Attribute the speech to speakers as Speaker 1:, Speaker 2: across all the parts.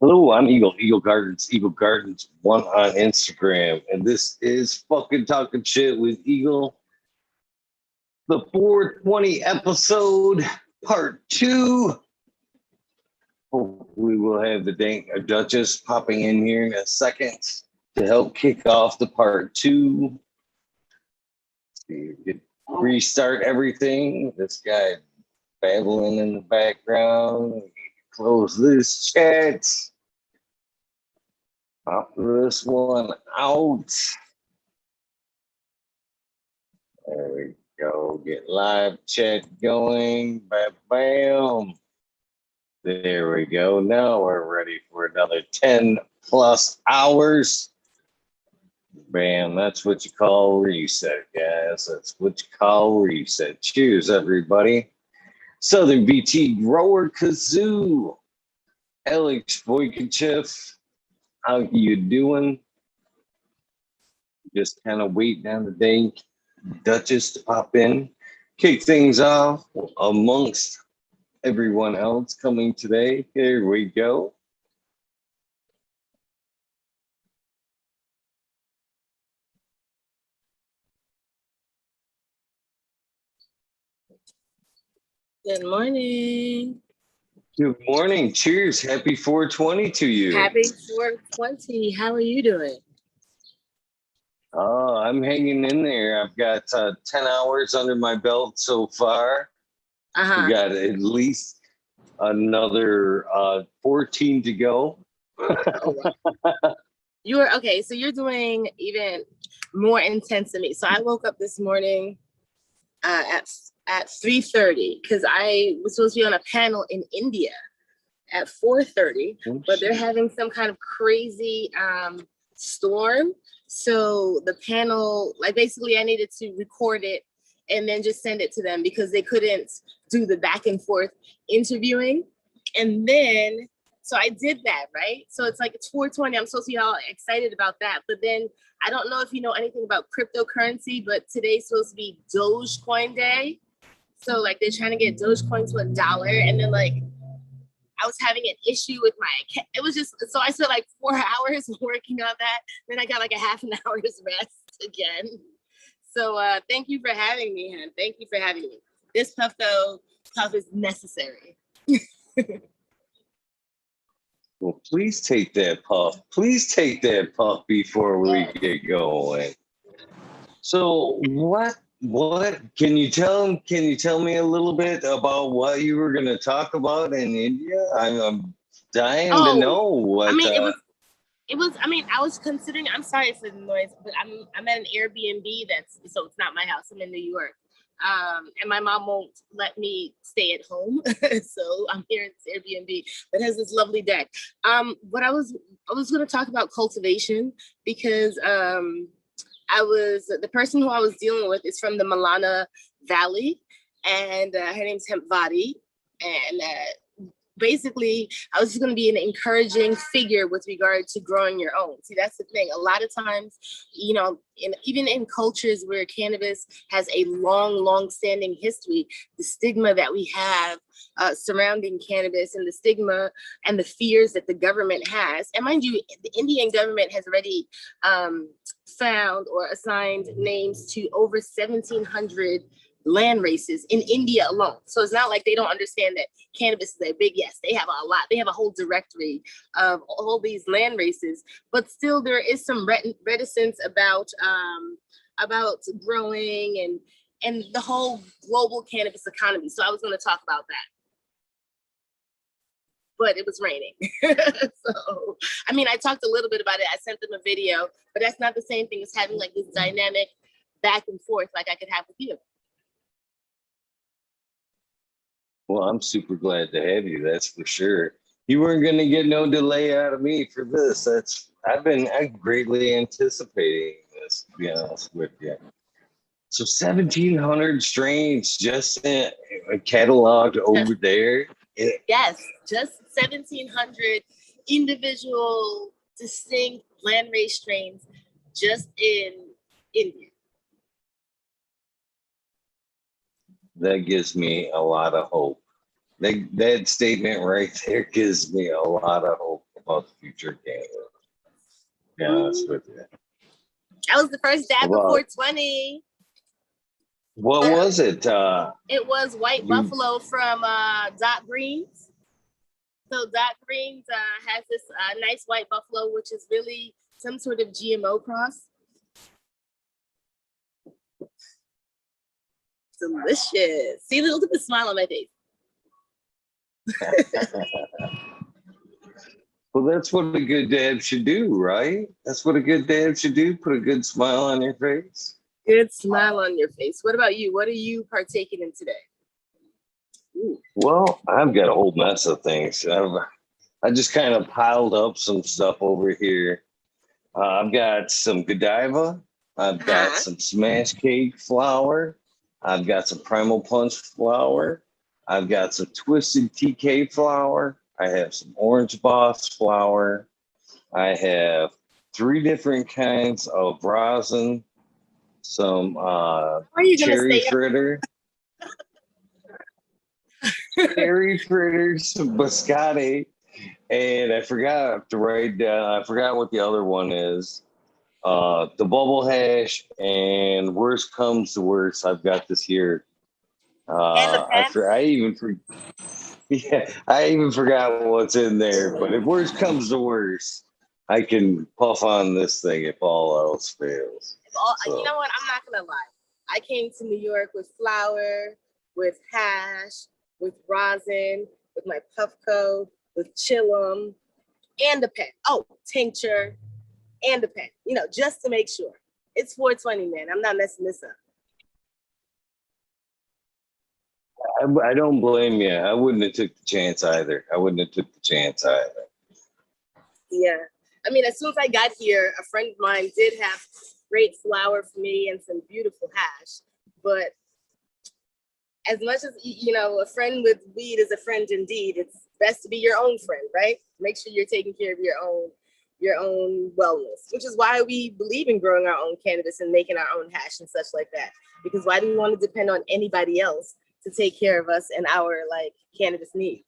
Speaker 1: Hello, I'm Eagle Gardens 1 on Instagram, and this is fucking talking shit with Eagle, the 420 episode, part 2. Hopefully, we'll have the Dank Duchess popping in here in a second to help kick off the part 2. See, restart everything. This guy babbling in the background. Close this chat. Pop this one out. There we go. Get live chat going. Bam, bam. There we go. Now we're ready for another 10 plus hours. Bam. That's what you call reset, guys. That's what you call reset. Cheers, everybody. Southern BT Grower Kazoo. Alex Vojkachev. How you doing? Just kind of waiting on the Dank Duchess to pop in, kick things off amongst everyone else coming today. Here we go.
Speaker 2: Good morning.
Speaker 1: Good morning. Cheers. Happy 420 to you.
Speaker 2: Happy 420. How are you doing?
Speaker 1: Oh, I'm hanging in there. I've got 10 hours under my belt so far. We got at least another 14 to go.
Speaker 2: You are okay. So you're doing even more intense than me. So I woke up this morning at 3:30 because I was supposed to be on a panel in India at 4:30, but they're having some kind of crazy storm. So the panel, like basically I needed to record it and then just send it to them because they couldn't do the back and forth interviewing. And then, so I did that, right? So it's like, it's 420. I'm supposed to be all excited about that. But then I don't know if you know anything about cryptocurrency, but today's supposed to be Dogecoin day. So like they're trying to get Dogecoin to $1. And then like, I was having an issue with my account. It was just, so I spent like 4 hours working on that. Then I got like a half an hour's rest again. So thank you for having me, Han. Thank you for having me. This puff is necessary.
Speaker 1: Well, please take that puff. Please take that puff before we get going. So what can you tell me a little bit about what you were going to talk about in India? I'm dying to know what.
Speaker 2: I mean, it was. I mean, I was considering. I'm sorry for the noise, but I'm at an Airbnb. So it's not my house. I'm in New York, and my mom won't let me stay at home, so I'm here in this Airbnb that has this lovely deck. What I was going to talk about cultivation because the person who I was dealing with is from the Malana Valley, and her name's Hempvati, and basically I was just going to be an encouraging figure with regard to growing your own. See, that's the thing. A lot of times, you know, even in cultures where cannabis has a long standing history, the stigma that we have surrounding cannabis and the stigma and the fears that the government has. And mind you, the Indian government has already found or assigned names to over 1,700 land races in India alone. So it's not like they don't understand that cannabis is a big yes. They have a lot. They have a whole directory of all these land races, but still there is some reticence about growing and the whole global cannabis economy. So I was going to talk about that. But it was raining. So, I mean, I talked a little bit about it. I sent them a video, but that's not the same thing as having like this dynamic back and forth like I could have with you.
Speaker 1: Well, I'm super glad to have you. That's for sure. You weren't going to get no delay out of me for this. I'm greatly anticipating this, to be honest with you. So 1,700 strains just cataloged over there.
Speaker 2: Yes, just 1,700 individual, distinct land race strains just in India.
Speaker 1: That gives me a lot of hope. That statement right there gives me a lot of hope. about the future of cannabis. To be honest with you.
Speaker 2: That was the first dab
Speaker 1: Well,
Speaker 2: before 20.
Speaker 1: What was it?
Speaker 2: It was White Buffalo from Dot Greens. So Dot Greens has this nice white buffalo, which is really some sort of GMO cross. Delicious. See, look at the smile on my face.
Speaker 1: Well, that's what a good dad should do, right? That's what a good dad should do. Put a good smile on your face.
Speaker 2: Good smile on your face. What about you? What are you partaking in today? Ooh.
Speaker 1: Well, I've got a whole mess of things. I just kind of piled up some stuff over here. I've got some Godiva. I've got some Smash Cake flour. I've got some Primal Punch flour. I've got some Twisted TK flour. I have some Orange Boss flour. I have 3 different kinds of rosin. Some cherry fritter. Cherry fritters, some biscotti. And I forgot to write down, I forgot what the other one is. The bubble hash, and worst comes to worst, I've got this here. I even forgot what's in there, but if worst comes to worst, I can puff on this thing if all else fails.
Speaker 2: So. You know what? I'm not gonna lie. I came to New York with flour, with hash, with rosin, with my Puffco, with chillum, and a pen. Oh, tincture, and a pen. You know, just to make sure. It's 420, man. I'm not messing this up.
Speaker 1: I don't blame you. I wouldn't have took the chance either.
Speaker 2: Yeah. I mean, as soon as I got here, a friend of mine did have great flour for me and some beautiful hash. But as much as, you know, a friend with weed is a friend indeed, it's best to be your own friend, right? Make sure you're taking care of your own wellness, which is why we believe in growing our own cannabis and making our own hash and such like that. Because why do we want to depend on anybody else to take care of us and our cannabis needs?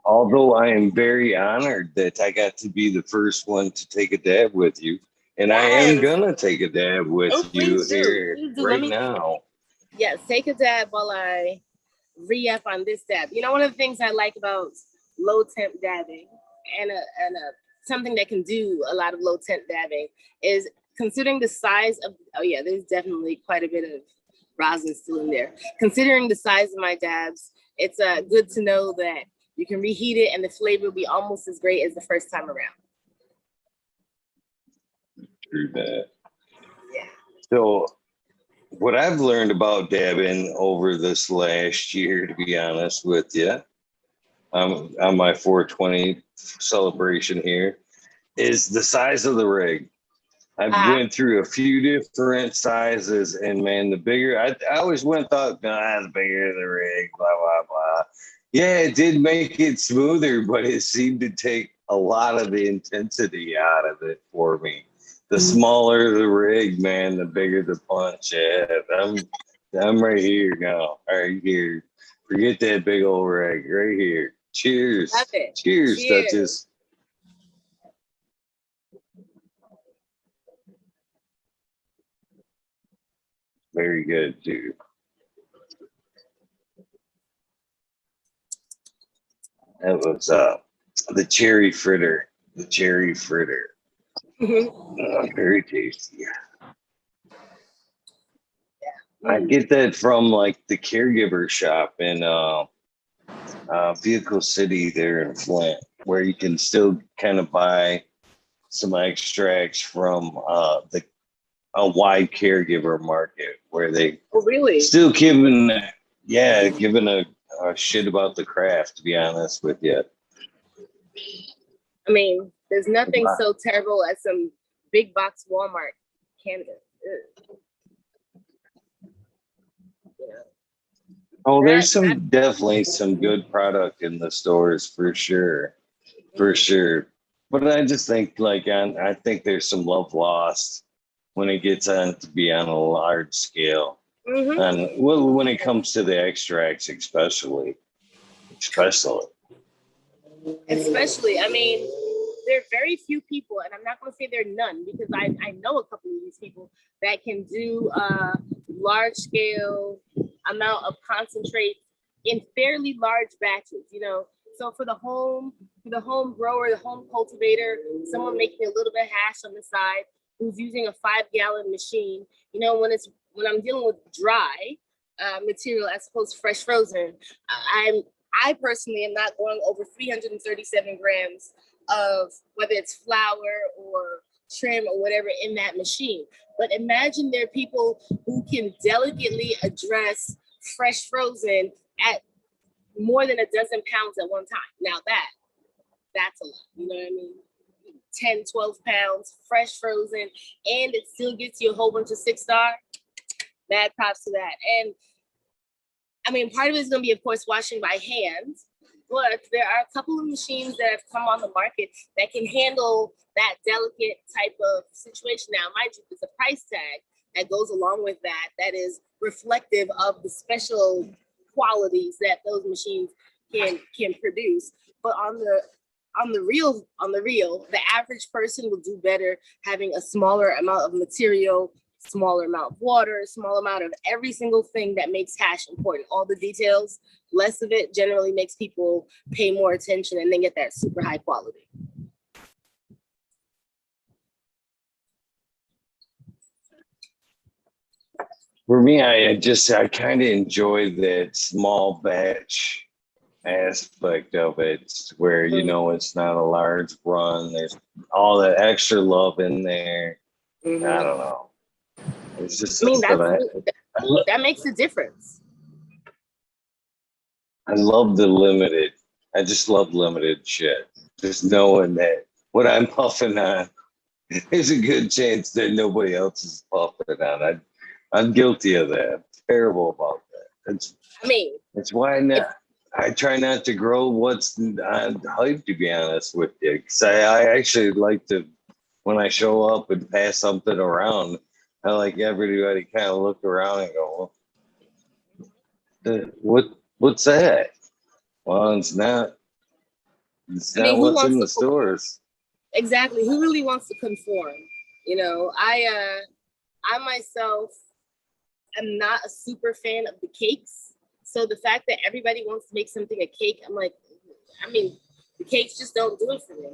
Speaker 1: Although I am very honored that I got to be the first one to take a dab with you. And I am gonna take a dab with you here right now.
Speaker 2: Yes, take a dab while I re-up on this dab. You know, one of the things I like about low temp dabbing and something that can do a lot of low temp dabbing is considering the size of, oh yeah, there's definitely quite a bit of rosin still in there. Considering the size of my dabs, it's good to know that you can reheat it and the flavor will be almost as great as the first time around.
Speaker 1: True that. Yeah. So what I've learned about dabbing over this last year, to be honest with you, on my 420 celebration here, is the size of the rig. I've went through a few different sizes, and man, the bigger, I always thought, the bigger the rig, blah, blah, blah. Yeah, it did make it smoother, but it seemed to take a lot of the intensity out of it for me. The smaller the rig, man, the bigger the punch. Yeah, I'm right here now. Right here. Forget that big old rig. Right here. Cheers. Cheers, Duchess. Very good, dude. That was the cherry fritter. The cherry fritter. Very tasty. Yeah. I get that from the caregiver shop in Vehicle City there in Flint, where you can still kind of buy some extracts from a wide caregiver market where they still giving a shit about the craft, to be honest with you.
Speaker 2: I mean, there's nothing so terrible as some big box Walmart cannabis. You know?
Speaker 1: Oh, there's definitely some good product in the stores for sure. But I just think I think there's some love lost when it gets on to be on a large scale. And when it comes to the extracts, especially.
Speaker 2: Especially, I mean, there are very few people, and I'm not going to say there are none because I know a couple of these people that can do large scale amount of concentrate in fairly large batches, you know. So for the home grower, the home cultivator, someone making a little bit of hash on the side who's using a 5-gallon machine, you know, when I'm dealing with dry material as opposed to fresh frozen, I personally am not going over 337 grams of whether it's flour or trim or whatever in that machine. But imagine there are people who can delicately address fresh frozen at more than a dozen pounds at one time. Now that's a lot, you know what I mean? 10, 12 pounds, fresh frozen, and it still gets you a whole bunch of 6-star. Mad props to that. And I mean, part of it is going to be, of course, washing by hand, but there are a couple of machines that have come on the market that can handle that delicate type of situation. Now, mind you, there's a price tag that goes along with that that is reflective of the special qualities that those machines can produce. But on the real, the average person will do better having a smaller amount of material, smaller amount of water, small amount of every single thing that makes hash important. All the details, less of it generally makes people pay more attention and then get that super high quality.
Speaker 1: For me, I kind of enjoy that small batch aspect of it, where you know it's not a large run. There's all that extra love in there. I don't know. It's just.
Speaker 2: I mean, that makes a difference.
Speaker 1: I love the limited. I just love limited shit. Just knowing that what I'm puffing on, there's a good chance that nobody else is puffing on. I'm guilty of that. I'm terrible about that. It's why not. I try not to grow what's on hype, to be honest with you. Because I actually like to, when I show up and pass something around, I like everybody kind of look around and go, what's that? Well, it's not what's in the stores.
Speaker 2: Exactly. Who really wants to conform? You know, I myself am not a super fan of the cakes. So the fact that everybody wants to make something a cake, I'm like, I mean, the cakes just don't do it for me.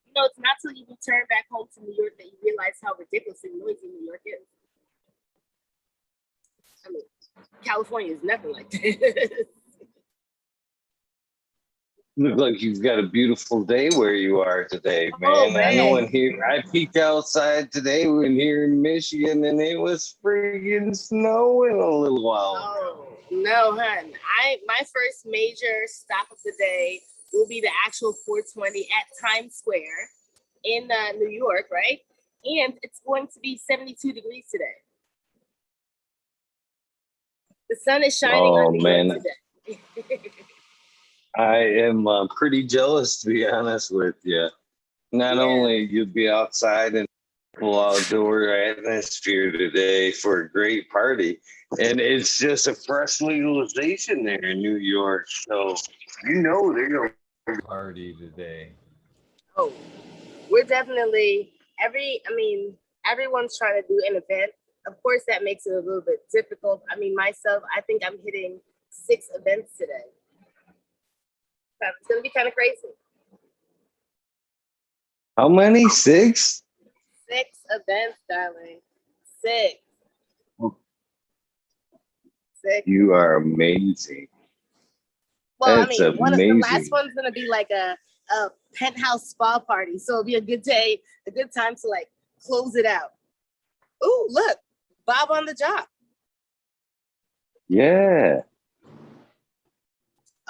Speaker 2: You know, it's not till you return back home to New York that you realize how ridiculously noisy New York is. I mean, California is nothing like this.
Speaker 1: Look like you've got a beautiful day where you are today, man.
Speaker 2: Oh, man.
Speaker 1: I know in here, I peeked outside today when here in Michigan, and it was freaking snowing a little while.
Speaker 2: Oh no, hun. My first major stop of the day will be the actual 420 at Times Square in New York, right? And it's going to be 72 degrees today. The sun is shining on New York today.
Speaker 1: I am pretty jealous, to be honest with you. Not only you'll be outside and full outdoor atmosphere today for a great party, and it's just a fresh legalization there in New York. So you know they're going to party today.
Speaker 2: Oh, we're definitely everyone's trying to do an event. Of course, that makes it a little bit difficult. I mean, myself, I think I'm hitting 6 events today. It's gonna be kind of crazy.
Speaker 1: How many? 6?
Speaker 2: 6 events, darling. 6. 6.
Speaker 1: You are amazing.
Speaker 2: Well,
Speaker 1: That's
Speaker 2: I mean,
Speaker 1: amazing.
Speaker 2: The last one's gonna be like a penthouse spa party, so it'll be a good day, a good time to like close it out. Ooh, look, Bob on the job.
Speaker 1: Yeah.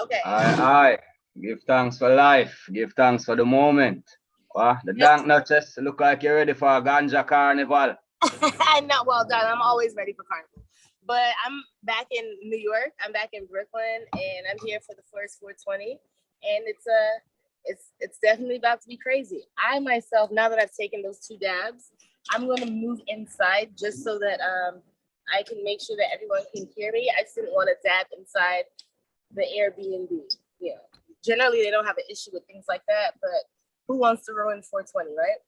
Speaker 2: Okay.
Speaker 3: Aye. Give thanks for life. Give thanks for the moment. The Dank Duchess, look like you're ready for a ganja carnival.
Speaker 2: I'm not well done. I'm always ready for carnival. But I'm back in New York. I'm back in Brooklyn, and I'm here for the first 420. And it's definitely about to be crazy. I myself, now that I've taken those 2 dabs, I'm going to move inside just so that I can make sure that everyone can hear me. I just didn't want to dab inside the Airbnb. Yeah. Generally, they don't have an issue with things like that, but who wants to ruin 420, right?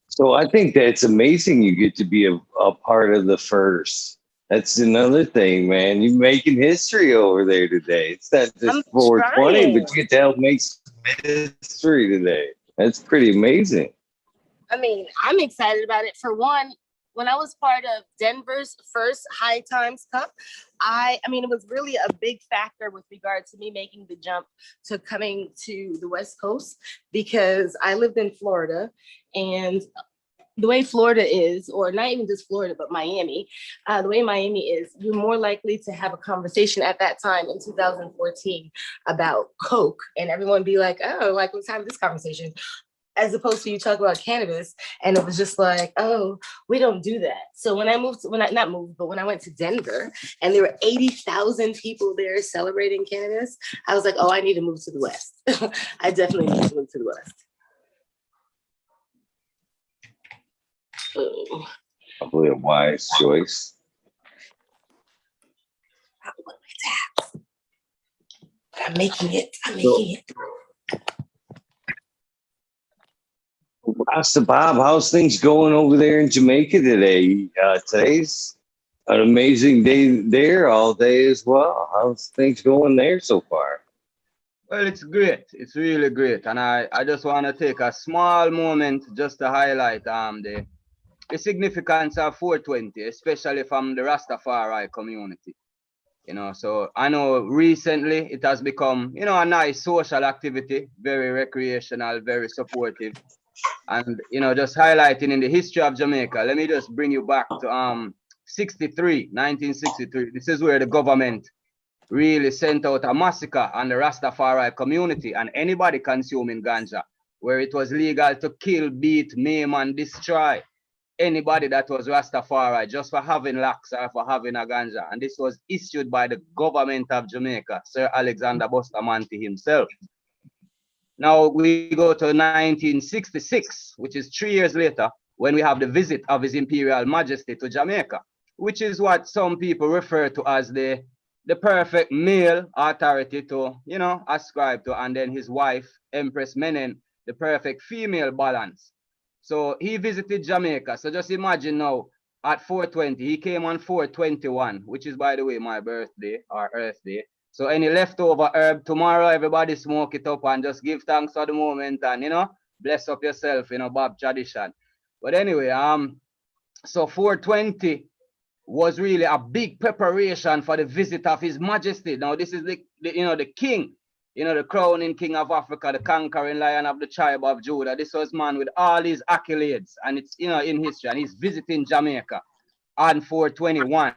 Speaker 1: So I think that's amazing. You get to be a part of the first. That's another thing, man. You're making history over there today. It's not just
Speaker 2: I'm
Speaker 1: 420,
Speaker 2: trying.
Speaker 1: but you get to help make some history today. That's pretty amazing.
Speaker 2: I mean, I'm excited about it. For one, when I was part of Denver's first High Times Cup, I mean, it was really a big factor with regard to me making the jump to coming to the West Coast, because I lived in Florida, and the way Florida is, or not even just Florida, but Miami, the way Miami is, you're more likely to have a conversation at that time in 2014 about Coke, and everyone be like, oh, like, let's have this conversation, as opposed to you talk about cannabis, and it was just like, oh, we don't do that. So when I moved, when I went to Denver, and there were 80,000 people there celebrating cannabis, I was like, oh, I need to move to the West. I definitely need to move to the West.
Speaker 1: Probably a wise choice.
Speaker 2: I'm making it.
Speaker 1: Rasta Bob, how's things going over there in Jamaica today? Today's an amazing day there all day as well. How's things going there so far?
Speaker 3: Well, it's great. It's really great. And I just want to take a small moment just to highlight the significance of 420, especially from the Rastafari community. You know, so I know recently it has become, you know, a nice social activity, very recreational, very supportive. And, you know, just highlighting in the history of Jamaica, let me just bring you back to 1963. This is where the government really sent out a massacre on the Rastafari community and anybody consuming ganja, where it was legal to kill, beat, maim, and destroy anybody that was Rastafari just for having lax or for having a ganja. And this was issued by the government of Jamaica, Sir Alexander Bustamante himself. Now we go to 1966, which is 3 years later, when we have the visit of His Imperial Majesty to Jamaica, which is what some people refer to as the perfect male authority to, you know, ascribe to, and then his wife, Empress Menen, the perfect female balance. So he visited Jamaica. So just imagine now, at 420, he came on 421, which is, by the way, my birthday or Earth Day. So any leftover herb tomorrow, everybody smoke it up and just give thanks for the moment and, you know, bless up yourself, you know, Bob tradition. But anyway, so 420 was really a big preparation for the visit of His Majesty. Now this is the you know, the king, you know, the crowning king of Africa, the conquering lion of the tribe of Judah. This was man with all these accolades, and it's, you know, in history, and he's visiting Jamaica on 421.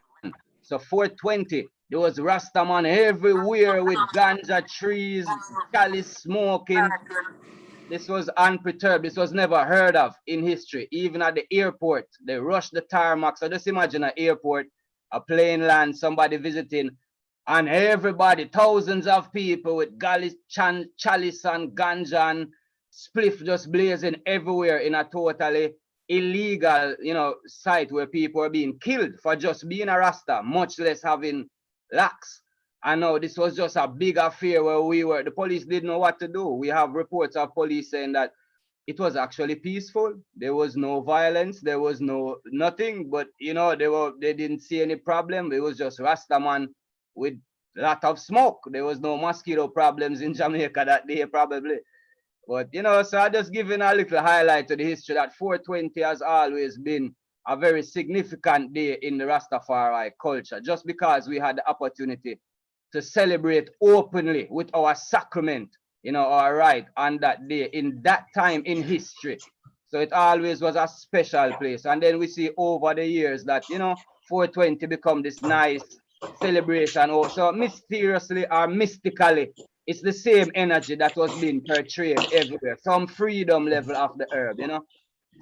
Speaker 3: So 420, there was Rastaman everywhere with ganja trees, chalice smoking. This was unperturbed. This was never heard of in history. Even at the airport, they rushed the tarmac. So just imagine an airport, a plane land, somebody visiting, and everybody, thousands of people with chalice and ganja and spliff just blazing everywhere in a totally illegal, you know, site where people are being killed for just being a Rasta, much less having lax. I know this was just a big affair where the police didn't know what to do. We have reports of police saying that it was actually peaceful. There was no violence. There was nothing, but, you know, they didn't see any problem. It was just Rastaman with a lot of smoke. There was no mosquito problems in Jamaica that day probably. But, you know, so I just giving a little highlight to the history that 420 has always been a very significant day in the Rastafari culture, just because we had the opportunity to celebrate openly with our sacrament, you know, our right on that day, in that time in history. So it always was a special place. And then we see over the years that, you know, 420 become this nice celebration. Also mysteriously or mystically, it's the same energy that was being portrayed everywhere, some freedom level of the herb, you know.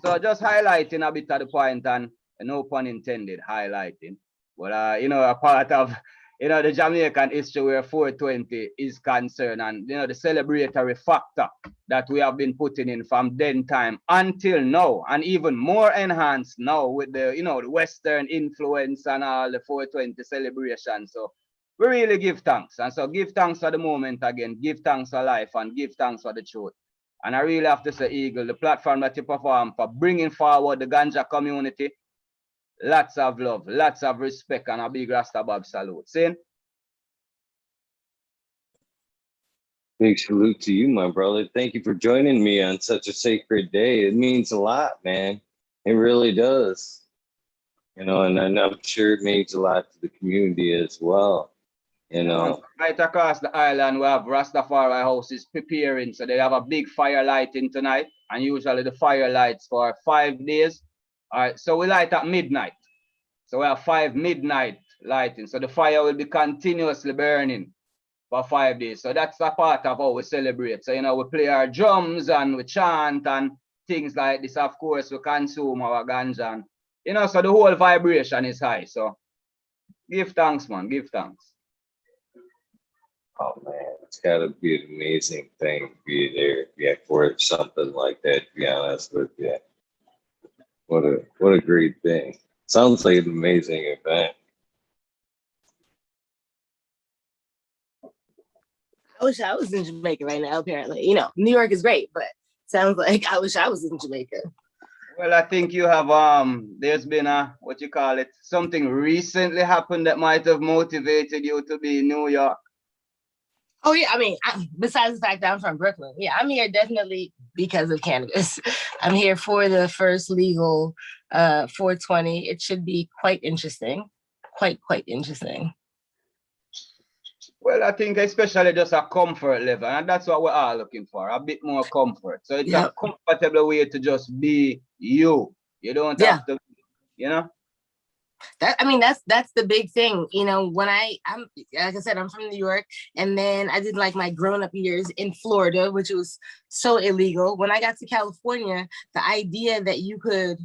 Speaker 3: So just highlighting a bit of the point, and no pun intended, highlighting. But, you know, a part of, you know, the Jamaican history where 420 is concerned, and you know, the celebratory factor that we have been putting in from then time until now, and even more enhanced now with the, you know, the Western influence and all the 420 celebration. So we really give thanks. And so give thanks for the moment again, give thanks for life, and give thanks for the truth. And I really have to say, Eagle, the platform that you perform for bringing forward the ganja community, lots of love, lots of respect, and a big Rasta Bob salute. See?
Speaker 1: Big salute to you, my brother. Thank you for joining me on such a sacred day. It means a lot, man. It really does. You know, and I'm sure it means a lot to the community as well. You know,
Speaker 3: right across the island, we have Rastafari houses preparing. So they have a big fire lighting tonight, and usually the fire lights for 5 days. All right, so we light at midnight. So we have 5 midnight lighting. So the fire will be continuously burning for 5 days. So that's a part of how we celebrate. So, you know, we play our drums and we chant and things like this. Of course, we consume our ganja. And, you know, so the whole vibration is high. So give thanks, man. Give thanks.
Speaker 1: oh man, it's got to be an amazing thing to be there, yeah, for something like that. To be honest with you, what a great thing. Sounds like an amazing event.
Speaker 2: I wish I was in Jamaica right now, apparently. You know, New York is great, but sounds like I wish I was in Jamaica.
Speaker 3: Well, I think you have there's been a what you call it, something recently happened that might have motivated you to be in New York.
Speaker 2: Oh yeah, I mean, besides the fact that I'm from Brooklyn, yeah, I'm here definitely because of cannabis. I'm here for the first legal 420. It should be quite interesting, quite interesting.
Speaker 3: Well, I think especially just a comfort level, and that's what we're all looking for, a bit more comfort. So it's a comfortable way to just be you. You don't have to, you know.
Speaker 2: That's the big thing. You know, when I'm like I said, I'm from New York, and then I did like my grown-up years in Florida, which was so illegal. When I got to California, the idea that you could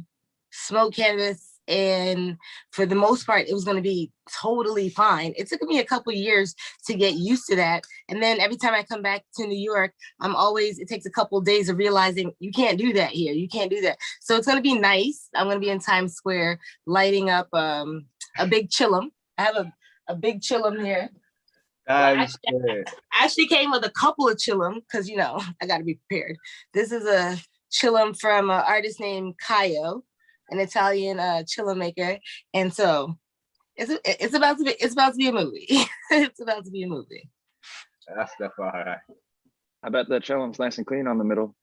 Speaker 2: smoke cannabis and for the most part it was going to be totally fine. It took me a couple of years to get used to that, and then every time I come back to New York, it takes a couple of days of realizing you can't do that here, you can't do that. So it's going to be nice. I'm going to be in Times Square lighting up a big chillum. I have a big chillum here. I actually came with a couple of chillum because, you know, I got to be prepared. This is a chillum from an artist named Kayo, an Italian chillum maker, and so it's about to be a movie. It's about to be a movie.
Speaker 3: That's the part.
Speaker 4: I bet that chillum's nice and clean on the middle.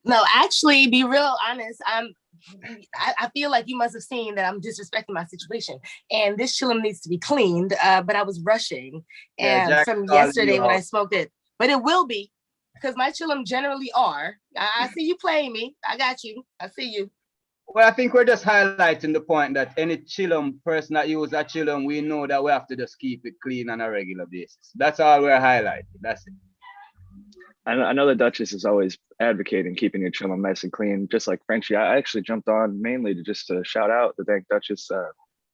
Speaker 2: No, actually, be real honest. I feel like you must have seen that I'm disrespecting my situation, and this chillum needs to be cleaned. But I was rushing, and from yesterday when I smoked it, but it will be because my chillum generally are. I see you playing me. I got you. I see you.
Speaker 3: Well, I think we're just highlighting the point that any chillum person that uses a chillum, we know that we have to just keep it clean on a regular basis. That's all we're highlighting. That's it.
Speaker 4: I know the Duchess is always advocating keeping your chillum nice and clean, just like Frenchie. I actually jumped on mainly to just shout out the Dank Duchess.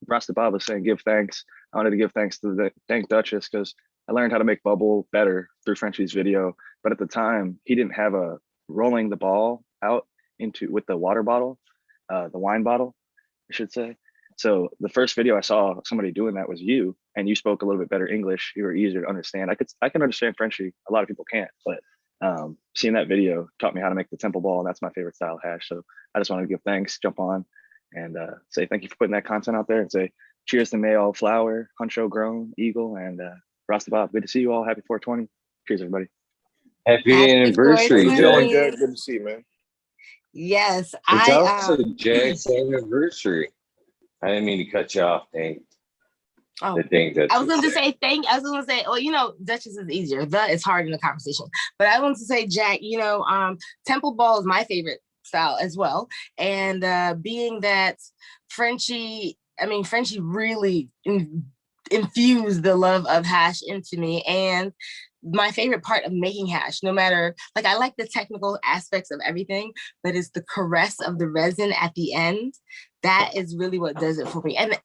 Speaker 4: Rasta Bob was saying give thanks. I wanted to give thanks to the Dank Duchess because I learned how to make bubble better through Frenchie's video. But at the time, he didn't have a rolling the ball out with the water bottle, the wine bottle, I should say. So the first video I saw somebody doing that was you, and you spoke a little bit better English. You were easier to understand. I can understand Frenchie. A lot of people can't, but seeing that video taught me how to make the temple ball, and that's my favorite style hash. So I just wanted to give thanks, jump on, and say thank you for putting that content out there, and say cheers to Mayo Flower, Huncho Grown, Eagle, and Rasta Bob. Good to see you all. Happy 420. Cheers, everybody.
Speaker 1: Happy anniversary, Jack.
Speaker 5: Good to see you, man.
Speaker 2: Yes,
Speaker 1: It's also Jack's anniversary. I didn't mean to cut you off, Hank.
Speaker 2: Oh, I was going to say oh, you know, Duchess is easier. It's hard in the conversation. But I wanted to say, Jack, you know, temple ball is my favorite style as well. And being that Frenchie really infused the love of hash into me. And my favorite part of making hash, no matter, like I like the technical aspects of everything, but it's the caress of the resin at the end. That is really what does it for me. And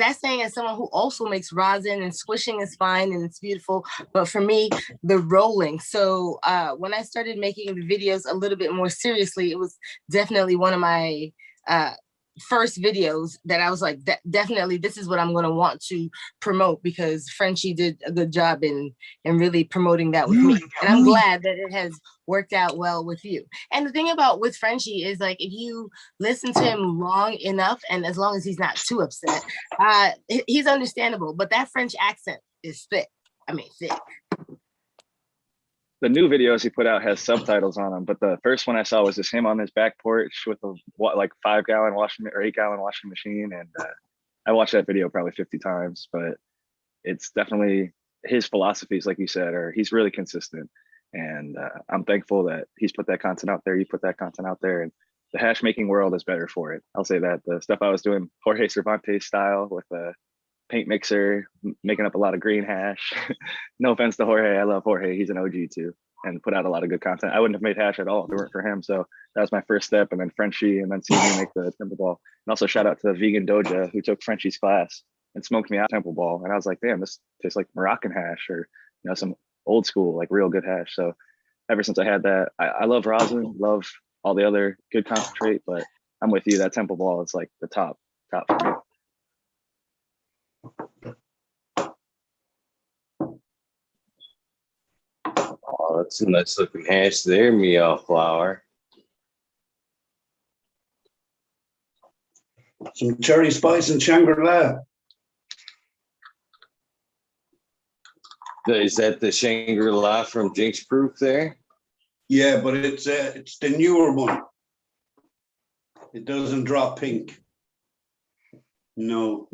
Speaker 2: that's saying as someone who also makes rosin, and squishing is fine and it's beautiful, but for me, the rolling. So when I started making the videos a little bit more seriously, it was definitely one of my first videos that I was like, definitely this is what I'm going to want to promote, because Frenchie did a good job in really promoting that with me. And I'm glad that it has worked out well with you. And the thing about with Frenchie is, like, if you listen to him long enough, and as long as he's not too upset, he's understandable. But that French accent is thick. I mean, thick.
Speaker 4: The new videos he put out has subtitles on them, but the first one I saw was just him on his back porch with a 5-gallon washing or 8-gallon washing machine, and I watched that video probably 50 times. But it's definitely his philosophies, like you said, or he's really consistent, and I'm thankful that he's put that content out there. You put that content out there, and the hash making world is better for it. I'll say that. The stuff I was doing Jorge Cervantes style with a paint mixer, making up a lot of green hash. No offense to Jorge, I love Jorge. He's an OG too, and put out a lot of good content. I wouldn't have made hash at all if it weren't for him. So that was my first step, and then Frenchie, and then seeing me make the Temple Ball. And also shout out to the vegan Doja who took Frenchie's class and smoked me out Temple Ball. And I was like, damn, this tastes like Moroccan hash, or some old school, like real good hash. So ever since I had that, I love rosin, love all the other good concentrate, but I'm with you. That Temple Ball is like the top for me.
Speaker 1: Oh, that's a nice looking hash there, meow flower.
Speaker 5: Some cherry spice and Shangri-La.
Speaker 1: Is that the Shangri-La from Jinx Proof there?
Speaker 5: Yeah, but it's the newer one. It doesn't drop pink. No,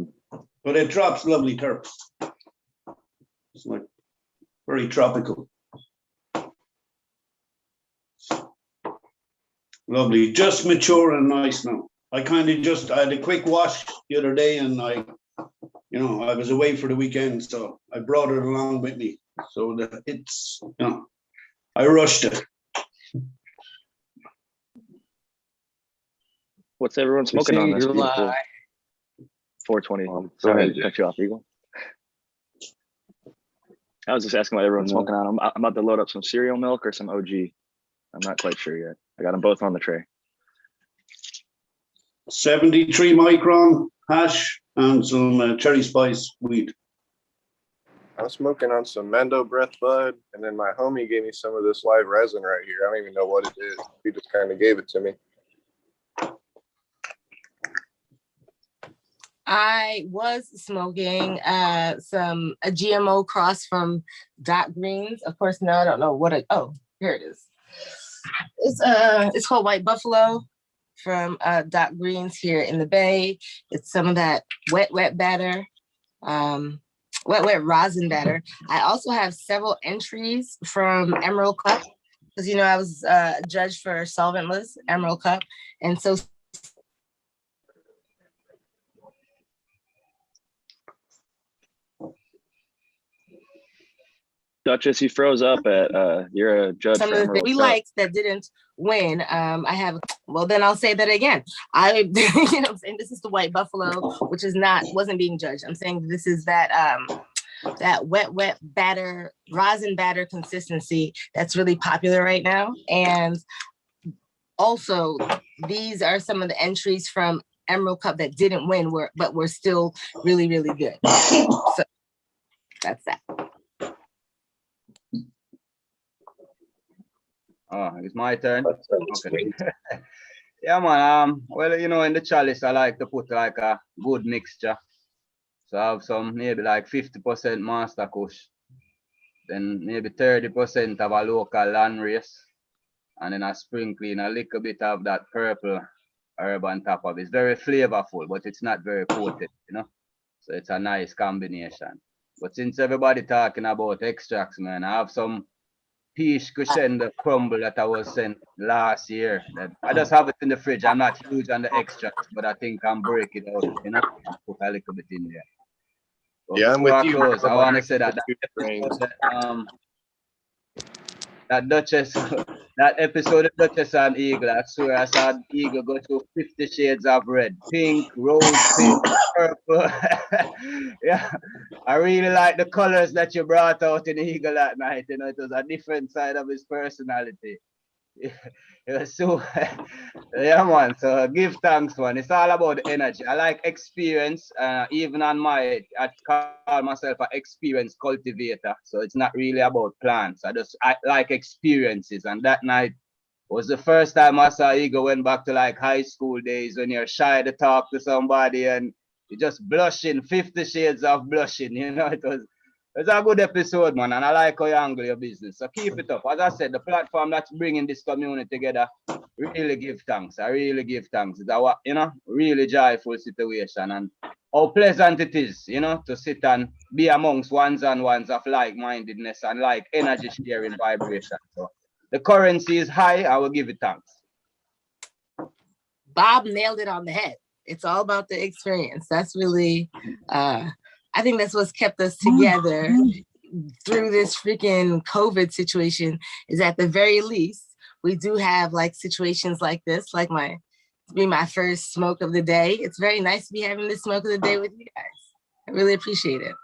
Speaker 5: but it drops lovely terps. It's like very tropical. Lovely, just mature and nice now. I kind of I had a quick wash the other day, and I was away for the weekend, so I brought it along with me. So that it's, I rushed it.
Speaker 4: What's everyone smoking on this beautiful 420? Sorry to cut you off, Eagle. I was just asking what everyone's smoking on. I'm about to load up some cereal milk or some OG. I'm not quite sure yet. I got them both on the tray.
Speaker 5: 73 micron hash and some cherry spice weed.
Speaker 6: I'm smoking on some Mendo Breath Bud, and then my homie gave me some of this live resin right here. I don't even know what it is. He just kind of gave it to me.
Speaker 2: I was smoking a GMO cross from Dot Greens. Of course, now I don't know what here it is. It's called White Buffalo from Dot Greens here in the Bay. It's some of that wet batter, wet rosin batter. I also have several entries from Emerald Cup, because I was judged for solventless Emerald Cup, and so
Speaker 4: Duchess, you froze up at you're a judge
Speaker 2: some
Speaker 4: for
Speaker 2: of the
Speaker 4: Emerald
Speaker 2: we
Speaker 4: Cup.
Speaker 2: liked that didn't win. I have, well, then I'll say that again. I'm saying this is the White Buffalo, which wasn't being judged. I'm saying this is that wet batter, rosin batter consistency that's really popular right now. And also, these are some of the entries from Emerald Cup that didn't win, but were still really, really good. So that's that.
Speaker 3: Oh, it's my turn. Okay. Yeah, man. Well, in the chalice, I like to put like a good mixture. So I have some maybe like 50% Master Kush, then maybe 30% of a local land race, and then I sprinkle in a little bit of that purple herb on top of it. It's very flavorful, but it's not very potent, So it's a nice combination. But since everybody talking about extracts, man, I have some peach crescendo crumble that I was sent last year. That I just have it in the fridge. I'm not huge on the extracts, but I think I'm break it out, put a little bit in there. But
Speaker 6: yeah, I'm with you.
Speaker 3: I want to say that that Duchess, that episode of Duchess and Eagle, I swear I saw Eagle go through 50 shades of red, pink, rose pink, purple. Yeah, I really like the colors that you brought out in Eagle that night. You know, it was a different side of his personality. Yeah, so yeah, man. So give thanks, man. It's all about energy. I like experience. Even on I call myself an experience cultivator. So it's not really about plants. I like experiences. And that night was the first time I saw Ego went back to like high school days when you're shy to talk to somebody and you're just blushing, 50 shades of blushing. You know, it's a good episode, man, and I like how you angle your business. So keep it up. As I said, the platform that's bringing this community together, really give thanks. I really give thanks. It's a, really joyful situation, and how pleasant it is, to sit and be amongst ones and ones of like-mindedness and like energy sharing vibration. So the currency is high. I will give it thanks.
Speaker 2: Bob nailed it on the head. It's all about the experience. That's really, I think that's what's kept us together through this freaking COVID situation, is at the very least, we do have like situations like this, like my first smoke of the day. It's very nice to be having this smoke of the day with you guys. I really appreciate it.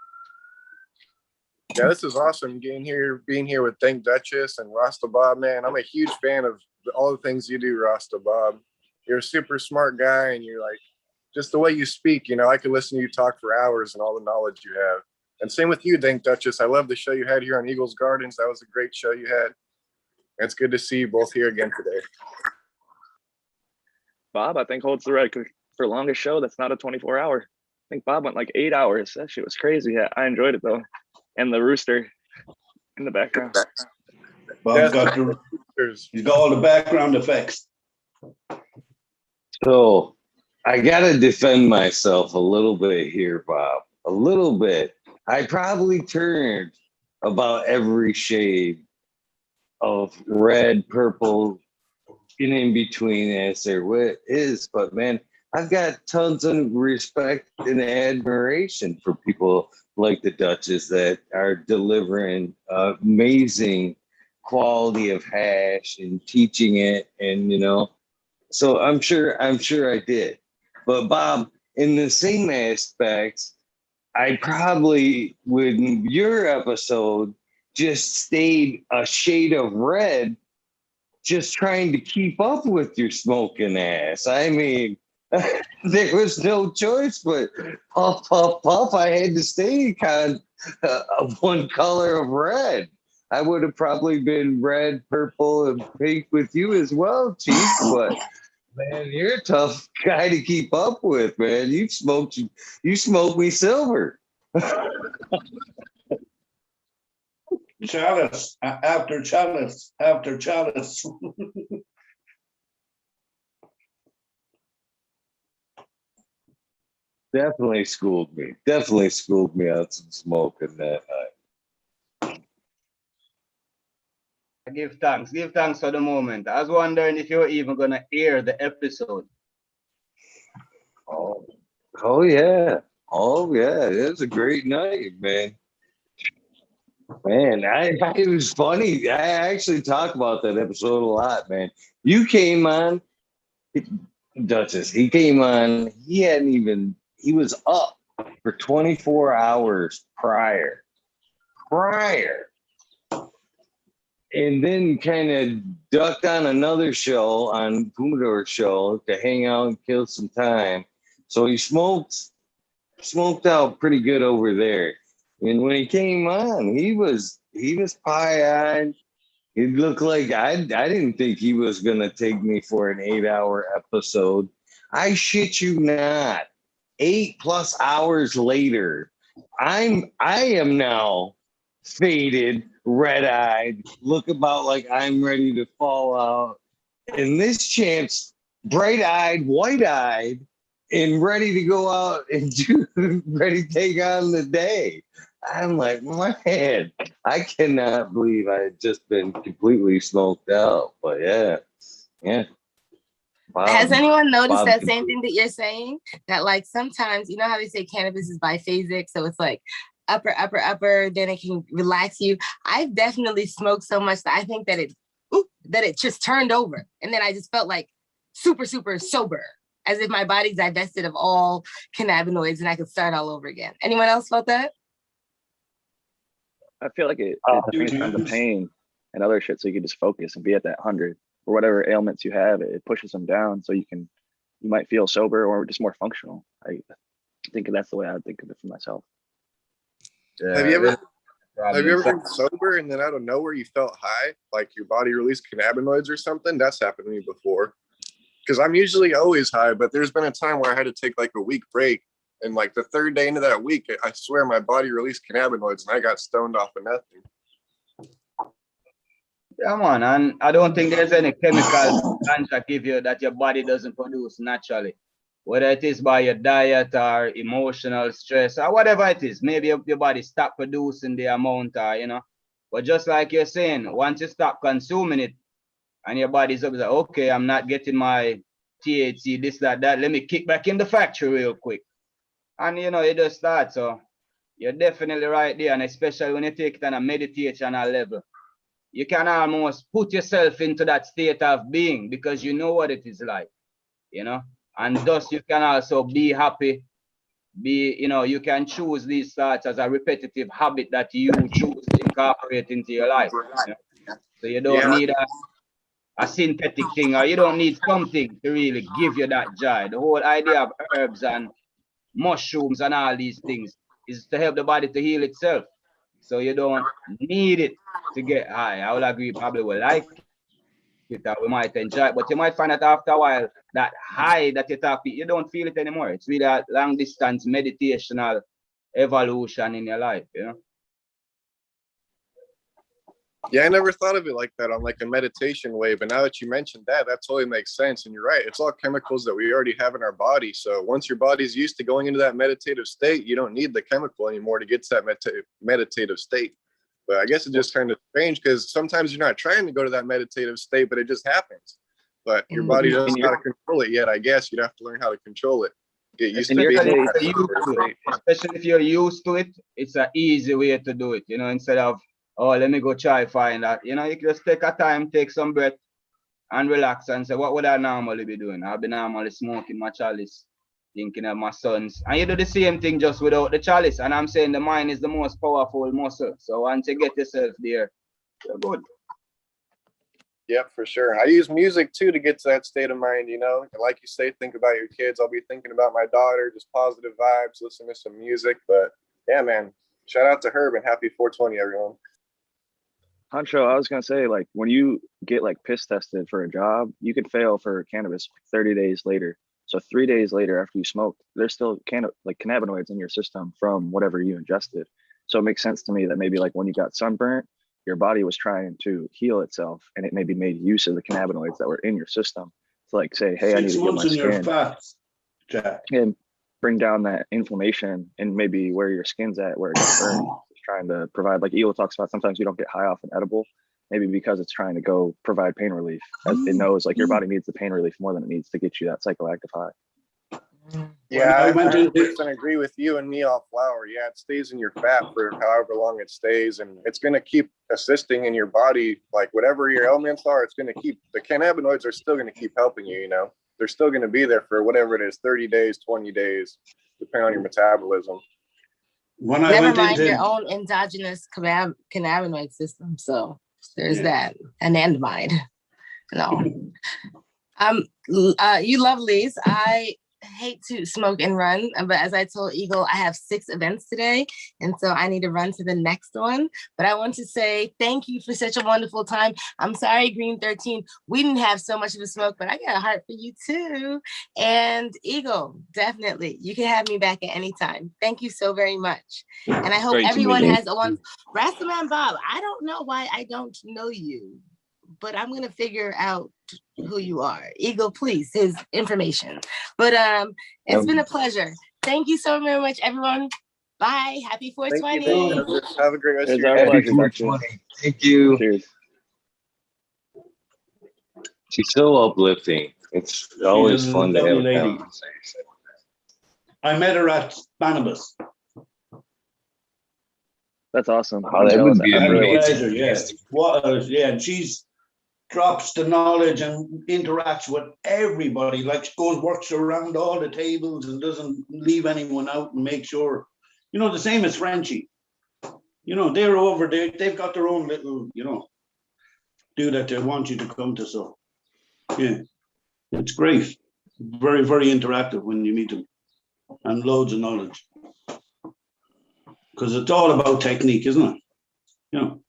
Speaker 6: Yeah, this is awesome being here with Dank Duchess and Rasta Bob, man. I'm a huge fan of all the things you do, Rasta Bob. You're a super smart guy, and you're like, just the way you speak, I could listen to you talk for hours and all the knowledge you have. And same with you, Dank Duchess. I love the show you had here on Eagles Gardens. That was a great show you had. And it's good to see you both here again today.
Speaker 4: Bob, I think, holds the record for longest show that's not a 24-hour. I think Bob went like 8 hours. That shit was crazy. Yeah, I enjoyed it though. And the rooster in the background.
Speaker 5: Bob's got he's got all the background effects.
Speaker 1: So I gotta defend myself a little bit here, Bob. A little bit. I probably turned about every shade of red, purple, in between as there is, but man, I've got tons of respect and admiration for people like the Duchess that are delivering amazing quality of hash and teaching it, and so I'm sure I did. But Bob, in the same aspects, I probably with your episode just stayed a shade of red, just trying to keep up with your smoking ass. I mean, there was no choice but puff, puff, puff. I had to stay of one color of red. I would have probably been red, purple, and pink with you as well, Chief. But man, you're a tough guy to keep up with, man. You smoked me silver.
Speaker 5: Chalice after chalice after chalice.
Speaker 1: Definitely schooled me on some smoking that night.
Speaker 3: Give thanks for the moment. I was wondering if you were even gonna air the episode.
Speaker 1: Oh yeah. It was a great night, man. Man, it was funny. I actually talk about that episode a lot, man. You came on, Duchess. He came on. He was up for 24 hours prior, and then kind of ducked on another show on Commodore show to hang out and kill some time. So he smoked out pretty good over there. And when he came on, he was pie-eyed. It looked like I didn't think he was gonna take me for an 8-hour episode. I shit you not. 8+ hours later, I am now faded, red-eyed, look about like I'm ready to fall out. And this champ's bright-eyed, white-eyed, and ready to go out and ready to take on the day. I'm like, man, I cannot believe I had just been completely smoked out. But yeah. Wow.
Speaker 2: Has anyone noticed that same thing that you're saying? That like sometimes, you know how they say cannabis is biphasic? So it's like upper, then it can relax you. I've definitely smoked so much that I think that it just turned over. And then I just felt like super, super sober, as if my body's divested of all cannabinoids and I could start all over again. Anyone else felt that?
Speaker 4: I feel like it brings down the pain and other shit, so you can just focus and be at that 100 or whatever ailments you have. It pushes them down, so you might feel sober or just more functional. I think that's the way I would think of it for myself.
Speaker 1: Have you ever been sober and then out of nowhere you felt high, like your body released cannabinoids or something? That's happened to me before. Because I'm usually always high, but there's been a time where I had to take like a week break, and like the third day into that week, I swear my body released cannabinoids and I got stoned off of nothing.
Speaker 3: Yeah, man, and I don't think there's any chemical ganja give you that your body doesn't produce naturally. Whether it is by your diet or emotional stress or whatever it is, maybe your body stop producing the amount, or, but just like you're saying, once you stop consuming it and your body's up, like, okay, I'm not getting my THC, this, that, let me kick back in the factory real quick. And, it just starts. So you're definitely right there. And especially when you take it on a meditational level, you can almost put yourself into that state of being because you know what it is like, and thus you can also be happy, you can choose these thoughts as a repetitive habit that you choose to incorporate into your life. So you don't need a synthetic thing, or you don't need something to really give you that joy. The whole idea of herbs and mushrooms and all these things is to help the body to heal itself. So you don't need it to get high. I will agree, probably will like it, that we might enjoy it, but you might find that after a while, that high that you talk, you don't feel it anymore. It's really a long distance meditational evolution in your life,
Speaker 1: Yeah, I never thought of it like that on like a meditation way, but now that you mentioned that totally makes sense. And you're right, it's all chemicals that we already have in our body. So once your body's used to going into that meditative state, you don't need the chemical anymore to get to that meditative state. But I guess it's just kind of strange because sometimes you're not trying to go to that meditative state, but it just happens. But your body doesn't know how to control it yet. I guess you'd have to learn how to control it. Get used to it.
Speaker 3: Especially if you're used to it, it's an easy way to do it, instead of, oh, let me go try find that. You can just take a time, take some breath and relax and say, what would I normally be doing? I'll be normally smoking my chalice, thinking of my sons. And you do the same thing just without the chalice. And I'm saying the mind is the most powerful muscle. So once you get yourself there, you're good.
Speaker 1: Yep, for sure. I use music too to get to that state of mind, like you say, think about your kids. I'll be thinking about my daughter, just positive vibes, listen to some music. But yeah, man, shout out to Herb and happy 420, everyone.
Speaker 4: Huncho, I was going to say, like, when you get like piss tested for a job, you could fail for cannabis 30 days later. So 3 days later after you smoked, there's still cannabinoids in your system from whatever you ingested. So it makes sense to me that maybe like when you got sunburnt, your body was trying to heal itself and it maybe made use of the cannabinoids that were in your system to like say, hey, I need to heal my skin.
Speaker 5: Jack.
Speaker 4: And bring down that inflammation and maybe where your skin's at, where it got burned. Trying to provide, like Elo talks about, sometimes you don't get high off an edible, maybe because it's trying to go provide pain relief. As it knows like your body needs the pain relief more than it needs to get you that psychoactive high.
Speaker 1: Yeah, I 100% agree with you and me off flower. Yeah, it stays in your fat for however long it stays, and it's going to keep assisting in your body. Like whatever your ailments are, it's going to keep, the cannabinoids are still going to keep helping you, They're still going to be there for whatever it is, 30 days, 20 days, depending on your metabolism.
Speaker 2: Never mind your own endogenous cannabinoid system. So there's that. Anandamide. No. You lovelies, I hate to smoke and run, but as I told Eagle, I have 6 events today, and so I need to run to the next one. But I want to say thank you for such a wonderful time. I'm sorry, Green 13, we didn't have so much of a smoke, but I got a heart for you too. And Eagle, definitely, you can have me back at any time. Thank you so very much. And I hope everyone has a one. Rastaman Bob, I don't know why I don't know you, but I'm gonna figure out who you are. Eagle, please, his information. But it's been a pleasure. Thank you so very much, everyone. Bye. Happy 420.
Speaker 1: Thank you. Have a great rest of your
Speaker 4: day.
Speaker 1: Happy 420.
Speaker 7: Thank you.
Speaker 4: Cheers.
Speaker 1: She's so uplifting. It's always fun to have a conversation.
Speaker 5: I met her at Barnabas.
Speaker 4: That's awesome.
Speaker 1: Oh,
Speaker 4: I'm
Speaker 1: that
Speaker 4: jealous.
Speaker 1: would be
Speaker 4: I'm
Speaker 5: And a
Speaker 4: really,
Speaker 1: amazing.
Speaker 5: pleasure, yeah. What, yeah, and she's drops the knowledge and interacts with everybody. Like she goes, works around all the tables and doesn't leave anyone out and make sure, you know, the same as Frenchie. You know, they're over there, they've got their own little, you know, do that they want you to come to. So yeah, it's great. Very, very interactive when you meet them and loads of knowledge. Because it's all about technique, isn't it? You know.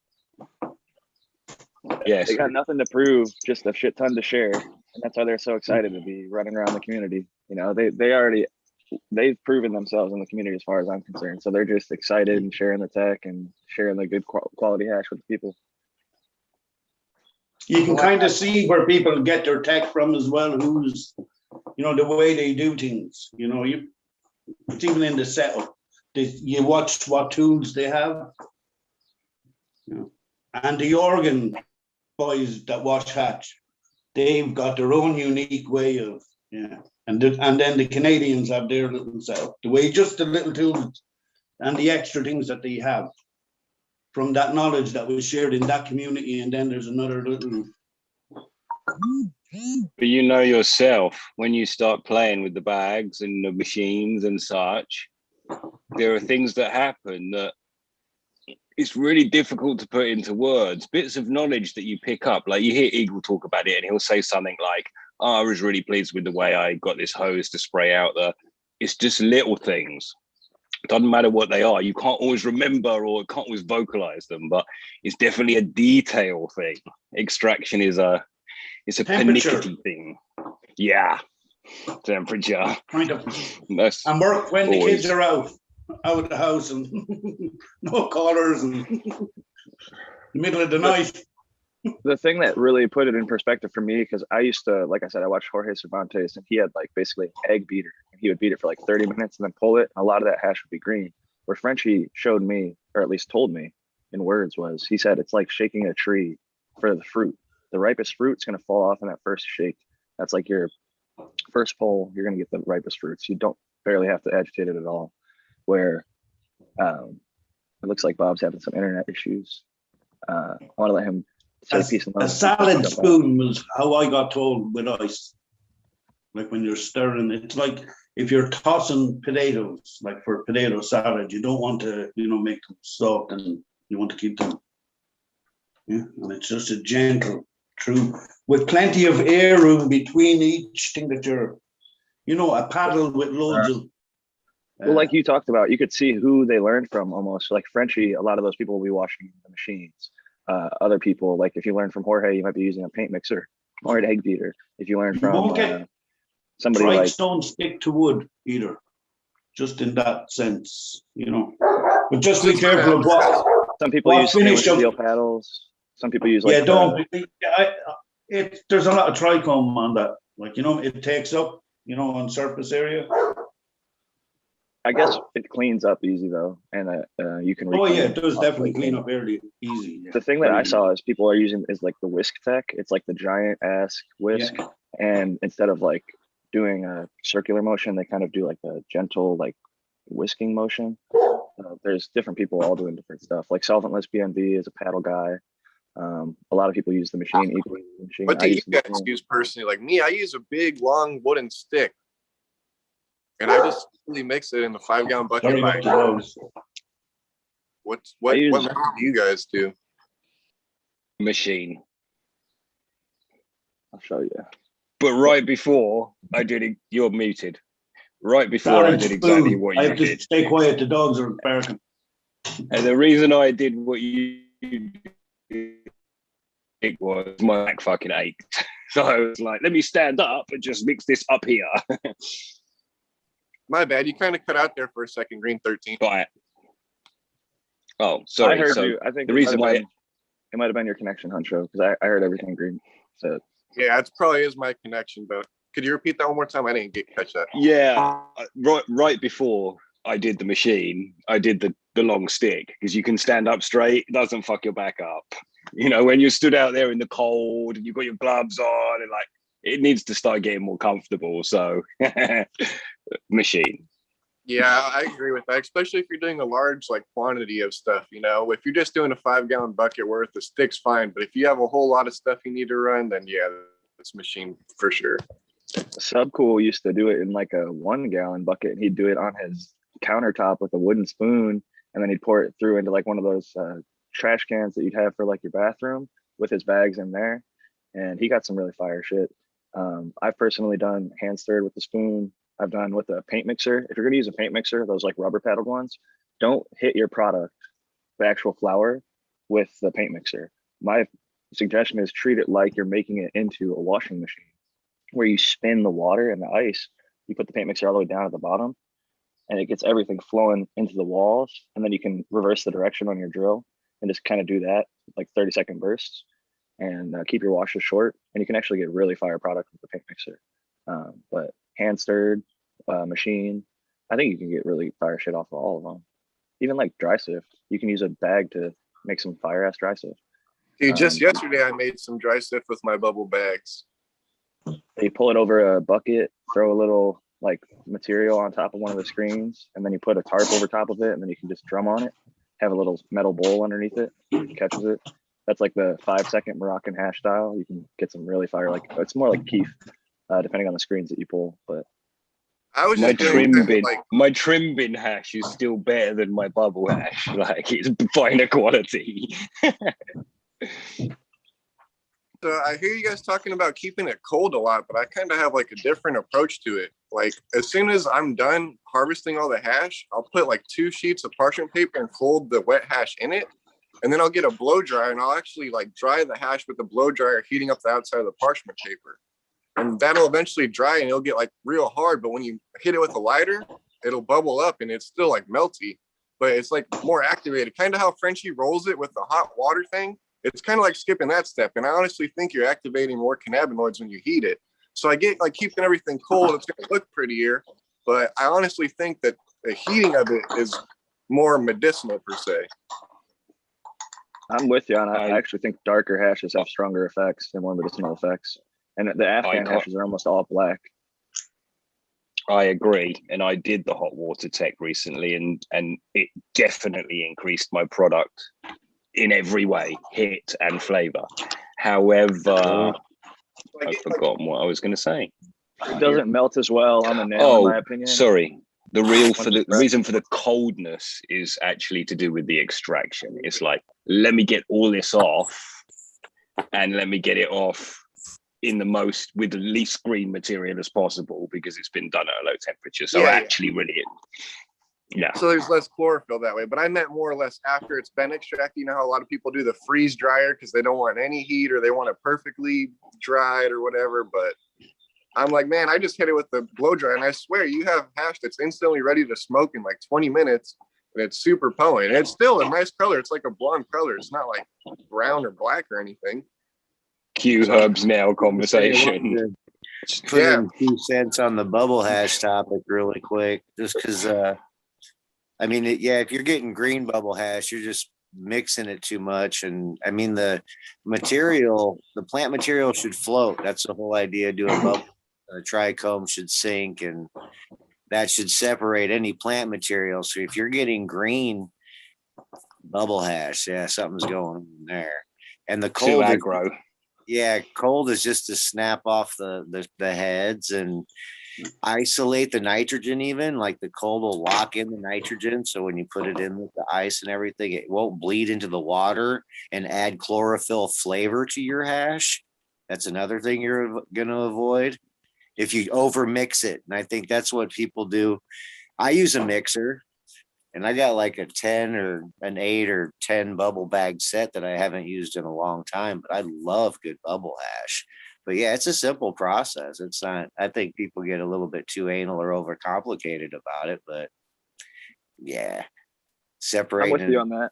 Speaker 1: Yes.
Speaker 4: they got nothing to prove, just a shit ton to share. And that's why they're so excited to be running around the community. You know, they've proven themselves in the community as far as I'm concerned. So they're just excited and sharing the tech and sharing the good quality hash with the people.
Speaker 5: You can kind of see where people get their tech from as well, who's, you know, the way they do things. You know, it's even in the setup. You watch what tools they have. You know. And the organ boys that wash hatch, they've got their own unique way of, yeah. And then the Canadians have their little setup. The way, just the little tools and the extra things that they have from that knowledge that was shared in that community. And then there's another little.
Speaker 1: But you know yourself, when you start playing with the bags and the machines and such, there are things that happen that it's really difficult to put into words. Bits of knowledge that you pick up, like you hear Eagle talk about it and he'll say something like, oh, I was really pleased with the way I got this hose to spray out the, it's just little things. It doesn't matter what they are. You can't always remember or can't always vocalize them, but it's definitely a detail thing. Extraction is it's a pernickety thing. Yeah. Temperature.
Speaker 5: Kind of.
Speaker 1: That's
Speaker 5: And work when the
Speaker 1: always.
Speaker 5: kids are out of the house and no callers and the middle of the night.
Speaker 4: The thing that really put it in perspective for me, because I used to, like I said, I watched Jorge Cervantes and he had like basically an egg beater. He would beat it for like 30 minutes and then pull it. And a lot of that hash would be green. Where Frenchie showed me, or at least told me in words, was he said it's like shaking a tree for the fruit. The ripest fruit's going to fall off in that first shake. That's like your first pull, you're going to get the ripest fruits. You don't barely have to agitate it at all. Where it looks like Bob's having some internet issues. I want to let him say peace and love.
Speaker 5: A salad spoon was how I got told with ice. Like when you're stirring, it's like if you're tossing potatoes, like for potato salad, you don't want to, you know, make them soft and you want to keep them. Yeah, and it's just a gentle, true, with plenty of air room between each thing that you're, you know, a paddle with loads of.
Speaker 4: Well, like you talked about, you could see who they learned from almost. Like Frenchie, a lot of those people will be washing the machines. Other people, like if you learn from Jorge, you might be using a paint mixer or an egg beater. If you learn from somebody like,
Speaker 5: Trikes don't stick to wood either, just in that sense, you know. But just be careful of what.
Speaker 4: Some people use stainless steel paddles. Some people use like.
Speaker 5: Yeah, don't. There's a lot of trichome on that. Like, you know, it takes up, you know, on surface area.
Speaker 4: I guess it cleans up easy though, and you can.
Speaker 5: Oh yeah, it does definitely clean up fairly easy. Yeah.
Speaker 4: The thing that I saw is people are using is like the whisk tech. It's like the giant ass whisk, and instead of like doing a circular motion, they kind of do like a gentle like whisking motion. There's different people all doing different stuff. Like Solventless BNB is a paddle guy. A lot of people use the machine. Equally, the machine.
Speaker 6: What do you guys use personally? Like me, I use a big long wooden stick. And I just really mix it in the 5-gallon bucket. What method do you guys do?
Speaker 1: Machine.
Speaker 4: I'll show you.
Speaker 1: But right before I did it, you're muted. Right before I did exactly what you did.
Speaker 5: I have to stay quiet. The dogs are barking.
Speaker 1: And the reason I did what you did was my back fucking ached. So I was like, let me stand up and just mix this up here.
Speaker 6: My bad. You kind of cut out there for a second, Green 13.
Speaker 1: Right. Oh, sorry.
Speaker 4: I heard you. I think
Speaker 1: the reason why
Speaker 4: it might have been your connection, Huncho, because I heard everything Green said.
Speaker 6: Yeah, it probably is my connection, but could you repeat that one more time? I didn't catch that.
Speaker 1: Yeah, right before I did the machine, I did the long stick because you can stand up straight. It doesn't fuck your back up. You know, when you stood out there in the cold and you've got your gloves on and like, it needs to start getting more comfortable. So machine.
Speaker 6: Yeah, I agree with that, especially if you're doing a large like quantity of stuff, you know. If you're just doing a 5-gallon bucket worth, the stick's fine. But if you have a whole lot of stuff you need to run, then yeah, this machine for sure.
Speaker 4: Subcool used to do it in like a 1-gallon bucket, and he'd do it on his countertop with a wooden spoon, and then he'd pour it through into like one of those trash cans that you'd have for like your bathroom with his bags in there. And he got some really fire shit. I've personally done hand stirred with the spoon. I've done with a paint mixer. If you're gonna use a paint mixer, those like rubber paddled ones, don't hit your product, the actual flour, with the paint mixer. My suggestion is treat it like you're making it into a washing machine, where you spin the water and the ice. You put the paint mixer all the way down at the bottom, and it gets everything flowing into the walls. And then you can reverse the direction on your drill and just kind of do that like 30-second bursts, and keep your washes short. And you can actually get really fire product with the paint mixer. But hand stirred machine, I think you can get really fire shit off of all of them. Even like dry sift, you can use a bag to make some fire ass dry sift.
Speaker 6: Dude, just yesterday I made some dry sift with my bubble bags.
Speaker 4: You pull it over a bucket, throw a little like material on top of one of the screens, and then you put a tarp over top of it, and then you can just drum on it. Have a little metal bowl underneath it, catches it. That's like the 5-second Moroccan hash style. You can get some really fire, like it's more like keef, depending on the screens that you pull. But
Speaker 6: I was
Speaker 7: My
Speaker 6: just doing
Speaker 7: trim bin,
Speaker 6: like,
Speaker 7: my trim bin hash is still better than my bubble hash. Like it's finer quality.
Speaker 6: so I hear you guys talking about keeping it cold a lot, but I kind of have like a different approach to it. Like as soon as I'm done harvesting all the hash, I'll put like 2 sheets of parchment paper and fold the wet hash in it. And then I'll get a blow dryer and I'll actually like dry the hash with the blow dryer, heating up the outside of the parchment paper. And that'll eventually dry and it'll get like real hard. But when you hit it with a lighter, it'll bubble up and it's still like melty, but it's like more activated. Kind of how Frenchie rolls it with the hot water thing. It's kind of like skipping that step. And I honestly think you're activating more cannabinoids when you heat it. So I get like keeping everything cold, it's going to look prettier. But I honestly think that the heating of it is more medicinal per se.
Speaker 4: I'm with you, and I actually think darker hashes have stronger effects and more medicinal effects. And the Afghan hashes are almost all black.
Speaker 7: I agree, and I did the hot water tech recently, and it definitely increased my product in every way, hit and flavor. However, I've forgotten what I was going to say.
Speaker 4: It doesn't melt as well on the nail, in my opinion.
Speaker 7: Sorry. The reason for the coldness is actually to do with the extraction. It's like, let me get all this off, and let me get it off with the least green material as possible, because it's been done at a low temperature. So yeah.
Speaker 6: So there's less chlorophyll that way, but I meant more or less after it's been extracted. You know how a lot of people do the freeze dryer because they don't want any heat or they want it perfectly dried or whatever. But I'm like, man, I just hit it with the blow dryer, and I swear you have hash that's instantly ready to smoke in like 20 minutes, and it's super potent. And it's still a nice color. It's like a blonde color. It's not like brown or black or anything.
Speaker 7: Cue Herb's now conversation.
Speaker 8: Put in 2 cents on the bubble hash topic really quick, just because I mean, if you're getting green bubble hash, you're just mixing it too much. And I mean, the plant material should float. That's the whole idea of doing bubble. Trichome should sink, and that should separate any plant material. So if you're getting green bubble hash, something's going on there. And the cold
Speaker 7: too aggro.
Speaker 8: Cold is just to snap off the heads and isolate the nitrogen. Even like the cold will lock in the nitrogen, so when you put it in with the ice and everything, it won't bleed into the water and add chlorophyll flavor to your hash. That's another thing you're going to avoid if you over mix it. And I think that's what people do. I use a mixer, and I got like a 10 or an 8 or 10 bubble bag set that I haven't used in a long time, but I love good bubble hash. But yeah, it's a simple process. It's not, I think people get a little bit too anal or overcomplicated about it, but yeah, separating.
Speaker 4: I'm with you on that.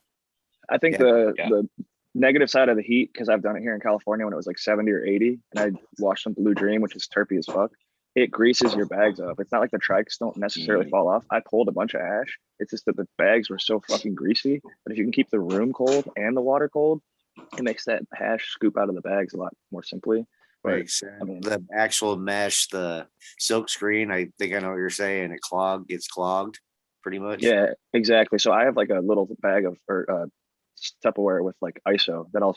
Speaker 4: I think the negative side of the heat, because I've done it here in California when it was like 70 or 80, and I washed some Blue Dream, which is terpy as fuck. It greases your bags up. It's not like the trikes don't necessarily fall off. I pulled a bunch of ash. It's just that the bags were so fucking greasy. But if you can keep the room cold and the water cold, it makes that hash scoop out of the bags a lot more simply.
Speaker 8: Makes sense.
Speaker 4: I mean,
Speaker 8: The actual mesh, the silk screen, I think I know what you're saying. Gets clogged pretty much.
Speaker 4: yeah, exactly. So I have like a little bag of Tupperware with like ISO that I'll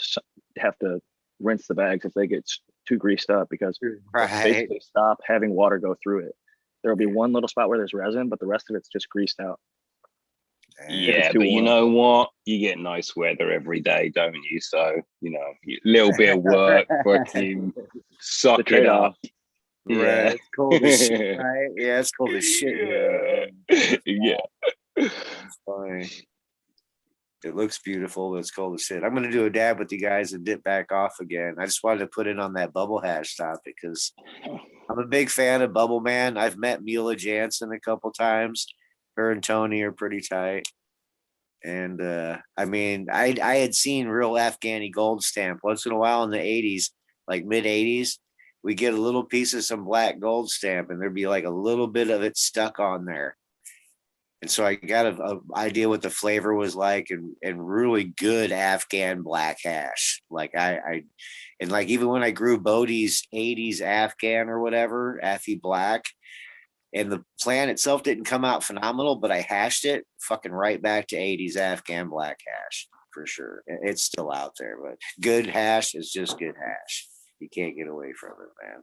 Speaker 4: have to rinse the bags if they get too greased up because
Speaker 8: Right.
Speaker 4: basically stop having water go through it. There will be one little spot where there's resin, but the rest of it's just greased out.
Speaker 7: Yeah,
Speaker 4: too
Speaker 7: but you
Speaker 4: warm.
Speaker 7: know what? You get nice weather every day, don't you? So, you know, a little bit of work, fucking suck it
Speaker 4: trade-off.
Speaker 7: up.
Speaker 8: Right.
Speaker 7: Yeah.
Speaker 8: It's cold as shit, right? Yeah, it's cold as shit here.
Speaker 7: Yeah.
Speaker 8: It's funny. It looks beautiful, but it's cold as shit. I'm gonna do a dab with you guys and dip back off again. I just wanted to put it on that bubble hash topic because I'm a big fan of Bubble Man. I've met Mila Jansen a couple times. Her and Tony are pretty tight. And I mean, I had seen real Afghani gold stamp once in a while in the 80s, like mid 80s. We get a little piece of some black gold stamp, and there'd be like a little bit of it stuck on there. And so I got a idea what the flavor was like, and really good Afghan black hash. Like and like even when I grew Bodie's 80s Afghan or whatever, Affy Black, and the plant itself didn't come out phenomenal, but I hashed it fucking right back to 80s Afghan black hash for sure. It's still out there, but good hash is just good hash. You can't get away from it, man.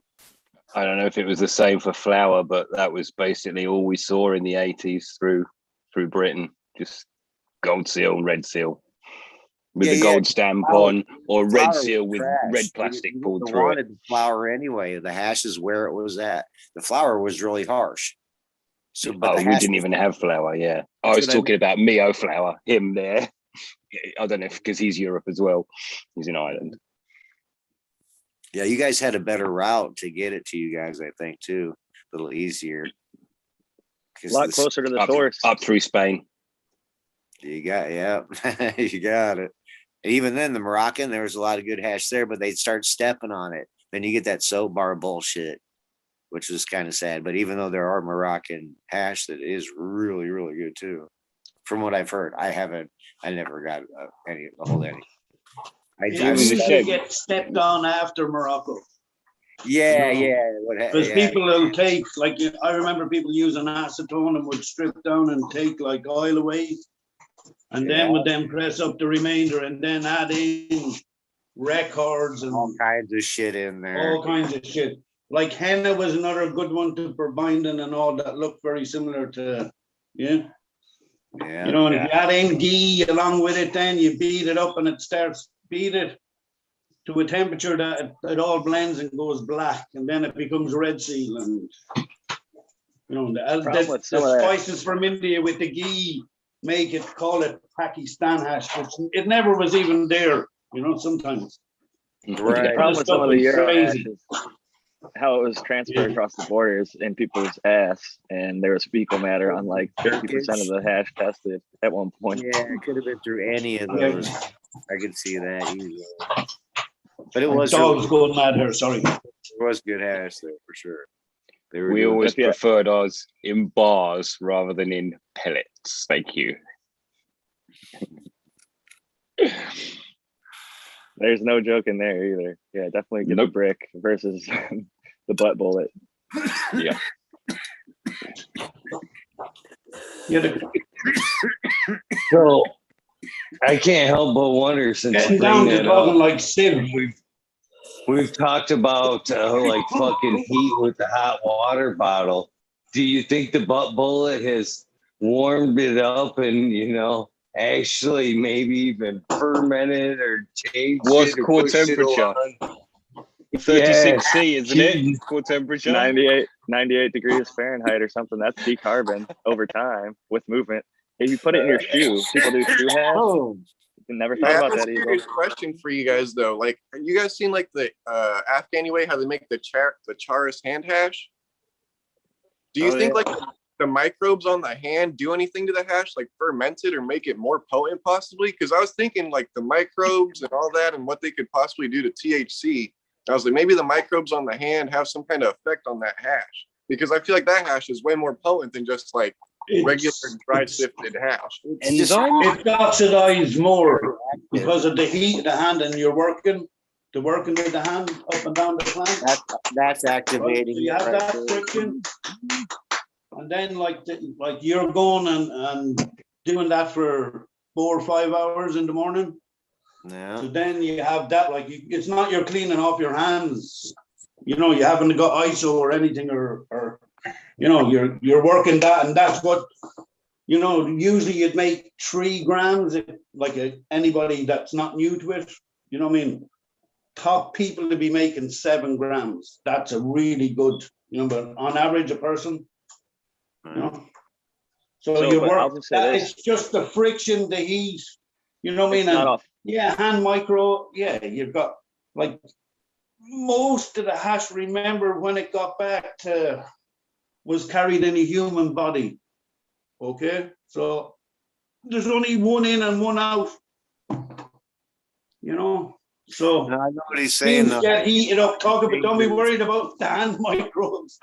Speaker 7: I don't know if it was the same for flour, but that was basically all we saw in the 80s through Britain. Just gold seal, red seal with the gold stamp on, or red seal with red plastic pulled through it.
Speaker 8: Wanted the flour anyway. The hash is where it was at. The flour was really harsh. So, but
Speaker 7: we didn't even have flour. Yeah, I was talking about Mio flour. Him there. I don't know if because he's Europe as well. He's in Ireland.
Speaker 8: Yeah, you guys had a better route to get it to you guys, I think, too. A little easier.
Speaker 4: A lot closer to the source.
Speaker 7: Up through Spain.
Speaker 8: You got, you got it. And even then, the Moroccan, there was a lot of good hash there, but they'd start stepping on it. Then you get that soap bar bullshit, which is kind of sad. But even though there are Moroccan hash that is really, really good too, from what I've heard, I never got a hold any.
Speaker 5: I get stepped on after Morocco.
Speaker 8: Yeah,
Speaker 5: Because people will take, like, I remember people using acetone and would strip down and take like oil away, and then would then press up the remainder and then add in records and
Speaker 8: all kinds of shit in there.
Speaker 5: All kinds of shit. Like henna was another good one for binding and all that looked very similar to, you know, and if you add in ghee along with it, then you beat it up and it starts beat it to a temperature that it all blends and goes black, and then it becomes red seal. And you know, the spices from India with the ghee call it Pakistan hash, which it never was even there. You know, sometimes.
Speaker 4: Right. The problem with some of the Euro hash is how it was transferred across the borders in people's ass, and there was fecal matter on like 50% of the hash tested at one point.
Speaker 8: Yeah, it could have been through any of those. I could see that easily. But it was
Speaker 5: dogs going mad here. Sorry,
Speaker 8: it was good hash there for sure.
Speaker 7: We always preferred ours in bars rather than in pellets. Thank you.
Speaker 4: There's no joke in there either. Yeah, definitely get the brick versus the butt bullet.
Speaker 7: Yeah.
Speaker 1: So I can't help but wonder, since
Speaker 5: down to talking like Sid,
Speaker 1: we've talked about like fucking heat with the hot water bottle. Do you think the butt bullet has warmed it up and, you know, actually maybe even fermented or changed
Speaker 7: What's
Speaker 1: it?
Speaker 7: Core temperature? 36C, isn't it? Core temperature?
Speaker 4: 98 degrees Fahrenheit or something. That's decarbon over time with movement. If you put it in your shoe, people do shoe hash. Never thought about that either.
Speaker 6: I have a serious question for you guys though. Like, have you guys seen like the Afghani way, how they make the charas hand hash? Do you think like the microbes on the hand do anything to the hash, like ferment it or make it more potent possibly? Because I was thinking like the microbes and all that and what they could possibly do to THC. I was like, maybe the microbes on the hand have some kind of effect on that hash, because I feel like that hash is way more potent than just like regular dry sifted hash.
Speaker 5: It's oxidized more because of the heat of the hand and you're working. the working with the hand up and down the plant.
Speaker 8: That's
Speaker 5: Right?
Speaker 8: activating
Speaker 5: So you
Speaker 8: it
Speaker 5: have
Speaker 8: right
Speaker 5: that
Speaker 8: there.
Speaker 5: friction, and then like you're going and doing that for 4 or 5 hours in the morning.
Speaker 8: Yeah.
Speaker 5: So then you have that, like it's not you're cleaning off your hands. You know, you haven't got ISO or anything, or you know, you're working that, and that's what, you know, usually you'd make 3 grams, like anybody that's not new to it, you know what I mean? Top people to be making 7 grams. That's a really good, you know, but on average, a person, you know. So you
Speaker 4: but I'll
Speaker 5: work,
Speaker 4: just say
Speaker 5: that,
Speaker 4: this.
Speaker 5: it's just the friction, the heat, you know what I
Speaker 4: It's
Speaker 5: mean?
Speaker 4: not
Speaker 5: And
Speaker 4: off.
Speaker 5: yeah, hand micro, yeah, you've got like most of the hash, remember when it got back to, was carried in a human body. Okay, so there's only one in and one out, you know. So
Speaker 8: No, I know what he's saying
Speaker 5: things
Speaker 8: though.
Speaker 5: get heated up. Talking, but don't be worried about the hand microbes.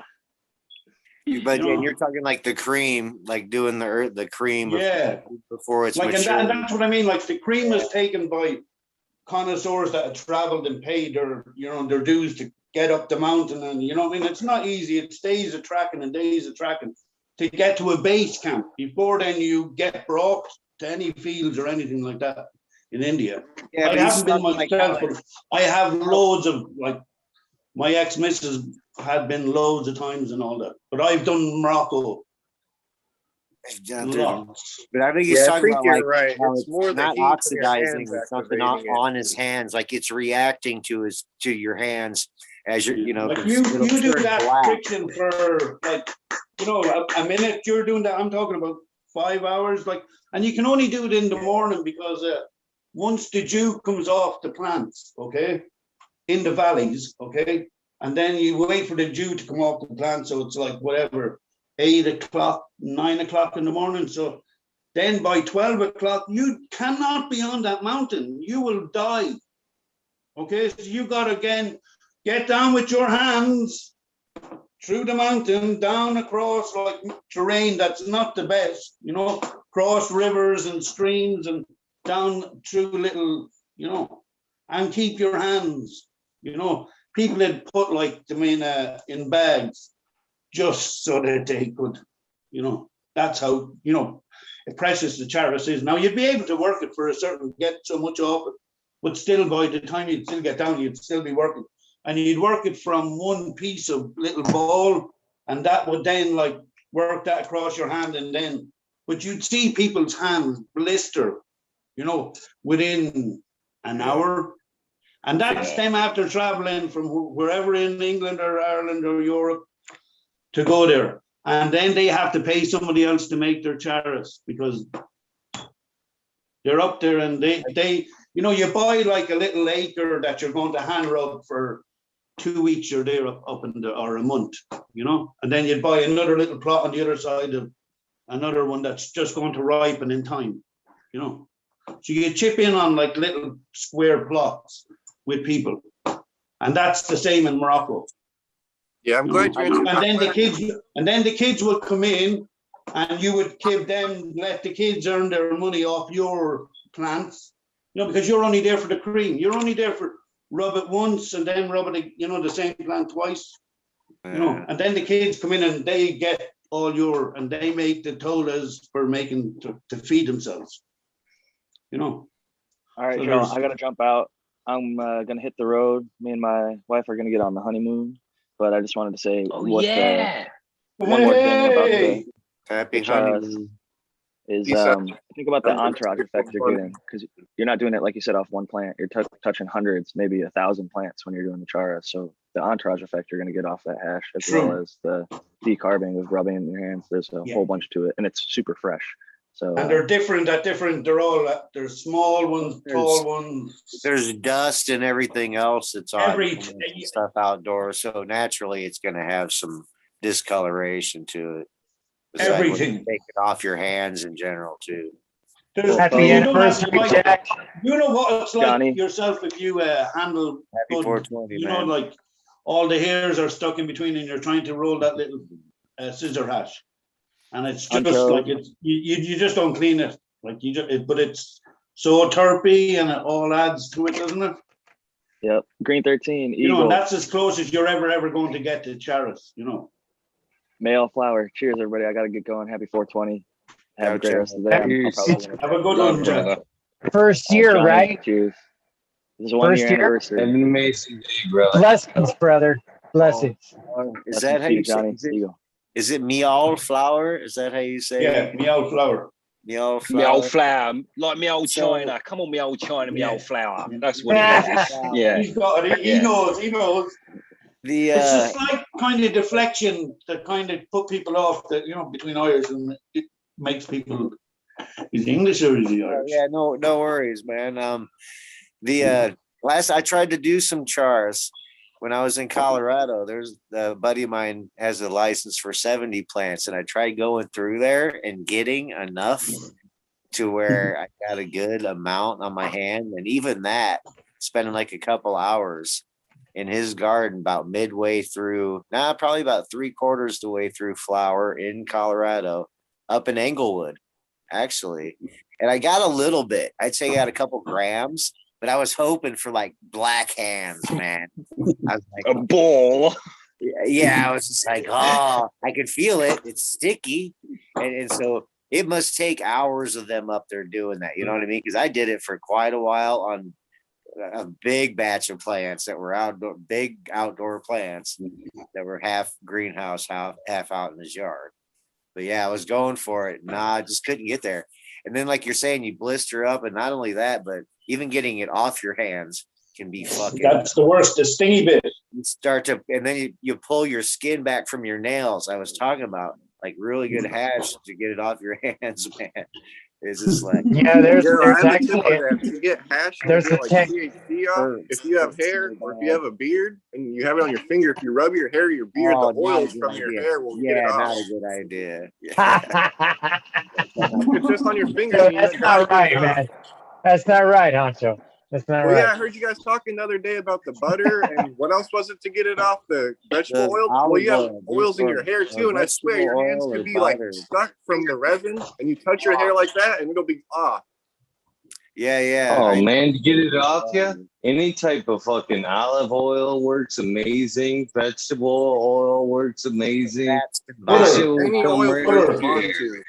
Speaker 8: But
Speaker 5: You know.
Speaker 8: and you're talking like the cream, like doing the cream
Speaker 5: Yeah,
Speaker 8: before it's
Speaker 5: like
Speaker 8: mature.
Speaker 5: and that's what I mean. Like the cream is taken by connoisseurs that have traveled and paid their, you know, their dues to get up the mountain, and you know what I mean. It's not easy. It's days of tracking and days of tracking to get to a base camp. Before then, you get brought to any fields or anything like that in India.
Speaker 8: Yeah,
Speaker 5: I
Speaker 8: but he's
Speaker 5: haven't been
Speaker 8: talking like
Speaker 5: myself, but I have loads of, like, my ex-missus had been loads of times and all that. But I've done Morocco lots.
Speaker 8: But I think he's
Speaker 6: Yeah, I
Speaker 8: talking
Speaker 6: think
Speaker 8: about
Speaker 6: you're
Speaker 8: like
Speaker 6: right.
Speaker 8: how
Speaker 6: It's more the
Speaker 8: not
Speaker 6: heat from your
Speaker 8: oxidizing,
Speaker 6: hands
Speaker 8: it's something on,
Speaker 6: activating it.
Speaker 8: on his hands, like it's reacting to your hands as you're, you know,
Speaker 5: Like
Speaker 8: 'cause
Speaker 5: you
Speaker 8: it'll
Speaker 5: do
Speaker 8: turn
Speaker 5: that
Speaker 8: black.
Speaker 5: friction for, like, you know, a minute. You're doing that. I'm talking about 5 hours, like, and you can only do it in the morning because once the dew comes off the plants, okay, in the valleys, okay, and then you wait for the dew to come off the plant, so it's like whatever, 8 o'clock, 9 o'clock in the morning. So then by 12 o'clock, you cannot be on that mountain. You will die. Okay, so you got to again get down with your hands through the mountain, down across like terrain that's not the best, you know, cross rivers and streams and down through little, you know, and keep your hands, you know. People had put like them in bags just so that they could, you know, that's how, you know, precious the charis is. Now you'd be able to work it for a certain, get so much off it, but still by the time you'd still get down, you'd still be working. And you'd work it from one piece of little ball, and that would then like work that across your hand, and then, but you'd see people's hands blister, you know, within an hour. And that's them after traveling from wherever in England or Ireland or Europe to go there. And then they have to pay somebody else to make their charas because they're up there, and they, you know, you buy like a little acre that you're going to hand rub for 2 weeks, you're there up in the, or a month, you know, and then you'd buy another little plot on the other side of another one that's just going to ripen in time, you know. So you chip in on like little square plots with people, and that's the same in Morocco.
Speaker 6: Yeah, I'm glad you
Speaker 5: And then the kids would come in, and you would give them, let the kids earn their money off your plants, you know, because you're only there for the cream. You're only there for rub it once and then rub it, you know, the same plant twice, you know, and then the kids come in and they get all your, and they make the tolas for making to feed themselves, you know.
Speaker 4: All right,
Speaker 5: So
Speaker 4: Joe, I gotta jump out. I'm gonna hit the road. Me and my wife are gonna get on the honeymoon, but I just wanted to say one more thing about the
Speaker 8: Happy
Speaker 4: charas
Speaker 8: honeymoon.
Speaker 4: is
Speaker 6: Peace out.
Speaker 4: think about the entourage effect you're getting, because you're not doing it like you said off one plant. You're touching hundreds, maybe 1,000 plants when you're doing the charas. So the entourage effect you're gonna get off that hash, as
Speaker 5: True.
Speaker 4: well as the decarbing of rubbing in your hands. There's a whole bunch to it, and it's super fresh. So
Speaker 5: and they're different at different, they're all, there's small ones, tall ones.
Speaker 8: There's dust and everything else that's on stuff outdoors, so naturally it's going to have some discoloration to it. Besides
Speaker 5: Everything.
Speaker 8: take it off your hands in general too.
Speaker 9: Happy anniversary, Jack.
Speaker 5: You know what it's like
Speaker 4: Johnny.
Speaker 5: yourself if you handle
Speaker 8: Happy
Speaker 5: good,
Speaker 8: 420,
Speaker 5: you
Speaker 8: man.
Speaker 5: know, like all the hairs are stuck in between and you're trying to roll that little scissor hash, and it's just like it's you just don't clean it, like you just but it's so terpy and it all adds to it, doesn't it?
Speaker 4: Yep. Green 13.
Speaker 5: You know,
Speaker 4: Eagle.
Speaker 5: and that's as close as you're ever going to get to Charis, you know.
Speaker 4: Male flower. Cheers, everybody. I got to get going. Happy 420. Have a great
Speaker 8: Gotcha.
Speaker 4: rest of the day. I'm
Speaker 7: Cheers.
Speaker 4: probably gonna
Speaker 5: Have a good
Speaker 7: Love,
Speaker 5: one, Jack.
Speaker 7: brother.
Speaker 9: First
Speaker 4: Oh,
Speaker 9: year,
Speaker 4: Johnny,
Speaker 9: right?
Speaker 4: cheers. This is 1
Speaker 9: First
Speaker 4: year
Speaker 9: year?
Speaker 1: Have
Speaker 4: anniversary.
Speaker 1: an amazing day, brother.
Speaker 9: Blessings, brother. Blessings.
Speaker 8: Is
Speaker 4: Blessings
Speaker 8: that
Speaker 4: to
Speaker 8: how
Speaker 4: you,
Speaker 8: you say
Speaker 4: Johnny?
Speaker 8: is it?
Speaker 4: Eagle.
Speaker 8: Is it meow flower? Is that how you say
Speaker 5: Yeah,
Speaker 8: it?
Speaker 5: meow flower.
Speaker 8: Meow
Speaker 7: Me old
Speaker 8: flower.
Speaker 7: flower, like me old
Speaker 8: So-
Speaker 7: China. Come on, me old China, me
Speaker 5: Yeah.
Speaker 7: old flower. That's what it is. Yeah.
Speaker 5: He's got it. He
Speaker 7: Yeah.
Speaker 5: knows. He knows.
Speaker 8: The
Speaker 5: It's just like kind of deflection that kind of put people off. That you know, between Irish and it makes people. Is he English or is he Irish?
Speaker 8: yeah, no worries, man. The last I tried to do some chars when I was in Colorado. There's a buddy of mine has a license for 70 plants, and I tried going through there and getting enough to where I got a good amount on my hand, and even that, spending like a couple hours in his garden about midway through, probably about 3/4 the way through flower in Colorado, up in Englewood, actually. And I got a little bit. I'd say I got a couple grams, but I was hoping for like black hands, man. I was like,
Speaker 7: A ball.
Speaker 8: yeah, I was just like, oh, I could feel it. It's sticky. And so it must take hours of them up there doing that. You know what I mean? Because I did it for quite a while on a big batch of plants that were big outdoor plants that were half greenhouse, half out in his yard. But yeah, I was going for it. I just couldn't get there. And then, like you're saying, you blister up, and not only that, but even getting it off your hands can be fucking.
Speaker 5: That's the worst, the stingy bit.
Speaker 8: You start to, and then you pull your skin back from your nails. I was talking about like really good hash to get it off your hands, man. It's just like,
Speaker 9: Yeah, there's
Speaker 6: I have a tip
Speaker 9: actually
Speaker 6: on that. To get hash and
Speaker 9: there's
Speaker 6: get
Speaker 9: a
Speaker 6: like
Speaker 9: tech-
Speaker 6: THC off, if you have hair or if you have a beard and you have it on your finger, if you rub your hair, your beard,
Speaker 8: oh,
Speaker 6: the
Speaker 8: not a
Speaker 6: oils
Speaker 8: good
Speaker 6: from your
Speaker 8: idea.
Speaker 6: hair will get
Speaker 8: Yeah,
Speaker 6: it
Speaker 8: not
Speaker 6: off.
Speaker 8: a good idea.
Speaker 6: It's just on your fingers.
Speaker 9: So
Speaker 6: And you
Speaker 9: that's
Speaker 6: gotta
Speaker 9: not
Speaker 6: get
Speaker 9: right,
Speaker 6: it off.
Speaker 9: man. That's not right, Huncho. That's not
Speaker 6: Well,
Speaker 9: right.
Speaker 6: yeah, I heard you guys talking the other day about the butter and what else was it to get it off? The vegetable
Speaker 8: The
Speaker 6: oil? Well,
Speaker 8: olive
Speaker 6: you have
Speaker 8: oil,
Speaker 6: oils in your hair too, and I swear your
Speaker 8: vegetable
Speaker 6: hands
Speaker 8: oil
Speaker 6: could
Speaker 8: or
Speaker 6: be like
Speaker 8: butter.
Speaker 6: stuck from the resin, and you touch your hair like that, and it'll be off.
Speaker 8: Yeah.
Speaker 1: Oh man, to get it off you, any type of fucking olive oil works amazing. Vegetable oil works amazing.
Speaker 8: That's
Speaker 1: That shit
Speaker 5: Butter.
Speaker 1: will
Speaker 6: Any
Speaker 1: come
Speaker 6: oil
Speaker 1: right
Speaker 6: you
Speaker 1: out
Speaker 6: want
Speaker 1: your
Speaker 6: to.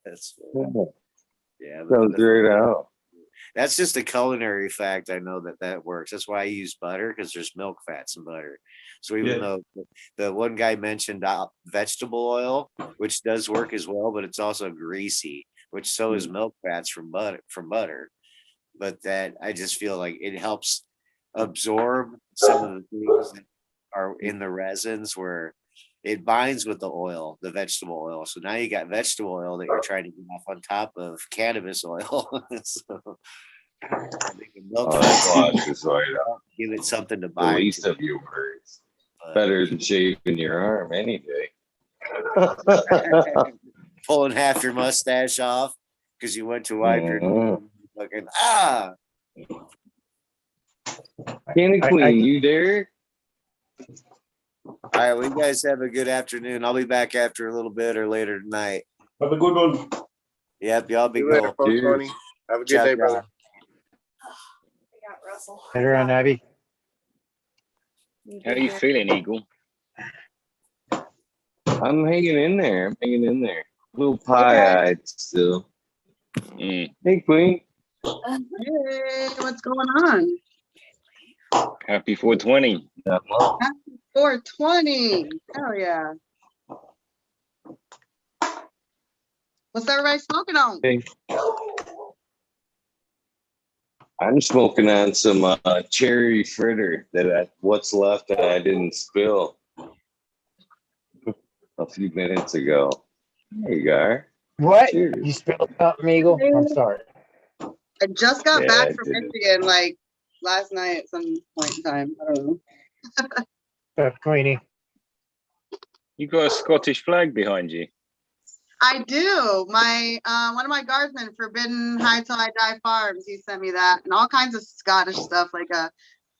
Speaker 8: That's
Speaker 1: hair.
Speaker 8: yeah.
Speaker 1: Comes right out.
Speaker 8: That's just a culinary fact. I know that works. That's why I use butter, because there's milk fats in butter. So even though the one guy mentioned vegetable oil, which does work as well, but it's also greasy, which so is milk fats from butter. But that I just feel like it helps absorb some of the things that are in the resins where it binds with the oil, the vegetable oil. So now you got vegetable oil that you're trying to get off on top of cannabis oil. So I think the milk
Speaker 1: Gosh, it's right out.
Speaker 8: give it something to
Speaker 1: The
Speaker 8: bind.
Speaker 1: least
Speaker 8: to.
Speaker 1: of your worries.
Speaker 8: But
Speaker 1: Better than shaving your arm any day.
Speaker 8: pulling half your mustache off because you went to wipe your fucking
Speaker 1: Candy Queen, you there?
Speaker 8: All right, well, you guys have a good afternoon. I'll be back after a little bit or later tonight.
Speaker 5: Have a good one.
Speaker 8: Yep, y'all be
Speaker 6: See you later,
Speaker 8: cool.
Speaker 6: folks.
Speaker 1: Cheers.
Speaker 6: Tony. Have a good
Speaker 8: Ciao,
Speaker 6: day,
Speaker 8: ciao.
Speaker 6: brother.
Speaker 9: Later on, Abby.
Speaker 7: How are you feeling, Eagle?
Speaker 1: I'm hanging in there. I'm hanging in there. A little pie-eyed still.
Speaker 7: Mm.
Speaker 1: Hey, Queen.
Speaker 10: Hey, what's going on?
Speaker 7: Happy 420.
Speaker 1: Not much.
Speaker 10: 420. Hell yeah. What's everybody smoking on?
Speaker 1: Hey. I'm smoking on some cherry fritter what's left that I didn't spill a few minutes ago. There you go.
Speaker 9: What?
Speaker 1: Cheers.
Speaker 9: You spilled something, Eagle? I'm sorry.
Speaker 10: I just got
Speaker 1: Yeah,
Speaker 10: back
Speaker 1: I
Speaker 10: from
Speaker 1: did.
Speaker 10: Michigan like last night at some point in time. I don't know.
Speaker 9: Queenie.
Speaker 7: You got a Scottish flag behind you.
Speaker 10: I do. My one of my guardsmen, Forbidden High Till I Die Farms, he sent me that and all kinds of Scottish stuff, like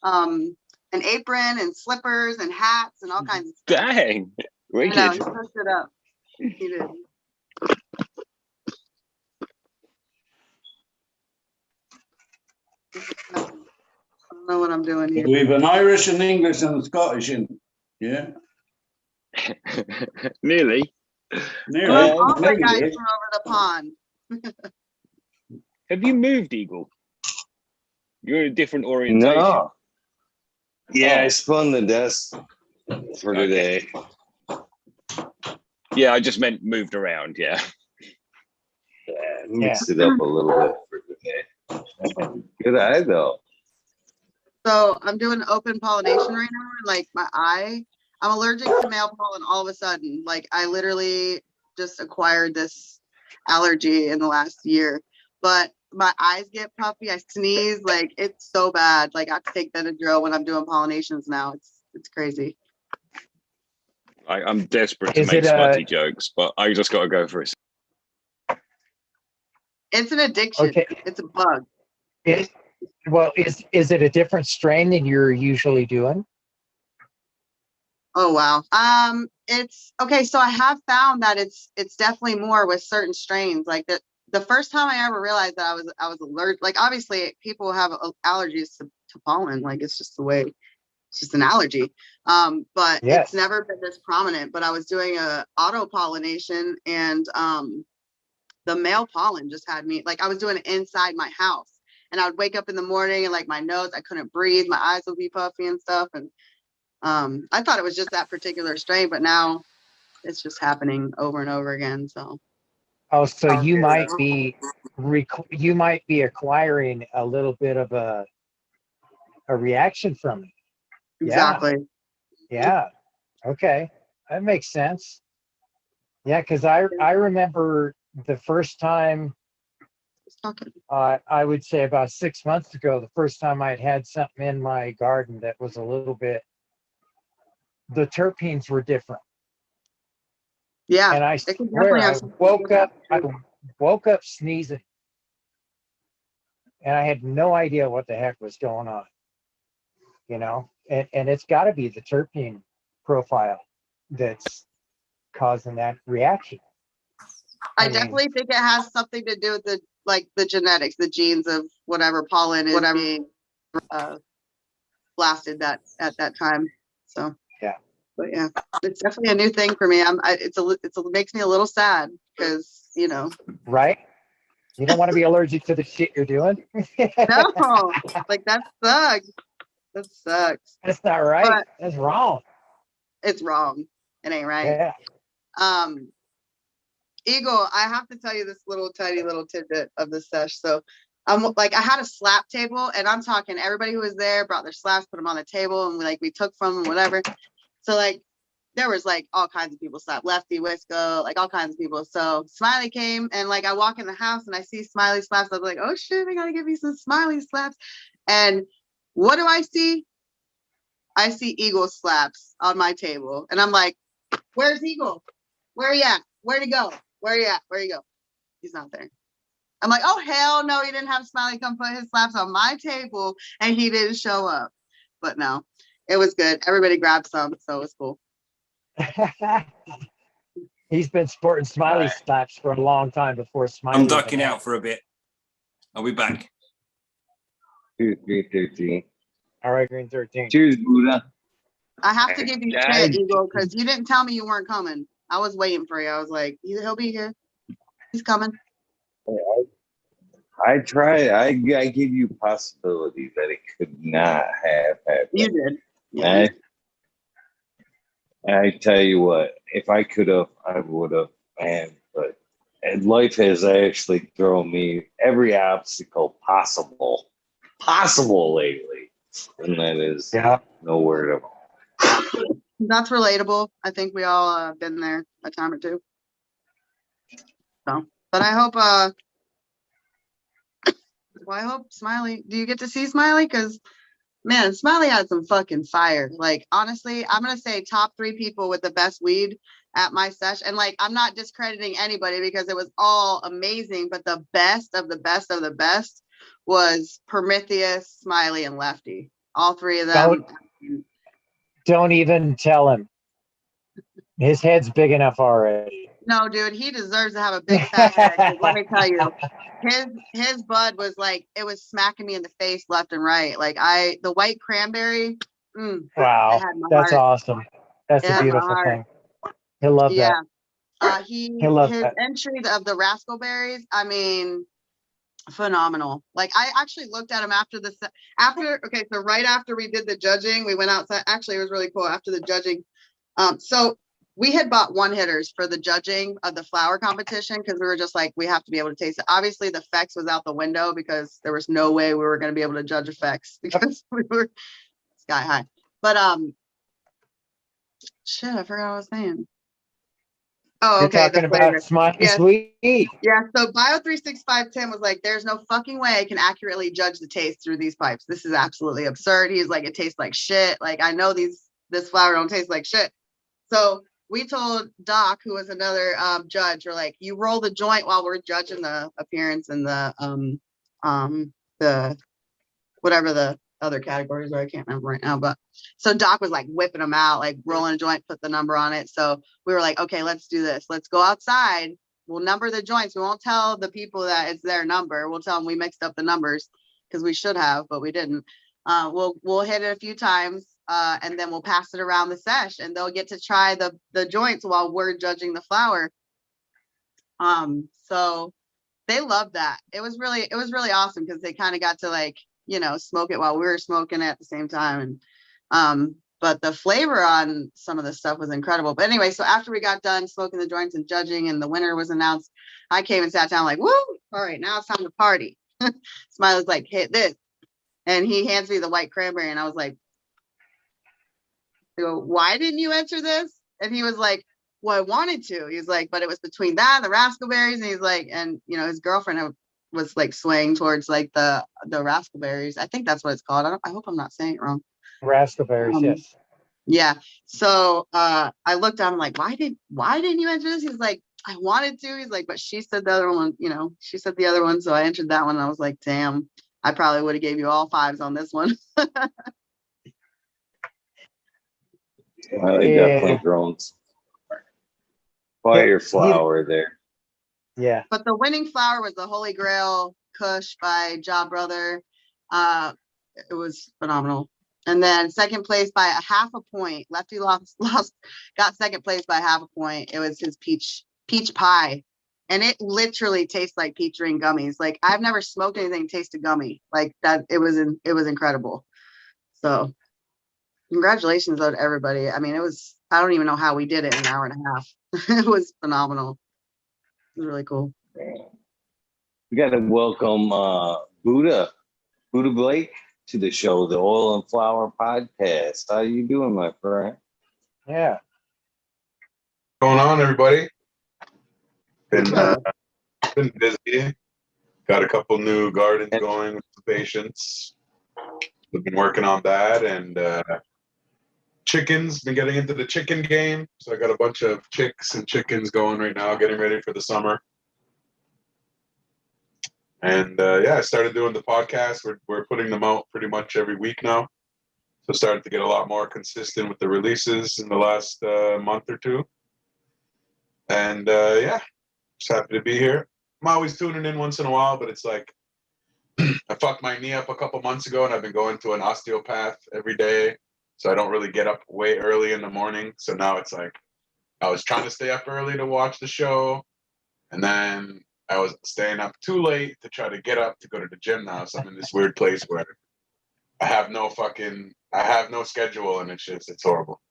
Speaker 10: an apron and slippers and hats and all kinds of stuff.
Speaker 7: Dang.
Speaker 10: I know, he
Speaker 7: Wicked.
Speaker 10: hooked it up. He did. I don't know what I'm doing. doing here?
Speaker 5: We have an Irish and English and a Scottish in. Yeah.
Speaker 7: Nearly.
Speaker 5: Nearly.
Speaker 10: All the guys
Speaker 5: Nearly.
Speaker 10: from over the pond.
Speaker 7: Have you moved, Eagle? You're in a different orientation.
Speaker 1: No. Yeah,
Speaker 7: Oh.
Speaker 1: I spun the desk for today.
Speaker 7: Yeah, I just meant moved around. Yeah.
Speaker 1: Yeah, mix it up a little bit for today. Good eye though.
Speaker 10: So I'm doing open pollination right now, and like I'm allergic to male pollen all of a sudden. Like I literally just acquired this allergy in the last year, but my eyes get puffy, I sneeze, like it's so bad. Like I have to take Benadryl when I'm doing pollinations now. It's crazy.
Speaker 7: I'm desperate to
Speaker 9: Is
Speaker 7: make
Speaker 9: it,
Speaker 7: smutty jokes, but I just got to go for it.
Speaker 10: It's an addiction.
Speaker 9: Okay.
Speaker 10: It's a bug.
Speaker 9: Is it a different strain than you're usually doing?
Speaker 10: Oh wow. It's okay. So I have found that it's definitely more with certain strains. Like the first time I ever realized that I was allergic. Like obviously people have allergies to pollen. Like it's just the way. It's just an allergy. But
Speaker 9: Yes.
Speaker 10: It's never been this prominent. But I was doing a auto pollination, and the male pollen just had me, like I was doing it inside my house, and I would wake up in the morning and like my nose, I couldn't breathe, my eyes would be puffy and stuff. And I thought it was just that particular strain, but now it's just happening over and over again. So
Speaker 9: So you might be acquiring a little bit of a reaction from it.
Speaker 10: exactly.
Speaker 9: Yeah. Okay. That makes sense. Yeah, because I remember the first time, I would say about 6 months ago, the first time I'd had something in my garden that was a little bit, the terpenes were different.
Speaker 10: Yeah.
Speaker 9: And I
Speaker 10: it can
Speaker 9: swear
Speaker 10: definitely have
Speaker 9: I
Speaker 10: something to do with
Speaker 9: woke
Speaker 10: that.
Speaker 9: up sneezing. And I had no idea what the heck was going on. You know, and it's got to be the terpene profile that's causing that reaction.
Speaker 10: I definitely think it has something to do with the genetics, the genes of whatever pollen is being blasted at that time. So
Speaker 9: yeah,
Speaker 10: but yeah, it's definitely a new thing for me. It makes me a little sad because
Speaker 9: right. You don't want to be allergic to the shit you're doing.
Speaker 10: No, like that sucks. That sucks.
Speaker 9: That's not right.
Speaker 10: But
Speaker 9: that's wrong.
Speaker 10: It's wrong. It ain't right.
Speaker 9: Yeah.
Speaker 10: Eagle, I have to tell you this tiny little tidbit of the sesh. So I'm like, I had a slap table, and I'm talking everybody who was there brought their slaps, put them on the table, and we took from them, whatever. So like there was like all kinds of people slap, Lefty, Wisco, like all kinds of people. So Smiley came, and like I walk in the house and I see Smiley slaps. I was like, oh shit, I gotta give you some Smiley slaps. And what do I see? I see Eagle slaps on my table, and I'm like, where's Eagle? Where he at? Where'd he go? Where he at? Where he go? He's not there. I'm like, oh hell no, he didn't have Smiley come put his slaps on my table and he didn't show up. But no, it was good. Everybody grabbed some, so it was cool.
Speaker 9: He's been sporting Smiley slaps for a long time before Smiley.
Speaker 11: I'm ducking out for a bit. I'll be back.
Speaker 1: 2, 3, 13.
Speaker 9: All right, Green 13.
Speaker 1: Cheers, Buddha.
Speaker 10: I have to give you shit, Eagle, because you didn't tell me you weren't coming. I was waiting for you. I was like, he'll be here. He's coming.
Speaker 1: I tried. I give you possibilities that it could not have happened.
Speaker 10: You did. Yeah.
Speaker 1: I tell you what, if I could have, I would have. Man, but life has actually thrown me every obstacle possible lately, and that is nowhere to.
Speaker 10: That's relatable. I think we all been there a time or two. So, but I hope I hope Smiley, do you get to see Smiley? Because man, Smiley had some fucking fire. Like honestly, I'm gonna say top 3 people with the best weed at my sesh. And like I'm not discrediting anybody because it was all amazing, but the best of the best of the best was Prometheus, Smiley, and Lefty. All 3 of them.
Speaker 9: Don't even tell him. His head's big enough already.
Speaker 10: No, dude, he deserves to have a big fat head. 'Cause let me tell you, his bud was like, it was smacking me in the face left and right. Like the white cranberry. It
Speaker 9: Wow,
Speaker 10: had my
Speaker 9: that's
Speaker 10: heart.
Speaker 9: awesome. That's
Speaker 10: It
Speaker 9: a
Speaker 10: had my
Speaker 9: beautiful
Speaker 10: heart.
Speaker 9: thing. He'll love that.
Speaker 10: Yeah.
Speaker 9: He'll love
Speaker 10: His
Speaker 9: that.
Speaker 10: entry of the raspberries, I mean, phenomenal. Like I actually looked at him okay, so right after we did the judging, we went outside. Actually, it was really cool after the judging. So we had bought one hitters for the judging of the flower competition because we were just like, we have to be able to taste it. Obviously, the effects was out the window because there was no way we were going to be able to judge effects because we were sky high. But shit, I forgot what I was saying. Oh,
Speaker 9: You're
Speaker 10: okay,
Speaker 9: talking
Speaker 10: the
Speaker 9: about
Speaker 10: flavor.
Speaker 9: Smiley
Speaker 10: Yes.
Speaker 9: Sweet.
Speaker 10: Yeah, so Bio36510 was like, there's no fucking way I can accurately judge the taste through these pipes. This is absolutely absurd. He's like, it tastes like shit. Like, I know this flower don't taste like shit. So we told Doc, who was another judge, we're like, you roll the joint while we're judging the appearance and the whatever the other categories are. I can't remember right now, but so Doc was like whipping them out, like rolling a joint, put the number on it. So we were like, okay, let's do this. Let's go outside. We'll number the joints. We won't tell the people that it's their number. We'll tell them we mixed up the numbers because we should have, but we didn't. We'll hit it a few times and then we'll pass it around the sesh and they'll get to try the joints while we're judging the flower. So they loved that. It was really awesome because they kind of got to like, smoke it while we were smoking it at the same time. And but the flavor on some of the stuff was incredible. But anyway, so after we got done smoking the joints and judging and the winner was announced, I came and sat down like, woo, all right, now it's time to party. Smiley's like, hit this. And he hands me the white cranberry and I was like, I go, why didn't you enter this? And he was like, well, I wanted to. He's like, but it was between that and the raspberries. And he's like, and his girlfriend was like swaying towards like the raspberries. I think that's what it's called. I hope I'm not saying it wrong.
Speaker 9: Raspberries, yes.
Speaker 10: Yeah. So I looked at him like, why didn't you enter this? He's like, I wanted to. He's like, but she said the other one, she said the other one. So I entered that one. And I was like, damn, I probably would have gave you all fives on this one.
Speaker 1: Well, they definitely grown fire flower there.
Speaker 9: Yeah.
Speaker 10: But the winning flower was the Holy Grail Kush by Ja Brother. It was phenomenal. And then second place by a half a point. Lefty lost, got second place by half a point. It was his peach pie. And it literally tastes like peach ring gummies. Like I've never smoked anything tasted gummy like that. It was incredible. So congratulations though to everybody. I mean, I don't even know how we did it in an hour and a half. It was phenomenal. It was really cool.
Speaker 1: We got to welcome Buddha Blake to the show, the Oil and Flower Podcast. How you doing, my friend?
Speaker 9: Yeah.
Speaker 12: What's going on, everybody? Been busy. Got a couple new gardens going with the patients. We've been working on that, and chickens. Been getting into the chicken game, so I got a bunch of chicks and chickens going right now, getting ready for the summer. And I started doing the podcast. We're putting them out pretty much every week now, so started to get a lot more consistent with the releases in the last month or two. And just happy to be here. I'm always tuning in once in a while, but it's like I fucked my knee up a couple months ago, and I've been going to an osteopath every day, so I don't really get up way early in the morning. So now it's like I was trying to stay up early to watch the show, and then I was staying up too late to try to get up to go to the gym now. So I'm in this weird place where I have no schedule, and it's horrible.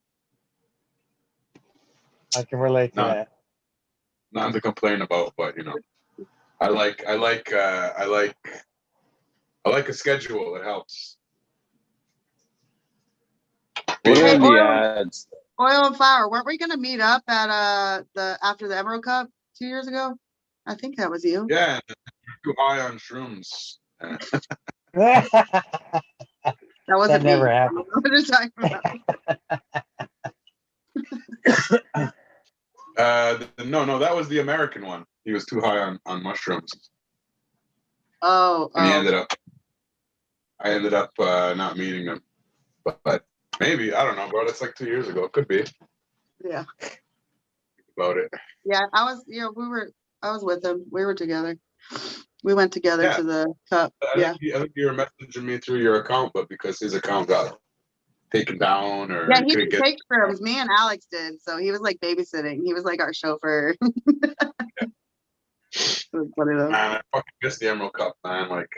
Speaker 9: I can relate to that.
Speaker 12: Nothing to complain about, but I like a schedule. It helps.
Speaker 1: What
Speaker 10: Hey,
Speaker 1: are the odds?
Speaker 10: Oil and Flower, weren't we gonna meet up at after the Emerald Cup 2 years ago? I think that was you.
Speaker 12: Yeah, too high on shrooms.
Speaker 10: That wasn't
Speaker 9: never
Speaker 10: me.
Speaker 9: happened.
Speaker 10: I don't know what you're talking about.
Speaker 12: No, that was the American one. He was too high on mushrooms.
Speaker 10: Oh.
Speaker 12: And I ended up not meeting him. But maybe, I don't know, bro. That's like 2 years ago. It could be.
Speaker 10: Yeah.
Speaker 12: about it.
Speaker 10: Yeah, I was with him. We were together. We went together
Speaker 12: Yeah.
Speaker 10: to the cup.
Speaker 12: I
Speaker 10: Yeah.
Speaker 12: think you were messaging me through your account, but because his account got taken down or
Speaker 10: Yeah, he
Speaker 12: couldn't
Speaker 10: didn't
Speaker 12: get.
Speaker 10: take shrooms. Me and Alex did. So he was like babysitting. He was like our chauffeur. It was funny though.
Speaker 12: Man, I fucking miss the Emerald Cup, man. Like,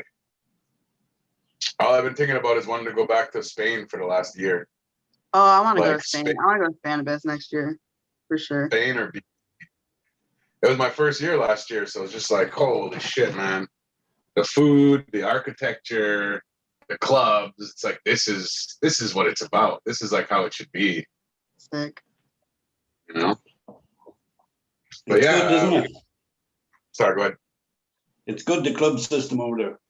Speaker 12: all I've been thinking about is wanting to go back to Spain for the last year.
Speaker 10: Oh, I want to go
Speaker 12: Like
Speaker 10: to Spain. I want to go to Spannabis next year for sure.
Speaker 12: Spain or it was my first year last year, so it's just like, holy shit, man. The food, the architecture, the clubs. It's like this is what it's about. This is like how it should be.
Speaker 10: Sick.
Speaker 12: You know? But
Speaker 5: It's
Speaker 12: yeah.
Speaker 5: good, isn't it?
Speaker 12: Sorry, go ahead.
Speaker 5: It's good, the club system over there.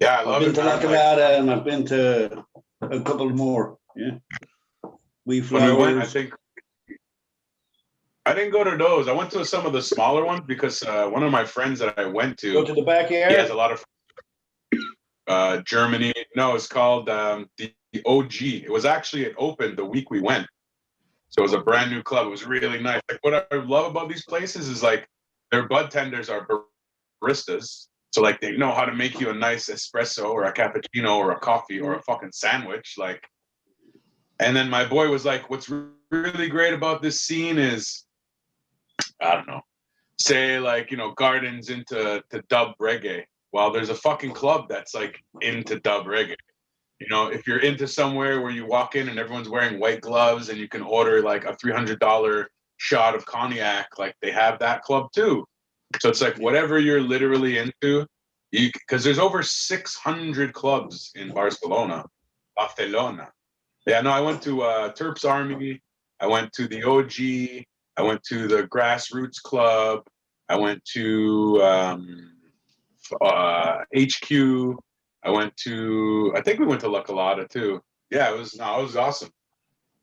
Speaker 12: Yeah, I
Speaker 5: I've
Speaker 12: love
Speaker 5: been
Speaker 12: it.
Speaker 5: to La
Speaker 12: man. Like,
Speaker 5: Colada and I've been to a couple more. Yeah. We
Speaker 12: when we went, I
Speaker 5: flowers.
Speaker 12: think I didn't go to those. I went to some of the smaller ones because one of my friends that I went
Speaker 5: Go
Speaker 12: to,
Speaker 5: to the backyard.
Speaker 12: he has a lot of Germany. No, it's called the OG. It was actually, it opened the week we went. So it was a brand new club. It was really nice. Like what I love about these places is like their bud tenders are baristas. So like they know how to make you a nice espresso or a cappuccino or a coffee or a fucking sandwich. Like, and then my boy was like, what's really great about this scene is, I don't know, say like, you know, Gardens into dub reggae. Well, there's a fucking club that's like into dub reggae. You know, if you're into somewhere where you walk in and everyone's wearing white gloves and you can order like a $300 shot of cognac, like they have that club too. So it's like whatever you're literally into, because there's over 600 clubs in Barcelona. Yeah, no, I went to Terps Army. I went to the OG. I went to the Grassroots Club. I went to HQ. I think we went to La Colada too. Yeah, it was awesome.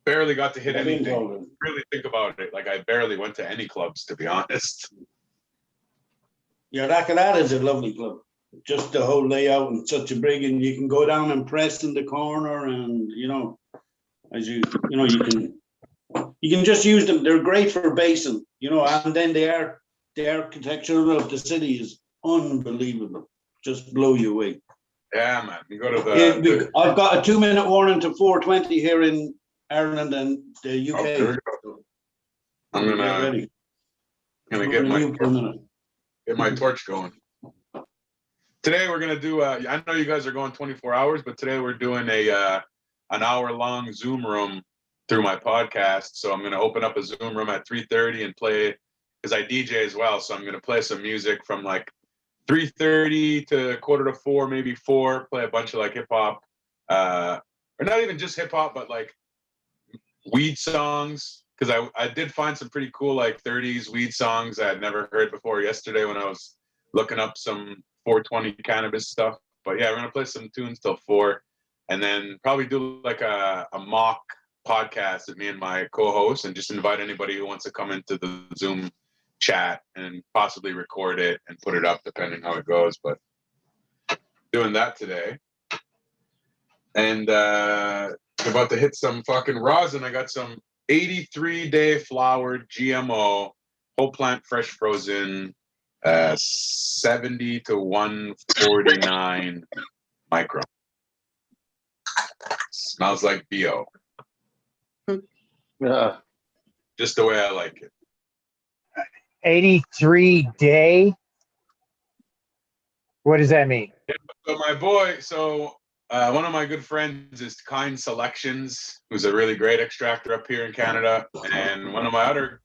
Speaker 12: Barely got to hit anything. Really think about it. Like I barely went to any clubs, to be honest.
Speaker 5: Yeah, La Colada is a lovely club. Just the whole layout and such a big, and you can go down and press in the corner, and you know, you can just use them. They're great for basing, you know, and then the architecture of the city is unbelievable. Just blow you away.
Speaker 12: Yeah, man. You go to
Speaker 5: I've got a 2-minute warning to 420 here in Ireland and the UK.
Speaker 12: Okay. I'm gonna get my torch going. Today we're gonna do. I know you guys are going 24 hours, but today we're doing an hour-long Zoom room through my podcast. So I'm gonna open up a Zoom room at 3:30 and play, because I DJ as well. So I'm gonna play some music from like 3:30 to 3:45, maybe 4. Play a bunch of like hip hop, or not even just hip hop, but like weed songs. Because I did find some pretty cool like 30s weed songs I had never heard before yesterday when I was looking up some 420 cannabis stuff. But yeah, we're gonna play some tunes till 4, and then probably do like a mock podcast with me and my co-host, and just invite anybody who wants to come into the Zoom chat and possibly record it and put it up depending how it goes. But doing that today, and about to hit some fucking rosin. I got some 83-day flowered GMO whole plant fresh frozen 70 to 149 micro. Smells like BO. Just the way I like it.
Speaker 9: 83 day. What does that mean?
Speaker 12: So my boy, one of my good friends is Kind Selections, who's a really great extractor up here in Canada. And one of my other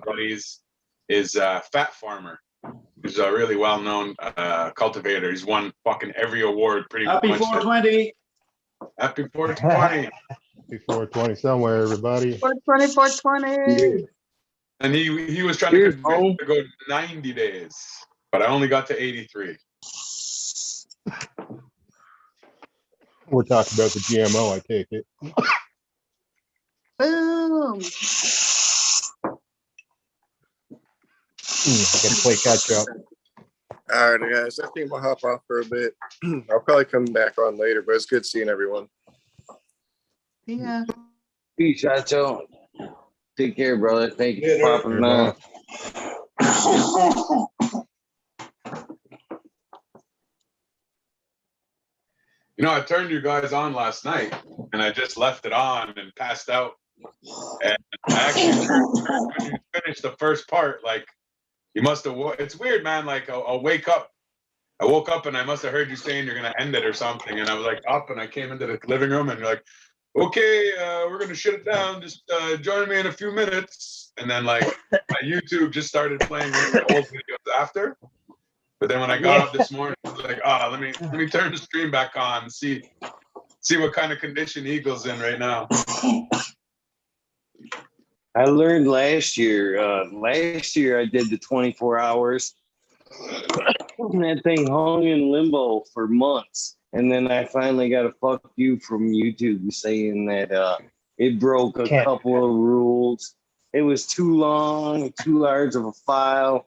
Speaker 12: buddies is Fat Farmer, who's a really well-known cultivator. He's won fucking every award pretty much.
Speaker 5: Happy 420.
Speaker 12: Happy 420.
Speaker 13: Happy 420 somewhere, everybody.
Speaker 10: 420, 420.
Speaker 12: And he was trying to convince me to go 90 days, but I only got to 83.
Speaker 13: We're talking about the GMO, I take it.
Speaker 10: Boom.
Speaker 13: I gotta play catch up.
Speaker 6: All right, guys. I think we'll hop off for a bit. I'll probably come back on later, but it's good seeing everyone.
Speaker 10: Yeah.
Speaker 3: Peace, Huncho.
Speaker 1: Take care, brother. Thank you
Speaker 5: Later.
Speaker 1: for popping on.
Speaker 12: You know, I turned you guys on last night, and I just left it on and passed out. And I actually turned when you finished the first part. Like, you must have. It's weird, man. Like, I'll wake up. I woke up and I must have heard you saying you're gonna end it or something, and I was like up, and I came into the living room, and you're like, "Okay, we're gonna shut it down. Just join me in a few minutes." And then like my YouTube just started playing one of the old videos after. But then when I got up this morning, I was like, let me turn the stream back on and see what kind of condition Eagle's in right now.
Speaker 1: I learned last year. Last year I did the 24 hours. And that thing hung in limbo for months. And then I finally got a fuck you from YouTube saying that it broke a couple of rules. It was too long, 2 hours of a file.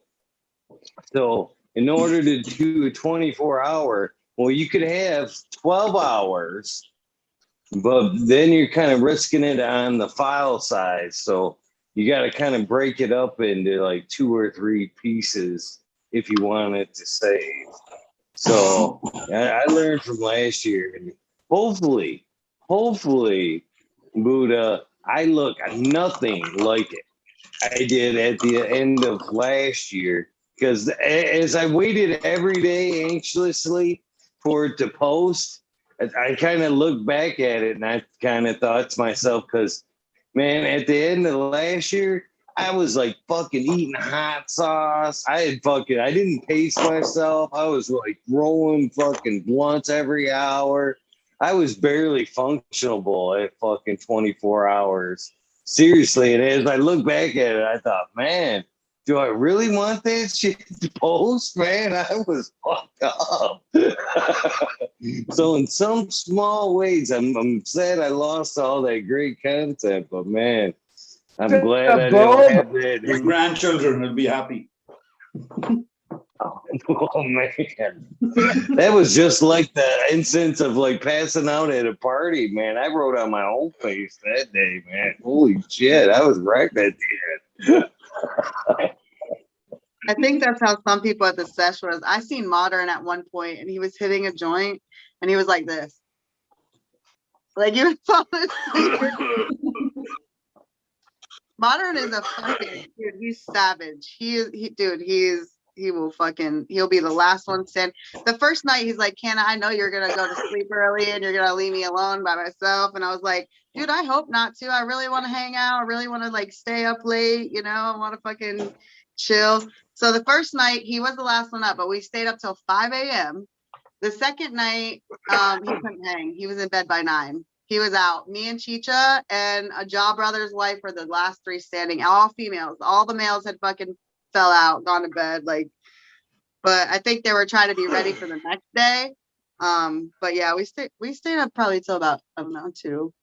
Speaker 1: So in order to do a 24-hour, well, you could have 12 hours, but then you're kind of risking it on the file size. So you got to kind of break it up into like 2 or 3 pieces if you want it to save. So I learned from last year, and hopefully, Buddha, I look nothing like it I did at the end of last year. Because as I waited every day anxiously for it to post, I kind of looked back at it and I kind of thought to myself, because, man, at the end of last year, I was like fucking eating hot sauce. I didn't pace myself. I was like rolling fucking blunts every hour. I was barely functionable at fucking 24 hours. Seriously, and as I look back at it, I thought, man, do I really want that shit to post? Man, I was fucked up. So in some small ways, I'm sad I lost all that great content, but man, I'm glad I don't have that.
Speaker 5: Your grandchildren will be happy.
Speaker 1: Oh man, that was just like the instance of like passing out at a party, man. I wrote on my own face that day, man. Holy shit, I was wrecked at the end.
Speaker 10: I think that's how some people at the sesh was. I seen Modern at one point and he was hitting a joint and he was like this. Like you would fall asleep. Modern is a fucking dude. He's savage. He'll be the last one stand. The first night he's like, Canna, I know you're gonna go to sleep early and you're gonna leave me alone by myself. And I was like, dude, I hope not to. I really want to hang out. I really want to like stay up late, I want to fucking chill. So the first night he was the last one up, but we stayed up till 5 a.m. The second night, he couldn't hang. He was in bed by 9. He was out. Me and Chicha and a Jaw Brothers wife were the last 3 standing, all females. All the males had fucking fell out, gone to bed. But I think they were trying to be ready for the next day. But yeah, we stayed up probably till about, 2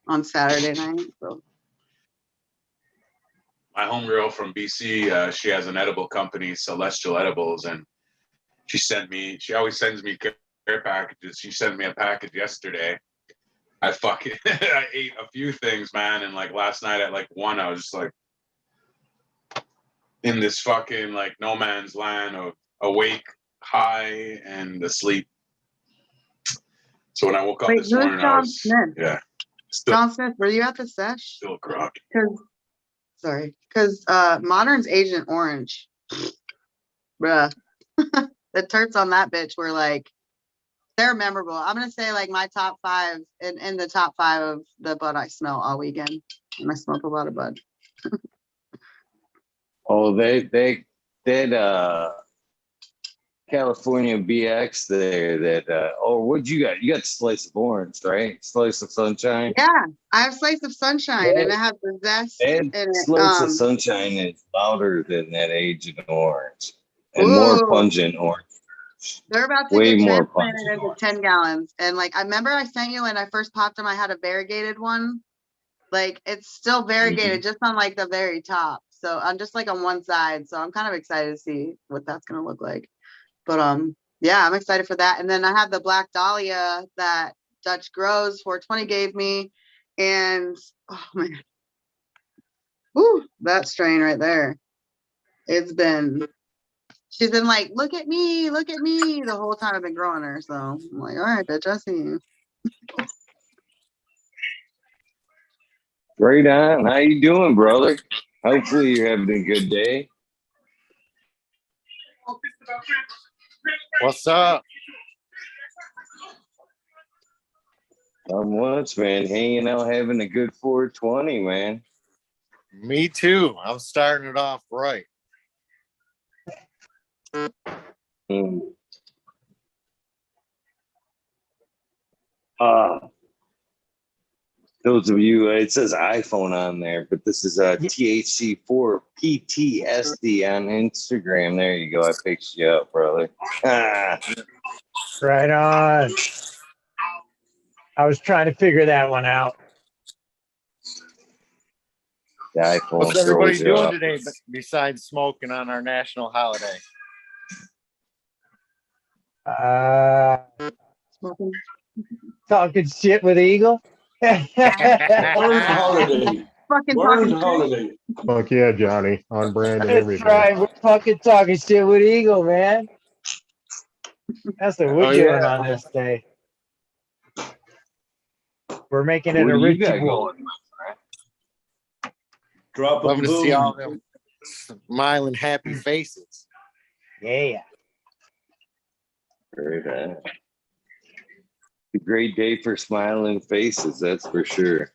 Speaker 10: on Saturday night. So.
Speaker 12: My homegirl from BC, she has an edible company, Celestial Edibles, and she always sends me care packages. She sent me a package yesterday. I ate a few things, man, and like last night at like 1, I was just like in this fucking like no man's land of awake, high, and asleep. So when I woke up this morning, I was
Speaker 10: John Smith, were you at the sesh?
Speaker 12: Still groggy.
Speaker 10: Because Modern's Agent Orange, bruh, the turts on that bitch were like, they're memorable. I'm gonna say like my top 5 in the top 5 of the bud I smell all weekend, and I smoke a lot of bud.
Speaker 1: Oh, that California BX there. What'd you got? You got Slice of Orange, right? Slice of Sunshine.
Speaker 10: Yeah, I have Slice of Sunshine, and it has the zest in it.
Speaker 1: Slice of Sunshine is louder than that Agent Orange and more pungent orange.
Speaker 10: They're about to get transplanted into 10 gallons. And like, I remember I sent you when I first popped them, I had a variegated one. Like, it's still variegated, just on like the very top. So I'm just like on one side. So I'm kind of excited to see what that's going to look like. But yeah, I'm excited for that. And then I have the Black Dahlia that Dutch Grows 420 gave me. And oh man, Whew, that strain right there. She's been like, look at me the whole time I've been growing her. So I'm like, all right, bitch, I see you.
Speaker 1: Right on. How you doing, brother? Hopefully you're having a good day.
Speaker 14: What's up?
Speaker 1: Once, man, hanging out, having a good 420, man.
Speaker 14: Me too. I'm starting it off right.
Speaker 1: Those of you, it says iPhone on there, but this is a THC4 PTSD on Instagram. There you go. I picked you up, brother.
Speaker 9: Right on. I was trying to figure that one out.
Speaker 1: The iPhone
Speaker 14: What's everybody
Speaker 1: throws you
Speaker 14: doing
Speaker 1: off.
Speaker 14: today besides smoking on our national holiday?
Speaker 9: Talking shit with Eagle.
Speaker 5: Learned holiday.
Speaker 10: Fucking
Speaker 5: Learned
Speaker 10: talking
Speaker 5: holiday.
Speaker 13: Fuck yeah, Johnny. On brand and
Speaker 9: That's
Speaker 13: everything.
Speaker 9: right. We're fucking talking shit with Eagle, man. That's what we're doing on this day. We're making it
Speaker 1: What
Speaker 9: a
Speaker 1: do you got
Speaker 9: ritual.
Speaker 1: going, my friend?
Speaker 5: Drop
Speaker 14: Loving
Speaker 5: a
Speaker 14: to see all
Speaker 5: boom.
Speaker 14: them smiling, happy faces.
Speaker 9: Yeah.
Speaker 1: Right on. A great day for smiling faces, that's for sure.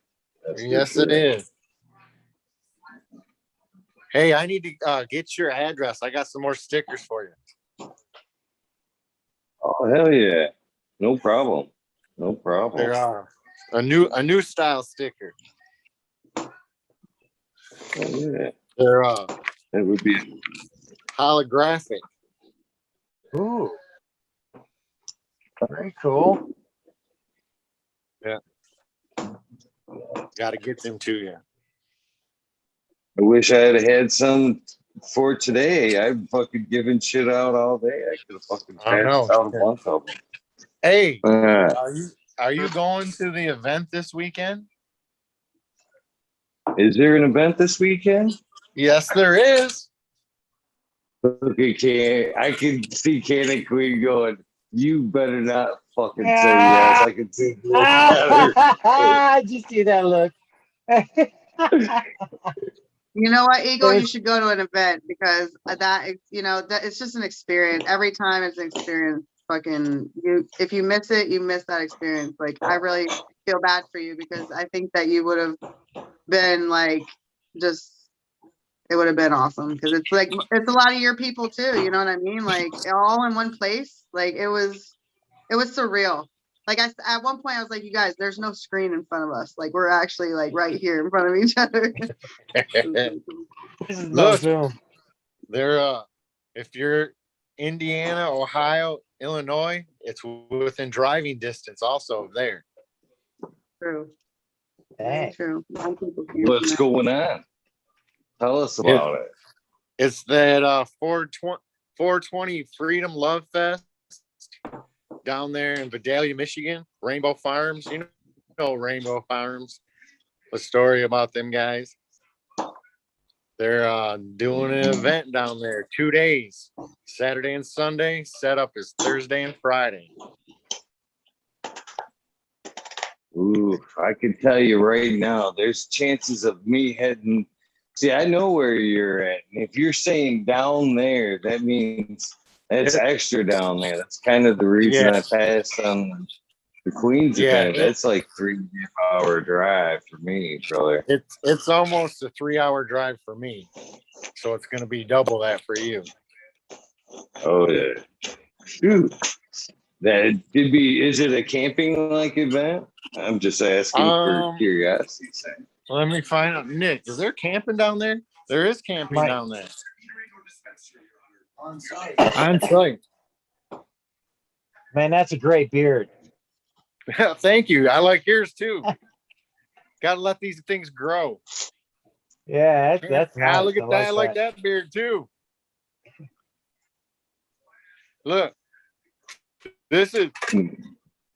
Speaker 14: Yes, it is. Hey, I need to get your address. I got some more stickers for you.
Speaker 1: Oh, hell yeah. No problem. No problem.
Speaker 14: They're a new style sticker.
Speaker 1: Oh, yeah.
Speaker 14: They're
Speaker 1: That would be
Speaker 14: holographic.
Speaker 9: Ooh. Very cool.
Speaker 14: Yeah. Got to get them to you.
Speaker 1: I wish I had some for today. I've fucking given shit out all day. I could have fucking
Speaker 14: I know.
Speaker 1: passed out a bunch of them.
Speaker 14: Hey, are you going to the event this weekend?
Speaker 1: Is there an event this weekend?
Speaker 14: Yes, there is.
Speaker 1: Okay, I can see Canna Queen going, you better not fucking say yes. I can see
Speaker 9: Did you see that look?
Speaker 10: You know what, Eagle? You should go to an event because that it's just an experience. Every time it's an experience. Fucking you, if you miss it, you miss that experience. Like I really feel bad for you because I think that you would have been like it would have been awesome because it's like it's a lot of your people too. You know what I mean? Like all in one place. Like it was surreal. Like at one point I was like, you guys, there's no screen in front of us. Like we're actually like right here in front of each other.
Speaker 9: This is no
Speaker 14: Look,
Speaker 9: Zoom.
Speaker 14: they're if you're Indiana, Ohio, Illinois, it's within driving distance also there.
Speaker 10: True.
Speaker 9: Dang.
Speaker 10: True.
Speaker 1: What's going on? Tell us about it.
Speaker 14: It's that 420 Freedom Love Fest down there in Vidalia, Michigan. Rainbow Farms. You know Rainbow Farms. The story about them guys. They're doing an event down there 2 days, Saturday and Sunday. Setup is Thursday and Friday.
Speaker 1: Ooh, I can tell you right now, there's chances of me heading. See, I know where you're at. And if you're saying down there, that means that's extra down there. That's kind of the reason I passed on the Queens event. That's like 3.5-hour drive for me, brother.
Speaker 14: It's almost a 3-hour drive for me. So it's gonna be double that for you.
Speaker 1: Oh yeah. Shoot. That could be. Is it a camping like event? I'm just asking for curiosity's sake.
Speaker 14: Let me find out. Nick, is there camping down there? There is camping down there. On site. On site.
Speaker 9: Man, that's a great beard.
Speaker 14: Thank you. I like yours too. Gotta let these things grow.
Speaker 9: Yeah, that's nice.
Speaker 14: Look at that. I like that beard too. Look. This is,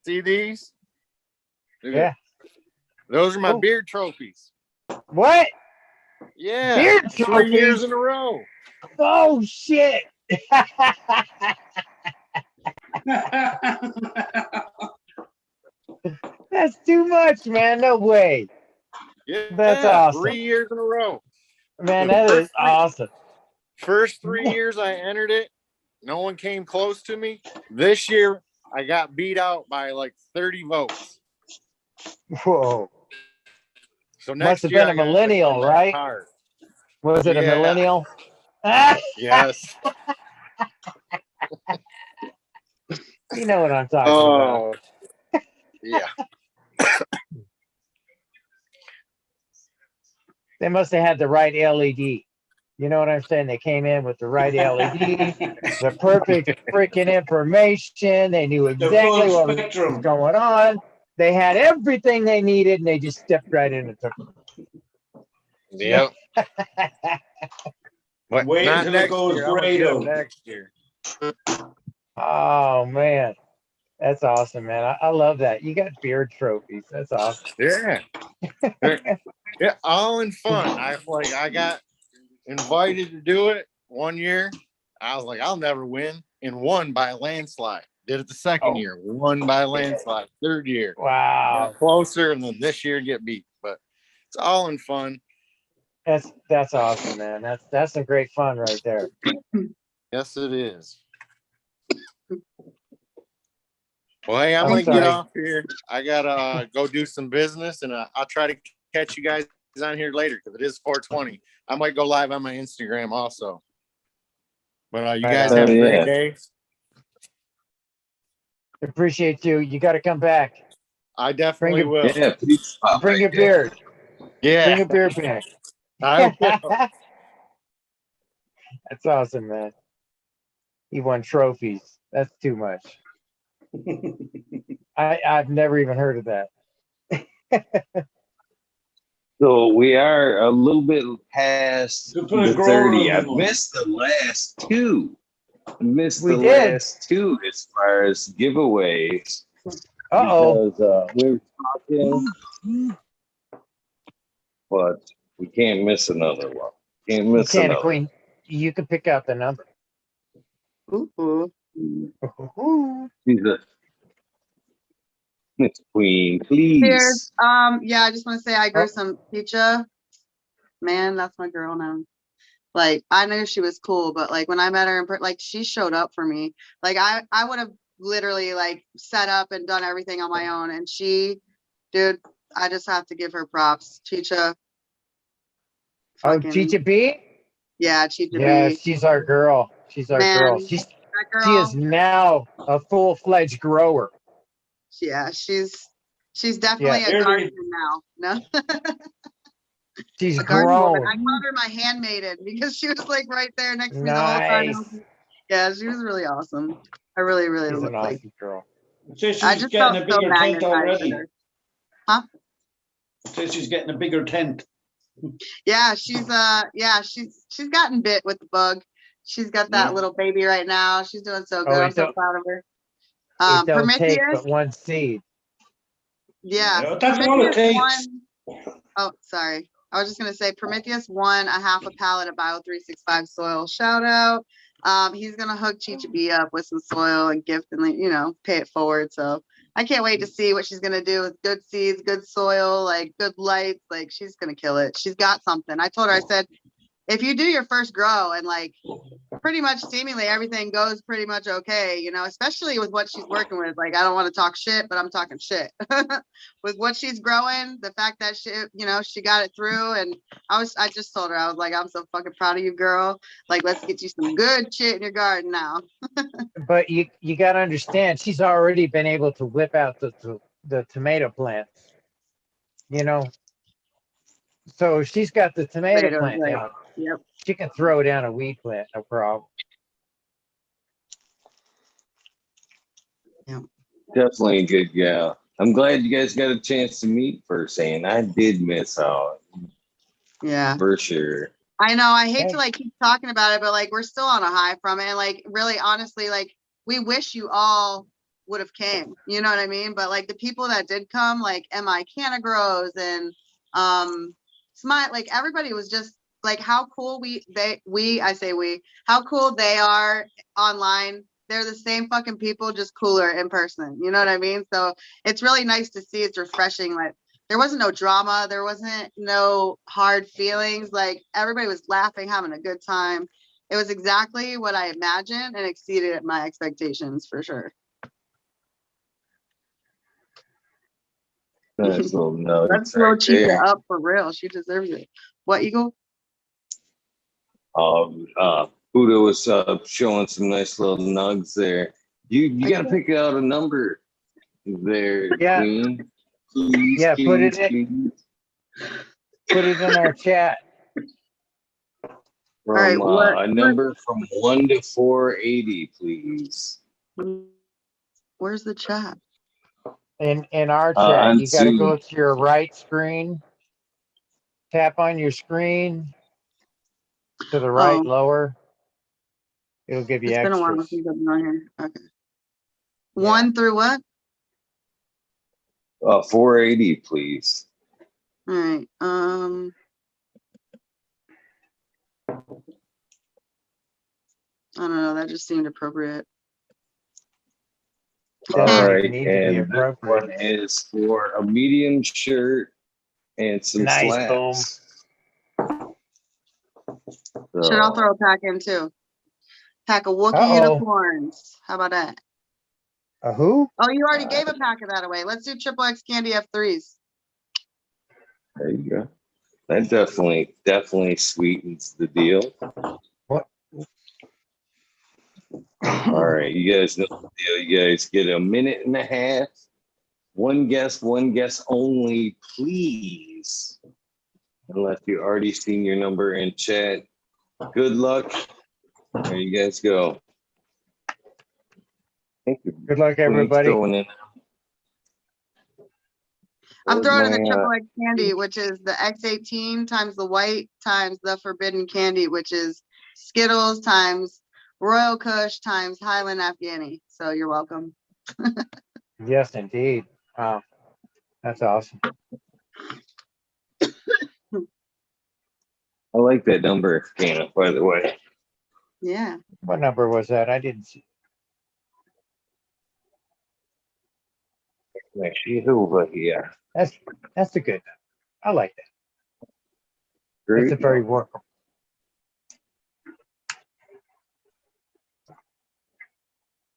Speaker 14: see these?
Speaker 9: Yeah.
Speaker 14: Those are my beard trophies.
Speaker 9: What?
Speaker 14: Yeah,
Speaker 9: Beard
Speaker 14: 3 years
Speaker 9: trophies.
Speaker 14: in a row.
Speaker 9: Oh shit. That's too much, man. No way.
Speaker 14: Yeah,
Speaker 9: That's awesome.
Speaker 14: 3 years in a row.
Speaker 9: Man, that is awesome.
Speaker 14: First 3 years I entered it, no one came close to me. This year, I got beat out by like 30 votes.
Speaker 9: Whoa.
Speaker 14: So
Speaker 9: Must
Speaker 14: next
Speaker 9: have
Speaker 14: year,
Speaker 9: been a
Speaker 14: I got to
Speaker 9: millennial, right?
Speaker 14: hard.
Speaker 9: Was it a
Speaker 14: Yeah.
Speaker 9: millennial?
Speaker 14: Yes.
Speaker 9: You know what I'm talking about.
Speaker 14: Oh, yeah.
Speaker 9: They must have had the right LED. You know what I'm saying? They came in with the right LED, the perfect freaking information. They knew exactly what was going on. They had everything they needed, and they just stepped right in and took it.
Speaker 14: Yep. But
Speaker 5: Wait
Speaker 14: not
Speaker 5: until it
Speaker 14: next
Speaker 5: goes
Speaker 14: year. I'm gonna
Speaker 5: gray
Speaker 14: get 'em
Speaker 5: though.
Speaker 14: next year.
Speaker 9: Oh man, that's awesome, man. I love that. You got beard trophies. That's awesome.
Speaker 14: Yeah. Yeah, all in fun. I got invited to do it one year. I was like, I'll never win, and won by a landslide. Did it the second year, won by a landslide. Third year,
Speaker 9: Wow,
Speaker 14: got closer, and then this year get beat. But it's all in fun.
Speaker 9: that's awesome, man. That's some great fun right there.
Speaker 14: Yes, it is. Well, hey, I'm
Speaker 9: I'm
Speaker 14: gonna get
Speaker 9: sorry.
Speaker 14: off here. I gotta go do some business, and I'll try to catch you guys on here later because it is 420. I might go live on my Instagram also. But you guys have a great day.
Speaker 9: Appreciate you. You got to come back.
Speaker 14: I definitely
Speaker 9: Bring
Speaker 14: will.
Speaker 1: Yeah, please.
Speaker 9: Bring your beard.
Speaker 14: Yeah.
Speaker 9: Bring your beard back.
Speaker 14: I will.
Speaker 9: That's awesome, man. He won trophies. That's too much. I've never even heard of that.
Speaker 1: So we are a little bit past
Speaker 5: Good for the
Speaker 1: the
Speaker 5: grower
Speaker 1: 30.
Speaker 5: of
Speaker 1: I've
Speaker 5: the
Speaker 1: missed the last two.
Speaker 9: We did.
Speaker 1: Last two as far as giveaways.
Speaker 9: Uh-oh.
Speaker 1: Because we were talking, but we can't miss another one. Can't
Speaker 9: You
Speaker 1: miss
Speaker 9: can,
Speaker 1: another.
Speaker 9: Queen. You can pick out the number.
Speaker 10: Ooh.
Speaker 9: Ooh.
Speaker 1: She's a Miss Queen, please.
Speaker 10: Cheers. Yeah, I just want to say I grew some pecha. Man, that's my girl now. Like, I knew she was cool, but like when I met her in like she showed up for me. Like I would have literally like set up and done everything on my own. And she, dude, I just have to give her props. Chicha.
Speaker 9: Oh, Chicha B?
Speaker 10: Yeah, Chicha
Speaker 9: Yeah,
Speaker 10: B.
Speaker 9: she's our girl. She's our girl.
Speaker 10: Man,
Speaker 9: She
Speaker 10: that
Speaker 9: is
Speaker 10: girl.
Speaker 9: now a full-fledged grower.
Speaker 10: Yeah, she's definitely
Speaker 9: Yeah.
Speaker 10: a guardian now. No.
Speaker 9: She's
Speaker 10: A garden woman.
Speaker 9: grown.
Speaker 10: I called her my handmaiden because she was like right there next to me the whole time.
Speaker 9: Nice.
Speaker 10: Yeah, she was really awesome. I really, really
Speaker 9: She's an
Speaker 10: like.
Speaker 9: awesome girl.
Speaker 5: So she's
Speaker 10: I just
Speaker 5: getting
Speaker 10: felt
Speaker 5: a
Speaker 10: so
Speaker 5: bigger tent
Speaker 10: magnetized
Speaker 5: already.
Speaker 10: with her. Huh?
Speaker 5: So she's getting a bigger tent.
Speaker 10: Yeah, she's gotten bit with the bug. She's got that little baby right now. She's doing so good. I'm so proud of her.
Speaker 9: It don't take
Speaker 10: Prometheus.
Speaker 9: but one seed.
Speaker 10: Yeah,
Speaker 5: Yeah, that's all it takes.
Speaker 10: Oh, sorry. I was just gonna say Prometheus won a half a pallet of Bio 365 soil. Shout out. He's gonna hook Chicha B up with some soil and gift and pay it forward. So I can't wait to see what she's gonna do with good seeds, good soil, like good lights. Like she's gonna kill it. She's got something. I told her, I said, if you do your first grow and like pretty much seemingly everything goes pretty much okay, especially with what she's working with. Like, I don't want to talk shit, but I'm talking shit with what she's growing. The fact that she got it through. And I just told her, I was like, I'm so fucking proud of you, girl. Like, let's get you some good shit in your garden now.
Speaker 9: But you got to understand, she's already been able to whip out the tomato plants, So she's got the tomato
Speaker 10: Tomatoes,
Speaker 9: plant
Speaker 10: right.
Speaker 9: down.
Speaker 10: Yep.
Speaker 9: She can throw down a weed plant, no problem.
Speaker 10: Yeah.
Speaker 1: Definitely a good gal. I'm glad you guys got a chance to meet first, and I did miss out.
Speaker 10: Yeah.
Speaker 1: For sure.
Speaker 10: I know. I hate to like keep talking about it, but like we're still on a high from it. And like really honestly, like we wish you all would have came. You know what I mean? But like the people that did come, like MI Canna Grows and smile. Like everybody was just like how cool how cool they are online. They're the same fucking people, just cooler in person. You know what I mean? So it's really nice to see. It's refreshing. Like there wasn't no drama. There wasn't no hard feelings. Like everybody was laughing, having a good time. It was exactly what I imagined and exceeded my expectations for sure.
Speaker 1: Nice little nuggets
Speaker 10: Let's blow
Speaker 1: right
Speaker 10: Chica
Speaker 1: there.
Speaker 10: up for real. She deserves it. What, Eagle?
Speaker 1: Buddha was showing some nice little nugs there. You got to pick out a number there,
Speaker 9: Yeah.
Speaker 1: Queen. Please,
Speaker 9: Yeah, put
Speaker 1: please,
Speaker 9: it in.
Speaker 1: please.
Speaker 9: Put it in our chat.
Speaker 1: From
Speaker 10: right,
Speaker 1: a number from 1 to 480, please.
Speaker 10: Where's the chat?
Speaker 9: In our chat,
Speaker 1: on
Speaker 9: you got to go
Speaker 1: Zoom.
Speaker 9: to your right screen, tap on your screen to the right,
Speaker 10: Oh,
Speaker 9: lower. It'll give you
Speaker 10: it's been a while
Speaker 9: extras.
Speaker 10: since I've been on here. Okay.
Speaker 9: Yeah.
Speaker 10: 1 through what?
Speaker 1: 480, please.
Speaker 10: All right. I don't know. That just seemed appropriate.
Speaker 1: All
Speaker 9: Doesn't
Speaker 1: right,
Speaker 9: even need to be
Speaker 1: and this
Speaker 9: appropriate.
Speaker 1: one is for a medium shirt and some
Speaker 9: Nice, boom.
Speaker 1: slacks.
Speaker 10: Shit, I'll
Speaker 1: So,
Speaker 10: throw a pack in too. Pack of Wookiee
Speaker 9: Uh-oh.
Speaker 10: unicorns. How about that?
Speaker 9: A who?
Speaker 10: Oh, you already gave a pack of that away. Let's do triple X candy F3s.
Speaker 1: there you go. That definitely sweetens the deal.
Speaker 9: What?
Speaker 1: All right, you guys know the deal. You guys get a minute and a half. One guess only, please. Unless you already seen your number in chat. Good luck. There you guys go. Thank you.
Speaker 9: Good luck, everybody.
Speaker 10: I'm throwing in the
Speaker 1: My,
Speaker 10: triple X candy, which is the X18 times the white times the forbidden candy, which is Skittles times Royal Kush times Highland Afghani. So you're welcome.
Speaker 9: Yes, indeed. Wow. That's awesome.
Speaker 1: I like that number, Canna, by the way.
Speaker 10: Yeah.
Speaker 9: What number was that? I didn't see.
Speaker 1: She's over here.
Speaker 9: That's a good number. I like that.
Speaker 1: Great.
Speaker 9: It's a very workable.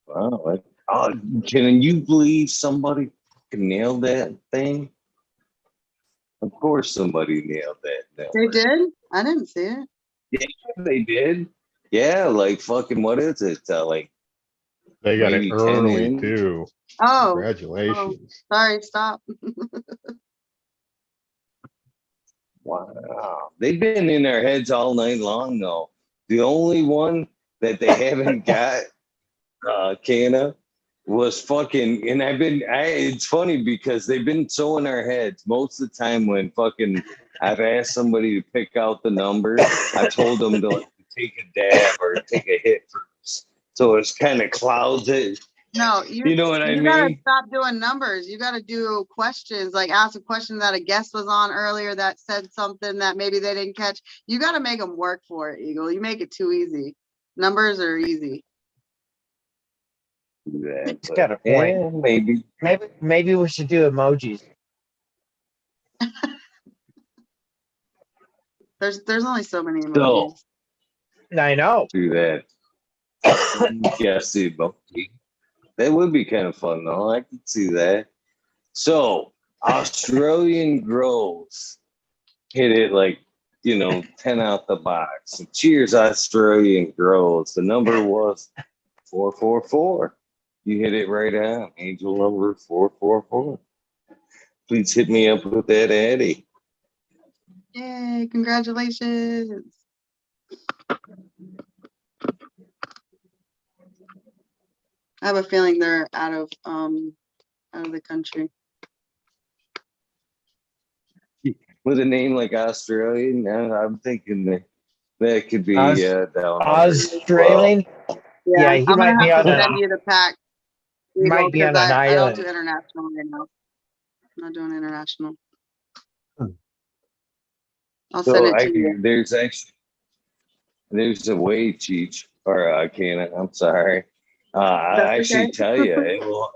Speaker 1: Wow. Can you believe somebody nailed that thing? Of course somebody nailed that number.
Speaker 10: They did? I didn't see it.
Speaker 1: Yeah, they did. Yeah, like fucking, what is it? Like
Speaker 13: They got it
Speaker 1: maybe 10
Speaker 13: early
Speaker 1: in?
Speaker 13: too.
Speaker 10: Oh.
Speaker 13: Congratulations.
Speaker 10: Oh, sorry, stop.
Speaker 1: Wow. They've been in their heads all night long though. The only one that they haven't got, Canna, was fucking, and it's funny because they've been so in our heads most of the time when fucking I've asked somebody to pick out the number, I told them to take a dab or take a hit first. So it's kind of clouds it.
Speaker 10: No,
Speaker 1: You know what I
Speaker 10: you gotta
Speaker 1: mean?
Speaker 10: stop doing numbers. You gotta do questions, like ask a question that a guest was on earlier that said something that maybe they didn't catch. You gotta make them work for it, Eagle. You make it too easy. Numbers are easy.
Speaker 9: It's got a point.
Speaker 1: Yeah,
Speaker 9: Maybe we should do emojis.
Speaker 10: There's only so many
Speaker 1: So,
Speaker 10: emojis.
Speaker 9: I know.
Speaker 1: do that. Yeah, see, that would be kind of fun though. I could see that. So, Australian grows hit it like, 10 out the box. So cheers, Australian grows. The number was 444. You hit it right on. Angel number 444. Please hit me up with that Addy.
Speaker 10: Yay, congratulations. I have a feeling they're out of the country.
Speaker 1: With a name like Australian, I'm thinking that could be down
Speaker 9: Australian. Yeah, he
Speaker 10: I'm
Speaker 9: might
Speaker 10: gonna
Speaker 9: be
Speaker 10: have
Speaker 9: on
Speaker 10: to send you the pack.
Speaker 9: Might be on an
Speaker 10: I don't do
Speaker 9: island.
Speaker 10: international right now. I'm not doing international. I'll send
Speaker 1: So
Speaker 10: it to you.
Speaker 1: there's a way, Cheech, or canna. I'm sorry.
Speaker 10: That's
Speaker 1: I actually
Speaker 10: okay.
Speaker 1: tell you,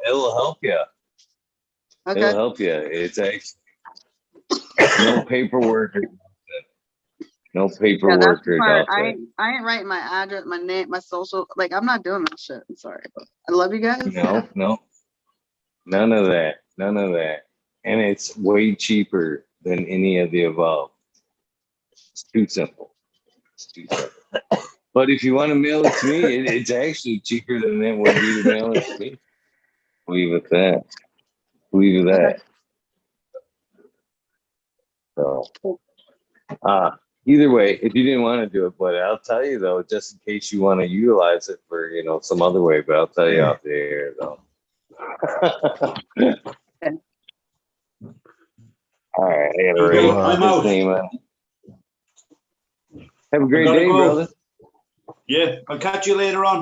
Speaker 1: it'll help you. It'll
Speaker 10: Okay.
Speaker 1: help you. It's actually no paperwork. No
Speaker 10: Yeah,
Speaker 1: paperwork
Speaker 10: that's the
Speaker 1: or
Speaker 10: part.
Speaker 1: nothing.
Speaker 10: I ain't writing my address, my name, my social. Like, I'm not doing that shit. I'm sorry, but I love you guys.
Speaker 1: No, no, none of that. None of that. And it's way cheaper than any of the above. It's too simple. It's too simple. But if you want to mail it to me, it's actually cheaper than it would be to mail it to me. Leave it that. Leave it that. So, either way, if you didn't want to do it, but I'll tell you though, just in case you want to utilize it for some other way, but I'll tell you off the air though. All right, I gotta
Speaker 5: Okay,
Speaker 1: write
Speaker 5: I'm
Speaker 1: his
Speaker 5: out.
Speaker 1: name on. Have a
Speaker 5: I
Speaker 1: great
Speaker 5: gotta
Speaker 1: day,
Speaker 5: go.
Speaker 1: brother.
Speaker 5: Yeah, I'll catch you later on.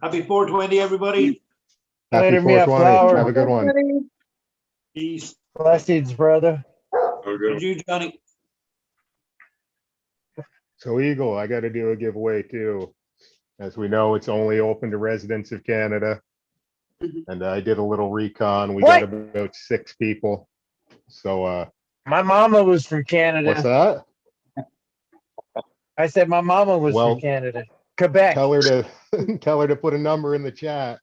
Speaker 5: Happy 420, everybody.
Speaker 13: Happy
Speaker 9: Later, Mia
Speaker 13: 420.
Speaker 9: Flower.
Speaker 13: Have a good one.
Speaker 5: Peace.
Speaker 9: Blessings, brother.
Speaker 5: And you, Johnny.
Speaker 13: So Eagle, I got to do a giveaway too. As we know, it's only open to residents of Canada. And I did a little recon. We got about 6 people. So
Speaker 9: My mama was from Canada.
Speaker 13: what's that?
Speaker 9: I said my mama was from Canada. Quebec.
Speaker 13: Tell her to put a number in the chat.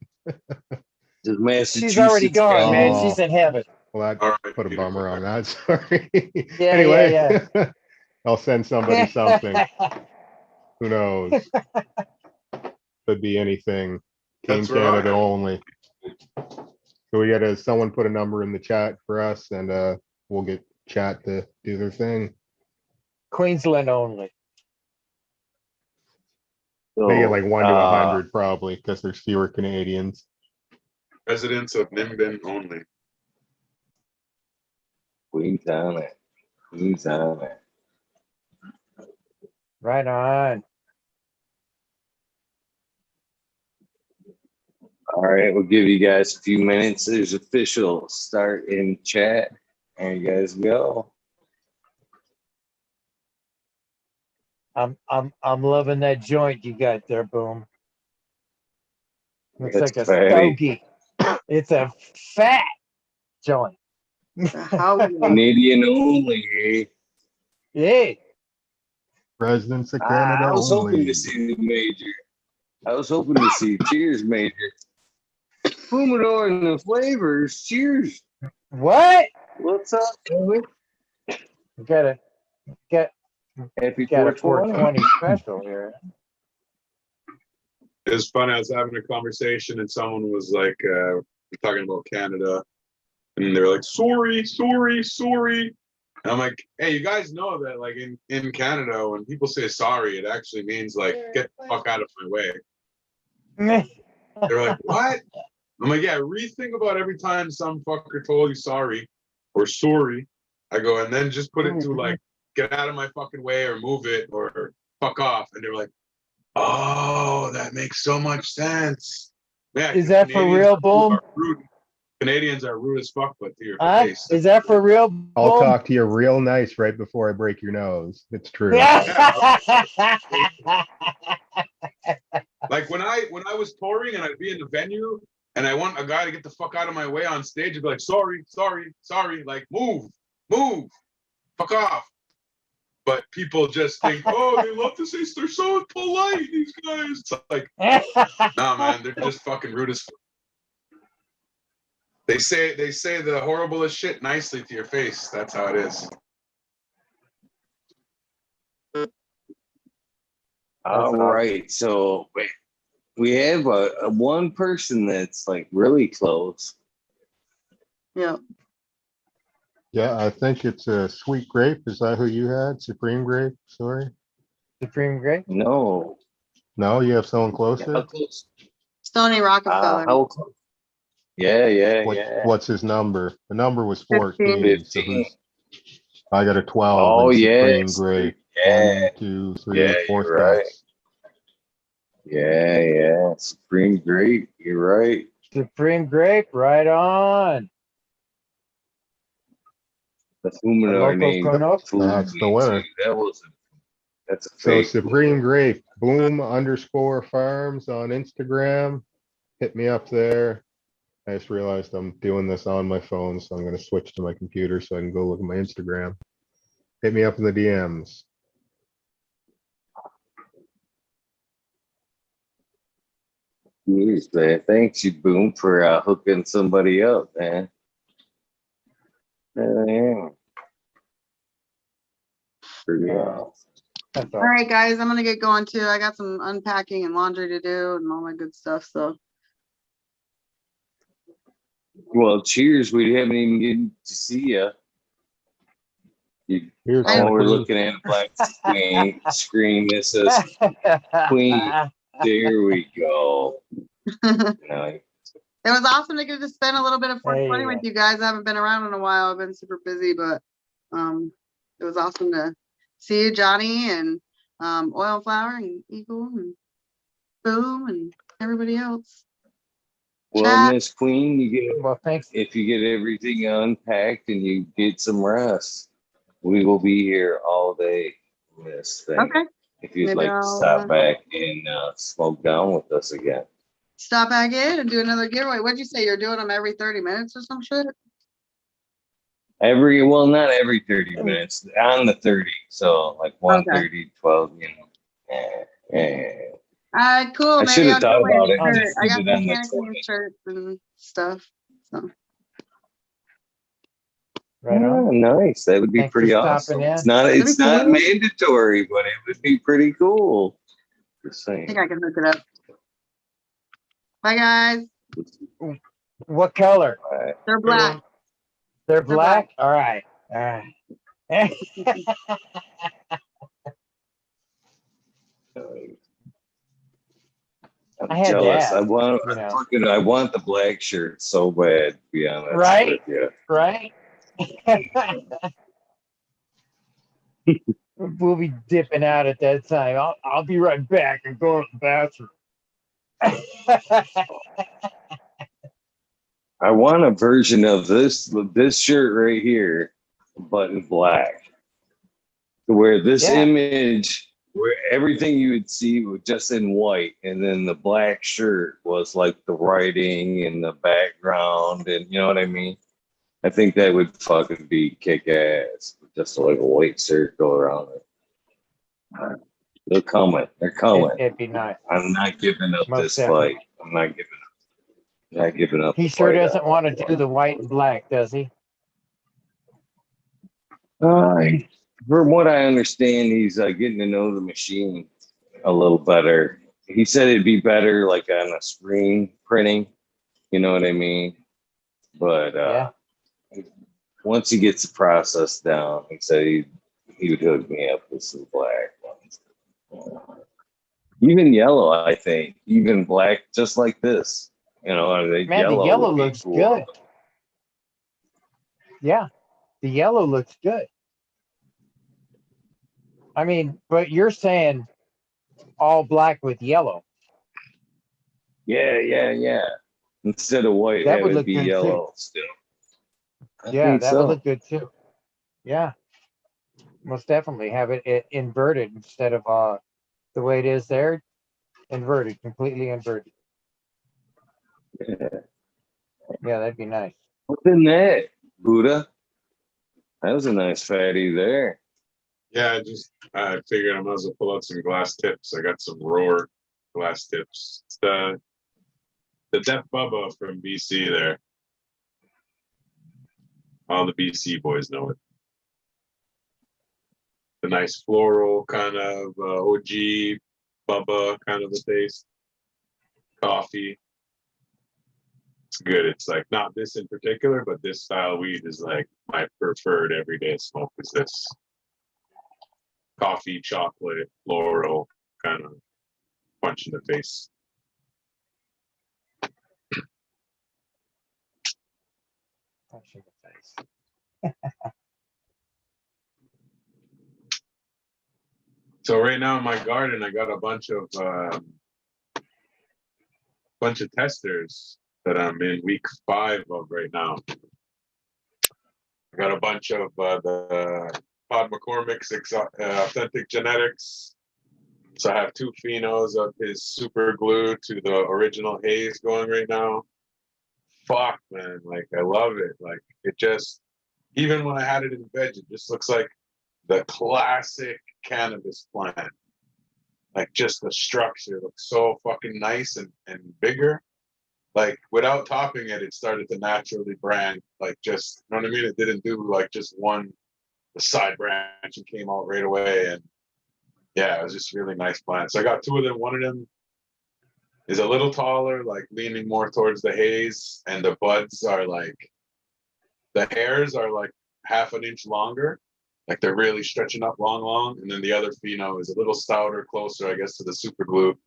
Speaker 9: She's already gone, man. She's in heaven.
Speaker 13: Well, that put a bummer on that. Sorry.
Speaker 9: Yeah,
Speaker 13: Anyway,
Speaker 9: yeah.
Speaker 13: I'll send somebody something. Who knows? Could be anything. Team
Speaker 12: That's
Speaker 13: Canada
Speaker 12: right.
Speaker 13: only. So we got someone put a number in the chat for us, and we'll get chat to do their thing.
Speaker 9: Queensland only.
Speaker 13: They get like 1 to 100 probably because there's fewer Canadians.
Speaker 12: Residents of Nimbin only.
Speaker 1: Queen's on it. Queen's on it.
Speaker 9: Right on.
Speaker 1: All right, we'll give you guys a few minutes. There's official start in chat. There you guys go.
Speaker 9: I'm loving that joint you got there, Boom. Looks
Speaker 1: It's
Speaker 9: like a
Speaker 1: fatty.
Speaker 9: stogie. It's a fat joint.
Speaker 1: Canadian only, eh?
Speaker 9: Yeah.
Speaker 13: Residents of Canada
Speaker 1: I was hoping
Speaker 13: only.
Speaker 1: to see the major. I was hoping to see cheers, major. Humidor and the flavors. Cheers.
Speaker 9: What?
Speaker 1: What's up, baby?
Speaker 9: We got
Speaker 1: Happy
Speaker 9: a
Speaker 1: 420.
Speaker 9: 420 special here.
Speaker 12: It was funny. I was having a conversation and someone was like, talking about Canada, and they're like, sorry. And I'm like, hey, you guys know that like in Canada, when people say sorry, it actually means like, get the fuck out of my way. They're like, what? I'm like, yeah, rethink about every time some fucker told you sorry or sorry. I go, and then just put it to like, get out of my fucking way or move it or fuck off. And they're like, oh, that makes so much sense. Yeah,
Speaker 9: Is that for real, Boom?
Speaker 12: Canadians are rude as fuck, but to your face.
Speaker 9: Is that for real?
Speaker 13: I'll
Speaker 9: Boom?
Speaker 13: talk to you real nice right before I break your nose. It's true.
Speaker 12: Like when I was touring and I'd be in the venue and I want a guy to get the fuck out of my way on stage, I'd be like, sorry, like move, fuck off. But people just think, oh, they love to say they're so polite, these guys. It's like, nah, man, they're just fucking rude as fuck. They say the horriblest shit nicely to your face. That's how it is.
Speaker 1: All right, so we have a one person that's like really close.
Speaker 10: Yeah.
Speaker 13: Yeah, I think it's a Sweet Grape. Is that who you had? Supreme Grape? Sorry.
Speaker 9: Supreme Grape?
Speaker 1: No.
Speaker 13: No, you have someone closer?
Speaker 1: How close?
Speaker 10: Stony Rockefeller.
Speaker 1: How close? Yeah.
Speaker 13: What's his number? The number was 14.
Speaker 1: 15.
Speaker 13: So I got a 12.
Speaker 1: Oh,
Speaker 13: and
Speaker 1: yeah.
Speaker 13: Supreme Grape.
Speaker 1: Yeah.
Speaker 13: 1, 2, 3,
Speaker 1: Yeah,
Speaker 13: 4
Speaker 1: you're right.
Speaker 13: spots.
Speaker 1: Yeah. Supreme Grape. You're right.
Speaker 9: Supreme Grape, right on.
Speaker 1: The humidor
Speaker 9: local
Speaker 1: name
Speaker 9: Canuck?
Speaker 1: fooled
Speaker 13: That's the
Speaker 1: me
Speaker 13: winner.
Speaker 1: too. That's a
Speaker 13: So
Speaker 1: fake.
Speaker 13: Supreme Grape, Boom_Farms on Instagram. Hit me up there. I just realized I'm doing this on my phone, so I'm going to switch to my computer so I can go look at my Instagram. Hit me up in the DMs.
Speaker 1: Jeez, man. Thanks, you Boom, for hooking somebody up, man. Yeah. Pretty awesome.
Speaker 10: All right, guys, I'm gonna get going too. I got some unpacking and laundry to do and all my good stuff. So
Speaker 1: Well, cheers. We haven't even gotten to see you.
Speaker 13: Here's
Speaker 1: Oh,
Speaker 13: my
Speaker 1: we're
Speaker 13: queen.
Speaker 1: looking at a black screen that says Queen. There we go. Nice.
Speaker 10: it was awesome to get to spend a little bit of
Speaker 9: There
Speaker 10: 420
Speaker 9: you
Speaker 10: with
Speaker 9: go.
Speaker 10: you guys. I haven't been around in a while. I've been super busy, but it was awesome to see you, Johnny, and Oil and Flower and Eagle and Boom and everybody else.
Speaker 1: Well,
Speaker 10: Chat.
Speaker 1: Miss Queen, you get
Speaker 9: Well, thanks.
Speaker 1: if you get everything unpacked and you get some rest, we will be here all day. Miss thing.
Speaker 10: Okay.
Speaker 1: If you'd
Speaker 10: Maybe
Speaker 1: like to
Speaker 10: I'll
Speaker 1: stop back and smoke down with us again.
Speaker 10: stop back in and do another giveaway. What'd you say? You're doing them every 30 minutes or some shit?
Speaker 1: Well, not every 30 minutes, on the 30. So like 1:30, 12, you know.
Speaker 10: All right, cool.
Speaker 1: I
Speaker 10: Maybe
Speaker 1: should
Speaker 10: I'll
Speaker 1: have thought
Speaker 10: giveaway
Speaker 1: about
Speaker 10: a
Speaker 1: it and
Speaker 10: shirt.
Speaker 1: just
Speaker 10: I
Speaker 1: did
Speaker 10: got
Speaker 1: it
Speaker 10: some
Speaker 1: on the
Speaker 10: Canna
Speaker 1: 20.
Speaker 10: shirts and stuff. So
Speaker 9: Right on.
Speaker 1: Nice. That would be
Speaker 9: Thanks for
Speaker 1: pretty
Speaker 9: stopping
Speaker 1: awesome.
Speaker 9: in.
Speaker 1: It's not
Speaker 10: That'd be cool.
Speaker 1: mandatory, but it would be pretty cool. Just
Speaker 10: I
Speaker 1: saying.
Speaker 10: think I can hook it up. Bye, guys.
Speaker 9: What color?
Speaker 10: They're black.
Speaker 9: They're black? All right. All right.
Speaker 1: I'm
Speaker 9: I had to
Speaker 1: jealous.
Speaker 9: ask,
Speaker 1: I want
Speaker 9: you know.
Speaker 1: I want the black shirt so bad, to be honest
Speaker 9: Right?
Speaker 1: with you.
Speaker 9: Right? We'll be dipping out at that time. I'll be right back and go to the bathroom.
Speaker 1: I want a version of this shirt right here, but in black. Where this image, where everything you would see was just in white, and then the black shirt was like the writing and the background, and you know what I mean? I think that would fucking be kick ass. Just like a white shirt go around it. They're coming. They're coming.
Speaker 9: It'd be nice.
Speaker 1: I'm not giving up
Speaker 9: Most
Speaker 1: this
Speaker 9: definitely.
Speaker 1: fight. I'm not giving up. Not giving up.
Speaker 9: He
Speaker 1: the
Speaker 9: sure
Speaker 1: fight
Speaker 9: doesn't
Speaker 1: on
Speaker 9: want
Speaker 1: it.
Speaker 9: to do the white and black, does he?
Speaker 1: From what I understand, he's getting to know the machine a little better. He said it'd be better like on a screen printing. You know what I mean? But once he gets the process down, he said he would hook me up with some black ones. Even yellow, I think. Even black, just like this. You know,
Speaker 9: Man, the yellow
Speaker 1: would be
Speaker 9: looks
Speaker 1: cool.
Speaker 9: good. Yeah, the yellow looks good. I mean, but you're saying all black with yellow.
Speaker 1: Yeah. Instead of white,
Speaker 9: That
Speaker 1: have
Speaker 9: would
Speaker 1: it
Speaker 9: look
Speaker 1: be
Speaker 9: good
Speaker 1: yellow
Speaker 9: too.
Speaker 1: still. I
Speaker 9: Yeah,
Speaker 1: think
Speaker 9: that
Speaker 1: so.
Speaker 9: would look good too. Yeah, most definitely have it inverted instead of the way it is there, inverted, completely inverted. Yeah, that'd be nice.
Speaker 1: What's in that, Buddha? That was a nice fatty there.
Speaker 12: Yeah, I figured I might as well pull out some glass tips. I got some Roar glass tips. It's the Deaf Bubba from BC there. All the BC boys know it. The nice floral kind of OG Bubba kind of a taste. Coffee. It's good. It's like not this in particular, but this style weed is like my preferred everyday smoke is this. Coffee, chocolate, floral, kind of punch in the face.
Speaker 9: Punch in the face.
Speaker 12: So right now in my garden, I got a bunch of testers that I'm in week 5 of right now. I got a bunch of the Todd McCormick's authentic genetics. So I have 2 phenos of his super glue to the original haze going right now. Fuck, man, like I love it. Like it just, even when I had it in veg, it just looks like the classic cannabis plant. Like just the structure looks so fucking nice and bigger. Like without topping it, it started to naturally brand. Like just, you know what I mean? It didn't do like just one, the side branch and came out right away. And yeah, it was just really nice plant. So I got 2 of them. One of them is a little taller, like leaning more towards the haze, and the buds are like, the hairs are like half an inch longer, like they're really stretching up long. And then the other pheno is a little stouter, closer, I guess, to the super glue,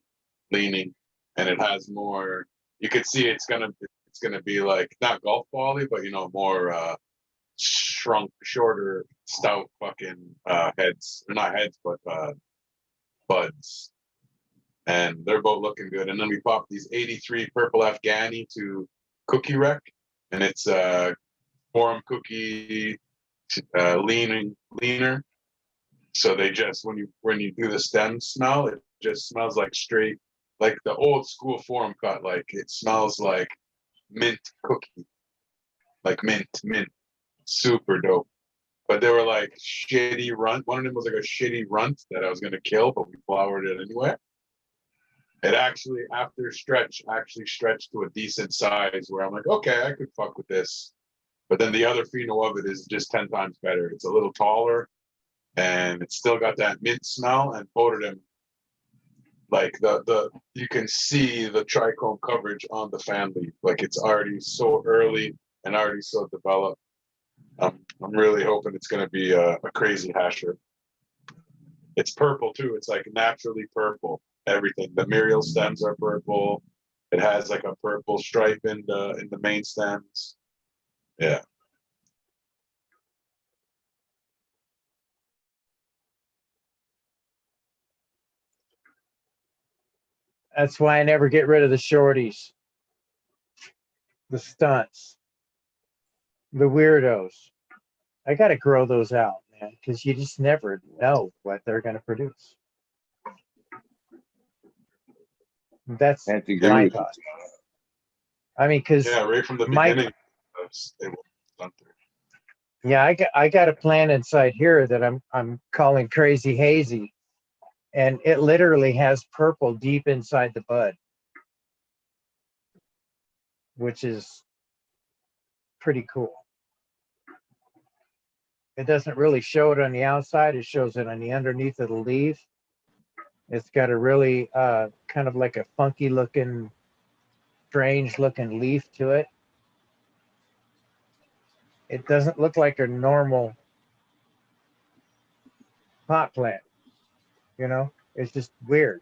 Speaker 12: leaning, and it has more. You could see it's gonna be like not golf bally, but you know, more shrunk, shorter, stout fucking heads, or not heads, but buds. And they're both looking good. And then we popped these 83 purple Afghani to Cookie Wreck, and it's forum cookie leaner. So they just, when you do the stem smell, it just smells like straight, like the old school forum cut. Like it smells like mint cookie, like mint, super dope. But they were like shitty runt. One of them was like a shitty runt that I was gonna kill, but we flowered it anyway. It actually, after stretch, stretched to a decent size where I'm like, okay, I could fuck with this. But then the other pheno of it is just 10 times better. It's a little taller, and it's still got that mint smell. And them, like the you can see the trichome coverage on the fan leaf. Like it's already so early and already so developed. I'm really hoping it's going to be a crazy hasher. It's purple too. It's like naturally purple. Everything. The Muriel stems are purple. It has like a purple stripe in the main stems. Yeah.
Speaker 9: That's why I never get rid of the shorties, the stunts, the weirdos. I got to grow those out, man, because you just never know what they're going to produce. That's my thought. I mean, because
Speaker 12: yeah, right from the beginning,
Speaker 9: yeah, I got a plant inside here that I'm calling Crazy Hazy, and it literally has purple deep inside the bud, which is pretty cool. It doesn't really show it on the outside; it shows it on the underneath of the leaf. It's got a really kind of like a funky looking, strange looking leaf to it. It doesn't look like a normal pot plant, you know? It's just weird.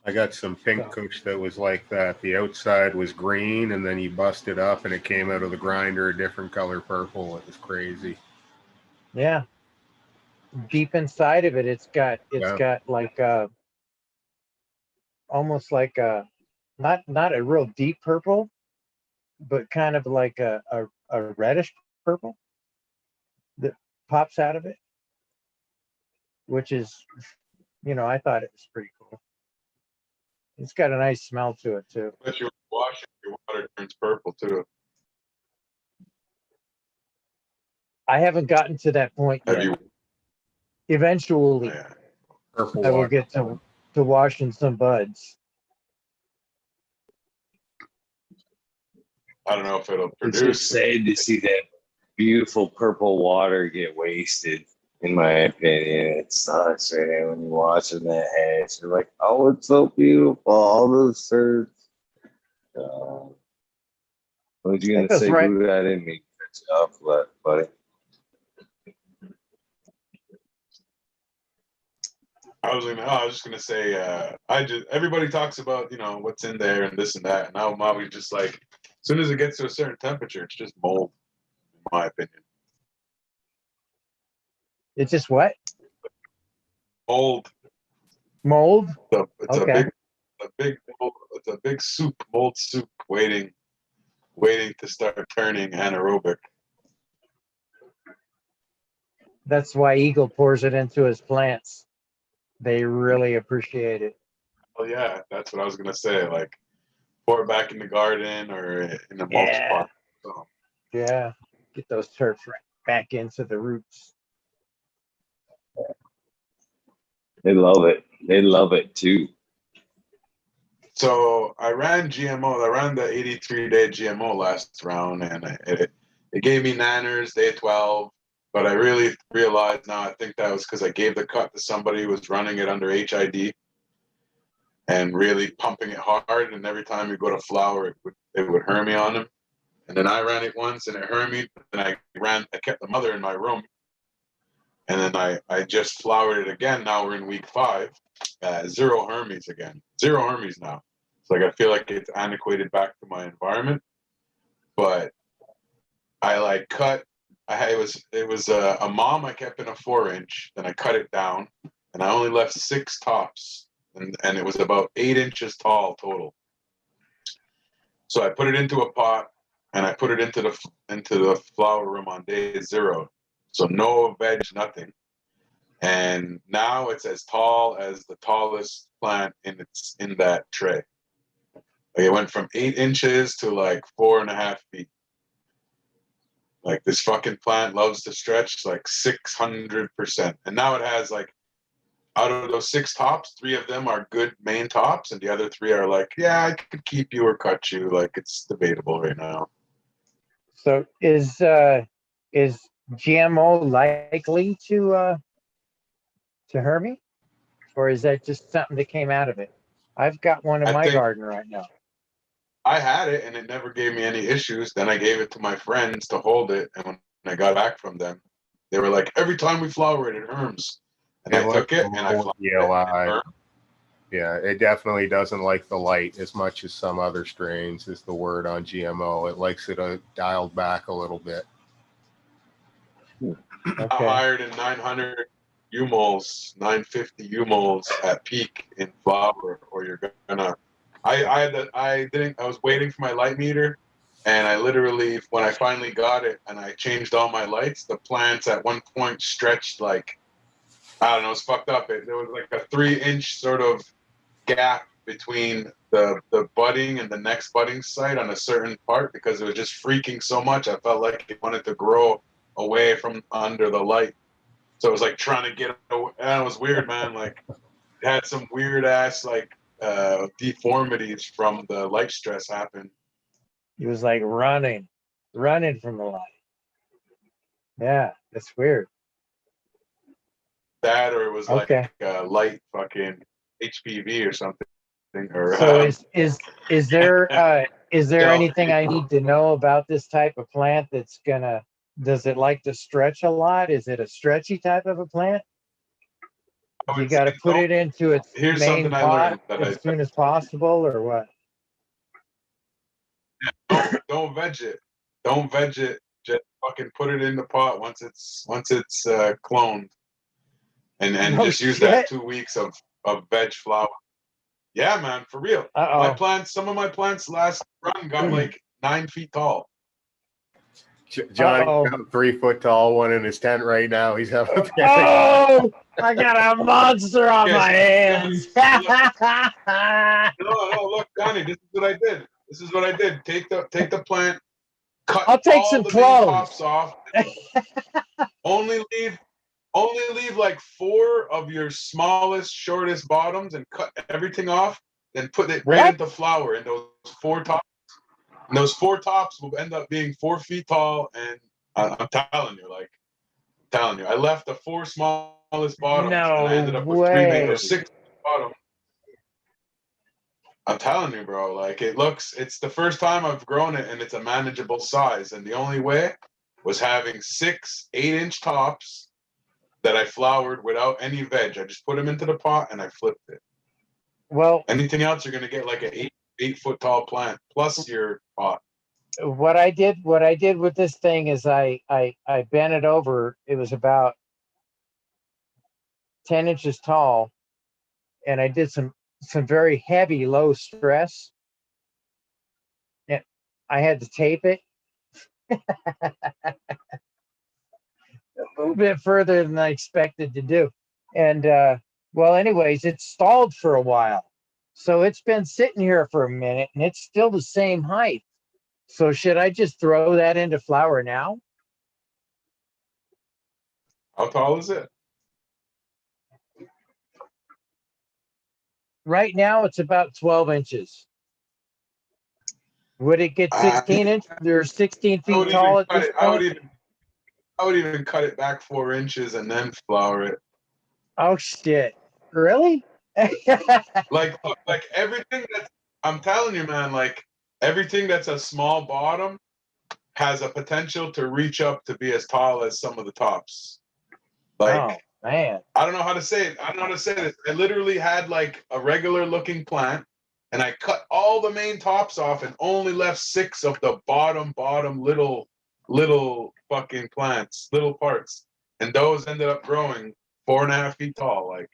Speaker 13: I got some pink kush that was like that. The outside was green, and then you bust it up, and it came out of the grinder a different color purple. It was crazy.
Speaker 9: Yeah. Deep inside of it, it's got like almost like a not a real deep purple, but kind of like a reddish purple that pops out of it, which is, you know, I thought it was pretty cool. It's got a nice smell to it too.
Speaker 12: If you wash it, your water turns purple too.
Speaker 9: I haven't gotten to that point yet. Eventually,
Speaker 13: Purple
Speaker 9: I will
Speaker 13: water.
Speaker 9: get to washing some buds.
Speaker 12: I don't know if it'll
Speaker 1: It's
Speaker 12: produce.
Speaker 1: just sad to see that beautiful purple water get wasted. In my opinion, it sucks, right? When you're watching that hash, you're like, "Oh, it's so beautiful, all those certs." What was you gonna say, Buddha? I didn't mean to cut you off, buddy.
Speaker 12: I was just gonna say, everybody talks about, you know, what's in there and this and that, and now Maui's just like, as soon as it gets to a certain temperature, it's just mold, in my opinion.
Speaker 9: It's just what?
Speaker 12: Mold.
Speaker 9: Mold?
Speaker 12: It's a big soup, mold soup, waiting to start turning anaerobic.
Speaker 9: That's why Eagle pours it into his plants. They really appreciate it.
Speaker 12: Well, yeah, that's what I was gonna say. Like, pour it back in the garden or in a mulch
Speaker 9: Yeah.
Speaker 12: pot. So,
Speaker 9: Yeah. Get those turfs right back into the roots.
Speaker 1: They love it. They love it too.
Speaker 12: so I ran GMO. I ran the 83-day GMO last round, and it gave me nanners day 12. But I really realized now, I think that was because I gave the cut to somebody who was running it under HID and really pumping it hard. And every time you go to flower, it would hermy on him. And then I ran it once and it hermied. And I kept the mother in my room. And then I just flowered it again. Now we're in week 5. 0 hermies again. 0 hermies now. It's like I feel like it's antiquated back to my environment. But I like cut. It was a mom I kept in a 4-inch. Then I cut it down, and I only left 6 tops, and it was about 8 inches tall total. So I put it into a pot, and I put it into the flower room on day 0. So no veg, nothing. And now it's as tall as the tallest plant in that tray. Like it went from 8 inches to like 4.5 feet. Like this fucking plant loves to stretch like 600%. And now it has like, out of those 6 tops, 3 of them are good main tops, and the other 3 are like, yeah, I could keep you or cut you. Like it's debatable right now.
Speaker 9: So is GMO likely to hermy, or is that just something that came out of it? I've got one in
Speaker 12: I
Speaker 9: my
Speaker 12: think
Speaker 9: garden right now.
Speaker 12: I had it and it never gave me any issues. Then I gave it to my friends to hold it. And when I got back from them, they were like, every time we flower it, it herms. And I took it and I flowered it.
Speaker 13: Yeah, it definitely doesn't like the light as much as some other strains, is the word on GMO. It likes it dialed back a little bit.
Speaker 12: I hired in 900 U-moles, 950 U-moles at peak in flower, or you're gonna. I was waiting for my light meter, and I literally, when I finally got it and I changed all my lights, the plants at one point stretched like, I don't know, it's fucked up. There was like a 3-inch sort of gap between the budding and the next budding site on a certain part because it was just freaking so much. I felt like it wanted to grow away from under the light. So it was like trying to get away. And it was weird, man. Like it had some weird ass like deformities from the light stress happen.
Speaker 9: He was like running from the light. Yeah, that's weird.
Speaker 12: That, or it was
Speaker 9: Okay.
Speaker 12: like light fucking HPV or something. Or,
Speaker 9: So is there anything I need to know about this type of plant does it like to stretch a lot? Is it a stretchy type of a plant? You got to put it into its main pot as soon as possible, or what?
Speaker 12: Don't veg it. Don't veg it. Just fucking put it in the pot once it's cloned, and just use that 2 weeks of veg flower. Yeah, man, for real. Some of my plants last run got like 9 feet tall.
Speaker 13: Johnny's got a 3 foot tall one in his tent right now. He's having a panic.
Speaker 9: Oh, I got a monster on my hands.
Speaker 12: No, look, Johnny, this is what I did. Take the plant, cut
Speaker 9: I'll take
Speaker 12: all
Speaker 9: some
Speaker 12: the
Speaker 9: clones.
Speaker 12: main tops off. only leave like 4 of your smallest, shortest bottoms and cut everything off. Then put it right into flower, and those 4 tops. And those 4 tops will end up being 4 feet tall. And I'm telling you, I left the 4 smallest bottoms, and I ended up with 3 or 6 bottoms. I'm telling you, bro, like it's the first time I've grown it, and it's a manageable size. And the only way was having 6 8-inch tops that I flowered without any veg. I just put them into the pot and I flipped it.
Speaker 9: Well,
Speaker 12: anything else, you're gonna get like an 8 foot tall plant plus your pot.
Speaker 9: What I did with this thing is I bent it over. It was about 10 inches tall, and I did some very heavy low stress. And I had to tape it. a little bit further than I expected to do. And well, anyways, it stalled for a while. So it's been sitting here for a minute and it's still the same height. So should I just throw that into flower now?
Speaker 12: How tall is it?
Speaker 9: Right now it's about 12 inches. Would it get 16 inches or 16 feet tall at this point?
Speaker 12: I would even cut it back 4 inches and then flower it.
Speaker 9: Oh shit! Really?
Speaker 12: Like everything that I'm telling you, man. Like everything that's a small bottom has a potential to reach up to be as tall as some of the tops. Like,
Speaker 9: oh man,
Speaker 12: I don't know how to say it. I don't know how to say this. I literally had like a regular looking plant, and I cut all the main tops off and only left 6 of the bottom little fucking plants, little parts, and those ended up growing 4.5 feet tall. Like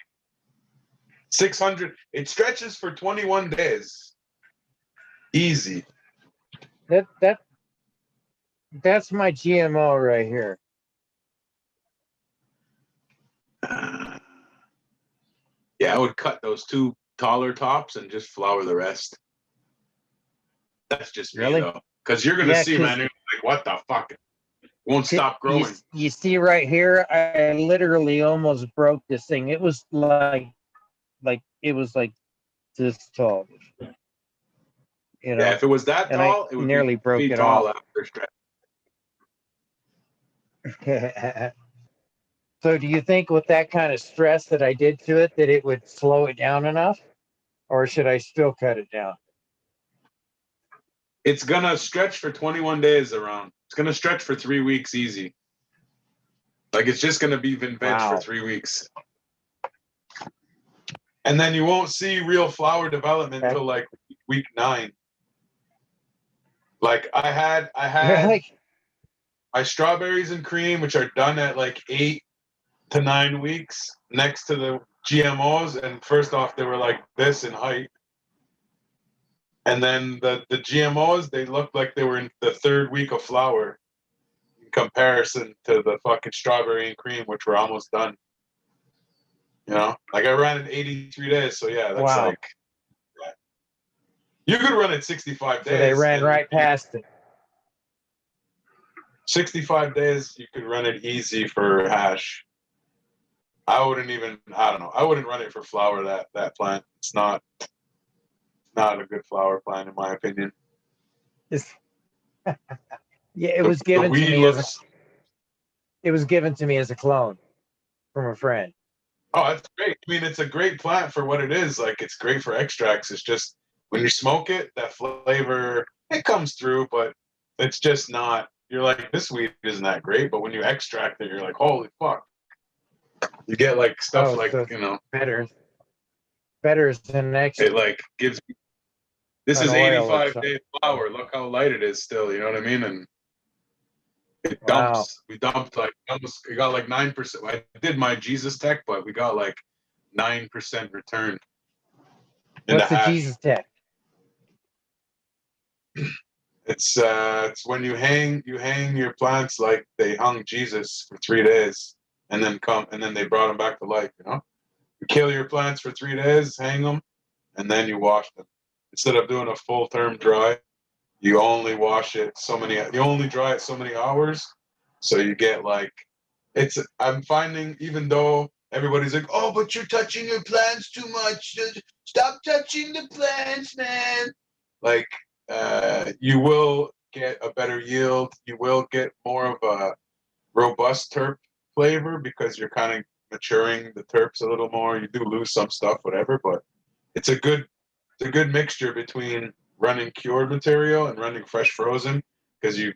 Speaker 12: 600. It stretches for 21 days. Easy.
Speaker 9: That's my GMO right here.
Speaker 12: Yeah, I would cut those 2 taller tops and just flower the rest. That's just
Speaker 9: Really?
Speaker 12: me though, because you're gonna see, man. You're like, what the fuck? It won't stop growing.
Speaker 9: You see right here, I literally almost broke this thing. It was like it was like this tall. You know?
Speaker 12: Yeah, if it was that
Speaker 9: and
Speaker 12: tall,
Speaker 9: I
Speaker 12: it would
Speaker 9: nearly
Speaker 12: be
Speaker 9: broke
Speaker 12: feet
Speaker 9: it
Speaker 12: tall
Speaker 9: off.
Speaker 12: after stretch.
Speaker 9: So do you think with that kind of stress that I did to it that it would slow it down enough, or should I still cut it down?
Speaker 12: It's gonna stretch for 21 days around. It's gonna stretch for 3 weeks easy. Like it's just gonna be veg for 3 weeks. And then you won't see real flower development until like week 9. Like I had
Speaker 9: Really?
Speaker 12: my strawberries and cream, which are done at like 8 to 9 weeks next to the GMOs. And first off, they were like this in height. And then the GMOs, they looked like they were in the 3rd week of flower in comparison to the fucking strawberry and cream, which were almost done. You know, like I ran in 83 days. So yeah, that's like, yeah. You could run it 65 days.
Speaker 9: So they ran right past it.
Speaker 12: 65 days, you could run it easy for hash. I don't know. I wouldn't run it for flower, that plant. It's not a good flower plant in my opinion.
Speaker 9: Yeah, it was given to me as a clone from a friend.
Speaker 12: Oh, that's great. I mean, it's a great plant for what it is. Like it's great for extracts. It's just when you smoke it, that flavor, it comes through, but it's just not, you're like, this weed isn't that great. But when you extract it, you're like, holy fuck. You get like stuff
Speaker 9: better than extra.
Speaker 12: It like gives. This is 85-day flower. Look how light it is still. You know what I mean? And it dumps. We dumped like almost. We got like 9%. I did my Jesus Tech, but we got like 9% return.
Speaker 9: What's the Jesus Tech?
Speaker 12: It's when you hang your plants like they hung Jesus for 3 days, and then they brought them back to life. You know, you kill your plants for 3 days, hang them, and then you wash them. Instead of doing a full term dry, you only wash it you only dry it so many hours. So you get like, I'm finding, even though everybody's like, oh, but you're touching your plants too much. Stop touching the plants, man. Like, you will get a better yield. You will get more of a robust terp flavor because you're kind of maturing the terps a little more. You do lose some stuff, whatever, but it's a good mixture between running cured material and running fresh frozen, because you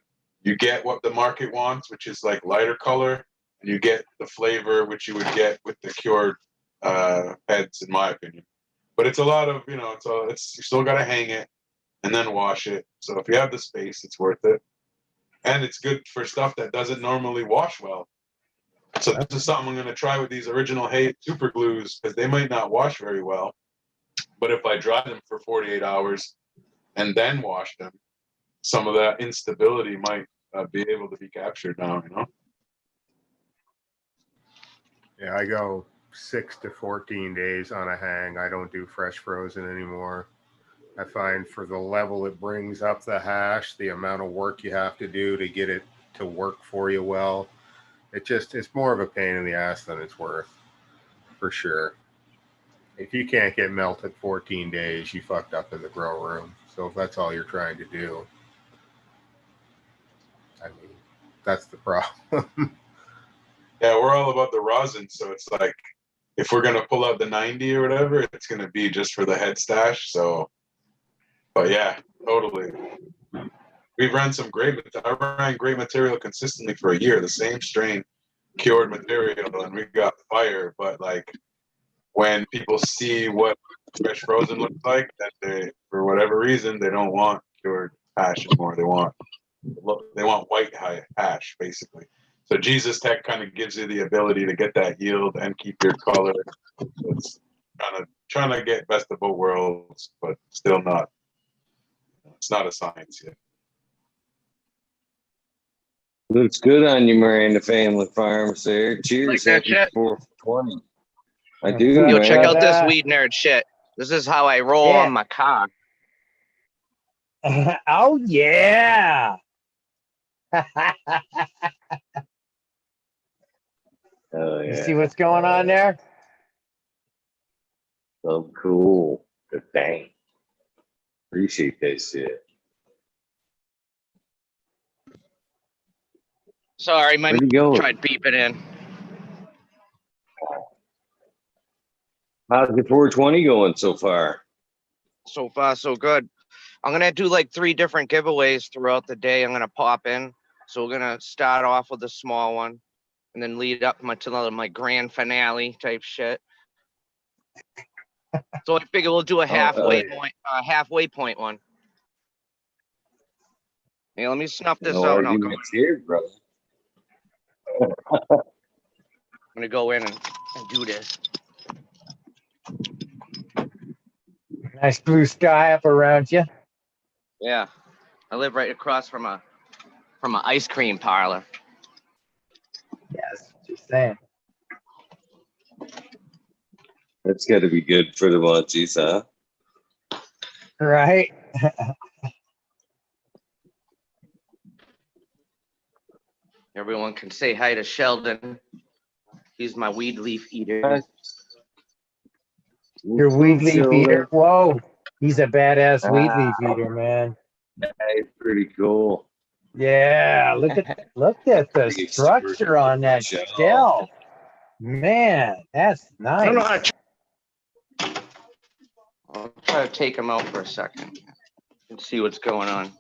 Speaker 12: get what the market wants, which is like lighter color, and you get the flavor which you would get with the cured heads, in my opinion. But it's a lot of, you still got to hang it and then wash it. So if you have the space, it's worth it. And it's good for stuff that doesn't normally wash well. So this is something I'm going to try with these original hay super glues, because they might not wash very well. But if I dry them for 48 hours and then wash them, some of that instability might be able to be captured now, you know?
Speaker 13: Yeah, I go 6 to 14 days on a hang. I don't do fresh frozen anymore. I find for the level it brings up the hash, the amount of work you have to do to get it to work for you well, it's more of a pain in the ass than it's worth, for sure. If you can't get melted 14 days, you fucked up in the grow room. So if that's all you're trying to do, I mean, that's the problem.
Speaker 12: Yeah, we're all about the rosin, so it's like if we're gonna pull out the 90 or whatever, it's gonna be just for the head stash. So, but yeah, totally. We've run some I ran great material consistently for a year, the same strain, cured material, and we got fire. But like when people see what fresh frozen looks like, that they, for whatever reason, they don't want cured hash anymore. They want white hash, basically. So Jesus Tech kind of gives you the ability to get that yield and keep your color. It's trying to get best of both worlds, but still not. It's not a science yet.
Speaker 1: Looks good on you, Miranda Family Farms there. Cheers.
Speaker 15: Like that
Speaker 1: Happy
Speaker 15: shit?
Speaker 1: 420. I do,
Speaker 15: Yo,
Speaker 1: man.
Speaker 15: check out this weed nerd shit. This is how I roll on my car.
Speaker 9: Oh yeah.
Speaker 1: Oh,
Speaker 9: You
Speaker 1: yeah.
Speaker 9: see what's going on there?
Speaker 1: So cool. Good thing. Appreciate that shit.
Speaker 15: Sorry, my
Speaker 1: Where'd he go?
Speaker 15: tried beeping in.
Speaker 1: How's the 420 going so far?
Speaker 15: So far, so good. I'm gonna do like 3 different giveaways throughout the day. I'm gonna pop in. So we're gonna start off with a small one, and then lead up to my grand finale type shit. So I figure we'll do a halfway point one. Hey, let me snuff this
Speaker 1: No
Speaker 15: out. And I'll go.
Speaker 1: arguments here, brother.
Speaker 15: I'm gonna go in and do this.
Speaker 9: Nice blue sky up around you.
Speaker 15: Yeah, I live right across from an ice cream parlor.
Speaker 9: Yes, just saying.
Speaker 1: That's got to be good for the munchies, huh?
Speaker 9: Right.
Speaker 15: Everyone can say hi to Sheldon. He's my weed leaf eater.
Speaker 9: Your weed leaf eater. Whoa, he's a badass weed leaf eater, man.
Speaker 1: Hey, pretty cool.
Speaker 9: Yeah, look at the structure on that shelf. Man, that's nice.
Speaker 15: I don't know how to. I'll try to take him out for a second and see what's going on.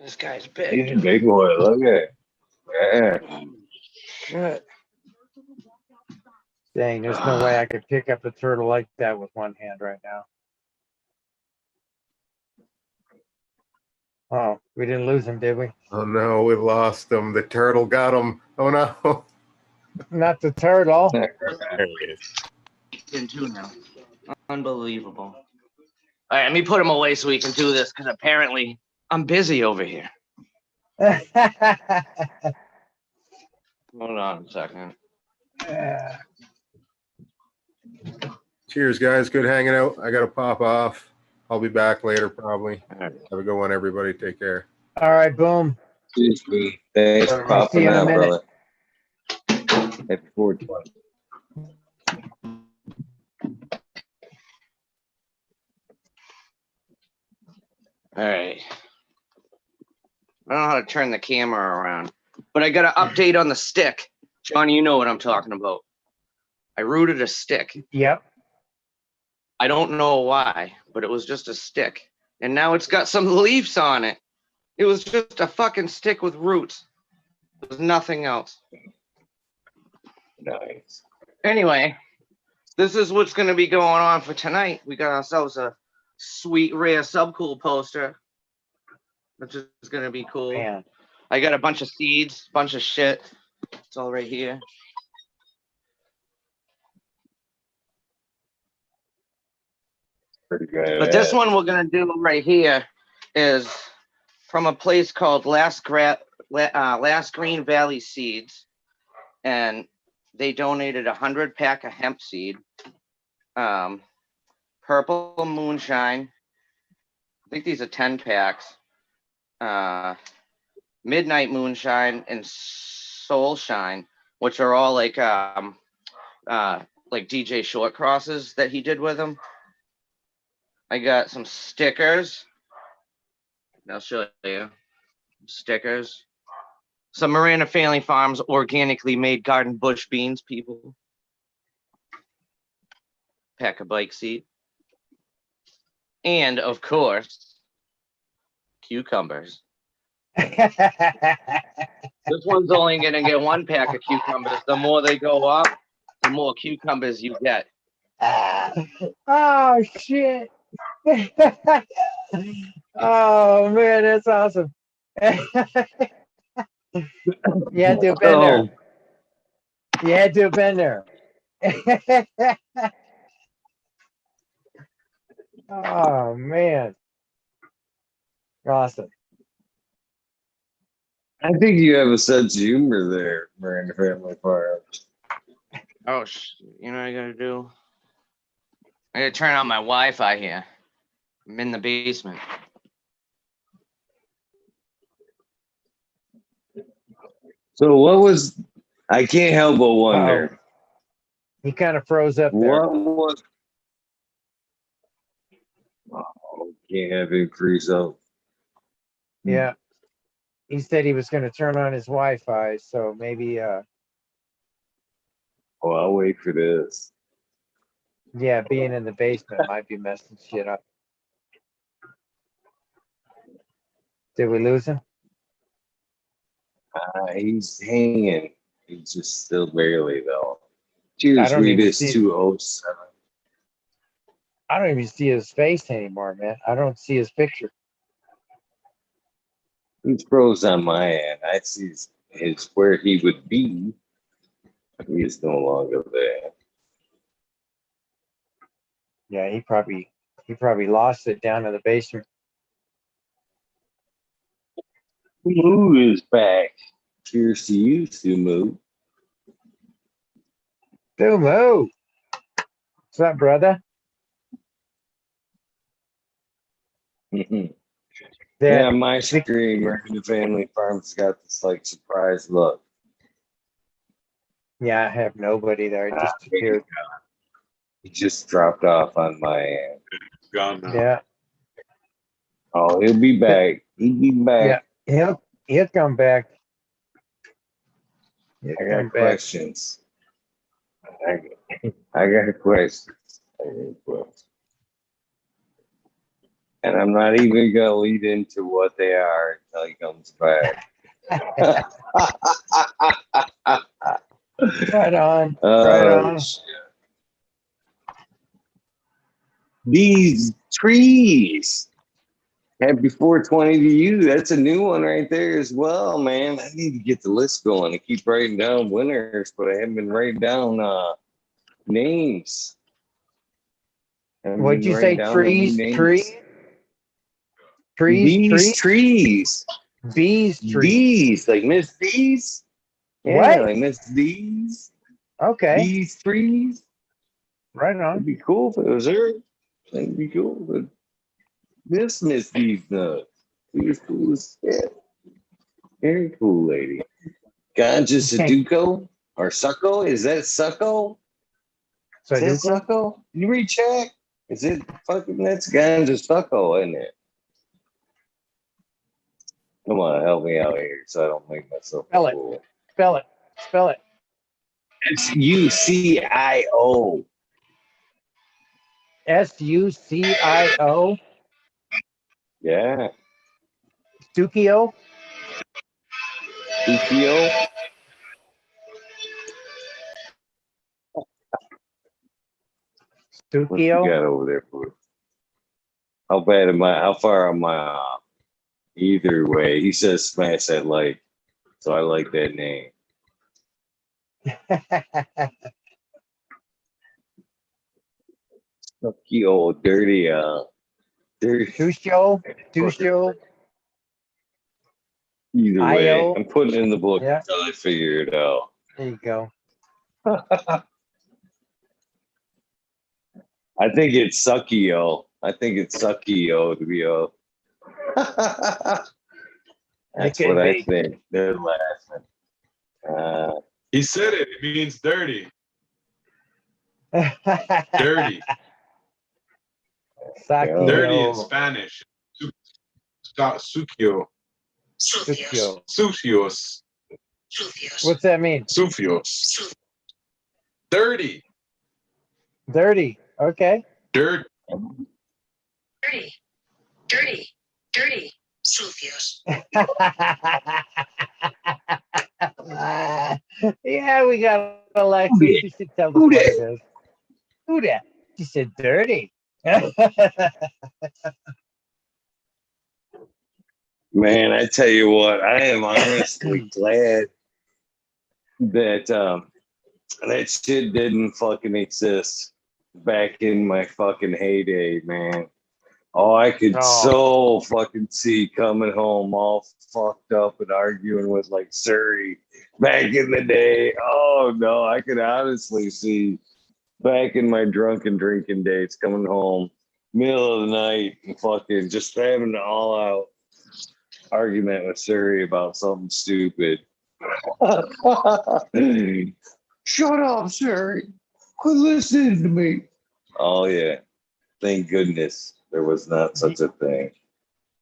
Speaker 15: This guy's big.
Speaker 1: He's a big boy. Look at it. Yeah.
Speaker 15: Shit.
Speaker 9: Dang, there's no way I could pick up a turtle like that with one hand right now. Oh, we didn't lose him, did we?
Speaker 13: Oh no, we've lost him. The turtle got him. Oh no.
Speaker 9: Not the turtle.
Speaker 13: There he is.
Speaker 15: In two now. Unbelievable. All right, let me put him away so we can do this because apparently I'm busy over here. Hold on a second.
Speaker 13: Cheers, guys. Good hanging out. I got to pop off. I'll be back later, probably. Have a good one, everybody. Take care.
Speaker 9: All right, boom.
Speaker 1: Cheers, B. Thanks for
Speaker 9: I'll see
Speaker 1: popping
Speaker 9: you in a
Speaker 1: out,
Speaker 9: minute.
Speaker 1: brother. Happy 420.
Speaker 15: All right. I don't know how to turn the camera around, but I got an update on the stick. Johnny, you know what I'm talking about. I rooted a stick.
Speaker 9: Yep.
Speaker 15: I don't know why, but it was just a stick. And now it's got some leaves on it. It was just a fucking stick with roots. There's nothing else.
Speaker 1: Nice.
Speaker 15: Anyway, this is what's going to be going on for tonight. We got ourselves a sweet rare subcool poster, which is going to be cool.
Speaker 9: Man.
Speaker 15: I got a bunch of seeds, bunch of shit. It's all right here.
Speaker 1: Pretty good.
Speaker 15: But this one we're going to do right here is from a place called Last Green Valley Seeds. and they donated 100 pack of hemp seed, purple moonshine. I think these are 10 packs. Midnight moonshine and soul shine, which are all like DJ short crosses that he did with them. I got some stickers. I'll show you stickers. Some Miranda Family Farms organically made garden bush beans, people. Pack a bike seat. And of course, cucumbers. This one's only gonna get 1 pack of cucumbers. The more they go up, the more cucumbers you get.
Speaker 9: Oh shit. Oh man, that's awesome. You had to have been there. You had to have been there. Oh man. Awesome.
Speaker 1: I think you have a sense of humor there, Miranda Family Farms.
Speaker 15: Oh, you know what I gotta do? I gotta turn on my Wi-Fi here. I'm in the basement.
Speaker 1: So what was? I can't help but wonder.
Speaker 9: He kind of froze up there.
Speaker 1: What was? Oh, can't have him freeze up.
Speaker 9: Yeah. He said he was going to turn on his Wi-Fi, so maybe
Speaker 1: Oh, I'll wait for this.
Speaker 9: yeah, being in the basement might be messing shit up. Did we lose him?
Speaker 1: He's hanging. He's just still barely though. Cheers,
Speaker 9: don't even
Speaker 1: Reedus
Speaker 9: see-
Speaker 1: 207.
Speaker 9: I don't even see his face anymore, man. I don't see his picture.
Speaker 1: He's froze on my end. I see his where he would be. He is no longer there.
Speaker 9: Yeah, he probably lost it down in the basement.
Speaker 1: Sumu is back. Cheers to you, Sumu.
Speaker 9: Sumu. What's up, brother?
Speaker 1: Yeah, my screen, American Family Farms got this like surprise look.
Speaker 9: Yeah, I have nobody there. It just appeared.
Speaker 1: He just dropped off on my end.
Speaker 12: It's gone now.
Speaker 9: Yeah.
Speaker 1: Oh, he'll be back. He'll be back.
Speaker 9: Yeah, he'll come back.
Speaker 1: I got questions. I got questions. And I'm not even gonna lead into what they are until he comes back.
Speaker 9: Right on.
Speaker 1: Oh,
Speaker 9: Right on.
Speaker 1: shit. These trees. Happy 420 to you. That's a new one right there as well, man. I need to get the list going. I keep writing down winners, but I haven't been writing down names.
Speaker 9: What'd you say? Trees? Trees?
Speaker 1: Bees, trees.
Speaker 9: Bees, trees.
Speaker 1: Bees, like Miss Bees. Yeah,
Speaker 9: What?
Speaker 1: like Miss Bees.
Speaker 9: Okay.
Speaker 1: Bees, trees.
Speaker 9: Right on.
Speaker 1: It'd be cool if it was her. That'd be cool. But this Miss Bees nuts. She was cool as shit. Very cool lady. Ganja Sudoku or Succo? Is that Succo? Is that Succo? You recheck? Is it fucking that's Ganja Succo, isn't it? Come on, help me out here so I don't make myself
Speaker 9: Spell it.
Speaker 1: fool.
Speaker 9: Spell it. Spell it.
Speaker 1: It's UCIO.
Speaker 9: SUCIO.
Speaker 1: Yeah.
Speaker 9: Stukio.
Speaker 1: Stukio. What you
Speaker 9: Stukio.
Speaker 1: got over there for? How bad am I? How far am I off? Either way, he says smash that like, so I like that name. Stukio, dirty, dirty.
Speaker 9: Tusho. Tusho.
Speaker 1: Either way,
Speaker 9: IO.
Speaker 1: I'm putting it in the book
Speaker 9: Yeah.
Speaker 1: until I figure it out.
Speaker 9: There you go.
Speaker 1: I think it's Sucky-o. I think it's Sucky-o to be o. That's
Speaker 9: could
Speaker 1: what I
Speaker 9: be.
Speaker 1: think. They're laughing.
Speaker 12: He said it. It means dirty. Dirty.
Speaker 9: Saki
Speaker 12: Dirty in
Speaker 9: yo.
Speaker 12: Spanish. Sucio.
Speaker 9: Sucio.
Speaker 12: Sucios.
Speaker 9: What's that mean?
Speaker 12: Sucios. Dirty.
Speaker 9: Dirty. Okay.
Speaker 12: Dirt.
Speaker 16: Dirty. Dirty. Dirty. Sucios.
Speaker 9: Yeah, we got Alexis. She should tell us what it is. Who that? She said dirty.
Speaker 1: Man, I tell you what, I am honestly glad that that shit didn't fucking exist back in my fucking heyday, man. Oh, I could so fucking see coming home all fucked up and arguing with like Surrey back in the day. Oh no, I could honestly see back in my drunken drinking days coming home middle of the night and fucking just having an all out argument with Surrey about something stupid. Shut up, Surrey. Quit listening to me. Oh yeah. Thank goodness there was not such a thing.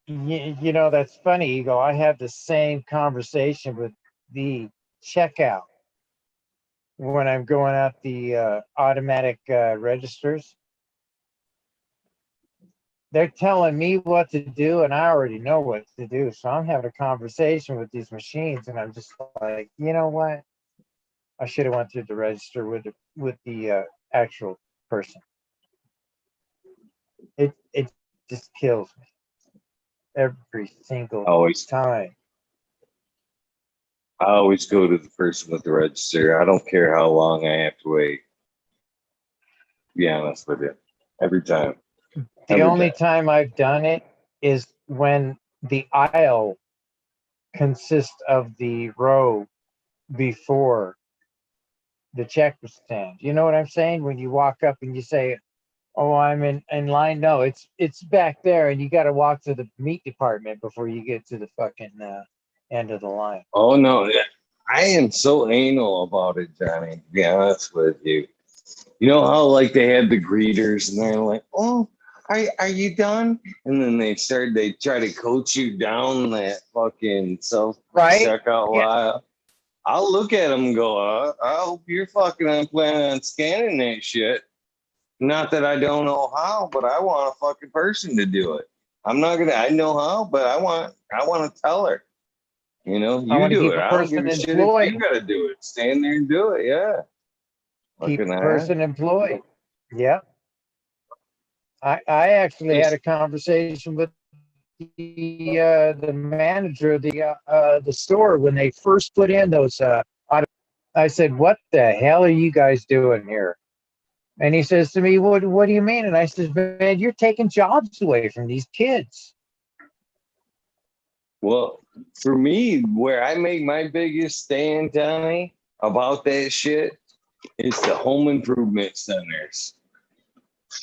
Speaker 9: You know, that's funny, Eagle. I have the same conversation with the checkout when I'm going out the automatic registers. They're telling me what to do, and I already know what to do. So I'm having a conversation with these machines, and I'm just like, you know what? I should have went through the register with the actual person. It just kills me every single time.
Speaker 1: I always go to the person with the register. I don't care how long I have to wait. To be honest with you, every time.
Speaker 9: The only time I've done it is when the aisle consists of the row before the checker stand. You know what I'm saying? When you walk up and you say, "Oh, I'm in line." No, it's back there, and you got to walk to the meat department before you get to the fucking end of the line.
Speaker 1: Oh no, I am so anal about it, Johnny. To be honest with you, you know how like they have the greeters, and they're like, "Oh, are you done?" And then they try to coach you down that fucking self checkout line. I'll look at them and go, I hope you're fucking planning on scanning that shit. Not that I don't know how, but I want a fucking person to do it. I'm not gonna. I know how, but I want to tell her. You know, you do it. I don't give a shit if you gotta do it. Stand there and do it. Yeah.
Speaker 9: Keep the person employed. Yeah. I actually had a conversation with the manager of the store when they first put in those I said, "What the hell are you guys doing here?" And he says to me, what do you mean? And I said, "Man, you're taking jobs away from these kids."
Speaker 1: Well, for me, where I make my biggest stand, Johnny, about that shit is the home improvement centers.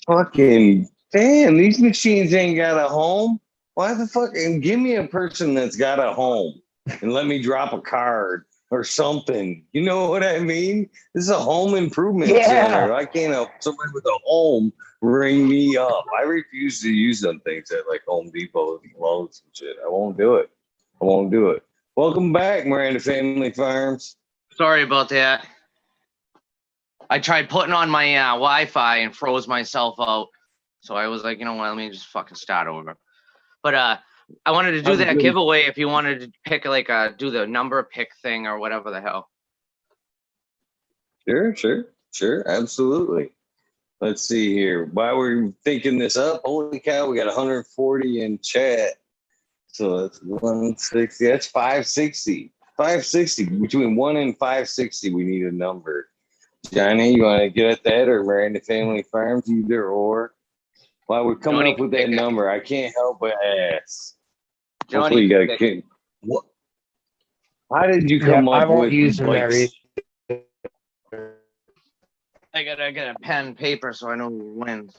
Speaker 1: Fucking damn, these machines ain't got a home. Why the fuck? And give me a person that's got a home and let me drop a card or something. You know what I mean? This is a home improvement center. I can't help somebody with a home ring me up. I refuse to use them things at like Home Depot and Lowe's and shit. I won't do it. I won't do it. Welcome back, Miranda Family Farms.
Speaker 15: Sorry about that. I tried putting on my Wi-Fi and froze myself out. So I was like, you know what, let me just fucking start over. But I wanted to do that giveaway if you wanted to pick like do the number pick thing or whatever the hell.
Speaker 1: Sure, absolutely. Let's see here. While we're thinking this up, holy cow, we got 140 in chat. So that's 160. That's 560. 560. Between 1 and 560, we need a number. Johnny, you want to get at that, or Miranda Family Farms, either or? While we're coming up with that number, I can't help but ask. Hopefully you got a kid. What? How did you come up
Speaker 9: I won't
Speaker 1: with
Speaker 9: use them
Speaker 1: like
Speaker 9: there
Speaker 15: I gotta get a pen and paper so I know who wins.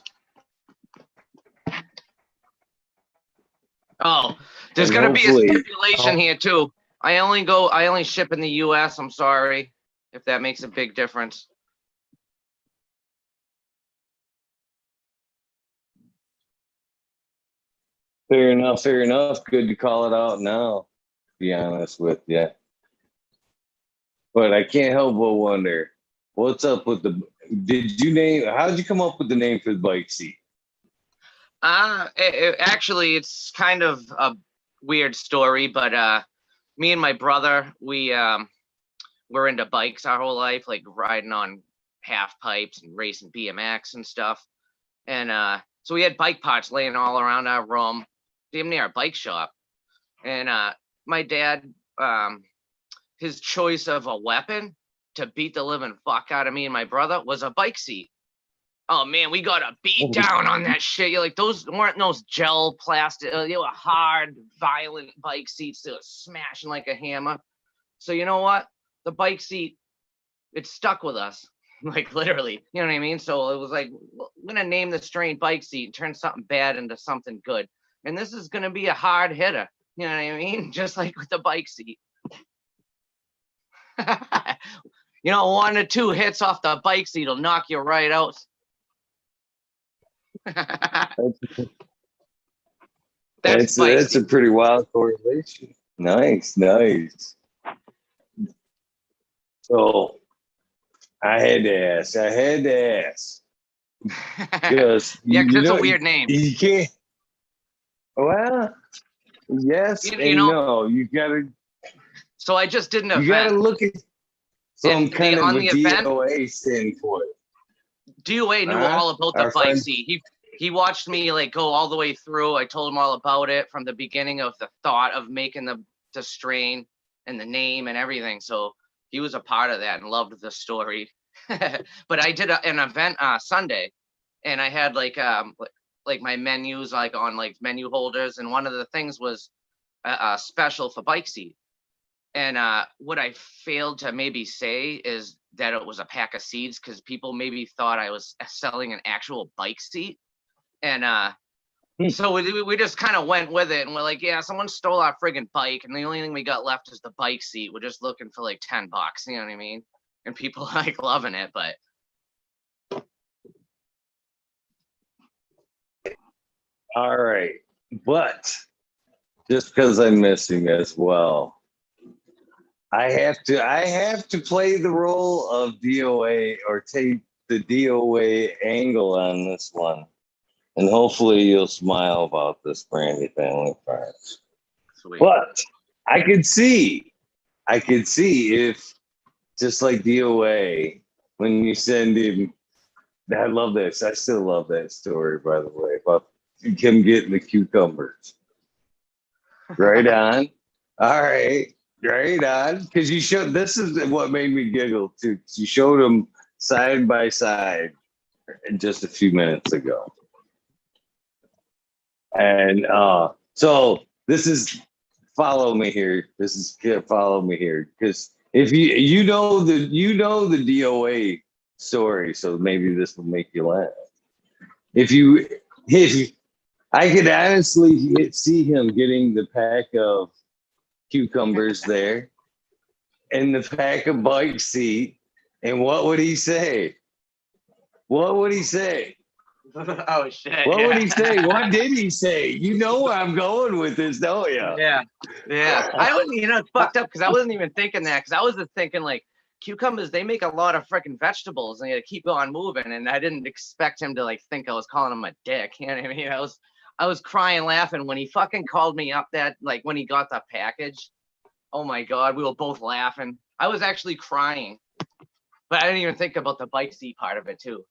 Speaker 15: Oh, there's
Speaker 1: And
Speaker 15: gonna be a
Speaker 1: hopefully,
Speaker 15: stipulation here too. I only ship in the US. I'm sorry if that makes a big difference.
Speaker 1: fair enough, fair enough. Good to call it out now, to be honest with you. But I can't help but wonder, what's up with how'd you come up with the name for the bike seat?
Speaker 15: Actually, it's kind of a weird story, but me and my brother, we're into bikes our whole life, like riding on half pipes and racing BMX and stuff. And so we had bike parts laying all around our room, damn near our bike shop. And my dad, his choice of a weapon to beat the living fuck out of me and my brother was a bike seat. Oh man, we got a beat down on that shit. You're like, those weren't those gel plastic, they were hard, violent bike seats that were smashing like a hammer. So you know what? The bike seat, it stuck with us. Like literally, you know what I mean? So it was like, I'm gonna name the strain bike seat and turn something bad into something good. And this is gonna be a hard hitter. You know what I mean? Just like with the bike seat. You know, 1 or 2 hits off the bike seat will knock you right out.
Speaker 1: That's a pretty wild correlation. Nice. So I had to ask. Because
Speaker 15: yeah, because it's a weird name.
Speaker 1: You can't. Well, yes and no. You gotta.
Speaker 15: So I just did an event.
Speaker 1: You gotta look at some
Speaker 15: And
Speaker 1: kind of
Speaker 15: on
Speaker 1: a
Speaker 15: the event,
Speaker 1: DOA standpoint.
Speaker 15: DOA knew all about the bike seat. He watched me like go all the way through. I told him all about it from the beginning of the thought of making the strain and the name and everything. So he was a part of that and loved the story. But I did an event Sunday, and I had like my menus like on like menu holders, and one of the things was a special for bike seat. And what I failed to maybe say is that it was a pack of seeds, because people maybe thought I was selling an actual bike seat. And so we just kind of went with it, and we're like, yeah, someone stole our friggin' bike, and the only thing we got left is the bike seat. We're just looking for like $10, you know what I mean? And people like loving it, but
Speaker 1: All right, but just because I'm missing as well, I have to play the role of DOA or take the DOA angle on this one, and hopefully you'll smile about this, Brandy Family Farms.
Speaker 15: Sweet.
Speaker 1: But I could see if, just like DOA, when you send him, I love this. I still love that story, by the way, about him getting the cucumbers. Right on. All right. Right on. Because you showed, this is what made me giggle too. You showed them side by side just a few minutes ago. And so this is, follow me here. Follow me here. Because if you know the DOA story, so maybe this will make you laugh. If I could honestly see him getting the pack of cucumbers there and the pack of bike seat, and what would he say?
Speaker 15: oh shit.
Speaker 1: What would he say? What did he say? You know where I'm going with this, don't you?
Speaker 15: Yeah. I wasn't, it's fucked up because I wasn't even thinking that, because I was just thinking like cucumbers, they make a lot of freaking vegetables and they keep on moving, and I didn't expect him to like think I was calling him a dick. You know what I mean? I was crying laughing when he fucking called me up, that like when he got the package. Oh my God, we were both laughing. I was actually crying, but I didn't even think about the bike seat part of it too.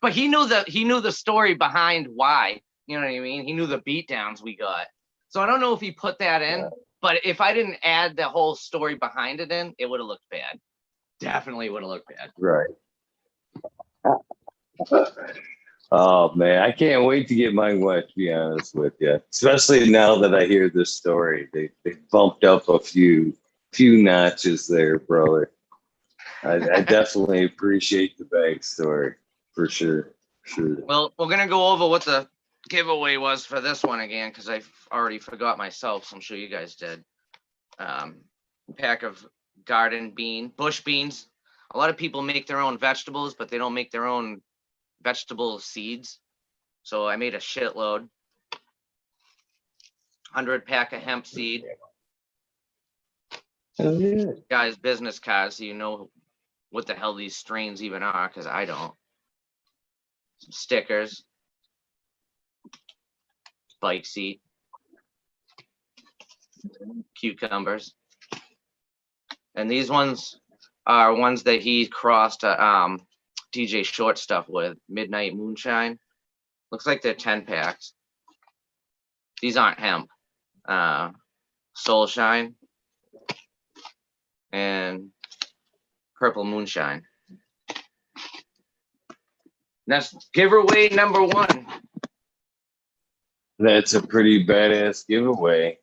Speaker 15: But he knew the story behind why, you know what I mean? He knew the beatdowns we got. So I don't know if he put that in, but if I didn't add the whole story behind it in, it would have looked bad. Definitely would have looked bad.
Speaker 1: Right. Oh man, I can't wait to get mine wet, to be honest with you. Especially now that I hear this story. They bumped up a few notches there, brother. I definitely appreciate the backstory for sure. Sure.
Speaker 15: Well, we're gonna go over what the giveaway was for this one again because I already forgot myself. So I'm sure you guys did. Pack of bush beans. A lot of people make their own vegetables, but they don't make their own vegetable seeds. So I made a shitload. 100 pack of hemp seed.
Speaker 1: Oh, yeah.
Speaker 15: Guys, business cards, so you know what the hell these strains even are, because I don't. Some stickers. Bike seat. Cucumbers. And these ones are ones that he crossed DJ Short stuff with. Midnight Moonshine. Looks like they're 10 packs. These aren't hemp. Soul Shine. And Purple Moonshine. That's giveaway number 1.
Speaker 1: That's a pretty badass giveaway.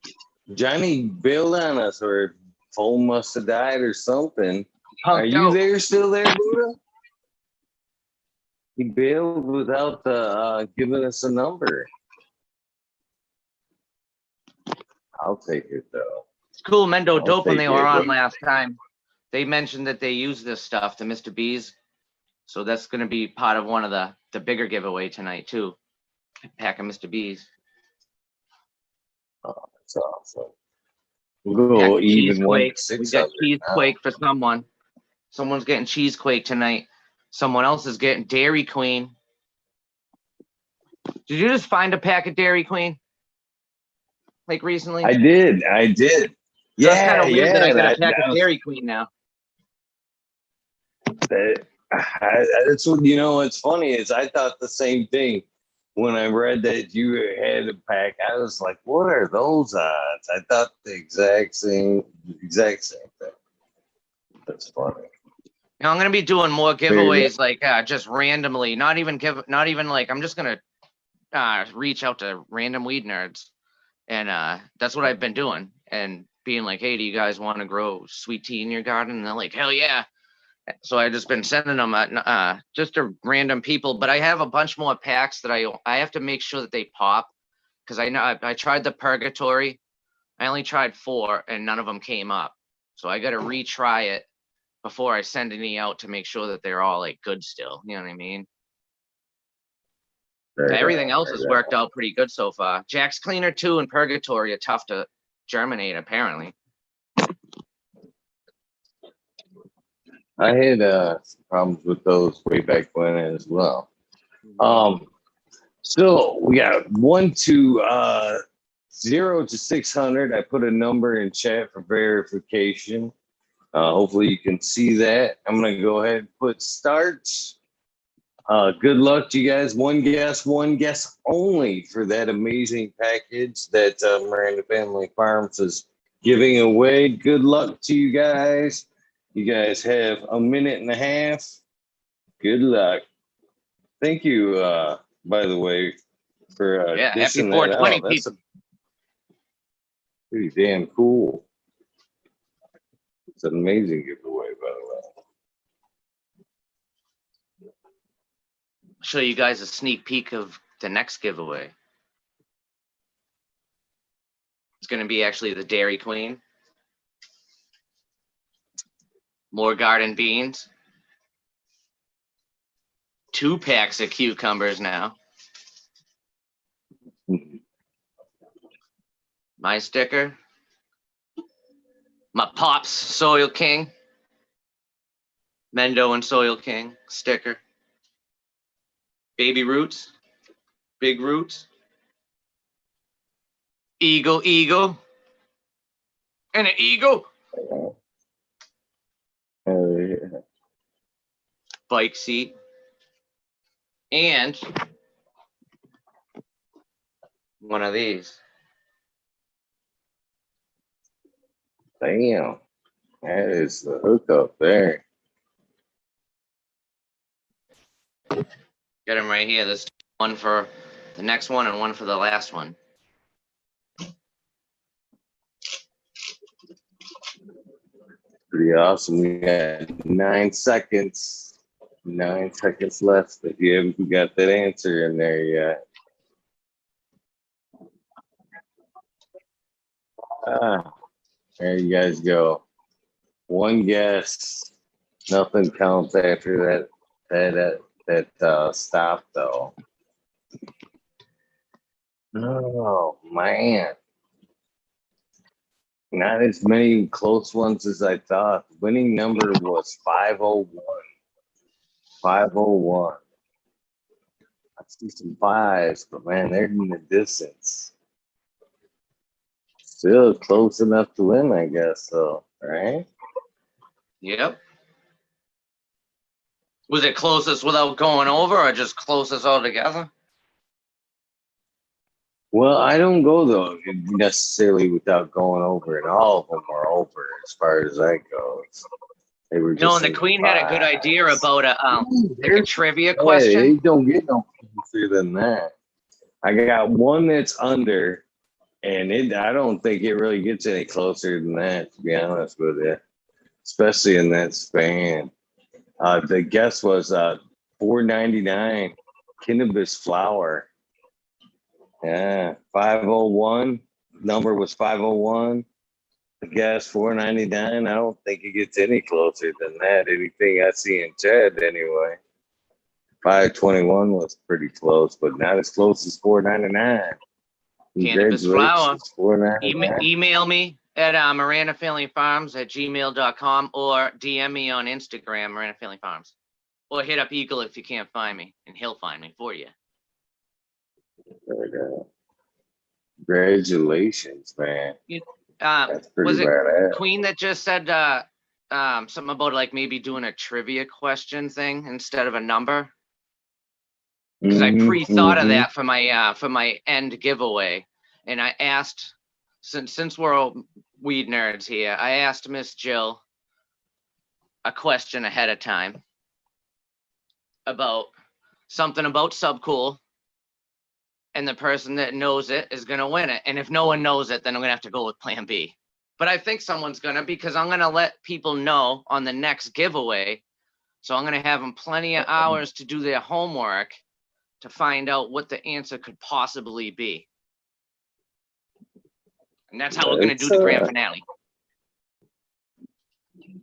Speaker 1: Johnny bailed on us, or phone must have died or something. Are you there, still there, Buddha? He bailed without giving us a number. I'll take it though.
Speaker 15: It's cool. Mendo Dope when they were on
Speaker 1: What?
Speaker 15: last time. They mentioned that they use this stuff, the Mr. B's. So that's going to be part of one of the bigger giveaway tonight too. A pack of Mr. B's.
Speaker 1: Oh, that's awesome. We'll go even one.
Speaker 15: We got Cheesequake for someone. Someone's getting Cheesequake tonight. Someone else is getting Dairy Queen. Did you just find a pack of Dairy Queen? Like recently?
Speaker 1: I did.
Speaker 15: So
Speaker 1: Yeah,
Speaker 15: it's kind of weird that I got a
Speaker 1: that
Speaker 15: pack of
Speaker 1: was-
Speaker 15: Dairy Queen now.
Speaker 1: That's what, you know, what's funny is I thought the same thing when I read that you had a pack. I was like, what are those odds? I thought the exact same thing. That's funny.
Speaker 15: Now I'm gonna be doing more giveaways, like just randomly, not even like I'm just gonna reach out to random weed nerds, and that's what I've been doing, and being like, hey, do you guys want to grow sweet tea in your garden? And they're like, hell yeah. So I just been sending them just to random people, but I have a bunch more packs that I have to make sure that they pop, because I know I tried the Purgatory. I only tried 4 and none of them came up, so I got to retry it before I send any out to make sure that they're all like good still. You know what I mean? Everything else has worked out pretty good so far. Jack's Cleaner 2 and Purgatory are tough to germinate, apparently.
Speaker 1: I had problems with those way back when as well. So we got 1 to 0 to 600. I put a number in chat for verification. Hopefully you can see that. I'm gonna go ahead and put start. Good luck to you guys. One guess only for that amazing package that Miranda Family Farms is giving away. Good luck to you guys. You guys have a minute and a half. Good luck. Thank you, by the way, for
Speaker 15: Happy
Speaker 1: dishing that
Speaker 15: 420,
Speaker 1: out. That's
Speaker 15: people.
Speaker 1: pretty damn cool. It's an amazing giveaway, by the way.
Speaker 15: Show you guys a sneak peek of the next giveaway. It's going to be actually the Dairy Queen. More garden beans. 2 packs of cucumbers now. My sticker. My Pops Soil King. Mendo and Soil King sticker. Baby Roots. Big Roots. Eagle. And an eagle.
Speaker 1: Oh, yeah.
Speaker 15: Bike seat. And one of these.
Speaker 1: Damn. That is the hookup there.
Speaker 15: Get them right here. This one for the next one and one for the last one.
Speaker 1: Pretty awesome. We got 9 seconds. 9 seconds left. If you haven't got that answer in there yet. There you guys go. One guess. Nothing counts after that stop though. Oh man. Not as many close ones as I thought. Winning number was 501. 501. I see some fives, but man, they're in the distance. Still close enough to win, I guess, so, right?
Speaker 15: Yep. Was it closest without going over or just closest altogether?
Speaker 1: Well, I don't go though necessarily without going over, and all of them are over as far as that goes. They were just
Speaker 15: No, and the Queen had a good idea about like a trivia
Speaker 1: Hey,
Speaker 15: question.
Speaker 1: they don't get no closer than that. I got one that's under, and I don't think it really gets any closer than that, to be honest with you, especially in that span. The guess was $4.99 cannabis flower. Yeah, 501. Number was 501. The guess $4.99. I don't think it gets any closer than that. Anything I see in chat anyway. 521 was pretty close, but not as close as $4.99.
Speaker 15: Cannabis flower.
Speaker 1: $4.99.
Speaker 15: Email me at mirandafamilyfarms@gmail.com or DM me on Instagram, Miranda Family Farms. Or hit up Eagle if you can't find me, and he'll find me for you.
Speaker 1: Congratulations, man. That's pretty
Speaker 15: Was it
Speaker 1: badass.
Speaker 15: Queen that just said something about like maybe doing a trivia question thing instead of a number? Because I pre-thought of that for my end giveaway, and I asked, since we're all weed nerds here, I asked Miss Jill a question ahead of time about something about Subcool, and the person that knows it is gonna win it. And if no one knows it, then I'm gonna have to go with Plan B. But I think someone's gonna, because I'm gonna let people know on the next giveaway. So I'm gonna have them plenty of hours to do their homework to find out what the answer could possibly be. And that's how we're going to do the grand finale.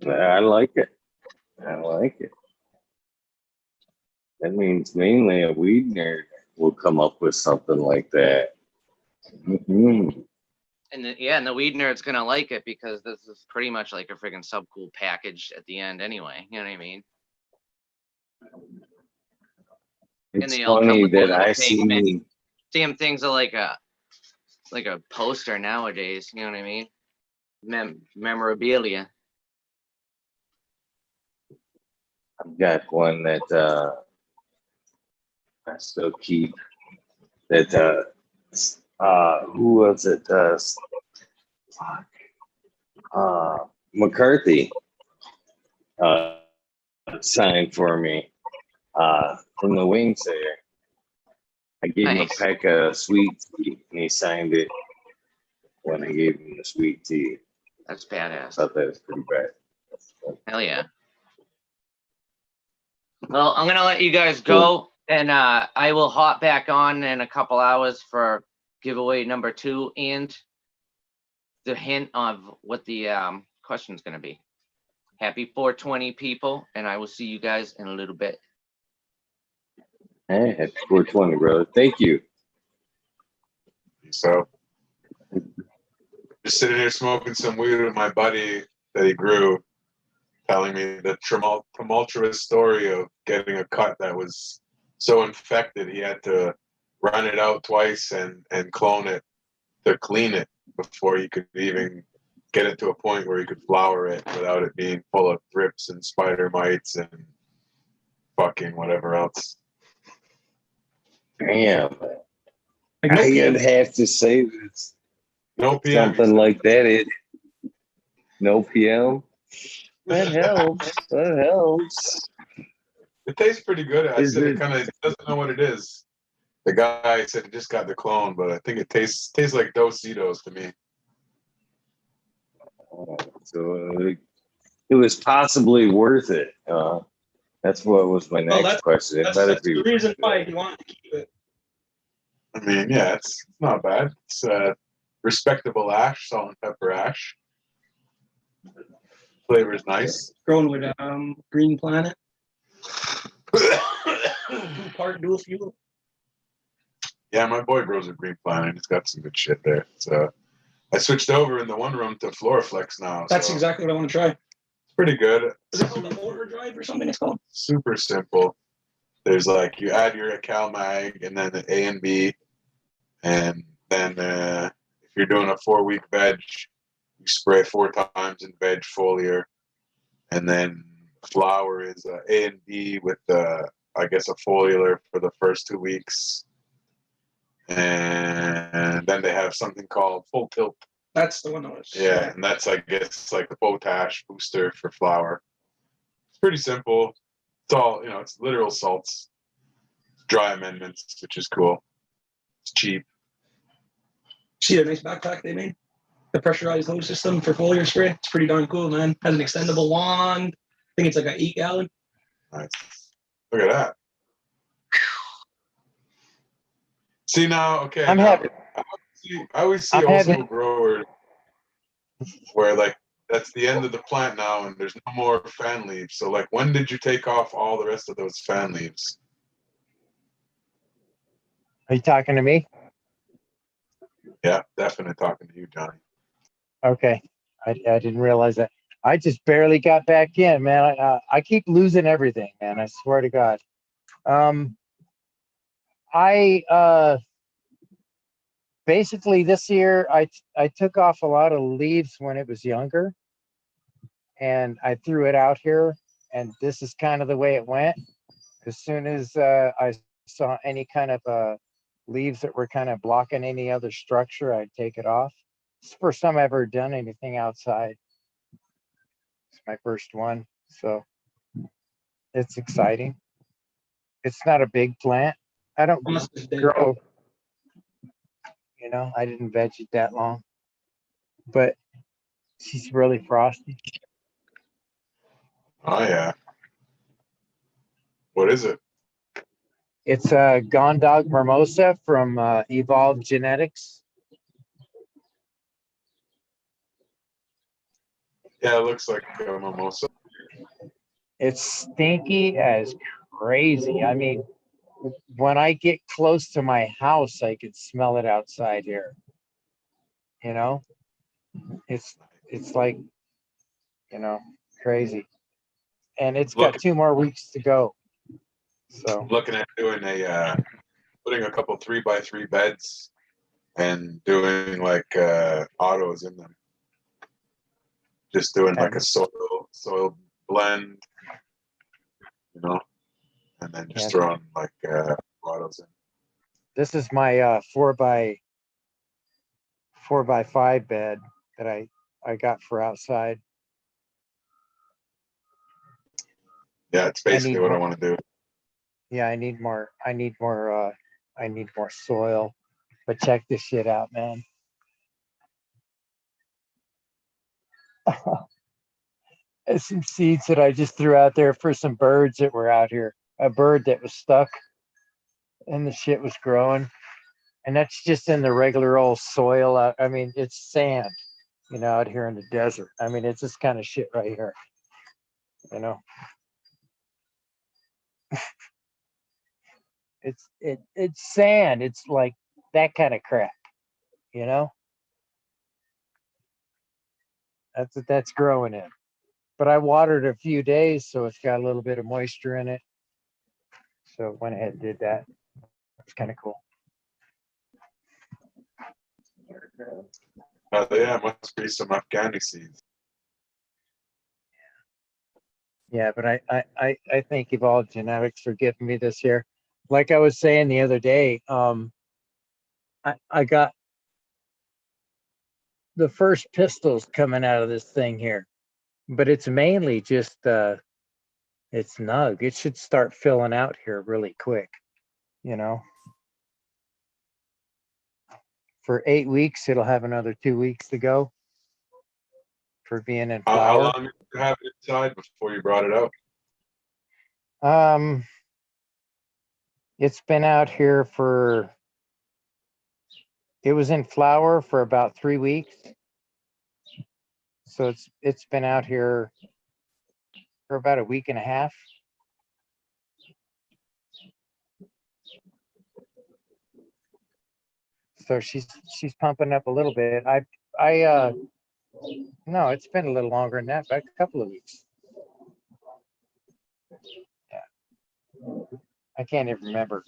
Speaker 1: I like it. I like it. That means mainly a weed nerd will come up with something like that. Mm-hmm.
Speaker 15: And and the weed nerd's going to like it because this is pretty much like a friggin' Subcool package at the end anyway. You know what I mean?
Speaker 1: It's funny that I see.
Speaker 15: Damn things are like a poster nowadays. You know what I mean? Memorabilia.
Speaker 1: I've got one that I still keep. That who was it? McCarthy signed for me from the wings there. I gave him a pack of sweet tea, and he signed it when I gave him the sweet tea.
Speaker 15: That's badass.
Speaker 1: I thought that was pretty bad.
Speaker 15: Hell yeah. Well, I'm going to let you guys go, and I will hop back on in a couple hours for giveaway number 2 and the hint of what the question is going to be. Happy 420, people, and I will see you guys in a little bit.
Speaker 1: Hey, happy 420, brother. Thank you.
Speaker 12: So, just sitting here smoking some weed with my buddy that he grew, telling me the tumultuous story of getting a cut that was so infected he had to run it out twice and clone it to clean it before he could even get it to a point where he could flower it without it being full of thrips and spider mites and fucking whatever else.
Speaker 1: Damn. I'd have to say this.
Speaker 12: No PM.
Speaker 1: Something like that. No PM. That helps. That helps.
Speaker 12: It tastes pretty good. I said it kind of doesn't know what it is. The guy said he just got the clone, but I think it tastes like Dositos to me.
Speaker 1: So it was possibly worth it. That's what was my
Speaker 17: Well,
Speaker 1: next question. It
Speaker 17: that's
Speaker 1: better
Speaker 17: the
Speaker 1: be.
Speaker 17: reason why he wanted to keep it.
Speaker 12: I mean, yeah, it's not bad. It's respectable ash, salt and pepper ash. Flavor is nice.
Speaker 17: Grown with Green Planet. 2-part dual fuel.
Speaker 12: Yeah, my boy grows a Green Planet. He's got some good shit there. So I switched over in the one room to Floraflex now.
Speaker 17: That's
Speaker 12: so
Speaker 17: exactly what I want to try.
Speaker 12: it's pretty good.
Speaker 17: Is it called the Overdrive or something? It's called.
Speaker 12: Super simple. There's like you add your CalMag and then the A and B, and then if you're doing a 4-week veg, you spray 4 times in veg foliar, and then flour is A and B with I guess a foliar for the first 2 weeks, and then they have something called full tilt.
Speaker 17: That's the one that was.
Speaker 12: Yeah, and that's I guess like the potash booster for flour. It's pretty simple. It's all it's literal salts, dry amendments, which is cool. It's cheap.
Speaker 17: See the nice backpack they made? The pressurized hose system for foliar spray. It's pretty darn cool, man. Has an extendable wand. I think it's like an 8-gallon.
Speaker 12: Nice. Look at that. See now, okay.
Speaker 9: I'm
Speaker 12: now,
Speaker 9: happy.
Speaker 12: I always see
Speaker 9: I'm
Speaker 12: also
Speaker 9: having-
Speaker 12: growers where like that's the end of the plant now and there's no more fan leaves. So like when did you take off all the rest of those fan leaves?
Speaker 9: Are you talking to me?
Speaker 12: Yeah, definitely talking to you, Johnny.
Speaker 9: Okay. I didn't realize that. I just barely got back in, man. I keep losing everything, man. I swear to God. Basically this year I took off a lot of leaves when it was younger, and I threw it out here, and this is kind of the way it went. As soon as I saw any kind of leaves that were kind of blocking any other structure, I'd take it off. It's the first time I've ever done anything outside. It's my first one, so it's exciting. It's not a big plant. I don't grow, I didn't veg it that long, but she's really frosty.
Speaker 12: Oh yeah. What is it?
Speaker 9: It's a Gondog Mimosa from Evolved Genetics.
Speaker 12: Yeah, it looks like a mimosa.
Speaker 9: It's stinky as crazy. I mean, when I get close to my house, I could smell it outside here. It's like, crazy. And it's got 2 more weeks to go. So
Speaker 12: Looking at doing putting a couple 3x3 beds and doing like autos in them. Just doing like a soil blend, and then just throwing like autos in.
Speaker 9: this is my 4x5 bed that I got for outside.
Speaker 12: Yeah, it's basically what I want to do.
Speaker 9: Yeah, I need more soil. But check this shit out, man. There's some seeds that I just threw out there for some birds that were out here. A bird that was stuck and the shit was growing. And that's just in the regular old soil out. I mean, it's sand, out here in the desert. I mean, it's this kind of shit right here. It's sand. It's like that kind of crap, That's what that's growing in. But I watered a few days, so it's got a little bit of moisture in it. So went ahead and did that. It's kind of cool.
Speaker 12: Yeah, must be some Afghani seeds.
Speaker 9: Yeah, but I thank Evolved Genetics for giving me this year. Like I was saying the other day, I got the first pistils coming out of this thing here, but it's mainly just it's nug. It should start filling out here really quick, For 8 weeks, it'll have another 2 weeks to go. for being in
Speaker 12: How
Speaker 9: flower.
Speaker 12: long did you have it inside before you brought it out?
Speaker 9: It's been out here for, it was in flower for about 3 weeks. So it's been out here for about a week and a half. So she's pumping up a little bit. No, it's been a little longer than that, but a couple of weeks. Yeah. I can't even remember.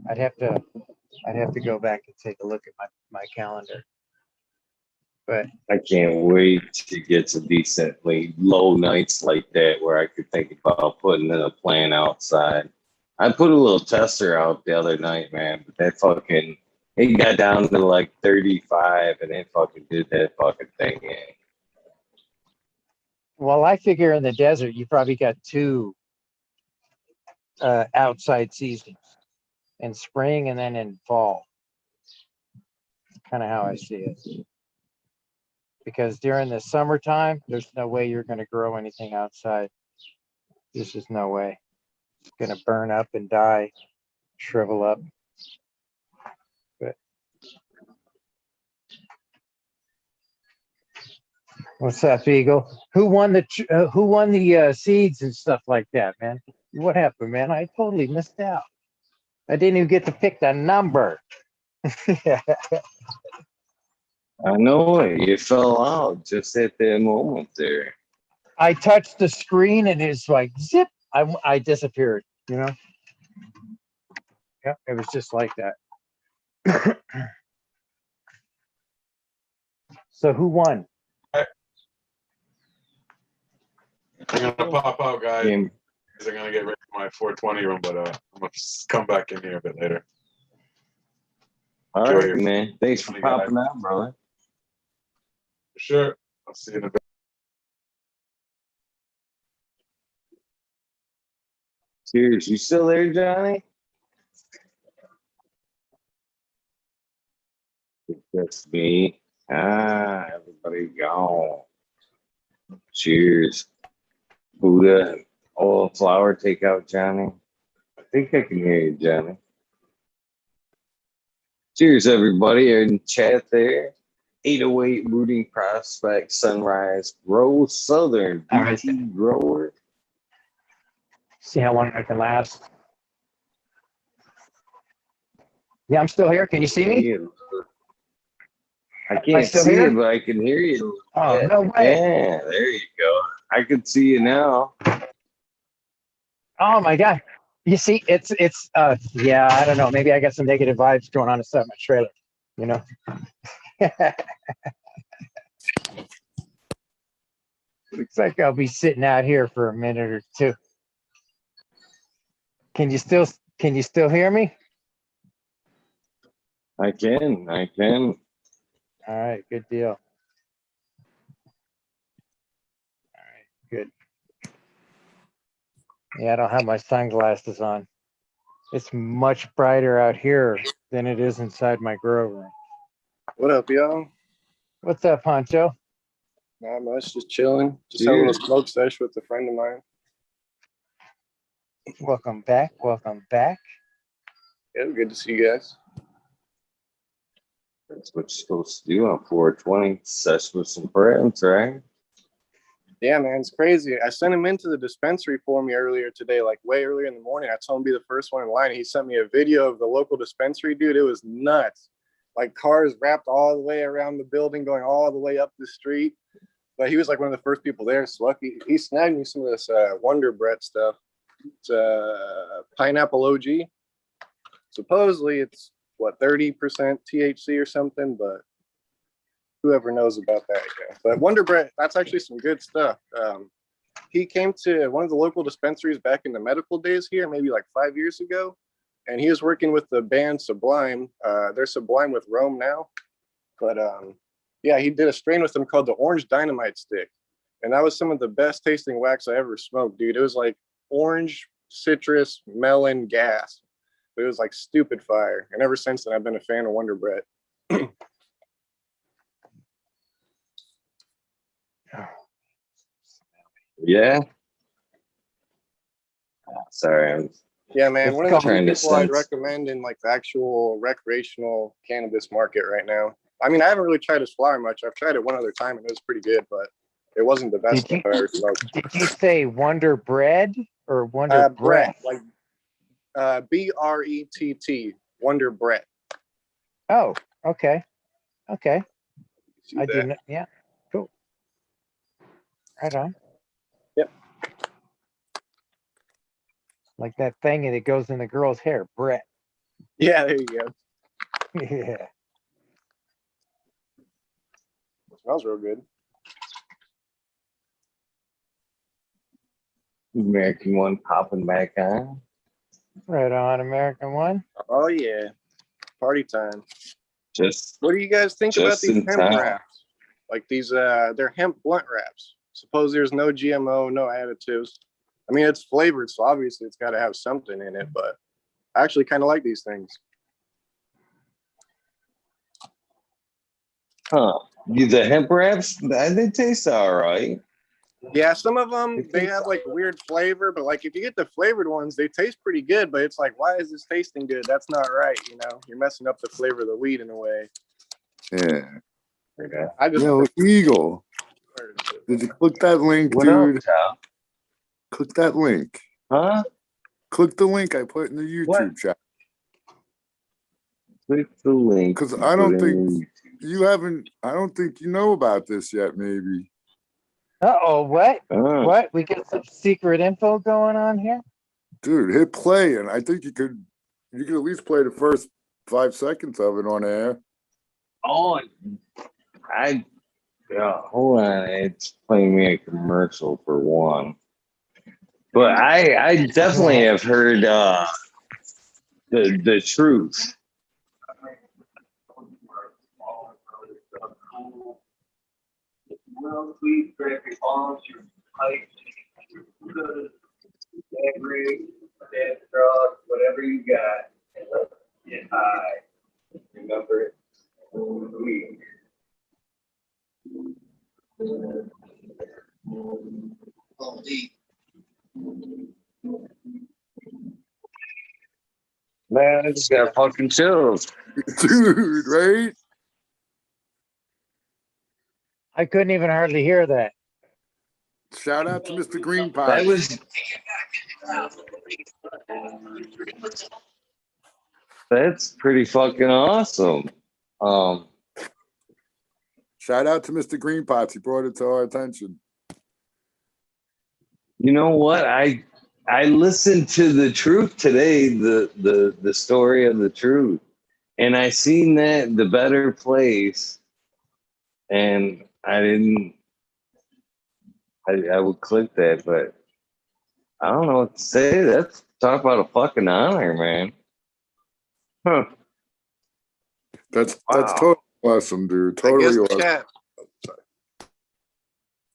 Speaker 9: I'd have to go back and take a look at my calendar. But
Speaker 1: I can't wait to get to decently low nights like that where I could think about putting in a plant outside. I put a little tester out the other night, man, but that fucking, it got down to like 35 and it fucking did that fucking thing. Yeah.
Speaker 9: well, I figure in the desert you probably got 2 outside seasons, in spring and then in fall. Kind of how I see it. Because during the summertime, there's no way you're going to grow anything outside. There's just no way. It's going to burn up and die, shrivel up. But what's up, Eagle? Who won the seeds and stuff like that, man? What happened, man? I totally missed out. I didn't even get to pick the number.
Speaker 1: I know it. You fell out just at that moment there.
Speaker 9: I touched the screen and it's like zip. I disappeared. You know. Yeah, it was just like that. So who won?
Speaker 12: I'm gonna pop out, guys. I'm gonna get ready for my 420 room, but I'm gonna come back in here a bit later.
Speaker 1: All
Speaker 12: Enjoy
Speaker 1: right,
Speaker 12: your
Speaker 1: man. Thanks for
Speaker 12: 20
Speaker 1: popping
Speaker 12: guys.
Speaker 1: out, brother.
Speaker 12: Sure. I'll see you in a bit.
Speaker 1: Cheers. You still there, Johnny? That's me. Everybody gone. Cheers. Buddha. Oh, flower takeout, Johnny. I think I can hear you, Johnny. Cheers, everybody in chat there. 808 Rooting Prospect Sunrise Grow Southern
Speaker 9: All right.
Speaker 1: BT Grower.
Speaker 9: See how long I can last. Yeah, I'm still here. Can you see me?
Speaker 1: I can't
Speaker 9: still
Speaker 1: see
Speaker 9: here?
Speaker 1: you, but I can hear you.
Speaker 9: Oh,
Speaker 1: Yeah.
Speaker 9: no way.
Speaker 1: Yeah, there you go. I can see you now.
Speaker 9: Oh my God. You see, it's yeah, I don't know. Maybe I got some negative vibes going on inside my trailer, you know. Looks like I'll be sitting out here for a minute or two. Can you still hear me?
Speaker 1: I can.
Speaker 9: All right, good deal. All right, good. Yeah, I don't have my sunglasses on. It's much brighter out here than it is inside my grow room.
Speaker 6: What up, y'all?
Speaker 9: What's up, Huncho?
Speaker 6: Not much, just chilling. Just had a little smoke sesh with a friend of mine.
Speaker 9: Welcome back. Welcome back.
Speaker 6: Yeah, good to see you guys.
Speaker 1: That's what you're supposed to do on 420. Sesh with some friends, right?
Speaker 6: Yeah, man, it's crazy. I sent him into the dispensary for me earlier today, like way earlier in the morning. I told him to be the first one in line. He sent me a video of the local dispensary, dude. It was nuts. Like cars wrapped all the way around the building, going all the way up the street. But he was like one of the first people there. So lucky he snagged me some of this Wonder Bread stuff. It's pineapple OG. Supposedly it's what 30% THC or something, but whoever knows about that. Yeah. But Wonder Bread, that's actually some good stuff. He came to one of the local dispensaries back in the medical days here, maybe like 5 years ago, and he was working with the band Sublime. They're Sublime with Rome now, but yeah, he did a strain with them called the Orange Dynamite Stick, and that was some of the best tasting wax I ever smoked, dude. It was like orange, citrus, melon, gas. It was like stupid fire, and ever since then, I've been a fan of Wonder Bread.
Speaker 1: Yeah. Sorry, I'm
Speaker 6: Yeah, man.
Speaker 1: It's
Speaker 6: One of the
Speaker 1: trying to
Speaker 6: people I'd
Speaker 1: sense.
Speaker 6: recommend in like the actual recreational cannabis market right now. I mean, I haven't really tried this flower much. I've tried it one other time and it was pretty good, but it wasn't the best
Speaker 9: Did
Speaker 6: stuff I ever smoked.
Speaker 9: you say Wonder Bread or Wonder
Speaker 6: Brett,
Speaker 9: Breath?
Speaker 6: like BRETT, Wonder Brett.
Speaker 9: Oh, okay. Okay.
Speaker 6: See
Speaker 9: I
Speaker 6: that?
Speaker 9: didn't. Yeah. Cool. Right on.
Speaker 6: Yep.
Speaker 9: Like that thing that goes in the girl's hair, Brett.
Speaker 6: Yeah, there you go.
Speaker 9: Yeah.
Speaker 6: It smells real good.
Speaker 1: American one popping back on.
Speaker 9: Right on, American one.
Speaker 6: Oh yeah, party time.
Speaker 1: Just
Speaker 6: What do you guys think about
Speaker 1: just
Speaker 6: these
Speaker 1: in
Speaker 6: hemp
Speaker 1: time.
Speaker 6: wraps? Like these, they're hemp blunt wraps. Suppose there's no GMO, no additives. I mean, it's flavored, so obviously it's got to have something in it. But I actually kind of like these things.
Speaker 1: Huh? The hemp wraps, they taste all right.
Speaker 6: Yeah, some of them they have like weird flavor, but like if you get the flavored ones, they taste pretty good. But it's like, why is this tasting good? That's not right. You know, you're messing up the flavor of the weed in a way.
Speaker 18: Yeah.
Speaker 6: I just
Speaker 18: Yo, Eagle. Did you click that link,
Speaker 1: What up,
Speaker 18: dude?
Speaker 1: Tom?
Speaker 18: Click that link.
Speaker 1: Huh?
Speaker 18: Click the link I put in the YouTube chat.
Speaker 1: Click the link.
Speaker 18: Because I don't think you haven't, I don't think you know about this yet, maybe.
Speaker 9: Uh-oh, what?
Speaker 1: Oh.
Speaker 9: What? We got some secret info going on here?
Speaker 18: Dude, hit play, and I think you could at least play the first 5 seconds of it on air.
Speaker 1: Oh, hold on. It's playing me a commercial for one. But I definitely have heard the truth.
Speaker 19: Well, please grab your bombs, your pipes, your good, your rig, dead drugs, whatever you got, and let's get high. Remember, we.
Speaker 1: Man, I just got fucking chills.
Speaker 18: Dude, right?
Speaker 9: I couldn't even hardly hear that.
Speaker 18: Shout out to Mr. Green
Speaker 1: That
Speaker 18: Pie.
Speaker 1: was That's pretty fucking awesome.
Speaker 18: Shout out to Mr. Green Pots. He brought it to our attention.
Speaker 1: You know what? I listened to the truth today, the story of the truth, and I seen that the better place, and I didn't. I would click that, but I don't know what to say. That's talk about a fucking honor, man. Huh?
Speaker 18: That's totally awesome, dude. Totally awesome.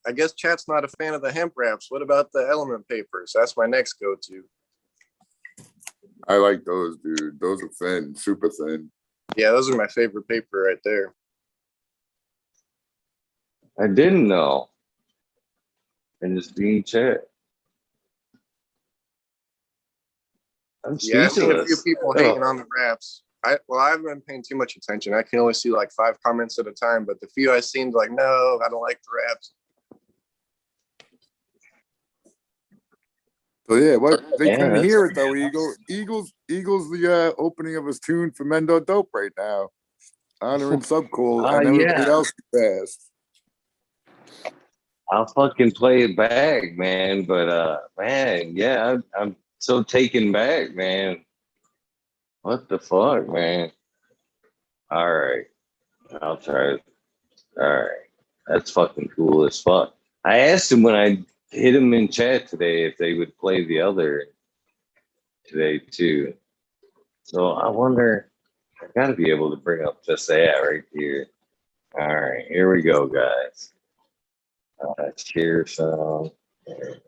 Speaker 6: I guess chat's not a fan of the hemp wraps. What about the element papers? That's my next go-to.
Speaker 18: I like those, dude. Those are thin, super thin.
Speaker 6: Yeah, those are my favorite paper right there.
Speaker 1: I didn't know. And just being chat. I'm
Speaker 6: Yeah, I've seen a few
Speaker 1: speechless.
Speaker 6: people hating on the wraps. I haven't been paying too much attention. I can only see like 5 comments at a time, but the few I seen like, no, I don't like the wraps.
Speaker 18: So yeah, what they
Speaker 1: Yeah,
Speaker 18: couldn't
Speaker 1: that's-
Speaker 18: hear it though. Eagles the opening of his tune for Mendo Dope right now, honoring Subcool and everybody
Speaker 1: yeah.
Speaker 18: else who passed.
Speaker 1: I'll fucking play it back, man. But man, yeah, I'm so taken back, man. What the fuck, man? All right, I'll try it. All right, that's fucking cool as fuck. I asked him when I hit him in chat today if they would play the other today too. So I wonder. I gotta be able to bring up just that right here. All right, here we go, guys. Share some. Here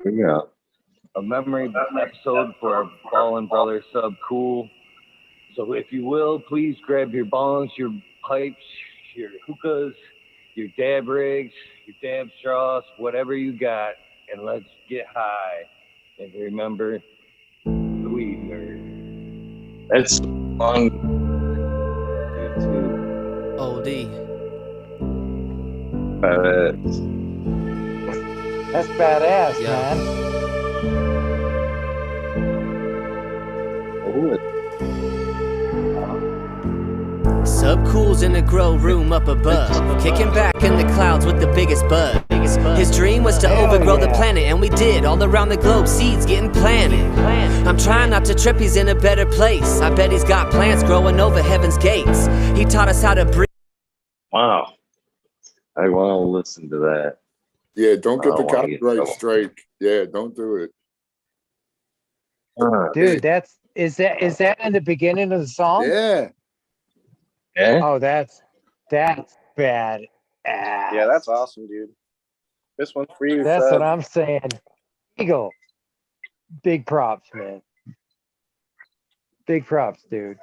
Speaker 1: we go.
Speaker 20: A memory episode for our fallen brother Sub Cool. So if you will, please grab your bongs, your pipes, your hookahs, your dab rigs, your dab straws, whatever you got, and let's get high. And remember, the weed nerd.
Speaker 1: That's fun.
Speaker 21: Oldie.
Speaker 9: That's badass, man.
Speaker 21: Subcool's in the grow room up above, kicking back in the clouds with the biggest bud. His dream was to overgrow the planet, and we did. All around the globe, seeds getting planted. I'm trying not to trip, he's in a better place. I bet he's got plants growing over heaven's gates. He taught us how to breathe.
Speaker 1: Wow. I want to listen to that.
Speaker 18: Yeah, don't get
Speaker 1: I
Speaker 18: the
Speaker 1: don't wanna get
Speaker 18: copyright
Speaker 1: trouble.
Speaker 18: strike. Yeah, don't do it.
Speaker 9: Dude, is that in the beginning of the song?
Speaker 18: Yeah.
Speaker 1: Yeah.
Speaker 9: Oh, that's bad.
Speaker 6: Yeah, that's awesome, dude. This one's for you,
Speaker 9: That's
Speaker 6: Seb.
Speaker 9: what I'm saying. Eagle. Big props, man. Big props, dude.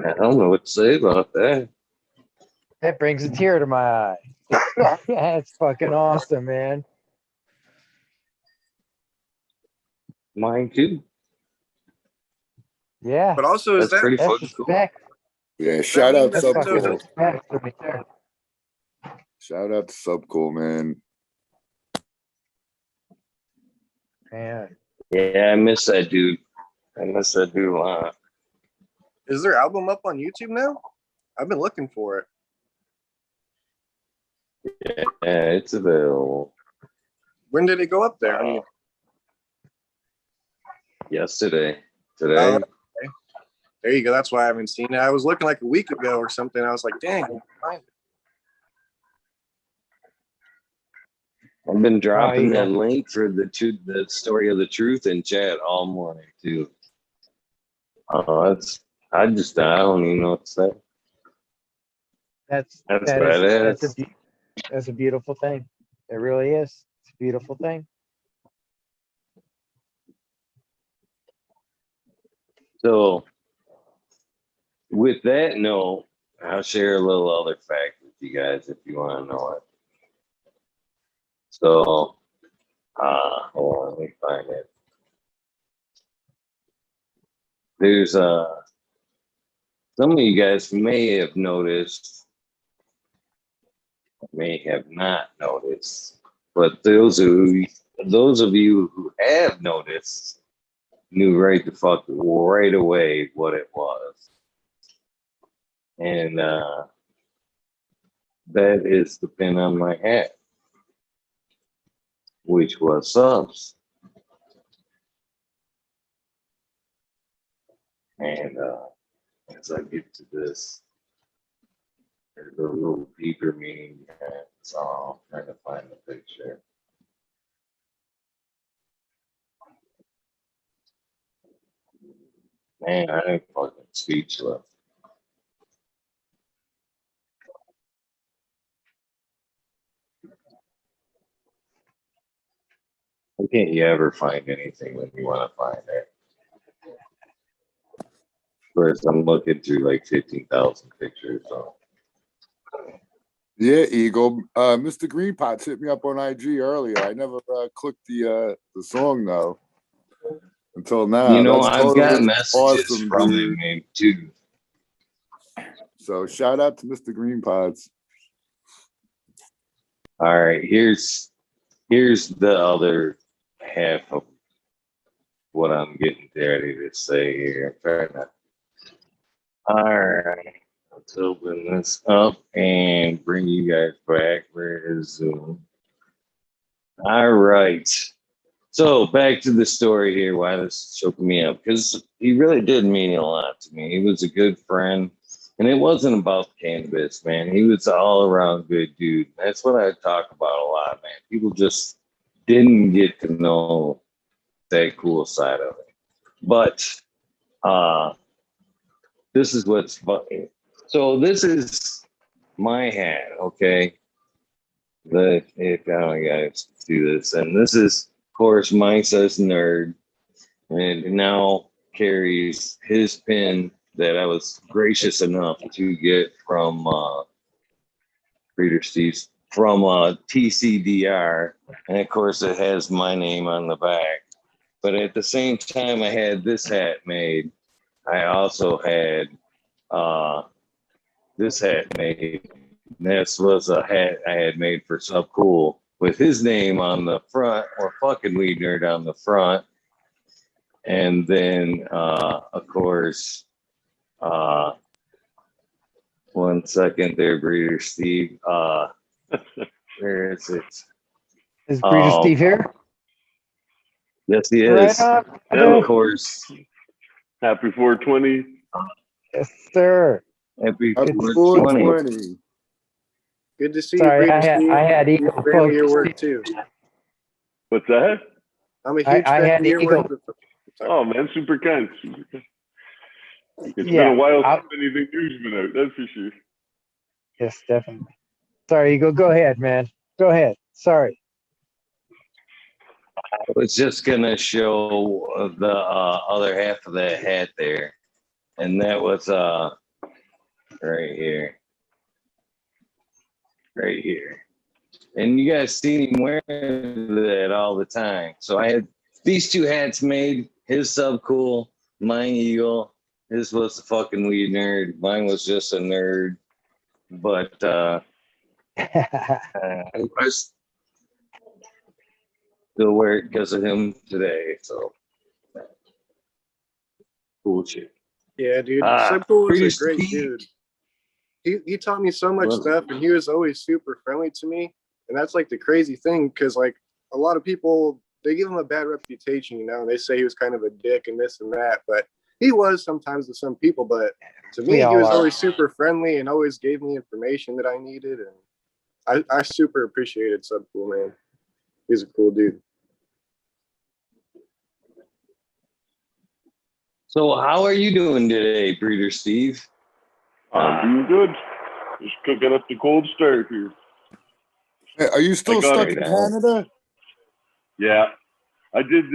Speaker 1: I don't know what to say about that.
Speaker 9: That brings a tear to my eye. That's fucking awesome, man.
Speaker 1: Mine too.
Speaker 9: Yeah.
Speaker 6: But also, is
Speaker 1: That's pretty
Speaker 9: That's
Speaker 1: fucking cool.
Speaker 9: respect.
Speaker 18: Yeah, shout out
Speaker 9: That's fucking
Speaker 18: Subcool.
Speaker 9: respect right there.
Speaker 18: Shout out to Subcool, man.
Speaker 9: Man.
Speaker 1: Yeah, I miss that dude. I miss that dude a lot.
Speaker 6: Is their album up on YouTube now? I've been looking for it.
Speaker 1: Yeah, it's available.
Speaker 6: When did it go up there?
Speaker 1: Yesterday. Today.
Speaker 6: Oh, okay. There you go. That's why I haven't seen it. I was looking like a week ago or something. I was like, dang. I can't find it.
Speaker 1: I've been dropping
Speaker 9: yeah.
Speaker 1: that link for the story of the truth in chat all morning too. I don't even know what to say.
Speaker 9: That's
Speaker 1: badass.
Speaker 9: That's a beautiful thing. It really is. It's a beautiful thing.
Speaker 1: So with that note, I'll share a little other fact with you guys if you want to know it. So hold on, let me find it. There's some of you guys may have noticed, may have not noticed, but those of you who have noticed knew right away what it was. And that is the pin on my hat, which was subs. And as I get to this, there's a little deeper meaning behind it. So I'm trying to find the picture. Man, I'm fucking speechless. Why can't you ever find anything when you want to find it? First, I'm looking through like 15,000 pictures. So.
Speaker 18: Yeah, Eagle. Mr. Greenpots hit me up on IG earlier. I never clicked the song though until now.
Speaker 1: You know,
Speaker 18: That's
Speaker 1: I've got
Speaker 18: totally
Speaker 1: messages
Speaker 18: awesome,
Speaker 1: from
Speaker 18: dude.
Speaker 1: him too.
Speaker 18: So shout out to Mr. Greenpots.
Speaker 1: All right, here's the other half of what I'm getting ready to say here. Fair enough. All right, let's open this up and bring you guys back. Where is Zoom? All right. So back to the story here, why this is choking me up, because he really did mean a lot to me. He was a good friend, and it wasn't about cannabis, man. He was an all-around good dude. That's what I talk about a lot, man. People just didn't get to know that cool side of it. But this is what's funny. So this is my hat, okay? If I guys do this, and this is, of course, mine says nerd, and now carries his pin that I was gracious enough to get from Breeder Steve's from TCDR, and of course it has my name on the back. But at the same time I had this hat made, I also had this hat made. This was a hat I had made for Sub Cool with his name on the front, or fucking Weed Nerd on the front. And then, of course, 1 second there, Breeder Steve. Where is it?
Speaker 9: Is Breeder Steve here?
Speaker 1: Yes, he
Speaker 9: Right
Speaker 1: is.
Speaker 9: on.
Speaker 1: And of course.
Speaker 2: Happy 420.
Speaker 9: Yes, sir.
Speaker 1: Happy
Speaker 6: 420. Good to see
Speaker 9: Sorry,
Speaker 6: you,
Speaker 9: I
Speaker 6: Breeder
Speaker 9: had
Speaker 6: Steve.
Speaker 9: I had
Speaker 6: Huge
Speaker 9: Eagle
Speaker 6: fan of your
Speaker 9: focused.
Speaker 6: work too.
Speaker 2: What's that?
Speaker 6: I'm a huge
Speaker 9: I
Speaker 6: fan
Speaker 9: had
Speaker 6: of your
Speaker 9: Eagle.
Speaker 6: work.
Speaker 2: Oh man, super kind. It's been
Speaker 9: Yeah,
Speaker 2: a while since anything new's been out, that's for sure.
Speaker 9: yes, definitely. Sorry, Eagle. Go ahead, man. Go ahead. Sorry.
Speaker 1: I was just gonna show the other half of that hat there, and that was right here, right here. And you guys seen him wearing that all the time. So I had these two hats made. His Sub Cool, mine Eagle. His was the fucking Weed Nerd. Mine was just a nerd. But I still wear it because of him today. So cool shit.
Speaker 6: Yeah, dude.
Speaker 1: Ah,
Speaker 6: Sub Cool was
Speaker 1: Breeder
Speaker 6: a great
Speaker 1: Steve.
Speaker 6: dude. He taught me so much
Speaker 1: Well-
Speaker 6: stuff, and he was always super friendly to me. And that's like the crazy thing, because like a lot of people, they give him a bad reputation, you know, and they say he was kind of a dick and this and that, but he was sometimes to some people. But to me,
Speaker 9: We
Speaker 6: he
Speaker 9: all
Speaker 6: was
Speaker 9: are.
Speaker 6: always super friendly and always gave me information that I needed, and I super appreciated Sub Cool, man. He's a cool dude.
Speaker 1: So how are you doing today, Breeder Steve?
Speaker 2: I'm doing good. Just cooking up the cold start here.
Speaker 18: Hey, are you still
Speaker 2: I got
Speaker 18: stuck
Speaker 2: it.
Speaker 18: in Canada?
Speaker 2: Yeah. I did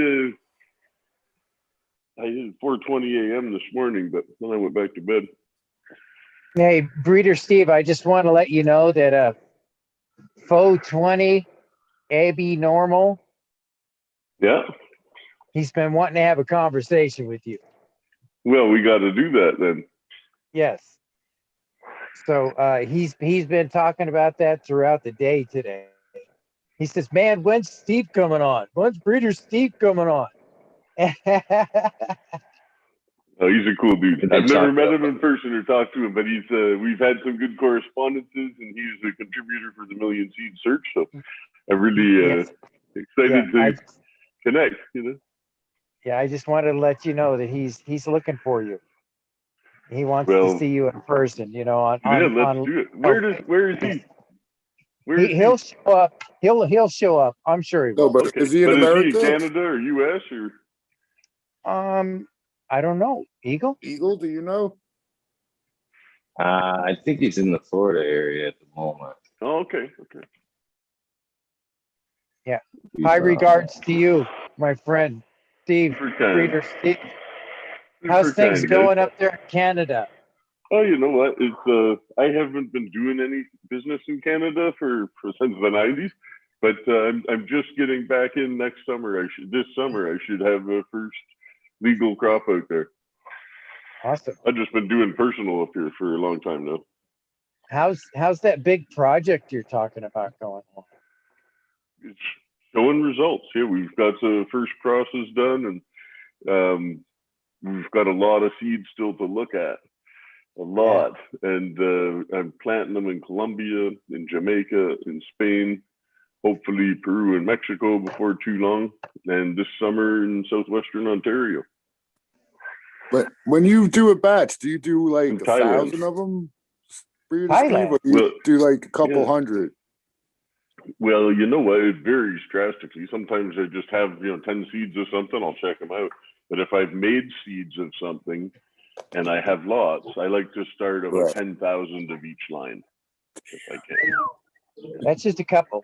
Speaker 2: 4:20 a.m. this morning, but then I went back to bed.
Speaker 9: Hey, Breeder Steve, I just want to let you know that Faux 20 AB Normal,
Speaker 2: Yeah.
Speaker 9: he's been wanting to have a conversation with you.
Speaker 2: Well, we got to do that then.
Speaker 9: Yes. So he's been talking about that throughout the day today. He says, "Man, when's Steve coming on? When's Breeder Steve coming on?"
Speaker 2: Oh, he's a cool dude.
Speaker 1: They
Speaker 2: I've never
Speaker 1: talk
Speaker 2: met
Speaker 1: about
Speaker 2: him in person or talked to him, but he's we've had some good correspondences, and he's a contributor for the Million Seed Search. So I'm really
Speaker 9: Yes.
Speaker 2: excited
Speaker 9: Yeah,
Speaker 2: to connect. You know.
Speaker 9: Yeah, I just wanted to let you know that he's looking for you. He wants to
Speaker 2: Well,
Speaker 9: see you in person. You know,
Speaker 2: yeah, let's do it. Where is he? Where is
Speaker 9: he'll show up. He'll show up. I'm sure he
Speaker 18: No,
Speaker 9: will.
Speaker 18: but
Speaker 2: Okay.
Speaker 18: is he in
Speaker 2: But
Speaker 18: America?
Speaker 2: is he in Canada or U.S. or?
Speaker 9: I don't know. Eagle?
Speaker 18: Eagle, do you know?
Speaker 1: I think he's in the Florida area at the moment.
Speaker 2: Oh, okay. Okay.
Speaker 9: Yeah.
Speaker 1: He's,
Speaker 9: High regards to you, my friend, Steve.
Speaker 2: Super kind.
Speaker 9: Breeder Steve. How's
Speaker 2: Super
Speaker 9: things
Speaker 2: kind,
Speaker 9: going
Speaker 2: guys.
Speaker 9: up there in Canada?
Speaker 2: Oh, you know what? It's I haven't been doing any business in Canada for since the '90s, but I'm just getting back in next summer. This summer I should have a first legal crop out there.
Speaker 9: Awesome.
Speaker 2: I've just been doing personal up here for a long time now.
Speaker 9: How's that big project you're talking about going on?
Speaker 2: It's showing results. Yeah, we've got the first crosses done, and we've got a lot of seeds still to look at. A lot. And I'm planting them in Colombia, in Jamaica, in Spain, hopefully Peru and Mexico before too long, and this summer in southwestern Ontario.
Speaker 18: But when you do a batch, do you do like
Speaker 2: In
Speaker 18: 1,000
Speaker 2: Thailand.
Speaker 18: of them, Breeder
Speaker 9: Thailand.
Speaker 18: Steve, or do you
Speaker 2: Well,
Speaker 18: do like a couple
Speaker 2: yeah.
Speaker 18: hundred?
Speaker 2: Well, you know what? It varies drastically. Sometimes I just have 10 seeds of something. I'll check them out. But if I've made seeds of something and I have lots, I like to start about
Speaker 18: Right.
Speaker 2: 10,000 of each line if I can.
Speaker 9: That's just a couple.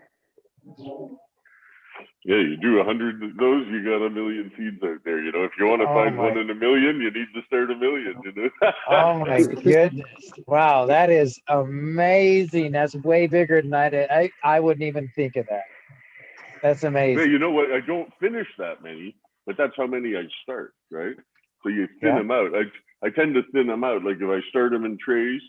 Speaker 2: Yeah, you do 100 of those, you got 1 million seeds out there. You know, if you want to
Speaker 9: Oh
Speaker 2: find
Speaker 9: my,
Speaker 2: one in 1 million, you need to start 1 million. You know.
Speaker 9: oh my goodness. Wow, that is amazing. That's way bigger than I wouldn't even think of that. That's
Speaker 2: Yeah,
Speaker 9: amazing.
Speaker 2: you know what? I don't finish that many, but that's how many I start, right? So you thin
Speaker 9: Yeah.
Speaker 2: them out. I tend to thin them out. Like if I start them in trays,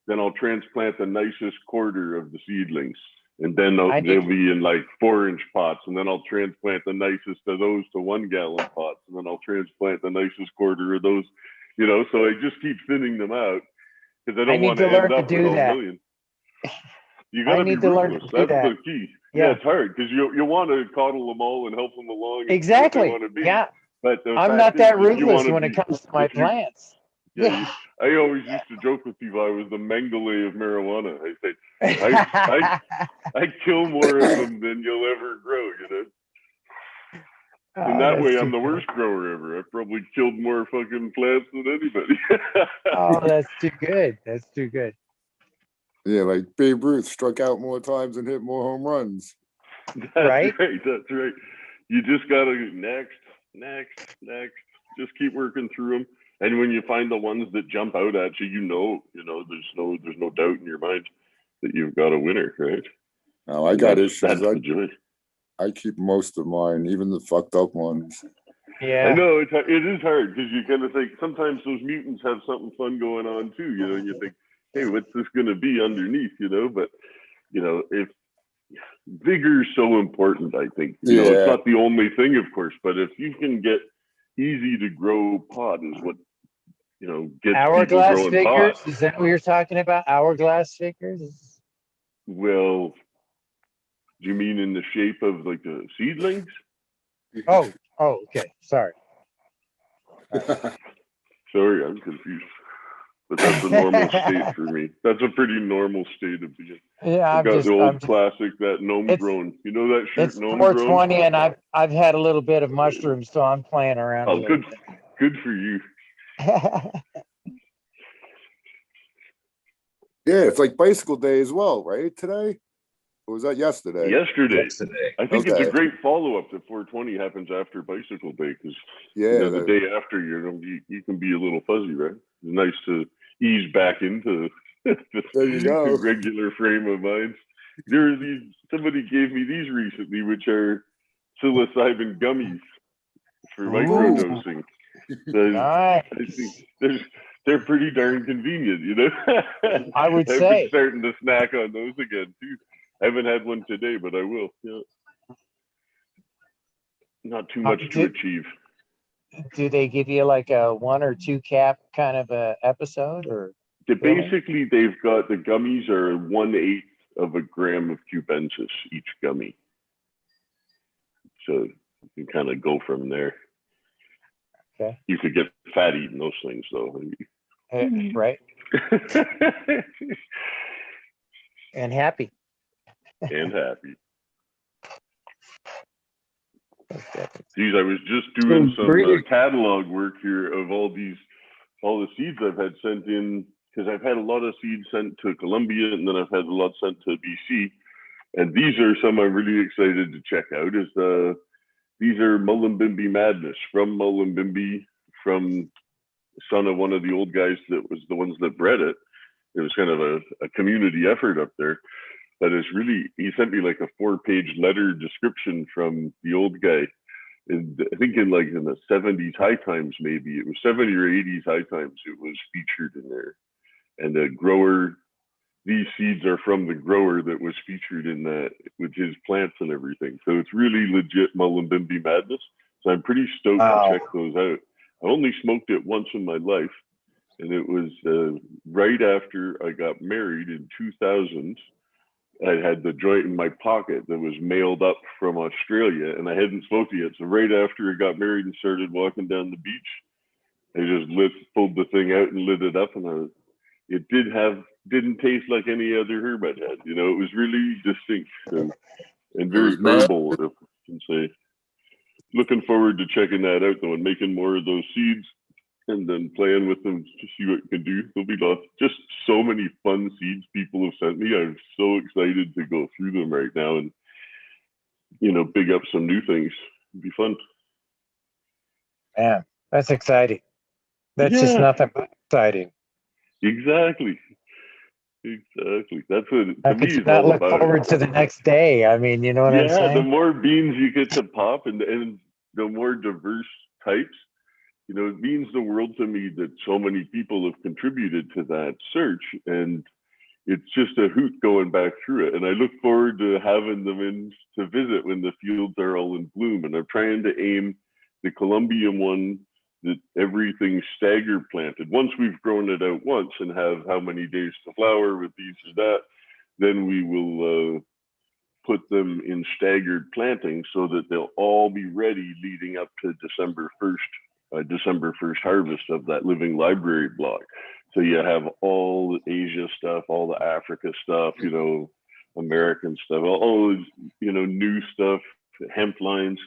Speaker 2: then I'll transplant the nicest quarter of the seedlings. And then
Speaker 9: I
Speaker 2: they'll
Speaker 9: need,
Speaker 2: be in like 4-inch pots. And then I'll transplant the nicest of those to 1-gallon pots. And then I'll transplant the nicest quarter of those, you know, so I just keep thinning them out because I
Speaker 9: I
Speaker 2: don't
Speaker 9: need
Speaker 2: want
Speaker 9: to
Speaker 2: to end
Speaker 9: learn to
Speaker 2: up with
Speaker 9: do
Speaker 2: all
Speaker 9: that.
Speaker 2: million. You got
Speaker 9: I
Speaker 2: to be
Speaker 9: need to learn
Speaker 2: ruthless.
Speaker 9: to do
Speaker 2: That's
Speaker 9: that.
Speaker 2: the key. Yeah,
Speaker 9: Yeah,
Speaker 2: it's hard because you want to coddle them all and help them along and be what they
Speaker 9: exactly.
Speaker 2: want to be.
Speaker 9: Yeah.
Speaker 2: But the
Speaker 9: I'm
Speaker 2: fact
Speaker 9: not
Speaker 2: is,
Speaker 9: that
Speaker 2: if you
Speaker 9: ruthless
Speaker 2: want to
Speaker 9: when it
Speaker 2: be,
Speaker 9: comes to my
Speaker 2: if you,
Speaker 9: plants.
Speaker 2: yeah,
Speaker 9: Yeah.
Speaker 2: I always used to joke with people I was the Mengele of marijuana. I say, I kill more of them than you'll ever grow, you know. In
Speaker 9: Oh,
Speaker 2: that
Speaker 9: that's
Speaker 2: way,
Speaker 9: too
Speaker 2: I'm the
Speaker 9: good.
Speaker 2: worst grower ever. I've probably killed more fucking plants than anybody.
Speaker 9: Oh, that's too good. That's too good.
Speaker 18: Yeah, like Babe Ruth struck out more times and hit more home runs.
Speaker 2: That's
Speaker 9: Right?
Speaker 2: right. That's right. You just gotta next. Just keep working through them. And when you find the ones that jump out at you, you know, there's no doubt in your mind that you've got a winner, right?
Speaker 18: Oh, I
Speaker 2: And
Speaker 18: got
Speaker 2: that's
Speaker 18: issues.
Speaker 2: the joy.
Speaker 18: I keep most of mine, even the fucked up ones.
Speaker 2: I
Speaker 9: Yeah.
Speaker 2: know it is hard because you kind of think sometimes those mutants have something fun going on too, you know, and you think, hey, what's this going to be underneath, you know? But you know, if vigor is so important, I think, you know, it's
Speaker 18: Yeah.
Speaker 2: not the only thing, of course, but if you can get easy to grow pot is what, you know, gets people
Speaker 9: Hourglass
Speaker 2: growing
Speaker 9: figures?
Speaker 2: pot.
Speaker 9: Is that what you're talking about? Hourglass figures?
Speaker 2: Well, do you mean in the shape of like the seedlings?
Speaker 9: Oh, okay. Sorry.
Speaker 2: Sorry, I'm confused. But that's a normal state for me. That's a pretty normal state of being.
Speaker 9: Yeah,
Speaker 2: I've got the
Speaker 9: I'm
Speaker 2: old
Speaker 9: just,
Speaker 2: classic, that gnome
Speaker 9: it's
Speaker 2: grown. You know that shirt,
Speaker 9: it's
Speaker 2: gnome grown?
Speaker 9: 420 and I've had a little bit of mushrooms, so I'm playing around a
Speaker 2: Oh,
Speaker 9: little
Speaker 2: good for you.
Speaker 9: bit.
Speaker 18: Yeah, it's like bicycle day as well, right? Today? Or was that yesterday?
Speaker 2: Yesterday. I think it's a
Speaker 18: Okay.
Speaker 2: great follow-up to 420 happens after bicycle day because
Speaker 18: Yeah,
Speaker 2: you know, the
Speaker 18: that-
Speaker 2: day after you can be a little fuzzy, right? It's nice to ease back into
Speaker 18: There you go.
Speaker 2: the regular frame of mind. Somebody gave me these recently, which are psilocybin gummies for microdosing.
Speaker 9: Nice.
Speaker 2: I think they're pretty darn convenient, you know.
Speaker 9: I would
Speaker 2: I've
Speaker 9: say.
Speaker 2: been starting to snack on those again too. I haven't had one today, but I will. Yeah. Not too much to achieve.
Speaker 9: Do they give you like a 1 or 2 cap kind of a episode or?
Speaker 2: Basically, they've got the gummies are 1/8 of a gram of cubensis each gummy. So you can kind of go from there.
Speaker 9: Okay.
Speaker 2: You could get fat eating those things though.
Speaker 9: Right. And happy.
Speaker 2: And happy. Geez, I was just doing some catalog work here of all the seeds I've had sent in, because I've had a lot of seeds sent to Colombia and then I've had a lot sent to BC. And these are some I'm really excited to check out. These are Mullumbimby Madness from Mullumbimby, from son of one of the old guys that was the ones that bred it. It was kind of a community effort up there. But it's really, he sent me like a 4-page letter description from the old guy. And I think in the 70s High Times, maybe it was 70 or 80s High Times, it was featured in there. And the grower, these seeds are from the grower that was featured in that with his plants and everything. So it's really legit Mullumbimby Madness. So I'm pretty stoked to check those out. I only smoked it once in my life, and it was right after I got married in 2000. I had the joint in my pocket that was mailed up from Australia, and I hadn't smoked it yet. So right after I got married and started walking down the beach, I just pulled the thing out and lit it up, and it didn't taste like any other herb I'd had. You know, it was really distinct and very herbal, if I can say. Looking forward to checking that out though, and making more of those seeds, and then playing with them to see what it can do. There'll be just so many fun seeds people have sent me. I'm so excited to go through them right now and big up some new things. It'd be fun.
Speaker 9: Yeah, that's exciting. That's just nothing but exciting.
Speaker 2: Exactly. That's what
Speaker 9: How
Speaker 2: to me
Speaker 9: could you
Speaker 2: is
Speaker 9: not
Speaker 2: all
Speaker 9: look
Speaker 2: about.
Speaker 9: forward to the next day? I mean, you know what I'm
Speaker 2: Yeah, the
Speaker 9: saying?
Speaker 2: more beans you get to pop and the more diverse types, it means the world to me that so many people have contributed to that search, and it's just a hoot going back through it. And I look forward to having them in to visit when the fields are all in bloom. And I'm trying to aim the Colombian one that everything's stagger planted. Once we've grown it out once and have how many days to flower with these or that, then we will put them in staggered planting so that they'll all be ready leading up to December 1st harvest of that living library block. So you have all the Asia stuff, all the Africa stuff, American stuff, all new stuff, hemp lines,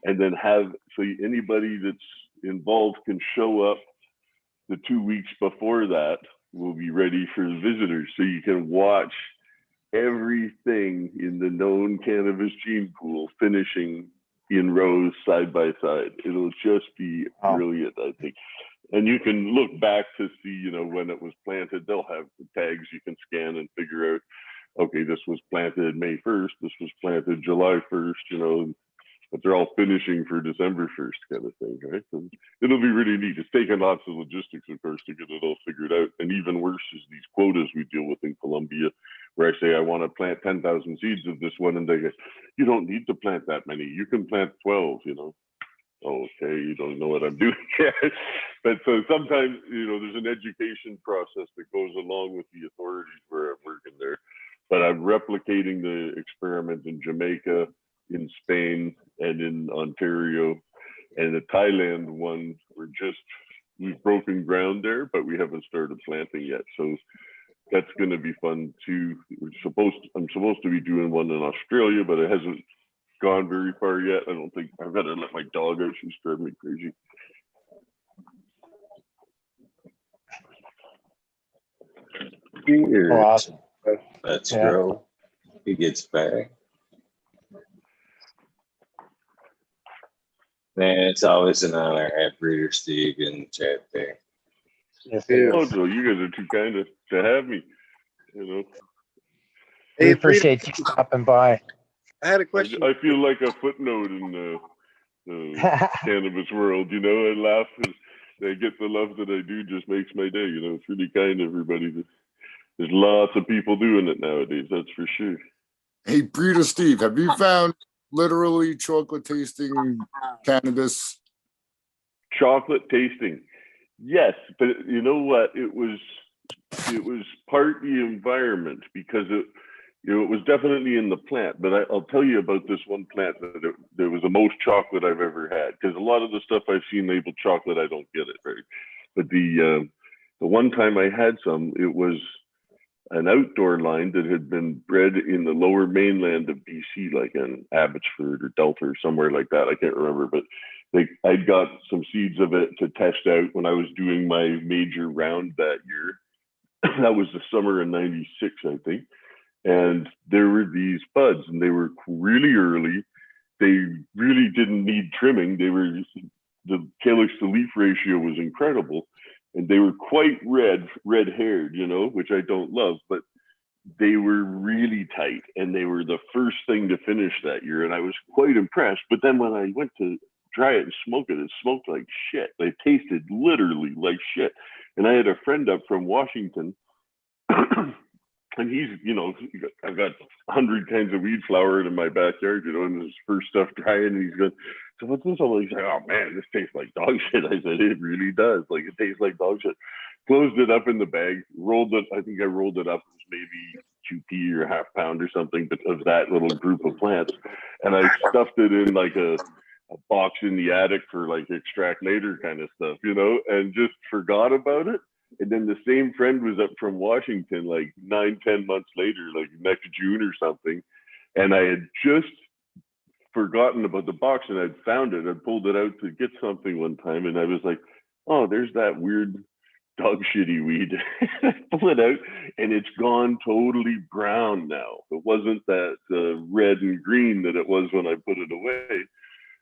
Speaker 2: and then so anybody that's involved can show up the 2 weeks before that. Will be ready for the visitors, so you can watch everything in the known cannabis gene pool finishing in rows side by side. It'll just be brilliant, I think. And you can look back to see, when it was planted. They'll have the tags you can scan and figure out, okay, this was planted May 1st, this was planted July 1st, but they're all finishing for December 1st kind of thing, right? So it'll be really neat. It's taken lots of logistics, of course, to get it all figured out. And even worse is these quotas we deal with in Colombia, where I say, I want to plant 10,000 seeds of this one. And they go, you don't need to plant that many. You can plant 12, Okay, you don't know what I'm doing yet. But so sometimes, there's an education process that goes along with the authorities where I'm working there. But I'm replicating the experiment in Jamaica, in Spain, and in Ontario. And the Thailand one, we've broken ground there, but we haven't started planting yet. So that's going to be fun too. I'm supposed to be doing one in Australia, but it hasn't gone very far yet. I don't think I've got to let my dog out. She's driving me crazy.
Speaker 1: Here.
Speaker 9: Oh, awesome.
Speaker 1: Let's
Speaker 9: Yeah.
Speaker 1: go. He gets back. Man, it's always an honor to have Breeder Steve in the chat there.
Speaker 9: Yes,
Speaker 2: Oh, Joe, you guys are too kind to have me.
Speaker 9: We appreciate you stopping by.
Speaker 18: I had a question.
Speaker 2: I feel like a footnote in the cannabis world. I laugh and I get the love that I do. Just makes my day. It's really kind, everybody. There's lots of people doing it nowadays. That's for sure.
Speaker 18: Hey, Breeder Steve, have you found literally chocolate tasting cannabis?
Speaker 2: Chocolate tasting, yes, but you know what? It was part the environment, because it was definitely in the plant. But I'll tell you about this one plant that was the most chocolate I've ever had. Because a lot of the stuff I've seen labeled chocolate, I don't get it right. But the one time I had some, it was an outdoor line that had been bred in the lower mainland of BC, like in Abbotsford or Delta or somewhere like that. I can't remember, but I got some seeds of it to test out when I was doing my major round that year. That was the summer of '96, I think. And there were these buds, and they were really early. They really didn't need trimming. The calyx to leaf ratio was incredible. And they were quite red-haired, which I don't love, but they were really tight, and they were the first thing to finish that year. And I was quite impressed. But then when I went to dry it and smoke it smoked like shit. They tasted literally like shit. And I had a friend up from Washington, and he's, I've got 100 kinds of weed flower in my backyard, and his first stuff drying, and he's going, so what's this all? He's like, oh man, this tastes like dog shit. I said, it really does. Like, it tastes like dog shit. Closed it up in the bag, rolled it. I think I rolled it up. It was maybe 2p or half pound or something of that little group of plants. And I stuffed it in like a box in the attic for like extract later kind of stuff, and just forgot about it. And then the same friend was up from Washington like 9-10 months later, like next June or something. And I had just forgotten about the box, and I'd found it. I pulled it out to get something one time, and I was like, oh, there's that weird dog shitty weed. I pull it out and it's gone totally brown now. It wasn't that red and green that it was when I put it away.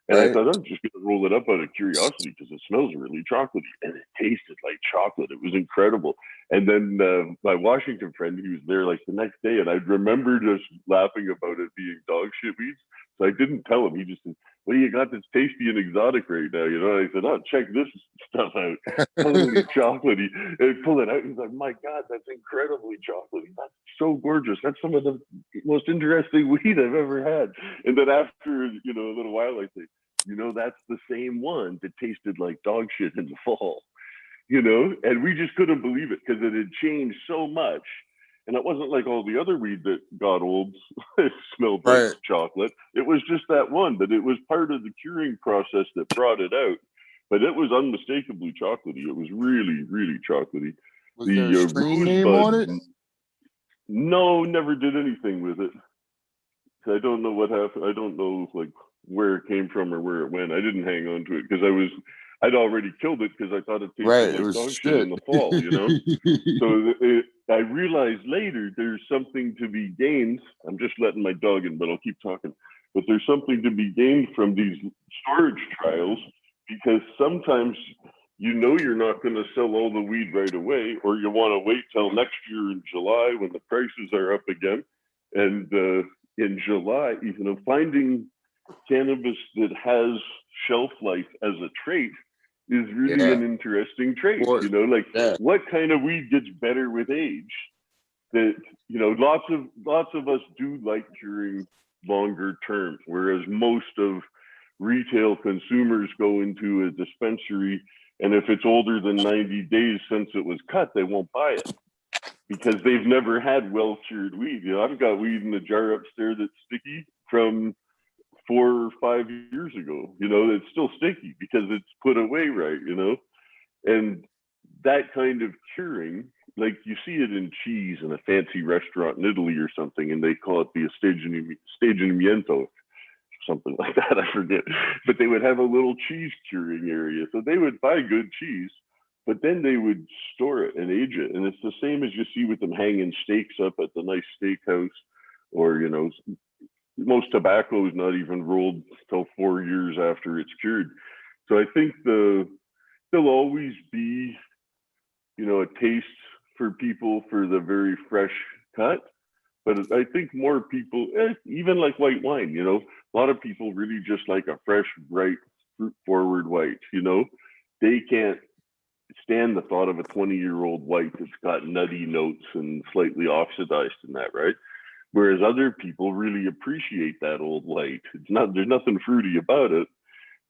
Speaker 2: And I thought, I'm just going to roll it up out of curiosity because it smells really chocolatey. And it tasted like chocolate. It was incredible. And then my Washington friend, he was there like the next day, and I remember just laughing about it being dog shit weeds. So I didn't tell him. He just said, what do you got that's tasty and exotic right now? You know, and I said, oh, check this stuff out. Totally chocolatey. And pull it out. He's like, my God, that's incredibly chocolatey. That's so gorgeous. That's some of the most interesting weed I've ever had. And then after, you know, a little while, I say, you know, that's the same one that tasted like dog shit in the fall, you know? And we just couldn't believe it because it had changed so much. And it wasn't like all the other weed that got old smelled like chocolate. It was just that one, but it was part of the curing process that brought it out. But it was unmistakably chocolatey. It was really, really chocolatey.
Speaker 18: Was there a strain name on it?
Speaker 2: No, never did anything with it. I don't know what happened. I don't know like where it came from or where it went. I didn't hang on to it because I'd already killed it because I thought it tasted like dog shit in the fall, you know? So I realized later there's something to be gained. I'm just letting my dog in, but I'll keep talking. But there's something to be gained from these storage trials because sometimes you know you're not going to sell all the weed right away, or you want to wait till next year in July when the prices are up again. And in July, you know, finding cannabis that has shelf life as a trait is really an interesting trait. You know, like what kind of weed gets better with age? That, you know, lots of us do like curing longer term, whereas most of retail consumers go into a dispensary, and if it's older than 90 days since it was cut, they won't buy it because they've never had well-cured weed. You know, I've got weed in the jar upstairs that's sticky from 4 or 5 years ago. You know, it's still sticky because it's put away right, you know? And that kind of curing, like you see it in cheese in a fancy restaurant in Italy or something, and they call it the stagionamento, something like that, I forget. But they would have a little cheese curing area. So they would buy good cheese, but then they would store it and age it. And it's the same as you see with them hanging steaks up at the nice steakhouse, or, you know, most tobacco is not even rolled till 4 years after it's cured. So I think there'll always be, you know, a taste for people for the very fresh cut. But I think more people, even like white wine, you know, a lot of people really just like a fresh, bright, fruit-forward white, you know. They can't stand the thought of a 20-year-old white that's got nutty notes and slightly oxidized in that, right? Whereas other people really appreciate that old white. There's nothing fruity about it,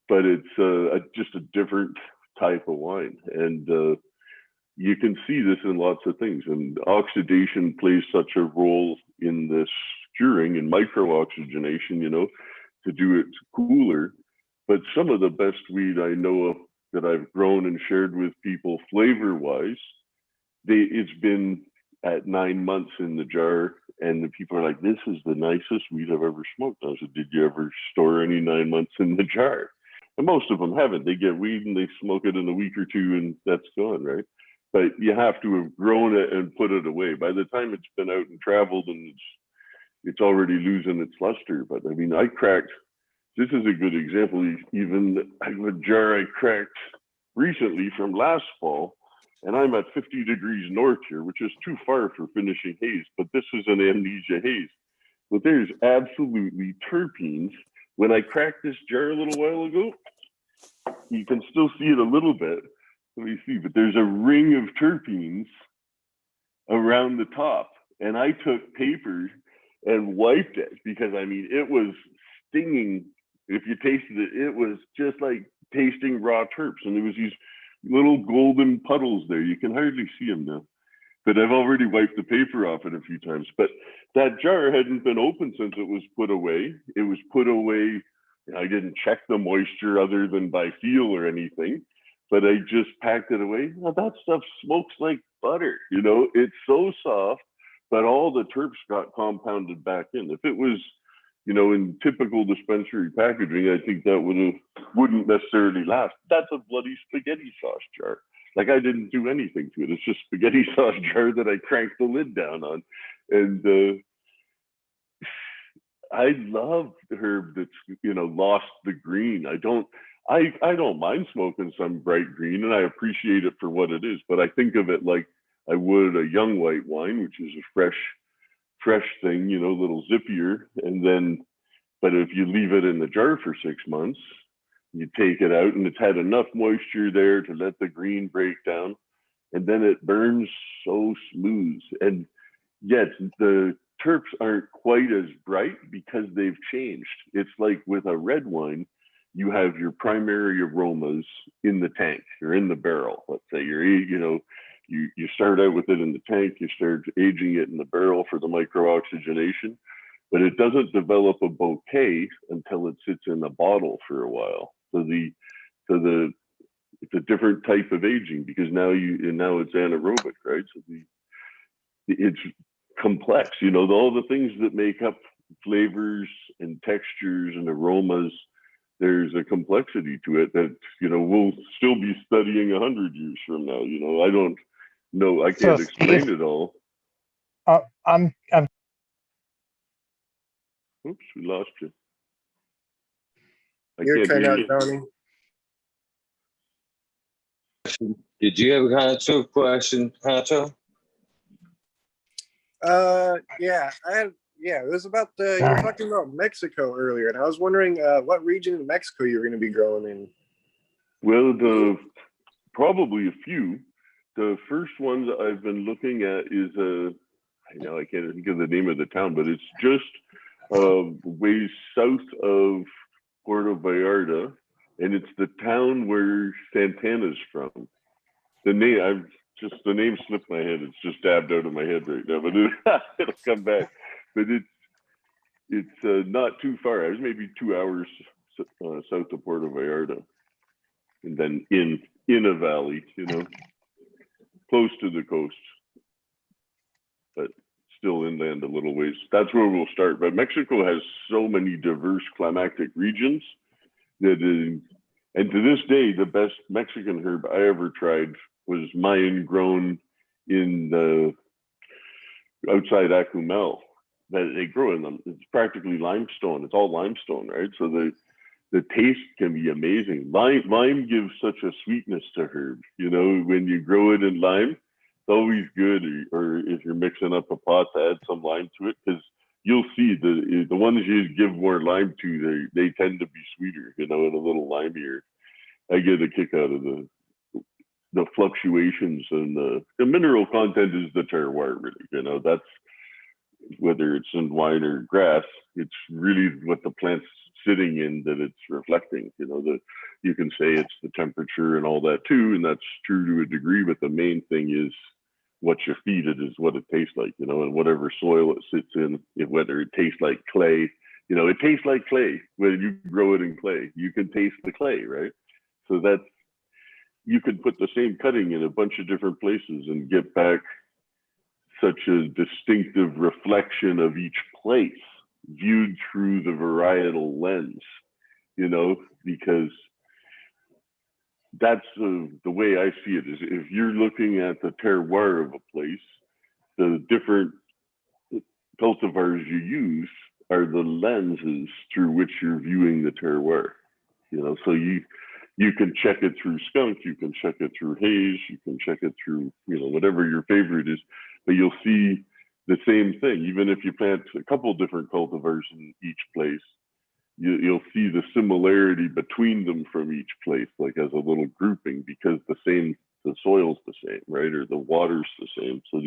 Speaker 2: but it's just a different type of wine. And you can see this in lots of things. And oxidation plays such a role in this curing and micro-oxygenation, you know, to do it cooler. But some of the best weed I know of that I've grown and shared with people flavor-wise, it's been at 9 months in the jar, and the people are like, this is the nicest weed I've ever smoked. I said, did you ever store any 9 months in the jar? And most of them haven't. They get weed and they smoke it in a week or two and that's gone, right? But you have to have grown it and put it away. By the time it's been out and traveled, and it's already losing its luster. But I mean, I cracked, this is a good example, even a jar I cracked recently from last fall, and I'm at 50 degrees north here, which is too far for finishing haze, but this is an amnesia haze. But there's absolutely terpenes. When I cracked this jar a little while ago, you can still see it a little bit. Let me see, but there's a ring of terpenes around the top. And I took paper and wiped it because, I mean, it was stinging. If you tasted it, it was just like tasting raw terps. And there was these little golden puddles there. You can hardly see them now. But I've already wiped the paper off it a few times. But that jar hadn't been opened since it was put away. It was put away. I didn't check the moisture other than by feel or anything. But I just packed it away. Well, that stuff smokes like butter, you know, it's so soft, but all the terps got compounded back in. If it was, you know, in typical dispensary packaging, I think that wouldn't necessarily last. That's a bloody spaghetti sauce jar. Like I didn't do anything to it. It's just spaghetti sauce jar that I cranked the lid down on. And I love herb that's, you know, lost the green. I don't mind smoking some bright green, and I appreciate it for what it is, but I think of it like I would a young white wine, which is a fresh thing, you know, a little zippier. And then, but if you leave it in the jar for 6 months, you take it out and it's had enough moisture there to let the green break down, and then it burns so smooth. And yet the terps aren't quite as bright because they've changed. It's like with a red wine, you have your primary aromas in the tank or in the barrel. Let's say you start out with it in the tank, you start aging it in the barrel for the micro-oxygenation, but it doesn't develop a bouquet until it sits in a bottle for a while. So it's a different type of aging because now it's anaerobic, right? So it's complex, you know, all the things that make up flavors and textures and aromas. There's a complexity to it that, you know, we'll still be studying 100 years from now. You know, I don't know, I can't explain it all.
Speaker 9: I'm
Speaker 2: Oops, we lost you.
Speaker 6: You're
Speaker 2: can't
Speaker 6: cut
Speaker 2: hear
Speaker 6: out,
Speaker 2: you.
Speaker 6: Tony.
Speaker 1: Did you have a Huncho question, Huncho?
Speaker 6: Yeah, it was about you were talking about Mexico earlier, and I was wondering what region in Mexico you're going to be growing in.
Speaker 2: Well, probably a few. The first ones I've been looking at is I can't think of the name of the town, but it's just ways south of Puerto Vallarta, and it's the town where Santana's from. The name slipped my head. It's just dabbed out of my head right now, but it'll come back. But it's not too far. I was maybe 2 hours south of Puerto Vallarta, and then in a valley, you know, close to the coast, but still inland a little ways. That's where we'll start. But Mexico has so many diverse climatic regions that and to this day, the best Mexican herb I ever tried was Mayan grown in the outside Acumel that they grow in them. It's practically limestone. It's all limestone, right? So the taste can be amazing. Lime gives such a sweetness to herb. You know, when you grow it in lime, it's always good. Or if you're mixing up a pot, to add some lime to it, because you'll see the ones you give more lime to, they tend to be sweeter, you know, and a little limier. I get a kick out of the fluctuations, and the mineral content is the terroir, really. You know, that's whether it's in wine or grass, it's really what the plant's sitting in that it's reflecting. You know, that you can say it's the temperature and all that too, and that's true to a degree, but the main thing is what you feed it is what it tastes like, you know, and whatever soil it sits in, whether it tastes like clay, you know, it tastes like clay. When you grow it in clay, you can taste the clay, right? So that's, you could put the same cutting in a bunch of different places and get back such a distinctive reflection of each place viewed through the varietal lens, you know, because that's the way I see it. Is if you're looking at the terroir of a place, the different cultivars you use are the lenses through which you're viewing the terroir, you know. So you can check it through skunk, you can check it through haze, you can check it through, you know, whatever your favorite is, but you'll see the same thing. Even if you plant a couple different cultivars in each place, you'll see the similarity between them from each place, like as a little grouping, because the soil's the same, right? Or the water's the same. So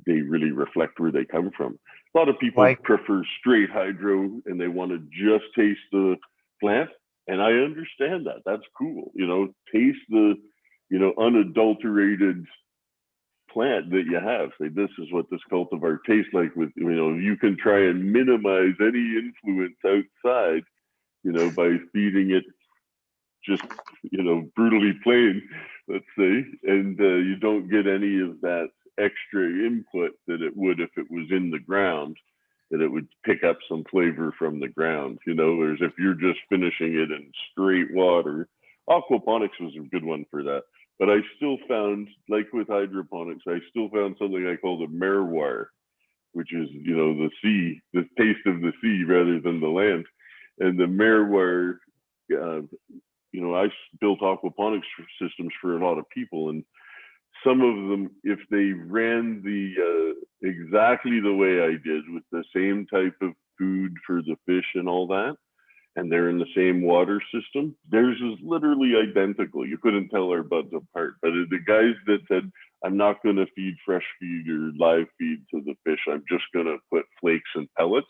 Speaker 2: they really reflect where they come from. A lot of people prefer straight hydro and they want to just taste the plant. And I understand that. That's cool. You know, taste the, you know, unadulterated plant that you have. Say, this is what this cultivar tastes like. With, you know, you can try and minimize any influence outside, you know, by feeding it just, you know, brutally plain, let's say, and you don't get any of that extra input that it would if it was in the ground, that it would pick up some flavor from the ground, you know. Whereas if you're just finishing it in straight water, aquaponics was a good one for that. But I still found, like with hydroponics, I still found something I call the merwire, which is, you know, the sea, the taste of the sea rather than the land. And the merwire, you know, I built aquaponics systems for a lot of people, and some of them, if they ran the exactly the way I did with the same type of food for the fish and all that, and they're in the same water system, theirs is literally identical. You couldn't tell our buds apart. But the guys that said, I'm not going to feed fresh feed or live feed to the fish, I'm just going to put flakes and pellets,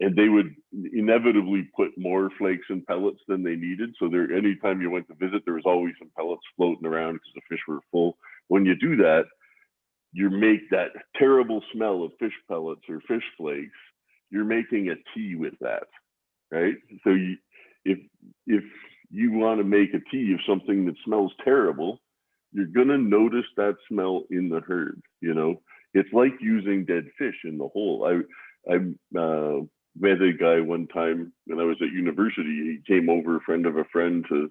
Speaker 2: and they would inevitably put more flakes and pellets than they needed. So there, anytime you went to visit, there was always some pellets floating around because the fish were full. When you do that, you make that terrible smell of fish pellets or fish flakes. You're making a tea with that, right? So you, if you want to make a tea of something that smells terrible, you're gonna notice that smell in the herd. You know, it's like using dead fish in the hole. I met a guy one time when I was at university. He came over, a friend of a friend, to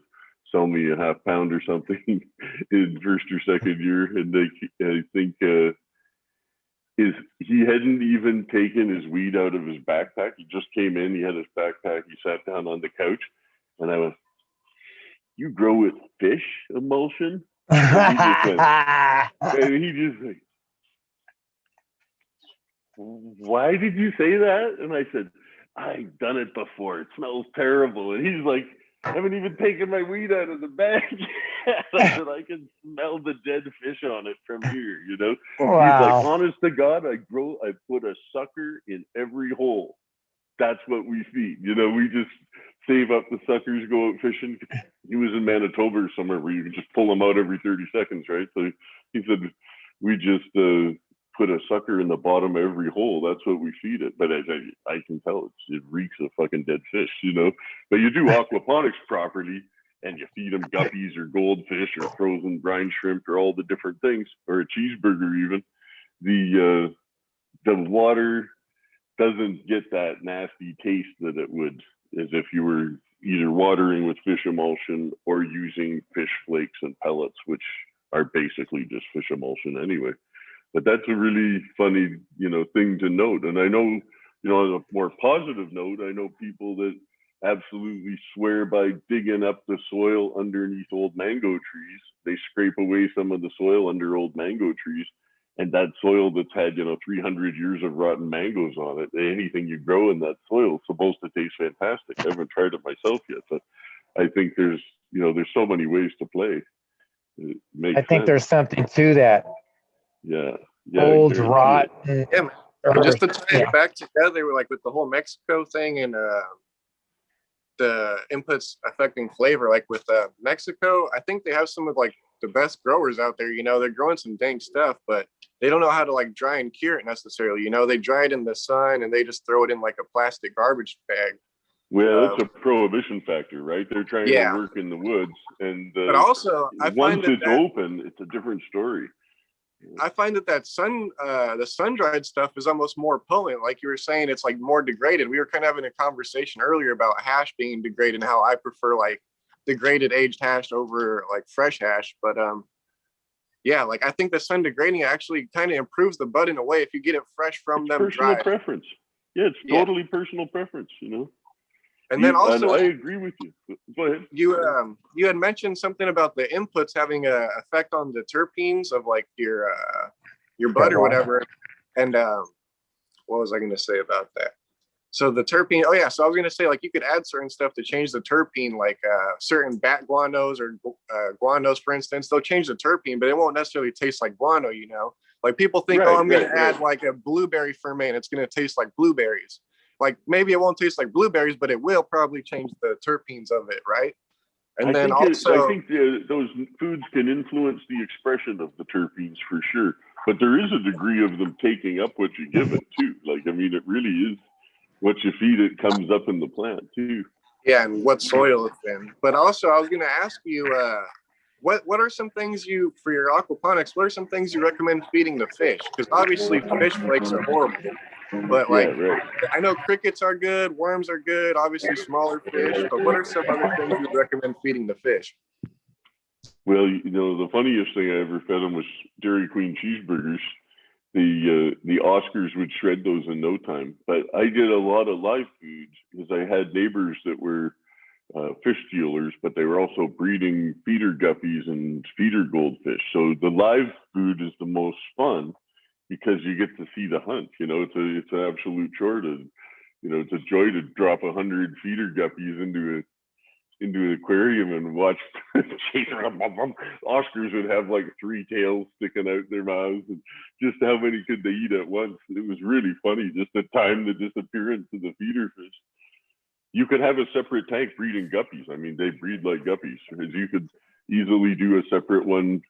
Speaker 2: sell me a half pound or something in first or second year, and I think he hadn't even taken his weed out of his backpack. He just came in, he had his backpack, he sat down on the couch, and I was, you grow with fish emulsion? And he just like, why did you say that? And I said, I've done it before. It smells terrible. And he's like, I haven't even taken my weed out of the bag yet. I said, I can smell the dead fish on it from here, you know?
Speaker 9: Wow.
Speaker 2: He's like, honest to God, I put a sucker in every hole. That's what we feed. You know, we just save up the suckers, go out fishing. He was in Manitoba or somewhere where you can just pull them out every 30 seconds, right? So he said, we just put a sucker in the bottom of every hole. That's what we feed it. But I can tell it reeks of fucking dead fish, you know? But you do aquaponics properly, and you feed them guppies or goldfish or frozen brine shrimp or all the different things, or a cheeseburger even. The water doesn't get that nasty taste that it would as if you were either watering with fish emulsion or using fish flakes and pellets, which are basically just fish emulsion anyway. But that's a really funny, you know, thing to note. And I know, you know, on a more positive note, I know people that absolutely swear by digging up the soil underneath old mango trees. They scrape away some of the soil under old mango trees, and that soil that's had, you know, 300 years of rotten mangoes on it, anything you grow in that soil is supposed to taste fantastic. I haven't tried it myself yet, but I think there's, you know, there's so many ways to play. It makes
Speaker 9: I think
Speaker 2: sense.
Speaker 9: there's something to that.
Speaker 2: Yeah.
Speaker 9: Old
Speaker 2: guarantee
Speaker 9: rot.
Speaker 2: it.
Speaker 6: Yeah, man. Just to tie it back together, like with the whole Mexico thing and the inputs affecting flavor, like with Mexico, I think they have some of like the best growers out there. You know, they're growing some dank stuff, but they don't know how to like dry and cure it necessarily. You know, they dry it in the sun and they just throw it in like a plastic garbage bag.
Speaker 2: Well, that's a prohibition factor, right? They're trying to work in the woods, and
Speaker 6: but also I
Speaker 2: once
Speaker 6: find that
Speaker 2: it's open, it's a different story.
Speaker 6: I find that the sun-dried stuff is almost more potent. Like you were saying, it's like more degraded. We were kind of having a conversation earlier about hash being degraded and how I prefer like degraded aged hash over like fresh hash. But yeah, like I think the sun degrading actually kind of improves the bud in a way if you get it fresh from them
Speaker 2: Personal
Speaker 6: dried.
Speaker 2: preference. Yeah, it's totally personal preference, you know.
Speaker 6: And then also,
Speaker 2: I agree with you. Go ahead.
Speaker 6: You had mentioned something about the inputs having an effect on the terpenes of like your bud or whatever. And what was I going to say about that? So the terpene. Oh yeah. So I was going to say like you could add certain stuff to change the terpene, like certain bat guanos or guanos, for instance. They'll change the terpene, but it won't necessarily taste like guano. You know, like people think, oh, I'm going to add like a blueberry ferment. It's going to taste like blueberries. Like maybe it won't taste like blueberries, but it will probably change the terpenes of it, right? And
Speaker 2: I
Speaker 6: then
Speaker 2: think
Speaker 6: also,
Speaker 2: I think those foods can influence the expression of the terpenes for sure. But there is a degree of them taking up what you give it too. Like, I mean, it really is what you feed it comes up in the plant too.
Speaker 6: Yeah, and what soil it's in. But also, I was going to ask you, what are some things you, for your aquaponics, what are some things you recommend feeding the fish? Because obviously fish flakes are horrible. But like, I know crickets are good, worms are good, obviously smaller fish. But what are some other things you recommend feeding the fish?
Speaker 2: Well, you know, the funniest thing I ever fed them was Dairy Queen cheeseburgers. The Oscars would shred those in no time. But I did a lot of live food because I had neighbors that were fish dealers, but they were also breeding feeder guppies and feeder goldfish. So the live food is the most fun because you get to see the hunt. You know, it's an absolute chore to, you know, it's a joy to drop 100 feeder guppies into an aquarium and watch Oscars would have like 3 tails sticking out their mouths, and just how many could they eat at once? It was really funny just to time the disappearance of the feeder fish. You could have a separate tank breeding guppies. I mean, they breed like guppies. You could easily do a separate one.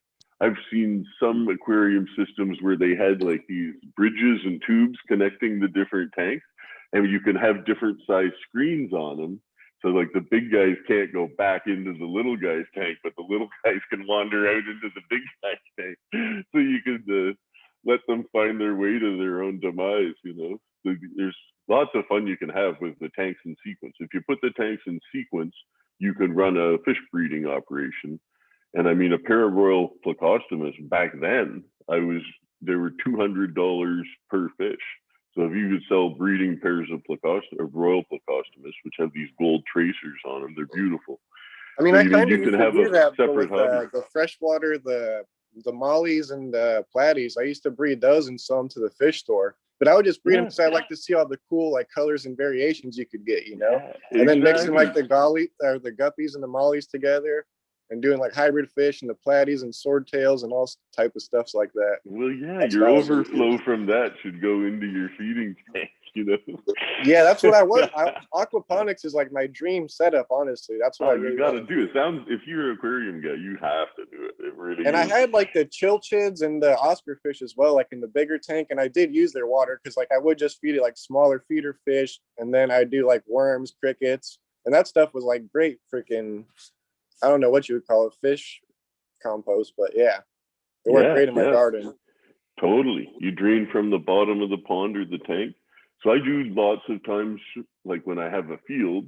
Speaker 2: I've seen some aquarium systems where they had like these bridges and tubes connecting the different tanks, and you can have different size screens on them. So like the big guys can't go back into the little guy's tank, but the little guys can wander out into the big guy's tank. So you could let them find their way to their own demise, you know. So there's lots of fun you can have with the tanks in sequence. If you put the tanks in sequence, you can run a fish breeding operation. And I mean, a pair of Royal Plecostomus back then, they were $200 per fish. So if you could sell breeding pairs of Royal Plecostomus, which have these gold tracers on them, they're beautiful.
Speaker 6: I mean,
Speaker 2: so
Speaker 6: I kind of
Speaker 2: you can have
Speaker 6: do
Speaker 2: a
Speaker 6: that
Speaker 2: separate
Speaker 6: with
Speaker 2: hobby.
Speaker 6: the freshwater, the mollies and the platies. I used to breed those and sell them to the fish store. But I would just breed them because I like to see all the cool like colors and variations you could get, you know.
Speaker 2: Yeah,
Speaker 6: and then mixing like
Speaker 2: exactly.
Speaker 6: the guppies and the mollies together, and doing like hybrid fish and the platies and swordtails and all type of stuffs like that.
Speaker 2: Well, yeah,
Speaker 6: That's
Speaker 2: your
Speaker 6: what I was
Speaker 2: overflow from that should go into your feeding tank, you know.
Speaker 6: Yeah, that's what I want. Aquaponics is like my dream setup, honestly. That's what I really
Speaker 2: You got to
Speaker 6: want.
Speaker 2: do it. If you're an aquarium guy, you have to do it. It really
Speaker 6: And I
Speaker 2: is.
Speaker 6: had like the chilchids and the Oscar fish as well, like in the bigger tank. And I did use their water because like I would just feed it like smaller feeder fish. And then I do like worms, crickets. And that stuff was like great freaking, I don't know what you would call it, fish compost. But yeah, it worked great in my garden.
Speaker 2: Totally. You drain from the bottom of the pond or the tank. So I do lots of times, like when I have a field,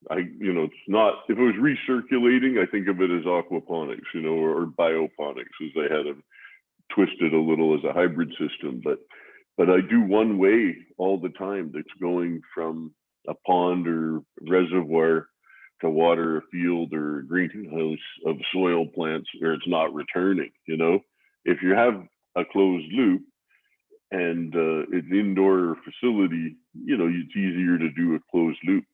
Speaker 2: it's not, if it was recirculating, I think of it as aquaponics, you know, or bioponics, as they had them twisted a little as a hybrid system. But I do one way all the time that's going from a pond or reservoir to water a field or a greenhouse of soil plants, or it's not returning, you know. If you have a closed loop and it's indoor facility, you know, it's easier to do a closed loop.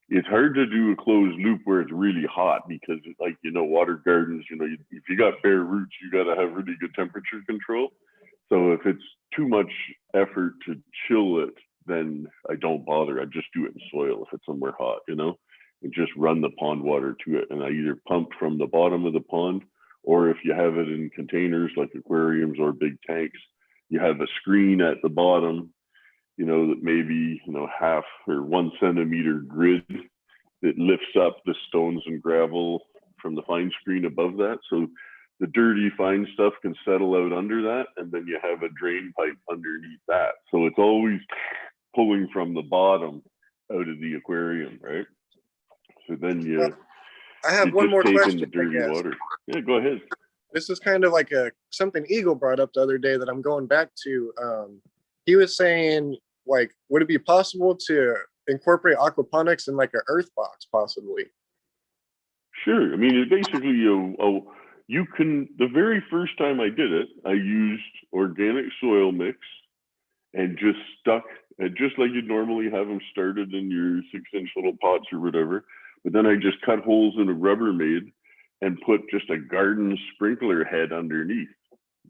Speaker 2: It's hard to do a closed loop where it's really hot because, like, you know, water gardens, you know, if you got bare roots, you got to have really good temperature control. So if it's too much effort to chill it, then I don't bother. I just do it in soil if it's somewhere hot, you know, and just run the pond water to it. And I either pump from the bottom of the pond, or if you have it in containers like aquariums or big tanks, you have a screen at the bottom, you know, that maybe, you know, 1/2 or 1 centimeter grid that lifts up the stones and gravel from the fine screen above that. So the dirty fine stuff can settle out under that, and then you have a drain pipe underneath that. So it's always pulling from the bottom out of the aquarium, right? So then
Speaker 6: I have one
Speaker 2: just
Speaker 6: more
Speaker 2: taking
Speaker 6: question,
Speaker 2: the
Speaker 6: I
Speaker 2: dirty
Speaker 6: guess.
Speaker 2: water. Yeah, go ahead.
Speaker 6: This is kind of like something Eagle brought up the other day that I'm going back to. He was saying, like, would it be possible to incorporate aquaponics in like an earth box, possibly?
Speaker 2: Sure. I mean, it basically, you can, the very first time I did it, I used organic soil mix and just stuck, just like you'd normally have them started in your 6-inch little pots or whatever. But then I just cut holes in a Rubbermaid and put just a garden sprinkler head underneath,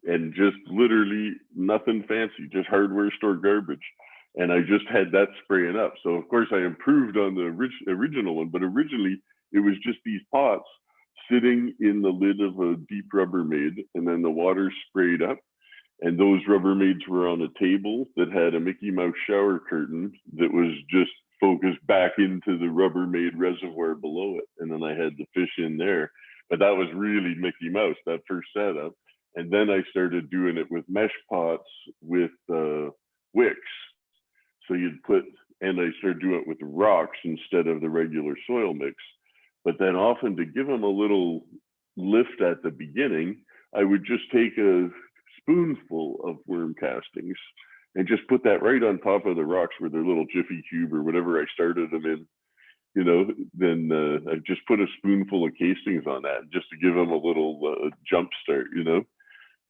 Speaker 2: and just literally nothing fancy, just hardware store garbage. And I just had that spraying up. So of course I improved on the original one, but originally it was just these pots sitting in the lid of a deep Rubbermaid, and then the water sprayed up. And those Rubbermaids were on a table that had a Mickey Mouse shower curtain that was just focused back into the Rubbermaid reservoir below it. And then I had the fish in there. But that was really Mickey Mouse, that first setup. And then I started doing it with mesh pots with wicks. So and I started doing it with rocks instead of the regular soil mix. But then often to give them a little lift at the beginning, I would just take a spoonful of worm castings and just put that right on top of the rocks where their little Jiffy Cube or whatever I started them in, you know, then I just put a spoonful of castings on that just to give them a little jump start, you know.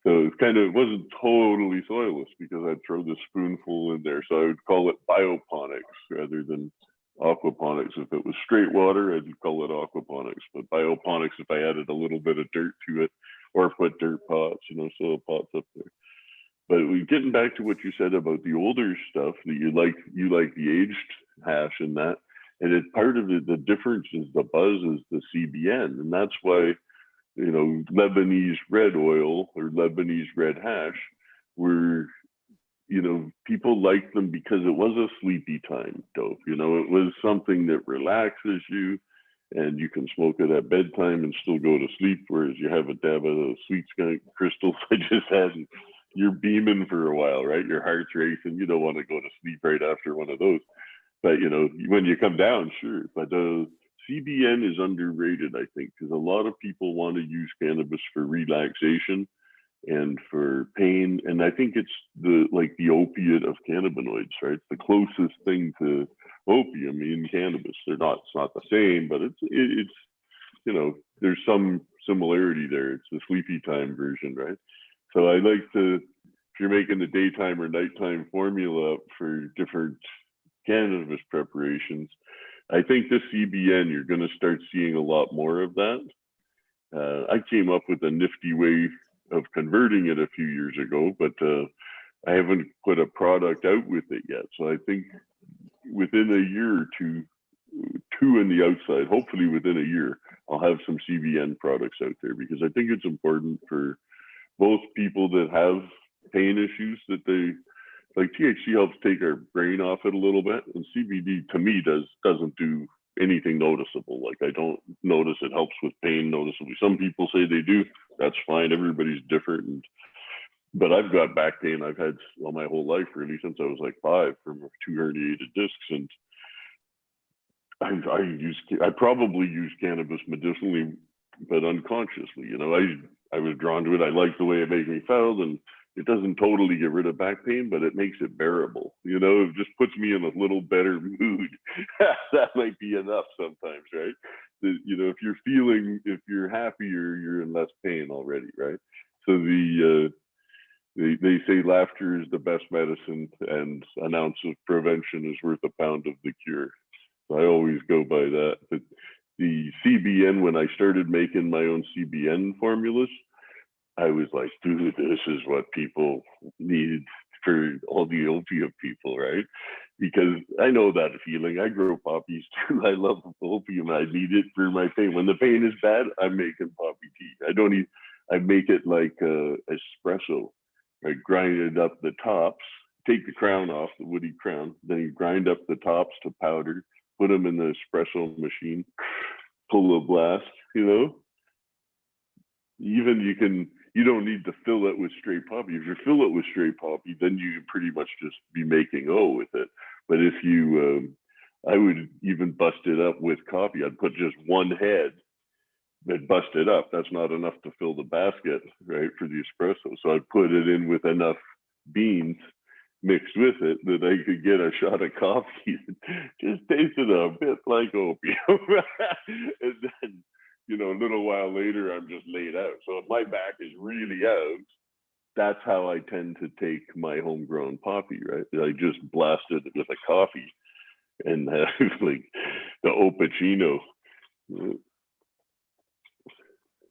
Speaker 2: So it wasn't totally soilless because I'd throw this spoonful in there. So I would call it bioponics rather than aquaponics. If it was straight water, I'd call it aquaponics. But bioponics, if I added a little bit of dirt to it or put dirt pots, you know, soil pots up there. But getting back to what you said about the older stuff, that you like the aged hash and that, and part of it, the difference is the buzz is the CBN, and that's why, you know, Lebanese red oil or Lebanese red hash were, you know, people liked them because it was a sleepy time dope. You know, it was something that relaxes you, and you can smoke it at bedtime and still go to sleep. Whereas you have a dab of those sweet skunk crystals I just had, and you're beaming for a while, right? Your heart's racing. You don't want to go to sleep right after one of those. But you know, when you come down, sure. But CBN is underrated, I think, because a lot of people want to use cannabis for relaxation and for pain, and I think it's the opiate of cannabinoids, right? It's the closest thing to opium in cannabis. It's not the same, but it's you know, there's some similarity there. It's the sleepy time version, right? So I like to, if you're making the daytime or nighttime formula up for different cannabis preparations, I think this CBN, you're going to start seeing a lot more of that. I came up with a nifty way of converting it a few years ago, but I haven't put a product out with it yet. So I think within a year or two in the outside, hopefully within a year, I'll have some CBN products out there, because I think it's important for both people that have pain issues, that they, like, THC helps take our brain off it a little bit, and CBD to me doesn't do anything noticeable. Like, I don't notice it helps with pain noticeably. Some people say they do. That's fine. Everybody's different. But I've got back pain I've had my whole life, really, since I was like 5 from 2 herniated discs. And I probably use cannabis medicinally, but unconsciously. You know, I was drawn to it. I like the way it made me feel, and it doesn't totally get rid of back pain, but it makes it bearable. You know, it just puts me in a little better mood. That might be enough sometimes, right? You know, if you're happier, you're in less pain already, right? So they say laughter is the best medicine, and an ounce of prevention is worth a pound of the cure. So I always go by that. But the CBN, when I started making my own CBN formulas, I was like, dude, this is what people need for all the opium people, right? Because I know that feeling. I grow poppies too. I love opium. I need it for my pain. When the pain is bad, I'm making poppy tea. I make it like espresso. I grind it up the tops, take the crown off, the woody crown, then you grind up the tops to powder, put them in the espresso machine, pull a blast, you know? Even you don't need to fill it with straight poppy. If you fill it with straight poppy, then you can pretty much just be making with it. But if I would even bust it up with coffee. I'd put just one head, but bust it up. That's not enough to fill the basket, right, for the espresso. So I'd put it in with enough beans mixed with it that I could get a shot of coffee and just tasted a bit like opium. And then, you know, a little while later, I'm just laid out. So if my back is really out, that's how I tend to take my homegrown poppy, right? I just blasted it with a coffee and have like the opacino.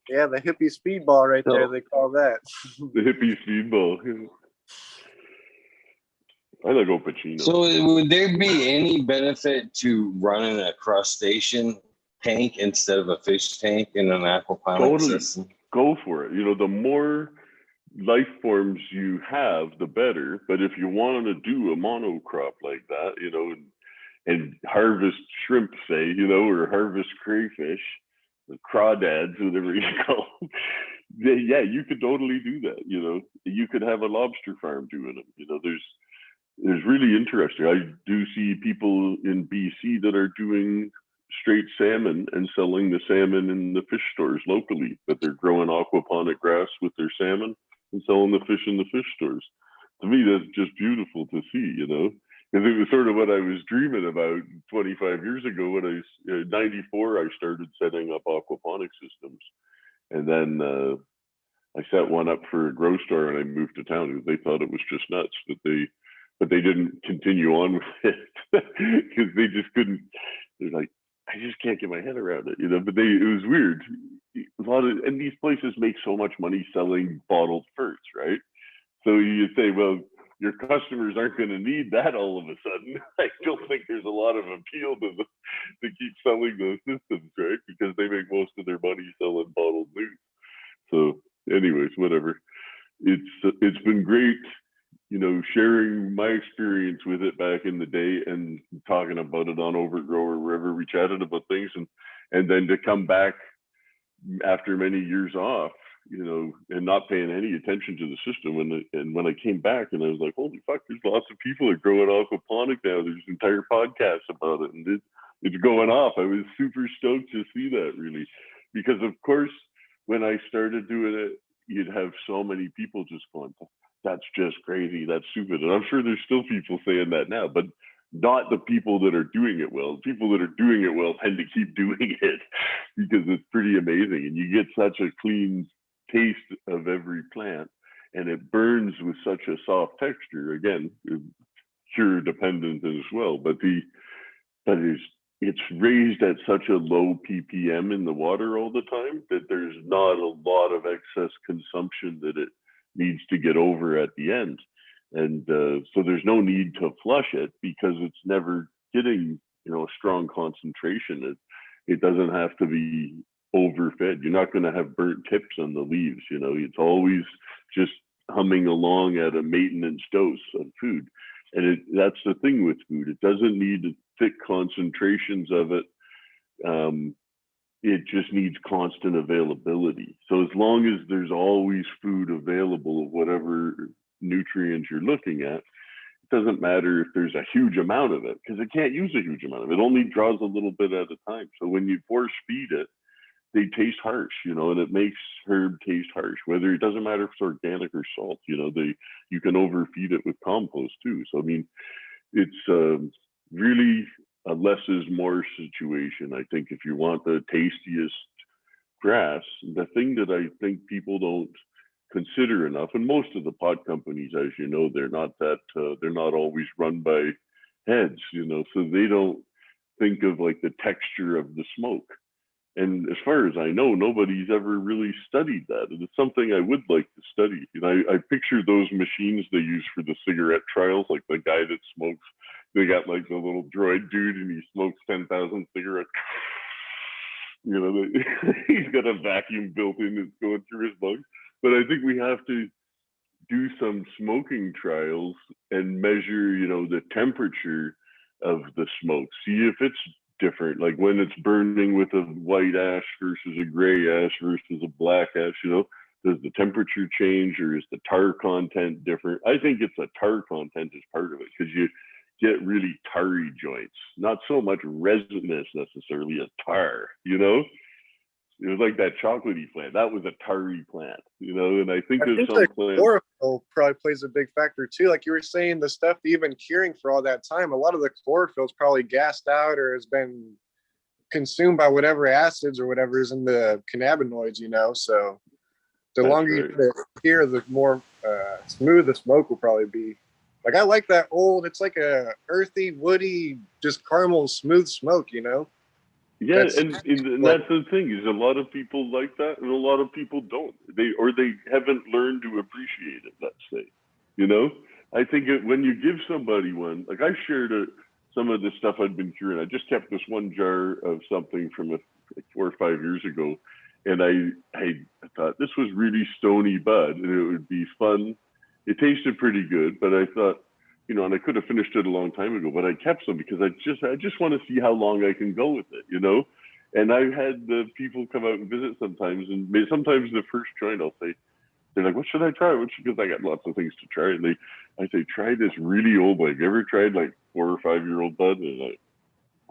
Speaker 6: Yeah, the hippie speedball right there, they call that.
Speaker 2: The hippie speedball. I like opacino.
Speaker 1: So would there be any benefit to running a crustacean tank instead of a fish tank in an aquaponic system?
Speaker 2: Go for it. You know, the more life forms you have, the better. But if you want to do a monocrop like that, you know, and harvest shrimp, say, you know, or harvest crayfish, the crawdads, whatever you call them, yeah, you could totally do that. You know, you could have a lobster farm doing them. You know, there's really interesting. I do see people in BC that are doing straight salmon and selling the salmon in the fish stores locally, that they're growing aquaponic grass with their salmon and selling the fish in the fish stores. To me, that's just beautiful to see, you know, because it was sort of what I was dreaming about 25 years ago when I was 94. I started setting up aquaponic systems, and then I set one up for a grow store, and I moved to town because they thought it was just nuts but they didn't continue on with it because they just couldn't. They're like, I just can't get my head around it, you know. But it was weird. And these places make so much money selling bottled furs, right? So you say, well, your customers aren't going to need that all of a sudden. I don't think there's a lot of appeal to keep selling those systems, right? Because they make most of their money selling bottled food. So, anyways, whatever. It's been great, you know, sharing my experience with it back in the day and talking about it on Overgrow or wherever we chatted about things, and then to come back after many years off, you know, and not paying any attention to the system. And when I came back, and I was like, holy fuck, there's lots of people that grow an aquaponic now. There's entire podcasts about it, and it's going off. I was super stoked to see that, really, because of course, when I started doing it, you'd have so many people just going, that's just crazy, that's stupid. And I'm sure there's still people saying that now, but not the people that are doing it well. People that are doing it well tend to keep doing it because it's pretty amazing. And you get such a clean taste of every plant, and it burns with such a soft texture. Again, cure dependent as well, but it's raised at such a low ppm in the water all the time that there's not a lot of excess consumption that it needs to get over at the end. And so there's no need to flush it because it's never getting, you know, a strong concentration. It doesn't have to be overfed. You're not going to have burnt tips on the leaves, you know. It's always just humming along at a maintenance dose of food. And that's the thing with food. It doesn't need thick concentrations of it. It just needs constant availability. So as long as there's always food available of whatever nutrients you're looking at, it doesn't matter if there's a huge amount of it, because it can't use a huge amount of it. It only draws a little bit at a time. So when you force feed it, they taste harsh, you know, and it makes herb taste harsh. Whether it doesn't matter if it's organic or salt, you know, you can overfeed it with compost too. So I mean, it's really a less is more situation. I think if you want the tastiest grass, the thing that I think people don't consider enough, and most of the pod companies, as you know, they're not always run by heads, you know, so they don't think of like the texture of the smoke. And as far as I know, nobody's ever really studied that. And it's something I would like to study. You know, I picture those machines they use for the cigarette trials, like the guy that smokes, they got like the little droid dude and he smokes 10,000 cigarettes. You know, he's got a vacuum built in that's going through his lungs. But I think we have to do some smoking trials and measure, you know, the temperature of the smoke. See if it's different, like when it's burning with a white ash versus a gray ash versus a black ash, you know, does the temperature change, or is the tar content different? I think it's a tar content is part of it, because you get really tarry joints, not so much resinous necessarily as tar, you know. It was like that chocolatey plant. That was a tarry plant, you know. And I think there's some plants.
Speaker 6: Chlorophyll probably plays a big factor too. Like you were saying, the stuff you've been curing for all that time, a lot of the chlorophyll is probably gassed out or has been consumed by whatever acids or whatever is in the cannabinoids, you know. So the longer you let it cure, the more smooth the smoke will probably be. Like I like that old, it's like a earthy, woody, just caramel smooth smoke, you know.
Speaker 2: Yeah, and that's the thing, is a lot of people like that and a lot of people don't. They haven't learned to appreciate it, let's say. You know, I think when you give somebody one, like I shared some of the stuff I'd been curing. I just kept this one jar of something from like 4 or 5 years ago, and I thought this was really stony bud and it would be fun. It tasted pretty good, but I thought, you know, and I could have finished it a long time ago, but I kept some because I just want to see how long I can go with it, you know. And I've had the people come out and visit sometimes, and sometimes the first joint I'll say, they're like, what should I try? Because I got lots of things to try. And I say, try this really old, like, ever tried like 4 or 5 year old bud? And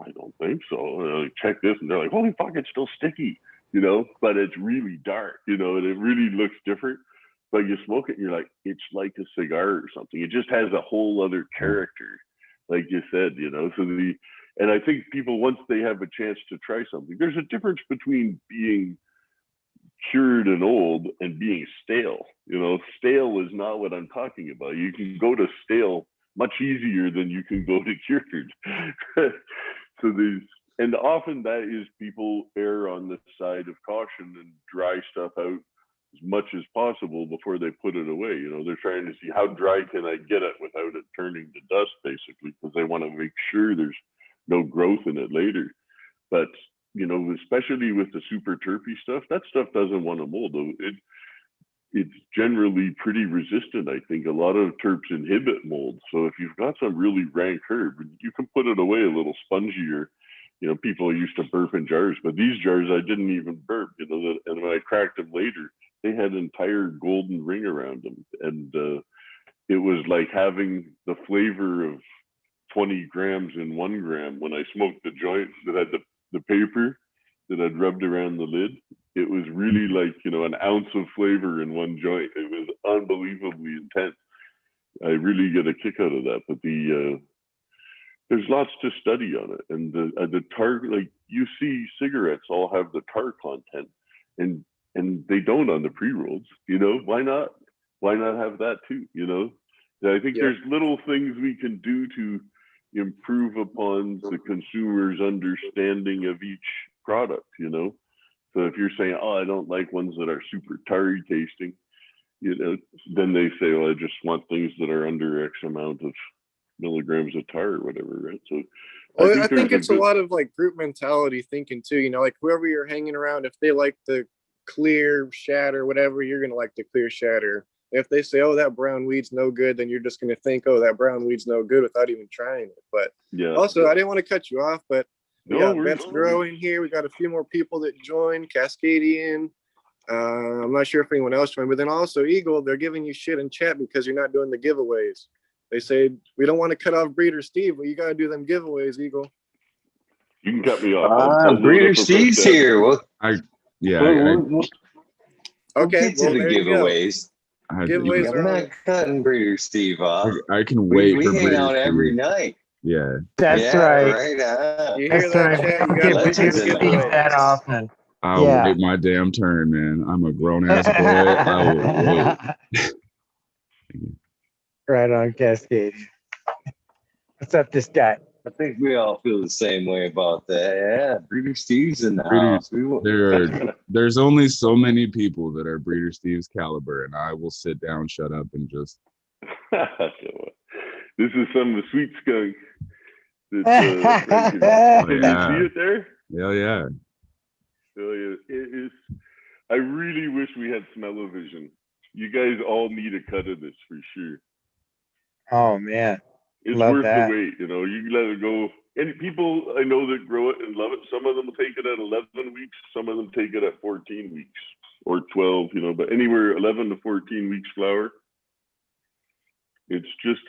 Speaker 2: I don't think so. Like, check this, and they're like, holy fuck, it's still sticky, you know, but it's really dark, you know, and it really looks different. But you smoke it and you're like, it's like a cigar or something. It just has a whole other character, like you said, you know. And I think people, once they have a chance to try something, there's a difference between being cured and old and being stale. You know, stale is not what I'm talking about. You can go to stale much easier than you can go to cured. And often that is people err on the side of caution and dry stuff out as much as possible before they put it away. You know, they're trying to see how dry can I get it without it turning to dust, basically, because they want to make sure there's no growth in it later. But, you know, especially with the super terpy stuff, that stuff doesn't want to mold. It's generally pretty resistant. I think a lot of terps inhibit mold. So if you've got some really rank herb, you can put it away a little spongier. You know, people used to burp in jars, but these jars I didn't even burp, you know, and when I cracked them later, they had an entire golden ring around them. And it was like having the flavor of 20 grams in 1 gram. When I smoked the joint that had the paper that I'd rubbed around the lid, it was really like, you know, an ounce of flavor in 1 joint. It was unbelievably intense. I really get a kick out of that. But there's lots to study on it. And the tar, like you see cigarettes all have the tar content, and they don't on the pre-rolls, you know. Why not have that too, you know? I think there's little things we can do to improve upon the consumer's understanding of each product, you know. So if you're saying, oh, I don't like ones that are super tarry tasting, you know, then they say, well, I just want things that are under X amount of milligrams of tar or whatever, right? So
Speaker 6: I think it's a lot of like group mentality thinking too, you know, like whoever you're hanging around, if they like the clear shatter, whatever, you're gonna like the clear shatter. If they say, oh, that brown weed's no good, then you're just gonna think, oh, that brown weed's no good without even trying it. But also, I didn't want to cut you off, but we got Vets growing here. We got a few more people that joined, Cascadian. I'm not sure if anyone else joined, but then also Eagle, they're giving you shit in chat because you're not doing the giveaways. They say, we don't want to cut off Breeder Steve, but you got to do them giveaways, Eagle.
Speaker 2: You can cut me off.
Speaker 1: Breeder Steve's here. Well,
Speaker 6: okay.
Speaker 1: We'll get to
Speaker 6: Well,
Speaker 1: the
Speaker 6: there you go.
Speaker 1: giveaways.
Speaker 6: Giveaways
Speaker 1: I'm not cutting Breeder Steve off.
Speaker 4: I can wait
Speaker 1: We
Speaker 4: for
Speaker 1: hang
Speaker 4: Breeder
Speaker 1: out every
Speaker 4: Steve.
Speaker 1: night.
Speaker 4: Yeah.
Speaker 9: That's right.
Speaker 1: Right.
Speaker 9: You hear that, chat? You got Breeder Steve that often.
Speaker 4: I'll wait my damn turn, man. I'm a grown ass boy. I will wait.
Speaker 9: Right on, Cascade. What's up, this guy?
Speaker 1: I think we all feel the same way about that. Yeah, Breeder Steve's in the house.
Speaker 4: There's only so many people that are Breeder Steve's caliber, and I will sit down, shut up, and just.
Speaker 2: This is some of the sweet skunk. Can you see it there?
Speaker 4: Hell yeah.
Speaker 2: It is. I really wish we had smell-o-vision. You guys all need a cut of this for sure.
Speaker 9: Oh man,
Speaker 2: it's
Speaker 9: love
Speaker 2: worth
Speaker 9: that.
Speaker 2: the wait. You know, you can let it go. And people I know that grow it and love it. Some of them will take it at 11 weeks. Some of them take it at 14 weeks or 12. You know, but anywhere 11 to 14 weeks flower. It's just,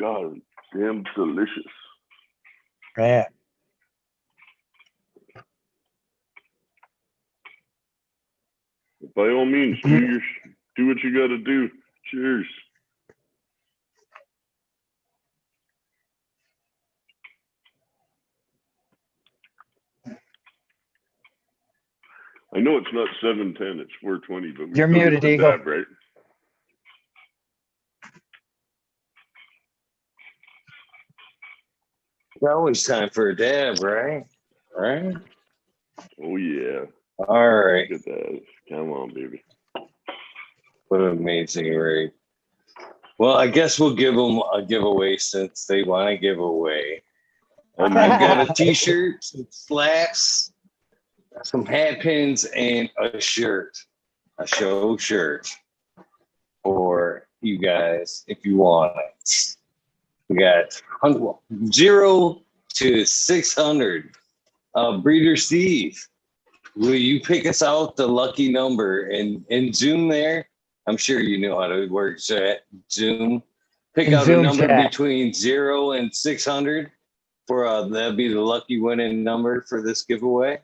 Speaker 2: God damn delicious.
Speaker 9: Man.
Speaker 2: By all means, do what you got to do. Cheers. I know it's not 7:10, it's 4:20, but
Speaker 9: You're muted, Eagle.
Speaker 2: Dab, right?
Speaker 1: It's always time for a dab, right? Right?
Speaker 2: Oh yeah.
Speaker 1: All right.
Speaker 2: Look at that. Come on, baby.
Speaker 1: What an amazing rig. Well, I guess we'll give them a giveaway since they want to give away. I've got a t-shirt, some slacks, some hat pins, and a shirt. A show shirt for you guys if you want it. We got 0 to 600. Breeder Steve, will you pick us out the lucky number and Zoom there? I'm sure you know how to work Zoom. Pick out a number between 0 and 600 that'd be the lucky winning number for this giveaway.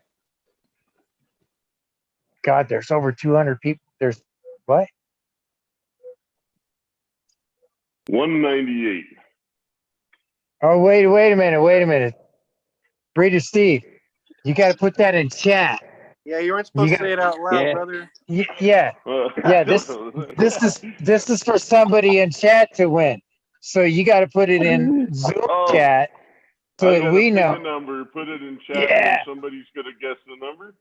Speaker 9: God, there's over 200 people. There's what?
Speaker 2: 198.
Speaker 9: Oh, wait a minute. Breeder Steve, you got to put that in chat.
Speaker 14: Yeah, you weren't supposed to say it out loud, brother.
Speaker 9: Yeah. This is for somebody in chat to win. So you got to put it in Zoom chat so
Speaker 2: I
Speaker 9: that
Speaker 2: gotta
Speaker 9: we
Speaker 2: pick
Speaker 9: know.
Speaker 2: a number, put it in chat, and somebody's gonna guess the number.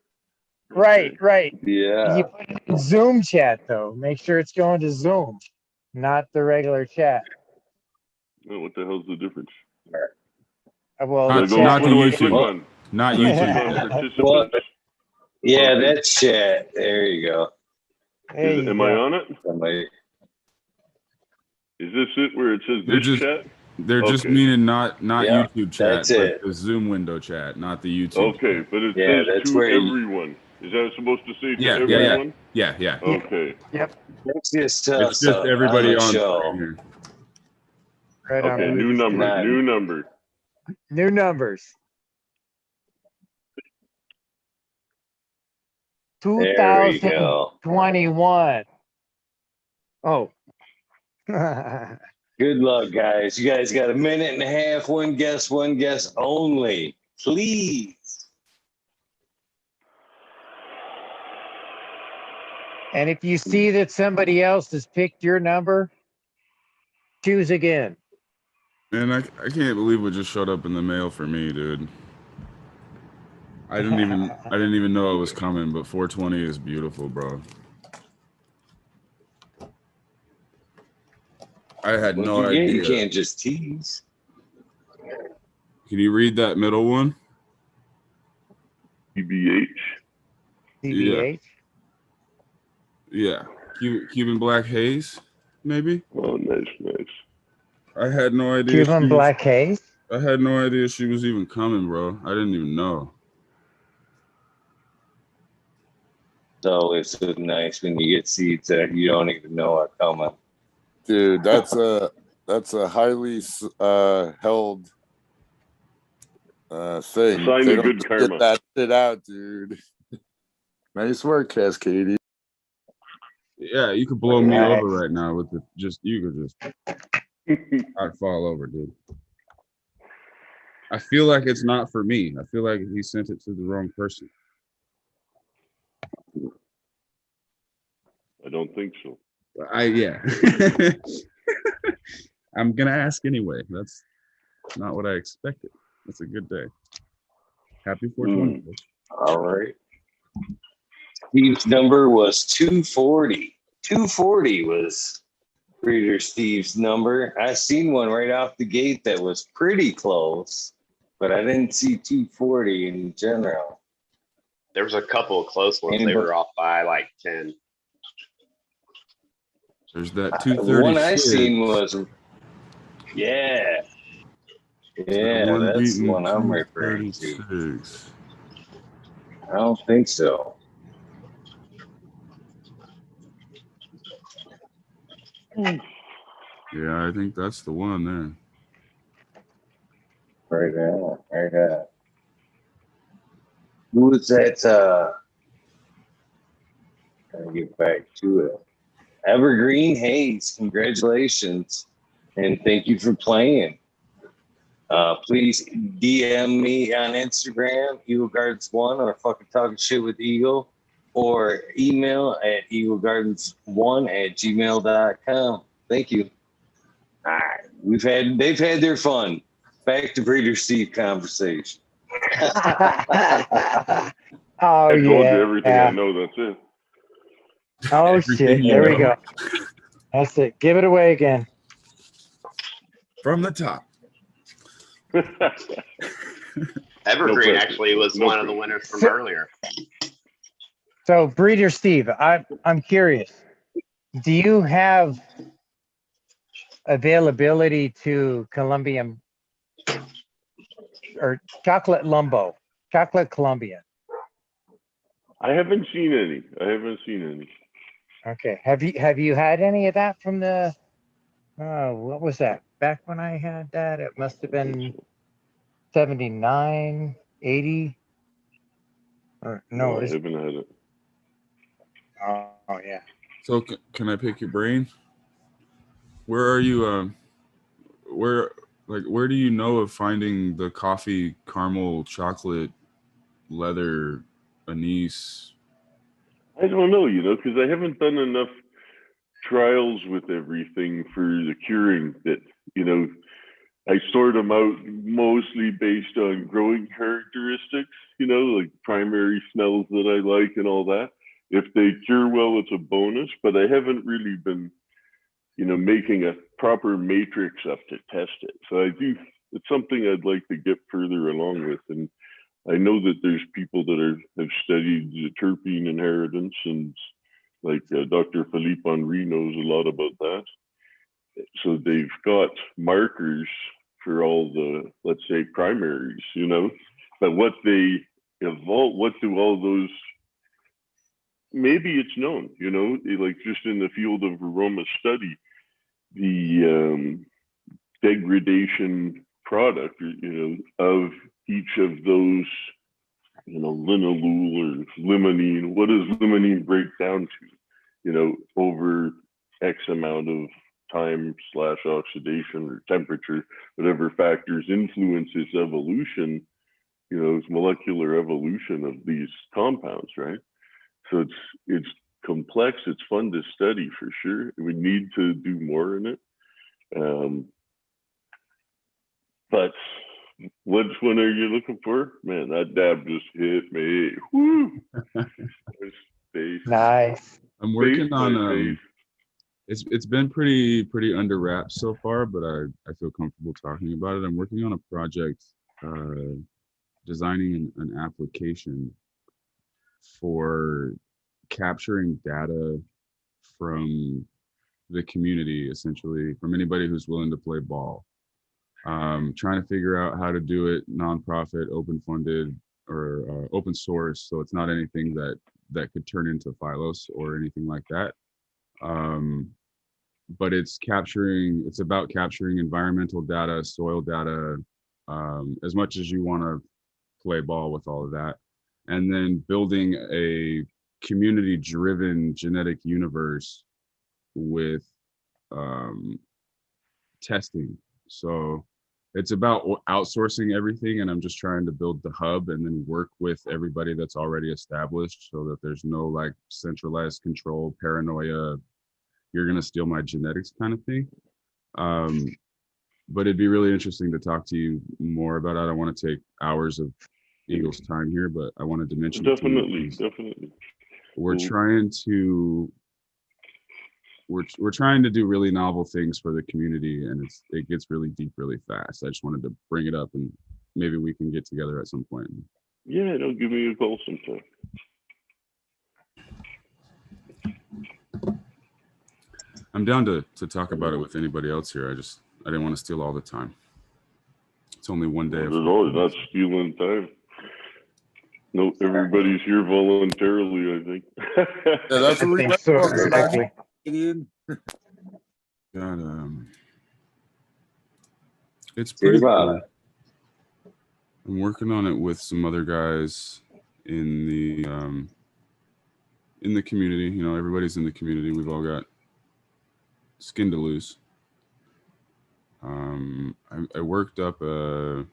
Speaker 9: Right.
Speaker 1: Yeah.
Speaker 9: You put it in Zoom chat though. Make sure it's going to Zoom, not the regular chat.
Speaker 2: Oh, what the hell's the difference?
Speaker 9: Well,
Speaker 4: Not,
Speaker 9: the
Speaker 4: not
Speaker 9: chat.
Speaker 4: the YouTube.
Speaker 2: on?
Speaker 4: Not
Speaker 2: Click
Speaker 4: YouTube.
Speaker 2: on
Speaker 4: chat.
Speaker 2: participants.
Speaker 1: Yeah,
Speaker 2: Okay.
Speaker 1: that's chat. There you go.
Speaker 2: Am I on it?
Speaker 1: Somebody.
Speaker 2: Is this it where it says
Speaker 4: They're
Speaker 2: this
Speaker 4: just
Speaker 2: chat?
Speaker 4: they're just
Speaker 2: Okay.
Speaker 4: meaning not
Speaker 1: Yep,
Speaker 4: YouTube chat,
Speaker 1: that's
Speaker 4: but
Speaker 1: it.
Speaker 4: the Zoom window chat, not the YouTube.
Speaker 2: Okay,
Speaker 4: chat.
Speaker 2: but it
Speaker 1: Yeah,
Speaker 2: says
Speaker 1: that's
Speaker 2: to
Speaker 1: where you-
Speaker 2: everyone. Is that supposed to say to
Speaker 4: Yeah.
Speaker 2: everyone?
Speaker 4: Yeah.
Speaker 2: Okay.
Speaker 9: Yep.
Speaker 1: That's just
Speaker 4: It's just everybody on
Speaker 1: show.
Speaker 4: here.
Speaker 9: Right on.
Speaker 2: Okay, new number.
Speaker 1: Not-
Speaker 2: New number.
Speaker 9: New numbers.
Speaker 1: There we go.
Speaker 9: 2021. Oh.
Speaker 1: Good luck, guys. You guys got a minute and a half. One guess only. Please.
Speaker 9: And if you see that somebody else has picked your number, choose again.
Speaker 4: Man, I can't believe what just showed up in the mail for me, dude. I didn't even know it was coming, but 420 is beautiful, bro. I had no idea.
Speaker 1: You can't just tease.
Speaker 4: Can you read that middle one?
Speaker 2: TBH.
Speaker 9: TBH?
Speaker 4: Yeah. Cuban Black Haze, maybe?
Speaker 2: Oh, nice.
Speaker 4: I had no idea.
Speaker 9: Cuban Black Haze?
Speaker 4: I had no idea she was even coming, bro. I didn't even know.
Speaker 1: It's always so nice when you get seeds that you don't even know are coming.
Speaker 18: Dude, that's a highly held thing.
Speaker 2: Sign
Speaker 18: They
Speaker 2: of
Speaker 18: don't
Speaker 2: good
Speaker 18: just
Speaker 2: karma.
Speaker 18: Get that shit out, dude. Nice work, Cascady.
Speaker 4: Yeah, you could blow me over right now with I'd fall over, dude. I feel like it's not for me. I feel like he sent it to the wrong person.
Speaker 2: I don't think so.
Speaker 4: Yeah. I'm gonna ask anyway. That's not what I expected. That's a good day. Happy 420.
Speaker 1: All right. Steve's number was 240. 240 was Breeder Steve's number. I seen one right off the gate that was pretty close, but I didn't see 240 in general.
Speaker 8: There was a couple of close ones. They were off by like 10.
Speaker 4: There's that
Speaker 1: The
Speaker 4: 236.
Speaker 1: one I seen was, yeah, that's the one I'm referring to.
Speaker 4: 236.
Speaker 1: I don't think so.
Speaker 4: Yeah, I think that's the one there.
Speaker 1: Right now. Who was that? Gotta get back to it. Evergreen Hayes, congratulations. And thank you for playing. Please DM me on Instagram, EagleGardens1, or fucking talking shit with Eagle, or email at eaglegardens1@gmail.com. Thank you. All right. They've had their fun. Back to Breeder Steve conversation.
Speaker 9: Oh,
Speaker 2: I told you
Speaker 9: yeah.
Speaker 2: everything I know. That's it.
Speaker 9: Oh, shit. There we go. That's it. Give it away again.
Speaker 4: From the top.
Speaker 8: Evergreen actually was one of the winners from earlier.
Speaker 9: So, Breeder Steve, I'm curious. Do you have availability to Colombian or chocolate lumbo, chocolate Colombian?
Speaker 2: I haven't seen any.
Speaker 9: Okay. Have you had any of that from the? What was that? Back when I had that, it must have been 79, 80. Or no,
Speaker 2: I
Speaker 9: it's
Speaker 2: haven't had it.
Speaker 9: oh yeah.
Speaker 4: So can I pick your brain? Where are you? Where do you know of finding the coffee, caramel, chocolate, leather, anise?
Speaker 2: I don't know, because I haven't done enough trials with everything for the curing that, I sort them out mostly based on growing characteristics, like primary smells that I like and all that. If they cure well, it's a bonus, but I haven't really been, making a proper matrix up to test it. So it's something I'd like to get further along with. And I know that there's people that have studied the terpene inheritance, and like Dr. Philippe Henry knows a lot about that. So they've got markers for all the, let's say, primaries, but what they evolve, what do all those, maybe it's known, like just in the field of aroma study, the degradation product, of each of those, linalool or limonene. What does limonene break down to, over X amount of time / oxidation or temperature, whatever factors influence its evolution, its molecular evolution of these compounds, right? So it's complex. It's fun to study for sure. We need to do more in it. But which one are you looking for? Man, that dab just hit me. Woo!
Speaker 9: Nice.
Speaker 4: I'm working on it's been pretty under wraps so far, but I feel comfortable talking about it. I'm working on a project designing an application for capturing data from the community, essentially from anybody who's willing to play ball. Trying to figure out how to do it nonprofit, open funded, or open source, so it's not anything that could turn into Phylos or anything like that. But it's about capturing environmental data, soil data, as much as you want to play ball with all of that, and then building a community-driven genetic universe with testing. So it's about outsourcing everything, and I'm just trying to build the hub and then work with everybody that's already established, so that there's no like centralized control, paranoia, you're going to steal my genetics kind of thing. But it'd be really interesting to talk to you more about it. I don't want to take hours of Eagle's time here, but I wanted to mention
Speaker 2: definitely.
Speaker 4: We're trying to do really novel things for the community, and it gets really deep really fast. I just wanted to bring it up, and maybe we can get together at some point.
Speaker 2: Yeah, don't give me a call sometime.
Speaker 4: I'm down to talk about it with anybody else here. I didn't want to steal all the time. It's only one day.
Speaker 2: Not stealing time. No, everybody's here voluntarily, I think.
Speaker 18: Yeah, that's what we
Speaker 9: exactly.
Speaker 4: God, it's pretty cool. I'm working on it with some other guys in the community. Everybody's in the community. We've all got skin to lose. I worked up if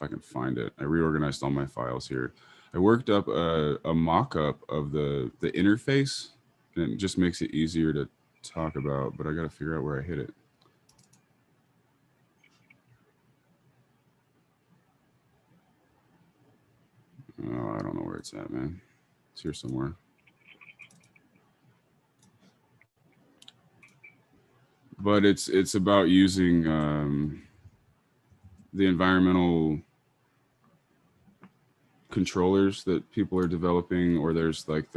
Speaker 4: I can find it, I reorganized all my files here. I worked up a mock-up of the interface, and it just makes it easier to talk about, but I got to figure out where I hit it. Oh, I don't know where it's at, man. It's here somewhere. But it's about using the environmental controllers that people are developing, or there's like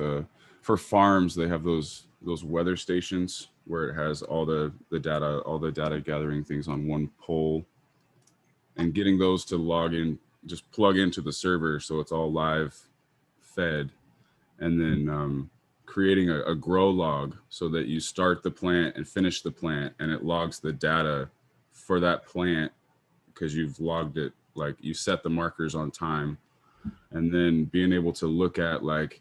Speaker 4: for farms, they have those weather stations where it has all the data gathering things on one pole, and getting those to log in, just plug into the server so it's all live fed, and then creating a grow log so that you start the plant and finish the plant, and it logs the data for that plant because you've logged it, like you set the markers on time, and then being able to look at, like,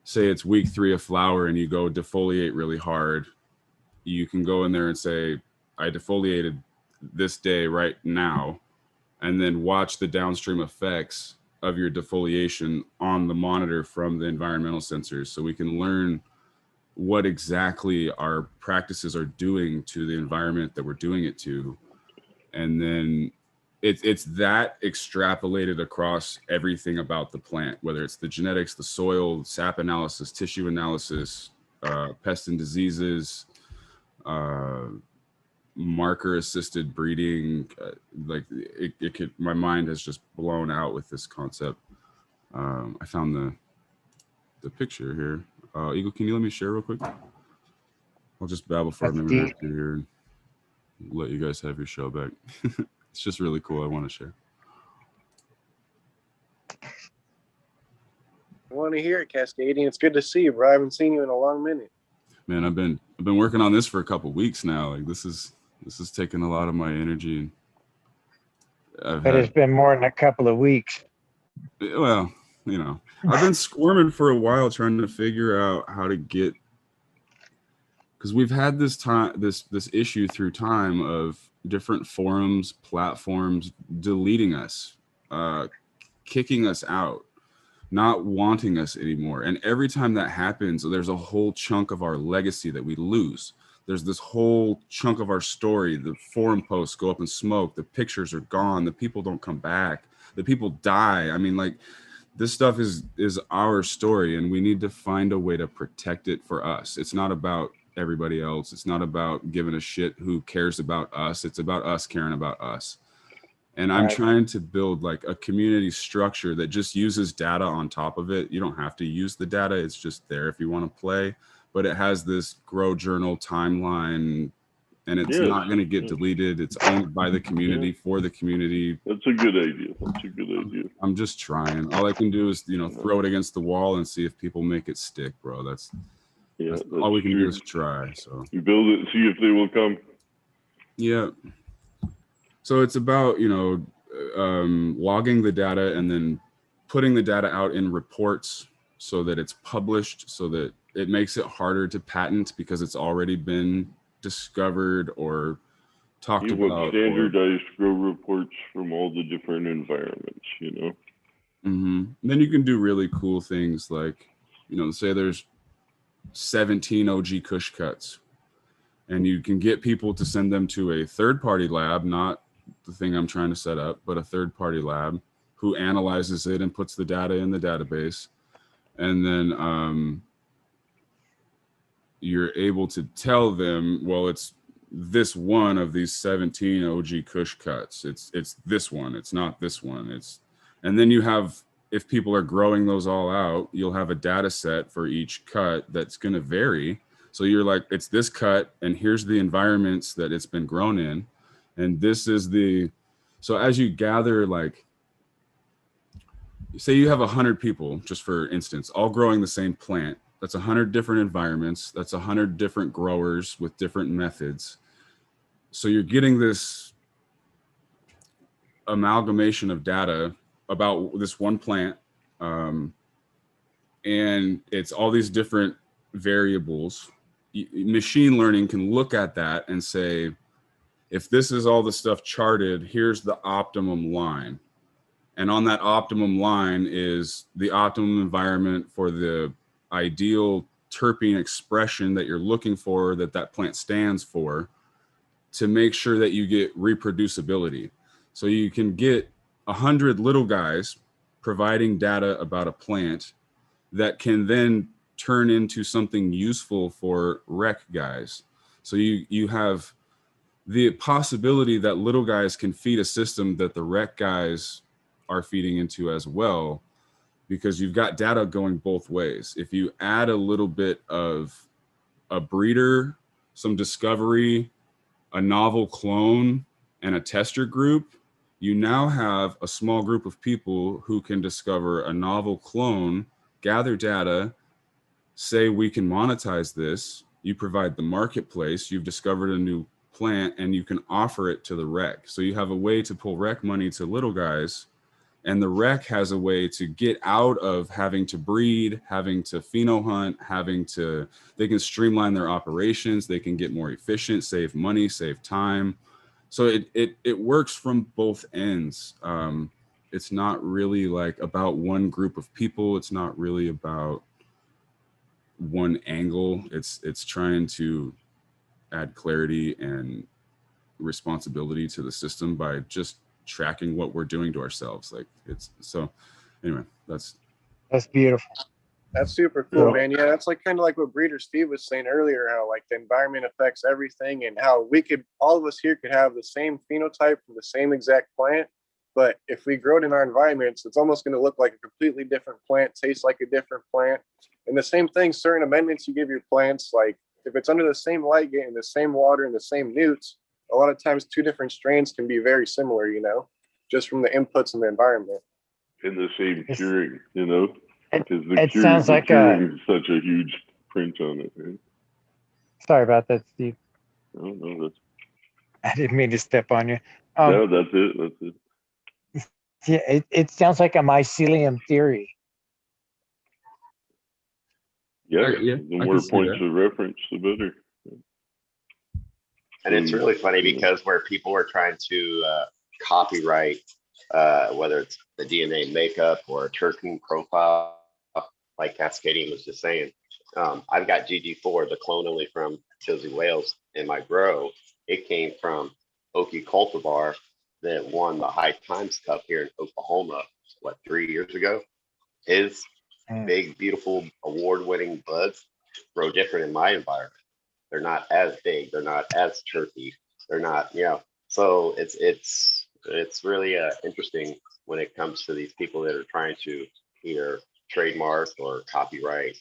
Speaker 4: say it's week 3 of flower and you go defoliate really hard, you can go in there and say, I defoliated this day right now, and then watch the downstream effects of your defoliation on the monitor from the environmental sensors, so we can learn what exactly our practices are doing to the environment that we're doing it to. And then it's that extrapolated across everything about the plant, whether it's the genetics, the soil, sap analysis, tissue analysis, pests and diseases, marker assisted breeding. Like it could, my mind has just blown out with this concept. I found the picture here. Eagle, can you let me share real quick? I'll just babble for a minute or two here and let you guys have your show back. It's just really cool. I want to share.
Speaker 6: I want to hear it, Cascading. It's good to see you, bro. I haven't seen you in a long minute.
Speaker 4: Man, I've been working on this for a couple weeks now. Like this is taking a lot of my energy.
Speaker 9: But it's been more than a couple of weeks.
Speaker 4: Well, you know, I've been squirming for a while trying to figure out how to get, because we've had this issue through time of different forums, platforms deleting us, kicking us out, not wanting us anymore. And every time that happens, there's a whole chunk of our legacy that we lose. There's this whole chunk of our story. The forum posts go up in smoke. The pictures are gone. The people don't come back. The people die. I mean, like, this stuff is our story, and we need to find a way to protect it for us. It's not about everybody else. It's not about giving a shit who cares about us. It's about us caring about us. And I'm trying to build like a community structure that just uses data on top of it. You don't have to use the data. It's just there if you want to play, but it has this grow journal timeline, and it's not going to get deleted. It's owned by the community for the community.
Speaker 2: That's a good idea. That's a good idea.
Speaker 4: I'm just trying. All I can do is, you know, throw it against the wall and see if people make it stick, bro. That's all we can do is try. So
Speaker 2: you build it, see if they will come.
Speaker 4: Yeah. So it's about, you know, logging the data and then putting the data out in reports so that it's published, so that it makes it harder to patent because it's already been discovered or talked
Speaker 2: You
Speaker 4: about.
Speaker 2: want standardized grow reports from all the different environments, you know.
Speaker 4: Then you can do really cool things like, you know, say there's 17 OG Kush cuts, and you can get people to send them to a third-party lab, not the thing I'm trying to set up, but a third-party lab who analyzes it and puts the data in the database. And then you're able to tell them, well, it's this one of these 17 OG Kush cuts. It's this one. It's not this one. And then you have, if people are growing those all out, you'll have a data set for each cut that's going to vary. So you're like, it's this cut, and here's the environments that it's been grown in. And this is so as you gather, like, say you have 100 people, just for instance, all growing the same plant. That's 100 different environments. That's 100 different growers with different methods. So you're getting this amalgamation of data about this one plant. And it's all these different variables. Machine learning can look at that and say, if this is all the stuff charted, here's the optimum line. And on that optimum line is the optimum environment for the ideal terpene expression that you're looking for, that plant stands for, to make sure that you get reproducibility. So you can get 100 little guys providing data about a plant that can then turn into something useful for rec guys. So you have the possibility that little guys can feed a system that the rec guys are feeding into as well, because you've got data going both ways. If you add a little bit of a breeder, some discovery, a novel clone, and a tester group, you now have a small group of people who can discover a novel clone, gather data, say we can monetize this. You provide the marketplace. You've discovered a new plant and you can offer it to the rec. So you have a way to pull rec money to little guys, and the rec has a way to get out of having to breed, having to pheno hunt, they can streamline their operations, they can get more efficient, save money, save time. So it works from both ends. It's not really like about one group of people. It's not really about one angle. It's trying to add clarity and responsibility to the system by just tracking what we're doing to ourselves. Like it's so anyway, that's
Speaker 9: beautiful.
Speaker 6: That's super cool, man. Yeah, that's like kind of like what Breeder Steve was saying earlier, how like the environment affects everything, and how all of us here could have the same phenotype from the same exact plant, but if we grow it in our environments, it's almost going to look like a completely different plant, taste like a different plant. And the same thing, certain amendments you give your plants, like if it's under the same light, getting the same water and the same newts, a lot of times 2 different strains can be very similar, just from the inputs in the environment.
Speaker 2: In the same curing, because
Speaker 9: it sounds like
Speaker 2: curing is such a huge print on it. Right?
Speaker 9: Sorry about that, Steve.
Speaker 2: No,
Speaker 9: I didn't mean to step on you.
Speaker 2: No, that's it.
Speaker 9: Yeah, it sounds like a mycelium theory.
Speaker 2: Yeah,
Speaker 4: yeah,
Speaker 2: the more points of reference, the better.
Speaker 8: And it's really funny because where people are trying to copyright, whether it's the DNA makeup or a terpene profile, like Cascadian was just saying, I've got GG4, the clone only from Josie Wales in my grow. It came from Okie cultivar that won the High Times Cup here in Oklahoma, 3 years ago. His big, beautiful, award-winning buds grow different in my environment. They're not as big. They're not as chirpy. They're not, So it's really interesting when it comes to these people that are trying to either trademark or copyright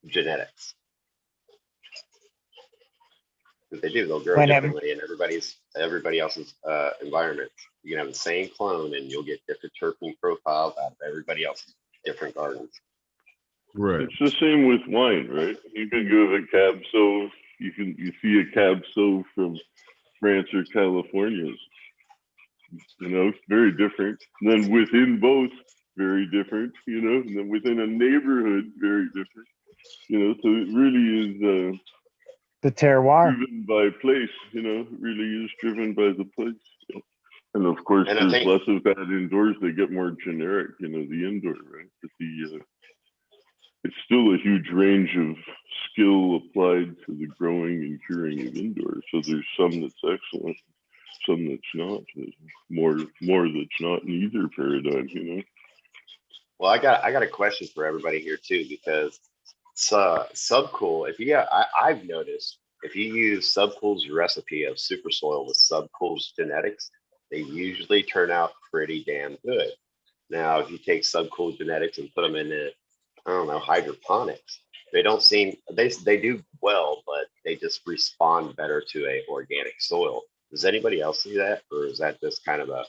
Speaker 8: genetics. If they do, they'll grow differently in everybody else's environment. You can have the same clone and you'll get different terpene profiles out of everybody else's different gardens.
Speaker 2: Right. It's the same with wine, right? You can go to Cab Sauv. You see a Cab Sauv from France or California. Very different. And then within both, very different. And then within a neighborhood, very different. So it really is
Speaker 9: the terroir.
Speaker 2: Driven by place. It really is driven by the place. And of course, there's less of that indoors. They get more generic. The indoor, right? But it's still a huge range of skill applied to the growing and curing of indoors. So there's some that's excellent, some that's not. There's more that's not in either paradigm,
Speaker 8: Well, I got a question for everybody here too, because Subcool, I've noticed if you use Subcool's recipe of super soil with Subcool's genetics, they usually turn out pretty damn good. Now, if you take Subcool genetics and put them in hydroponics, they don't seem, they do well, but they just respond better to a organic soil. Does anybody else see that, or is that just kind of a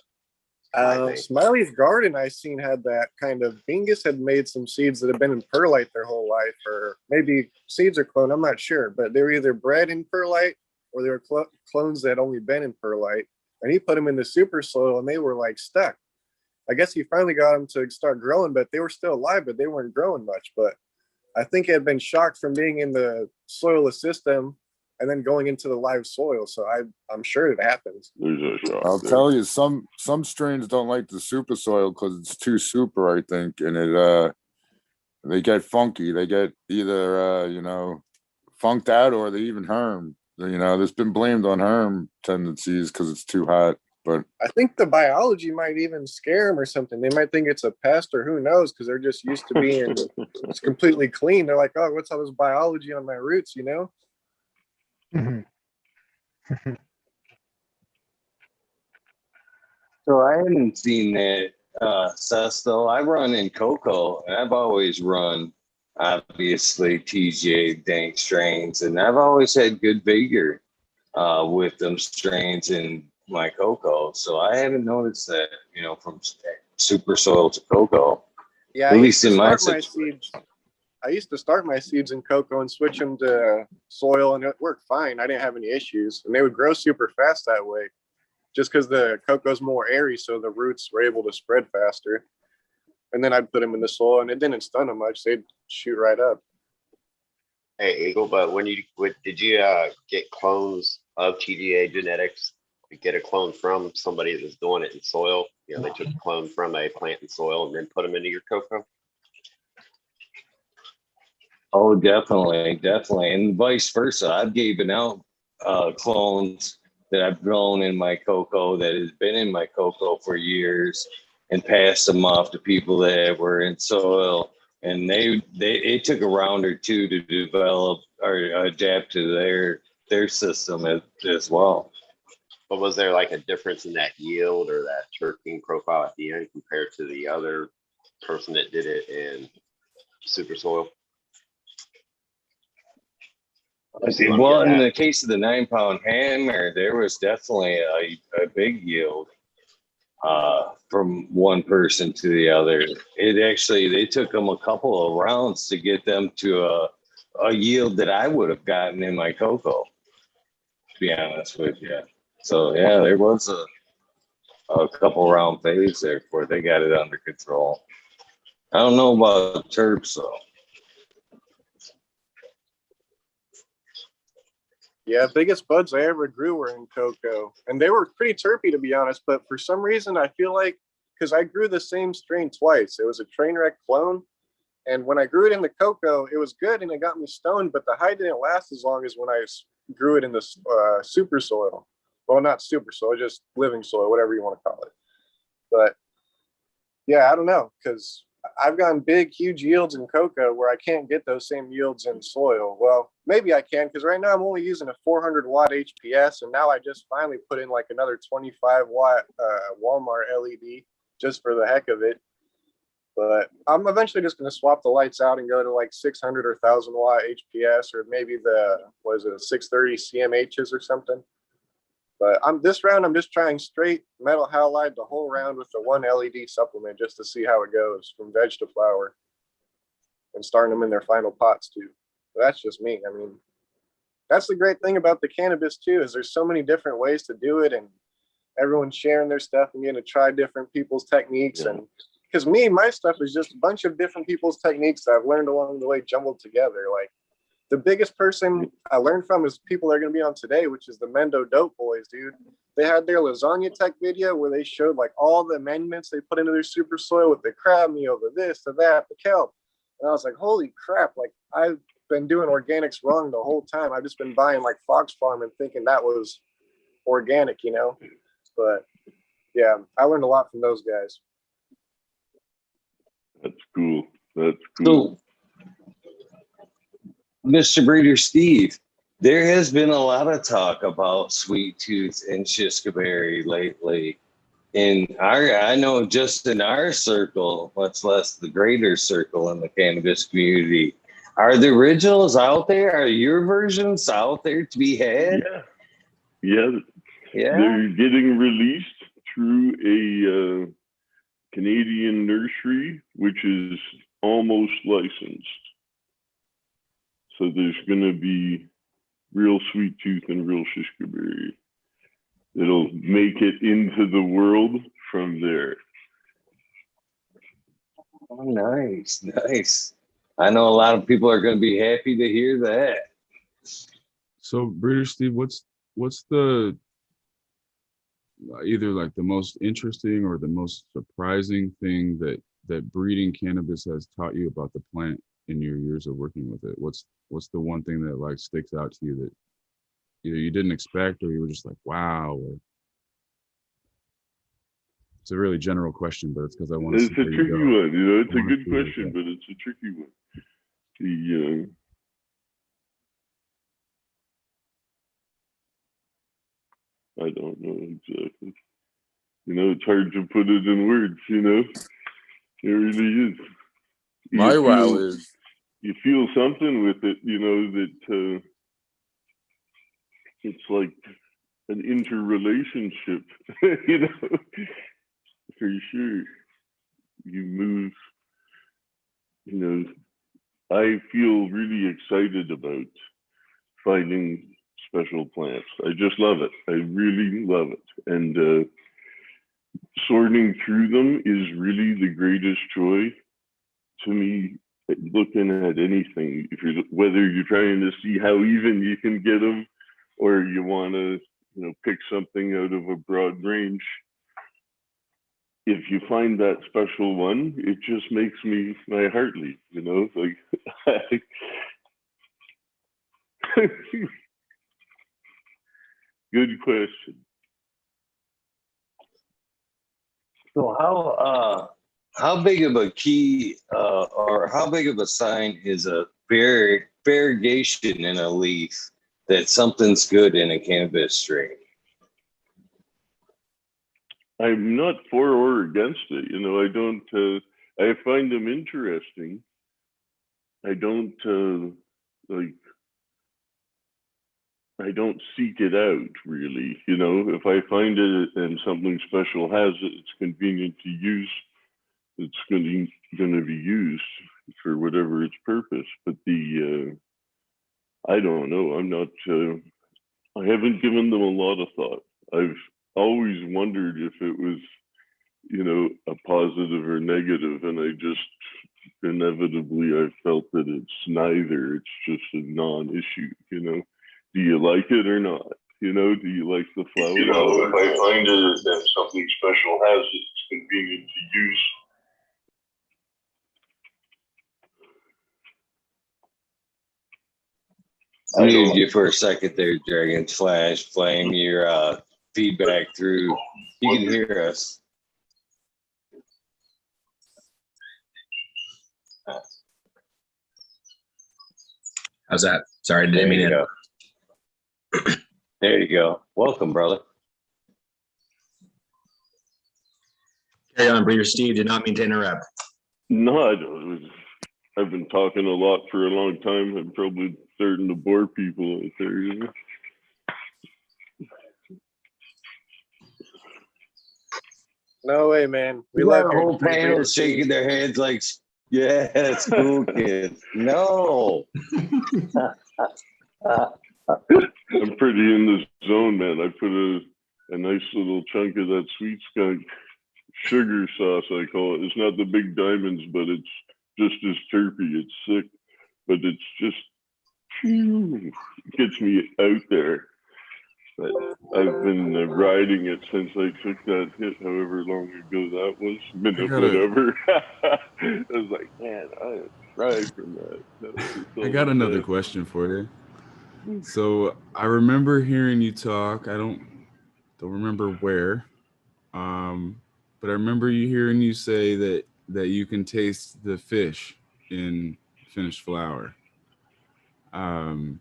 Speaker 6: Smiley's Garden I seen had that kind of. Bingus had made some seeds that have been in perlite their whole life, or maybe seeds are cloned, I'm not sure, but they were either bred in perlite or they were clones that had only been in perlite, and he put them in the super soil and they were like stuck. I guess he finally got them to start growing, but they were still alive, but they weren't growing much. But I think it had been shocked from being in the soil system and then going into the live soil. So I'm sure it happens.
Speaker 18: I'll tell you, some strains don't like the super soil because it's too super, I think, and they get funky. They get either funked out or they even herm. There's been blamed on herm tendencies because it's too hot. But
Speaker 6: I think the biology might even scare them or something. They might think it's a pest or who knows, because they're just used to being it's completely clean. They're like, oh, what's all this biology on my roots,
Speaker 1: So I haven't seen that, Sesto. I run in cocoa, and I've always run, obviously, TJ Dank strains, and I've always had good vigor with them strains in my cocoa. So I haven't noticed that, from super soil to cocoa.
Speaker 6: Yeah,
Speaker 1: at least in my situation.
Speaker 6: I used to start my seeds in cocoa and switch them to soil, and it worked fine. I didn't have any issues, and they would grow super fast that way, just because the cocoa's more airy, so the roots were able to spread faster. And then I'd put them in the soil, and it didn't stun them much. They'd shoot right up.
Speaker 8: Hey, Eagle, but did you get clones of TGA genetics? You get a clone from somebody that's doing it in soil. You know, they took a clone from a plant in soil and then put them into your cocoa.
Speaker 1: Oh, definitely, and vice versa. I've given out clones that I've grown in my cocoa that has been in my cocoa for years, and passed them off to people that were in soil, and it took a round or two to develop or adapt to their system as well.
Speaker 8: But was there like a difference in that yield or that terpene profile at the end compared to the other person that did it in super soil?
Speaker 1: Well, in the case of the 9-pound hammer, there was definitely a big yield from one person to the other. They took them a couple of rounds to get them to a yield that I would have gotten in my cocoa, to be honest with you. So yeah, there was a couple round phase there before they got it under control. I don't know about terps though.
Speaker 6: Yeah, biggest buds I ever grew were in cocoa, and they were pretty terpy, to be honest. But for some reason, I feel like, because I grew the same strain twice, it was a train wreck clone, and when I grew it in the cocoa, it was good and it got me stoned, but the high didn't last as long as when I grew it in the super soil. Well, not super soil, just living soil, whatever you want to call it. But yeah, I don't know, because I've gotten big, huge yields in cocoa where I can't get those same yields in soil. Well, maybe I can, because right now I'm only using a 400 watt HPS, and now I just finally put in like another 25 watt Walmart LED just for the heck of it. But I'm eventually just going to swap the lights out and go to like 600 or 1000 watt HPS, or maybe the 630 CMHs or something. But this round, I'm just trying straight metal halide the whole round with the one LED supplement just to see how it goes from veg to flower, and starting them in their final pots too. But that's just me. I mean, that's the great thing about the cannabis too, is there's so many different ways to do it, and everyone's sharing their stuff and getting to try different people's techniques. And because my stuff is just a bunch of different people's techniques that I've learned along the way jumbled together. Like, the biggest person I learned from is people that are going to be on today, which is the Mendo Dope Boys, dude. They had their lasagna tech video where they showed like all the amendments they put into their super soil with the crab meal, the this, the that, the kelp. And I was like, holy crap, like I've been doing organics wrong the whole time. I've just been buying like Fox Farm and thinking that was organic, you know? But yeah, I learned a lot from those guys.
Speaker 2: That's cool. That's cool.
Speaker 1: So, Mr. Breeder Steve, there has been a lot of talk about sweet tooth and Shiskaberry lately. I know just in our circle, much less the greater circle in the cannabis community. Are the originals out there? Are your versions out there to be had?
Speaker 2: Yeah. They're getting released through a Canadian nursery, which is almost licensed. So there's going to be real sweet tooth and real Shiskaberry. It'll make it into the world from there.
Speaker 1: Oh, nice. I know a lot of people are going to be happy to hear that.
Speaker 4: So, Breeder Steve, what's the either like the most interesting or the most surprising thing that breeding cannabis has taught you about the plant in your years of working with it? What's the one thing that like sticks out to you that either you didn't expect or you were just like, wow? Or it's a really general question, but it's because I want to.
Speaker 2: It's a tricky one, you know. It's a good question, but it's a tricky one. I don't know exactly. You know, it's hard to put it in words. You know, it really is.
Speaker 18: My wow is
Speaker 2: you feel something with it. You know that it's like an interrelationship. You know, for sure. You move. You know, I feel really excited about finding special plants. I just love it. I really love it. And sorting through them is really the greatest joy to me. Looking at anything, whether you're trying to see how even you can get them, or you want to, pick something out of a broad range. If you find that special one, it just makes my heart leap. Like. Good question.
Speaker 1: So how big of a key or how big of a sign is a variegation in a leaf that something's good in a cannabis strain?
Speaker 2: I'm not for or against it. I don't. I find them interesting. I don't I don't seek it out really. If I find it and something special has it, it's convenient to use. It's going to be used for whatever its purpose. But I don't know. I'm not. I haven't given them a lot of thought. I've always wondered if it was, a positive or negative, and I just inevitably I felt that it's neither. It's just a non-issue. Do you like it or not? Do you like the flower? If I find it and something special has it, it's convenient to use.
Speaker 1: I muted you for a second there, Dragon's Flash Flame. Your feedback through. You can hear us.
Speaker 7: How's that? Sorry, didn't mean to.
Speaker 1: There you go. Welcome, brother.
Speaker 7: Carry on, Breeder Steve. Did not mean to interrupt.
Speaker 2: No, I don't. I've been talking a lot for a long time. I'm probably starting to bore people out there.
Speaker 6: No way, man. We
Speaker 1: You
Speaker 6: love
Speaker 1: got a
Speaker 6: your
Speaker 1: whole panel shaking their heads like, yeah, it's cool, kids. No.
Speaker 2: I'm pretty in the zone, man. I put a nice little chunk of that sweet skunk sugar sauce, I call it. It's not the big diamonds, but it's just as terpy. It's sick, but it's just gets me out there. But I've been riding it since I took that hit, however long ago that was, whatever. I was like, man, I ride from that.
Speaker 4: I got another question for you. So I remember hearing you talk. I don't remember where, but I remember hearing you say that you can taste the fish in finished flower. When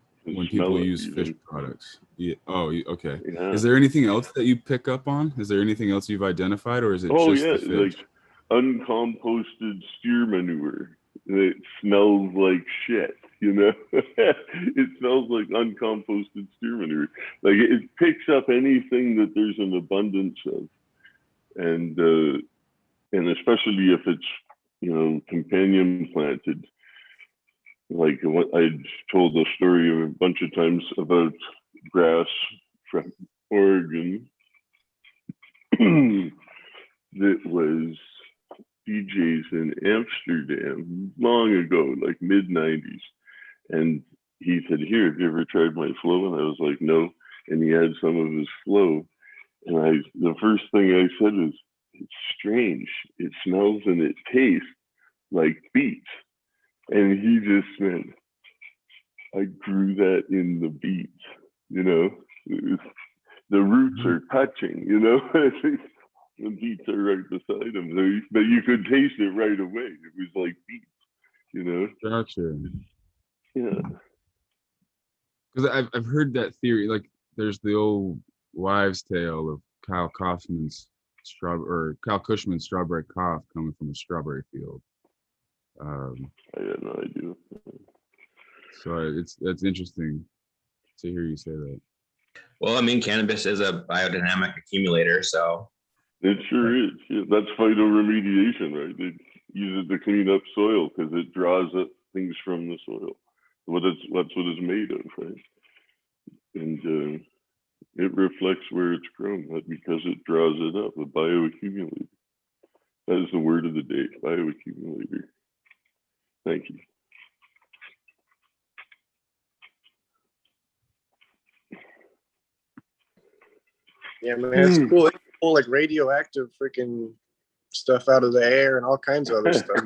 Speaker 4: people use fish products. Yeah. Oh, okay.
Speaker 2: Yeah.
Speaker 4: Is there anything else that you pick up on? Is there anything else you've identified, or is it just the fish?
Speaker 2: Like uncomposted steer manure. It smells like shit, It smells like uncomposted steer manure. Like it picks up anything that there's an abundance of, and especially if it's companion planted. Like I told a story a bunch of times about grass from Oregon that was DJs in Amsterdam long ago, like mid-90s. And he said, here, have you ever tried my flow? And I was like, no. And he had some of his flow. And the first thing I said is, it's strange. It smells and it tastes like beets. And he just went, I grew that in the beets, the roots are touching, the beets are right beside them. But you could taste it right away. It was like beets,
Speaker 4: Gotcha.
Speaker 2: Yeah.
Speaker 4: Because I've heard that theory. Like there's the old wives' tale of Kyle Cushman's strawberry cough coming from a strawberry field.
Speaker 2: I had no idea.
Speaker 4: So that's interesting to hear you say that.
Speaker 7: Well, I mean, cannabis is a biodynamic accumulator, so
Speaker 2: it sure is. Yeah, that's phytoremediation, right? They use it to clean up soil because it draws up things from the soil. That's what it's made of, right? And it reflects where it's grown because it draws it up, a bioaccumulator. That is the word of the day, bioaccumulator. Thank you.
Speaker 6: Yeah, man, it's cool. It's cool, like radioactive freaking stuff out of the air and all kinds of other stuff.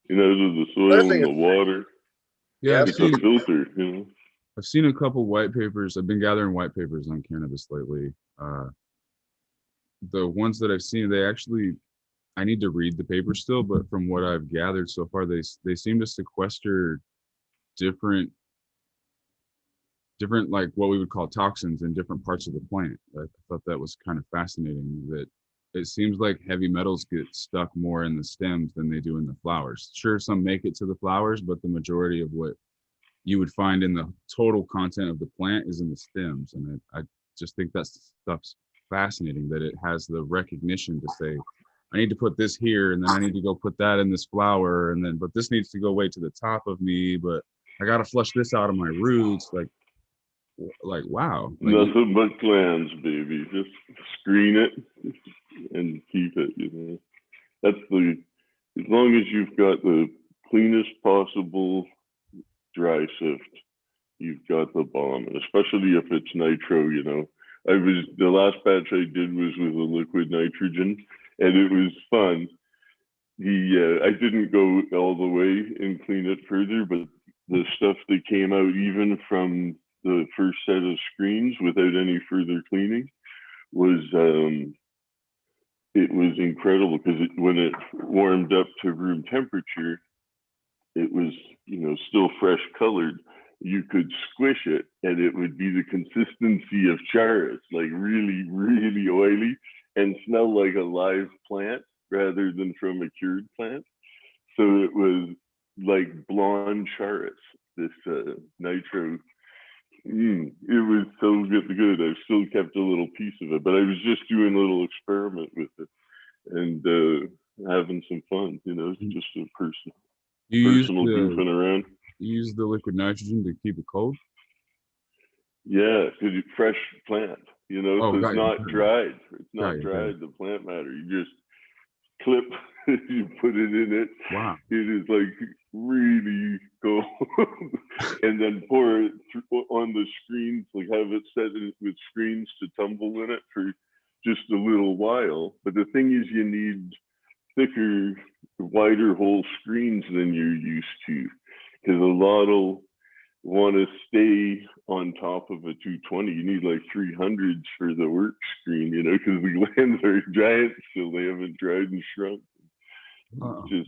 Speaker 2: You know, the soil and the water.
Speaker 4: Yeah,
Speaker 2: It's a filter, you know.
Speaker 4: I've seen a couple white papers. I've been gathering white papers on cannabis lately. The ones that I've seen, they actually, I need to read the paper still, but from what I've gathered so far, they seem to sequester different like what we would call toxins in different parts of the plant. I thought that was kind of fascinating, that it seems like heavy metals get stuck more in the stems than they do in the flowers. Sure, some make it to the flowers, but the majority of what you would find in the total content of the plant is in the stems. And I just think that stuff's fascinating, that it has the recognition to say, I need to put this here, and then I need to go put that in this flower, and then, but this needs to go way to the top of me, but I got to flush this out of my roots. Like wow.
Speaker 2: Nothing but plans, baby. Just screen it and keep it, you know. That's as long as you've got the cleanest possible dry sift, you've got the bomb, and especially if it's nitro, you know. The last batch I did was with a liquid nitrogen, and it was fun. I didn't go all the way and clean it further, but the stuff that came out even from the first set of screens without any further cleaning was it was incredible, because when it warmed up to room temperature, it was, you know, still fresh colored. You could squish it and it would be the consistency of charas, like really, really oily and smell like a live plant rather than from a cured plant. So it was like blonde charas, this nitro. It was so good. I still kept a little piece of it, but I was just doing a little experiment with it and having some fun, you know, just a personal goofing around.
Speaker 4: You use the liquid nitrogen to keep it cold?
Speaker 2: Yeah, because it's fresh plant, you know, so it's not dried. It's not dried, the plant matter. You just clip, you put it in it.
Speaker 4: Wow.
Speaker 2: It is like really cold. And then pour it on the screens, like have it set with screens to tumble in it for just a little while. But the thing is, you need thicker, wider hole screens than you're used to, because a lot will want to stay on top of a 220. You need like 300s for the work screen, you know, because the glands are giant still. They haven't dried and shrunk.
Speaker 4: Gotcha.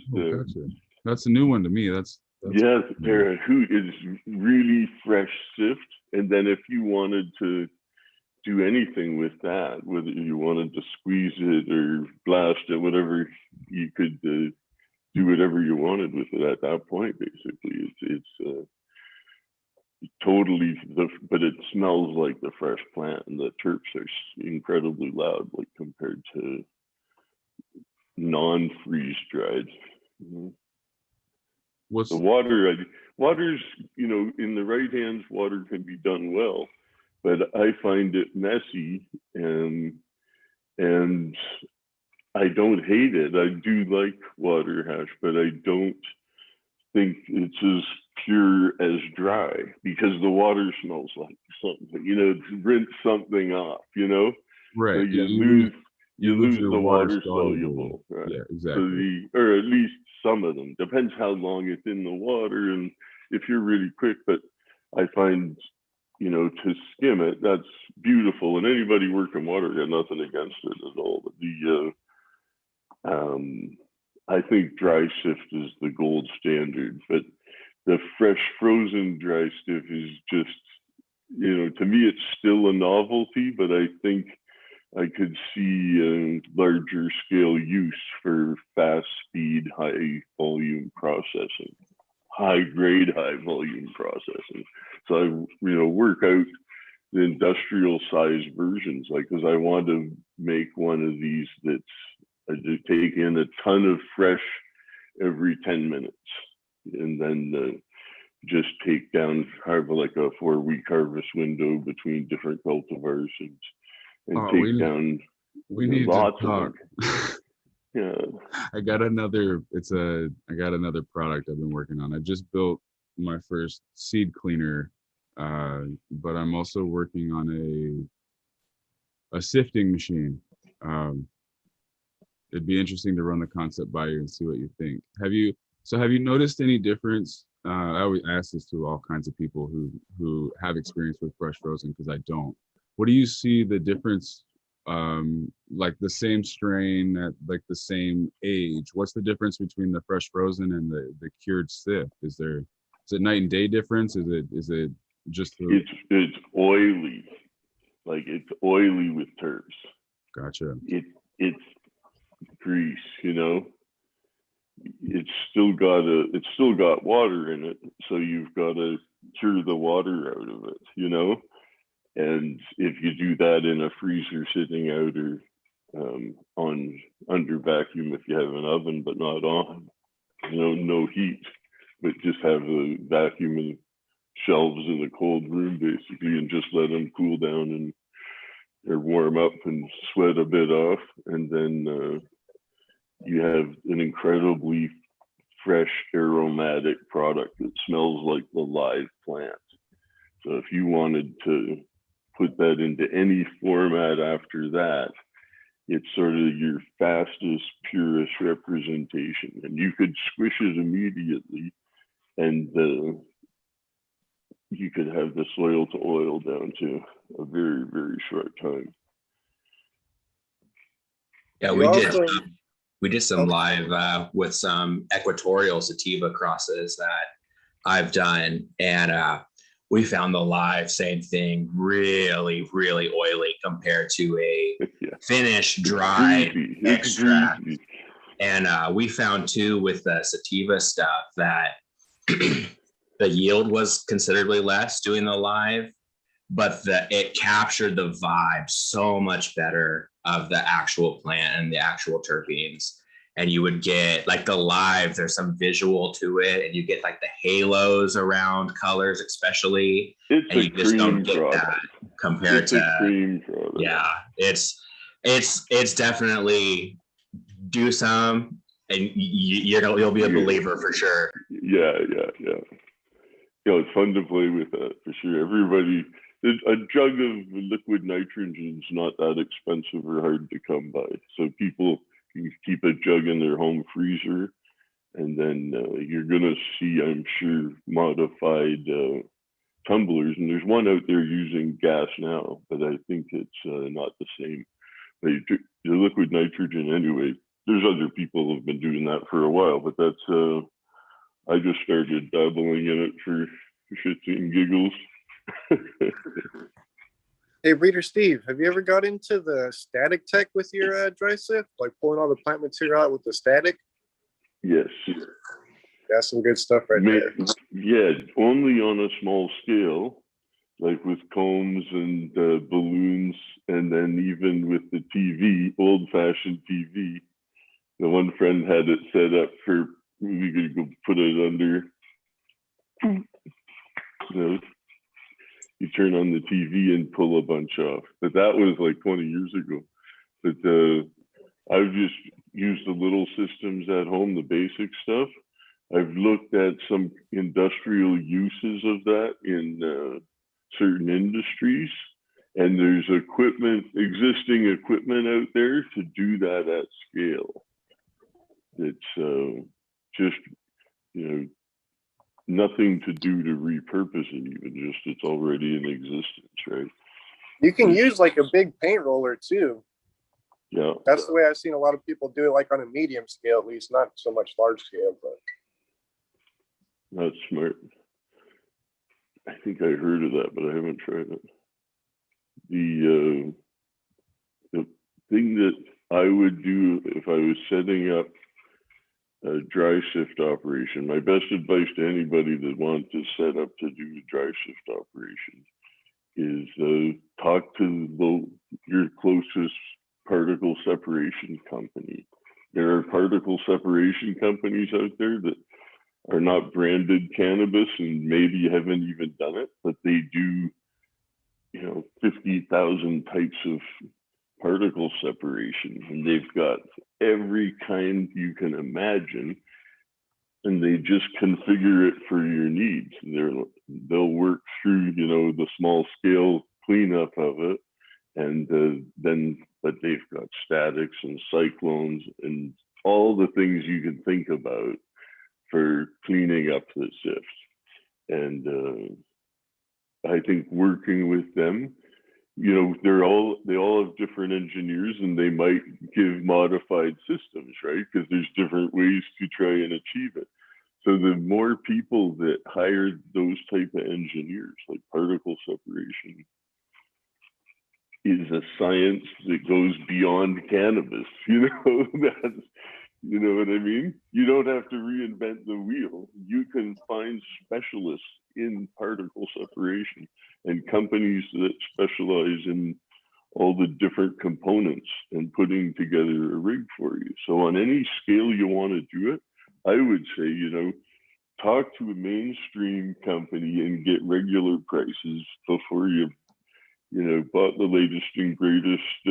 Speaker 4: That's a new one to me. That's
Speaker 2: yes, Parahoot is really fresh sift. And then if you wanted to do anything with that, whether you wanted to squeeze it or blast it, whatever, you could do whatever you wanted with it at that point. Basically, it's totally, but it smells like the fresh plant, and the terps are incredibly loud, like compared to non-freeze dried.
Speaker 4: What's
Speaker 2: the water's, you know, in the right hands, water can be done well, but I find it messy, and I don't hate it. I do like water hash, but I don't think it's as pure as dry, because the water smells like something, you know, it's rinse something off, you know?
Speaker 4: Right.
Speaker 2: So you lose the water soluble, right?
Speaker 4: Yeah, exactly.
Speaker 2: So or at least some of them. Depends how long it's in the water and if you're really quick, but I find, you know, to skim it, that's beautiful. And anybody working water, got nothing against it at all. But I think dry sift is the gold standard, but the fresh frozen dry sift is just, you know, to me, it's still a novelty, but I think I could see a larger scale use for fast speed, high volume processing, high grade, high volume processing. So I, you know, work out the industrial size versions, like, because I want to make one of these that's, I just take in a ton of fresh every 10 minutes, and then just take down, have like a 4-week harvest window between different cultivars and
Speaker 4: Oh,
Speaker 2: take down
Speaker 4: we need
Speaker 2: lots
Speaker 4: to
Speaker 2: of
Speaker 4: talk.
Speaker 2: them. Yeah.
Speaker 4: I got another product I've been working on. I just built my first seed cleaner, but I'm also working on a sifting machine. It'd be interesting to run the concept by you and see what you think. Have you noticed any difference? I always ask this to all kinds of people who have experience with fresh frozen, because I don't. What do you see the difference? Like the same strain at like the same age, what's the difference between the fresh frozen and the cured sift? Is it night and day difference? Is it just
Speaker 2: it's oily, like it's oily with terps.
Speaker 4: Gotcha.
Speaker 2: It's grease, you know. It's still got water in it, so you've got to cure the water out of it, you know. And if you do that in a freezer sitting out or on under vacuum, if you have an oven but not on, you know, no heat, but just have the vacuum and shelves in a cold room basically, and just let them cool down and or warm up and sweat a bit off, and then you have an incredibly fresh aromatic product that smells like the live plant. So if you wanted to put that into any format after that, it's sort of your fastest, purest representation. And you could squish it immediately, and you could have the soil to oil down to a very, very short time.
Speaker 7: Yeah, we did some live with some equatorial sativa crosses that I've done, and we found the live same thing, really, really oily compared to a finished dry extract. And we found too with the sativa stuff that the yield was considerably less doing the live, but it captured the vibe so much better of the actual plant and the actual terpenes. And you would get like the live, there's some visual to it, and you get like the halos around colors, especially.
Speaker 2: It's
Speaker 7: and
Speaker 2: a
Speaker 7: you just don't get
Speaker 2: cream
Speaker 7: that compared
Speaker 2: It's
Speaker 7: to
Speaker 2: a cream product.
Speaker 7: Yeah, it's definitely do some, and you'll be a believer for sure.
Speaker 2: Yeah. You know, it's fun to play with that for sure. Everybody, a jug of liquid nitrogen is not that expensive or hard to come by. So people can keep a jug in their home freezer, and then you're gonna see, I'm sure, modified tumblers. And there's one out there using gas now, but I think it's not the same. But the liquid nitrogen anyway. There's other people who've been doing that for a while, but that's I just started dabbling in it for shits and giggles.
Speaker 6: Hey, Breeder Steve, have you ever got into the static tech with your dry sift, like pulling all the plant material out with the static?
Speaker 2: Yes.
Speaker 6: That's some good stuff right there.
Speaker 2: Yeah, only on a small scale, like with combs and balloons, and then even with the TV, old-fashioned TV. The one friend had it set up for, we could go put it under, you turn on the TV and pull a bunch off. But that was like 20 years ago. But I've just used the little systems at home, the basic stuff. I've looked at some industrial uses of that in certain industries, and there's existing equipment out there to do that at scale. It's just, nothing to do to repurpose it, even just it's already in existence, right?
Speaker 6: You can use like a big paint roller too.
Speaker 2: Yeah.
Speaker 6: That's the way I've seen a lot of people do it, like on a medium scale, at least, not so much large scale, but.
Speaker 2: That's smart. I think I heard of that, but I haven't tried it. The thing that I would do if I was setting up a dry shift operation, my best advice to anybody that wants to set up to do a dry shift operation is talk to your closest particle separation company. There are particle separation companies out there that are not branded cannabis and maybe haven't even done it, but they do, 50,000 types of particle separation, and they've got every kind you can imagine, and they just configure it for your needs. They'll work through, the small scale cleanup of it, and but they've got statics and cyclones and all the things you can think about for cleaning up the sift. And I think working with them, they all have different engineers, and they might give modified systems, right? Because there's different ways to try and achieve it. So the more people that hire those type of engineers, like particle separation, is a science that goes beyond cannabis. That's, you know what I mean? You don't have to reinvent the wheel. You can find specialists in particle separation and companies that specialize in all the different components and putting together a rig for you. So on any scale you want to do it, I would say, talk to a mainstream company and get regular prices before you bought the latest and greatest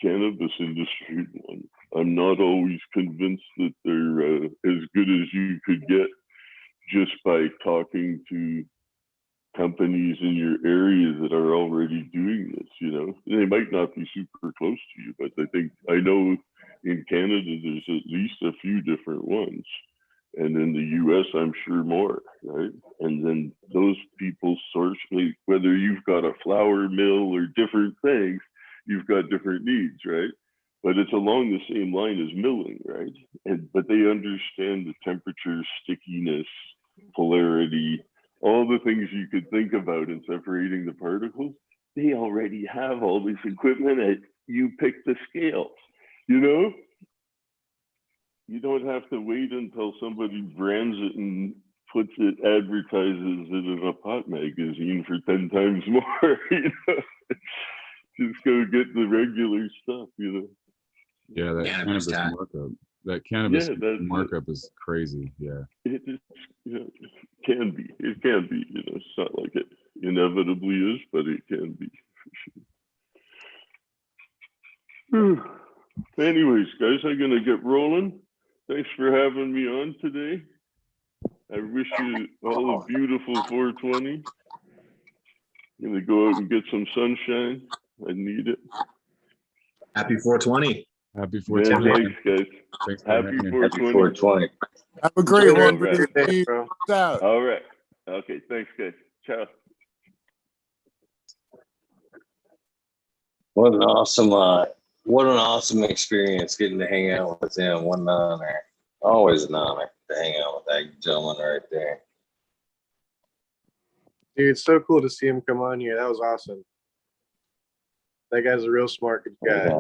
Speaker 2: cannabis industry one. I'm not always convinced that they're as good as you could get just by talking to companies in your area that are already doing this. They might not be super close to you, but I know in Canada there's at least a few different ones, and in the US I'm sure more, right? And then those people source, whether you've got a flour mill or different things, you've got different needs, right? But it's along the same line as milling, right? But they understand the temperature, stickiness, polarity, all the things you could think about in separating the particles. They already have all this equipment, and you pick the scales, You don't have to wait until somebody brands it and puts it, advertises it in a pot magazine for 10 times more, Just go get the regular stuff,
Speaker 4: Yeah, that cannabis markup. That cannabis markup is crazy. Yeah.
Speaker 2: It can be. It can be. It's not like it inevitably is, but it can be for sure. Anyways, guys, I'm gonna get rolling. Thanks for having me on today. I wish you all a beautiful 420. I'm gonna go out and get some sunshine. I need it.
Speaker 7: Happy 420.
Speaker 4: Happy 420.
Speaker 2: Yeah, thanks, guys.
Speaker 4: Thanks
Speaker 2: Happy 420.
Speaker 1: Happy 420.
Speaker 18: Have a great
Speaker 2: All
Speaker 18: one,
Speaker 2: right.
Speaker 18: baby. Out.
Speaker 2: All right. Okay, thanks, guys. Ciao.
Speaker 1: What an awesome experience getting to hang out with him. What an honor. Always an honor to hang out with that gentleman right there.
Speaker 6: Dude, it's so cool to see him come on here. That was awesome. That guy's a real smart guy.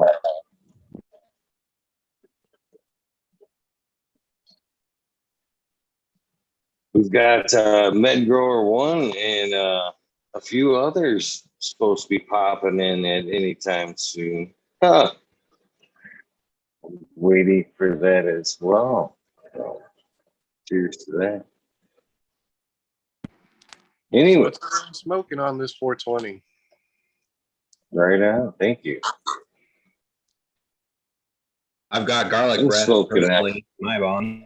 Speaker 1: We've got Med Grower 1 and a few others supposed to be popping in at any time soon. Waiting for that as well. So, cheers to that. Anyway,
Speaker 6: What's smoking on this 420?
Speaker 1: Right on. Thank you.
Speaker 7: I've got garlic
Speaker 1: I'm
Speaker 7: breath
Speaker 1: smoking
Speaker 7: personally in my bomb.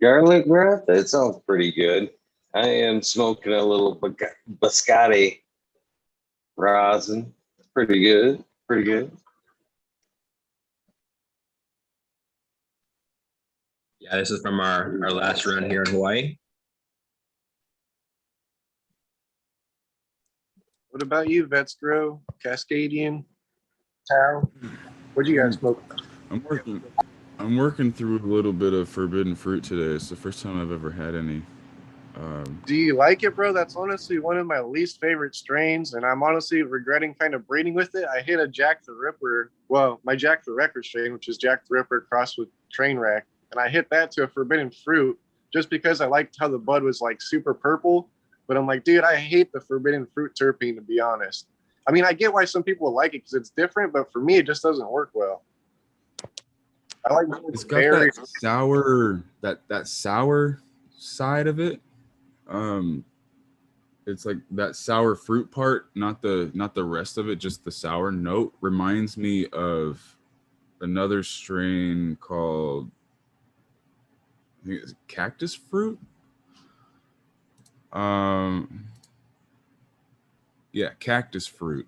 Speaker 1: Garlic breath? That sounds pretty good. I am smoking a little biscotti rosin. Pretty good. Pretty good.
Speaker 7: Yeah, this is from our last run here in Hawaii.
Speaker 6: What about you, Vetstro, Cascadian, Tao? What'd you guys smoke?
Speaker 4: I'm working through a little bit of forbidden fruit today. It's the first time I've ever had any.
Speaker 6: Do you like it, bro? That's honestly one of my least favorite strains, and I'm honestly regretting kind of breeding with it. I hit a Jack the Ripper, my Jack the Wrecker strain, which is Jack the Ripper crossed with Trainwreck, and I hit that to a forbidden fruit just because I liked how the bud was like super purple. But I'm like, dude, I hate the forbidden fruit terpene, to be honest. I mean, I get why some people like it because it's different, but for me, it just doesn't work well. I like
Speaker 4: It's got
Speaker 6: berry.
Speaker 4: that sour side of it. It's like that sour fruit part, not the rest of it, just the sour note. Reminds me of another strain called, I think it's cactus fruit. Yeah, cactus fruit.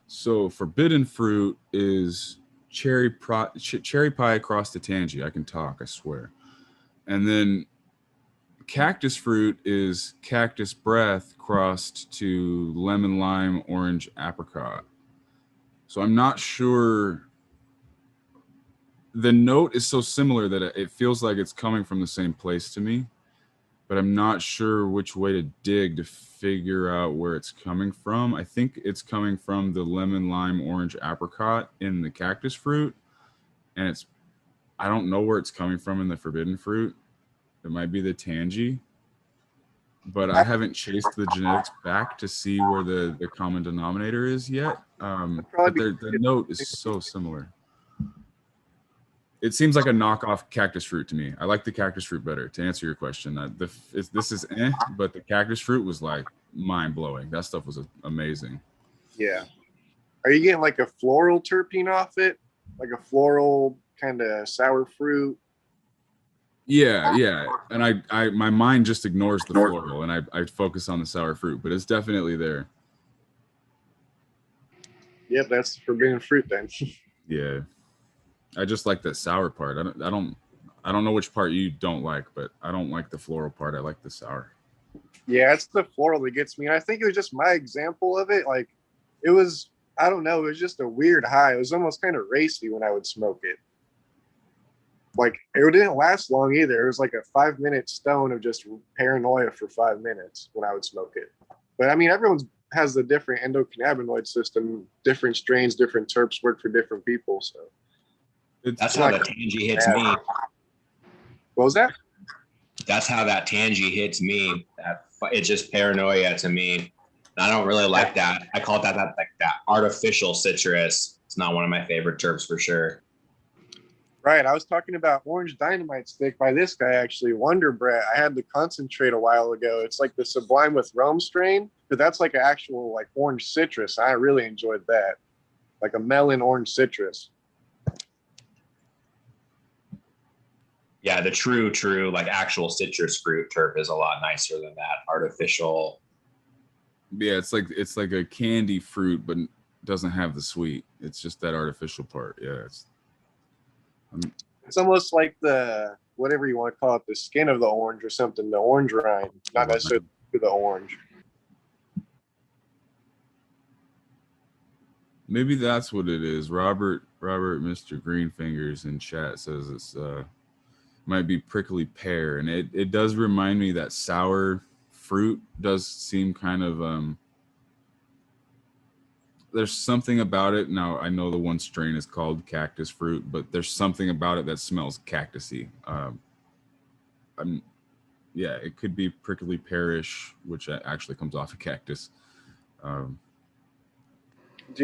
Speaker 4: So forbidden fruit is cherry pie across the tangy. I can talk, I swear. And then cactus fruit is cactus breath crossed to lemon lime orange apricot. So I'm not sure. The note is so similar that it feels like it's coming from the same place to me, but I'm not sure which way to dig to figure out where it's coming from. I think it's coming from the lemon lime orange apricot in the cactus fruit, and I don't know where it's coming from in the forbidden fruit. It might be the tangy, but I haven't chased the genetics back to see where the common denominator is yet. But the note is so similar. It seems like a knockoff cactus fruit to me. I like the cactus fruit better, to answer your question. This is but the cactus fruit was like mind blowing. That stuff was amazing.
Speaker 6: Yeah. Are you getting like a floral terpene off it? Like a floral kind of sour fruit?
Speaker 4: Yeah. And I my mind just ignores the floral and I focus on the sour fruit, but it's definitely there.
Speaker 6: Yep, that's forbidden fruit then.
Speaker 4: Yeah. I just like that sour part. I don't know which part you don't like, but I don't like the floral part. I like the sour.
Speaker 6: Yeah, it's the floral that gets me. And I think it was just my example of it. Like it was, I don't know, it was just a weird high. It was almost kind of racy when I would smoke it. Like it didn't last long either. It was like a 5-minute stone of just paranoia for 5 minutes when I would smoke it. But I mean, everyone has a different endocannabinoid system, different strains, different terps work for different people. So
Speaker 7: that's how that tangy hits me.
Speaker 6: What was that?
Speaker 7: That's how that tangy hits me. It's just paranoia to me. I don't really like that. I call it that artificial citrus. It's not one of my favorite terps for sure.
Speaker 6: Right. I was talking about Orange Dynamite Stick by this guy, actually, Wonder Brat. I had the concentrate a while ago. It's like the Sublime with Rome strain, but that's like an actual like orange citrus. I really enjoyed that. Like a melon orange citrus.
Speaker 7: Yeah, the true, like actual citrus fruit terp is a lot nicer than that artificial.
Speaker 4: Yeah, it's like a candy fruit, but doesn't have the sweet. It's just that artificial part. Yeah,
Speaker 6: it's almost like the whatever you want to call it, the skin of the orange or something, the orange rind, not necessarily the orange.
Speaker 4: Maybe that's what it is. Robert, Mr. Greenfingers in chat says it's might be prickly pear, and it does remind me that sour fruit does seem kind of there's something about it. Now I know the one strain is called cactus fruit, but there's something about it that smells cactusy. Yeah, it could be prickly pearish, which actually comes off a cactus.
Speaker 6: Do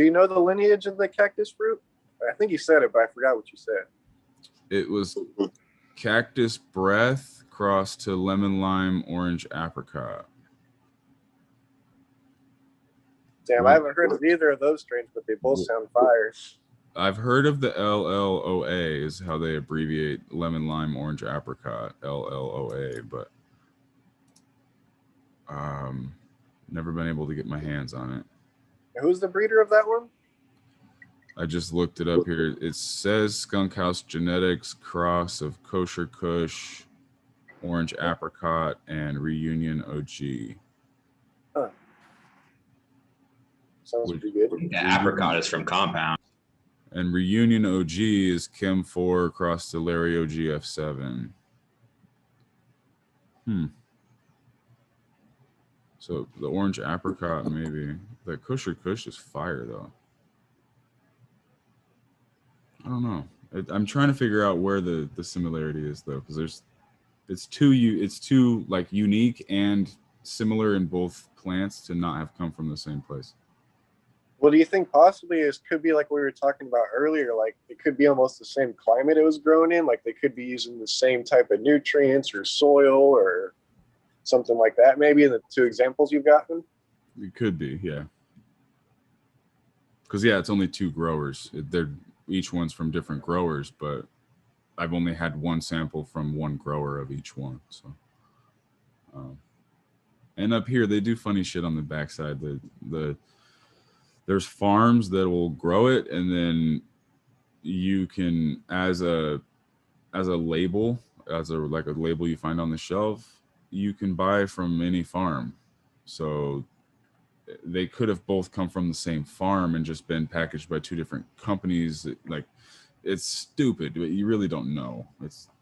Speaker 6: you know the lineage of the cactus fruit? I think you said it, but I forgot what you said.
Speaker 4: It was cactus breath crossed to lemon lime orange apricot.
Speaker 6: Damn, I haven't heard of either of those strains, but they both sound fire.
Speaker 4: I've heard of the LLOA is how they abbreviate lemon lime orange apricot, LLOA, but never been able to get my hands on it.
Speaker 6: Who's the breeder of that one?
Speaker 4: I just looked it up here. It says Skunk House Genetics cross of Kosher Kush, Orange Apricot, and Reunion OG.
Speaker 6: Huh. Sounds pretty good.
Speaker 7: The apricot is from Compound.
Speaker 4: And Reunion OG is Chem 4 across to Larry OG F7. So the orange apricot, maybe. The Kosher Kush is fire, though. I don't know. I'm trying to figure out where the similarity is, though, because it's too like unique and similar in both plants to not have come from the same place.
Speaker 6: Well, do you think possibly it could be like we were talking about earlier? Like it could be almost the same climate it was grown in. Like they could be using the same type of nutrients or soil or something like that. Maybe in the two examples you've gotten.
Speaker 4: It could be, yeah. Because yeah, it's only 2 growers. They're each one's from different growers, but I've only had one sample from one grower of each one. So, and up here they do funny shit on the backside. There's farms that will grow it, and then you can as a label, like a label you find on the shelf, you can buy from any farm. So they could have both come from the same farm and just been packaged by 2 different companies. Like, it's stupid, but you really don't know.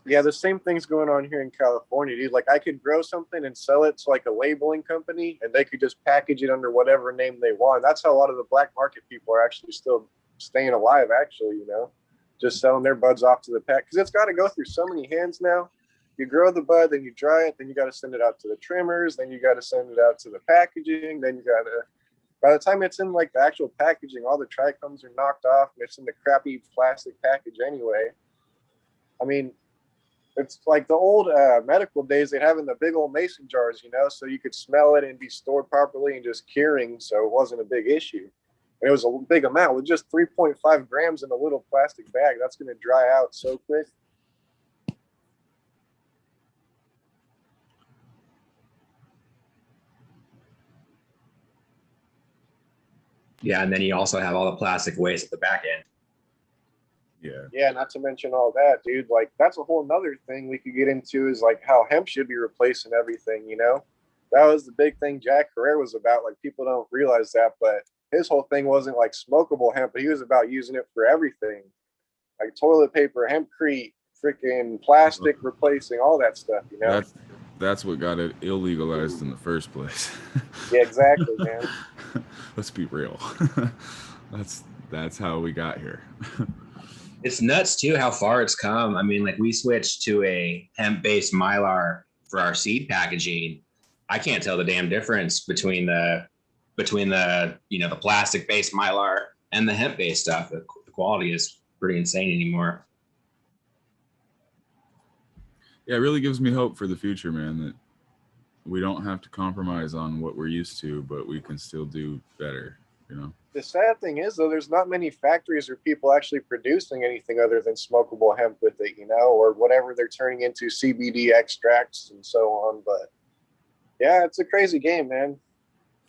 Speaker 6: Yeah, the same thing's going on here in California, dude. Like I could grow something and sell it to like a labeling company, and they could just package it under whatever name they want. That's how a lot of the black market people are actually still staying alive, actually, you know, just selling their buds off to the pack. Because it's got to go through so many hands now. You grow the bud, then you dry it, then you got to send it out to the trimmers, then you got to send it out to the packaging, then you got to, by the time it's in like the actual packaging, all the trichomes are knocked off and it's in the crappy plastic package anyway. I mean, it's like the old medical days they'd have in the big old mason jars, you know, so you could smell it and be stored properly and just curing, so it wasn't a big issue. And it was a big amount with just 3.5 grams in a little plastic bag. That's going to dry out so quick.
Speaker 7: Yeah, and then you also have all the plastic waste at the back end.
Speaker 6: Yeah, not to mention all that, dude. Like that's a whole nother thing we could get into is like how hemp should be replacing everything, you know? That was the big thing Jack Herrera was about. Like people don't realize that, but his whole thing wasn't like smokable hemp, but he was about using it for everything. Like toilet paper, hempcrete, freaking plastic replacing, all that stuff, you know?
Speaker 4: That's what got it illegalized in the first place.
Speaker 6: Yeah, exactly, man.
Speaker 4: Let's be real. That's how we got here.
Speaker 7: It's nuts too how far it's come. I mean, like we switched to a hemp-based mylar for our seed packaging. I can't tell the damn difference between the the plastic-based mylar and the hemp-based stuff. The quality is pretty insane anymore.
Speaker 4: Yeah, it really gives me hope for the future, man, that we don't have to compromise on what we're used to, but we can still do better, you know?
Speaker 6: The sad thing is, though, there's not many factories or people actually producing anything other than smokable hemp with it, you know, or whatever they're turning into CBD extracts and so on. But yeah, it's a crazy game, man.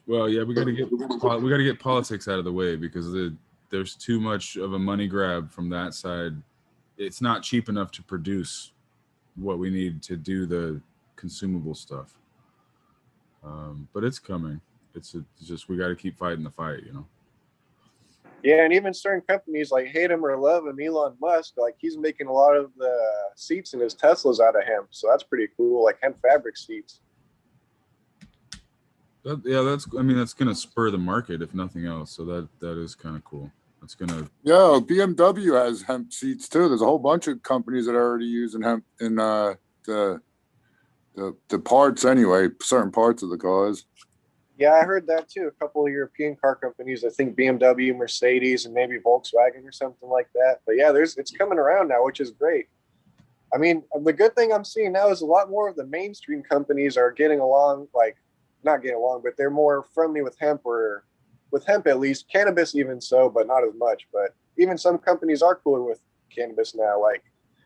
Speaker 4: Well, yeah, we got to get politics out of the way because there's too much of a money grab from that side. It's not cheap enough to produce what we need to do the consumable stuff. But it's coming. It's just we got to keep fighting the fight, you know.
Speaker 6: Yeah, and even certain companies like hate him or love him, Elon Musk, like he's making a lot of the seats in his Teslas out of hemp, so that's pretty cool, like hemp fabric seats.
Speaker 4: That's gonna spur the market if nothing else. So that is kind of cool. That's gonna.
Speaker 18: Yeah, BMW has hemp seats too. There's a whole bunch of companies that are already using hemp in the parts anyway, certain parts of the cars.
Speaker 6: Yeah, I heard that too. A couple of European car companies, I think BMW, Mercedes, and maybe Volkswagen or something like that. But yeah, it's coming around now, which is great. I mean, the good thing I'm seeing now is a lot more of the mainstream companies are getting along, like not getting along, but they're more friendly with hemp, or with hemp at least. Cannabis even so, but not as much. But even some companies are cooler with cannabis now. Like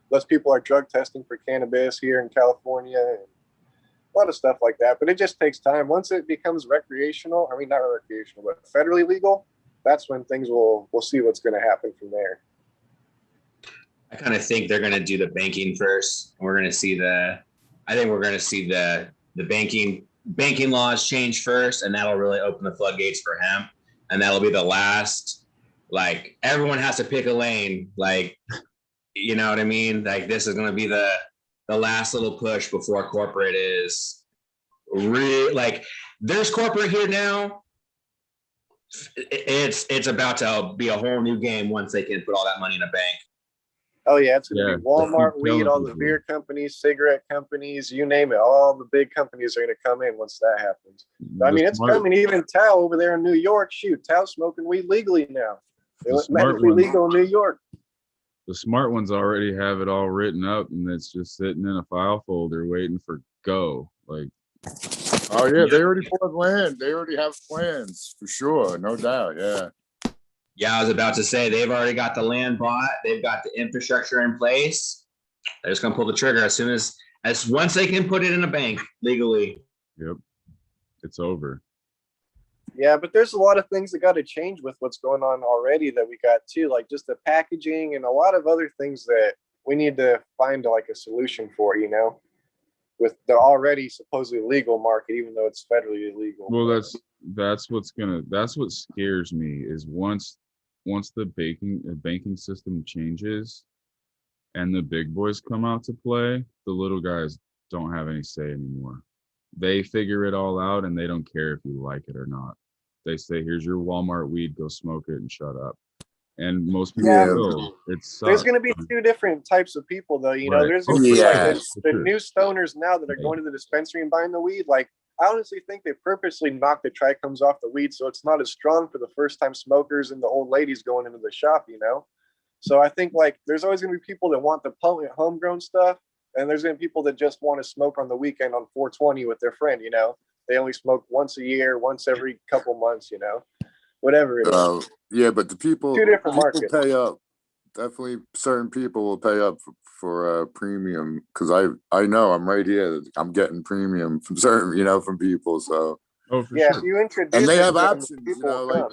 Speaker 6: less people are drug testing for cannabis here in California, and a lot of stuff like that. But it just takes time. Once it becomes recreational, I mean, not recreational, but federally legal, that's when things we'll see what's going to happen from there.
Speaker 7: I kind of think they're going to do the banking first. We're going to see the banking laws change first, and that'll really open the floodgates for hemp. And that'll be the last, like everyone has to pick a lane. Like, you know what I mean? Like this is going to be the last little push before corporate is really like there's corporate here now. It's about to be a whole new game once they can put all that money in a bank.
Speaker 6: Oh yeah, it's gonna
Speaker 4: Yeah,
Speaker 6: be Walmart,
Speaker 4: keep
Speaker 6: weed,
Speaker 4: telling
Speaker 6: all the
Speaker 4: people.
Speaker 6: beer companies, cigarette companies, you name it. All the big companies are gonna come in once that happens. But, I
Speaker 4: The
Speaker 6: mean, it's
Speaker 4: smart-
Speaker 6: coming. Even Tao over there in New York. Shoot, Tao's smoking weed legally now. They
Speaker 4: The
Speaker 6: went
Speaker 4: smart
Speaker 6: medically
Speaker 4: ones-
Speaker 6: legal in New York.
Speaker 4: The smart ones already have it all written up, and it's just sitting in a file folder waiting for go. Like,
Speaker 18: Oh yeah, they already bought land. They already have plans for sure, no doubt. Yeah.
Speaker 7: Yeah, I was about to say they've already got the land bought. They've got the infrastructure in place. They're just gonna pull the trigger as soon as once they can put it in a bank legally.
Speaker 4: yep, it's over.
Speaker 6: Yeah, but there's a lot of things that got to change with what's going on already that we got too, like just the packaging and a lot of other things that we need to find like a solution for, you know, with the already supposedly legal market, even though it's federally illegal.
Speaker 4: Well, that's what scares me is once the banking system changes and the big boys come out to play, the little guys don't have any say anymore. They figure it all out and they don't care if you like it or not. They say, here's your Walmart weed, go smoke it and shut up. And most people will. It sucks.
Speaker 6: There's going to be two different types of people, though. You know,
Speaker 4: Right.
Speaker 6: there's
Speaker 4: Oh,
Speaker 6: going to be like
Speaker 4: yes,
Speaker 6: the
Speaker 4: for sure.
Speaker 6: new stoners now that are going to the dispensary and buying the weed. Like, I honestly think they purposely knock the trichomes off the weed so it's not as strong for the first time smokers and the old ladies going into the shop, you know? So I think like there's always going to be people that want the potent homegrown stuff, and there's going to be people that just want to smoke on the weekend on 420 with their friend, you know? They only smoke once a year, once every couple months, you know? Whatever it is.
Speaker 18: Yeah, but the people
Speaker 6: Two different
Speaker 18: people
Speaker 6: markets.
Speaker 18: pay up. Definitely, certain people will pay up for premium because I know I'm right here. I'm getting premium from certain, you know, from people. So
Speaker 4: oh, for
Speaker 6: Yeah,
Speaker 4: sure.
Speaker 6: if you introduce
Speaker 18: and they
Speaker 6: it
Speaker 18: have
Speaker 6: to them,
Speaker 18: options, you
Speaker 6: people
Speaker 18: know,
Speaker 6: will
Speaker 18: like
Speaker 6: come.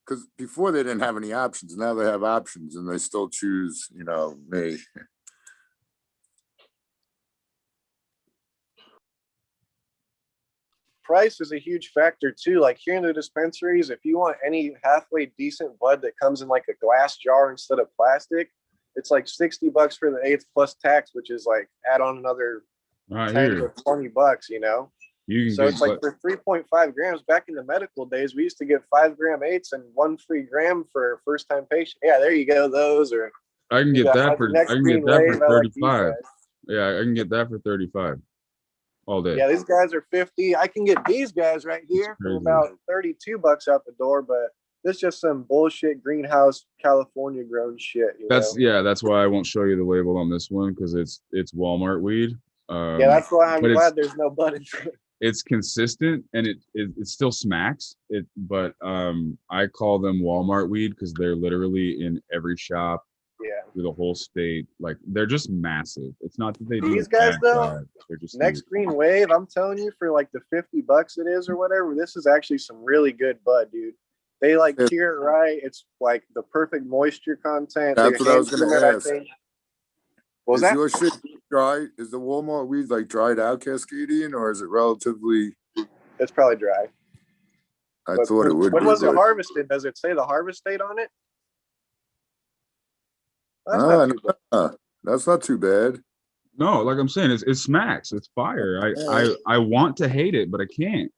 Speaker 18: because before they didn't have any options. Now they have options, and they still choose, you know, me.
Speaker 6: Price is a huge factor too. Like here in the dispensaries, if you want any halfway decent bud that comes in like a glass jar instead of plastic, it's like $60 for the eighth plus tax, which is like add on another
Speaker 4: Not
Speaker 6: 10
Speaker 4: here.
Speaker 6: to $20, you know?
Speaker 4: You can
Speaker 6: So
Speaker 4: get
Speaker 6: it's like for 3.5 grams back in the medical days, we used to get 5-gram eighths and 1 free gram for a first time patient. Yeah, there you go. Those or
Speaker 4: I can
Speaker 6: you
Speaker 4: get
Speaker 6: got,
Speaker 4: that
Speaker 6: like,
Speaker 4: for
Speaker 6: next
Speaker 4: I can
Speaker 6: green
Speaker 4: get that
Speaker 6: wave,
Speaker 4: for
Speaker 6: I like these
Speaker 4: 35.
Speaker 6: guys.
Speaker 4: Yeah, I can get that for 35 all day.
Speaker 6: Yeah, these guys are 50. I can get these guys right here for
Speaker 4: crazy.
Speaker 6: about $32 out the door, but this is just some bullshit greenhouse California grown shit. You know?
Speaker 4: That's why I won't show you the label on this one because it's Walmart weed.
Speaker 6: Yeah, that's why I'm
Speaker 4: but
Speaker 6: glad there's no bud in front.
Speaker 4: it's consistent and it still smacks it, but I call them Walmart weed because they're literally in every shop through the whole state. Like they're just massive. It's not that they do
Speaker 6: These
Speaker 4: a
Speaker 6: guys
Speaker 4: bad
Speaker 6: though,
Speaker 4: job. They're just
Speaker 6: next green wave, I'm telling you, for like the $50 it is or whatever, this is actually some really good bud, dude. They like cure it right. It's like the perfect moisture content.
Speaker 18: That's
Speaker 6: They
Speaker 18: what I was
Speaker 6: hand
Speaker 18: gonna
Speaker 6: trim it, I
Speaker 18: ask.
Speaker 6: think. What was
Speaker 18: Is
Speaker 6: that?
Speaker 18: your shit dry? Is the Walmart weed like dried out Cascadian, or is it relatively?
Speaker 6: It's probably dry.
Speaker 18: I thought it would
Speaker 6: When
Speaker 18: be.
Speaker 6: was it
Speaker 18: but-
Speaker 6: harvested? Does it say the harvest date on it? That's not too bad.
Speaker 18: That's not too bad.
Speaker 4: No, like I'm saying, it smacks. It's fire. I want to hate it, but I can't.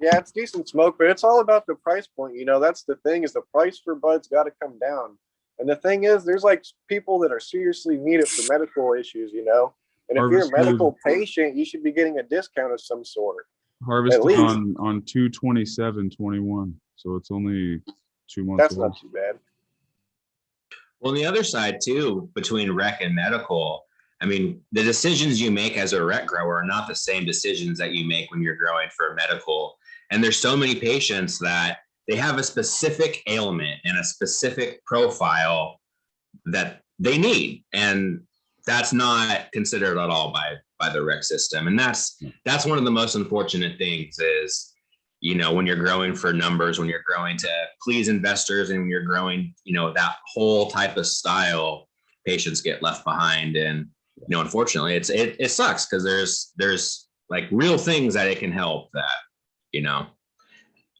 Speaker 6: Yeah, it's decent smoke, but it's all about the price point. You know, that's the thing, is the price for buds got to come down. And the thing is, there's like people that are seriously need it for medical issues, you know. And if you're a
Speaker 4: Harvested-
Speaker 6: medical patient, you should be getting a discount of some sort.
Speaker 4: Harvested
Speaker 6: At least.
Speaker 4: on 2/27/21, so it's only 2 months.
Speaker 6: That's
Speaker 4: old.
Speaker 6: not too bad.
Speaker 7: Well, on the other side too, between rec and medical, I mean, the decisions you make as a rec grower are not the same decisions that you make when you're growing for medical. And there's so many patients that they have a specific ailment and a specific profile that they need, and that's not considered at all by the rec system. And that's one of the most unfortunate things is, you know, when you're growing for numbers, when you're growing to please investors, and when you're growing, you know, that whole type of style, patients get left behind. And, you know, unfortunately, it sucks because there's like real things that it can help that, you know,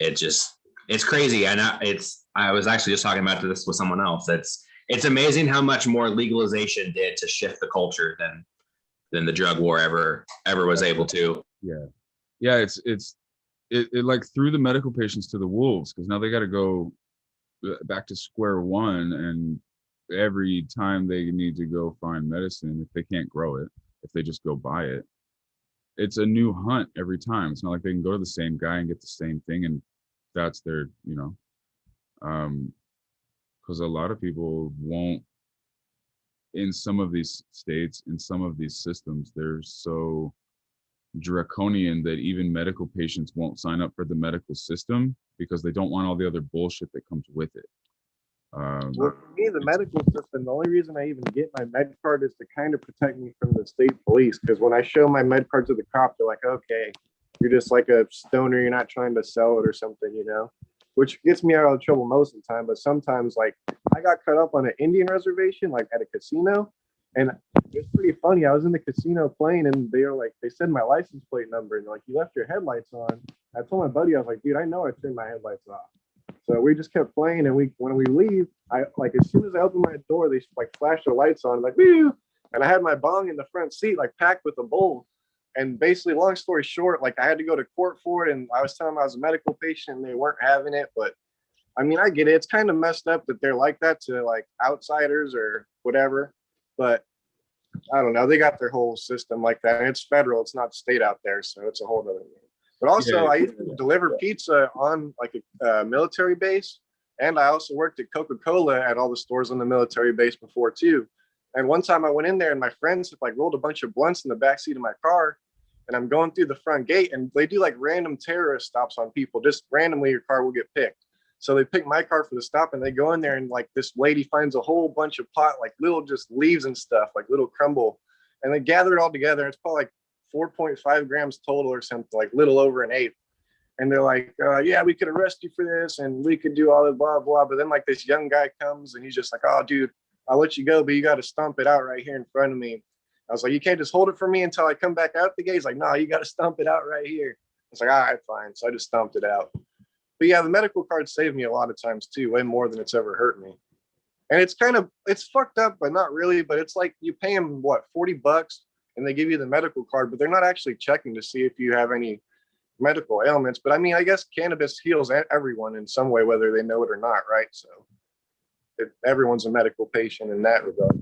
Speaker 7: it's crazy. And I was actually just talking about this with someone else. It's amazing how much more legalization did to shift the culture than the drug war ever was able to.
Speaker 4: Yeah, it like threw the medical patients to the wolves because now they got to go back to square one and every time they need to go find medicine, if they can't grow it, if they just go buy it, it's a new hunt every time. It's not like they can go to the same guy and get the same thing and that's their, because a lot of people won't, in some of these states, in some of these systems, they're so draconian that even medical patients won't sign up for the medical system because they don't want all the other bullshit that comes with it.
Speaker 11: Well, for me, the medical system, the only reason I even get my med card is to kind of protect me from the state police. Because when I show my med card to the cop, they're like, okay, you're just like a stoner. You're not trying to sell it or something, which gets me out of trouble most of the time. But sometimes, like, I got cut up on an Indian reservation, like at a casino. And it was pretty funny. I was in the casino playing and they said my license plate number. And like, you left your headlights on. I told my buddy, I was like, dude, I know I turned my headlights off. So we just kept playing, and when we leave, I like as soon as I open my door, they like flash their lights on, like woo, and I had my bong in the front seat, like packed with a bowl. And basically, long story short, like I had to go to court for it, and I was telling them I was a medical patient, and they weren't having it. But I mean, I get it. It's kind of messed up that they're like that to like outsiders or whatever. But I don't know. They got their whole system like that. And it's federal. It's not state out there, so it's a whole other thing. But also, I used to deliver pizza on like a military base, and I also worked at Coca-Cola at all the stores on the military base before too. And one time I went in there, and my friends had like rolled a bunch of blunts in the backseat of my car, and I'm going through the front gate, and they do like random terrorist stops on people. Just randomly, your car will get picked. So they pick my car for the stop, and they go in there, and like this lady finds a whole bunch of pot, like little just leaves and stuff, like little crumble, and they gather it all together. It's probably like 4.5 grams total or something, like little over an eighth. And they're like, yeah, we could arrest you for this and we could do all the blah, blah. But then like this young guy comes and he's just like, oh, dude, I'll let you go, but you got to stomp it out right here in front of me. I was like, you can't just hold it for me until I come back out the gate. He's like, no, you got to stomp it out right here. I was like, all right, fine. So I just stomped it out. But yeah, the medical card saved me a lot of times too, way more than it's ever hurt me. And it's fucked up, but not really. But it's like you pay them, what, $40? And they give you the medical card, but they're not actually checking to see if you have any medical ailments. But I mean, I guess cannabis heals everyone in some way, whether they know it or not, right? So everyone's a medical patient in that regard.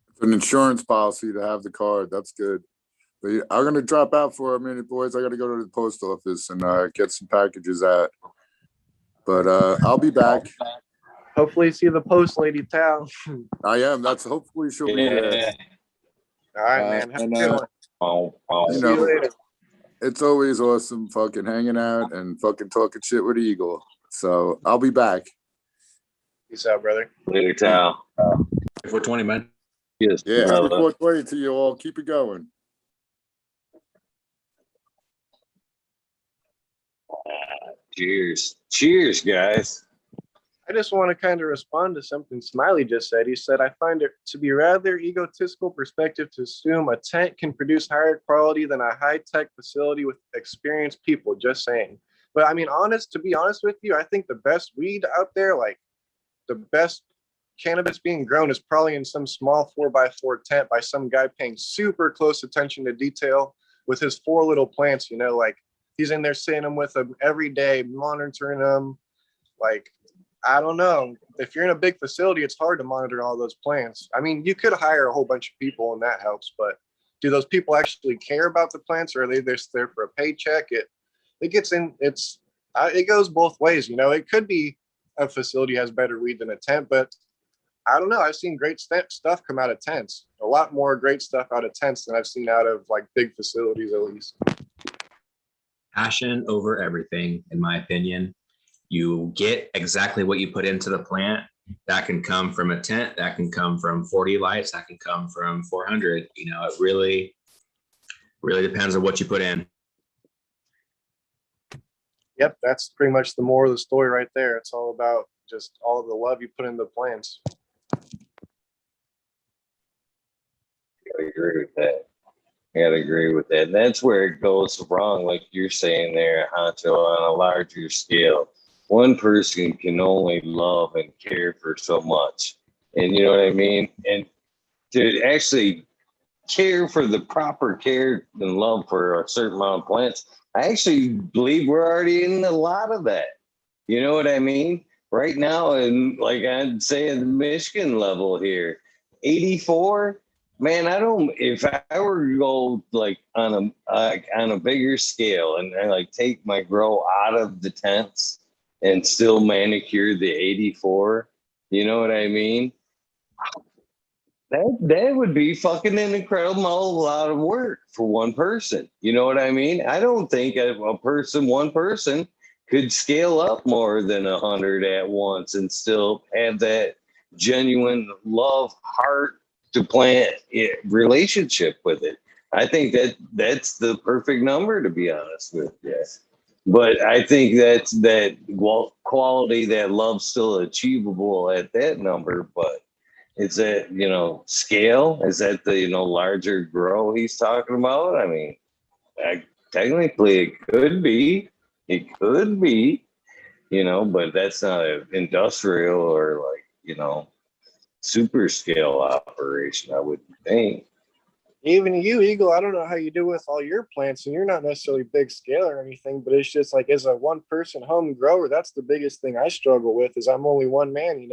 Speaker 18: It's an insurance policy to have the card. That's good. But yeah, I'm gonna drop out for a minute, boys. I gotta go to the post office and get some packages out. But I'll be back.
Speaker 11: Hopefully see the post lady Tal.
Speaker 18: I am. That's hopefully she'll be there.
Speaker 11: All right, man. Have a good one.
Speaker 18: You
Speaker 11: See you later.
Speaker 18: It's always awesome fucking hanging out and fucking talking shit with Eagle. So I'll be back.
Speaker 11: Peace out, brother.
Speaker 1: Later, Tal.
Speaker 7: 420, man.
Speaker 1: Yes.
Speaker 18: Yeah,
Speaker 1: brother.
Speaker 18: happy 420 to you all. Keep it going.
Speaker 1: Cheers. Cheers, guys.
Speaker 11: I just want to kind of respond to something Smiley just said. He said, I find it to be rather egotistical perspective to assume a tent can produce higher quality than a high-tech facility with experienced people, just saying. But I mean, to be honest with you, I think the best weed out there, like the best cannabis being grown is probably in some small 4x4 tent by some guy paying super close attention to detail with his 4 little plants, like he's in there seeing them with them every day, monitoring them. Like, I don't know. If you're in a big facility, it's hard to monitor all those plants. I mean, you could hire a whole bunch of people and that helps, but do those people actually care about the plants, or are they just there for a paycheck? It goes both ways. It could be a facility has better weed than a tent, but I don't know. I've seen great stuff come out of tents. A lot more great stuff out of tents than I've seen out of like big facilities, at least.
Speaker 7: Passion over everything, in my opinion. You get exactly what you put into the plant. That can come from a tent. That can come from 40 lights. That can come from 400. It really depends on what you put in.
Speaker 11: Yep, that's pretty much the moral of the story right there. It's all about just all of the love you put in the plants.
Speaker 1: I agree with that. And that's where it goes wrong, like you're saying there, Huncho, on a larger scale. One person can only love and care for so much. And you know what I mean? And to actually care for the proper care and love for a certain amount of plants, I actually believe we're already in a lot of that. You know what I mean? right now, and like I'd say at the Michigan level here, 84. Man, I don't. If I were to go like on a bigger scale and like take my grow out of the tents and still manicure the 84, you know what I mean? That would be fucking an incredible lot of work for one person. You know what I mean? I don't think one person could scale up more than 100 at once and still have that genuine love, heart to plant relationship with it. I think that's the perfect number, to be honest with you. But I think that's that quality, that love's still achievable at that number, but is that, scale? Is that the, larger grow he's talking about? I mean, technically it could be. It could be, but that's not an industrial or super scale operation, I would think.
Speaker 11: Even you, Eagle, I don't know how you do with all your plants, and you're not necessarily big scale or anything, but it's just like as a one person home grower, that's the biggest thing I struggle with is I'm only one man,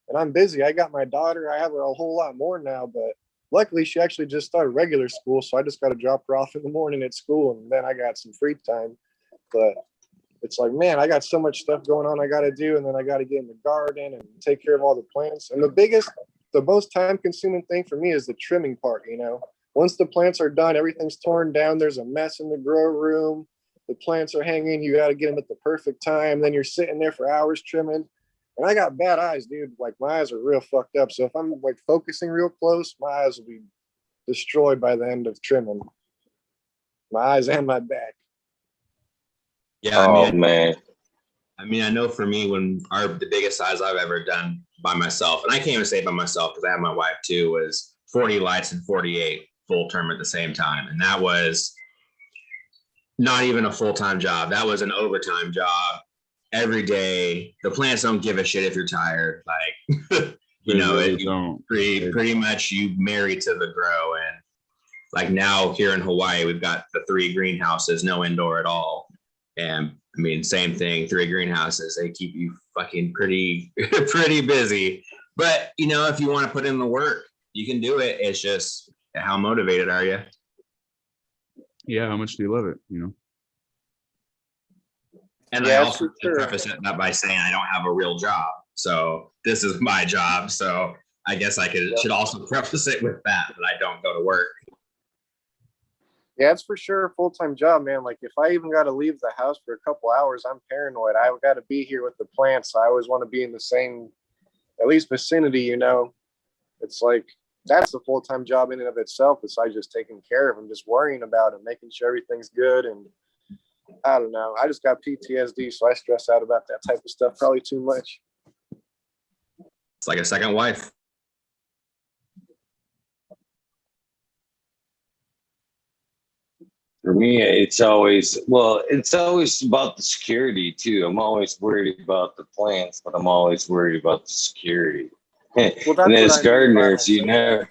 Speaker 11: and I'm busy. I got my daughter. I have her a whole lot more now, but luckily she actually just started regular school. So I just got to drop her off in the morning at school, and then I got some free time. But it's like, man, I got so much stuff going on I got to do. And then I got to get in the garden and take care of all the plants. And the most time consuming thing for me is the trimming part. Once the plants are done, everything's torn down. There's a mess in the grow room. The plants are hanging. You got to get them at the perfect time. Then you're sitting there for hours trimming. And I got bad eyes, dude. Like my eyes are real fucked up. So if I'm like focusing real close, my eyes will be destroyed by the end of trimming. My eyes and my back.
Speaker 7: Yeah,
Speaker 1: man.
Speaker 7: I mean, I know for me, the biggest size I've ever done by myself, and I can't even say by myself because I have my wife too, was 40 lights and 48 full term at the same time. And that was not even a full-time job. That was an overtime job. Every day, the plants don't give a shit if you're tired. Like, pretty much you married to the grow. And like now here in Hawaii, we've got the 3 greenhouses, no indoor at all. And I mean, same thing, 3 greenhouses, they keep you fucking pretty busy. But if you want to put in the work, you can do it. It's just how motivated are you?
Speaker 4: Yeah, how much do you love it?
Speaker 7: And I also preface that by saying I don't have a real job. So this is my job. So I guess I should also preface it with that I don't go to work.
Speaker 11: Yeah, it's for sure a full-time job, man. Like if I even got to leave the house for a couple hours, I'm paranoid. I've got to be here with the plants. I always want to be in the same, at least vicinity, It's like, that's a full-time job in and of itself, besides just taking care of them, just worrying about them, making sure everything's good. And I don't know. I just got PTSD, so I stress out about that type of stuff probably too much.
Speaker 7: It's like a second wife.
Speaker 1: For me, it's always about the security too. I'm always worried about the plants, but I'm always worried about the security. And as gardeners, you never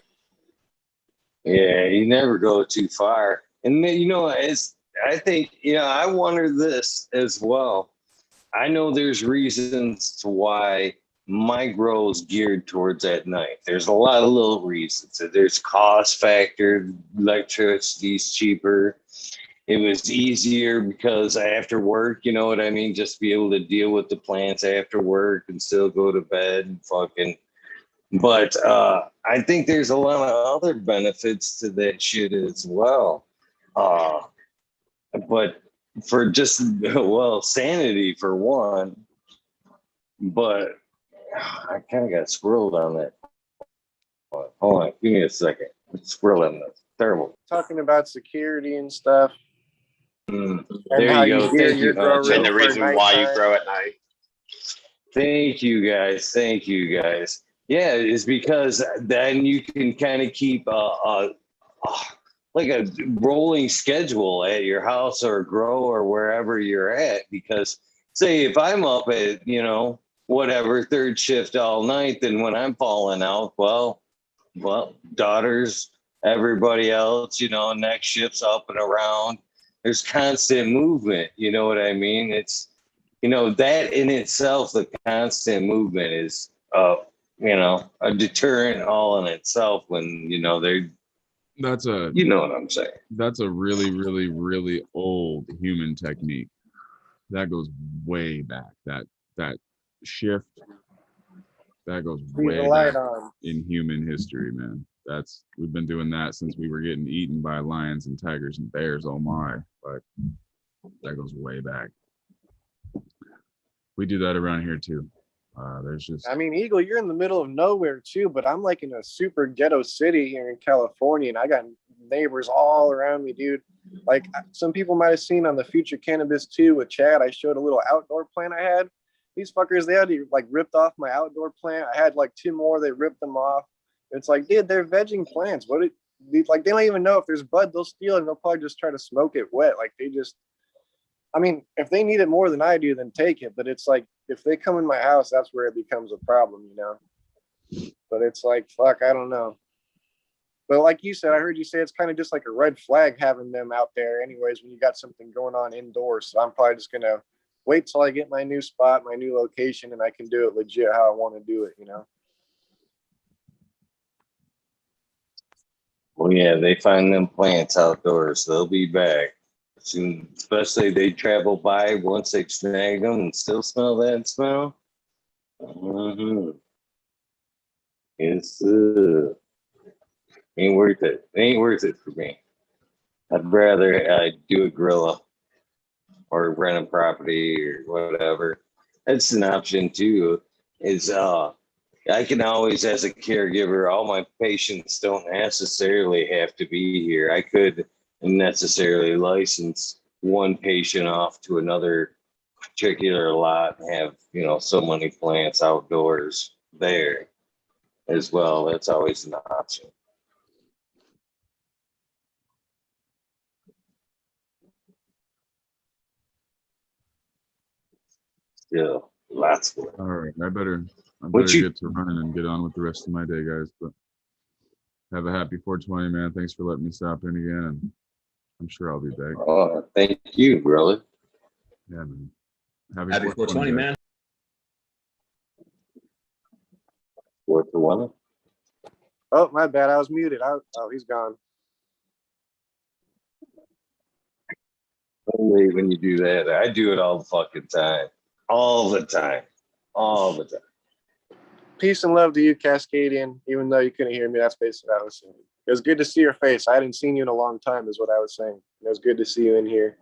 Speaker 1: go too far. And then, I think, I wonder this as well. I know there's reasons to why my grow is geared towards at night. There's a lot of little reasons. There's cost factor, electricity's cheaper. It was easier because after work, you know what I mean? Just be able to deal with the plants after work and still go to bed and fucking. But I think there's a lot of other benefits to that shit as well. But for just, sanity for one. But I kind of got squirreled on that. Hold on, give me a second. It's squirreled on that. Terrible.
Speaker 11: Talking about security and stuff.
Speaker 1: There you go. Thank you.
Speaker 8: And the reason why you grow at night.
Speaker 1: Thank you guys. Yeah, it's because then you can kind of keep like a rolling schedule at your house or grow or wherever you're at. Because say if I'm up at, whatever, third shift all night, then when I'm falling out, well, daughters, everybody else, next shift's up and around. There's constant movement. You know what I mean? It's you know, that in itself, the constant movement is, you know, a deterrent all in itself when, you know,
Speaker 4: That's a,
Speaker 1: you know what I'm saying.
Speaker 4: that's a really, really, really old human technique. That goes way back. That shift, that goes
Speaker 11: Leave the
Speaker 4: way
Speaker 11: light
Speaker 4: back
Speaker 11: on.
Speaker 4: in human history, man. We've been doing that since we were getting eaten by lions and tigers and bears. Oh my, like that goes way back. We do that around here too. There's just,
Speaker 11: I mean, Eagle, you're in the middle of nowhere too, but I'm like in a super ghetto city here in California, and I got neighbors all around me, dude. Like some people might have seen on the Future Cannabis 2 with Chad, I showed a little outdoor plant I had. These fuckers, they had like ripped off my outdoor plant. I had like 2 more, they ripped them off. It's like, dude, they're vegging plants. Like they don't even know if there's bud, they'll steal it and they'll probably just try to smoke it wet. Like they just, I mean, if they need it more than I do, then take it. But it's like, if they come in my house, that's where it becomes a problem, you know? But it's like, fuck, I don't know. But like you said, I heard you say it's kind of just like a red flag having them out there anyways, when you got something going on indoors. So I'm probably just going to wait till I get my new spot, my new location, and I can do it legit how I want to do it, you know?
Speaker 1: Well, yeah, they find them plants outdoors. They'll be back soon, especially they travel by once they snag them and still smell that smell. It's ain't worth it. Ain't worth it for me. I'd rather do a gorilla or rent a property or whatever. That's an option too. Is I can always, as a caregiver, all my patients don't necessarily have to be here. I could necessarily license one patient off to another particular lot and have, you know, so many plants outdoors there as well. That's always an option. Still, lots of it.
Speaker 4: all right. I better
Speaker 1: What you-
Speaker 4: get to running and get on with the rest of my day, guys. But have a happy 420, man. Thanks for letting me stop in again, and I'm sure I'll be back.
Speaker 1: Oh, thank you, brother.
Speaker 4: Yeah, man.
Speaker 7: Happy 420,
Speaker 4: guys.
Speaker 7: man.
Speaker 1: 420.
Speaker 11: Oh, my bad. I was muted. Oh, he's gone.
Speaker 1: Only when you do that, I do it all the fucking time. All the time. All the time.
Speaker 11: Peace and love to you, Cascadian. Even though you couldn't hear me, that's basically what I was saying. It was good to see your face. I hadn't seen you in a long time, is what I was saying. It was good to see you in here.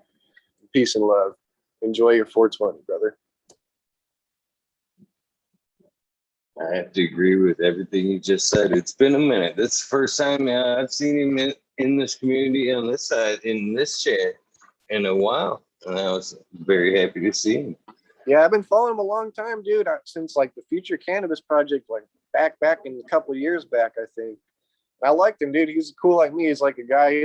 Speaker 11: Peace and love. Enjoy your 420, brother.
Speaker 1: I have to agree with everything you just said. It's been a minute. This is the first time I've seen him in this community on this side, in this chat, in a while. And I was very happy to see him.
Speaker 11: Yeah, I've been following him a long time, dude. Since like the Future Cannabis Project, like back in a couple of years back, I think. And I liked him, dude. He's cool like me. He's like a guy.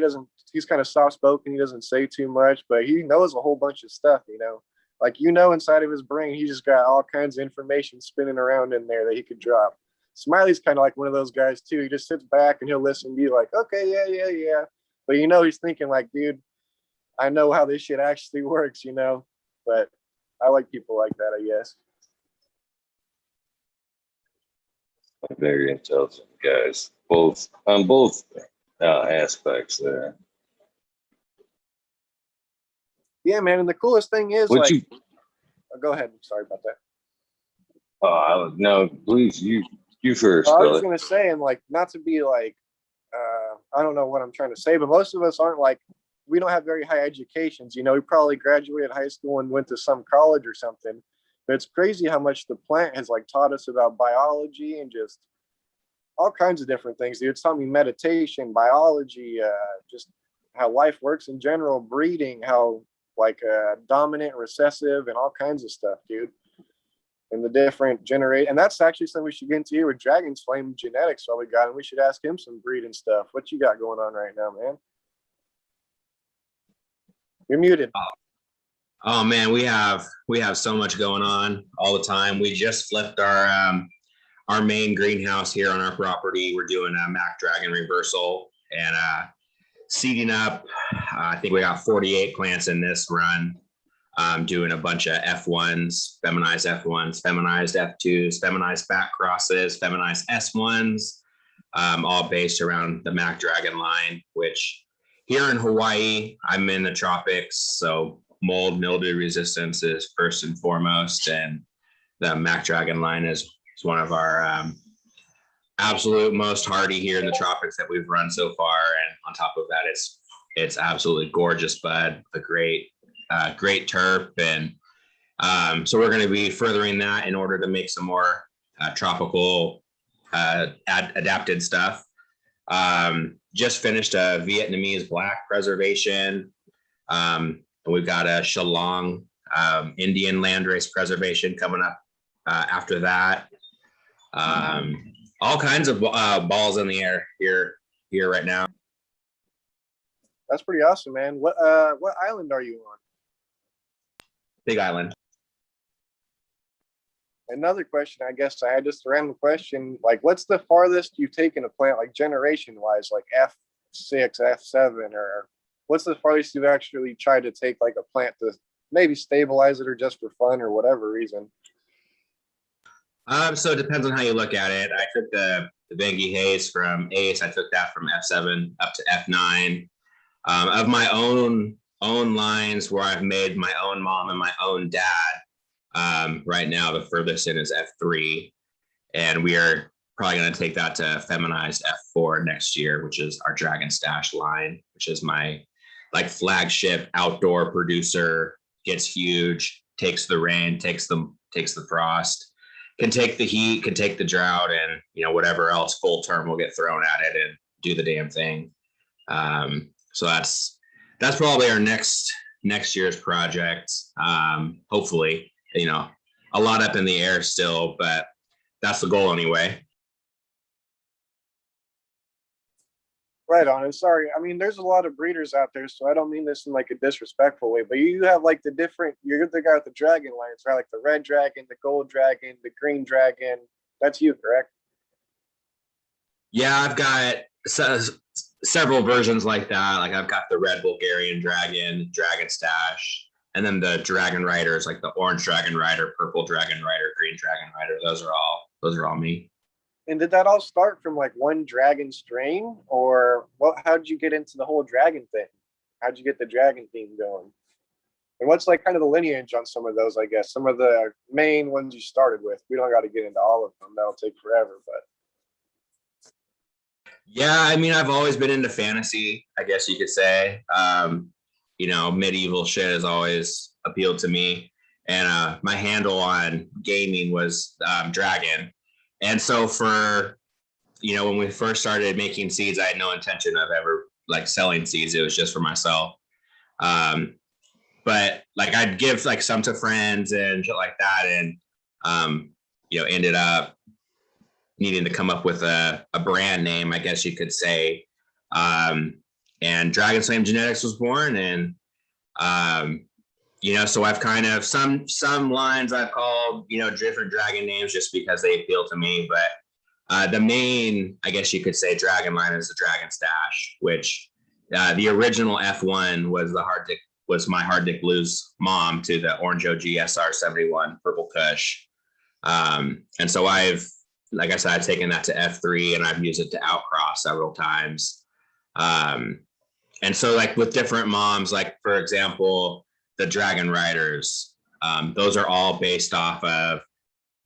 Speaker 11: He's kind of soft spoken. He doesn't say too much, but he knows a whole bunch of stuff, you know. Like, you know, inside of his brain, he just got all kinds of information spinning around in there that he could drop. Smiley's kind of like one of those guys too. He just sits back and he'll listen and be like, okay, yeah. But you know, he's thinking like, dude, I know how this shit actually works, you know. But I like people like that, I guess.
Speaker 1: Very intelligent guys, both on both aspects there.
Speaker 11: Yeah, man. And the coolest thing is,
Speaker 1: What
Speaker 11: like,
Speaker 1: you-
Speaker 11: oh, go ahead. I'm sorry about that.
Speaker 1: No, please, you first.
Speaker 11: I was
Speaker 1: brother.
Speaker 11: just gonna say, and like, not to be like, I don't know what I'm trying to say, but most of us aren't like, we don't have very high educations. You know, we probably graduated high school and went to some college or something. But it's crazy how much the plant has like taught us about biology and just all kinds of different things. Dude, it's taught me meditation, biology, just how life works in general, breeding, how like dominant, recessive, and all kinds of stuff, dude. And the different and that's actually something we should get into here with Dragon's Flame genetics. All we got, and we should ask him some breeding stuff. What you got going on right now, man? You're muted.
Speaker 7: Oh man, we have so much going on all the time. We just flipped our main greenhouse here on our property. We're doing a Mac Dragon reversal and seeding up. I think we got 48 plants in this run. doing a bunch of F1s, feminized F1s, feminized F2s, feminized back crosses, feminized S1s, all based around the Mac Dragon line, which here in Hawaii, I'm in the tropics, so mold mildew resistance is first and foremost, and the Mac Dragon line is one of our absolute most hardy here in the tropics that we've run so far. And on top of that, it's absolutely gorgeous bud, a great terp, and so we're going to be furthering that in order to make some more tropical adapted stuff. Just finished a Vietnamese black preservation, and we've got a Shillong Indian landrace preservation coming up after that. All kinds of balls in the air here right now.
Speaker 11: That's pretty awesome, man. What island are you on?
Speaker 7: Big Island.
Speaker 11: Another question, I guess I had just a random question. Like, what's the farthest you've taken a plant, like generation wise, like F6, F7, or what's the farthest you've actually tried to take like a plant to maybe stabilize it or just for fun or whatever reason?
Speaker 7: So it depends on how you look at it. I took the Bengi Haze from Ace. I took that from F7 up to F9. Of my own lines where I've made my own mom and my own dad, right now the furthest in is F3, and we are probably going to take that to feminized F4 next year, which is our Dragon Stash line, which is my like flagship outdoor producer. Gets huge, takes the rain, takes the frost, can take the heat, can take the drought, and whatever else full term will get thrown at it and do the damn thing. So that's probably our next year's project. Hopefully, a lot up in the air still, but that's the goal anyway.
Speaker 11: Right on. And sorry, I mean, there's a lot of breeders out there, so I don't mean this in like a disrespectful way, but you have like you're the guy with the dragon lines, right? Like the red dragon, the gold dragon, the green dragon. That's you, correct?
Speaker 7: Yeah, I've got several versions like that. Like I've got the red Bulgarian dragon, Dragon Stash, and then the dragon riders, like the orange dragon rider, purple dragon rider, green dragon rider. Those are all me.
Speaker 11: And did that all start from like one dragon strain, or how did you get into the whole dragon thing? How'd you get the dragon theme going? And what's like kind of the lineage on some of those, I guess, some of the main ones you started with? We don't got to get into all of them. That'll take forever, but.
Speaker 7: Yeah, I mean, I've always been into fantasy, I guess you could say. Medieval shit has always appealed to me. And my handle on gaming was Dragon. And so when we first started making seeds, I had no intention of ever like selling seeds. It was just for myself. But like I'd give like some to friends and shit like that. And, ended up needing to come up with a brand name, I guess you could say. And Dragon Slam Genetics was born. And, so I've kind of some lines I've called, different dragon names just because they appeal to me. But the main, I guess you could say, dragon line is the Dragon Stash, which the original F1 was my Hard Dick Blues mom to the Orange OG SR71 Purple Kush. And so like I said, I've taken that to F3 and I've used it to outcross several times. And so like with different moms, like for example, the Dragon Riders, those are all based off of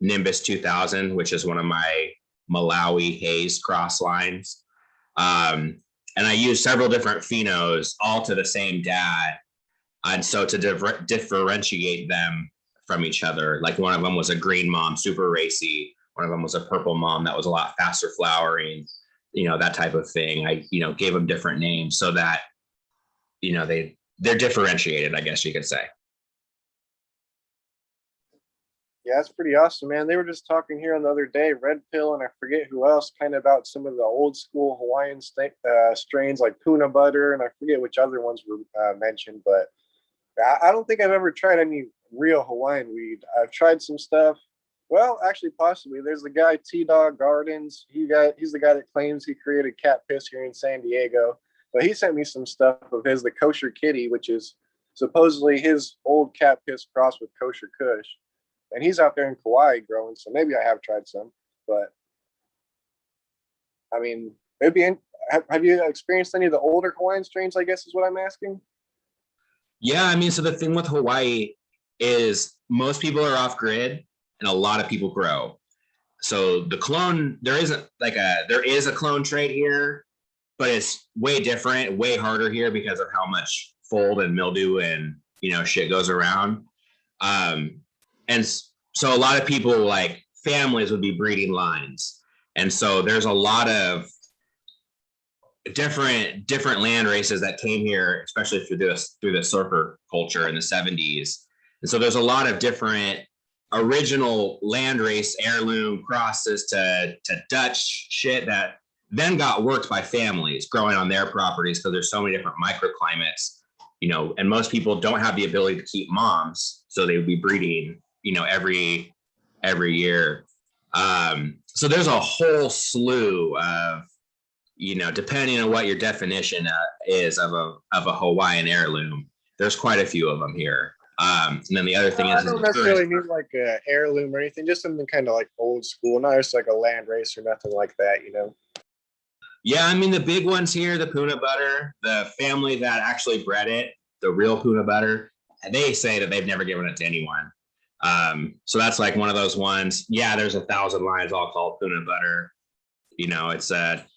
Speaker 7: Nimbus 2000, which is one of my Malawi Haze cross lines. And I use several different phenos all to the same dad. And so to differentiate them from each other, like one of them was a green mom, super racy. One of them was a purple mom that was a lot faster flowering, that type of thing. I, gave them different names so that, they're differentiated, I guess you could say.
Speaker 11: Yeah, that's pretty awesome, man. They were just talking here the other day, Red Pill, and I forget who else, kind of about some of the old school Hawaiian strains like Puna Butter, and I forget which other ones were mentioned, but I don't think I've ever tried any real Hawaiian weed. I've tried some stuff. Well, actually, possibly. There's the guy, T-Dog Gardens. He's the guy that claims he created cat piss here in San Diego. But he sent me some stuff of his, the Kosher Kitty, which is supposedly his old cat piss crossed with kosher Kush, and he's out there in Kauai growing. So maybe I have tried some, but I mean, have you experienced any of the older Hawaiian strains? I guess is what I'm asking.
Speaker 7: Yeah, I mean, so the thing with Hawaii is most people are off grid and a lot of people grow. So the clone, there is a clone trait here, but it's way different, way harder here because of how much fold and mildew and shit goes around. And so a lot of people, like families, would be breeding lines, and so there's a lot of different land races that came here, especially through the surfer culture in the 70s. And so there's a lot of different original land race heirloom crosses to Dutch shit that then got worked by families growing on their properties because there's so many different microclimates, and most people don't have the ability to keep moms, so they would be breeding, every year. So there's a whole slew of, depending on what your definition is of a Hawaiian heirloom, there's quite a few of them here. And then the other thing is,
Speaker 11: I don't necessarily mean like an heirloom or anything, just something kind of like old school, not just like a land race or nothing like that,
Speaker 7: Yeah, I mean, the big ones here, the Puna butter, the family that actually bred it, the real Puna butter, they say that they've never given it to anyone. So that's like one of those ones. Yeah, there's 1,000 lines all called Puna butter.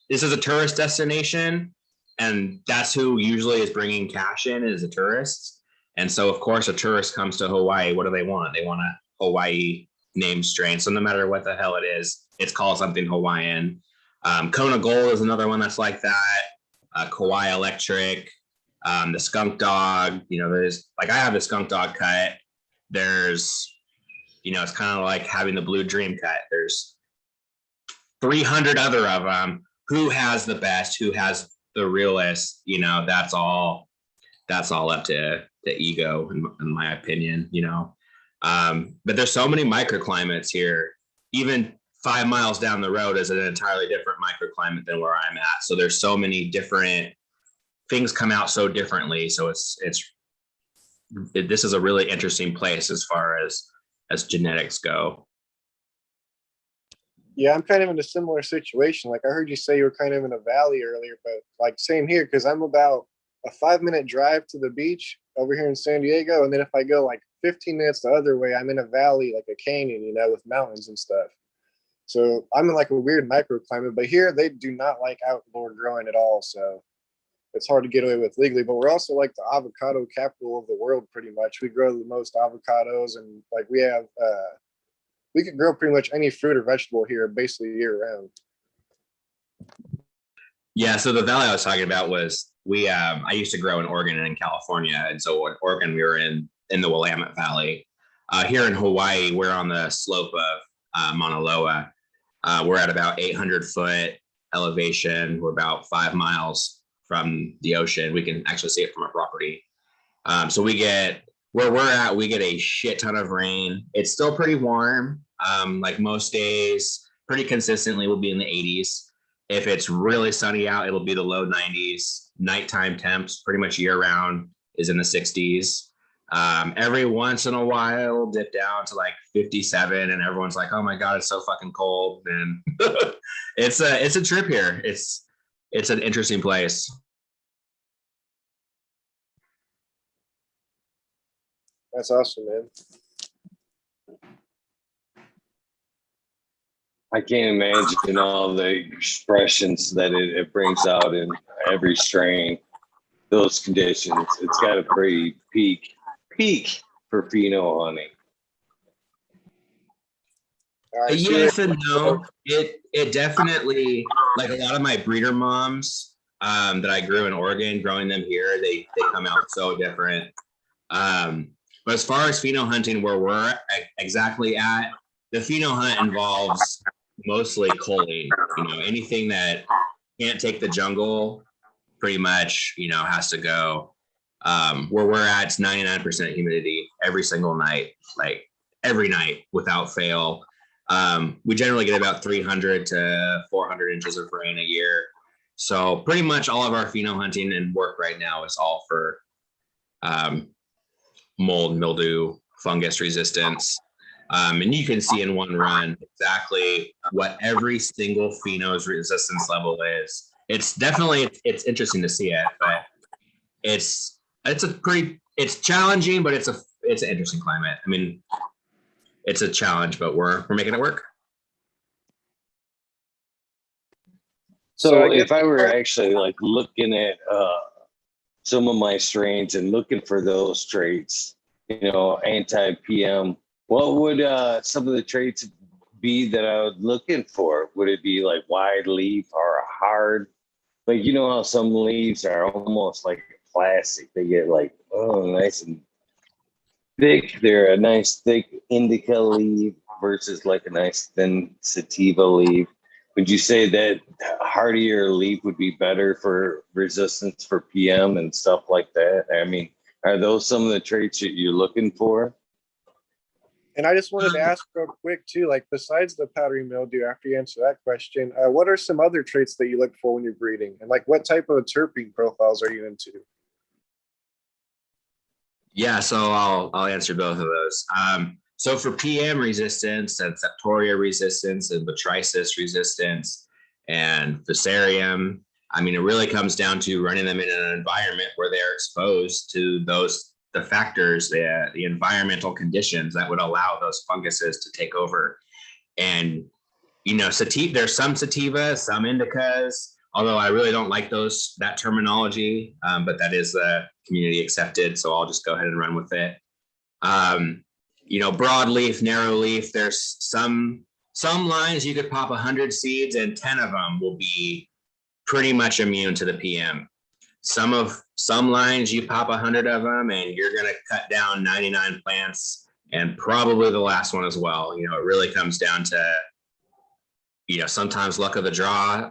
Speaker 7: This is a tourist destination, and that's who usually is bringing cash in, is the tourists. And so, of course, a tourist comes to Hawaii. What do they want? They want a Hawaii name strain. So no matter what the hell it is, it's called something Hawaiian. Kona Gold is another one that's like that. Kauai Electric, the Skunk Dog. There's I have the Skunk Dog cut. There's, it's kind of like having the Blue Dream cut. There's 300 other of them. Who has the best? Who has the realest? That's all up to ego, in my opinion. But there's so many microclimates here. Even 5 miles down the road is an entirely different microclimate than where I'm at. So there's so many different things come out so differently. So this is a really interesting place as far as genetics go.
Speaker 11: Yeah, I'm kind of in a similar situation. Like I heard you say you were kind of in a valley earlier, but like same here, because I'm about a 5-minute drive to the beach over here in San Diego. And then if I go like 15 minutes the other way, I'm in a valley, like a canyon, with mountains and stuff. So I'm in like a weird microclimate, but here they do not like outdoor growing at all. So it's hard to get away with legally, but we're also like the avocado capital of the world, pretty much. We grow the most avocados, and like we can grow pretty much any fruit or vegetable here basically year round.
Speaker 7: Yeah, so the valley I was talking about was I used to grow in Oregon and in California. And so in Oregon, we were in the Willamette Valley. Here in Hawaii, we're on the slope of Mauna Loa. We're at about 800-foot elevation. We're about 5 miles from the ocean. We can actually see it from our property. So where we're at, we get a shit ton of rain. It's still pretty warm. Like most days, pretty consistently will be in the 80s. If it's really sunny out, it'll be the low 90s. Nighttime temps pretty much year round is in the 60s. Every once in a while, dip down to like 57, and everyone's like, "Oh my god, it's so fucking cold." And it's a trip here. It's an interesting place.
Speaker 11: That's awesome, man.
Speaker 1: I can't imagine all the expressions that it brings out in every strain, those conditions. It's got a pretty peak for pheno hunting.
Speaker 7: Yes and no. It definitely, like a lot of my breeder moms that I grew in Oregon, growing them here, they come out so different. But as far as pheno hunting, where we're exactly at, the pheno hunt involves mostly culling. Anything that can't take the jungle pretty much, has to go. Where we're at, it's 99% humidity every single night, like every night without fail. We generally get about 300 to 400 inches of rain a year. So pretty much all of our pheno hunting and work right now is all for mold, mildew, fungus resistance. And you can see in one run exactly what every single pheno's resistance level is. It's definitely, it's interesting to see it, but it's challenging, but it's an interesting climate. I mean, it's a challenge, but we're making it work.
Speaker 1: So if I were actually like looking at some of my strains and looking for those traits, anti-PM, what would some of the traits be that I was looking for? Would it be like wide leaf or hard? Like, you know how some leaves are almost like plastic. They get like, nice and thick. They're a nice thick indica leaf versus like a nice thin sativa leaf. Would you say that hardier leaf would be better for resistance for PM and stuff like that? I mean, are those some of the traits that you're looking for?
Speaker 11: And I just wanted to ask real quick too, like besides the powdery mildew, after you answer that question, what are some other traits that you look for when you're breeding? And like what type of terpene profiles are you into?
Speaker 7: Yeah, so I'll answer both of those. So for PM resistance and septoria resistance and botrytis resistance and fusarium, I mean, it really comes down to running them in an environment where they're exposed to the factors, the environmental conditions that would allow those funguses to take over. And, there's some sativa, some indicas, although I really don't like that terminology, but that is community accepted. So I'll just go ahead and run with it. Broadleaf, narrow leaf, there's some lines you could pop 100 seeds and 10 of them will be pretty much immune to the PM. Some lines you pop 100 of them and you're going to cut down 99 plants and probably the last one as well. It really comes down to, sometimes luck of the draw.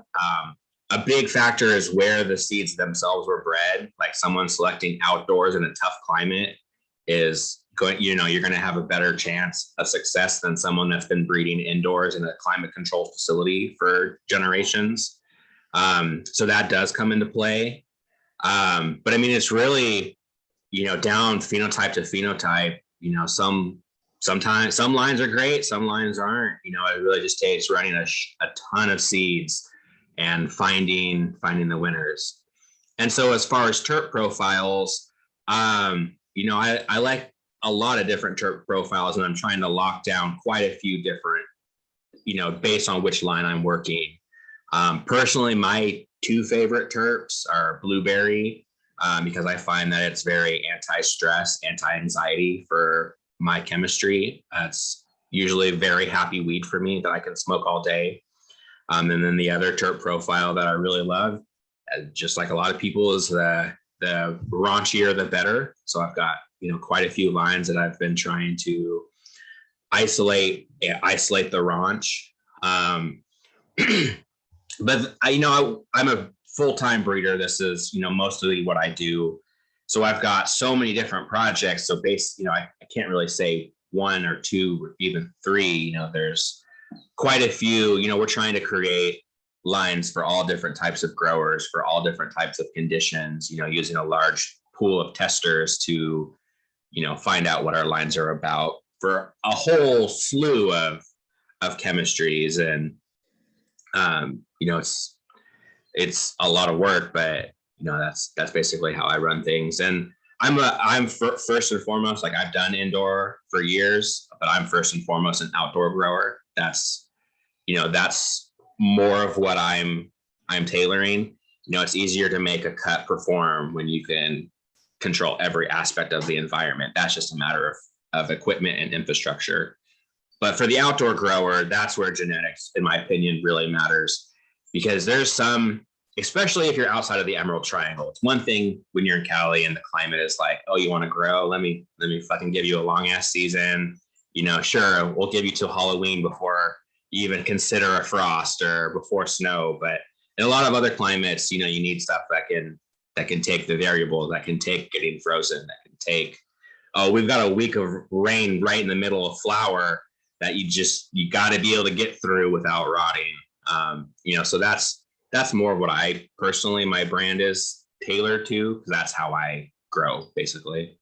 Speaker 7: A big factor is where the seeds themselves were bred. Like someone selecting outdoors in a tough climate is going, you're going to have a better chance of success than someone that's been breeding indoors in a climate controlled facility for generations. So that does come into play. But I mean, it's really, down phenotype to phenotype, sometimes some lines are great, some lines aren't. It really just takes running a ton of seeds and finding the winners. And so as far as terp profiles, I like a lot of different terp profiles, and I'm trying to lock down quite a few different, based on which line I'm working. Personally, my two favorite terps are blueberry, because I find that it's very anti-stress, anti-anxiety for my chemistry. It's usually a very happy weed for me that I can smoke all day. And then the other terp profile that I really love, just like a lot of people, is the raunchier the better. So I've got quite a few lines that I've been trying to isolate the raunch. But I'm a full-time breeder. This is mostly what I do. So I've got so many different projects. So I can't really say one or two or even three. There's quite a few. We're trying to create lines for all different types of growers, for all different types of conditions, using a large pool of testers to find out what our lines are about for a whole slew of chemistries. And it's a lot of work, but that's basically how I run things. And I'm first and foremost, like I've done indoor for years, but I'm first and foremost an outdoor grower. That's more of what I'm tailoring. It's easier to make a cut perform when you can control every aspect of the environment. That's just a matter of equipment and infrastructure. But for the outdoor grower, that's where genetics, in my opinion, really matters, because there's some, especially if you're outside of the Emerald Triangle. It's one thing when you're in Cali and the climate is like, oh, you want to grow? Let me fucking give you a long ass season. Sure, we'll give you till Halloween before you even consider a frost or before snow. But in a lot of other climates, you need stuff that can take the variable, that can take getting frozen, that can take, oh, we've got a week of rain right in the middle of flower that you got to be able to get through without rotting. So that's more of what I personally, my brand is tailored to, because that's how I grow, basically.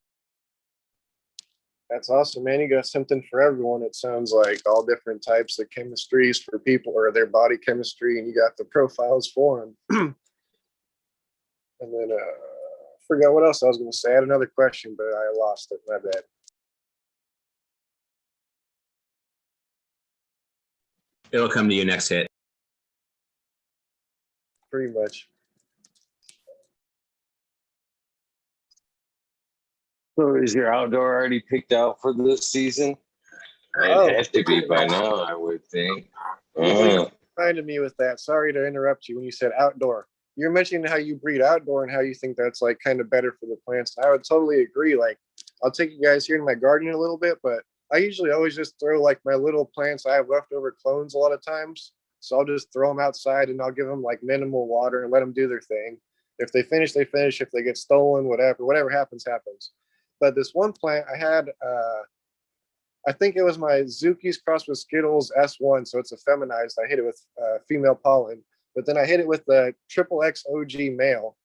Speaker 11: That's awesome, man. You got something for everyone. It sounds like all different types of chemistries for people or their body chemistry, and you got the profiles for them. And then forgot what else I was going to say. I had another question, but I lost it. My bad.
Speaker 7: It'll come to you next hit.
Speaker 11: Pretty much.
Speaker 1: So is your outdoor already picked out for this season? It'd have to be by now, I would think.
Speaker 11: You reminded me with that. Sorry to interrupt you when you said outdoor. You're mentioning how you breed outdoor and how you think that's like kind of better for the plants. I would totally agree. Like, I'll take you guys here in my garden a little bit, but I usually always just throw like my little plants. I have leftover clones a lot of times. So I'll just throw them outside and I'll give them like minimal water and let them do their thing. If they finish, they finish. If they get stolen, whatever happens, happens. But this one plant I had, I think it was my Zuki's crossed with Skittles S1. So it's a feminized. I hit it with female pollen, but then I hit it with the triple X OG male.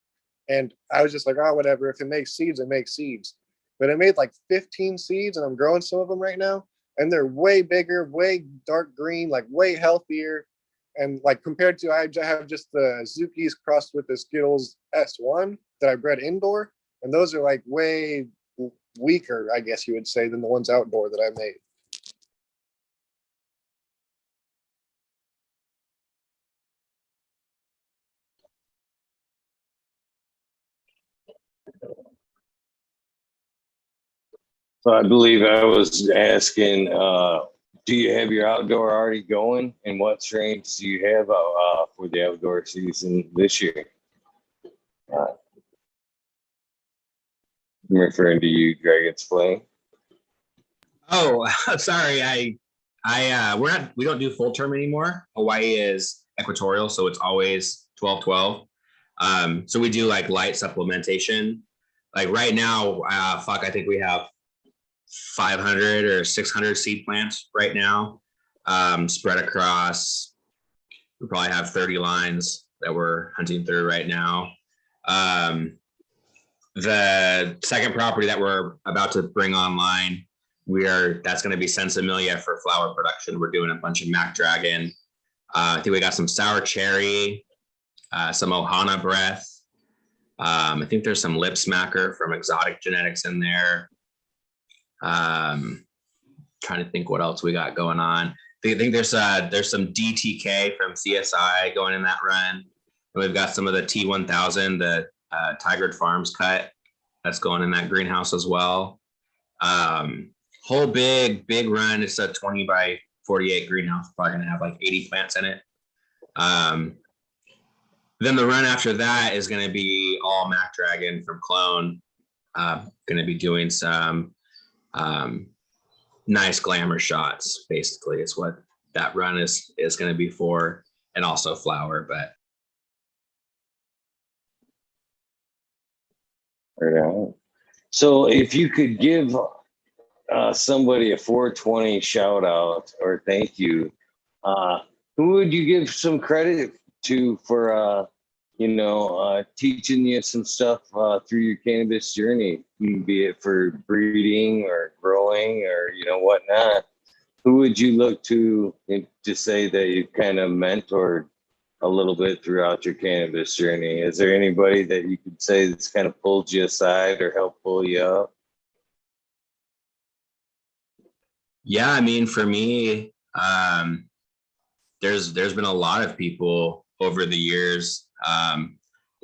Speaker 11: And I was just like, oh, whatever. If it makes seeds, it makes seeds. But it made like 15 seeds and I'm growing some of them right now. And they're way bigger, way dark green, like way healthier. And like compared to, I have just the Zuki's crossed with the Skittles S1 that I bred indoor. And those are like way weaker, I guess you would say, than the ones outdoor that I made.
Speaker 1: So I believe I was asking, do you have your outdoor already going? And what strains do you have for the outdoor season this year? I'm referring to you, Dragon's Flame.
Speaker 7: Oh, sorry. We don't do full term anymore. Hawaii is equatorial, so it's always 12-12. So we do like light supplementation. Like right now, I think we have 500 or 600 seed plants right now, spread across. We probably have 30 lines that we're hunting through right now. The second property that we're about to bring online, that's going to be Sensimilia for flower production. We're doing a bunch of Mac Dragon. I think we got some sour cherry, some Ohana breath. I think there's some lip smacker from Exotic Genetics in there. Trying to think what else we got going on. I think there's some DTK from CSI going in that run. And we've got some of the T1000, the Tigered Farms cut that's going in that greenhouse as well. Whole big run. It's a 20 by 48 greenhouse. Probably gonna have like 80 plants in it. Then the run after that is gonna be all Mac Dragon from Clone. Gonna be doing some nice glamour shots. Basically, is what that run is gonna be for, and also flower, but.
Speaker 1: Right on. So if you could give somebody a 420 shout out or thank you, who would you give some credit to for teaching you some stuff through your cannabis journey, be it for breeding or growing or whatnot? Who would you look to say that you kind of mentored a little bit throughout your cannabis journey? Is there anybody that you could say that's kind of pulled you aside or helped pull you up?
Speaker 7: Yeah, I mean, for me, there's been a lot of people over the years.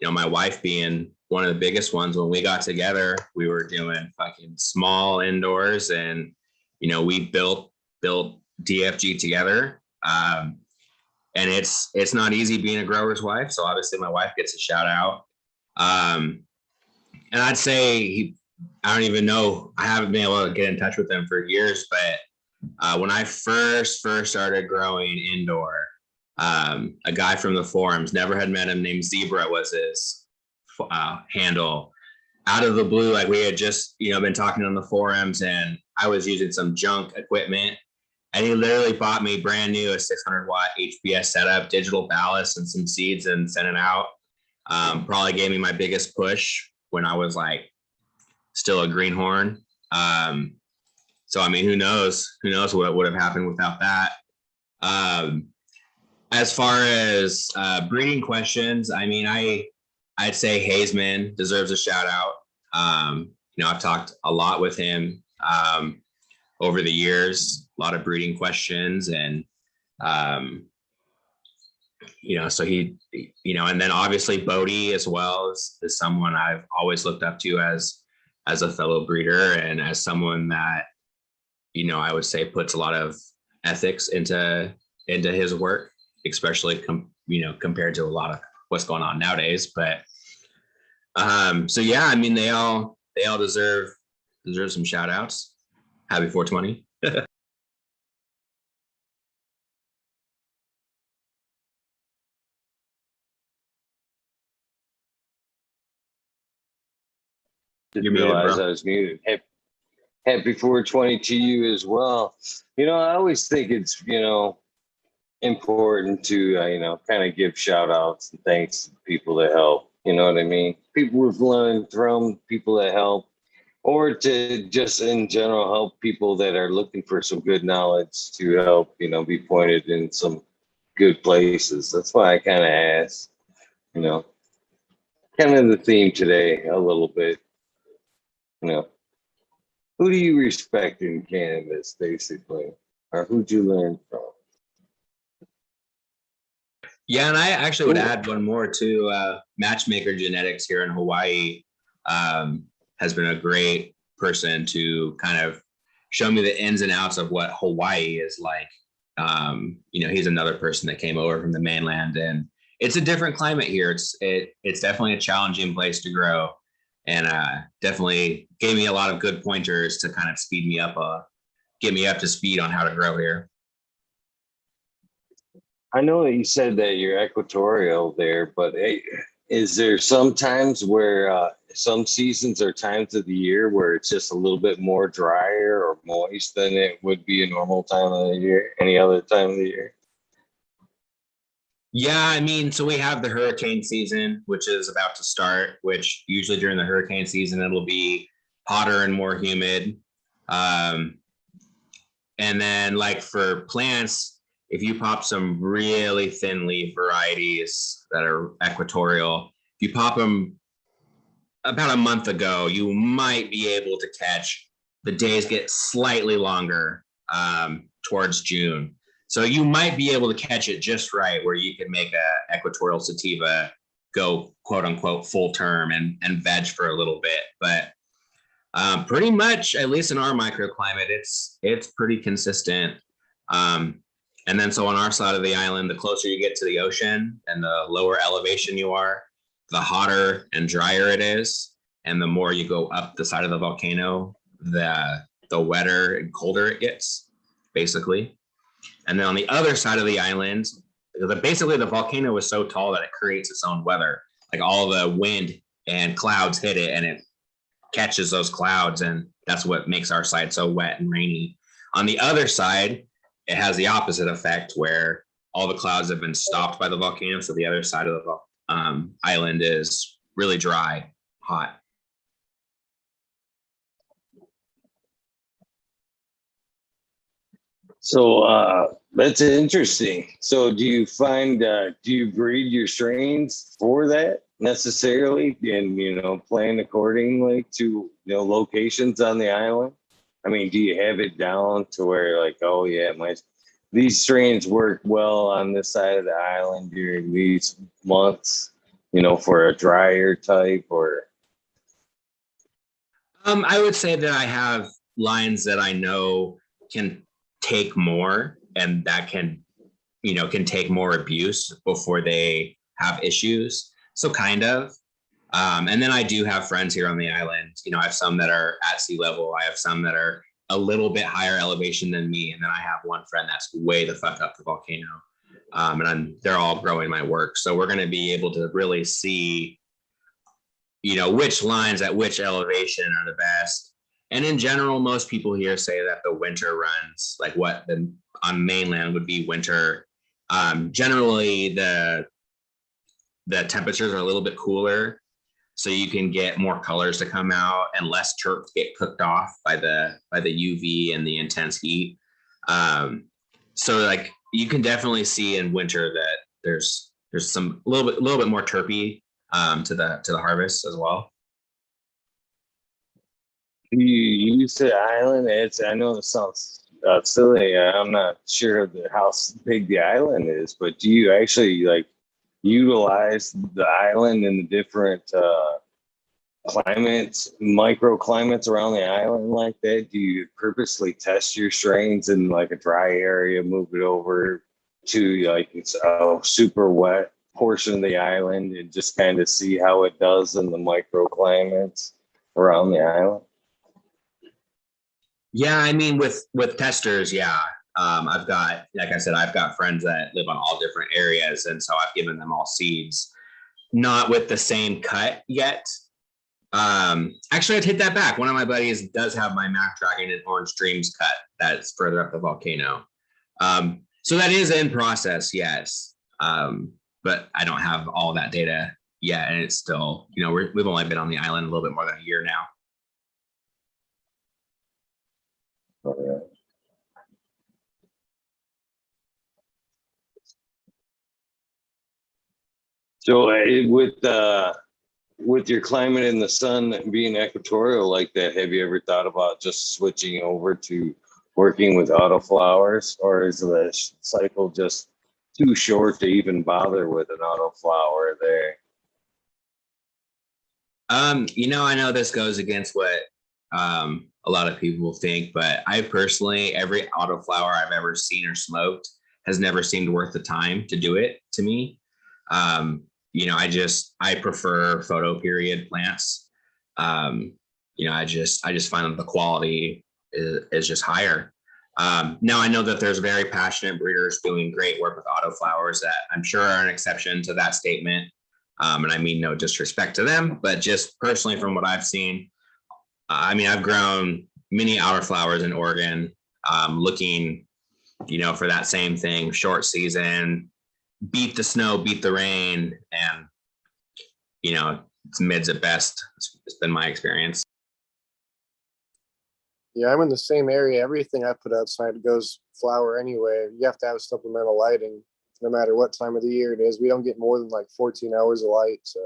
Speaker 7: My wife being one of the biggest ones. When we got together, we were doing fucking small indoors, and we built DFG together. And it's not easy being a grower's wife. So obviously my wife gets a shout out. And I'd say I don't even know. I haven't been able to get in touch with them for years, but when I first started growing indoor, a guy from the forums, never had met him, named Zebra was his handle. Out of the blue, like we had just been talking on the forums, and I was using some junk equipment. And he literally bought me brand new, a 600 watt HPS setup, digital ballast, and some seeds, and sent it out. Probably gave me my biggest push when I was like still a greenhorn. So I mean, who knows what would have happened without that. As far as breeding questions, I mean, I'd say Hazeman deserves a shout out. I've talked a lot with him over the years, a lot of breeding questions, and so he, and then obviously Bodie as well is someone I've always looked up to as a fellow breeder and as someone that, I would say puts a lot of ethics into his work, especially compared to a lot of what's going on nowadays. But so yeah, I mean, they all deserve some shout outs. Happy 420.
Speaker 1: Didn't realize I was muted. Happy 420 to you as well. I always think it's, important to, kind of give shout outs and thanks to people that help. You know what I mean? People we've learned from, people that help, or to just in general help people that are looking for some good knowledge to help, be pointed in some good places. That's why I kind of asked, kind of the theme today a little bit. Who do you respect in cannabis, basically? Or who'd you learn from?
Speaker 7: Yeah, and I actually would add one more too. Matchmaker Genetics here in Hawaii has been a great person to kind of show me the ins and outs of what Hawaii is like. He's another person that came over from the mainland, and it's a different climate here. It's definitely a challenging place to grow. And definitely gave me a lot of good pointers to kind of speed me up, get me up to speed on how to grow here.
Speaker 1: I know that you said that you're equatorial there, but hey, is there some times where some seasons or times of the year where it's just a little bit more drier or moist than it would be a normal time of the year, any other time of the year?
Speaker 7: Yeah, I mean, so we have the hurricane season, which is about to start, which usually during the hurricane season, it'll be hotter and more humid. And then like for plants, if you pop some really thin leaf varieties that are equatorial, if you pop them about a month ago, you might be able to catch, the days get slightly longer towards June. So you might be able to catch it just right where you can make a equatorial sativa go quote unquote full term and veg for a little bit. But pretty much, at least in our microclimate, it's pretty consistent. And then so on our side of the island, the closer you get to the ocean and the lower elevation you are, the hotter and drier it is. And the more you go up the side of the volcano, the wetter and colder it gets, basically. And then on the other side of the island, basically the volcano is so tall that it creates its own weather. Like all the wind and clouds hit it and it catches those clouds, and that's what makes our side so wet and rainy. On the other side, it has the opposite effect where all the clouds have been stopped by the volcano. So the other side of the island is really dry, hot.
Speaker 1: So that's interesting. So do you find, do you breed your strains for that necessarily and, plan accordingly to, locations on the island? I mean, do you have it down to where like, oh yeah, these strains work well on this side of the island during these months, for a drier type or?
Speaker 7: I would say that I have lines that I know can take more and that can take more abuse before they have issues. So kind of. And then I do have friends here on the island. I have some that are at sea level. I have some that are a little bit higher elevation than me. And then I have one friend that's way the fuck up the volcano. And they're all growing my work. So we're going to be able to really see, which lines at which elevation are the best. And in general, most people here say that the winter runs, like what on mainland would be winter. Generally, the temperatures are a little bit cooler. so you can get more colors to come out and less terps get cooked off by the UV and the intense heat. So like you can definitely see in winter that there's some a little bit more terpy to the harvest as well.
Speaker 1: You said island. I know it sounds silly. I'm not sure how big the island is, but do you actually like utilize the island and the different climates, microclimates around the island like that? Do you purposely test your strains in like a dry area, move it over to like it's a super wet portion of the island and just kind of see how it does in the microclimates around the island?
Speaker 7: Yeah, I mean, with testers, yeah. I've got, like I said, I've got friends that live on all different areas, and so I've given them all seeds, not with the same cut yet. Actually, I take that back. One of my buddies does have my Mac Dragon and Orange Dreams cut that's further up the volcano. So that is in process, yes. But I don't have all that data yet, and it's still, you know, we've only been on the island a little bit more than a year now.
Speaker 1: Okay. So with your climate and the sun being equatorial like that, have you ever thought about just switching over to working with autoflowers, or is the cycle just too short to even bother with an autoflower there?
Speaker 7: You know, I know this goes against what a lot of people think, but I personally, every autoflower I've ever seen or smoked has never seemed worth the time to do it to me. You know, I prefer photo period plants. You know, I just find that the quality is just higher. Now I know that there's very passionate breeders doing great work with autoflowers that I'm sure are an exception to that statement. And I mean no disrespect to them, but just personally from what I've seen, I mean, I've grown many autoflowers in Oregon, looking, you know, for that same thing, short season, beat the snow, beat the rain, and, you know, it's mids at best. It's been my experience.
Speaker 11: Yeah, I'm in the same area. Everything I put outside goes flower anyway. You have to have supplemental lighting no matter what time of the year it is. We don't get more than like 14 hours of light, so.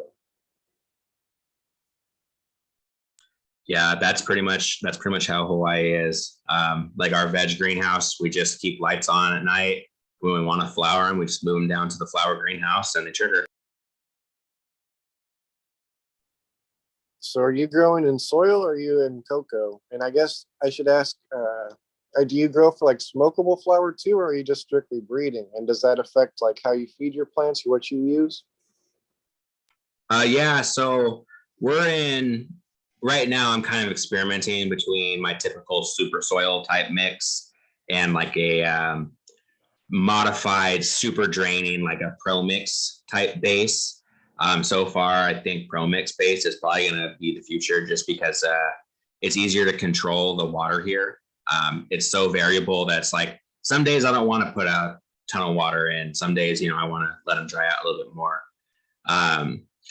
Speaker 7: Yeah, that's pretty much how Hawaii is. Like our veg greenhouse, we just keep lights on at night. When we want to flower them, we just move them down to the flower greenhouse and they trigger.
Speaker 11: So are you growing in soil or are you in cocoa? And I guess I should ask, do you grow for like smokable flower too, or are you just strictly breeding? And does that affect like how you feed your plants or what you use?
Speaker 7: Yeah, so right now I'm kind of experimenting between my typical super soil type mix and like a modified super draining, like a pro mix type base. So far, I think pro mix base is probably going to be the future just because it's easier to control the water here. It's so variable that it's like some days I don't want to put a ton of water in. Some days, you know, I want to let them dry out a little bit more.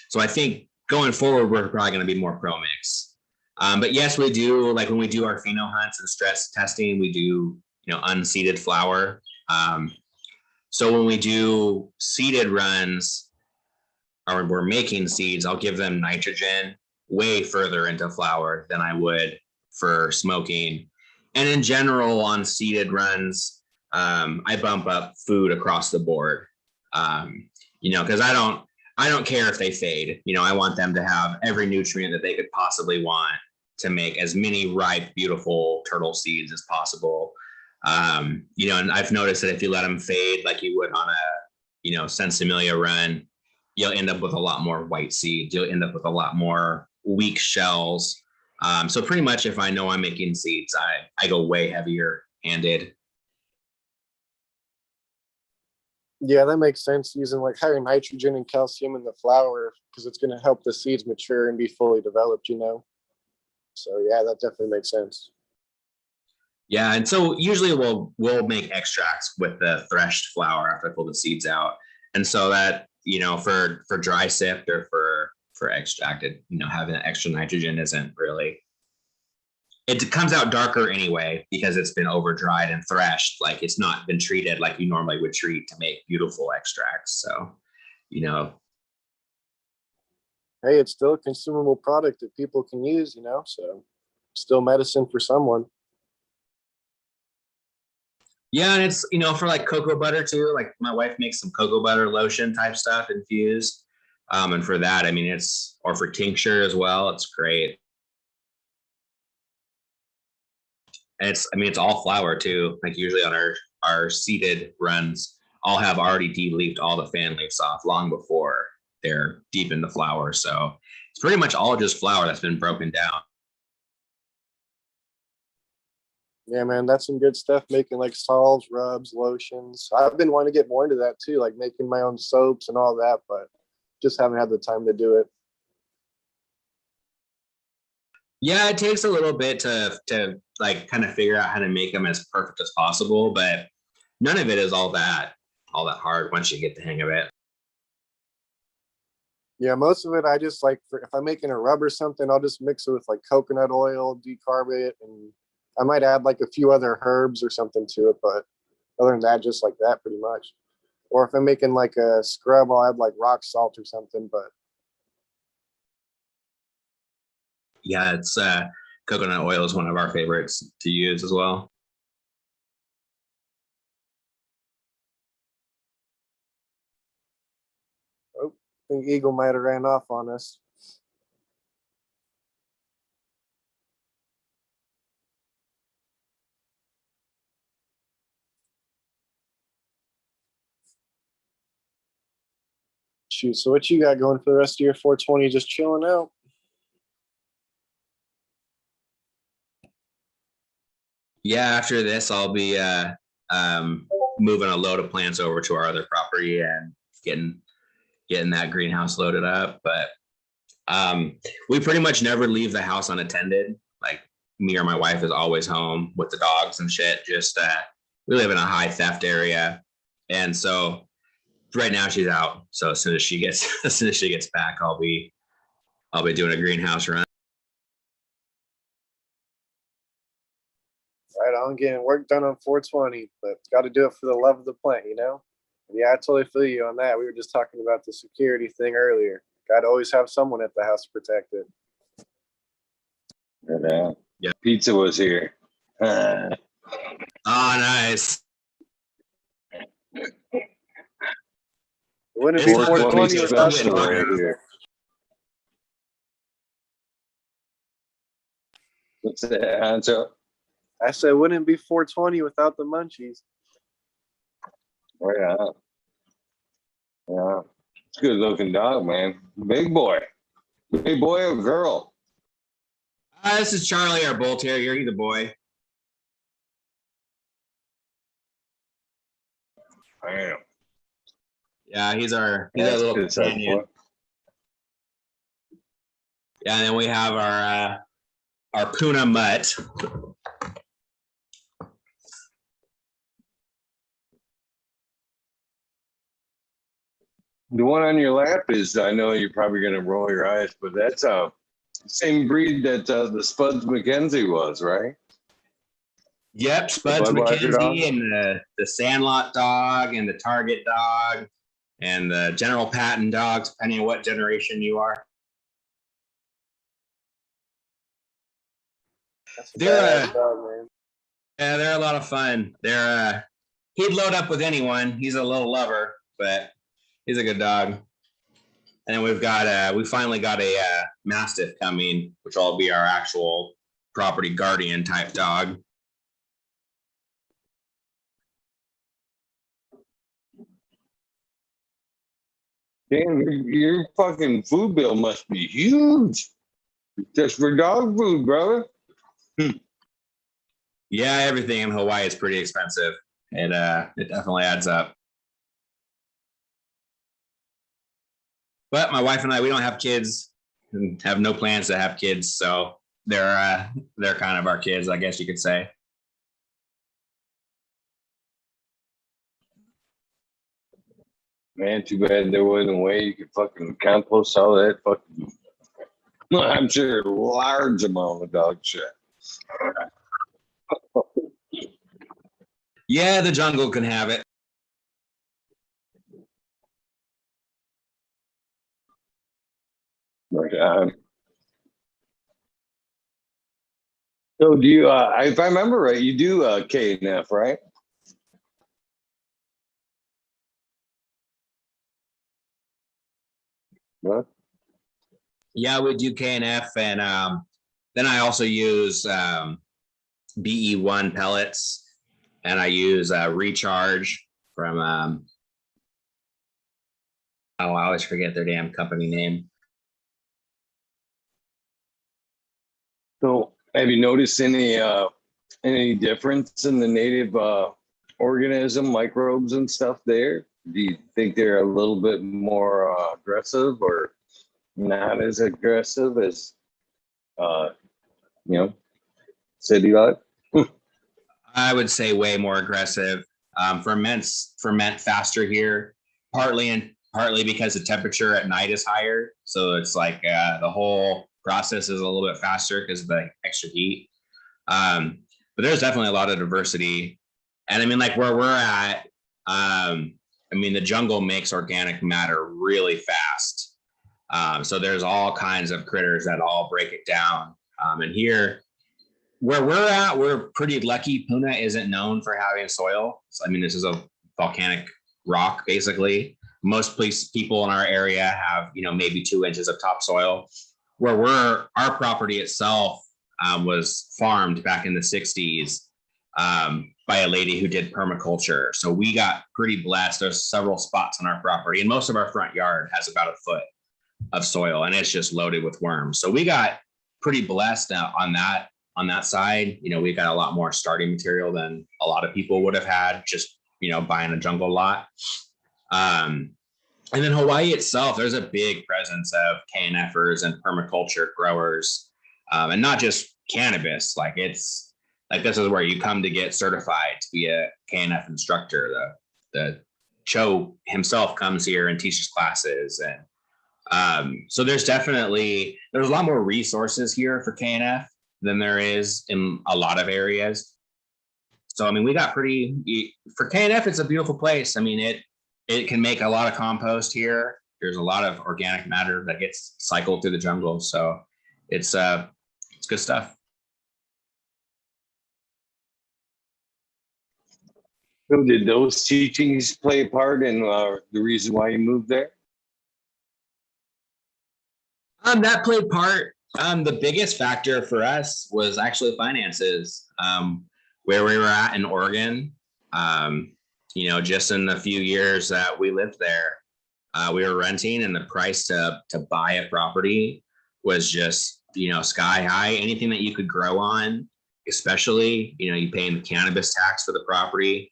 Speaker 7: So I think going forward, we're probably going to be more pro mix. But yes, we do, like when we do our pheno hunts and stress testing, we do, you know, unseeded flower. So when we do seeded runs, or we're making seeds, I'll give them nitrogen way further into flower than I would for smoking. And in general, on seeded runs, I bump up food across the board. You know, because I don't care if they fade. You know, I want them to have every nutrient that they could possibly want to make as many ripe, beautiful turtle seeds as possible. You know, and I've noticed that if you let them fade like you would on a, you know, Sensimilia run, you'll end up with a lot more white seeds. You'll end up with a lot more weak shells. So pretty much if I know I'm making seeds, I go way heavier handed.
Speaker 11: Yeah, that makes sense, using like higher nitrogen and calcium in the flower because it's going to help the seeds mature and be fully developed, you know? So yeah, that definitely makes sense.
Speaker 7: Yeah, and so usually we'll make extracts with the threshed flower after I pull the seeds out. And so that, you know, for dry sift or for for extracted. Having that extra nitrogen isn't really. It comes out darker anyway because it's been over dried and threshed. Like it's not been treated like you normally would treat to make beautiful extracts. So,
Speaker 11: Hey, it's still a consumable product that people can use, so still medicine for someone.
Speaker 7: Yeah, and it's, for like cocoa butter too. Like my wife makes some cocoa butter lotion type stuff infused. And for that, or for tincture as well, it's great. And it's all flour too. Like usually on our seeded runs, I'll have already de-leafed all the fan leaves off long before they're deep in the flour. So it's pretty much all just flour that's been broken down.
Speaker 11: Yeah, man, that's some good stuff. Making like salves, rubs, lotions. I've been wanting to get more into that too, like making my own soaps and all that, but just haven't had the time to do it.
Speaker 7: Yeah, it takes a little bit to like kind of figure out how to make them as perfect as possible, but none of it is all that hard once you get the hang of it.
Speaker 11: Yeah, most of it I just like if I'm making a rub or something, I'll just mix it with like coconut oil, decarb it, and I might add like a few other herbs or something to it, but other than that, just like that pretty much. Or if I'm making like a scrub, I'll add like rock salt or something, but
Speaker 7: yeah, it's coconut oil is one of our favorites to use as well.
Speaker 11: oh, I think Eagle might have ran off on us. Shoot, so what you got going for the rest of your 420? Just chilling out?
Speaker 7: Yeah, after this, I'll be moving a load of plants over to our other property and getting that greenhouse loaded up. But we pretty much never leave the house unattended. Like me or my wife is always home with the dogs and shit. Just we live in a high theft area, and so right now she's out. So as soon as she gets back, I'll be doing a greenhouse run.
Speaker 11: Right on, getting work done on 420, but got to do it for the love of the plant, Yeah, I totally feel you on that. We were just talking about the security thing earlier. Got to always have someone at the house to protect it.
Speaker 1: Yeah. Pizza was here.
Speaker 7: Oh, nice.
Speaker 11: It wouldn't be 420 without the
Speaker 1: right here. What's that, Huncho?
Speaker 11: I said, wouldn't be 420 without the munchies.
Speaker 1: Right on. Yeah. It's a good looking dog, man. Big boy. Big boy or girl?
Speaker 7: This is Charlie, our bull terrier. He's a boy.
Speaker 1: Damn.
Speaker 7: Yeah, he's our little companion. Yeah, and then we have our Puna mutt.
Speaker 1: The one on your lap is, I know you're probably going to roll your eyes, but that's same breed that the Spuds McKenzie was, right?
Speaker 7: Yep, Spuds McKenzie and the Sandlot dog and the Target dog and the General Patton dogs, depending on what generation you are. They're a lot of fun. He'd load up with anyone. He's a little lover, but he's a good dog. And then we finally got a Mastiff coming, which will be our actual property guardian type dog.
Speaker 1: Damn, your fucking food bill must be huge. Just for dog food, brother.
Speaker 7: Yeah, everything in Hawaii is pretty expensive. It definitely adds up. But my wife and I, we don't have kids and have no plans to have kids, so they're kind of our kids, I guess you could say.
Speaker 1: Man, too bad there wasn't a way you could fucking compost all that fucking, I'm sure, a large amount of dog shit.
Speaker 7: Yeah, the jungle can have it.
Speaker 1: Right on. So do you, if I remember right, you do K and F, right? What?
Speaker 7: Yeah, we do KNF, and then I also use BE1 pellets, and I use Recharge from I always forget their damn company name.
Speaker 1: So have you noticed any difference in the native organism, microbes and stuff there? Do you think they're a little bit more aggressive or not as aggressive as city life?
Speaker 7: I would say way more aggressive. Ferment faster here, partly because the temperature at night is higher. So it's like the whole process is a little bit faster because of the extra heat. But there's definitely a lot of diversity. And I mean, like where we're at, I mean, the jungle makes organic matter really fast. So there's all kinds of critters that all break it down. And here, where we're at, we're pretty lucky. Puna isn't known for having soil. So, I mean, this is a volcanic rock, basically. Most people in our area have, maybe 2 inches of topsoil. Our property itself was farmed back in the 60s by a lady who did permaculture. So we got pretty blessed. There's several spots on our property, and most of our front yard has about a foot of soil, and it's just loaded with worms. So we got pretty blessed on that side. We've got a lot more starting material than a lot of people would have had just, buying a jungle lot. And then Hawaii itself, there's a big presence of KNFers and permaculture growers, and not just cannabis. Like this is where you come to get certified to be a KNF instructor. The Cho himself comes here and teaches classes, and so there's a lot more resources here for KNF than there is in a lot of areas. So I mean, we got for KNF, it's a beautiful place. I mean, it can make a lot of compost here. There's a lot of organic matter that gets cycled through the jungle, so it's good stuff.
Speaker 1: So did those teachings play a part in the reason why you moved there?
Speaker 7: That played part. The biggest factor for us was actually finances. Where we were at in Oregon, just in the few years that we lived there, we were renting, and the price to buy a property was just, sky high. Anything that you could grow on, especially, you paying the cannabis tax for the property.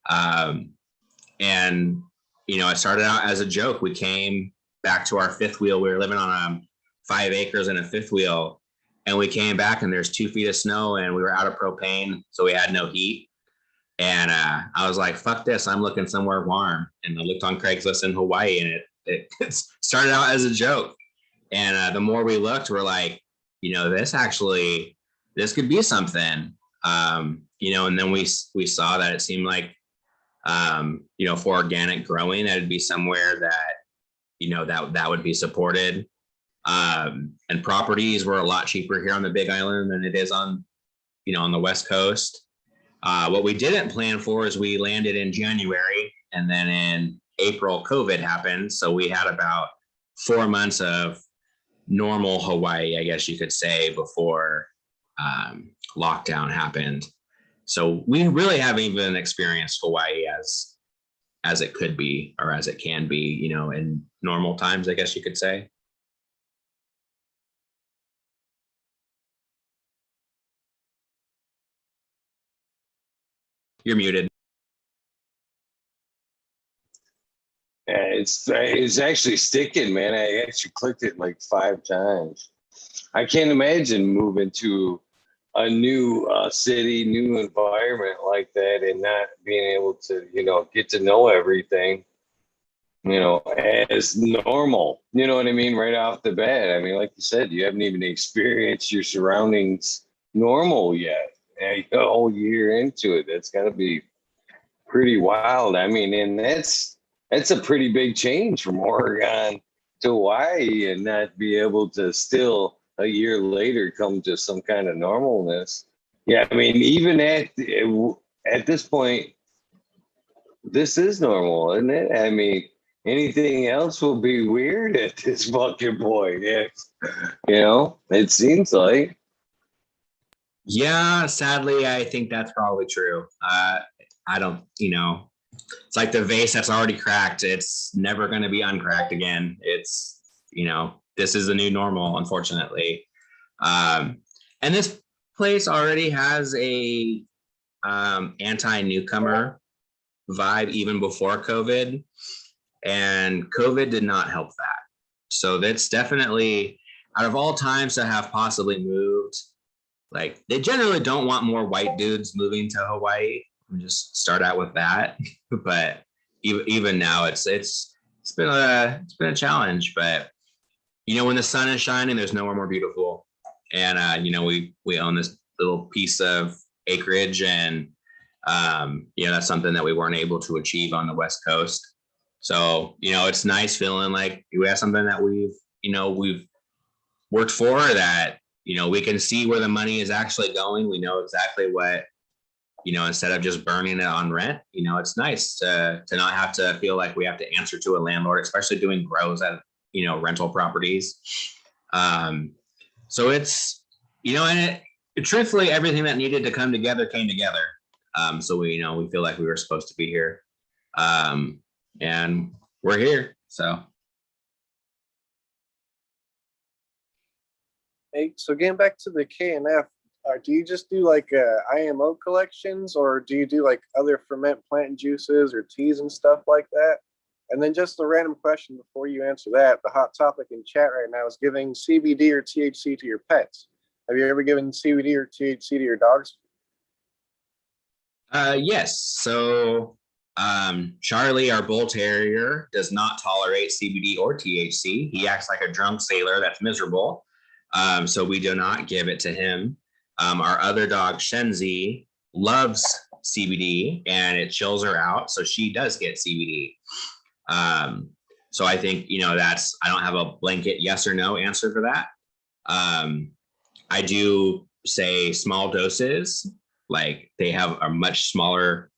Speaker 7: And, it started out as a joke. We came back to our fifth wheel. We were living on 5 acres and a fifth wheel. And we came back, and there's 2 feet of snow, and we were out of propane. So we had no heat. And I was like, fuck this, I'm looking somewhere warm. And I looked on Craigslist in Hawaii, and it started out as a joke. And the more we looked, we're like, this could be something. And then we saw that it seemed like, for organic growing, that'd be somewhere that, that would be supported. And properties were a lot cheaper here on the Big Island than it is on the West Coast. What we didn't plan for is we landed in January, and then in April, COVID happened. So we had about 4 months of normal Hawaii, I guess you could say, before lockdown happened. So we really haven't even experienced Hawaii as it could be, or as it can be, in normal times, I guess you could say. You're muted.
Speaker 1: Yeah, it's actually sticking, man. I actually clicked it like 5 times. I can't imagine moving to a new city, new environment like that, and not being able to, get to know everything. as normal. You know what I mean? Right off the bat. I mean, like you said, you haven't even experienced your surroundings normal yet. And a whole year into it, that's got to be pretty wild. I mean, and that's a pretty big change from Oregon to Hawaii, and not be able to still a year later come to some kind of normalness. Yeah, I mean, even at this point, this is normal, isn't it? I mean, anything else will be weird at this fucking point. It seems like.
Speaker 7: Yeah, sadly, I think that's probably true. I don't, it's like the vase that's already cracked. It's never going to be uncracked again. It's, this is the new normal, unfortunately. And this place already has a anti-newcomer vibe even before COVID, and COVID did not help that. So that's definitely, out of all times to have possibly moved, like, they generally don't want more white dudes moving to Hawaii. We'll just start out with that. But even now, it's been a challenge. But when the sun is shining, there's nowhere more beautiful. And we own this little piece of acreage, and that's something that we weren't able to achieve on the West Coast. So it's nice feeling like we have something that we've worked for, that we can see where the money is actually going. We know exactly what, instead of just burning it on rent. It's nice to not have to feel like we have to answer to a landlord, especially doing grows at rental properties. So it's and truthfully, everything that needed to come together came together. So we feel like we were supposed to be here, and we're here. So.
Speaker 11: Hey, so getting back to the KNF, do you just do like IMO collections, or do you do like other ferment plant juices or teas and stuff like that? And then just a random question before you answer that, the hot topic in chat right now is giving CBD or THC to your pets. Have you ever given CBD or THC to your dogs?
Speaker 7: Yes. So Charlie, our bull terrier, does not tolerate CBD or THC. He acts like a drunk sailor that's miserable. So we do not give it to him. Our other dog, Shenzi, loves CBD and it chills her out. So she does get CBD. So I think, I don't have a blanket yes or no answer for that. I do say small doses, like they have a much smaller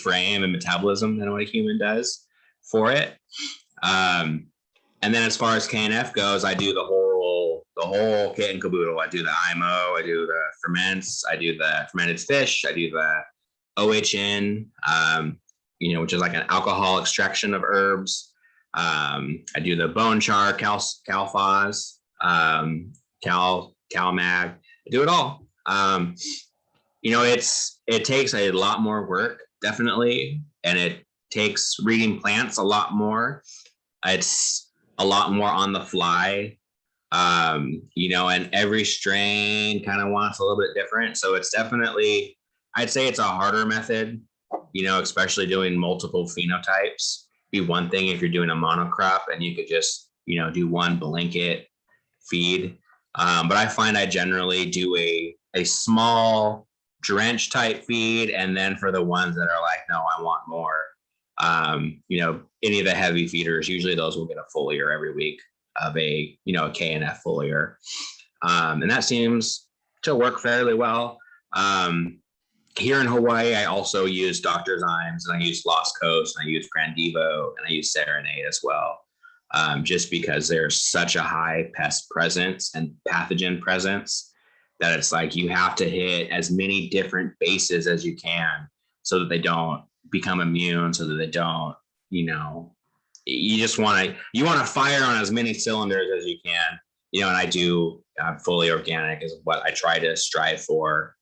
Speaker 7: frame and metabolism than what a human does for it. And then as far as KNF goes, I do the whole kit and caboodle. I do the IMO, I do the ferments, I do the fermented fish, I do the OHN, which is like an alcohol extraction of herbs. I do the bone char, calphos, CalMag. I do it all. It takes a lot more work, definitely, and it takes reading plants a lot more. It's a lot more on the fly, and every strain kind of wants a little bit different. So it's definitely, I'd say it's a harder method, especially doing multiple phenotypes. Be one thing if you're doing a monocrop and you could just, do one blanket feed. But I find I generally do a small drench type feed. And then for the ones that are like, no, I want more, any of the heavy feeders, usually those will get a foliar every week of a KNF foliar. And that seems to work fairly well. Here in Hawaii, I also use Dr. Zymes, and I use Lost Coast, and I use Grandivo, and I use Serenade as well. Just because there's such a high pest presence and pathogen presence that it's like you have to hit as many different bases as you can so that they don't become immune, so that they don't, you just want to fire on as many cylinders as you can, and I do fully organic is what I try to strive for.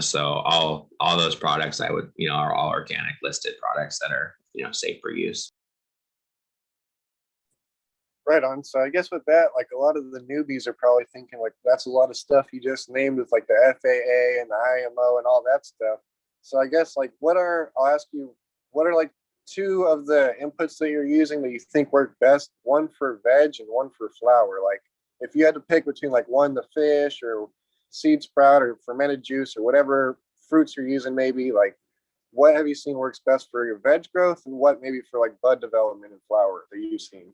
Speaker 7: So all those products I would, are all organic listed products that are, safe for use.
Speaker 11: Right on. So I guess with that, like a lot of the newbies are probably thinking like that's a lot of stuff you just named with like the FAA and the IMO and all that stuff. So I guess like what are like two of the inputs that you're using that you think work best, one for veg and one for flour? Like if you had to pick between like one, the fish or seed sprout or fermented juice or whatever fruits you're using, maybe like what have you seen works best for your veg growth and what maybe for like bud development and flower that you've seen?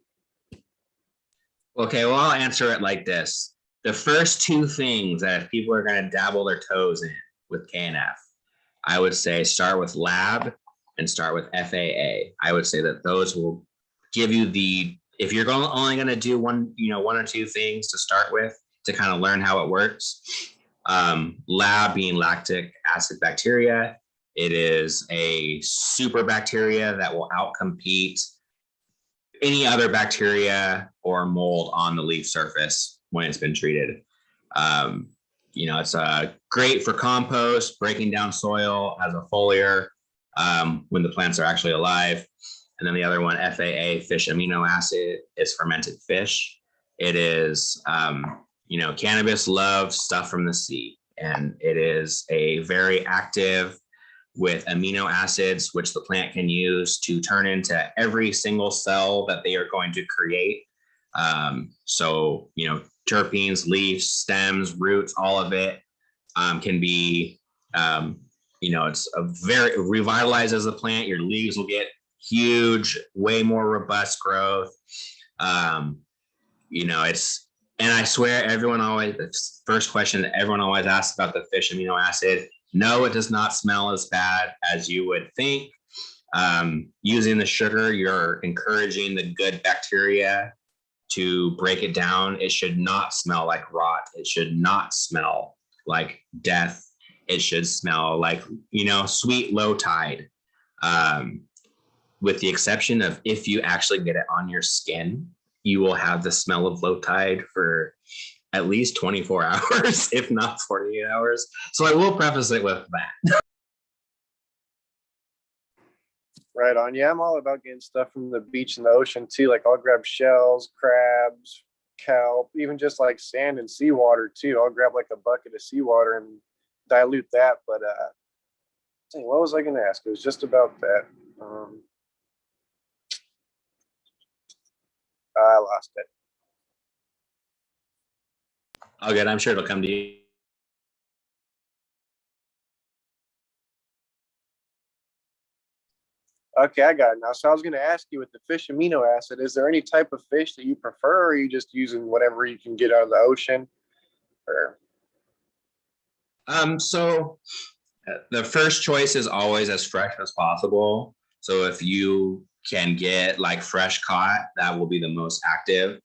Speaker 7: Okay, well, I'll answer it like this. The first two things that if people are going to dabble their toes in with KNF, I would say start with lab and start with FAA. I would say that those will give you if you're only going to do one or two things to start with to kind of learn how it works. Lab being lactic acid bacteria. It is a super bacteria that will outcompete any other bacteria or mold on the leaf surface when it's been treated. It's great for compost, breaking down soil as a foliar when the plants are actually alive. And then the other one, FAA, fish amino acid, is fermented fish. It is, cannabis loves stuff from the sea, and it is a very active with amino acids, which the plant can use to turn into every single cell that they are going to create. Terpenes, leaves, stems, roots, all of it can be, it's it revitalizes the plant. Your leaves will get huge, way more robust growth. And I swear everyone always, the first question that everyone always asks about the fish amino acid, no, it does not smell as bad as you would think. Using the sugar, you're encouraging the good bacteria to break it down. It should not smell like rot. It should not smell like death. It should smell like, sweet low tide. With the exception of if you actually get it on your skin, you will have the smell of low tide for at least 24 hours, if not 48 hours. So I will preface it with that.
Speaker 11: Right on. Yeah, I'm all about getting stuff from the beach and the ocean too. Like I'll grab shells, crabs, kelp, even just like sand and seawater too. I'll grab like a bucket of seawater and dilute that. But what was I going to ask? It was just about that. I lost it.
Speaker 7: Oh, good. I'm sure it'll come to you.
Speaker 11: Okay, I got it now. So I was going to ask you with the fish amino acid, is there any type of fish that you prefer, or are you just using whatever you can get out of the ocean? Or
Speaker 7: So the first choice is always as fresh as possible. So if you can get like fresh caught, that will be the most active.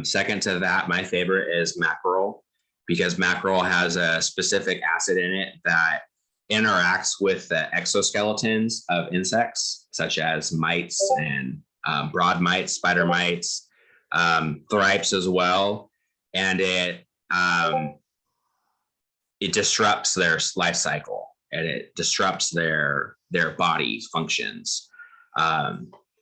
Speaker 7: Second to that, my favorite is mackerel, because mackerel has a specific acid in it that interacts with the exoskeletons of insects, such as mites and broad mites, spider mites, thrips as well. And it disrupts their life cycle, and it disrupts their body functions.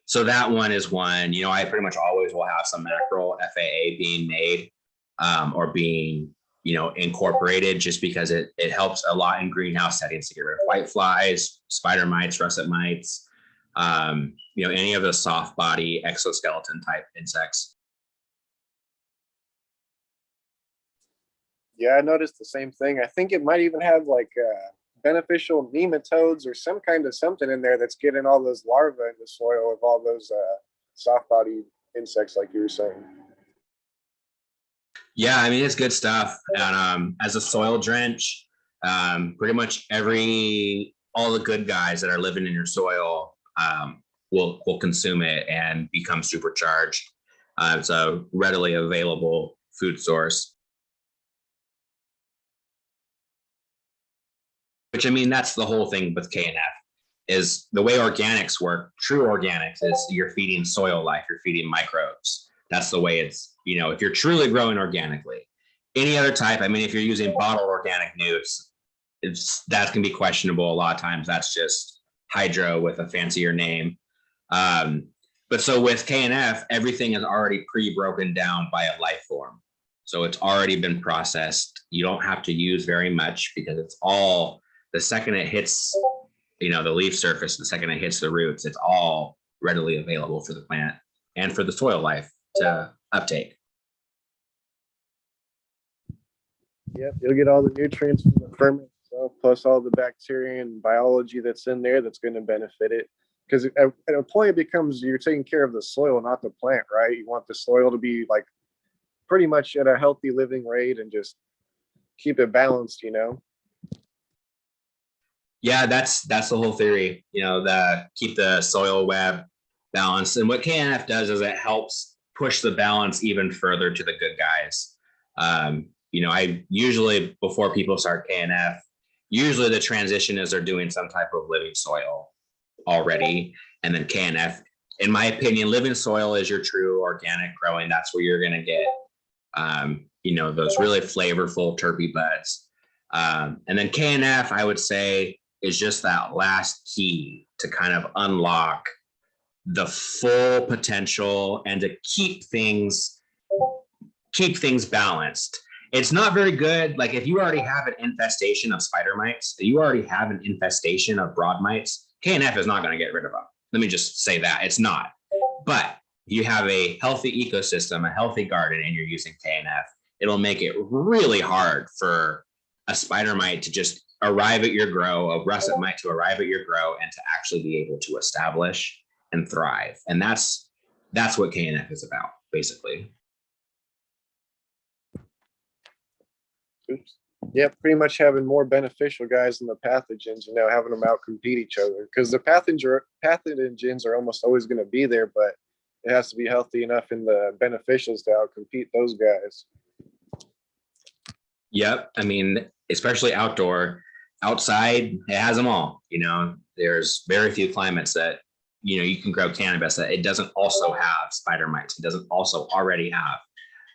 Speaker 7: So that one is one. I pretty much always will have some mackerel FAA being made or being incorporated, just because it helps a lot in greenhouse settings to get rid of white flies, spider mites, russet mites, any of the soft body exoskeleton type insects.
Speaker 11: yeah, I noticed the same thing. I think it might even have like beneficial nematodes or some kind of something in there that's getting all those larvae in the soil of all those soft body insects, like you were saying.
Speaker 7: Yeah, I mean, it's good stuff. And as a soil drench, pretty much all the good guys that are living in your soil will consume it and become supercharged. It's a readily available food source. Which, I mean, that's the whole thing with KNF, is the way organics work. True organics is you're feeding soil life, you're feeding microbes. That's the way it's, if you're truly growing organically. Any other type, I mean, if you're using bottled organic newts, that can be questionable. A lot of times that's just hydro with a fancier name. But so with KNF, everything is already pre-broken down by a life form. So it's already been processed. You don't have to use very much, because it's all, the second it hits the leaf surface, the second it hits the roots, it's all readily available for the plant and for the soil life to uptake.
Speaker 11: Yep, you'll get all the nutrients from the ferment itself, plus all the bacteria and biology that's in there that's going to benefit it. Because at a point it becomes you're taking care of the soil, not the plant, right? You want the soil to be like pretty much at a healthy living rate and just keep it balanced,
Speaker 7: Yeah, that's the whole theory, keep the soil web balanced. And what KNF does is it helps push the balance even further to the good guys. I usually, before people start KNF, usually the transition is they're doing some type of living soil already. And then KNF, in my opinion, living soil is your true organic growing. That's where you're going to get, those really flavorful terpy buds. And then KNF, I would say, is just that last key to kind of unlock the full potential and to keep things balanced. It's not very good. Like if you already have an infestation of spider mites, you already have an infestation of broad mites, KNF is not going to get rid of them. Let me just say that it's not. But you have a healthy ecosystem, a healthy garden, and you're using KNF, it'll make it really hard for a spider mite to just arrive at your grow, a russet mite to arrive at your grow, and to actually be able to establish and thrive. And that's what KNF is about, basically.
Speaker 11: Oops. Yeah, pretty much having more beneficial guys than the pathogens, having them out compete each other. Because the pathogens are almost always going to be there, but it has to be healthy enough in the beneficials to outcompete those guys.
Speaker 7: Yep. I mean, especially outdoor. Outside, it has them all. There's very few climates that, you can grow cannabis that it doesn't also have spider mites. It doesn't also already have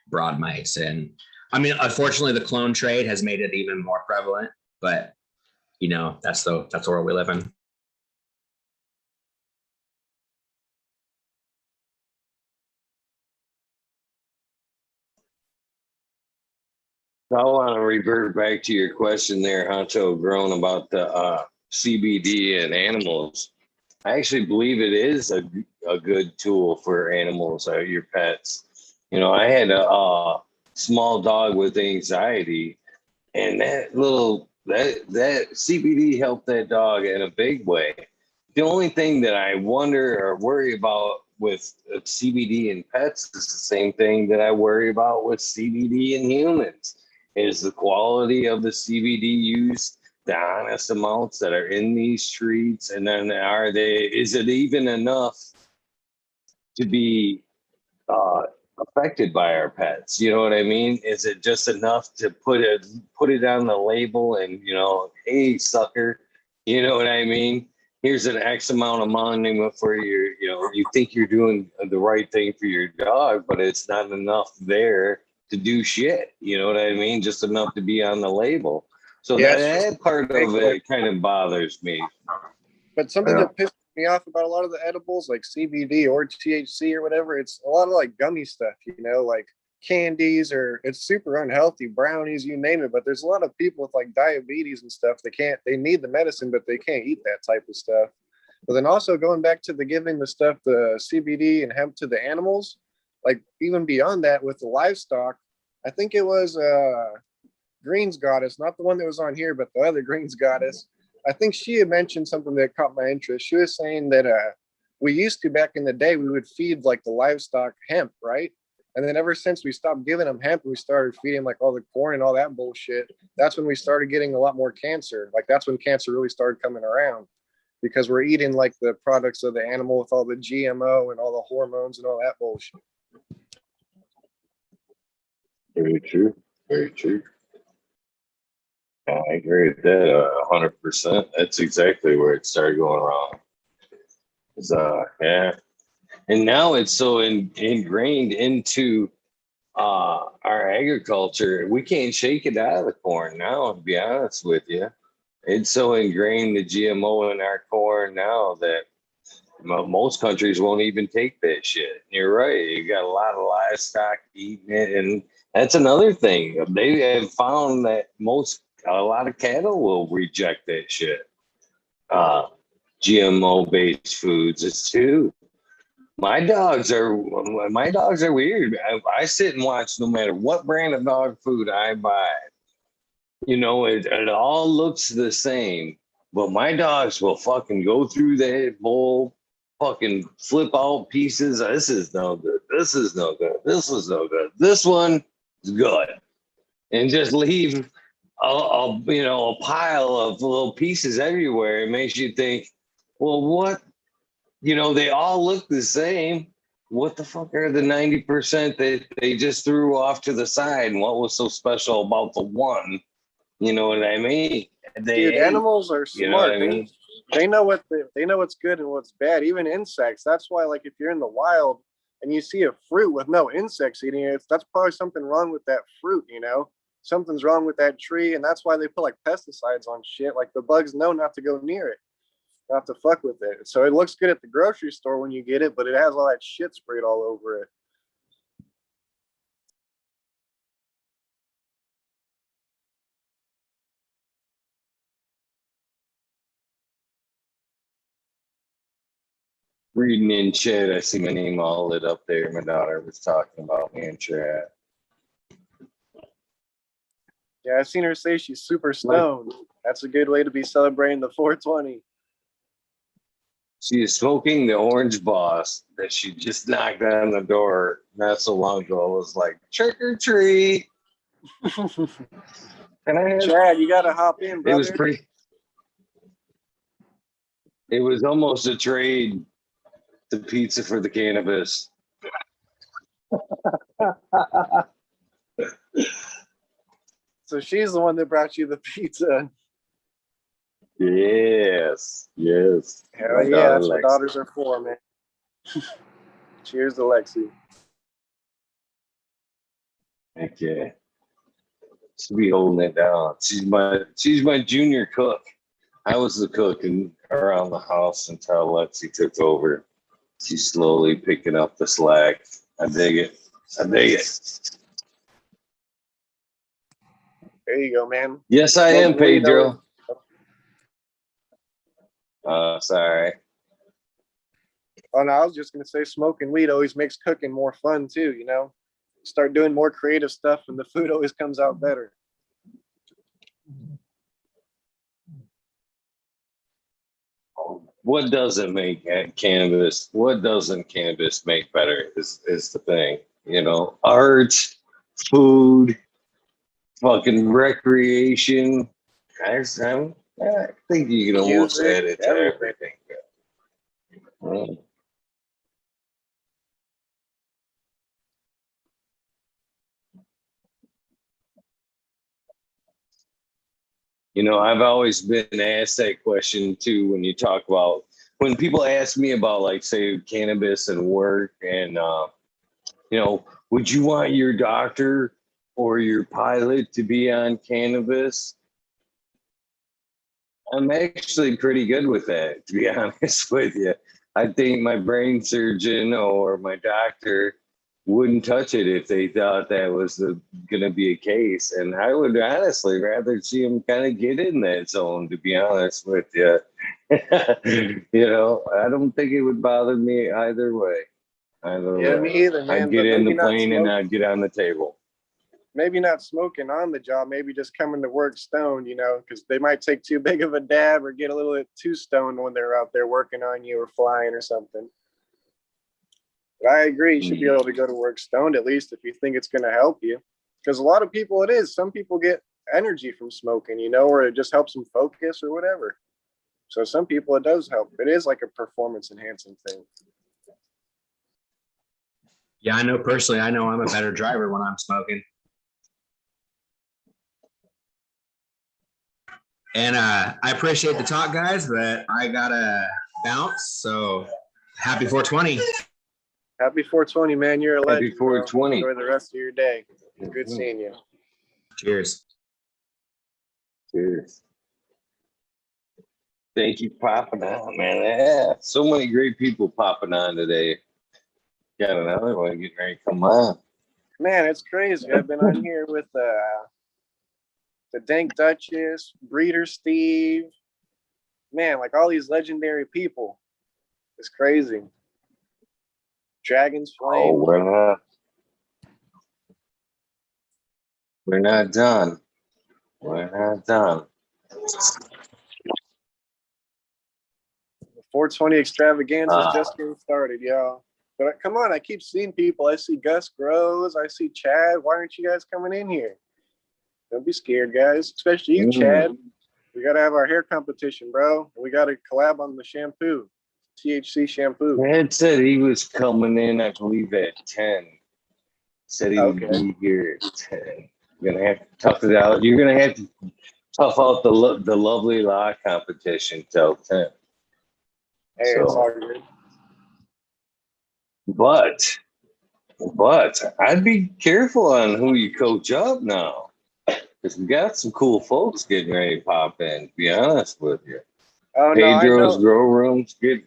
Speaker 7: broad mites. And I mean, unfortunately, the clone trade has made it even more prevalent, but that's the world we live in.
Speaker 1: I want to revert back to your question there, Huncho, Grown, about the CBD and animals. I actually believe it is a good tool for animals, your pets. I had a small dog with anxiety, and that CBD helped that dog in a big way. The only thing that I wonder or worry about with CBD in pets is the same thing that I worry about with CBD in humans. Is the quality of the CBD used, the honest amounts that are in these treats, and then is it even enough to be affected by our pets? You know what I mean? Is it just enough to put it on the label and hey sucker, you know what I mean? Here's an X amount of monument for your, you think you're doing the right thing for your dog, but it's not enough there to do shit. You know what I mean? Just enough to be on the label. So that part of it kind of bothers me.
Speaker 11: But something that pisses me off about a lot of the edibles, like CBD or THC or whatever, it's a lot of like gummy stuff, like candies, or it's super unhealthy, brownies, you name it. But there's a lot of people with like diabetes and stuff. They need the medicine, but they can't eat that type of stuff. But then also going back to giving the CBD and hemp to the animals, like even beyond that with the livestock, I think it was Greens Goddess, not the one that was on here, but the other Greens Goddess. I think she had mentioned something that caught my interest. She was saying that we used to, back in the day, we would feed like the livestock hemp, right? And then ever since we stopped giving them hemp, we started feeding like all the corn and all that bullshit. That's when we started getting a lot more cancer. Like that's when cancer really started coming around, because we're eating like the products of the animal with all the GMO and all the hormones and all that bullshit.
Speaker 1: Very true. Very true. I agree with that 100%. That's exactly where it started going wrong. Yeah. And now it's so ingrained into our agriculture. We can't shake it out of the corn now, to be honest with you. It's so ingrained, the GMO in our corn now, that most countries won't even take that shit. You're right. You got a lot of livestock eating it. And that's another thing. They have found that a lot of cattle will reject that shit. GMO-based foods. It's two. My dogs are weird. I sit and watch no matter what brand of dog food I buy. You know, it all looks the same, but my dogs will fucking go through that bowl, fucking flip out pieces. This is no good. This is no good. This is no good. This one is good, and just leave a pile of little pieces everywhere. It makes you think, well, what? You know, they all look the same. What the fuck are the 90% that they just threw off to the side? And what was so special about the one? You know what I mean?
Speaker 11: Dude, animals are smart.
Speaker 1: You know what I mean?
Speaker 11: They know what's good and what's bad. Even insects. That's why, like, if you're in the wild and you see a fruit with no insects eating it, that's probably something wrong with that fruit. You know, something's wrong with that tree, and that's why they put like pesticides on shit. Like the bugs know not to go near it, not to fuck with it. So it looks good at the grocery store when you get it, but it has all that shit sprayed all over it.
Speaker 1: Reading in chat, I see my name all lit up there. My daughter was talking about me in chat.
Speaker 11: Yeah, I've seen her say she's super stoned. That's a good way to be celebrating the 420.
Speaker 1: She is smoking the Orange Boss that she just knocked on the door not so long ago. It was like, trick or treat.
Speaker 11: Chad, you gotta hop in, brother.
Speaker 1: It was almost a trade, the pizza for the cannabis.
Speaker 11: So she's the one that brought you the pizza.
Speaker 1: Yes.
Speaker 11: Hell yeah, that's what daughters are for, man. Cheers to Lexi.
Speaker 1: Heck yeah. She'll be holding it down. She's my junior cook. I was the cook around the house until Lexi took over. She's slowly picking up the slack. I dig it.
Speaker 11: There you go, man.
Speaker 1: Yes, I am,
Speaker 11: Smoking weed
Speaker 1: Pedro. Sorry.
Speaker 11: Oh no, I was just gonna say smoking weed always makes cooking more fun too, you know? Start doing more creative stuff and the food always comes out better.
Speaker 1: What doesn't make cannabis? What doesn't cannabis make better is the thing. You know, art, food, fucking recreation. I think you can almost add it to everything. You know, I've always been asked that question too when people ask me about, like, say, cannabis and work and, you know, would you want your doctor or your pilot to be on cannabis? I'm actually pretty good with that, to be honest with you. I think my brain surgeon or my doctor wouldn't touch it if they thought that was going to be a case. And I would honestly rather see them kind of get in that zone, to be honest with you. You know, I don't think it would bother me either way.
Speaker 11: Me either, man.
Speaker 1: I'd get in the plane and I'd get on the table.
Speaker 11: Maybe not smoking on the job, maybe just coming to work stoned, you know, because they might take too big of a dab or get a little bit too stoned when they're out there working on you or flying or something. But I agree, you should be able to go to work stoned, at least if you think it's going to help you. Because a lot of people, some people get energy from smoking, you know, or it just helps them focus or whatever. So some people it does help. It is like a performance enhancing thing.
Speaker 7: Yeah, I know personally, I'm a better driver when I'm smoking. And I appreciate the talk, guys, but I gotta bounce. So happy 420.
Speaker 11: Happy 420, man. You're a legend.
Speaker 1: Happy 420.
Speaker 11: Enjoy the rest of your day. Good seeing you.
Speaker 7: Cheers.
Speaker 1: Cheers. Thank you for popping on, man. Yeah, so many great people popping on today. Got another one getting ready to come on.
Speaker 11: Man, it's crazy. I've been on here with the Dank Duchess, Breeder Steve, man, like all these legendary people. It's crazy. Dragon's
Speaker 1: Oh,
Speaker 11: Flame.
Speaker 1: we're not done. We're not done.
Speaker 11: The 420 extravaganza is just getting started, y'all. But come on, I keep seeing people. I see Gus Groves. I see Chad. Why aren't you guys coming in here? Don't be scared, guys. Especially you, Chad. We got to have our hair competition, bro. We got to collab on the shampoo. THC shampoo.
Speaker 1: Ed said he was coming in, I believe, at 10. Said he would be here at 10. You're going to have to tough it out. You're going to have to tough out the lovely law competition till 10.
Speaker 11: Hey, it's all good.
Speaker 1: But I'd be careful on who you coach up now. Because we got some cool folks getting ready to pop in, to be honest with you.
Speaker 11: Oh,
Speaker 1: Pedro's Grow Room's getting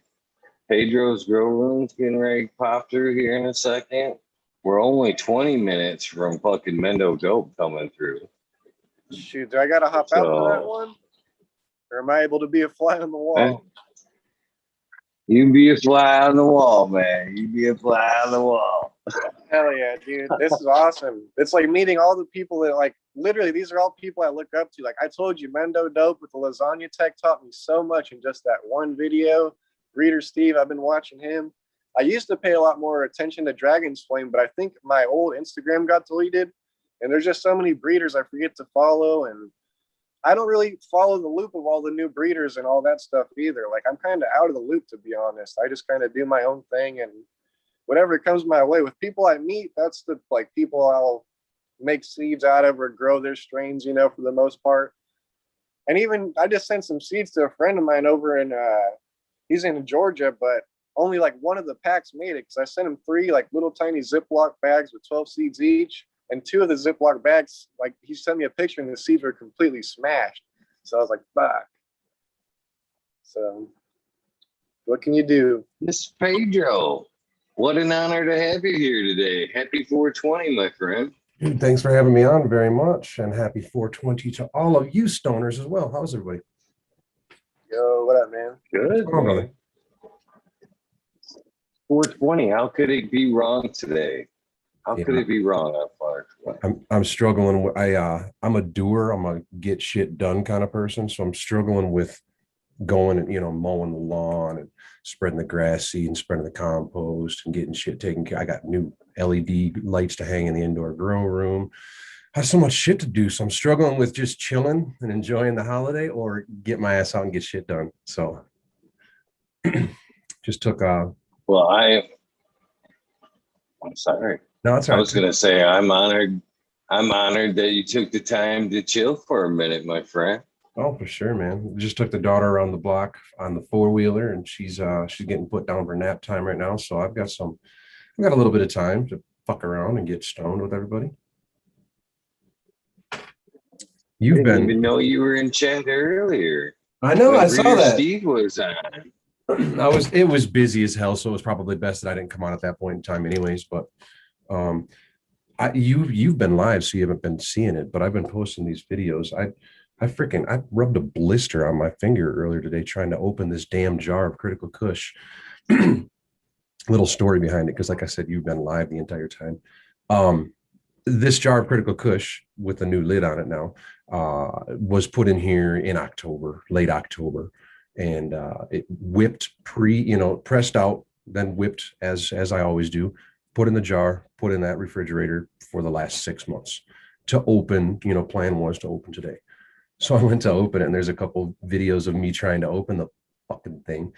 Speaker 1: ready to pop through here in a second. We're only 20 minutes from fucking Mendo Dope coming through.
Speaker 11: Shoot, do I got to hop out for that one? Or am I able to be a fly on the wall?
Speaker 1: You be a fly on the wall, man. You be a fly on the wall.
Speaker 11: Hell yeah, dude. This is awesome. It's like meeting all the people that, like, literally, these are all people I look up to. Like I told you, Mendo Dope with the lasagna tech taught me so much in just that one video. Breeder Steve, I've been watching him. I used to pay a lot more attention to Dragon's Flame, but I think my old Instagram got deleted. And there's just so many breeders I forget to follow. And I don't really follow the loop of all the new breeders and all that stuff either. Like I'm kind of out of the loop, to be honest. I just kind of do my own thing and whatever comes my way. With people I meet, that's the like people I'll make seeds out of or grow their strains, you know, for the most part. And even I just sent some seeds to a friend of mine over in he's in Georgia, but only like one of the packs made it because I sent him 3 like little tiny Ziploc bags with 12 seeds each. And 2 of the Ziploc bags, like he sent me a picture and the seeds were completely smashed. So I was like, fuck. So what can you do?
Speaker 1: Miss Pedro, what an honor to have you here today. Happy 420, my friend.
Speaker 3: Thanks for having me on very much. And happy 420 to all of you stoners as well. How's everybody?
Speaker 11: Yo, what up, man?
Speaker 1: Good.
Speaker 3: Oh, brother.
Speaker 1: 420, how could it be wrong today? How could it be wrong on 420?
Speaker 3: I'm struggling with I'm a doer. I'm a get shit done kind of person. So I'm struggling with going and, you know, mowing the lawn and spreading the grass seed and spreading the compost and getting shit taken care. I got new LED lights to hang in the indoor grow room. I have so much shit to do. So I'm struggling with just chilling and enjoying the holiday or get my ass out and get shit done. So just took
Speaker 1: well, I'm sorry.
Speaker 3: No, it's all right.
Speaker 1: I was gonna say I'm honored that you took the time to chill for a minute, my friend.
Speaker 3: Oh, for sure, man. Just took the daughter around the block on the 4-wheeler, and she's getting put down for nap time right now. So I've got a little bit of time to fuck around and get stoned with everybody.
Speaker 1: I didn't even know you were in chat earlier.
Speaker 3: I know, I saw that.
Speaker 1: Steve was on.
Speaker 3: It was busy as hell, so it was probably best that I didn't come on at that point in time anyways, but you've been live, so you haven't been seeing it, but I've been posting these videos. I rubbed a blister on my finger earlier today trying to open this damn jar of Critical Kush. Little story behind it, because like I said, you've been live the entire time. This jar of Critical Kush with a new lid on it now was put in here in October, late October, and it whipped pressed out, then whipped as I always do, put in the jar, put in that refrigerator for the last 6 months to open. Plan was to open today. So I went to open it, and there's a couple videos of me trying to open the fucking thing.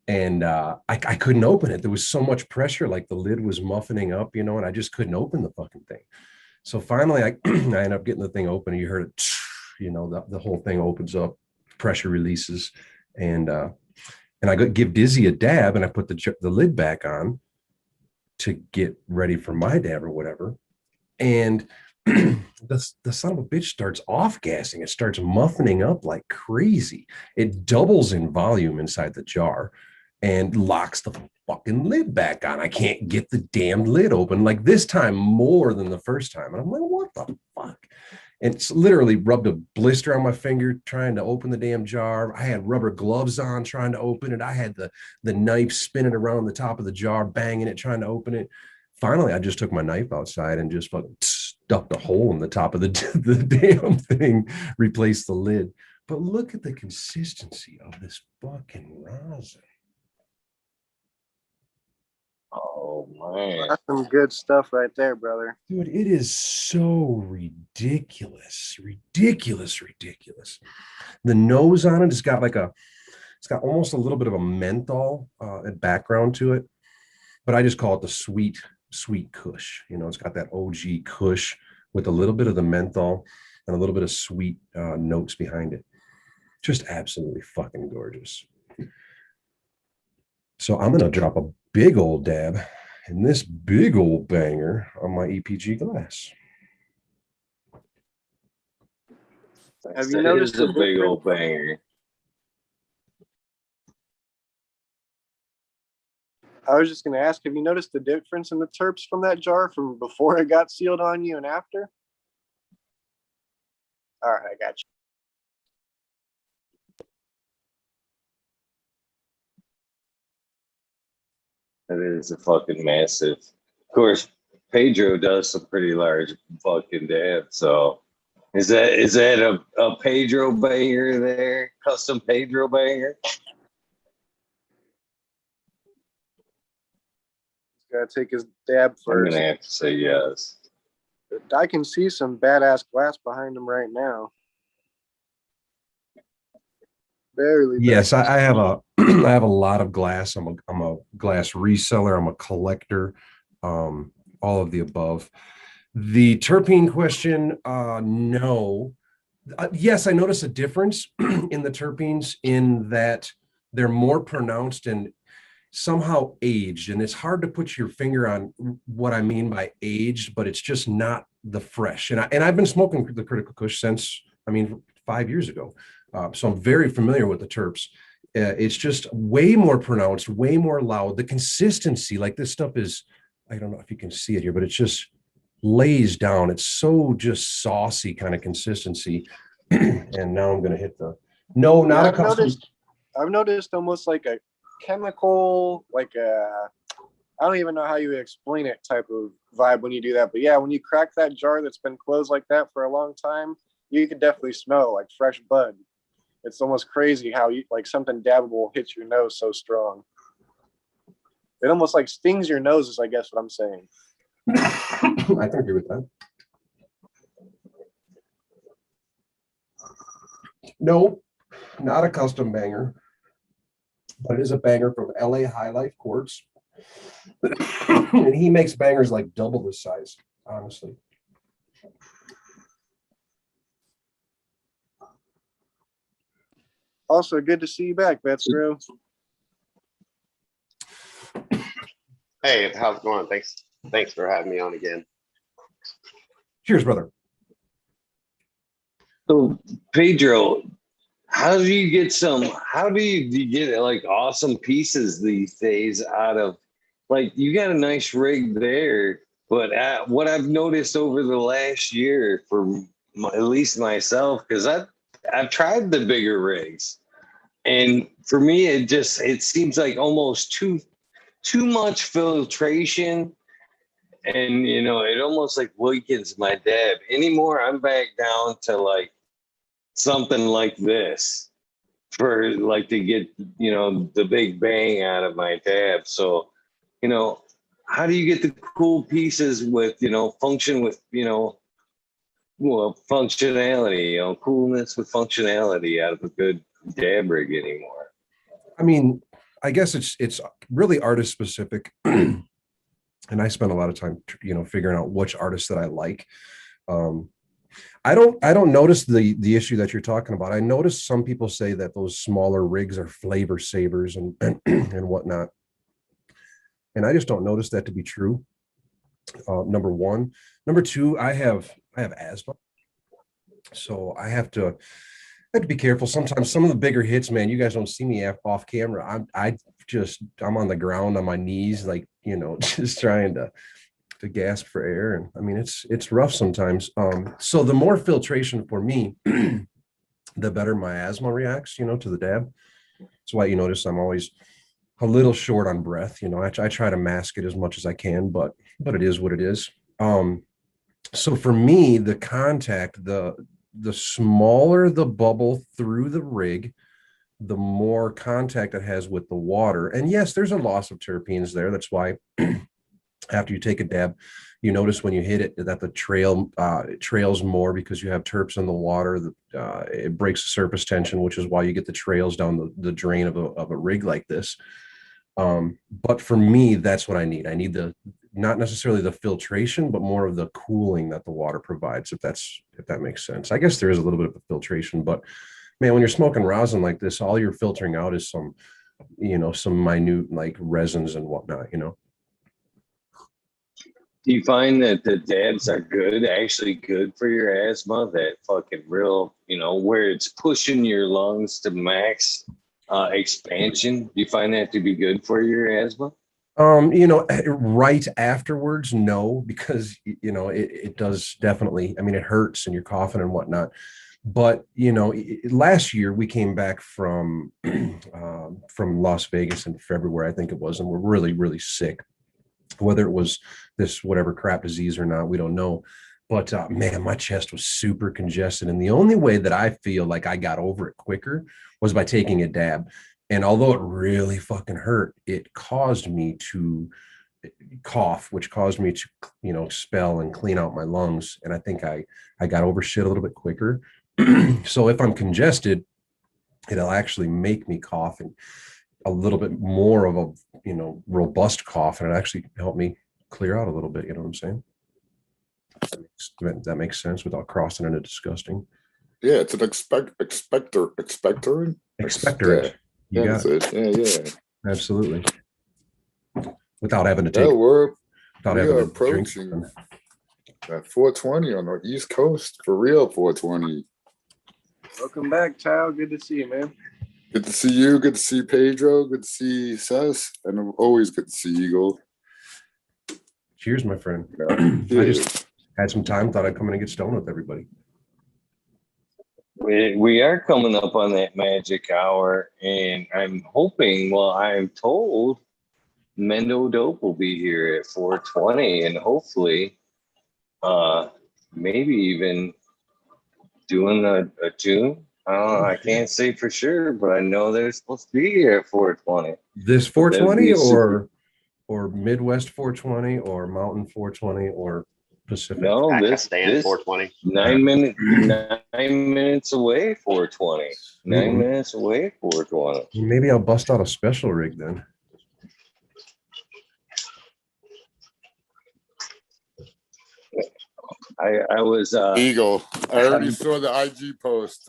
Speaker 3: And I couldn't open it. There was so much pressure, like the lid was muffining up, and I just couldn't open the fucking thing. So finally, I ended up getting the thing open, and you heard it, the whole thing opens up, pressure releases, and I give Dizzy a dab, and I put the lid back on to get ready for my dab or whatever. And the son of a bitch starts off-gassing. It starts muffining up like crazy. It doubles in volume inside the jar and locks the fucking lid back on. I can't get the damn lid open, like this time more than the first time. And I'm like, what the fuck? and it's literally rubbed a blister on my finger trying to open the damn jar. I had rubber gloves on trying to open it. I had the knife spinning around the top of the jar, banging it, trying to open it. Finally, I just took my knife outside and just fucking stuck the hole in the top of the damn thing, replaced the lid. But look at the consistency of this fucking rosin.
Speaker 1: Oh man,
Speaker 11: That's some good stuff right there, brother.
Speaker 3: Dude, it is so ridiculous. The nose on it has got it's got almost a little bit of a menthol background to it, but I just call it the sweet Kush. You know, it's got that OG Kush with a little bit of the menthol and a little bit of sweet notes behind it. Just absolutely fucking gorgeous. So I'm gonna drop a big old dab in this big old banger on my EPG glass.
Speaker 11: Have you noticed
Speaker 1: a big old banger?
Speaker 11: I was just going to ask, have you noticed the difference in the terps from that jar from before it got sealed on you and after? All right, I got you.
Speaker 1: That is a fucking massive. Of course, Pedro does some pretty large fucking dab. So is that a Pedro banger there? Custom Pedro banger?
Speaker 11: Gotta take his dab
Speaker 1: I'm
Speaker 11: first.
Speaker 1: gonna have to say yes.
Speaker 11: I can see some badass glass behind him right now. Barely.
Speaker 3: Yes, I have a I have a lot of glass. I'm a glass reseller. I'm a collector. All of the above. The terpene question, no. Yes, I notice a difference in the terpenes in that they're more pronounced and somehow aged, and it's hard to put your finger on what I mean by aged, but it's just not the fresh. And I've been smoking the Critical Kush since 5 years ago, so I'm very familiar with the terps. It's just way more pronounced, way more loud. The consistency, like this stuff is, I don't know if you can see it here, but it's just lays down. It's so just saucy kind of consistency. And now I'm going to hit the not a custom.
Speaker 11: I've noticed almost like a chemical, like a, I don't even know how you would explain it, type of vibe when you do that. But yeah, when you crack that jar that's been closed like that for a long time, you can definitely smell like fresh bud. It's almost crazy how you like something dabbable hits your nose so strong. It almost like stings your noses, I guess what I'm saying.
Speaker 3: I can agree with that. No, not a custom banger, but it is a banger from LA High Life Quartz. And he makes bangers like double this size, honestly.
Speaker 11: Also, good to see you back, Bets, bro.
Speaker 8: Hey, how's it going? Thanks for having me on again.
Speaker 3: Cheers, brother.
Speaker 1: So Pedro, how do you get like awesome pieces these days out of, like, you got a nice rig there, but what I've noticed over the last year at least myself, because I've tried the bigger rigs, and for me it seems like almost too much filtration, and it almost like weakens my dab. Anymore, I'm back down to like something like this for like to get the big bang out of my dab. So how do you get the cool pieces with function with functionality, coolness with functionality out of a good dab rig anymore?
Speaker 3: I mean, I guess it's really artist specific. And I spend a lot of time figuring out which artists that I like. I don't notice the issue that you're talking about. I notice some people say that those smaller rigs are flavor savers and whatnot, and I just don't notice that to be true. Number one. Number two, I have asthma, so I have to be careful. Sometimes some of the bigger hits, man, you guys don't see me off camera. I'm on the ground on my knees, like just trying to to gasp for air. And I mean, it's rough sometimes. So the more filtration for me, the better my asthma reacts, you know, to the dab. That's why you notice I'm always a little short on breath. You know, I try to mask it as much as I can, but it is what it is. So for me, the contact, the smaller the bubble through the rig, the more contact it has with the water. And yes, there's a loss of terpenes there. That's why after you take a dab, you notice when you hit it that the trails more because you have terps in the water. It breaks the surface tension, which is why you get the trails down the drain of a rig like this. But for me, that's what I need. I need not necessarily the filtration, but more of the cooling that the water provides, if that makes sense. I guess there is a little bit of a filtration, but man, when you're smoking rosin like this, all you're filtering out is some minute like resins and whatnot, you know.
Speaker 1: Do you find that the dabs are actually good for your asthma? That fucking real, you know, where it's pushing your lungs to max expansion. Do you find that to be good for your asthma?
Speaker 3: You know, right afterwards, no, because you know it does definitely. I mean, it hurts and you're coughing and whatnot. But you know, last year we came back from Las Vegas in February, I think it was, and we're really, really sick. Whether it was this whatever crap disease or not, we don't know. But man, my chest was super congested, and the only way that I feel like I got over it quicker was by taking a dab. And although it really fucking hurt, it caused me to cough, which caused me to, you know, expel and clean out my lungs. And I think I got over shit a little bit quicker. So if I'm congested, it'll actually make me cough and a little bit more of a, you know, robust cough, and it actually helped me clear out a little bit. You know what I'm saying? That makes sense without crossing into disgusting.
Speaker 18: Yeah, it's an expectorant.
Speaker 3: Expectorant. You got it.
Speaker 18: Yeah.
Speaker 3: Absolutely. Without having to take.
Speaker 18: Yeah, we
Speaker 3: without
Speaker 18: are
Speaker 3: having to
Speaker 18: approaching
Speaker 3: drink.
Speaker 18: that 420 on the East Coast, for real 420.
Speaker 11: Welcome back, Tao. Good to see you, man.
Speaker 18: Good to see you. Good to see Pedro. Good to see Sess. And always good to see Eagle.
Speaker 3: Cheers, my friend.
Speaker 18: Yeah.
Speaker 3: I just had some time, thought I'd come in and get stoned with everybody.
Speaker 1: We are coming up on that magic hour, and I'm hoping, well, I'm told Mendo Dope will be here at 420, and hopefully maybe even doing a tune. I can't say for sure, but I know they're supposed to be here at 420.
Speaker 3: This 420 or Midwest 420 or Mountain 420 or Pacific?
Speaker 1: No, this
Speaker 8: 420.
Speaker 1: 9 minutes away, 420. 9 minutes away, 420.
Speaker 3: Maybe I'll bust out a special rig then.
Speaker 1: I was
Speaker 18: Eagle. I already saw the IG post.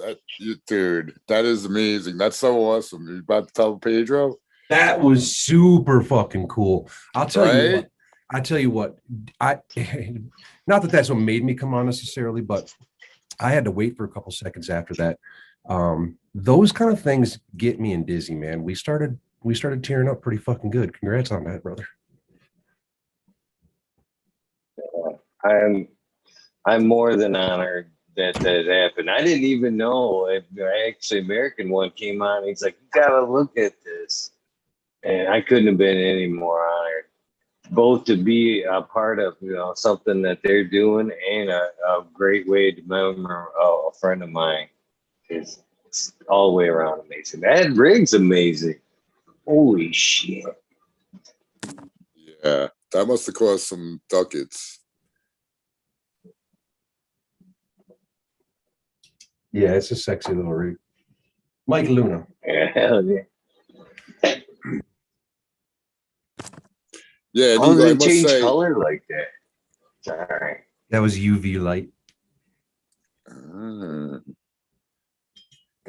Speaker 18: Dude, that is amazing. That's so awesome. You about to tell Pedro?
Speaker 3: That was super fucking cool. I'll tell you
Speaker 18: Right?
Speaker 3: what. I tell you what. Not that that's what made me come on necessarily, but I had to wait for a couple seconds after that. Those kind of things get me in dizzy, man. We started tearing up pretty fucking good. Congrats on that, brother.
Speaker 1: I'm more than honored that happened. I didn't even know. Actually, American one came on. He's like, "You gotta look at this," and I couldn't have been any more honored. Both to be a part of, you know, something that they're doing, and a great way to remember a friend of mine. It's all the way around amazing. That rig's amazing. Holy shit!
Speaker 18: Yeah, that must have cost some ducats.
Speaker 3: Yeah, it's a sexy little rig. Mike Luna.
Speaker 1: Yeah, hell yeah.
Speaker 18: Yeah,
Speaker 1: How does
Speaker 18: I
Speaker 1: it
Speaker 18: must
Speaker 1: change
Speaker 18: say,
Speaker 1: color like that? Sorry.
Speaker 3: That was UV light. Got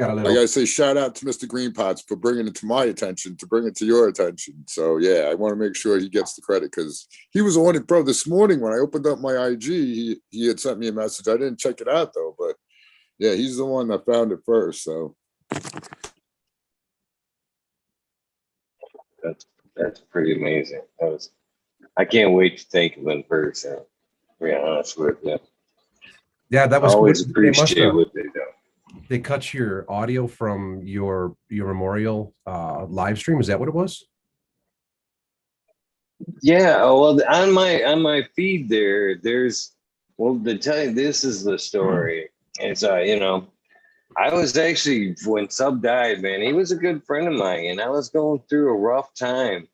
Speaker 3: a
Speaker 18: I
Speaker 3: little.
Speaker 18: gotta say, shout out to Mr. Greenpots for bringing it to my attention, to bring it to your attention. So yeah, I want to make sure he gets the credit, because he was on it, bro. This morning when I opened up my IG, he had sent me a message. I didn't check it out though, but yeah, he's the one that found it first. So
Speaker 1: That's pretty amazing. That was I can't wait to take them in person. To be honest with you.
Speaker 3: Yeah, that was
Speaker 1: always
Speaker 3: they must
Speaker 1: appreciate
Speaker 3: have,
Speaker 1: what they do.
Speaker 3: they cut your audio from your memorial live stream. Is that what it was?
Speaker 1: Yeah, well, on my feed there's well, to tell you, this is the story. It's you know, I was actually, when Sub died, man, he was a good friend of mine, and I was going through a rough time.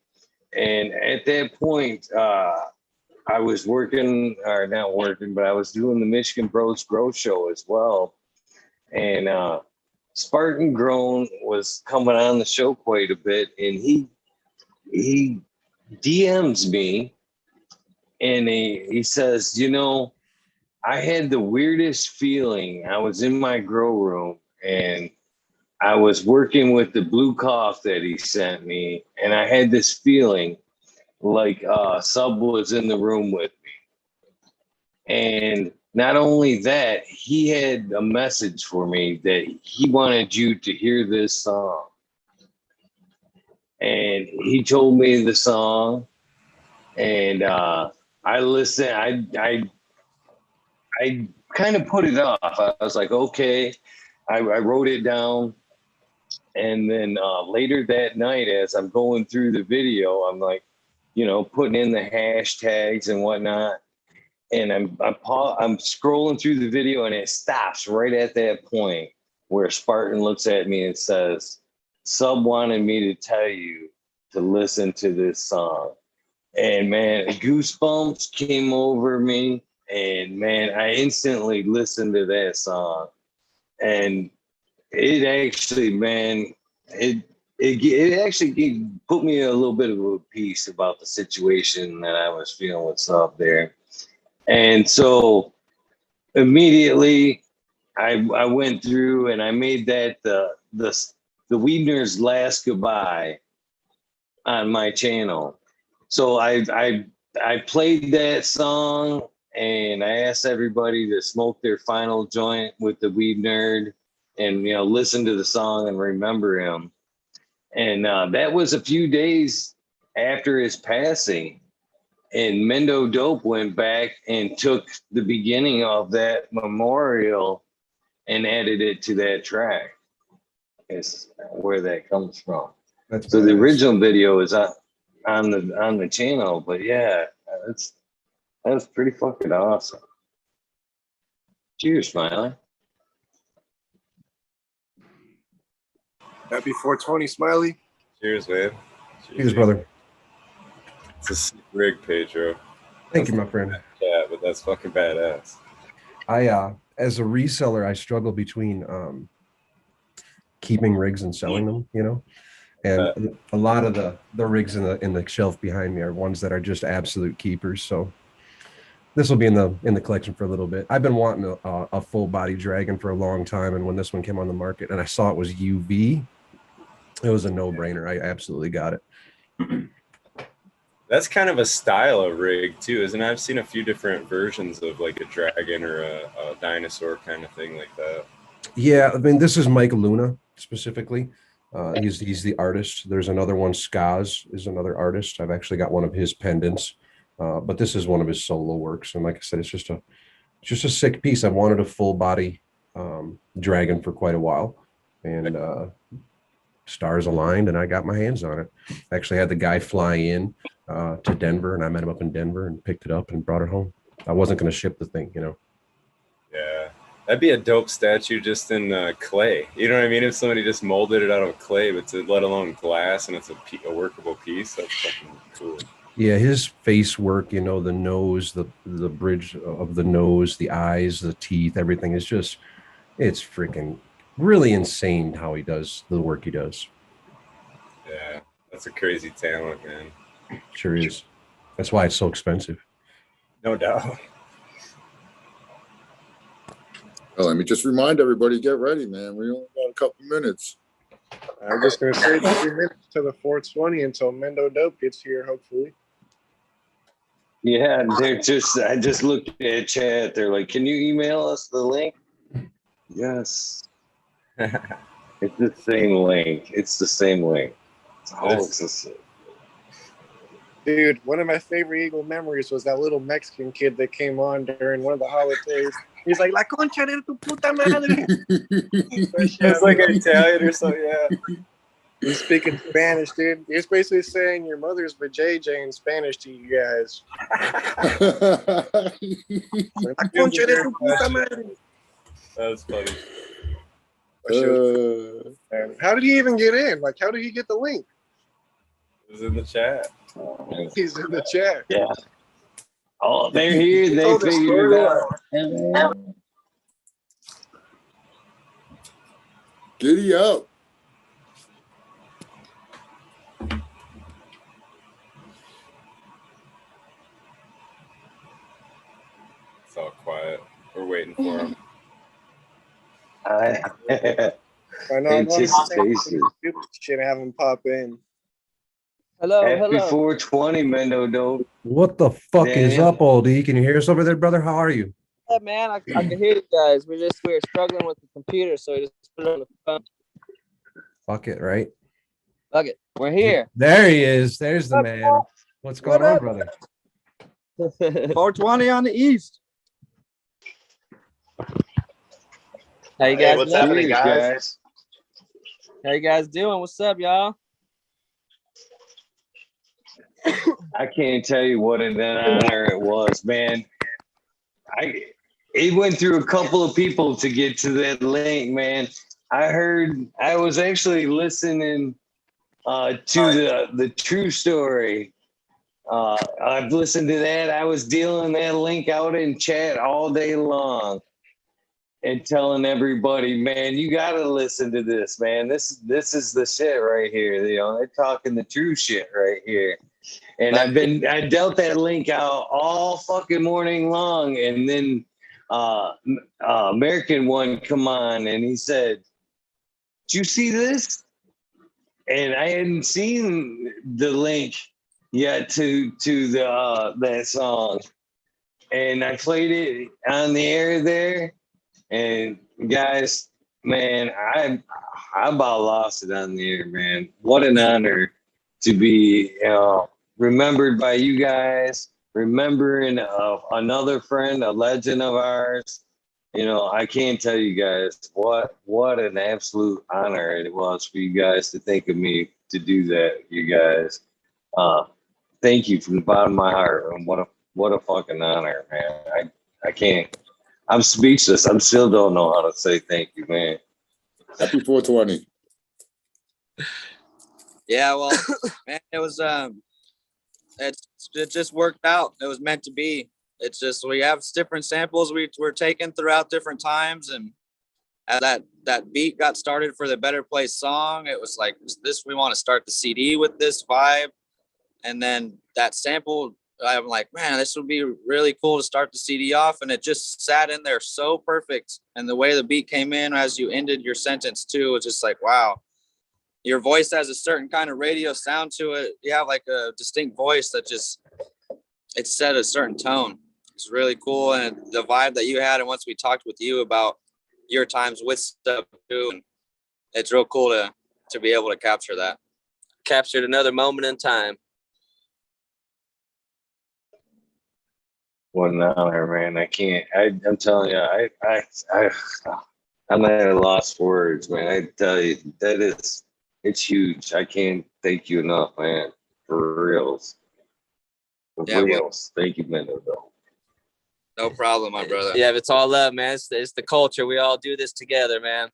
Speaker 1: And at that point, I was working, or not working, but I was doing the Michigan Bros Grow Show as well. And Spartan Grown was coming on the show quite a bit, and he DMs me, and he says, you know, I had the weirdest feeling. I was in my grow room, and I was working with the blue cough that he sent me, and I had this feeling like Sub was in the room with me. And not only that, he had a message for me that he wanted you to hear this song. And he told me the song, and I listened. I kind of put it off. I was like, okay. I wrote it down. And then later that night, as I'm going through the video, I'm like, you know, putting in the hashtags and whatnot. And I'm scrolling through the video, and it stops right at that point where Spartan looks at me and says, Sub wanted me to tell you to listen to this song. And man, goosebumps came over me. And man, I instantly listened to that song. And it actually, man, it actually put me a little bit of a peace about the situation that I was feeling with Sub there. And so immediately I went through and I made that the Weedner's Last Goodbye on my channel. So I played that song, and I asked everybody to smoke their final joint with the Weed Nerd, and you know, listen to the song and remember him. And that was a few days after his passing. And Mendo Dope went back and took the beginning of that memorial and added it to that track. Is where that comes from.
Speaker 3: That's
Speaker 1: so
Speaker 3: badass.
Speaker 1: The original video is on the channel, but yeah, that's pretty fucking awesome. Cheers, Smiley.
Speaker 6: Happy 420, Smiley.
Speaker 5: Cheers, man.
Speaker 3: Cheers, brother.
Speaker 5: It's a sick rig, Pedro.
Speaker 3: Thank you, my friend.
Speaker 5: Yeah, but that's fucking badass.
Speaker 3: I as a reseller, I struggle between keeping rigs and selling them, you know. And a lot of the rigs in the shelf behind me are ones that are just absolute keepers. So this will be in the collection for a little bit. I've been wanting a full body dragon for a long time, and when this one came on the market and I saw it was UV, it was a no-brainer. I absolutely got it.
Speaker 5: That's kind of a style of rig too, isn't it? I've seen a few different versions of like a dragon or a dinosaur kind of thing like that.
Speaker 3: Yeah, I mean, this is Mike Luna specifically. He's the artist. There's another one, Skaz is another artist. I've actually got one of his pendants, but this is one of his solo works. And like I said, it's just a sick piece. I've wanted a full body dragon for quite a while, and stars aligned, and I got my hands on it. I actually had the guy fly in to Denver, and I met him up in Denver and picked it up and brought it home. I wasn't going to ship the thing, you know.
Speaker 5: Yeah, that'd be a dope statue just in clay. You know what I mean? If somebody just molded it out of clay, but let alone glass, and it's a workable piece, that's fucking cool.
Speaker 3: Yeah, his face work, you know, the nose, the bridge of the nose, the eyes, the teeth, everything is just, it's freaking really insane how he does the work he does.
Speaker 5: Yeah, that's a crazy talent, man.
Speaker 3: Sure is. That's why it's so expensive.
Speaker 5: No doubt.
Speaker 18: Well, let me just remind everybody, get ready, man. We only got a couple minutes.
Speaker 6: I'm just going to say 3 minutes to the 420 until Mendo Dope gets here, hopefully.
Speaker 1: Yeah, I just looked at chat. They're like, can you email us the link? Yes. It's the same link. It's the same link. It's the same.
Speaker 11: Dude, one of my favorite Eagle memories was that little Mexican kid that came on during one of the holidays. He's like, La concha de tu puta madre.
Speaker 5: It's like Italian or something, yeah.
Speaker 11: He's speaking Spanish, dude. He's basically saying your mother's vajayjay in Spanish to you guys. La concha de tu puta madre.
Speaker 5: That's funny.
Speaker 11: How did he even get in? Like, how did he get the link?
Speaker 5: It was in the chat.
Speaker 11: He's in the chat.
Speaker 1: Yeah. Oh, they're here. They figured it out.
Speaker 18: Giddy up.
Speaker 5: It's all quiet. We're waiting for him.
Speaker 11: I know I want to say
Speaker 1: Anticipation.
Speaker 11: stupid shit and have him pop in.
Speaker 1: Happy 420, Mendo.
Speaker 3: What the fuck is
Speaker 1: Daniel?
Speaker 3: up, oldie? Can you hear us over there, brother? How are you?
Speaker 10: Yeah, man, I can hear you guys. We were struggling with the computer, so we just put it on the phone.
Speaker 3: Fuck it, right?
Speaker 10: Fuck it. We're here.
Speaker 3: There he is. There's the man. What's going on, brother?
Speaker 10: 420 on the east. How you
Speaker 8: Hey,
Speaker 10: guys
Speaker 8: what's
Speaker 10: doing?
Speaker 8: happening, guys?
Speaker 10: How you guys doing? What's up, y'all?
Speaker 1: I can't tell you what an honor it was, man. It went through a couple of people to get to that link, man. I was actually listening to the true story. I've listened to that. I was dealing that link out in chat all day long and telling everybody, man, you got to listen to this, man. This is the shit right here. You know, they're talking the true shit right here. And I dealt that link out all fucking morning long. And then American one come on and he said, "Did you see this?" And I hadn't seen the link yet to the that song. And I played it on the air there. And guys, man, I about lost it on the air, man. What an honor to be remembered by you guys, remembering another friend, a legend of ours. You know, I can't tell you guys what an absolute honor it was for you guys to think of me to do that. You guys, thank you from the bottom of my heart. And what a fucking honor, man. I can't. I'm speechless. I still don't know how to say thank you, man.
Speaker 18: Happy 420.
Speaker 10: Yeah, well, man, it was it just worked out. It was meant to be. It's just we have different samples we're taking throughout different times, and as that beat got started for the Better Place song, it was like this. We want to start the CD with this vibe, and then that sample. I'm like, man, this would be really cool to start the CD off, and it just sat in there so perfect. And the way the beat came in as you ended your sentence too, was just like, wow. Your voice has a certain kind of radio sound to it. You have like a distinct voice that just it set a certain tone. It's really cool, and the vibe that you had. And once we talked with you about your times with stuff too, and it's real cool to be able to capture that. Captured another moment in time.
Speaker 1: What an honor, man. I can't. I'm telling you, I'm at a loss for words, man. I tell you, it's huge. I can't thank you enough, man. For reals. For reals. Thank you, Mendo.
Speaker 10: No problem, my brother. Yeah, it's all love, man. It's the culture. We all do this together, man.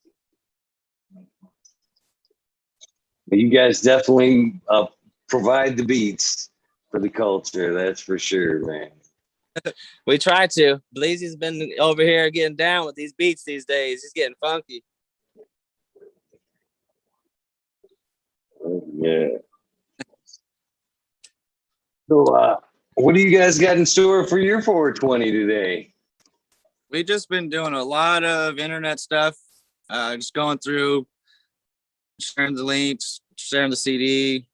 Speaker 1: But you guys definitely provide the beats for the culture. That's for sure, man.
Speaker 10: We try to. Bleezy's been over here getting down with these beats these days. He's getting funky.
Speaker 1: Yeah. So, what do you guys got in store for your 420 today?
Speaker 10: We've just been doing a lot of internet stuff. Just going through, sharing the links, sharing the CD,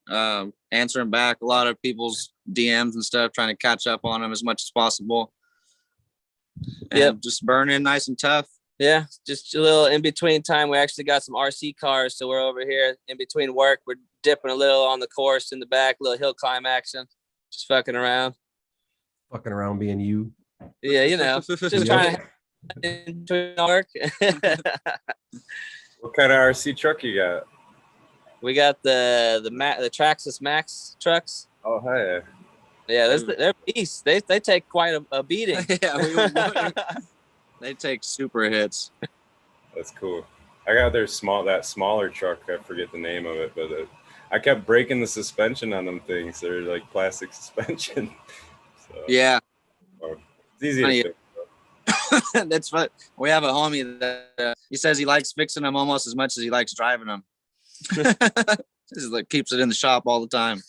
Speaker 10: answering back a lot of people's DMs and stuff, trying to catch up on them as much as possible. And just burning nice and tough. Yeah, just a little in between time. We actually got some RC cars, so we're over here in between work. We're dipping a little on the course in the back, little hill climb action.
Speaker 13: Just fucking around.
Speaker 3: Fucking around being you.
Speaker 13: Yeah, you know, just trying to into work.
Speaker 5: What kind of RC truck you got?
Speaker 13: We got the Traxxas Max trucks.
Speaker 5: Oh, hey.
Speaker 13: Yeah, they're beasts. They take quite a beating.
Speaker 10: Yeah, they take super hits.
Speaker 5: That's cool. I got that smaller truck. I forget the name of it, but I kept breaking the suspension on them things. They're like plastic suspension. So,
Speaker 10: Yeah.
Speaker 5: It's easy to fix.
Speaker 10: That's fun. We have a homie that he says he likes fixing them almost as much as he likes driving them. Just like keeps it in the shop all the time.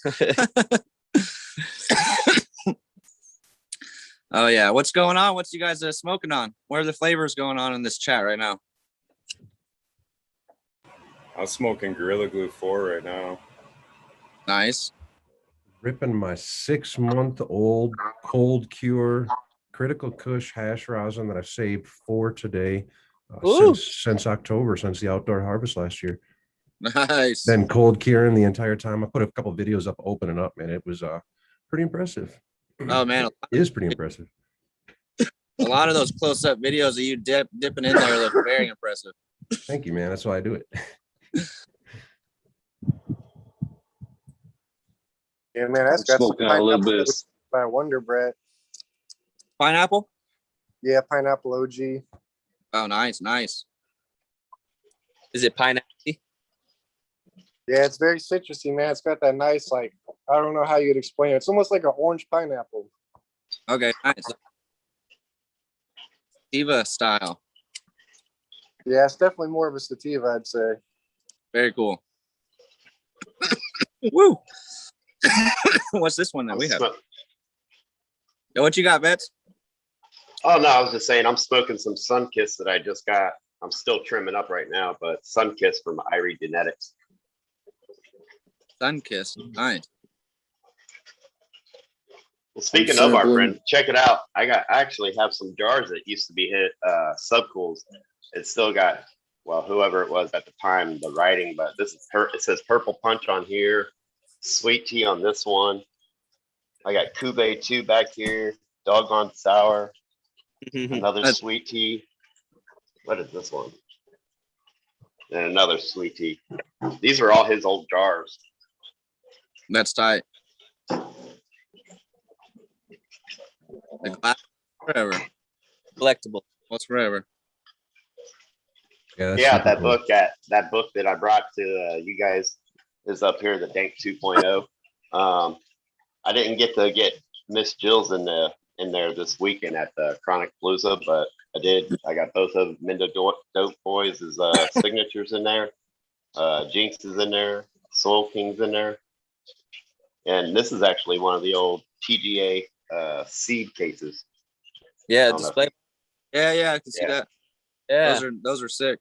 Speaker 10: Oh yeah, what's going on? What's you guys smoking on? What are the flavors going on in this chat right now?
Speaker 5: I'm smoking Gorilla Glue 4 right now.
Speaker 10: Nice.
Speaker 3: Ripping my 6-month-old cold cure critical kush hash rosin that I saved for today since October, since the outdoor harvest last year.
Speaker 10: Nice.
Speaker 3: Then cold curing the entire time. I put a couple videos up opening up, man. It was pretty impressive.
Speaker 10: Oh man,
Speaker 3: it is pretty impressive.
Speaker 10: A lot of those close-up videos of you dipping in there look very impressive.
Speaker 3: Thank you, man. That's why I do it.
Speaker 6: Yeah, man, that's got some
Speaker 1: Smoking out a little
Speaker 6: pineapple
Speaker 1: bit.
Speaker 6: by Wonder Bread.
Speaker 10: Pineapple?
Speaker 6: Yeah, pineapple OG.
Speaker 10: Oh, nice.
Speaker 13: Is it pineapple?
Speaker 6: Yeah, it's very citrusy, man. It's got that nice, like, I don't know how you'd explain it. It's almost like an orange pineapple.
Speaker 10: Okay, nice. Sativa style.
Speaker 6: Yeah, it's definitely more of a sativa, I'd say.
Speaker 10: Very cool. Woo! What's this one that we have? Yo, what you got, Vets?
Speaker 8: Oh no, I was just saying I'm smoking some Sunkiss that I just got. I'm still trimming up right now, but Sunkiss from Irie Genetics.
Speaker 10: Sunkiss, nice.
Speaker 8: Well, speaking of our friend, check it out. I actually have some jars that used to be hit subcools. It still got, well, whoever it was at the time, the writing, but this is it says Purple Punch on here, Sweet Tea on this one. I got Kube 2 back here, Doggone Sour, another Sweet Tea. What is this one? And another Sweet Tea. These are all his old jars.
Speaker 10: That's tight. The glass forever. Collectible. What's forever?
Speaker 8: Yeah, that book that I brought to you guys is up here, the Dank 2.0. I didn't get to get Miss Jill's in there this weekend at the Chronic Palooza, but I did. I got both of Mendo Dope Boys' signatures in there. Jinx is in there. Soul King's in there. And this is actually one of the old TGA seed cases.
Speaker 10: Yeah, display. Yeah, I can see that.
Speaker 13: Yeah,
Speaker 10: those are sick.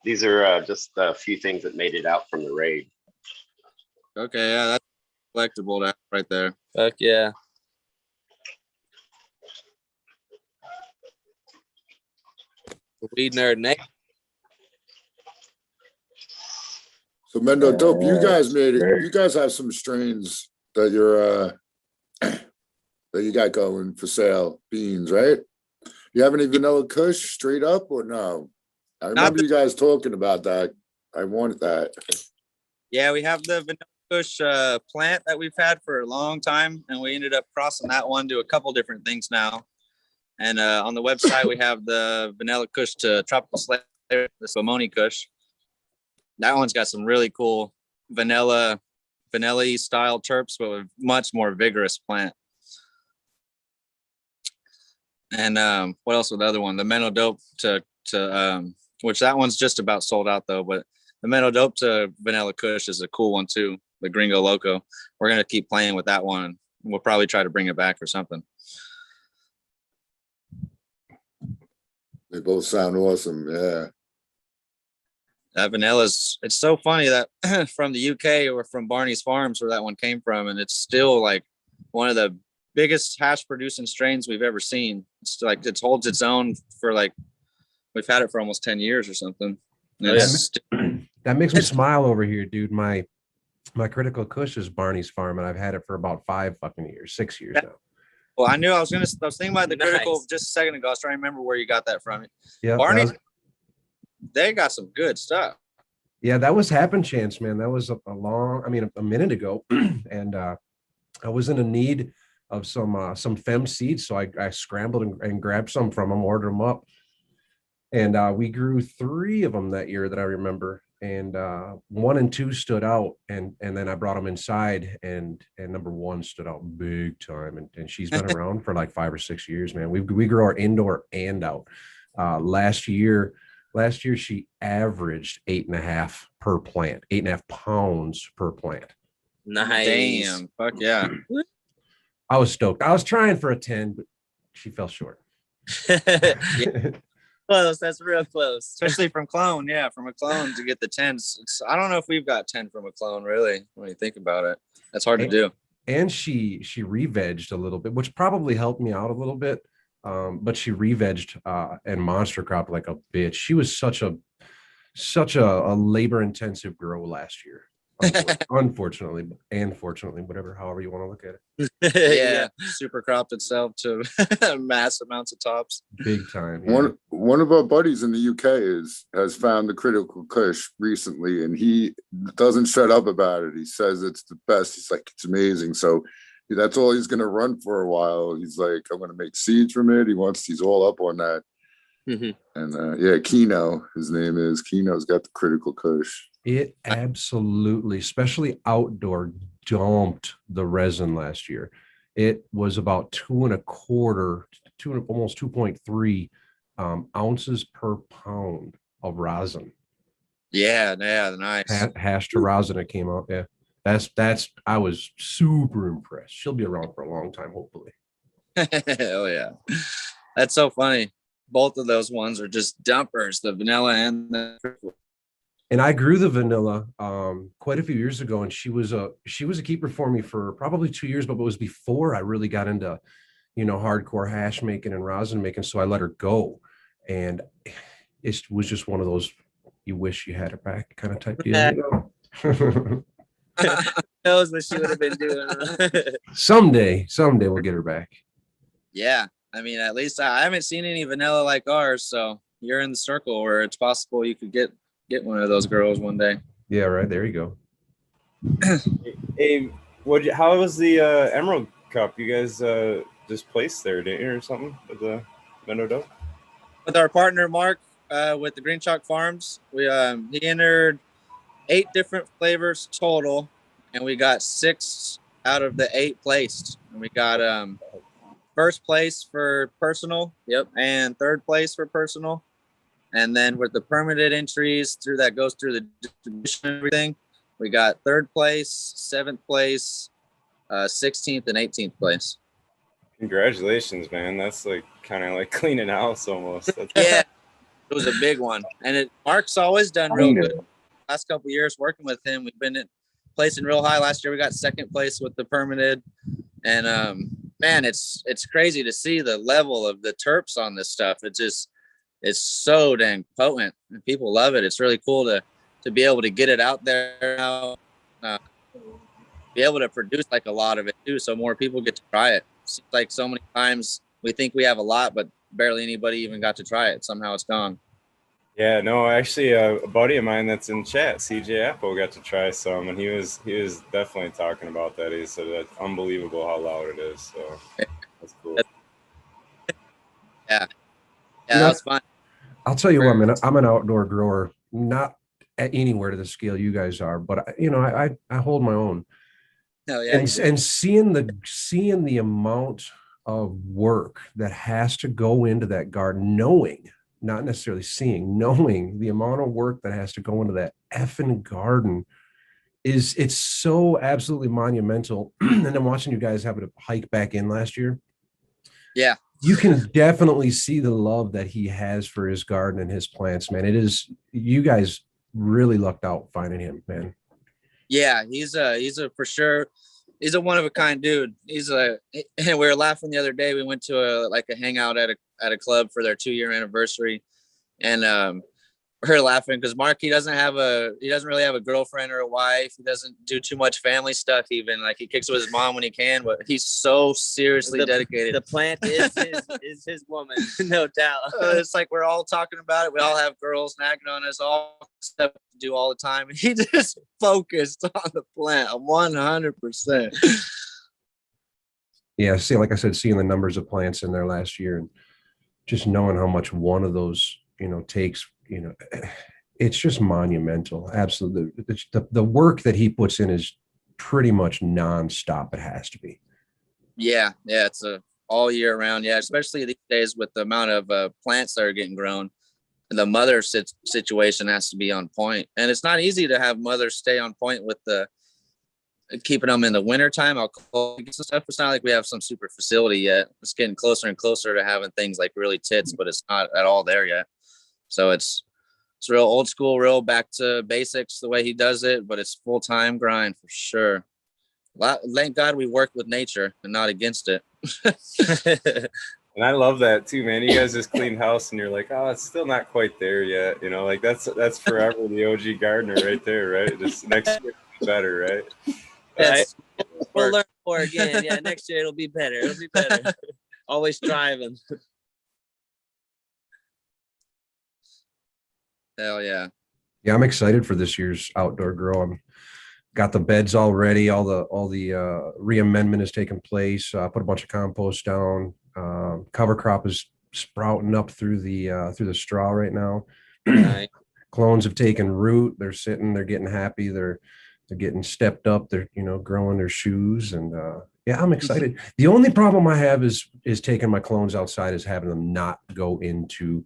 Speaker 8: These are just a few things that made it out from the raid.
Speaker 10: Okay, yeah, that's collectible right there.
Speaker 13: Fuck yeah. Weed nerd Nate.
Speaker 18: So Mendo Dope, you guys made it. You guys have some strains that you're that you got going for sale, beans, right? You have any vanilla kush straight up or no? I remember you guys talking about that. I wanted that.
Speaker 10: Yeah, we have the vanilla kush plant that we've had for a long time, and we ended up crossing that one to a couple different things now. And on the website, we have the vanilla kush to tropical slayer, the Spumoni kush. That one's got some really cool vanilla style terps, but with much more vigorous plant. And what else was the other one? The Mental Dope to which that one's just about sold out though, but the Mental Dope to Vanilla Kush is a cool one too. The Gringo Loco. We're gonna keep playing with that one. We'll probably try to bring it back or something.
Speaker 18: They both sound awesome. Yeah.
Speaker 10: That vanilla's, it's so funny that from the UK or from Barney's Farms where that one came from, and it's still like one of the biggest hash producing strains we've ever seen. It's like it holds its own for like we've had it for almost 10 years or something.
Speaker 3: That makes me smile over here, dude. My My Critical Kush is Barney's Farm, and I've had it for about 6 years now.
Speaker 10: Well, I was thinking about the critical just a second ago. I was trying to remember where you got that from.
Speaker 3: Yeah,
Speaker 10: Barney's, they got some good stuff.
Speaker 3: Yeah, that was Happen Chance, man. That was a minute ago, and I was in a need of some fem seeds, so I scrambled and grabbed some from them, ordered them up, and we grew 3 of them that year that I remember, and 1 and 2 stood out, and then I brought them inside, and number 1 stood out big time, and she's been around for like 5 or 6 years, man. We grow our indoor and out. Last year she averaged 8.5 per plant, 8.5 pounds per plant.
Speaker 13: Nice.
Speaker 10: Damn. Fuck yeah.
Speaker 3: I was stoked. I was trying for a 10, but she fell short.
Speaker 13: Close. That's real close.
Speaker 10: Especially from clone. Yeah, from a clone to get the 10s. I don't know if we've got 10 from a clone, really, when you think about it. That's hard to do.
Speaker 3: And she re-vegged a little bit, which probably helped me out a little bit. But she re-vegged and monster crop like a bitch. She was such a labor-intensive grow last year. Unfortunately, and fortunately, however you want to look at it.
Speaker 10: Yeah, super cropped itself to mass amounts of tops.
Speaker 3: Big time. Yeah.
Speaker 18: One of our buddies in the UK has found the Critical Kush recently, and he doesn't shut up about it. He says it's the best. He's like, it's amazing. So that's all he's gonna run for a while. He's like, I'm gonna make seeds from it. He's all up on that.
Speaker 13: Mm-hmm.
Speaker 18: And Kino, his name is Kino's got the Critical Kush.
Speaker 3: It absolutely, especially outdoor, dumped the resin last year. It was about 2.25, almost 2.3 ounces per pound of rosin.
Speaker 10: Yeah, nice.
Speaker 3: Hash to rosin it came out. Yeah, that's. I was super impressed. She'll be around for a long time, hopefully.
Speaker 10: Hell yeah, that's so funny. Both of those ones are just dumpers, the vanilla and the.
Speaker 3: And I grew the vanilla quite a few years ago, and she was a keeper for me for probably 2 years, but it was before I really got into, hardcore hash making and rosin making. So I let her go, and it was just one of those you wish you had her back kind of type deal.
Speaker 13: Knows what she would have been doing.
Speaker 3: Someday we'll get her back.
Speaker 10: Yeah, I mean, at least I haven't seen any vanilla like ours, so you're in the circle where it's possible you could get one of those girls one day.
Speaker 3: Yeah, right. There you go.
Speaker 5: Hey, how was the Emerald Cup? You guys just placed there, didn't you, or something with the Mendoza?
Speaker 10: With our partner Mark, with the Green Chalk Farms, he entered 8 different flavors total, and we got 6 out of the 8 placed. And we got first place for personal, and third place for personal. And then with the permitted entries goes through the distribution and everything, we got 3rd place, 7th place, 16th, and 18th place.
Speaker 5: Congratulations, man. That's like kind of like cleaning house almost.
Speaker 10: Yeah, it was a big one. And Mark's always done real good. Last couple of years working with him, we've been placing real high. Last year we got 2nd place with the permitted. And man, it's crazy to see the level of the terps on this stuff. It's so dang potent and people love it. It's really cool to be able to get it out there now, be able to produce like a lot of it too, so more people get to try it. Seems like so many times we think we have a lot, but barely anybody even got to try it. Somehow it's gone.
Speaker 5: Yeah, no, actually, a buddy of mine that's in chat, CJ Apple, got to try some, and he was definitely talking about that. He said that's unbelievable how loud it is. So that's cool.
Speaker 10: Yeah, that's fun.
Speaker 3: I'll tell you what, man, I'm an outdoor grower, not at anywhere to the scale you guys are, but I hold my own.
Speaker 10: Oh, yeah,
Speaker 3: and seeing the amount of work that has to go into that garden, knowing, not necessarily seeing, knowing the amount of work that has to go into that effing garden it's so absolutely monumental. And then watching you guys have to hike back in last year.
Speaker 10: Yeah.
Speaker 3: You can definitely see the love that he has for his garden and his plants, man. You guys really lucked out finding him, man.
Speaker 10: Yeah, he's a for sure. He's a one of a kind dude. And we were laughing the other day. We went to a hangout at a club for their 2-year anniversary, and we're laughing because Mark, he doesn't really have a girlfriend or a wife. He doesn't do too much family stuff. Even like he kicks with his mom when he can, but he's so seriously dedicated.
Speaker 13: The plant is his woman, no doubt.
Speaker 10: It's like we're all talking about it. We all have girls nagging on us, all stuff to do all the time. And he just focused on the plant 100%.
Speaker 3: Yeah, see, like I said, seeing the numbers of plants in there last year and just knowing how much one of those, takes, it's just monumental. Absolutely. The work that he puts in is pretty much nonstop. It has to be.
Speaker 10: Yeah. It's all year round. Yeah. Especially these days with the amount of plants that are getting grown. The mother situation has to be on point. And it's not easy to have mothers stay on point with keeping them in the wintertime. Stuff. It's not like we have some super facility yet. It's getting closer and closer to having things like really tits, but it's not at all there yet. So it's real old school, real back to basics the way he does it, but it's full-time grind for sure. Thank God we work with nature and not against it.
Speaker 5: And I love that too, man. You guys just clean house and you're like, oh, it's still not quite there yet. Like that's forever the OG gardener right there, right? Just next year it'll be better, right?
Speaker 13: Yes. We'll learn more again. Yeah, next year it'll be better. Always striving.
Speaker 10: Hell yeah.
Speaker 3: Yeah, I'm excited for this year's outdoor grow. I'm got the beds all ready. All the reamendment has taken place. Put a bunch of compost down. Cover crop is sprouting up through the straw right now.
Speaker 13: Nice.
Speaker 3: Clones have taken root. They're sitting. They're getting happy. They're getting stepped up. They're growing their shoes, and yeah, I'm excited. The only problem I have is taking my clones outside, is having them not go into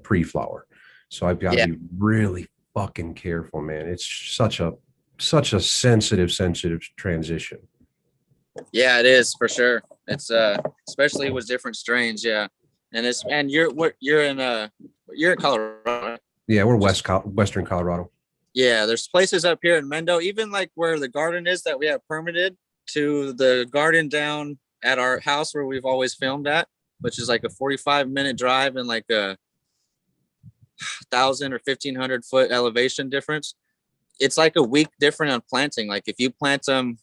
Speaker 3: pre-flower. So I've got to be really fucking careful, man. It's such a sensitive transition.
Speaker 10: Yeah, it is for sure. It's especially with different strains. Yeah. And you're in Colorado, right?
Speaker 3: Yeah, we're Western Colorado.
Speaker 10: Yeah, there's places up here in Mendo, even like where the garden is that we have permitted, to the garden down at our house where we've always filmed at, which is like a 45-minute drive and like a 1,000 or 1,500 foot elevation difference. It's like a week different on planting. Like if you plant them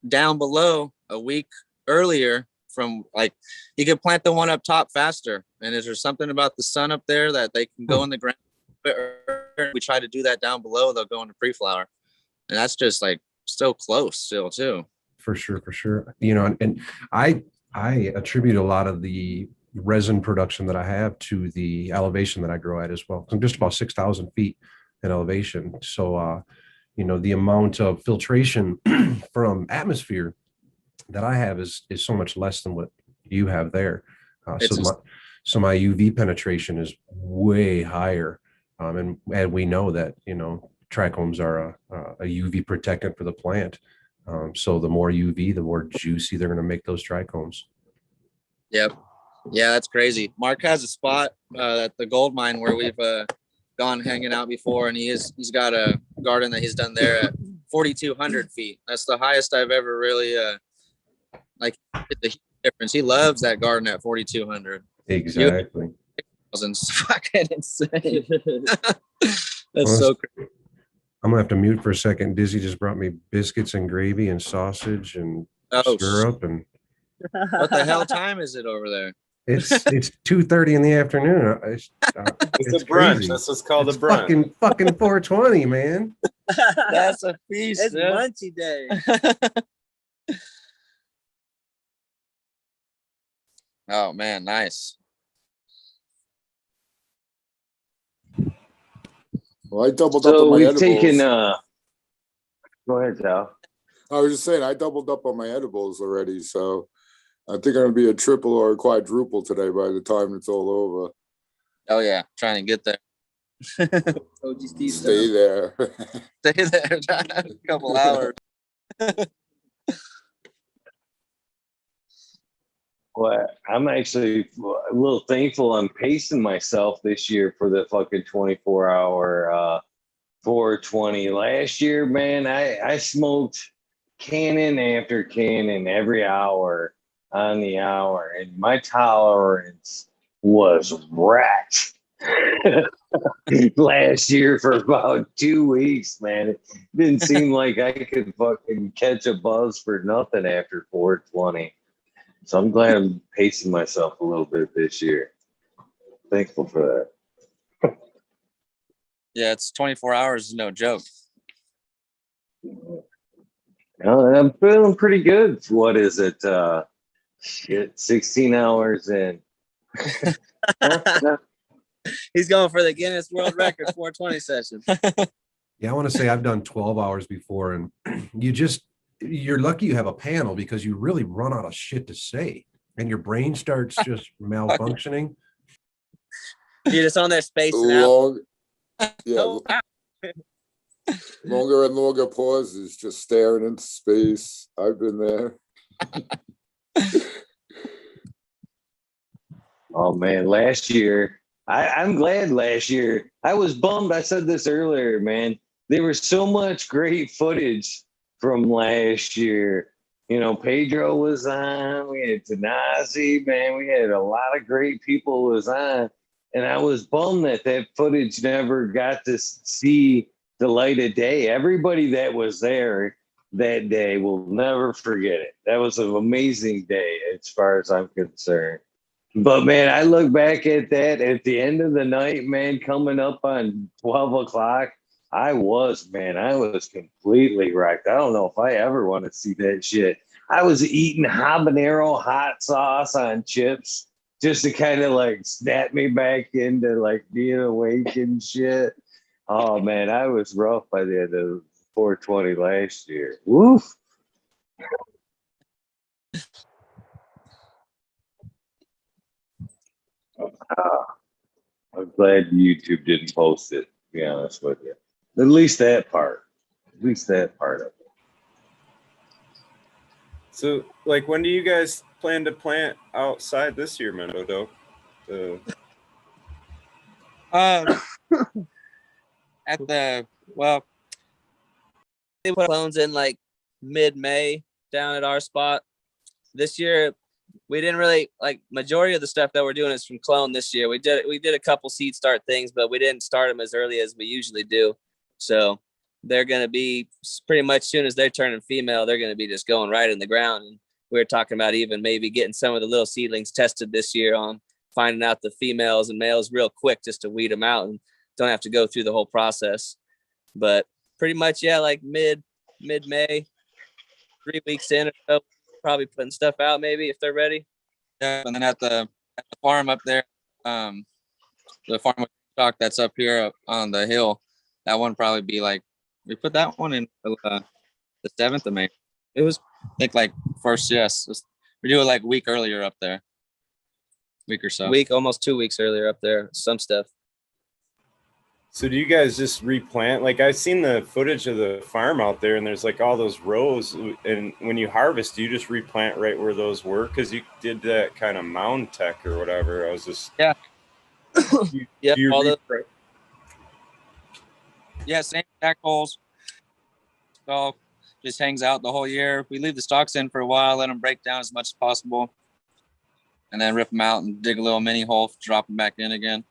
Speaker 10: down below a week earlier, from like you can plant the one up top faster. And is there something about the sun up there that they can go in the ground? We try to do that down below, they'll go into pre-flower, and that's just like still close still too.
Speaker 3: For sure. And I attribute a lot of the resin production that I have to the elevation that I grow at as well. I'm just about 6,000 feet in elevation. So, the amount of filtration from atmosphere that I have is so much less than what you have there. So my UV penetration is way higher. And we know that, trichomes are a UV protectant for the plant. So the more UV, the more juicy they're going to make those trichomes.
Speaker 10: Yep. Yeah, that's crazy. Mark has a spot at the gold mine where we've gone hanging out before, and he's got a garden that he's done there at 4,200 feet. That's the highest I've ever really the difference. He loves that garden at 4,200.
Speaker 3: Exactly.
Speaker 10: It's fucking insane. That's so crazy.
Speaker 3: I'm gonna have to mute for a second. Dizzy just brought me biscuits and gravy and sausage and syrup. And
Speaker 10: what the hell time is it over there?
Speaker 3: It's 2:30 in the afternoon. It's
Speaker 5: a brunch. Crazy. That's what's called a brunch.
Speaker 3: Fucking 4:20, man.
Speaker 10: That's a feast.
Speaker 13: It's munchy day.
Speaker 10: Oh man, nice.
Speaker 18: Well, I doubled up on my edibles.
Speaker 1: Go ahead, Sal.
Speaker 18: I was just saying I doubled up on my edibles already, so I think I'm gonna be a triple or a quadruple today by the time it's all over.
Speaker 10: Oh yeah, trying to get there.
Speaker 18: Stay there.
Speaker 10: Stay there. A couple hours.
Speaker 1: Well, I'm actually a little thankful I'm pacing myself this year for the fucking 24-hour 420. Last year, man, I smoked cannon after cannon every hour on the hour, and my tolerance was wrecked. last year for about 2 weeks, man. It didn't seem like I could fucking catch a buzz for nothing after 420. So I'm glad I'm pacing myself a little bit this year. Thankful for that.
Speaker 10: Yeah, it's 24 hours is no joke.
Speaker 1: I'm feeling pretty good. What is it? Shit, 16 hours in.
Speaker 13: He's going for the Guinness World Record 420 session.
Speaker 3: Yeah, I want to say I've done 12 hours before, and you're lucky you have a panel because you really run out of shit to say, and your brain starts just malfunctioning.
Speaker 13: You're just on there spacing out.
Speaker 18: Yeah, longer and longer pauses, just staring into space. I've been there.
Speaker 1: Oh man, last year, I'm glad last year. I was bummed. I said this earlier, man. There was so much great footage from last year. You know, Pedro was on. We had Tanazi, man. We had a lot of great people was on. And I was bummed that footage never got to see the light of day. Everybody that was there that day will never forget it. That was an amazing day as far as I'm concerned. But man, I look back at that at the end of the night, man, coming up on 12 o'clock, I was completely wrecked. I don't know if I ever want to see that shit. I was eating habanero hot sauce on chips just to kind of like snap me back into like being awake and shit. Oh man, I was rough by the end of 420 last year. Woof. I'm glad YouTube didn't post it, to be honest with you. At least that part. At least that part of it.
Speaker 5: So, like, when do you guys plan to plant outside this year, Mendodo?
Speaker 13: They put clones in like mid-May down at our spot. This year, we didn't really like majority of the stuff that we're doing is from clone this year. We did a couple seed start things, but we didn't start them as early as we usually do. So they're going to be pretty much soon as they're turning female, they're going to be just going right in the ground. And we were talking about even maybe getting some of the little seedlings tested this year on finding out the females and males real quick just to weed them out and don't have to go through the whole process. But pretty much, yeah, like mid-May, 3 weeks in or so, probably putting stuff out maybe if they're ready.
Speaker 10: Yeah, and then at the farm up there, the farm with stock that's up here on the hill, that one probably be like, we put that one in the 7th of May. It was, I think, like first, yes. We do it like a week earlier up there. Week or so.
Speaker 13: Almost 2 weeks earlier up there, some stuff.
Speaker 5: So do you guys just replant? Like, I've seen the footage of the farm out there, and there's like all those rows. And when you harvest, do you just replant right where those were? Because you did that kind of mound tech or whatever. I was just
Speaker 10: Same stack holes. So just hangs out the whole year. We leave the stalks in for a while, let them break down as much as possible, and then rip them out and dig a little mini hole, drop them back in again.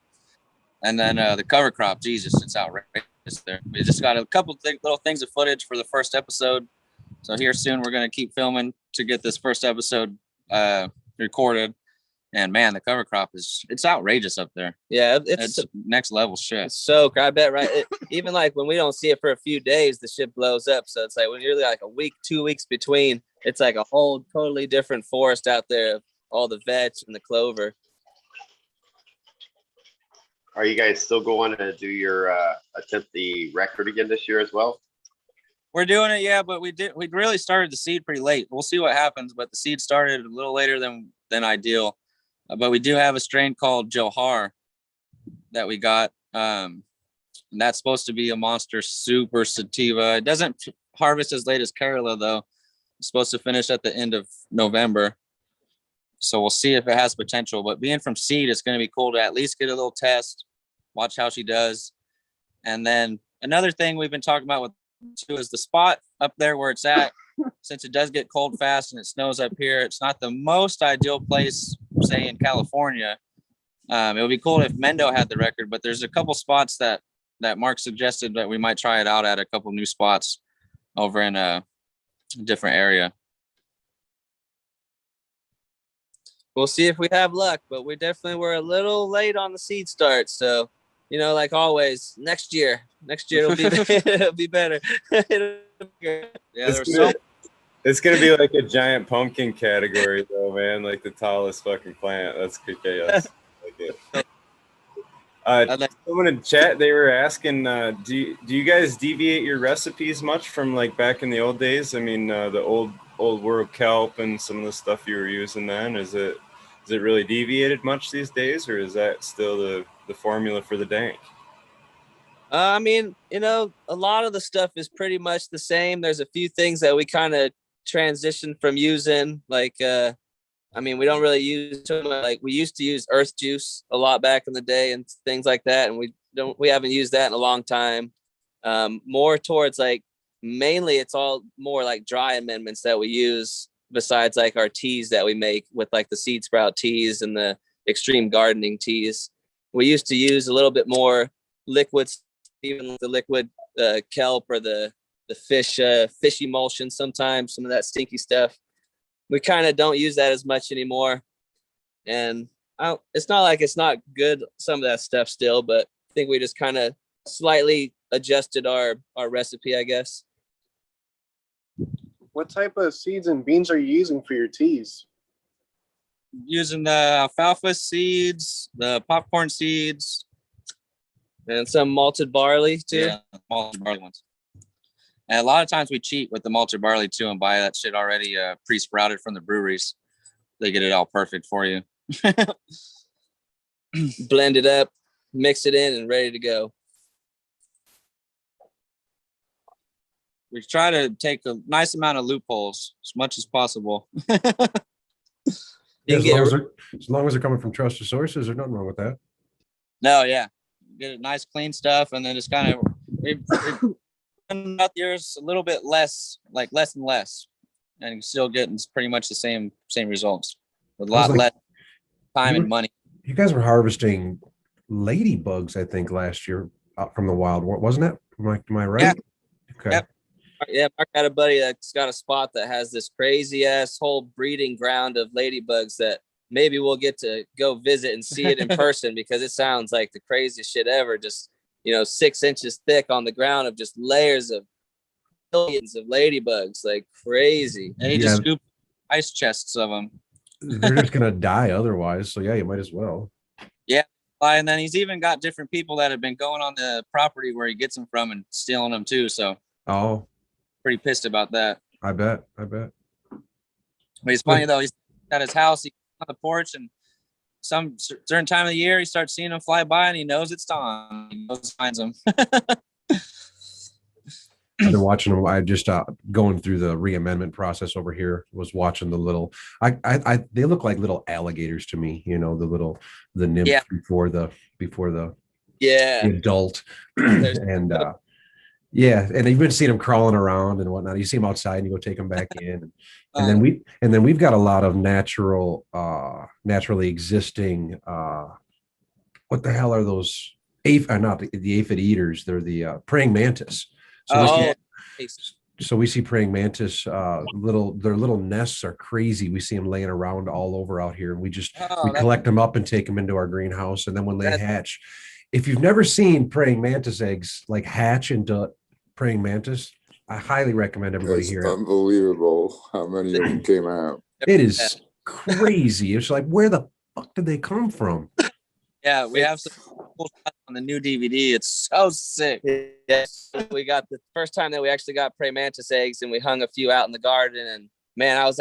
Speaker 10: And then the cover crop, Jesus, it's outrageous there. We just got a couple little things of footage for the first episode. So here soon we're going to keep filming to get this first episode recorded. And man, the cover crop it's outrageous up there.
Speaker 13: Yeah,
Speaker 10: it's next level shit.
Speaker 13: So I bet, right? Even like when we don't see it for a few days, the shit blows up. So it's like when you're like a week, 2 weeks between, it's like a whole totally different forest out there of all the vetch and the clover.
Speaker 8: Are you guys still going to do your attempt the record again this year as well?
Speaker 10: We're doing it, yeah, but we really started the seed pretty late. We'll see what happens, but the seed started a little later than ideal. But we do have a strain called Johar that we got. And that's supposed to be a monster super sativa. It doesn't harvest as late as Kerala, though. It's supposed to finish at the end of November. So we'll see if it has potential. But being from seed, it's going to be cool to at least get a little test, watch how she does. And then another thing we've been talking about with too is the spot up there where it's at. Since it does get cold fast and it snows up here, it's not the most ideal place, say in California. It would be cool if Mendo had the record, but there's a couple spots that Mark suggested that we might try it out at, a couple new spots over in a different area. We'll see if we have luck, but we definitely were a little late on the seed start. So, you know, like always, next year it'll be it'll be better.
Speaker 5: It's gonna be like a giant pumpkin category though, man. Like the tallest fucking plant. That's chaos. Someone in chat, they were asking, do you guys deviate your recipes much from like back in the old days? I mean, the old world kelp and some of the stuff you were using then. Is it really deviated much these days, or is that still the formula for the dank?
Speaker 13: I mean, you know, a lot of the stuff is pretty much the same. There's a few things that we kind of transitioned from using, like I mean, we don't really use too much. Like we used to use earth juice a lot back in the day and things like that, and we haven't used that in a long time. More towards like mainly it's all more like dry amendments that we use, besides like our teas that we make with like the seed sprout teas and the extreme gardening teas. We used to use a little bit more liquids, even the liquid kelp or the fish emulsion sometimes, some of that stinky stuff. We kind of don't use that as much anymore. And it's not like it's not good, some of that stuff still, but I think we just kind of slightly adjusted our recipe, I guess.
Speaker 6: What type of seeds and beans are you using for your teas?
Speaker 10: Using the alfalfa seeds, the popcorn seeds,
Speaker 13: and some malted barley too.
Speaker 10: Yeah, malted barley ones. And a lot of times we cheat with the malted barley too and buy that shit already pre-sprouted from the breweries. They get it all perfect for you.
Speaker 13: Blend it up, mix it in, and ready to go.
Speaker 10: We try to take a nice amount of loopholes as much as possible.
Speaker 3: Yeah, as long as they're coming from trusted sources, there's nothing wrong with that.
Speaker 10: No, yeah. Get it nice, clean stuff, and then just kind of years a little bit less and less, and you're still getting pretty much the same results with a lot less time and money.
Speaker 3: You guys were harvesting ladybugs, I think, last year out from the wild, wasn't it? Am I right?
Speaker 10: Yeah.
Speaker 3: Okay.
Speaker 10: Yep.
Speaker 13: Yeah, Mark had a buddy that's got a spot that has this crazy ass whole breeding ground of ladybugs that maybe we'll get to go visit and see it in person, because it sounds like the craziest shit ever. Just, 6 inches thick on the ground of just layers of millions of ladybugs, like crazy.
Speaker 10: And he just scooped ice chests of them.
Speaker 3: They're just gonna die otherwise, so yeah, you might as well.
Speaker 10: Yeah, and then he's even got different people that have been going on the property where he gets them from and stealing them too. So pretty pissed about that.
Speaker 3: I bet.
Speaker 10: But he's funny though. He's at his house, he's on the porch, and some certain time of the year he starts seeing them fly by, and he knows it's time. He knows finds them.
Speaker 3: I've been watching them. I just going through the reamendment process over here. Was watching the little. They look like little alligators to me. The nymph before the adult, and and you've been seeing them crawling around and whatnot. You see them outside, and you go take them back in, and then we've got a lot of naturally existing. What the hell are those? Not the aphid eaters. They're the praying mantis. So we see praying mantis, their little nests are crazy. We see them laying around all over out here, and we collect them up and take them into our greenhouse. And then when they hatch, if you've never seen praying mantis eggs like hatch into praying mantis, I highly recommend everybody here.
Speaker 18: Unbelievable how many of them came out.
Speaker 3: It is crazy. It's like, where the fuck did they come from?
Speaker 10: Yeah, we have some cool shots on the new DVD. It's so sick.
Speaker 13: Yes, we got the first time that we actually got praying mantis eggs, and we hung a few out in the garden. And man, I was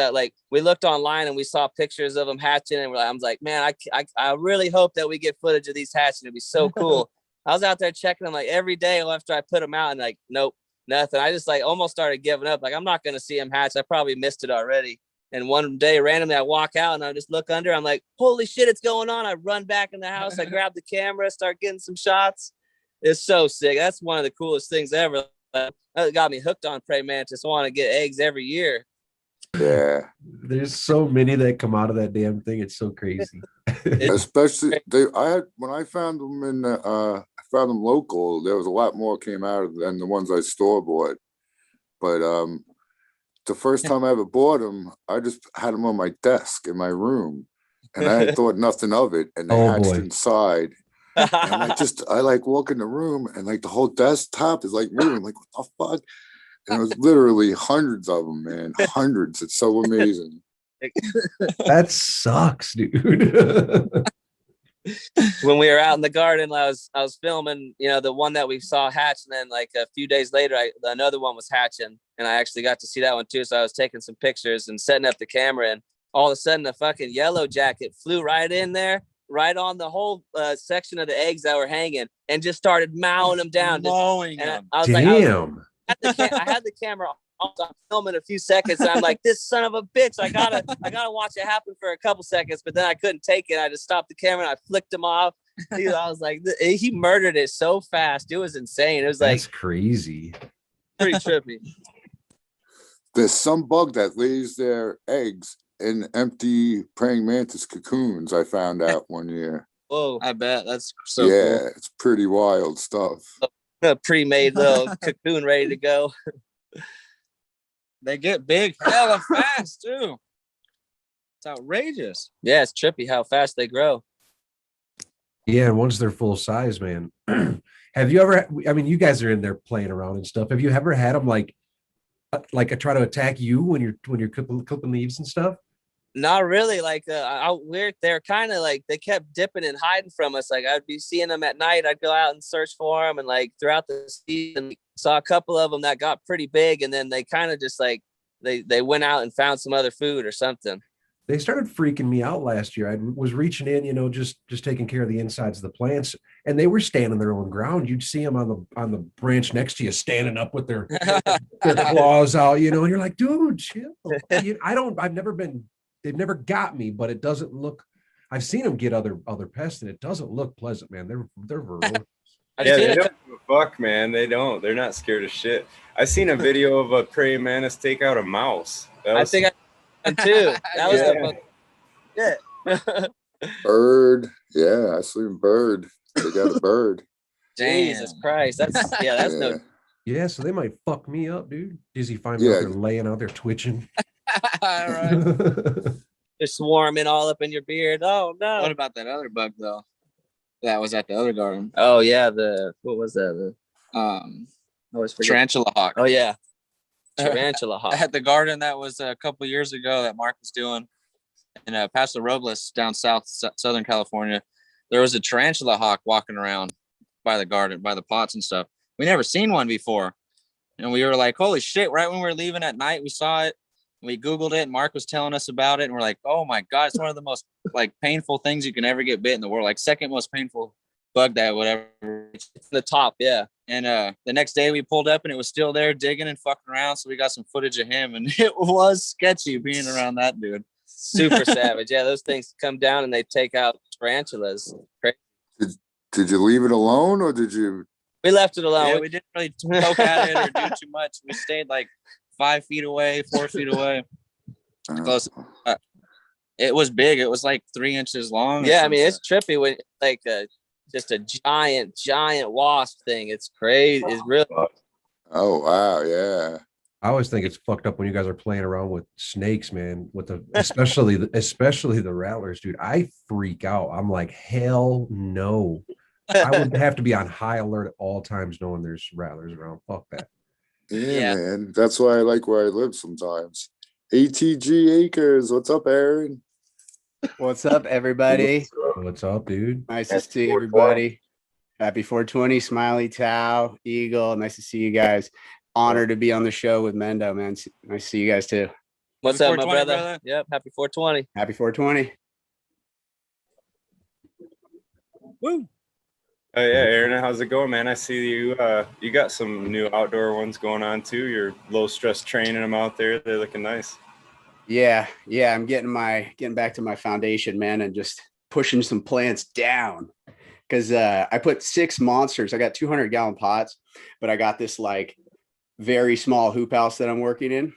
Speaker 13: we looked online and we saw pictures of them hatching, and I was like, man, I really hope that we get footage of these hatching. It'd be so cool. I was out there checking them like every day after I put them out, and nope, nothing. I just almost started giving up. I'm not gonna see them hatch. I probably missed it already. And one day randomly I walk out and I just look under. I'm like, holy shit, it's going on. I run back in the house. I grab the camera, start getting some shots. It's so sick. That's one of the coolest things ever. That got me hooked on praying mantis. I want to get eggs every year.
Speaker 18: Yeah.
Speaker 3: There's so many that come out of that damn thing. It's so crazy.
Speaker 18: Especially when I found them I found them local. There was a lot more came out than the ones I store bought. But the first time I ever bought them, I just had them on my desk in my room, and I had thought nothing of it. And they hatched inside. And I like walk in the room, and like the whole desktop is like moving. Like, what the fuck? And it was literally hundreds of them, man. Hundreds. It's so amazing.
Speaker 3: That sucks, dude.
Speaker 13: When we were out in the garden, I was filming, the one that we saw hatch, and then like a few days later, another one was hatching, and I actually got to see that one too. So I was taking some pictures and setting up the camera, and all of a sudden, a fucking yellow jacket flew right in there, right on the whole section of the eggs that were hanging, and just started mowing them down.
Speaker 10: Mowing them.
Speaker 13: I was
Speaker 3: Damn.
Speaker 13: I had the camera off, so I'm filming a few seconds, and I'm like, this son of a bitch, I gotta watch it happen for a couple seconds, but then I couldn't take it. I just stopped the camera and I flicked him off. Dude, I was like, he murdered it so fast. It was insane. It was like,
Speaker 3: that's crazy.
Speaker 13: Pretty trippy.
Speaker 18: There's some bug that lays their eggs in empty praying mantis cocoons. I found out one year.
Speaker 13: Whoa, I bet that's so
Speaker 18: yeah,
Speaker 13: cool.
Speaker 18: It's pretty wild stuff.
Speaker 13: A pre-made little cocoon ready to go.
Speaker 10: They get big hella fast too. It's outrageous.
Speaker 13: Yeah, it's trippy how fast they grow.
Speaker 3: Yeah, and once they're full size, man. Have you ever? I mean, you guys are in there playing around and stuff. Have you ever had them like try to attack you when you're cooking leaves and stuff?
Speaker 13: Not really. Like they're kind of like they kept dipping and hiding from us. Like I'd be seeing them at night. I'd go out and search for them, and like throughout the season, saw a couple of them that got pretty big, and then they kind of just like they went out and found some other food or something.
Speaker 3: They started freaking me out last year. I was reaching in, just taking care of the insides of the plants, and they were standing their own ground. You'd see them on the branch next to you, standing up with their claws out, and you're like, dude, chill. They've never got me, but it doesn't look. I've seen them get other pests, and it doesn't look pleasant, man. They're ferocious.
Speaker 5: Yeah, they don't give a fuck, man. They don't. They're not scared of shit. I seen a video of a praying mantis take out a mouse.
Speaker 13: I think I too. That was the
Speaker 18: Bird. Yeah, I seen bird. They got a bird.
Speaker 13: Jesus Christ. That's no.
Speaker 3: Yeah, so they might fuck me up, dude. Does he find me out there laying out there twitching?
Speaker 13: Right. They're swarming all up in your beard. Oh no.
Speaker 10: What about that other bug though? That was at the other garden.
Speaker 13: Oh yeah, what was that?
Speaker 10: I always forget. Tarantula hawk.
Speaker 13: Oh yeah. Tarantula hawk.
Speaker 10: At the garden that was a couple years ago that Mark was doing in Paso Robles down Southern California. There was a tarantula hawk walking around by the garden, by the pots and stuff. We never seen one before. And we were like, holy shit, right when we were leaving at night, we saw it. We Googled it and Mark was telling us about it. And we're like, oh my God, it's one of the most like painful things you can ever get bit in the world. Like second most painful bug that whatever. It's the top. Yeah. And the next day we pulled up and it was still there digging and fucking around. So we got some footage of him and it was sketchy being around that dude.
Speaker 13: Super savage. Yeah. Those things come down and they take out tarantulas.
Speaker 18: Did you leave it alone or did you?
Speaker 13: We left it alone.
Speaker 10: Yeah, we didn't really poke at it or do too much. We stayed like 5 feet away, 4 feet away. Close. It was big. It was like 3 inches long.
Speaker 13: Yeah, I mean, it's trippy when like just a giant wasp thing. It's crazy. It's really.
Speaker 18: Oh wow, yeah.
Speaker 3: I always think it's fucked up when you guys are playing around with snakes, man. With especially the rattlers, dude. I freak out. I'm like, hell no. I would have to be on high alert at all times, knowing there's rattlers around. Fuck that.
Speaker 18: Yeah, man. That's why I like where I live sometimes. ATG Acres. What's up, Aaron?
Speaker 16: What's up, everybody?
Speaker 3: What's up, dude?
Speaker 16: Nice to see everybody. Happy 420, Smiley Tau, Eagle. Nice to see you guys. Honored to be on the show with Mendo, man. Nice to see you guys too.
Speaker 13: What's up, my brother? Yep, happy 420.
Speaker 16: Happy 420.
Speaker 13: Woo.
Speaker 5: Oh yeah, Aaron, how's it going, man? I see you you got some new outdoor ones going on too. You're low stress training them out there. They're looking nice.
Speaker 16: Yeah, I'm getting back to my foundation, man, and just pushing some plants down. Because I put 6 monsters. I got 200-gallon pots, but I got this like very small hoop house that I'm working in.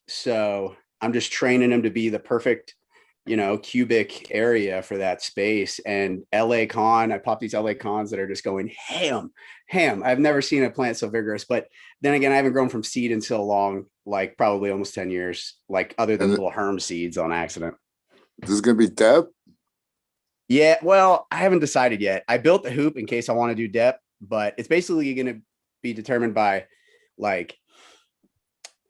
Speaker 16: So I'm just training them to be the perfect cubic area for that space. And I pop these LA cons that are just going ham. I've never seen a plant so vigorous, but then again, I haven't grown from seed in so long, like probably almost 10 years, like other than little herm seeds on accident.
Speaker 18: This is going to be depth?
Speaker 16: Yeah, well, I haven't decided yet. I built the hoop in case I want to do depth, but it's basically going to be determined by like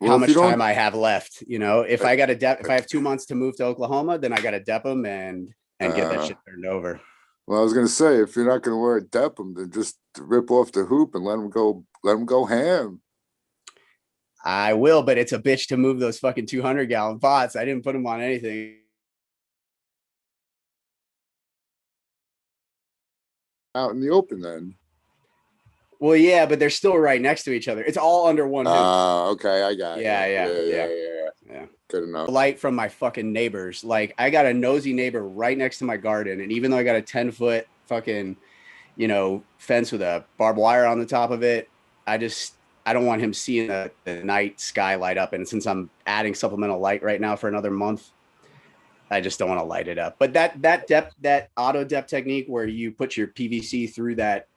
Speaker 16: how much time I have left. If I got a depth, if I have 2 months to move to Oklahoma, then I got to dep them and get that shit turned over.
Speaker 18: Well, I was going to say, if you're not going to wear a dep them, then just rip off the hoop and let them go ham.
Speaker 16: I will, but it's a bitch to move those fucking 200-gallon pots. I didn't put them on anything.
Speaker 18: Out in the open then.
Speaker 16: Well, yeah, but they're still right next to each other. It's all under one hoop.
Speaker 18: Okay, I got it.
Speaker 16: Yeah.
Speaker 18: Good enough.
Speaker 16: Light from my fucking neighbors. Like, I got a nosy neighbor right next to my garden, and even though I got a 10-foot fucking, fence with a barbed wire on the top of it, I don't want him seeing the night sky light up. And since I'm adding supplemental light right now for another month, I just don't want to light it up. But that auto depth technique where you put your PVC through that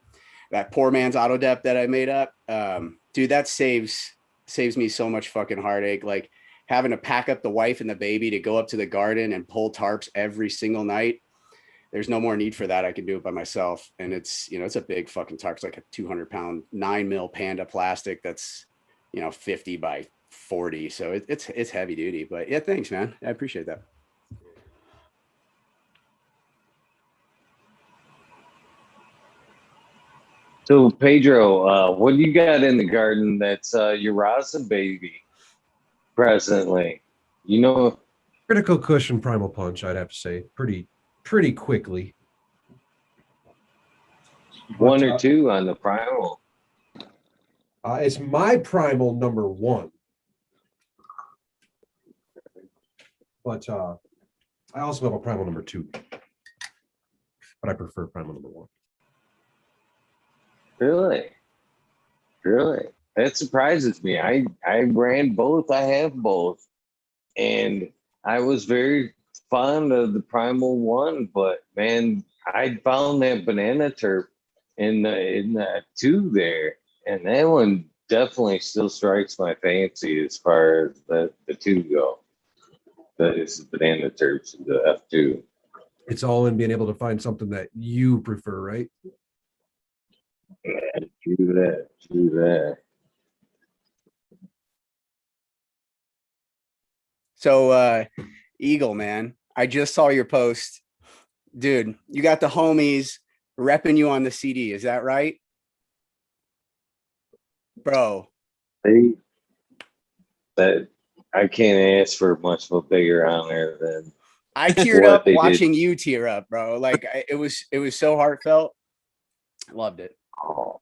Speaker 16: poor man's auto depth that I made up, dude, that saves me so much fucking heartache. Like having to pack up the wife and the baby to go up to the garden and pull tarps every single night. There's no more need for that. I can do it by myself. And it's, it's a big fucking tarp. It's like a 200-pound 9mm Panda plastic that's, 50 by 40. So it's heavy duty. But yeah, thanks, man. I appreciate that.
Speaker 1: So Pedro, what do you got in the garden that's your rosin baby presently?
Speaker 3: Critical Kush and Primal Punch, I'd have to say, pretty quickly.
Speaker 1: One or two on the Primal.
Speaker 3: It's my Primal number one. But I also have a Primal number two. But I prefer Primal number one.
Speaker 1: Really? That surprises me. I ran both. I have both. And I was very fond of the Primal one, but man, I found that banana terp in that two there. And that one definitely still strikes my fancy as far as the two go. That is the banana terps, the F2.
Speaker 3: It's all in being able to find something that you prefer, right?
Speaker 1: Yeah, true that.
Speaker 16: So, Eagle, man, I just saw your post. Dude, you got the homies repping you on the CD. Is that right? Bro.
Speaker 1: That I can't ask for much of a bigger honor than
Speaker 16: I teared up watching you tear up, bro. Like it was so heartfelt. I loved it.
Speaker 1: Oh.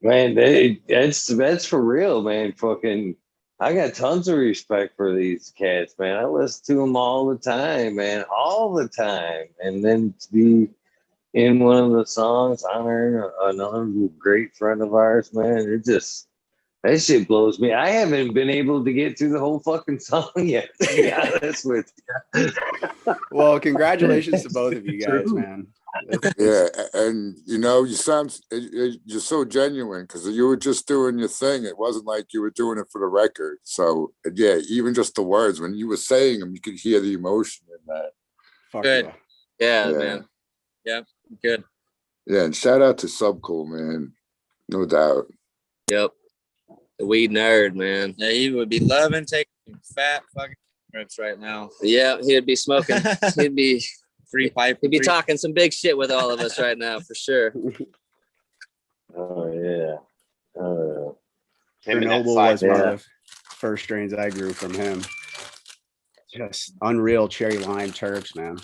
Speaker 1: Man, that's for real, man. Fucking, I got tons of respect for these cats, man. I listen to them all the time, man, all the time. And then to be in one of the songs honoring another great friend of ours, man, that shit blows me. I haven't been able to get through the whole fucking song yet, to be honest with you.
Speaker 16: Well, congratulations to both of you guys, man.
Speaker 18: Yeah, and you sound you're so genuine because you were just doing your thing. It wasn't like you were doing it for the record. So yeah, even just the words when you were saying them, you could hear the emotion in that.
Speaker 13: Good, yeah, man. Yep, good.
Speaker 18: Yeah, and shout out to Subcool, man, no doubt.
Speaker 13: Yep, the weed nerd, man. Yeah, he would be loving taking fat fucking rips right now. Yeah, he'd be smoking. He'd be. Free pipe. He'd be talking some big shit with all of us right now, for sure.
Speaker 1: Oh yeah.
Speaker 16: Chernobyl was one of the first strains I grew from him. Just unreal cherry lime terps, man.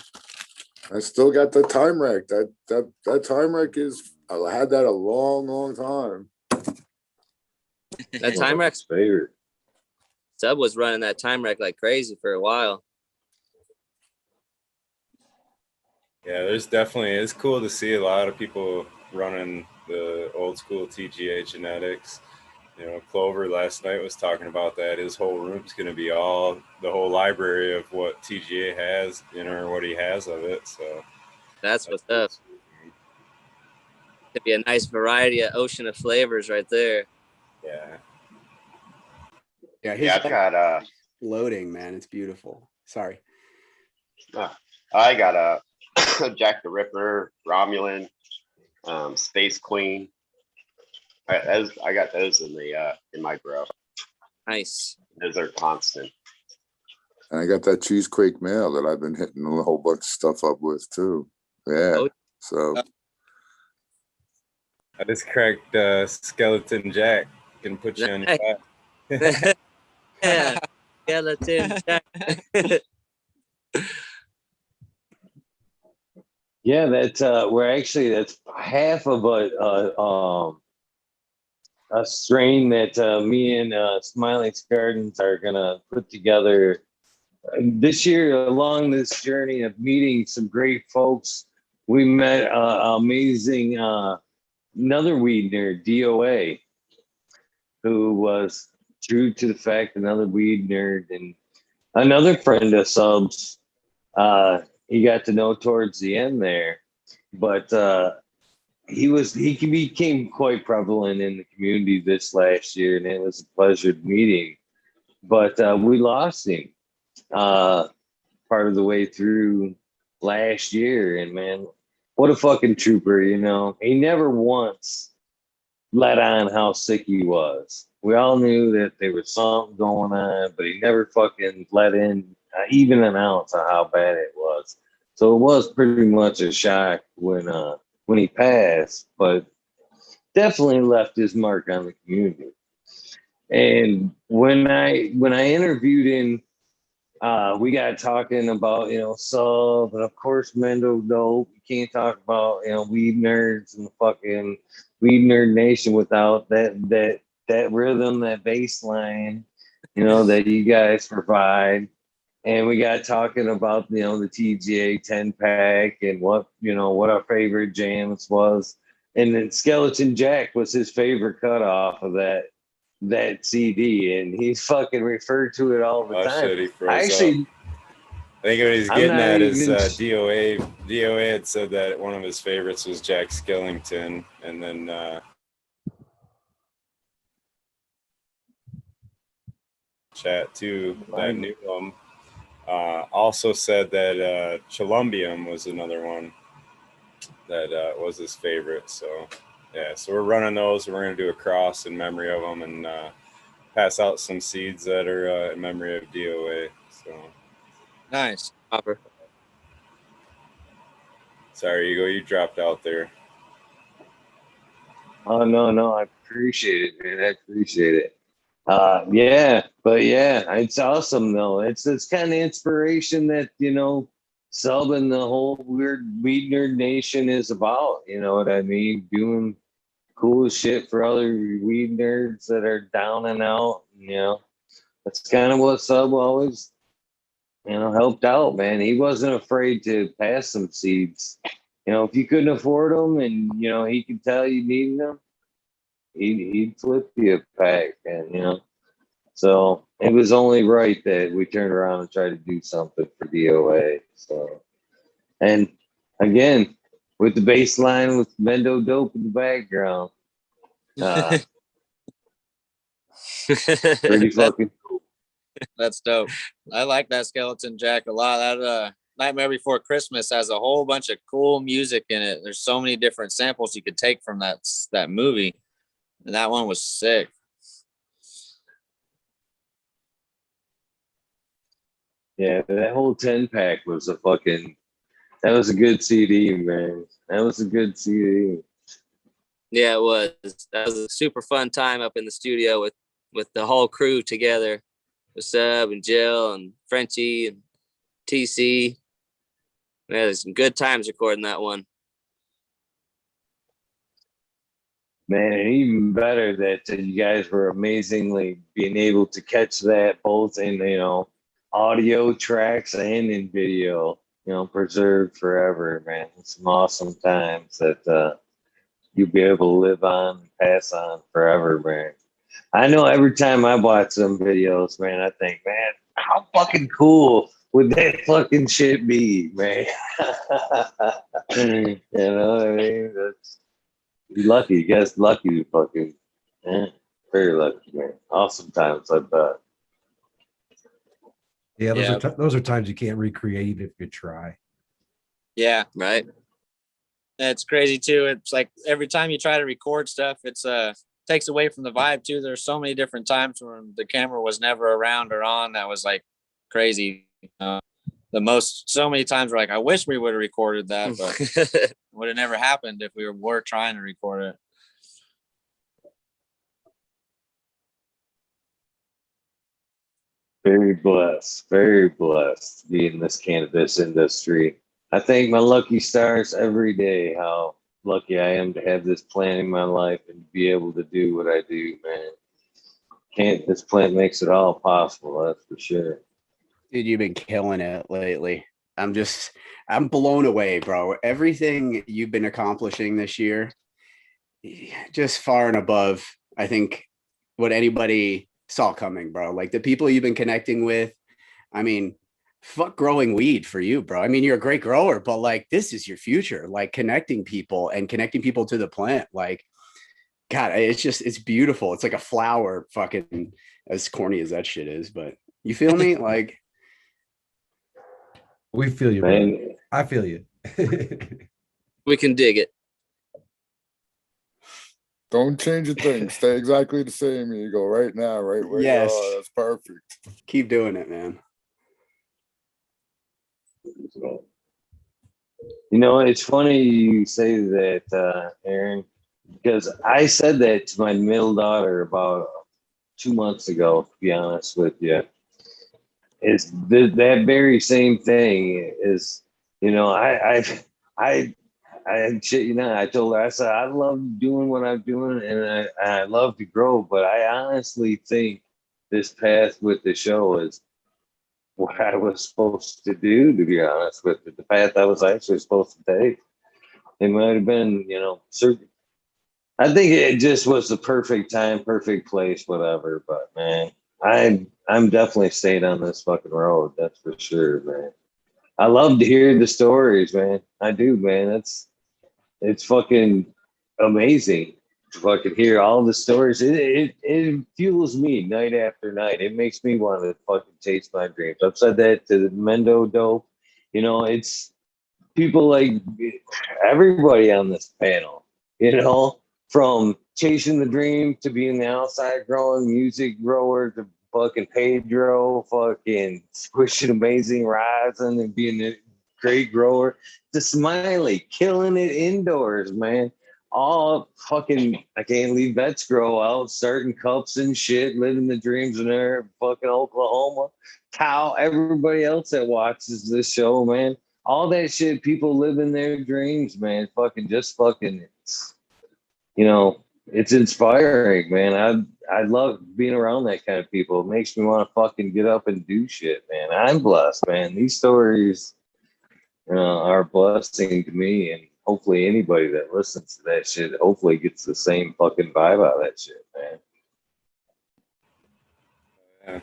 Speaker 18: I still got the time rack. That time rack I had that a long time.
Speaker 13: That time rack's
Speaker 1: favorite.
Speaker 13: Sub was running that time rack like crazy for a while.
Speaker 5: Yeah, it's cool to see a lot of people running the old school TGA genetics. You know, Clover last night was talking about that. His whole room's going to be all the whole library of what TGA has, you know, or what he has of it. So
Speaker 13: That's what's up. Could be a nice variety of ocean of flavors right there.
Speaker 5: Yeah.
Speaker 16: Yeah,
Speaker 8: Yeah, I've got
Speaker 16: loading, man. It's beautiful. Sorry.
Speaker 8: I got a Jack the Ripper, Romulan, Space Queen. I got those in my grow.
Speaker 13: Nice.
Speaker 8: Those are constant.
Speaker 18: And I got that cheesequake mail that I've been hitting a whole bunch of stuff up with too. Yeah. So
Speaker 5: I just cracked Skeleton Jack. Can put you on your back.
Speaker 13: Yeah. Skeleton Jack.
Speaker 1: Yeah, that's that's half of a strain that me and Smiling Gardens are gonna put together this year. Along this journey of meeting some great folks, we met amazing another weed nerd, DOA, who was true to the fact, another weed nerd, and another friend of Subs. He got to know towards the end there, but he became quite prevalent in the community this last year, and it was a pleasure meeting. But we lost him part of the way through last year, and man, what a fucking trooper! You know, he never once let on how sick he was. We all knew that there was something going on, but he never fucking let in even an ounce of how bad it was. So it was pretty much a shock when he passed, but definitely left his mark on the community. And when I interviewed him, we got talking about, you know, Sub and of course Mendo Dope. You can't talk about, you know, weed nerds and the fucking weed nerd nation without that rhythm, that bass line, you know, that you guys provide. And we got talking about, you know, the TGA 10 pack and what, you know, what our favorite jams was. And then Skeleton Jack was his favorite cut off of that CD, and he's fucking referred to it all the time.
Speaker 5: Shit, he froze
Speaker 1: I actually,
Speaker 5: up. I think what he's
Speaker 1: I'm
Speaker 5: getting
Speaker 1: not
Speaker 5: at is
Speaker 1: even-
Speaker 5: DOA. DOA had said that one of his favorites was Jack Skellington, and then chat too that knew him also said that Cholumbium was another one that was his favorite. So yeah, so we're running those. We're gonna do a cross in memory of them and pass out some seeds that are in memory of DOA. So
Speaker 13: nice. Hopper.
Speaker 5: Sorry, you dropped out there.
Speaker 1: Oh no, I appreciate it, man. I appreciate it. Yeah, but yeah, it's awesome though. It's kind of inspiration that, you know, Sub and the whole weird weed nerd nation is about. You know what I mean? Doing cool shit for other weed nerds that are down and out. You know, that's kind of what Sub always, you know, helped out, man. He wasn't afraid to pass some seeds. You know, if you couldn't afford them and, you know, he could tell you needed them, he'd flip you a pack. And, you know, so it was only right that we turned around and tried to do something for DOA. So, and again, with the bass line with Mendo Dope in the background, pretty fucking cool.
Speaker 13: That's dope. I like that Skeleton Jack a lot. That Nightmare Before Christmas has a whole bunch of cool music in it. There's so many different samples you could take from that movie, and that one was sick.
Speaker 1: Yeah, that whole 10 pack was that was a good CD, man. That was a good CD.
Speaker 13: Yeah, it was. That was a super fun time up in the studio with the whole crew together, with Sub and Jill and Frenchie and TC. Yeah, there's some good times recording that one.
Speaker 1: Man, and even better that you guys were amazingly being able to catch that both in, you know, audio tracks and in video, you know, preserved forever, man. Some awesome times that you'll be able to live on and pass on forever, man. I know every time I watch some videos, man, I think, man, how fucking cool would that fucking shit be, man? You know what I mean? That's you lucky. You guys lucky to fucking, yeah, very lucky, man. Awesome times, I bet.
Speaker 3: Yeah, those
Speaker 10: Yeah.
Speaker 3: are those are times you can't recreate if you try.
Speaker 10: Yeah, right. It's crazy too. It's like every time you try to record stuff, it's takes away from the vibe too. There's so many different times when the camera was never around or on. That was like crazy. So many times we're like, I wish we would have recorded that, but would have never happened if we were trying to record it.
Speaker 1: Very blessed to be in this cannabis industry. I thank my lucky stars every day how lucky I am to have this plant in my life and to be able to do what I do, man. This plant makes it all possible, that's for sure.
Speaker 16: Dude, you've been killing it lately. I'm blown away, bro. Everything you've been accomplishing this year, just far and above, I think, what anybody saw coming, bro. Like the people you've been connecting with. I mean, fuck growing weed for you, bro. I mean, you're a great grower, but like this is your future, like connecting people to the plant. Like, God, it's beautiful. It's like a flower, fucking, as corny as that shit is, but you feel me? Like,
Speaker 3: we feel you,
Speaker 1: man.
Speaker 3: Bro. I feel you.
Speaker 13: We can dig it.
Speaker 18: Don't change a thing. Stay exactly the same. You go right now, right where
Speaker 16: yes,
Speaker 18: you are. That's perfect.
Speaker 16: Keep doing it, man.
Speaker 1: You know, it's funny you say that, Aaron, because I said that to my middle daughter about 2 months ago, to be honest with you. It's that very same thing is, you know, I shit, you know, I told her, I said, I love doing what I'm doing and I love to grow, but I honestly think this path with the show is what I was supposed to do, to be honest with you. The path I was actually supposed to take. It might have been, you know, certain. I think it just was the perfect time, perfect place, whatever. But man, I'm definitely staying on this fucking road. That's for sure, man. I love to hear the stories, man. I do, man. It's fucking amazing to fucking hear all the stories. It fuels me night after night. It makes me want to fucking chase my dreams. I've said that to the Mendo Dope. You know, it's people like everybody on this panel, you know, from chasing the dream to being the outside growing music grower to fucking Pedro, fucking squishing amazing rising and being a great grower to Smiley, killing it indoors, man. All fucking, I can't leave vets grow out, starting cups and shit, living the dreams in there, fucking Oklahoma. Cow, everybody else that watches this show, man. All that shit, people living their dreams, man. Fucking just fucking, you know, it's inspiring, man. I love being around that kind of people. It makes me want to fucking get up and do shit, man. I'm blessed, man. These stories are a blessing to me, and hopefully anybody that listens to that shit hopefully gets the same fucking vibe out of that shit, man.
Speaker 5: Yeah.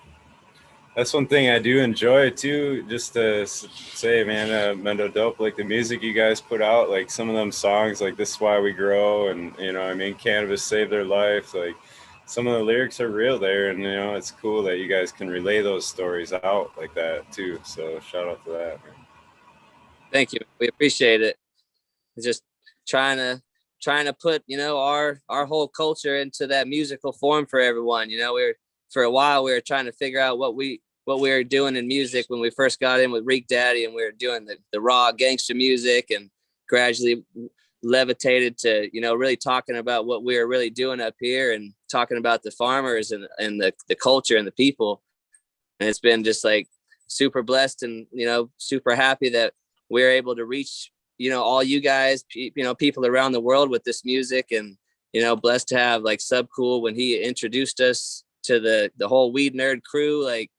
Speaker 5: That's one thing I do enjoy too, just to say, man, Mendo Dope, like the music you guys put out, like some of them songs, like This Is Why We Grow, and, you know, I mean, Cannabis Saved Their Life, like some of the lyrics are real there, and, you know, it's cool that you guys can relay those stories out like that too, so shout out to that, man.
Speaker 13: Thank you. We appreciate it. It's just trying to put, you know, our whole culture into that musical form for everyone. You know, for a while we were trying to figure out what we were doing in music when we first got in with Reek Daddy, and we were doing the raw gangster music, and gradually levitated to, you know, really talking about what we were really doing up here and talking about the farmers and the culture and the people. And it's been just like super blessed and, you know, super happy that we're able to reach, you know, all you guys, you know, people around the world with this music. And, you know, blessed to have like Subcool when he introduced us to the whole weed nerd crew. Like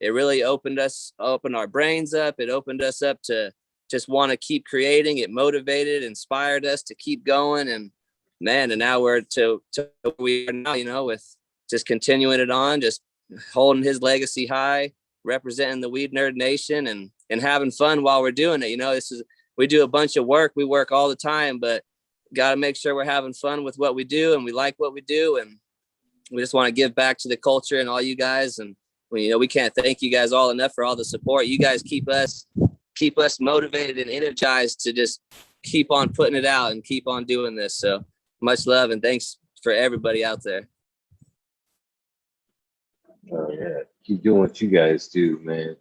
Speaker 13: it really opened our brains up. It opened us up to just want to keep creating. It motivated, inspired us to keep going. And man, and now we're to we are now, you know, with just continuing it on, just holding his legacy high, representing the Weed Nerd Nation, and having fun while we're doing it. You know, we do a bunch of work. We work all the time, but got to make sure we're having fun with what we do, and we like what we do, and we just want to give back to the culture and all you guys. And we can't thank you guys all enough for all the support. You guys keep us motivated and energized to just keep on putting it out and keep on doing this. So much love and thanks for everybody out there.
Speaker 1: Oh yeah, keep doing what you guys do, man.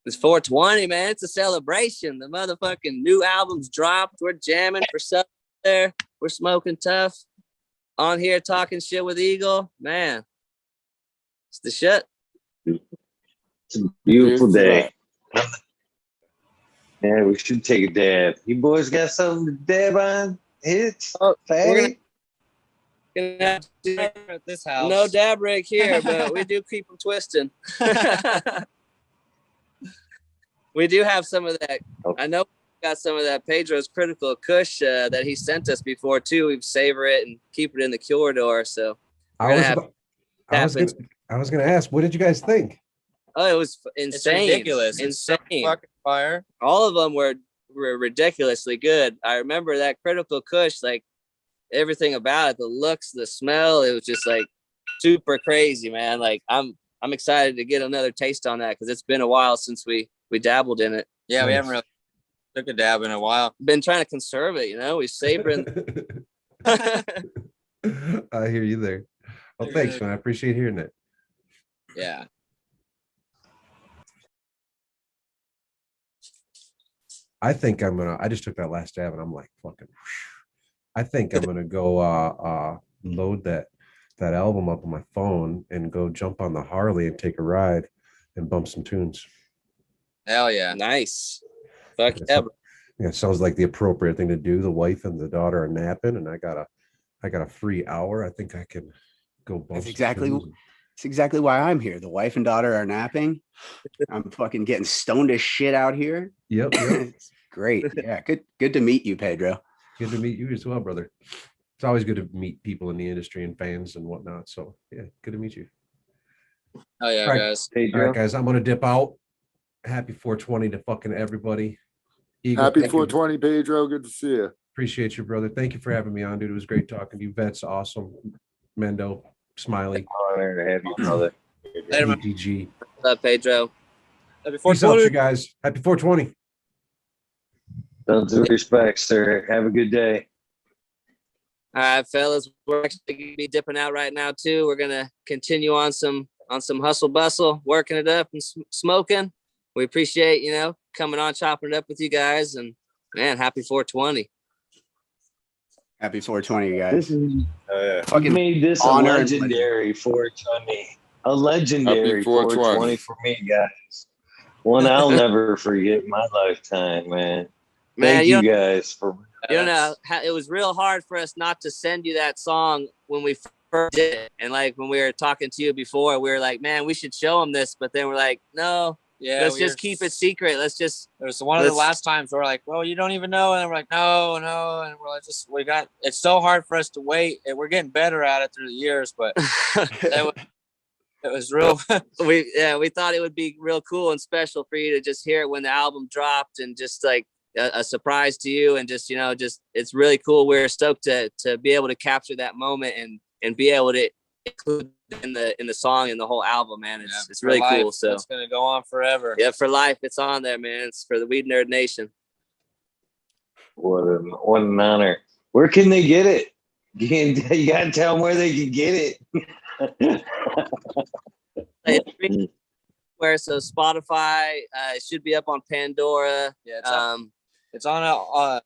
Speaker 13: It's 420, man. It's a celebration. The motherfucking new album's dropped. We're jamming for stuff there. We're smoking tough. On here talking shit with Eagle. Man, it's the shit.
Speaker 1: It's a beautiful day. Yeah, we should take a dab. You boys got something to dab on? Hits?
Speaker 13: We're gonna have to do at this house. No dab rig here, but we do keep them twisting. We do have some of that. I know we got some of that Pedro's Critical Kush that he sent us before too. We savor it and keep it in the corridor. So
Speaker 3: I was gonna ask, what did you guys think?
Speaker 13: Oh, it was insane.
Speaker 10: It's ridiculous.
Speaker 13: Insane.
Speaker 10: It's so fucking fire.
Speaker 13: All of them were ridiculously good. I remember that Critical Kush, like everything about it, the looks, the smell, it was just like super crazy, man. Like I'm excited to get another taste on that because it's been a while since we dabbled in it.
Speaker 10: Yeah, we haven't really took a dab in a while.
Speaker 13: Been trying to conserve it, we savoring.
Speaker 3: I hear you there. Well, thanks, man. I appreciate hearing it.
Speaker 10: Yeah.
Speaker 3: I think I just took that last dab and I'm like, fucking, I think I'm gonna go load that album up on my phone and go jump on the Harley and take a ride and bump some tunes.
Speaker 10: Hell yeah.
Speaker 13: Nice. Fuck yeah.
Speaker 3: Yeah, it sounds like the appropriate thing to do. The wife and the daughter are napping and I got a free hour. I think I can go bump
Speaker 16: That's exactly why I'm here. The wife and daughter are napping. I'm fucking getting stoned as shit out here.
Speaker 3: Yep.
Speaker 16: It's great. Yeah, good to meet you, Pedro.
Speaker 3: Good to meet you as well, brother. It's always good to meet people in the industry and fans and whatnot. So yeah, good to meet you.
Speaker 10: Oh yeah,
Speaker 3: all right,
Speaker 10: guys.
Speaker 3: All right, guys, I'm gonna dip out. Happy 420 to fucking everybody. Eagle,
Speaker 18: Happy 420, Pedro. Good to see you.
Speaker 3: Appreciate you, brother. Thank you for having me on, dude. It was great talking to you. Vet's awesome. Mendo, Smiley.
Speaker 1: Honor to have you, brother.
Speaker 13: Later, man.
Speaker 3: EDG.
Speaker 13: What's up, Pedro? Happy
Speaker 3: Peace out, you guys. Happy 420.
Speaker 1: Tons of respect, sir. Have a good day.
Speaker 13: All right, fellas, we're actually gonna be dipping out right now too. We're gonna continue on some hustle bustle, working it up and smoking. We appreciate coming on, chopping it up with you guys, and man, happy 420.
Speaker 16: Happy 420, guys.
Speaker 1: You made this a legendary 420. A legendary 420 for me, guys. One I'll never forget in my lifetime, man. Thank you guys for.
Speaker 13: It was real hard for us not to send you that song when we first did it. And like when we were talking to you before, we were like, man, we should show them this. But then we're like, no, let's just keep it secret. It
Speaker 10: was one of the last times we're like, well, you don't even know. And we're like, no. And we're like, it's so hard for us to wait. And we're getting better at it through the years, but it was real.
Speaker 13: we thought it would be real cool and special for you to just hear it when the album dropped and just like a surprise to you. And just, it's really cool. We're stoked to be able to capture that moment and be able to include in the song and the whole album, man. It's really cool. So
Speaker 10: it's gonna go on forever.
Speaker 13: Yeah, for life. It's on there, man. It's for the Weed Nerd Nation.
Speaker 1: What an honor. Where can they get it? You gotta tell them where they can get it.
Speaker 13: Where so Spotify, it should be up on Pandora.
Speaker 10: Yeah, it's on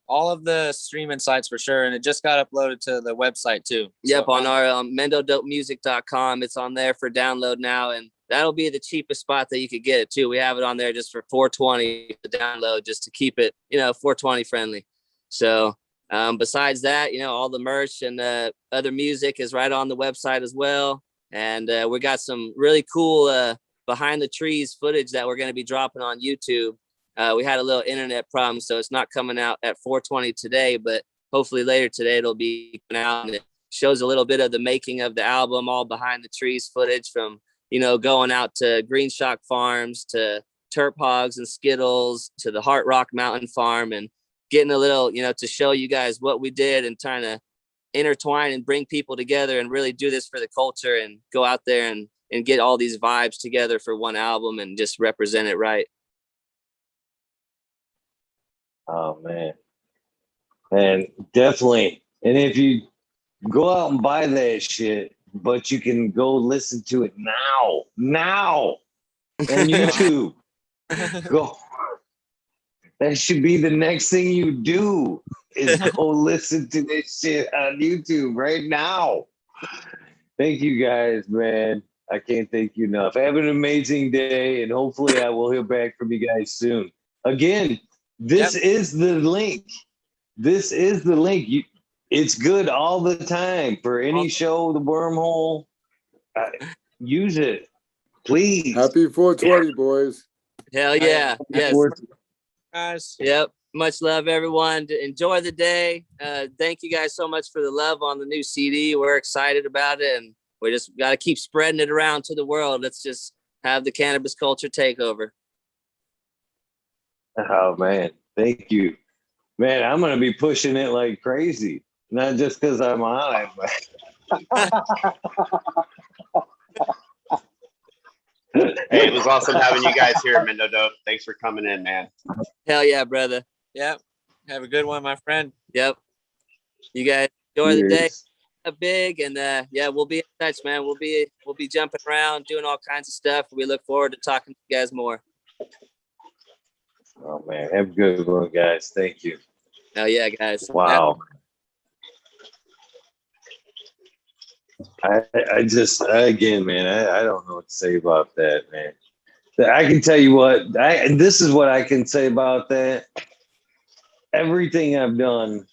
Speaker 10: all of the streaming sites for sure, and it just got uploaded to the website too.
Speaker 13: Yep, on our mendodopemusic.com. It's on there for download now, and that'll be the cheapest spot that you could get it too. We have it on there just for $4.20 to download, just to keep it, $4.20 friendly. So besides that, all the merch and other music is right on the website as well. And we got some really cool behind the trees footage that we're going to be dropping on YouTube. We had a little internet problem, so it's not coming out at 4:20 today, but hopefully later today it'll be coming out. And shows a little bit of the making of the album, all behind the trees footage from, you know, going out to Greenstalk Farms, to Terp Hogs and Skittles, to the Heart Rock Mountain Farm, and getting a little, you know, to show you guys what we did and trying to intertwine and bring people together and really do this for the culture and go out there and get all these vibes together for one album and just represent it right.
Speaker 1: Oh man. And definitely. And if you go out and buy that shit, but you can go listen to it now on YouTube. Go. That should be the next thing you do is go listen to this shit on YouTube right now. Thank you guys, man. I can't thank you enough. Have an amazing day, and hopefully I will hear back from you guys soon. Again, this is the link. This is the link. It's good all the time for any show, the wormhole. Use it, please.
Speaker 18: Happy 420, boys.
Speaker 13: Hell yeah. Yes. Guys. Yep. Much love, everyone. Enjoy the day. Thank you guys so much for the love on the new CD. We're excited about it, and we just got to keep spreading it around to the world. Let's just have the cannabis culture take over.
Speaker 1: Oh, man. Thank you. Man, I'm going to be pushing it like crazy. Not just because I'm on it, but...
Speaker 8: Hey, it was awesome having you guys here, Mendo Dope. Thanks for coming in, man.
Speaker 13: Hell yeah, brother.
Speaker 10: Yep. Have a good one, my friend.
Speaker 13: Yep. You guys enjoy the day. Big, and yeah, we'll be in touch, man. We'll be jumping around, doing all kinds of stuff. We look forward to talking to you guys more.
Speaker 1: Oh man, have a good one, guys. Thank you.
Speaker 13: Hell yeah, guys.
Speaker 1: Wow. I just, again, man, I don't know what to say about that, man. I can tell you what, this is what I can say about that. Everything I've done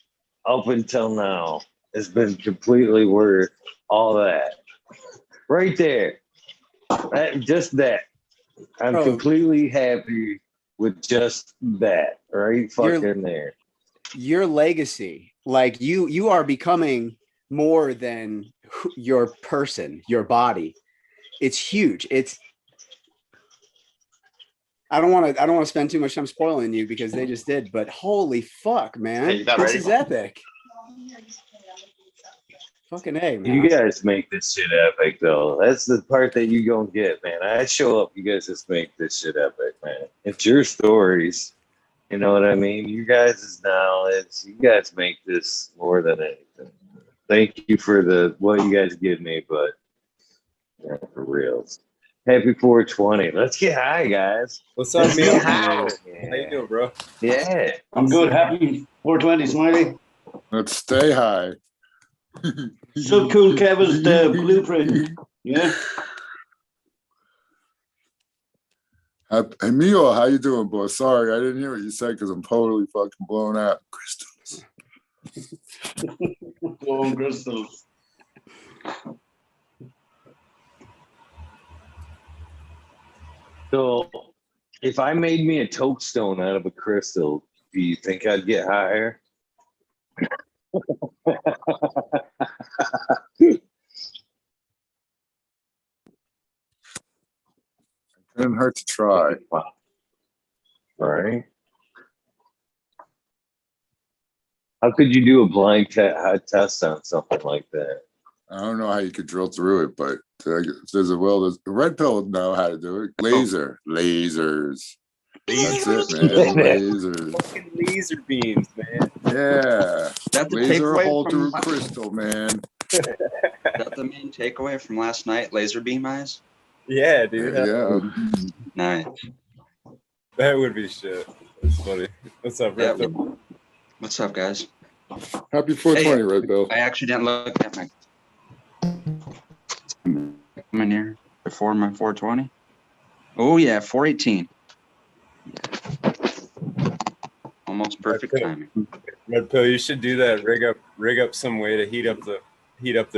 Speaker 1: up until now has been completely worth all that. Right there. Just that. I'm completely happy with just that. Right fucking there.
Speaker 16: Your legacy, like you are becoming more than your person, your body. It's huge. I don't want to spend too much time spoiling you because they just did, but holy fuck, man. This is epic. Fucking A, man.
Speaker 1: You guys make this shit epic, though. That's the part that you gonna get, man. I show up, you guys just make this shit epic, man. It's your stories. You know what I mean? You guys' knowledge. You guys make this more than anything. Thank you for what you guys give me, but yeah, for real. Happy 420. Let's get high, guys.
Speaker 5: What's up,
Speaker 1: Let's
Speaker 5: man?
Speaker 1: get high.
Speaker 5: How you doing, bro?
Speaker 1: Yeah.
Speaker 15: I'm good. Happy 420, Smiley.
Speaker 18: Let's stay high.
Speaker 15: So cool, Kevin's the blueprint. Yeah.
Speaker 18: Hey, Mio, how you doing, boy? Sorry, I didn't hear what you said because I'm totally fucking blown out. Crystals.
Speaker 15: Blown crystals.
Speaker 1: So, if I made me a toadstone out of a crystal, do you think I'd get higher?
Speaker 18: Couldn't hurt to try.
Speaker 1: All right. How could you do a blind test on something like that?
Speaker 18: I don't know how you could drill through it, but there's a will. The red pill know how to do it. Lasers. That's it, man. Lasers.
Speaker 5: Fucking laser beams, man.
Speaker 18: Yeah.
Speaker 22: That the
Speaker 18: Laser a
Speaker 22: takeaway
Speaker 18: hole
Speaker 22: from
Speaker 18: through crystal, man.
Speaker 22: That's the main takeaway from last night. Laser beam eyes.
Speaker 5: Yeah, dude.
Speaker 18: Yeah.
Speaker 22: Nice.
Speaker 5: That would be shit. That's funny. What's up, Red
Speaker 22: Yeah,
Speaker 5: Pill?
Speaker 22: what's up, guys?
Speaker 18: Happy 420, Red Bill.
Speaker 22: I actually didn't look at my coming here before my 420. Oh yeah, 418. Almost perfect timing.
Speaker 5: Red Pill, you should do that. Rig up some way to heat up the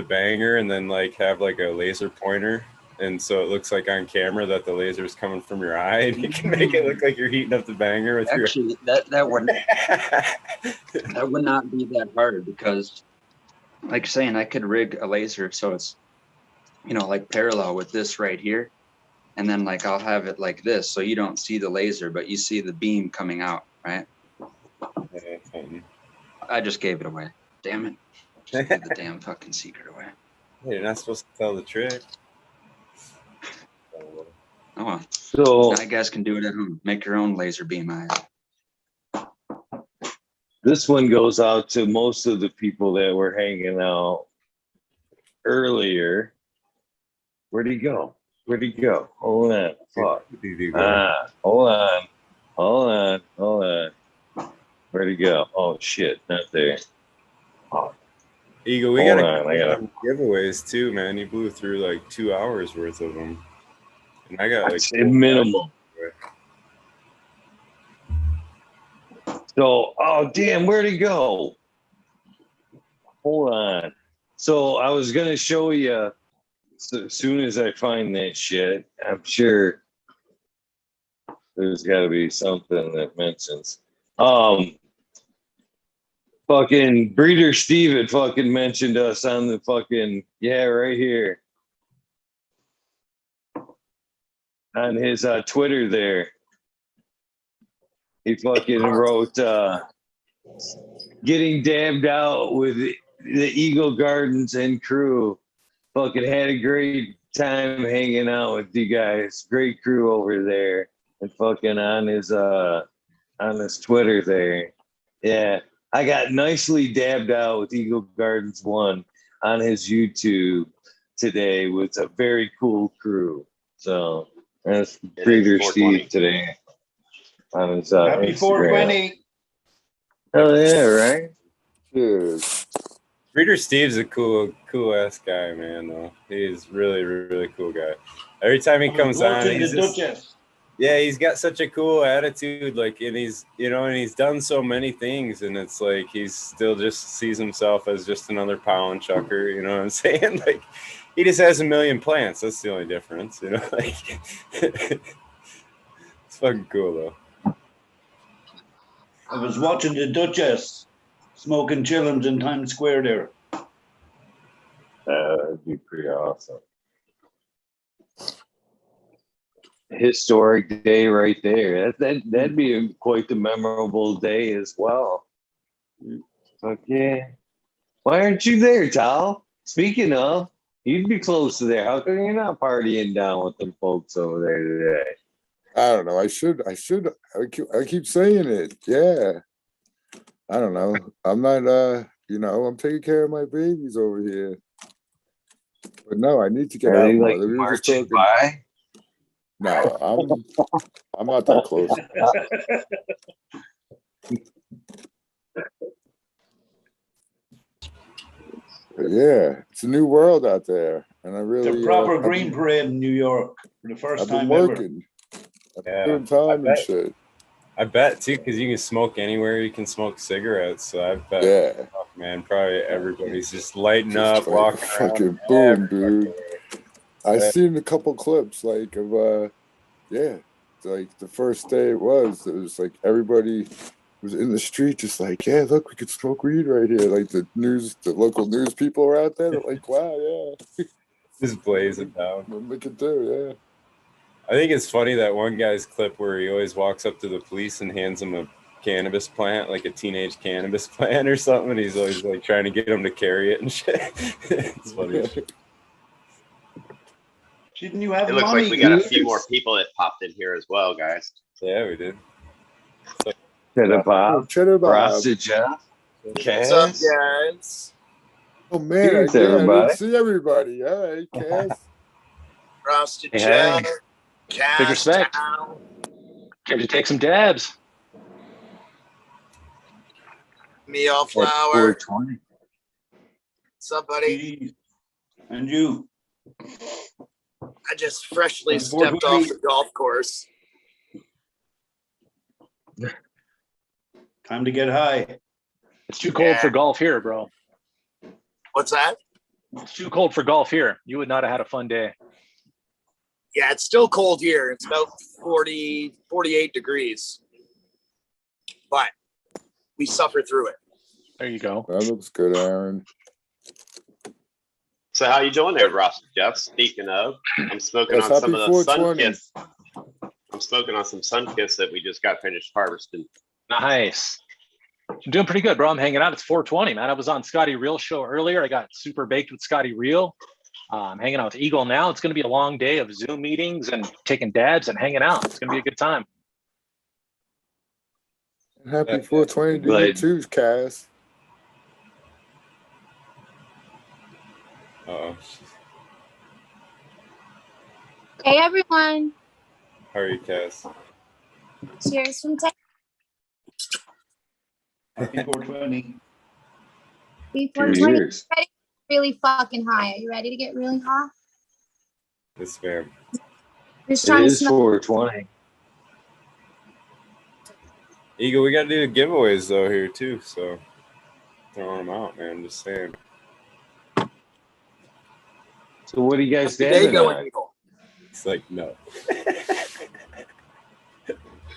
Speaker 5: banger, and then like have like a laser pointer, and so it looks like on camera that the laser is coming from your eye, and you can make it look like you're heating up the banger with
Speaker 22: Actually, that would not be that hard because like you're saying, I could rig a laser so it's, you know, like parallel with this right here. And then like I'll have it like this so you don't see the laser, but you see the beam coming out, right? I just gave it away. Damn it. Just gave the damn fucking secret away.
Speaker 5: Hey, you're not supposed to tell the trick.
Speaker 22: Oh well.
Speaker 1: So
Speaker 22: now you guys can do it at home. Make your own laser beam eyes.
Speaker 1: this one goes out to most of the people that were hanging out earlier. Where'd he go? Where'd he go? Hold on. Fuck. Hold on. Hold on. Hold on. Where'd he go? Oh shit, not there. Oh.
Speaker 5: Eagle, we
Speaker 1: Hold
Speaker 5: got
Speaker 1: on, I gotta
Speaker 5: giveaways too, man. You blew through like 2 hours worth of them. And I got like
Speaker 1: minimal. So, oh damn, where'd he go? Hold on. So I was gonna show you as soon as I find that shit. I'm sure there's got to be something that mentions. Fucking Breeder Steve had fucking mentioned us on the fucking right here on his Twitter there. He fucking wrote getting dabbed out with the Eagle Gardens and crew. Fucking had a great time hanging out with you guys. Great crew over there. And fucking on his Twitter there. Yeah. I got nicely dabbed out with Eagle Gardens 1 on his YouTube today with a very cool crew. So that's Breeder Steve today on his
Speaker 15: Happy
Speaker 1: Instagram.
Speaker 15: 420.
Speaker 1: Oh yeah, right?
Speaker 18: Cheers.
Speaker 5: Breeder Steve's a cool ass guy, man. Though he's really cool guy. Every time he comes on, he's just, he's got such a cool attitude. Like, and he's and he's done so many things, and it's like he's still just sees himself as just another pound chucker. You know what I'm saying? Like, he just has a million plants. That's the only difference. You know, like it's fucking cool though.
Speaker 15: I was watching the Duchess smoking chillums in Times Square there.
Speaker 1: That'd be pretty awesome. Historic day right there. That'd be quite the memorable day as well. Okay. Why aren't you there, Tal? Speaking of, you'd be close to there. How come you're not partying down with them folks over there today?
Speaker 18: I don't know. I should. I keep saying it. Yeah. I don't know. I'm not. I'm taking care of my babies over here. But no, I need to get out more.
Speaker 1: Like marching by?
Speaker 18: No, I'm not that close. But yeah, it's a new world out there, and I really.
Speaker 15: It's a proper green parade in New York for the first time ever.
Speaker 18: Doing time and shit.
Speaker 5: I bet too, because you can smoke anywhere. You can smoke cigarettes. So I bet.
Speaker 18: Yeah.
Speaker 5: Oh, man, probably everybody's just lighting
Speaker 18: Just
Speaker 5: up,
Speaker 18: like
Speaker 5: walking
Speaker 18: fucking
Speaker 5: around.
Speaker 18: boom, dude. I seen a couple clips like of like the first day it was like everybody was in the street just like, yeah, look, we could smoke weed right here. Like the local news people were out there. They're like, wow, yeah.
Speaker 5: Just blaze it down.
Speaker 18: What we could do, yeah.
Speaker 5: I think it's funny that one guy's clip where he always walks up to the police and hands them a cannabis plant, like a teenage cannabis plant or something, and he's always like trying to get them to carry it and shit. It's funny.
Speaker 15: Didn't you have
Speaker 8: It looks
Speaker 15: money?
Speaker 8: like we got a few more people that popped in here as well, guys.
Speaker 5: Yeah, we did.
Speaker 1: Cheddar Bob.
Speaker 18: Cheddar Bob.
Speaker 1: Rasta Jeff.
Speaker 6: What's up, guys?
Speaker 18: Oh man, I
Speaker 1: Cheers, everybody.
Speaker 18: didn't see everybody. All right, Cass.
Speaker 6: Rasta
Speaker 1: Hey.
Speaker 6: Jeff.
Speaker 12: Big respect. Time to take some dabs.
Speaker 6: Meal flour.
Speaker 1: 420.
Speaker 6: What's up, buddy?
Speaker 15: And you?
Speaker 6: I just freshly
Speaker 15: It's
Speaker 6: stepped
Speaker 15: 420.
Speaker 6: off the golf course.
Speaker 15: Time to get high.
Speaker 12: It's too cold for golf here, bro.
Speaker 6: What's that?
Speaker 12: It's too cold for golf here. You would not have had a fun day.
Speaker 6: Yeah, it's still cold here. It's about 40, 48 degrees. But we suffer through it.
Speaker 12: There you go.
Speaker 18: That looks good, Aaron.
Speaker 8: So how you doing there, Ross? Jeff? Speaking of, I'm smoking
Speaker 18: Yes,
Speaker 8: on some
Speaker 18: happy
Speaker 8: of the
Speaker 18: 420.
Speaker 8: Sunkiss. I'm smoking on some Sunkiss that we just got finished harvesting.
Speaker 17: Nice. I'm doing pretty good, bro. I'm hanging out. It's 420, man. I was on Scotty Real show earlier. I got super baked with Scotty Real. I'm hanging out with Eagle now. It's going to be a long day of Zoom meetings and taking dabs and hanging out. It's going to be a good time.
Speaker 18: Happy 420 to you too, Cass.
Speaker 5: Oh,
Speaker 19: Hey everyone.
Speaker 5: how are you, Cass?
Speaker 19: Cheers from Texas.
Speaker 15: Happy 420.
Speaker 19: Before 20 really fucking high. Are you ready to get really high?
Speaker 5: Yes, ma'am.
Speaker 19: Just
Speaker 1: It
Speaker 19: trying to
Speaker 1: is
Speaker 19: smoke.
Speaker 1: 420.
Speaker 5: Eagle, we got to do the giveaways, though, here, too. So, throwing them out, man. Just saying.
Speaker 1: So what are you guys
Speaker 5: There you
Speaker 1: dabbing
Speaker 5: go,
Speaker 1: on?
Speaker 5: It's like, no.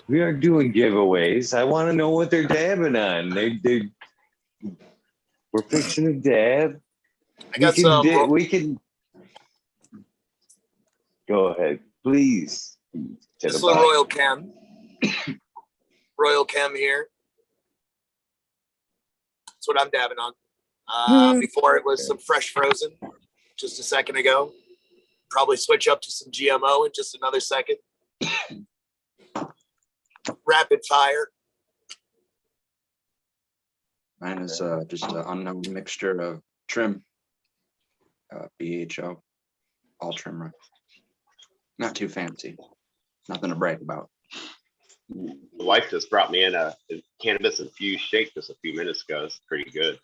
Speaker 1: We are doing giveaways. I want to know what they're dabbing on. We're fixing a dab.
Speaker 10: I got some.
Speaker 1: We can. Go ahead, please.
Speaker 10: This one, Royal Chem. Royal Chem here. That's what I'm dabbing on. Before it was some fresh frozen just a second ago. Probably switch up to some GMO in just another second. Rapid fire.
Speaker 22: Mine is just an unknown mixture of trim, BHO, all trim right. Not too fancy. Nothing to brag about.
Speaker 8: The wife just brought me in a cannabis infused shake just a few minutes ago. It's pretty good.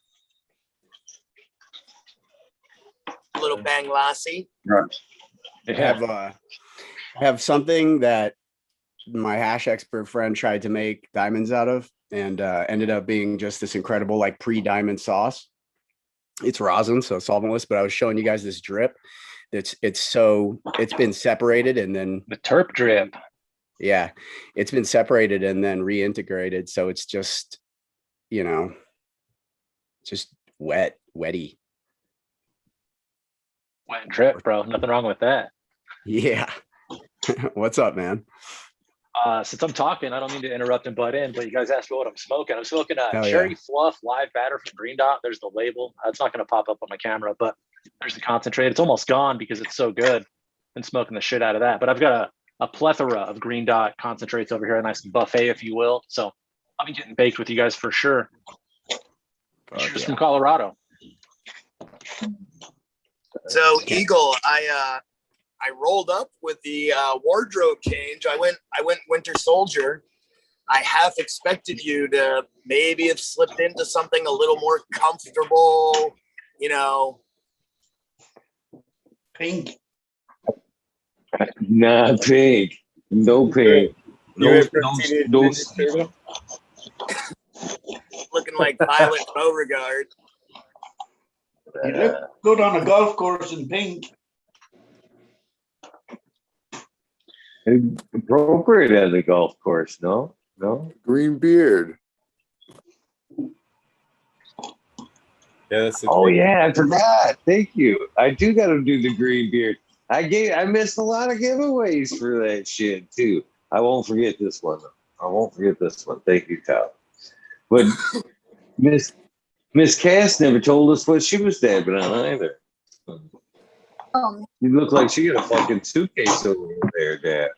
Speaker 10: A little Bang Lassie.
Speaker 16: Right. I have something that my hash expert friend tried to make diamonds out of, and ended up being just this incredible like pre-diamond sauce. It's rosin, so solventless, but I was showing you guys this drip. It's been separated and then
Speaker 17: the terp drip.
Speaker 16: Yeah, it's been separated and then reintegrated, so it's just, just wetty.
Speaker 17: Wet drip, bro. Nothing wrong with that.
Speaker 16: Yeah. What's up, man?
Speaker 17: Since I'm talking, I don't mean to interrupt and butt in, but you guys asked me what I'm smoking. I'm smoking a
Speaker 16: Hell
Speaker 17: cherry
Speaker 16: yeah.
Speaker 17: fluff live batter from Green Dot. There's the label. It's not going to pop up on my camera, but there's the concentrate. It's almost gone because it's so good. Been smoking the shit out of that. But I've got a plethora of Green Dot concentrates over here, a nice buffet, if you will. So I'll be getting baked with you guys for sure. Cheers from Colorado.
Speaker 10: So Eagle, I rolled up with the wardrobe change. I went Winter Soldier. I half expected you to maybe have slipped into something a little more comfortable,
Speaker 15: Pink.
Speaker 1: Nah, pink. No pink.
Speaker 10: You
Speaker 1: No.
Speaker 10: looking like Violet Beauregard.
Speaker 15: You look good on a golf course in pink.
Speaker 1: Appropriate at a golf course, no?
Speaker 18: Green beard.
Speaker 5: Yeah, that's
Speaker 1: yeah, I forgot. Thank you. I do got to do the green beard. I missed a lot of giveaways for that shit too. I won't forget this one. Thank you, Kyle. But Miss Cass never told us what she was dabbing on either.
Speaker 19: Oh,
Speaker 1: You look like she got a fucking suitcase over there, Dad.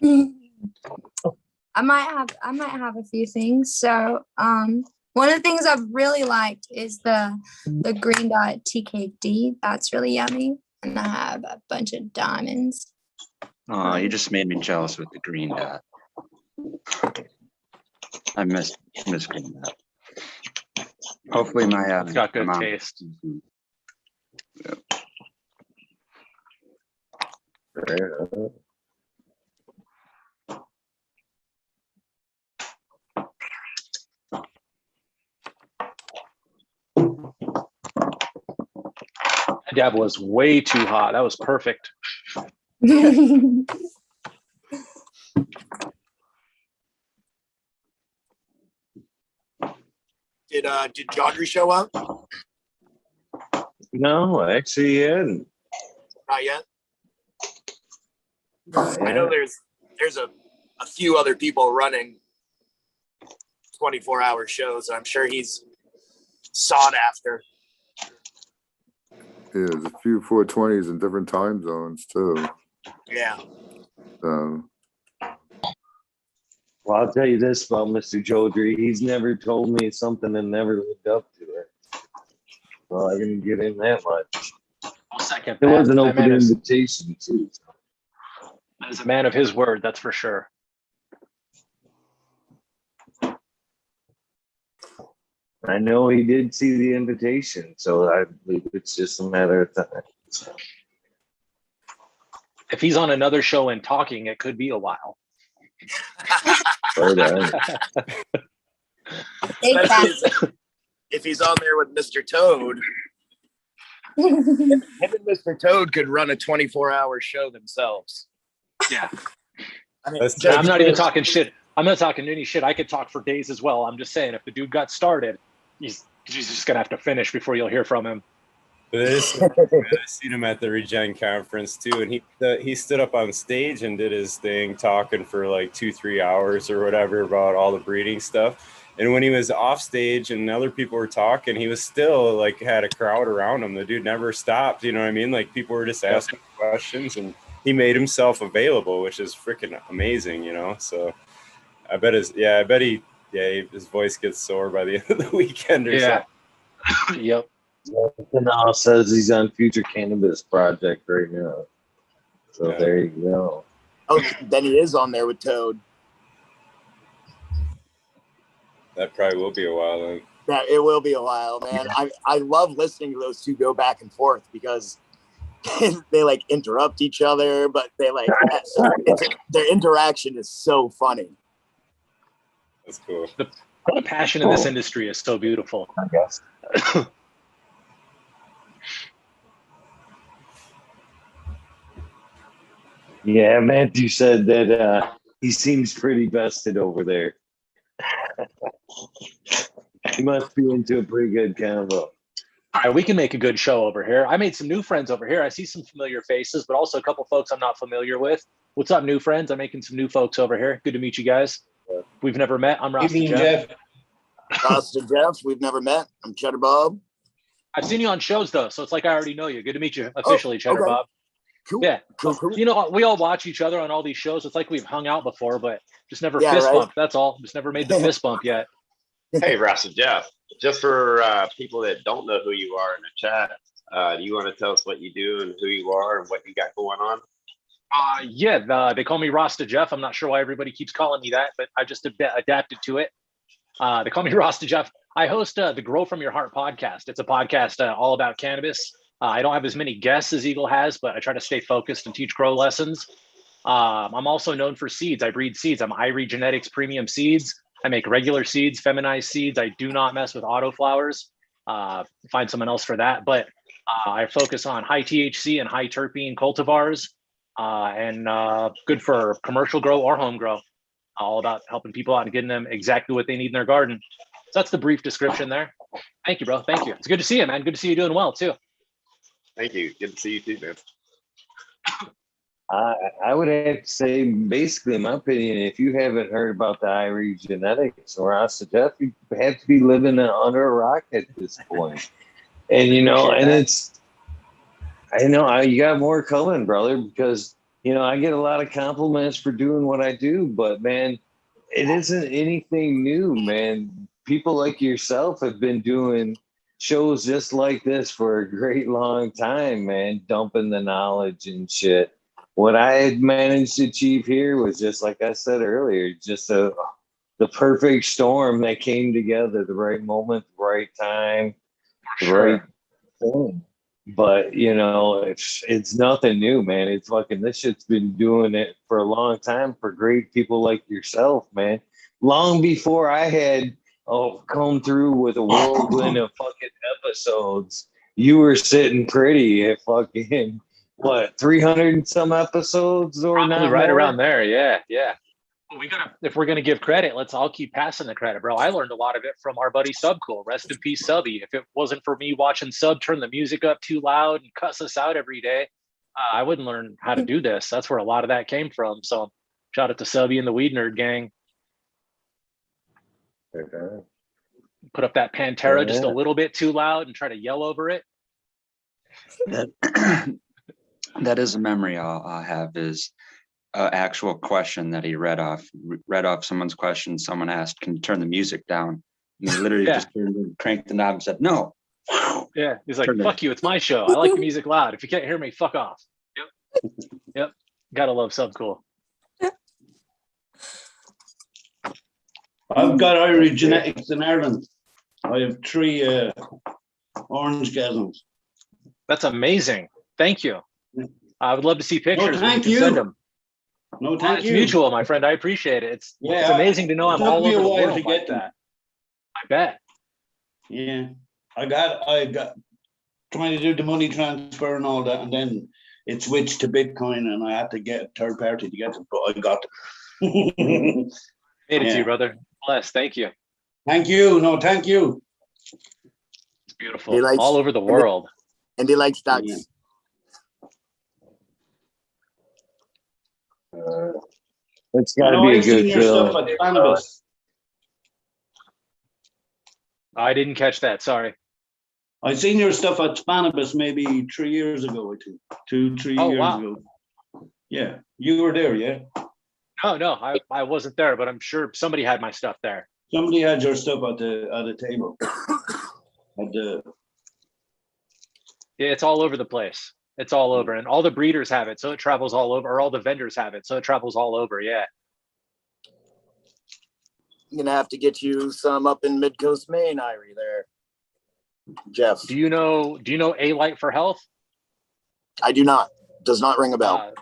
Speaker 19: I might have a few things. So, one of the things I've really liked is the Green Dot TKD. That's really yummy, and I have a bunch of diamonds.
Speaker 22: Oh, you just made me jealous with the Green Dot. I miss Green Dot. Hopefully my
Speaker 17: It's got good
Speaker 22: mom-
Speaker 17: taste.
Speaker 22: Yep.
Speaker 17: That dab was way too hot. That was perfect.
Speaker 10: Did Jodry show up?
Speaker 1: No, actually, he hadn't.
Speaker 20: Not yet. I know there's a few other people running 24-hour shows. I'm sure he's sought after.
Speaker 18: Yeah, there's a few 420s in different time zones too.
Speaker 20: Yeah.
Speaker 18: So
Speaker 1: Well, I'll tell you this about Mr. Jodry. He's never told me something and never lived up to it. Well, I didn't get in that much.
Speaker 17: I'll second
Speaker 1: It
Speaker 17: that.
Speaker 1: was an
Speaker 17: That
Speaker 1: open
Speaker 17: man is-
Speaker 1: invitation, too.
Speaker 17: As a man of his word, that's for sure.
Speaker 1: I know he did see the invitation, so I believe it's just a matter of time.
Speaker 17: If he's on another show and talking, it could be a while.
Speaker 20: If he's on there with Mr. Toad, him and Mr. Toad could run a 24-hour show themselves.
Speaker 17: Yeah.
Speaker 20: I mean,
Speaker 17: I'm not even talking shit. I'm not talking any shit. I could talk for days as well. I'm just saying, if the dude got started, he's just gonna have to finish before you'll hear from him.
Speaker 5: I seen him at the Regen conference too, and he stood up on stage and did his thing, talking for like 2-3 hours or whatever about all the breeding stuff. And when he was off stage and other people were talking, he was still like had a crowd around him. The dude never stopped. You know what I mean? Like people were just asking questions, and he made himself available, which is freaking amazing. You know, so I bet his voice gets sore by the end of the weekend or something.
Speaker 17: Yep.
Speaker 1: Now says he's on Future Cannabis Project right now. So there you go.
Speaker 20: Oh, then he is on there with Toad.
Speaker 5: That probably will be a while then.
Speaker 20: Yeah, it will be a while, man. I love listening to those two go back and forth because they like interrupt each other, but they like their interaction is so funny.
Speaker 5: That's cool.
Speaker 17: The passion in this industry is so beautiful.
Speaker 1: I guess. Yeah, Matthew said that he seems pretty vested over there. He must be into a pretty good convo.
Speaker 17: All right, we can make a good show over here. I made some new friends over here. I see some familiar faces, but also a couple folks I'm not familiar with. What's up, new friends? I'm making some new folks over here. Good to meet you guys. We've never met. I'm Rasta Jeff.
Speaker 20: Rasta Jeff, we've never met. I'm Cheddar Bob.
Speaker 17: I've seen you on shows though, so it's like I already know you. Good to meet you officially, Cheddar
Speaker 20: okay.
Speaker 17: Bob.
Speaker 20: Cool.
Speaker 17: Yeah.
Speaker 20: Cool.
Speaker 17: You know, we all watch each other on all these shows. It's like we've hung out before, but just never
Speaker 20: Yeah,
Speaker 17: fist
Speaker 20: right.
Speaker 17: bumped. That's all. Just never made the fist bump yet.
Speaker 8: Hey, Rasta Jeff, just for people that don't know who you are in the chat, do you want to tell us what you do and who you are and what you got going on?
Speaker 17: They call me Rasta Jeff. I'm not sure why everybody keeps calling me that, but I just adapted to it. They call me Rasta Jeff. I host the Grow From Your Heart podcast. It's a podcast all about cannabis. I don't have as many guests as Eagle has, but I try to stay focused and teach grow lessons. I'm also known for seeds. I breed seeds. I'm Irie Genetics Premium Seeds. I make regular seeds, feminized seeds. I do not mess with autoflowers. Find someone else for that. But I focus on high THC and high terpene cultivars, and good for commercial grow or home grow. All about helping people out and getting them exactly what they need in their garden. So that's the brief description there. Thank you, bro. Thank you. It's good to see you, man. Good to see you doing well, too.
Speaker 8: Thank you. Good to see you too, man.
Speaker 1: I would have to say, basically, in my opinion, if you haven't heard about the Irie Genetics or Rasta Jeff, you have to be living under a rock at this point. And, you know, and it's, I know you got more coming, brother, because, you know, I get a lot of compliments for doing what I do, but, man, it isn't anything new, man. People like yourself have been doing shows just like this for a great long time, man, dumping the knowledge and shit. What I had managed to achieve here was just, like I said earlier, just the perfect storm that came together, the right moment, the right time, the right thing. But, you know, it's nothing new, man. It's fucking, this shit's been doing it for a long time for great people like yourself, man. Long before I had come through with a whirlwind of fucking episodes, you were sitting pretty at fucking, what, 300 and some episodes or
Speaker 17: Probably
Speaker 1: not
Speaker 17: right
Speaker 1: more?
Speaker 17: around there. Yeah. Well, if we're gonna give credit, let's all keep passing the credit, bro. I learned a lot of it from our buddy Subcool. Rest in peace, Subby. If it wasn't for me watching Sub turn the music up too loud and cuss us out every day, I wouldn't learn how to do this. That's where a lot of that came from. So shout out to Subby and the Weed Nerd gang. Put up that Pantera just a little bit too loud and try to yell over it.
Speaker 22: That is a memory I'll have is an actual question that he read off someone's question. Someone asked, "Can you turn the music down?" And he literally just cranked the knob and said, "No."
Speaker 17: Yeah, he's like, "Fuck you, it's my show. I like the music loud. If you can't hear me, fuck off." Yep. Yep. Gotta love Subcool.
Speaker 15: I've got Irish genetics in Ireland. I have 3 orange cousins.
Speaker 17: That's amazing. Thank you. I would love to see pictures.
Speaker 15: Thank
Speaker 17: when you. Can send them.
Speaker 15: No, thank
Speaker 17: it's
Speaker 15: you.
Speaker 17: mutual, my friend. I appreciate it. It's amazing to know I'm all over the world to get that. I bet.
Speaker 15: Yeah, I got trying to do the money transfer and all that, and then it switched to Bitcoin, and I had to get a third party to get it, but I got it.
Speaker 17: Made it to you, brother. Bless. Thank you.
Speaker 15: Thank you. No, thank you.
Speaker 17: It's beautiful. All over the world.
Speaker 20: And he likes ducks.
Speaker 1: It's got to be a good
Speaker 15: stuff at Cannabis.
Speaker 17: I didn't catch that. Sorry.
Speaker 15: I seen your stuff at Spanibus maybe 3 years ago, I think. 2-3 years ago. Yeah, you were there, yeah?
Speaker 17: No, I wasn't there, but I'm sure somebody had my stuff there.
Speaker 15: Somebody had your stuff at the table.
Speaker 17: Yeah, it's all over the place. It's all over, and all the breeders have it, so it travels all over. Or all the vendors have it, so it travels all over. Yeah.
Speaker 20: I'm gonna have to get you some up in Midcoast, Maine, Irie. There, Jeff.
Speaker 17: Do you know A Light for Health?
Speaker 20: I do not. Does not ring a bell.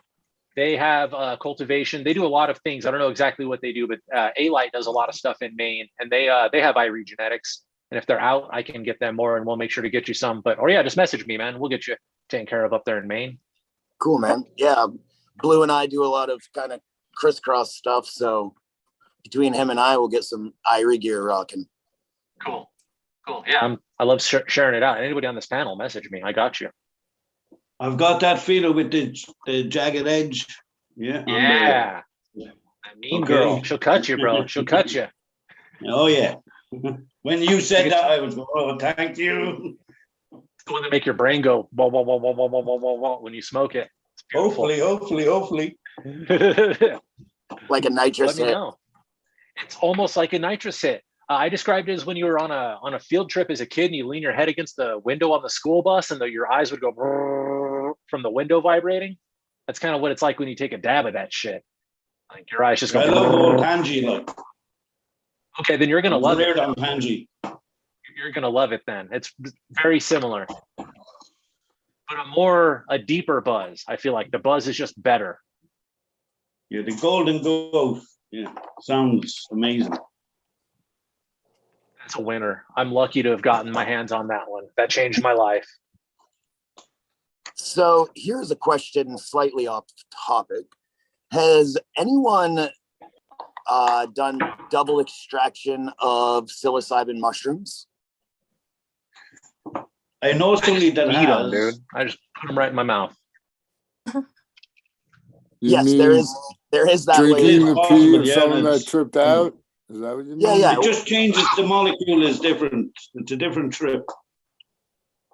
Speaker 17: They have cultivation. They do a lot of things. I don't know exactly what they do, but A Light does a lot of stuff in Maine, and they have Irie genetics. And if they're out, I can get them more, and we'll make sure to get you some. But just message me, man. We'll get you taken care of up there in Maine.
Speaker 20: Cool, man. Yeah, Blue and I do a lot of kind of crisscross stuff. So between him and I, we'll get some Irie gear rocking.
Speaker 17: Cool. Yeah, I love sharing it out. Anybody on this panel, message me. I got you.
Speaker 15: I've got that feeder with the jagged edge. Yeah.
Speaker 17: Yeah. Mean girl. She'll cut you, bro. She'll cut you.
Speaker 15: Oh yeah. When you said that, I was going, "Oh, thank you."
Speaker 17: It's going to make your brain go wah, wah, wah, wah, wah, wah, wah, wah, wah, when you smoke it.
Speaker 15: Hopefully.
Speaker 20: Like a nitrous hit.
Speaker 17: It's almost like a nitrous hit. I described it as when you were on a field trip as a kid and you lean your head against the window on the school bus and your eyes would go from the window vibrating. That's kind of what it's like when you take a dab of that shit. Like your eyes just go.
Speaker 15: I love old Panji, like.
Speaker 17: Okay, then you're gonna love it.
Speaker 15: On Panji.
Speaker 17: You're gonna love it then. It's very similar, but a deeper buzz. I feel like the buzz is just better.
Speaker 15: Yeah, the golden goat. Yeah, sounds amazing.
Speaker 17: That's a winner. I'm lucky to have gotten my hands on that one. That changed my life.
Speaker 20: So here's a question slightly off topic. Has anyone done double extraction of psilocybin mushrooms?
Speaker 15: I know somebody that
Speaker 17: eat them,
Speaker 15: has.
Speaker 17: dude. I just put them right in my mouth.
Speaker 20: Yes, there is that way.
Speaker 18: Drinking the pee of
Speaker 15: yeah,
Speaker 18: someone that tripped out? Is that what you mean?
Speaker 20: Yeah.
Speaker 15: It just changes, the molecule is different. It's a different trip.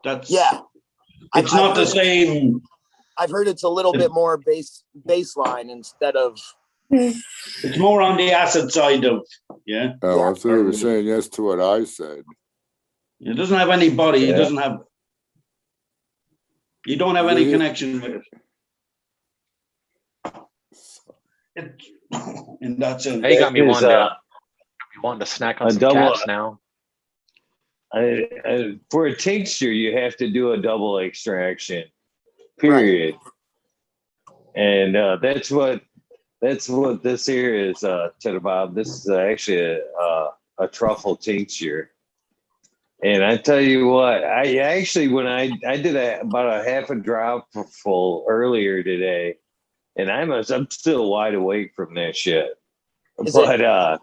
Speaker 15: It's not the same.
Speaker 20: I've heard it's a little bit more baseline instead of.
Speaker 15: It's more on the acid side of, yeah.
Speaker 18: Oh, I thought you were saying yes to what I said.
Speaker 15: It doesn't have any body. Yeah. You don't have any connection with it. And that's it.
Speaker 17: Hey, got me wanting to snack on some cats now.
Speaker 1: For a tincture, you have to do a double extraction, period. Right. And that's what this here is, Cheddar Bob. This is actually a truffle tincture. And I tell you what, I actually, when I did about a half a drop full earlier today, and I'm still wide awake from that shit. But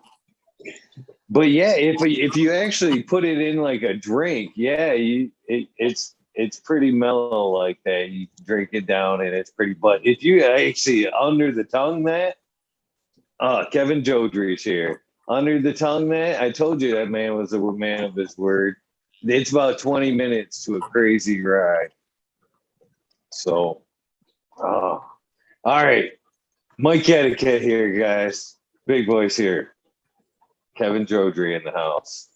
Speaker 1: yeah, if you actually put it in like a drink, yeah, it's it's pretty mellow like that. You can drink it down and it's pretty. But if you actually under the tongue that, Kevin Jodry's here. Under the tongue that, I told you that man was a man of his word. It's about 20 minutes to a crazy ride. So, all right. Mike Etiquette here, guys. Big voice here. Kevin Jodry in the house.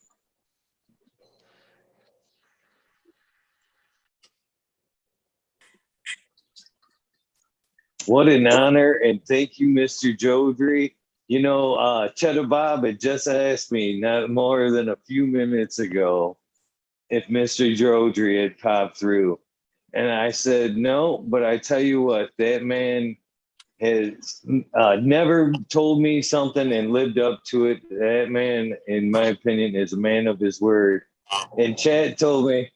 Speaker 1: What an honor, and thank you, Mr. Jodry. You know, Cheddar Bob had just asked me not more than a few minutes ago if Mr. Jodry had popped through. And I said, no, but I tell you what, that man has never told me something and lived up to it. That man, in my opinion, is a man of his word. And Chad told me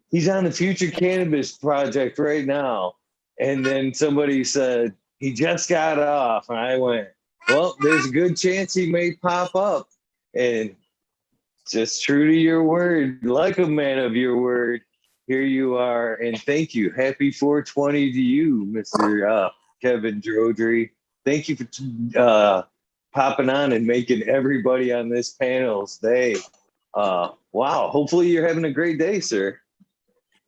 Speaker 1: he's on the Future Cannabis Project right now. And then somebody said, he just got off. And I went, well, there's a good chance he may pop up. And just true to your word, like a man of your word, here you are. And thank you. Happy 420 to you, Mr. Kevin Jodry. Thank you for popping on and making everybody on this panel's day. Wow. Hopefully you're having a great day, sir.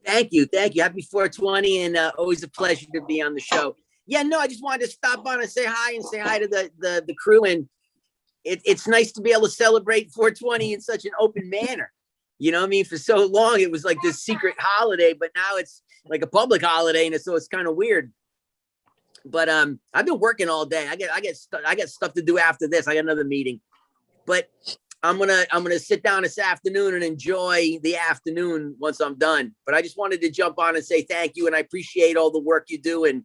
Speaker 14: Thank you. Thank you. Happy 420 and always a pleasure to be on the show. Yeah, no, I just wanted to stop on and say hi to the crew. And it's nice to be able to celebrate 420 in such an open manner. You know what I mean? For so long, it was like this secret holiday, but now it's like a public holiday. And so it's kind of weird. But I've been working all day. I got stuff to do after this. I got another meeting, but I'm gonna sit down this afternoon and enjoy the afternoon once I'm done. But I just wanted to jump on and say thank you, and I appreciate all the work you do. And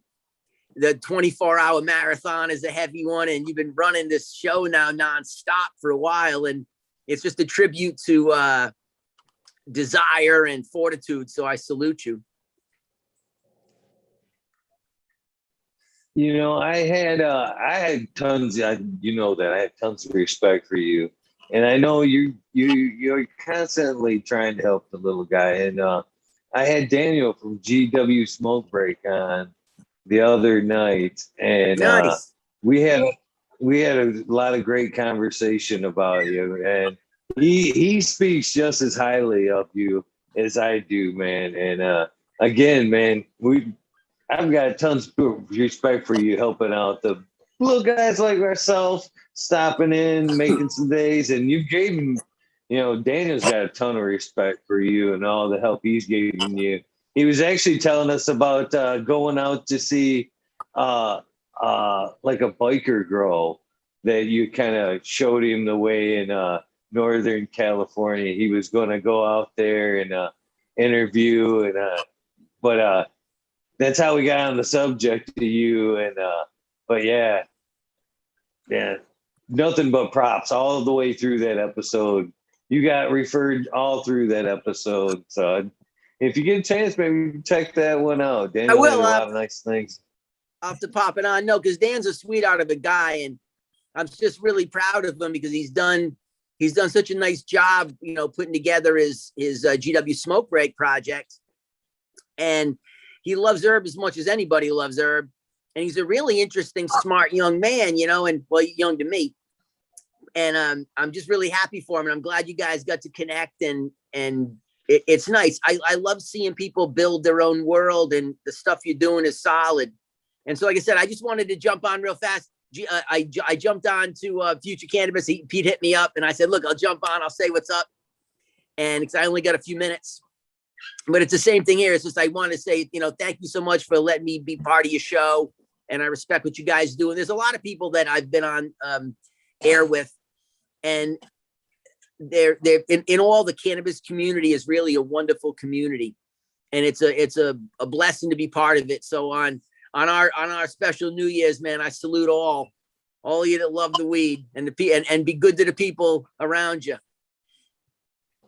Speaker 14: the 24-hour marathon is a heavy one, and you've been running this show now nonstop for a while, and it's just a tribute to desire and fortitude. So I salute you.
Speaker 1: You know, I had tons. You know that I had tons of respect for you, and I know you're constantly trying to help the little guy. And I had Daniel from GW Smoke Break on the other night, and
Speaker 14: nice.
Speaker 1: we had a lot of great conversation about you, and he speaks just as highly of you as I do, man. And again, man, I've got tons of respect for you helping out the little guys like ourselves, stopping in, making some days. And you gave him, you know, Daniel's got a ton of respect for you and all the help he's giving you. He was actually telling us about going out to see like a biker girl that you kind of showed him the way in Northern California. He was going to go out there and interview, and but that's how we got on the subject to you. And but yeah, nothing but props all the way through that episode. You got referred all through that episode. So if you get a chance, maybe check that one out. Daniel
Speaker 14: I will.
Speaker 1: did a lot of nice things.
Speaker 14: I'll have to pop it on. No, because Dan's a sweetheart of a guy, and I'm just really proud of him because he's done such a nice job, you know, putting together his GW Smoke Break project. And he loves herb as much as anybody loves herb. And he's a really interesting, smart young man, you know, and well, young to me. And I'm just really happy for him. And I'm glad you guys got to connect, and it's nice. I love seeing people build their own world, and the stuff you're doing is solid. And so, like I said, I just wanted to jump on real fast. I jumped on to Future Cannabis. Pete hit me up, and I said, look, I'll jump on. I'll say what's up. And because I only got a few minutes. But it's the same thing here. It's just I want to say, you know, thank you so much for letting me be part of your show. And I respect what you guys do. And there's a lot of people that I've been on air with. And they're in all the cannabis community is really a wonderful community. And it's a blessing to be part of it. So on our special New Year's, man, I salute all of you that love the weed and be good to the people around you.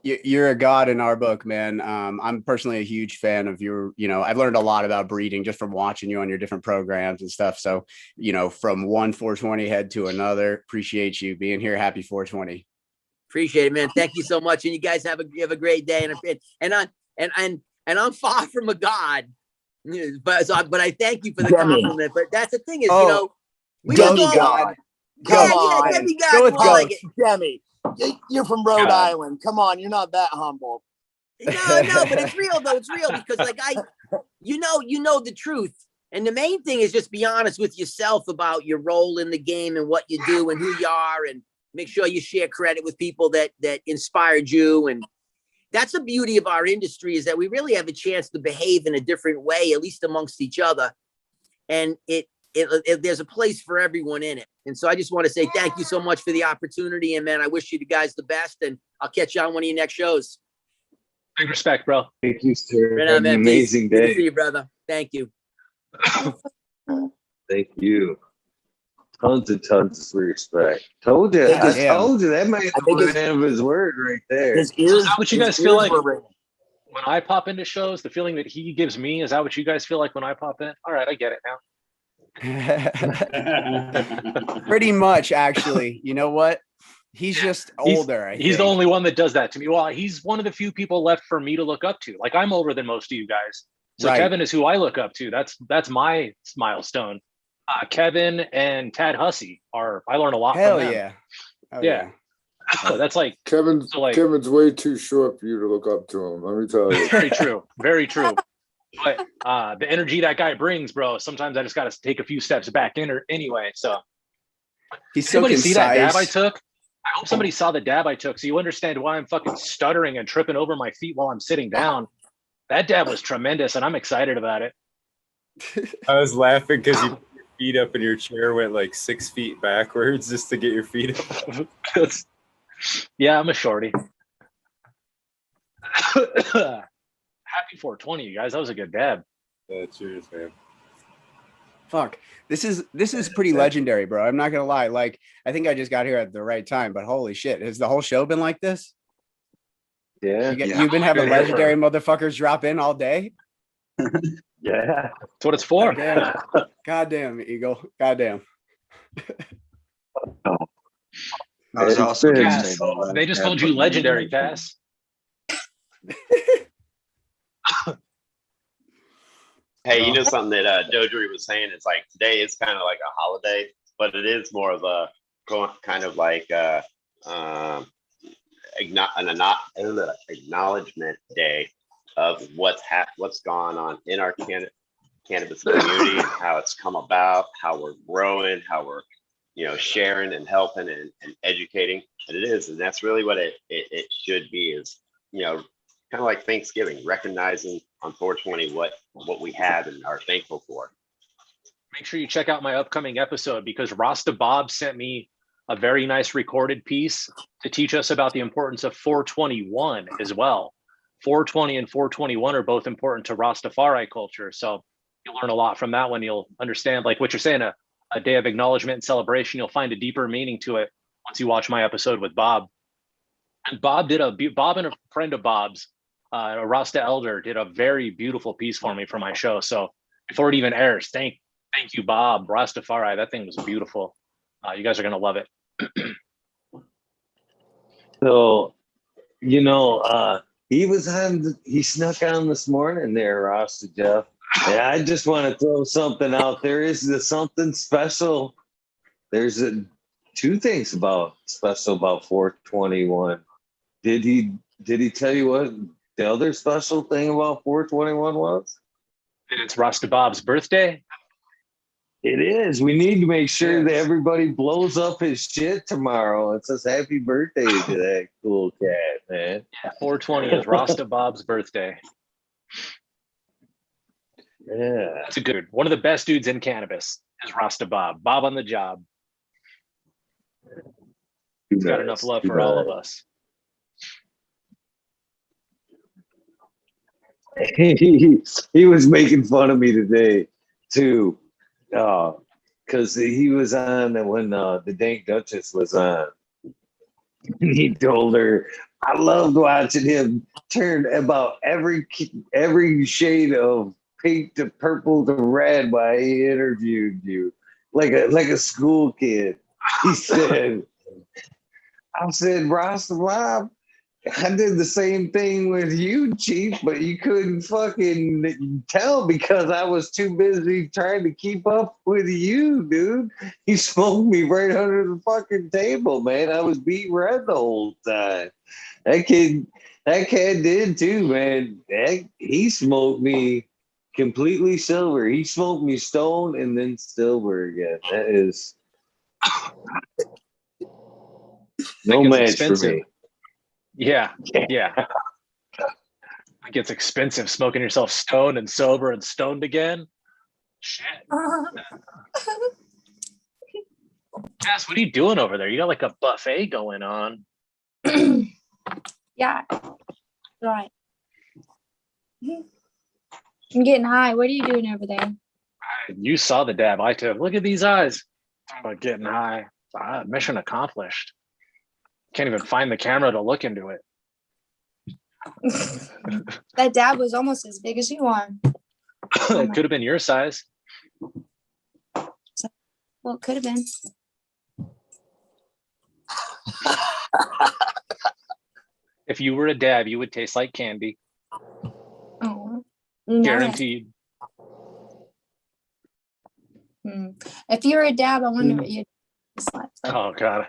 Speaker 16: You're a god in our book, man. I'm personally a huge fan of your, you know, I've learned a lot about breeding just from watching you on your different programs and stuff. So, you know, from one 420 head to another, appreciate you being here. Happy 420.
Speaker 14: Appreciate it, man. Thank you so much. And you guys have a great day. And and I'm far from a god. But I thank you for the
Speaker 20: Demi.
Speaker 14: compliment. But that's the thing is,
Speaker 20: Oh,
Speaker 14: we just don't.
Speaker 20: demigod.
Speaker 14: Yeah,
Speaker 20: Come on.
Speaker 14: demigod.
Speaker 20: Go with
Speaker 14: more like
Speaker 20: Ghost. Demi. You're from Rhode Island. Come on, you're not that humble.
Speaker 14: No, but it's real though. It's real because like you know the truth. And the main thing is just be honest with yourself about your role in the game and what you do and who you are, and make sure you share credit with people that inspired you. And that's the beauty of our industry, is that we really have a chance to behave in a different way, at least amongst each other. And there's a place for everyone in it. And so I just want to say thank you so much for the opportunity. And man, I wish you guys the best, and I'll catch you on one of your next shows.
Speaker 17: Big respect, bro.
Speaker 1: Thank you, sir.
Speaker 14: Right
Speaker 1: Have
Speaker 14: on,
Speaker 1: an
Speaker 14: man.
Speaker 1: amazing
Speaker 14: Peace. Good to
Speaker 1: day.
Speaker 14: see you, brother. Thank you.
Speaker 1: Thank you. Tons of respect. Told you. I told you that might have his word right there.
Speaker 17: Is that what you guys feel like when I pop into shows? The feeling that he gives me, is that what you guys feel like when I pop in? All right, I get it now.
Speaker 16: Pretty much, actually. You know what? He's just older.
Speaker 17: He's the only one that does that to me. Well, he's one of the few people left for me to look up to. Like, I'm older than most of you guys. So
Speaker 16: Right.
Speaker 17: Kevin is who I look up to. That's my milestone. Kevin and Tad Hussey I learn a lot
Speaker 16: Hell
Speaker 17: from them.
Speaker 16: yeah. Oh,
Speaker 17: yeah. So that's like
Speaker 18: Kevin's
Speaker 17: so like,
Speaker 18: Kevin's way too short for you to look up to him. Let me tell you.
Speaker 17: very true. Very true. But the energy that guy brings, bro, sometimes I just got to take a few steps back in anyway. So
Speaker 16: he's so
Speaker 17: anybody see that dab I
Speaker 16: concise.
Speaker 17: took? I hope somebody saw the dab I took so you understand why I'm fucking stuttering and tripping over my feet while I'm sitting down. That dab was tremendous, and I'm excited about it.
Speaker 5: I was laughing because you put your feet up and your chair went like 6 feet backwards just to get your feet up.
Speaker 17: Yeah, I'm a shorty. Happy 420, you guys. That was a good dab.
Speaker 5: Yeah, cheers, man.
Speaker 16: Fuck. This is pretty legendary, bro. I'm not gonna lie. Like, I think I just got here at the right time, but holy shit, has the whole show been like this?
Speaker 1: Yeah.
Speaker 16: You've been having legendary motherfuckers drop in all day?
Speaker 1: Yeah.
Speaker 17: That's what it's for.
Speaker 16: Goddamn, Eagle. Goddamn.
Speaker 22: That was awesome.
Speaker 17: Cass, they just told you legendary, Cass.
Speaker 8: Hey, you know something that Dodri was saying? It's like today is kind of like a holiday, but it is more of a kind of like an acknowledgement day of what's gone on in our cannabis community and how it's come about, how we're growing, how we're sharing and helping and educating. And it is, and that's really what it should be, is kind of like Thanksgiving, recognizing on 420 what we have and are thankful for.
Speaker 17: Make sure you check out my upcoming episode, because Rasta Bob sent me a very nice recorded piece to teach us about the importance of 421 as well. 420 and 421 are both important to Rastafari culture. So you'll learn a lot from that one. You'll understand, like what you're saying, a day of acknowledgement and celebration. You'll find a deeper meaning to it once you watch my episode with Bob. And Bob and a friend of Bob's, a Rasta elder, did a very beautiful piece for me for my show. So before it even airs, thank you, Bob. Rastafari, that thing was beautiful. You guys are gonna love it.
Speaker 1: So, he snuck on this morning there, Rasta Jeff. And I just want to throw something out there. Is there something special? There's two things special about 421. Did he tell you what the other special thing about 421 was?
Speaker 17: It's Rasta Bob's birthday.
Speaker 1: It is. We need to make sure that everybody blows up his shit tomorrow and says happy birthday to that cool cat, man.
Speaker 17: Yeah, 420 is Rasta Bob's birthday.
Speaker 1: Yeah.
Speaker 17: That's a good one. Of the best dudes in cannabis is Rasta Bob. Bob on the job. He's got enough love for all of us.
Speaker 1: He was making fun of me today too, because he was on when the Dank Duchess was on. And he told her, I loved watching him turn about every shade of pink to purple to red while he interviewed you, like a school kid. He said, I said, Rasta Bob, I did the same thing with you, Chief, but you couldn't fucking tell because I was too busy trying to keep up with you, dude. You smoked me right under the fucking table, man. I was beat red the whole time. That kid did too, man. He smoked me completely silver. He smoked me stone and then silver again. That is no
Speaker 17: gets
Speaker 1: match for
Speaker 17: expensive.
Speaker 1: me.
Speaker 17: Yeah. It gets expensive smoking yourself stoned and sober and stoned again. Shit. Cass, what are you doing over there? You got like a buffet going on.
Speaker 19: Yeah. Right. I'm getting high. What are you doing over there?
Speaker 17: You saw the dab I took. Look at these eyes. Talking about getting high. Mission accomplished. Can't even find the camera to look into it.
Speaker 19: That dab was almost as big as you are.
Speaker 17: It could have been your size.
Speaker 19: Well, it could have been.
Speaker 17: If you were a dab, you would taste like candy.
Speaker 19: Oh, no.
Speaker 17: Guaranteed.
Speaker 19: If you were a dab, I wonder what you'd taste like.
Speaker 17: Oh God,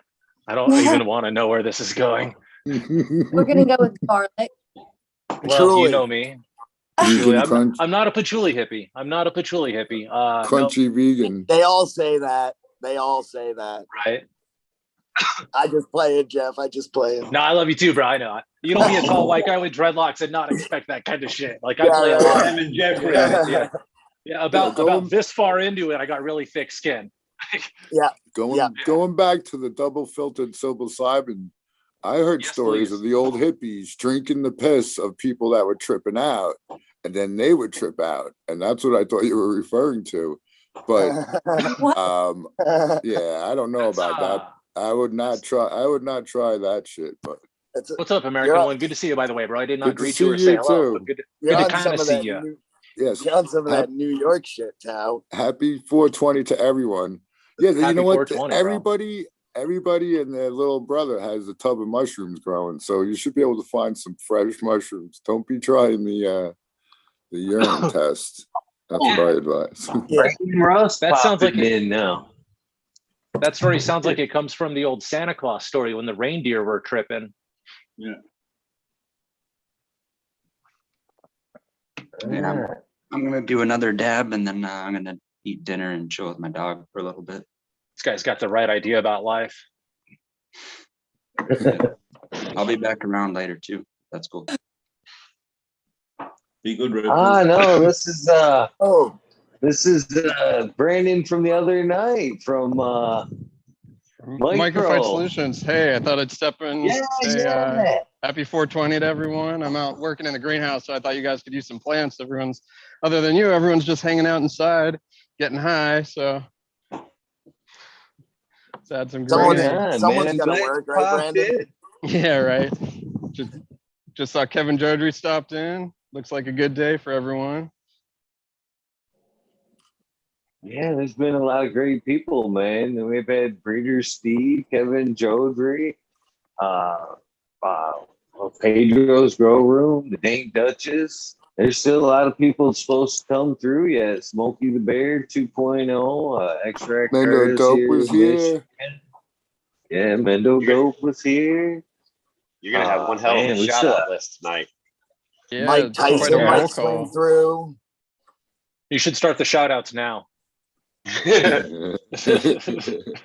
Speaker 17: I don't even want to know where this is going.
Speaker 19: We're gonna go with garlic.
Speaker 17: Well, you know me.
Speaker 18: Vegan
Speaker 17: I'm,
Speaker 18: crunch,
Speaker 17: I'm not a patchouli hippie.
Speaker 18: crunchy vegan.
Speaker 20: They all say that.
Speaker 17: Right.
Speaker 20: I just play it, Jeff. I just play it.
Speaker 17: No, I love you too, bro. I know. You don't be a tall white guy with dreadlocks and not expect that kind of shit. Like I play a lot. Yeah, about this far into it, I got really thick skin.
Speaker 18: Going back to the double filtered psilocybin, I heard stories of the old hippies drinking the piss of people that were tripping out, and then they would trip out, and that's what I thought you were referring to. But yeah, I don't know about that. I would not try that shit. But
Speaker 17: what's up, American One? Good to see you, by the way, bro. I did not
Speaker 18: good to
Speaker 17: greet
Speaker 18: see
Speaker 17: you or say hello.
Speaker 18: too.
Speaker 17: But good
Speaker 20: You're
Speaker 17: to
Speaker 20: on
Speaker 17: kind
Speaker 20: some
Speaker 17: of
Speaker 20: of
Speaker 17: see
Speaker 20: that
Speaker 17: you.
Speaker 18: Yes,
Speaker 20: You're on some of that New York shit, Tao.
Speaker 18: Happy 420 to everyone. Yeah, you
Speaker 17: Happy
Speaker 18: know what?
Speaker 17: 420,
Speaker 18: Everybody and their little brother has a tub of mushrooms growing, so you should be able to find some fresh mushrooms. Don't be trying the urine test. That's what I advise.
Speaker 17: That sounds like
Speaker 1: in now.
Speaker 17: That story sounds like it comes from the old Santa Claus story when the reindeer were tripping.
Speaker 15: Yeah.
Speaker 22: Yeah, I'm gonna do another dab and then I'm gonna eat dinner and chill with my dog for a little bit.
Speaker 17: This guy's got the right idea about life.
Speaker 22: I'll be back around later too. That's cool.
Speaker 15: Be good, Red.
Speaker 1: No, this is Brandon from the other night from
Speaker 9: Microfight Solutions. Hey, I thought I'd step in. Happy 420 to everyone. I'm out working in the greenhouse, so I thought you guys could use some plants. Other than you, everyone's just hanging out inside, getting high. So let's add some green.
Speaker 20: Someone's got to work, right, Brandon?
Speaker 9: Yeah, right. Just saw Kevin Jodry stopped in. Looks like a good day for everyone.
Speaker 1: Yeah, there's been a lot of great people, man. We've had Breeder Steve, Kevin Jodry, Pedro's Grow Room, the Dank Duchess. There's still a lot of people supposed to come through yet. Smokey the Bear 2.0, Extract
Speaker 18: Mendo Dope was here.
Speaker 1: Yeah, Mendo Dope was here.
Speaker 8: You're gonna have one hell of a shout out list tonight.
Speaker 9: Yeah,
Speaker 20: Mike Tyson might swing through.
Speaker 17: You should start the shout outs now.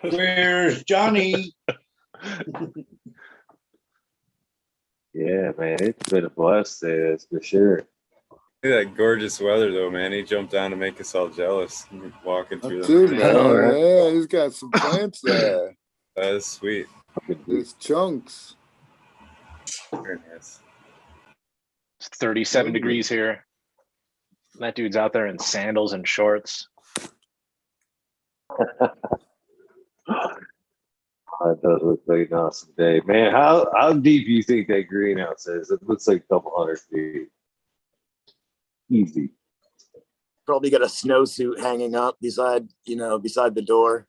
Speaker 15: Where's Johnny?
Speaker 1: Yeah, man, it's been a blessed day, that's for sure.
Speaker 5: Look at that gorgeous weather, though, man. He jumped down to make us all jealous. Walking through
Speaker 18: Too,
Speaker 5: the
Speaker 18: man. Yeah, he's got some plants there.
Speaker 5: That is sweet.
Speaker 18: There's chunks.
Speaker 5: Very nice.
Speaker 17: It's 37 degrees here. That dude's out there in sandals and shorts.
Speaker 1: That does look like an awesome day, man. How deep do you think that greenhouse is? It looks like a couple hundred feet. Easy.
Speaker 20: Probably got a snowsuit hanging up beside the door.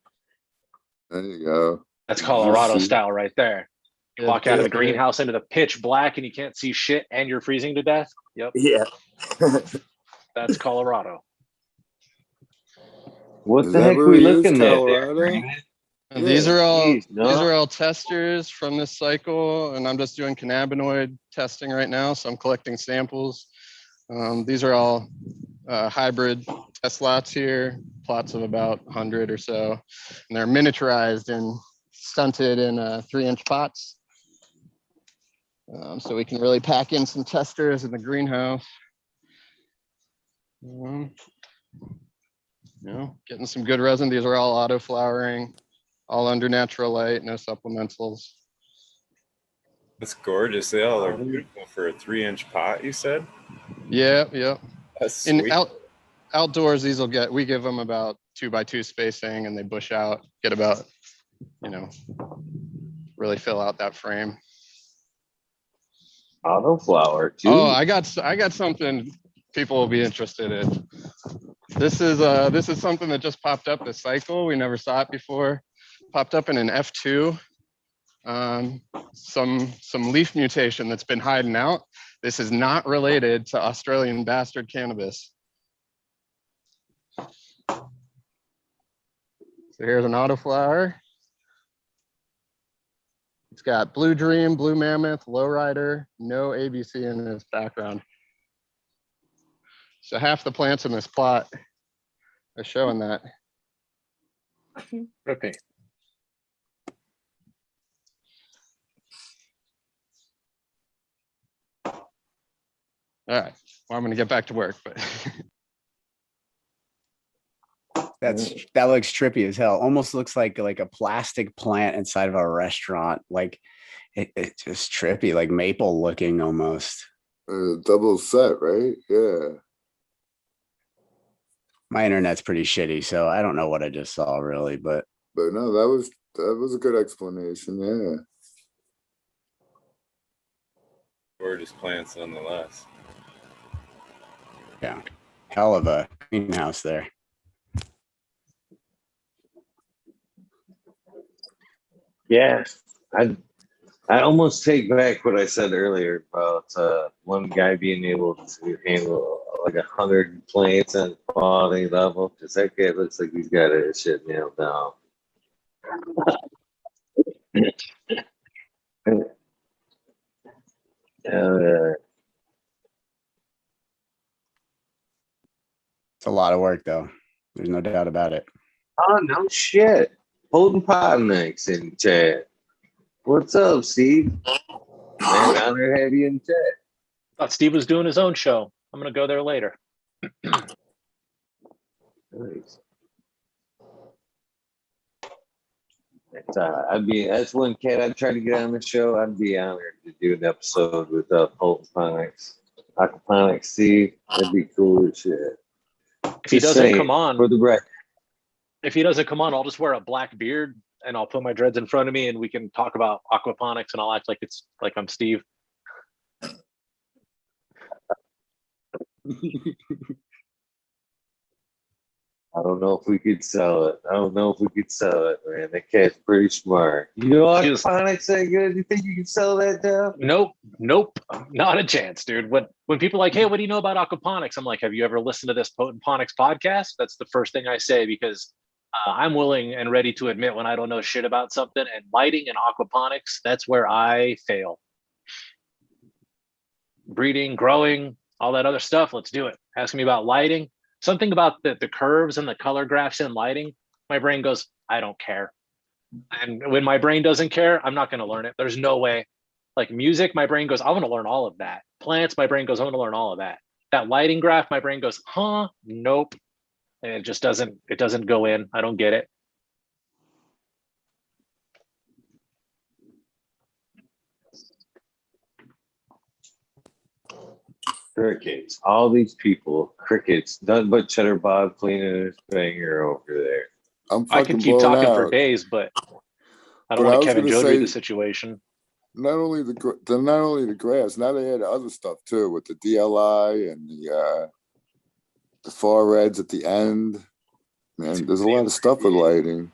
Speaker 18: There you go.
Speaker 17: That's Colorado style right there. You walk out of the greenhouse into the pitch black and you can't see shit and you're freezing to death. Yep.
Speaker 20: Yeah.
Speaker 17: That's Colorado.
Speaker 1: What
Speaker 18: Is
Speaker 1: the
Speaker 18: that
Speaker 1: heck
Speaker 18: where
Speaker 1: we
Speaker 18: he is,
Speaker 1: looking at there?
Speaker 18: Colorado?
Speaker 1: Brandon?
Speaker 9: And these are all
Speaker 1: Jeez, no.
Speaker 9: these are all testers from this cycle, and I'm just doing cannabinoid testing right now, so I'm collecting samples. These are all hybrid test lots here, plots of about 100 or so, and they're miniaturized and stunted in 3-inch pots. So we can really pack in some testers in the greenhouse. You know, getting some good resin. These are all auto flowering, all under natural light, no supplementals.
Speaker 5: That's gorgeous. They all are beautiful for a 3-inch pot, you said?
Speaker 9: Yeah.
Speaker 5: That's sweet.
Speaker 9: Outdoors, we give them about 2x2 spacing, and they bush out, get about, really fill out that frame.
Speaker 1: Autoflower too.
Speaker 9: Oh, I got something people will be interested in. This is something that just popped up this cycle. We never saw it before. Popped up in an F2. Some leaf mutation that's been hiding out. This is not related to Australian bastard cannabis. So here's an autoflower. It's got Blue Dream, Blue Mammoth, Lowrider, no ABC in its background. So half the plants in this plot are showing that.
Speaker 17: Okay.
Speaker 9: All right. Well, I'm going to get back to work, but
Speaker 16: that looks trippy as hell. Almost looks like a plastic plant inside of a restaurant. Like it's just trippy, like maple looking almost.
Speaker 18: Double set, right? Yeah.
Speaker 16: My internet's pretty shitty, so I don't know what I just saw really, but
Speaker 18: no, that was a good explanation. Yeah.
Speaker 5: Gorgeous plants nonetheless.
Speaker 16: Yeah, hell of a greenhouse there.
Speaker 1: Yes, I almost take back what I said earlier about one guy being able to handle like 100 plants on quality level, because that guy looks like he's got his shit nailed down.
Speaker 16: It's a lot of work though. There's no doubt about it.
Speaker 1: Oh no shit. Holden Podnick's in chat. What's up, Steve? Man, honor to have you in chat.
Speaker 17: Thought Steve was doing his own show. I'm gonna go there later.
Speaker 1: Nice. That's one cat I'd try to get on the show. I'd be honored to do an episode with Holden Podnick's. Aquaponics Steve. That'd be cool as shit.
Speaker 17: If he doesn't come on,
Speaker 1: for the record.
Speaker 17: If he doesn't come on, I'll just wear a black beard and I'll put my dreads in front of me and we can talk about aquaponics and I'll act like it's like I'm Steve.
Speaker 1: I don't know if we could sell it. Man. That cat's pretty smart. You know aquaponics that good? You think you can sell that down?
Speaker 17: Nope, not a chance, dude. When people are like, hey, what do you know about aquaponics? I'm like, have you ever listened to this Potent Ponics podcast? That's the first thing I say because I'm willing and ready to admit when I don't know shit about something. And lighting and aquaponics, that's where I fail. Breeding, growing, all that other stuff, let's do it. Ask me about lighting. Something about the curves and the color graphs in lighting, my brain goes, I don't care. And when my brain doesn't care, I'm not going to learn it. There's no way. Like music, my brain goes, I want to learn all of that. Plants, my brain goes, I want to learn all of that. That lighting graph, my brain goes, nope. And it just doesn't go in. I don't get it.
Speaker 1: Crickets. All these people, crickets. Nothing but Cheddar Bob cleaning his finger over there.
Speaker 17: I could keep talking for days, but I don't want to Kevin Jodry the situation.
Speaker 18: Not only the grass, now they had other stuff too with the DLI and the far reds at the end. Man, there's a lot of stuff with lighting.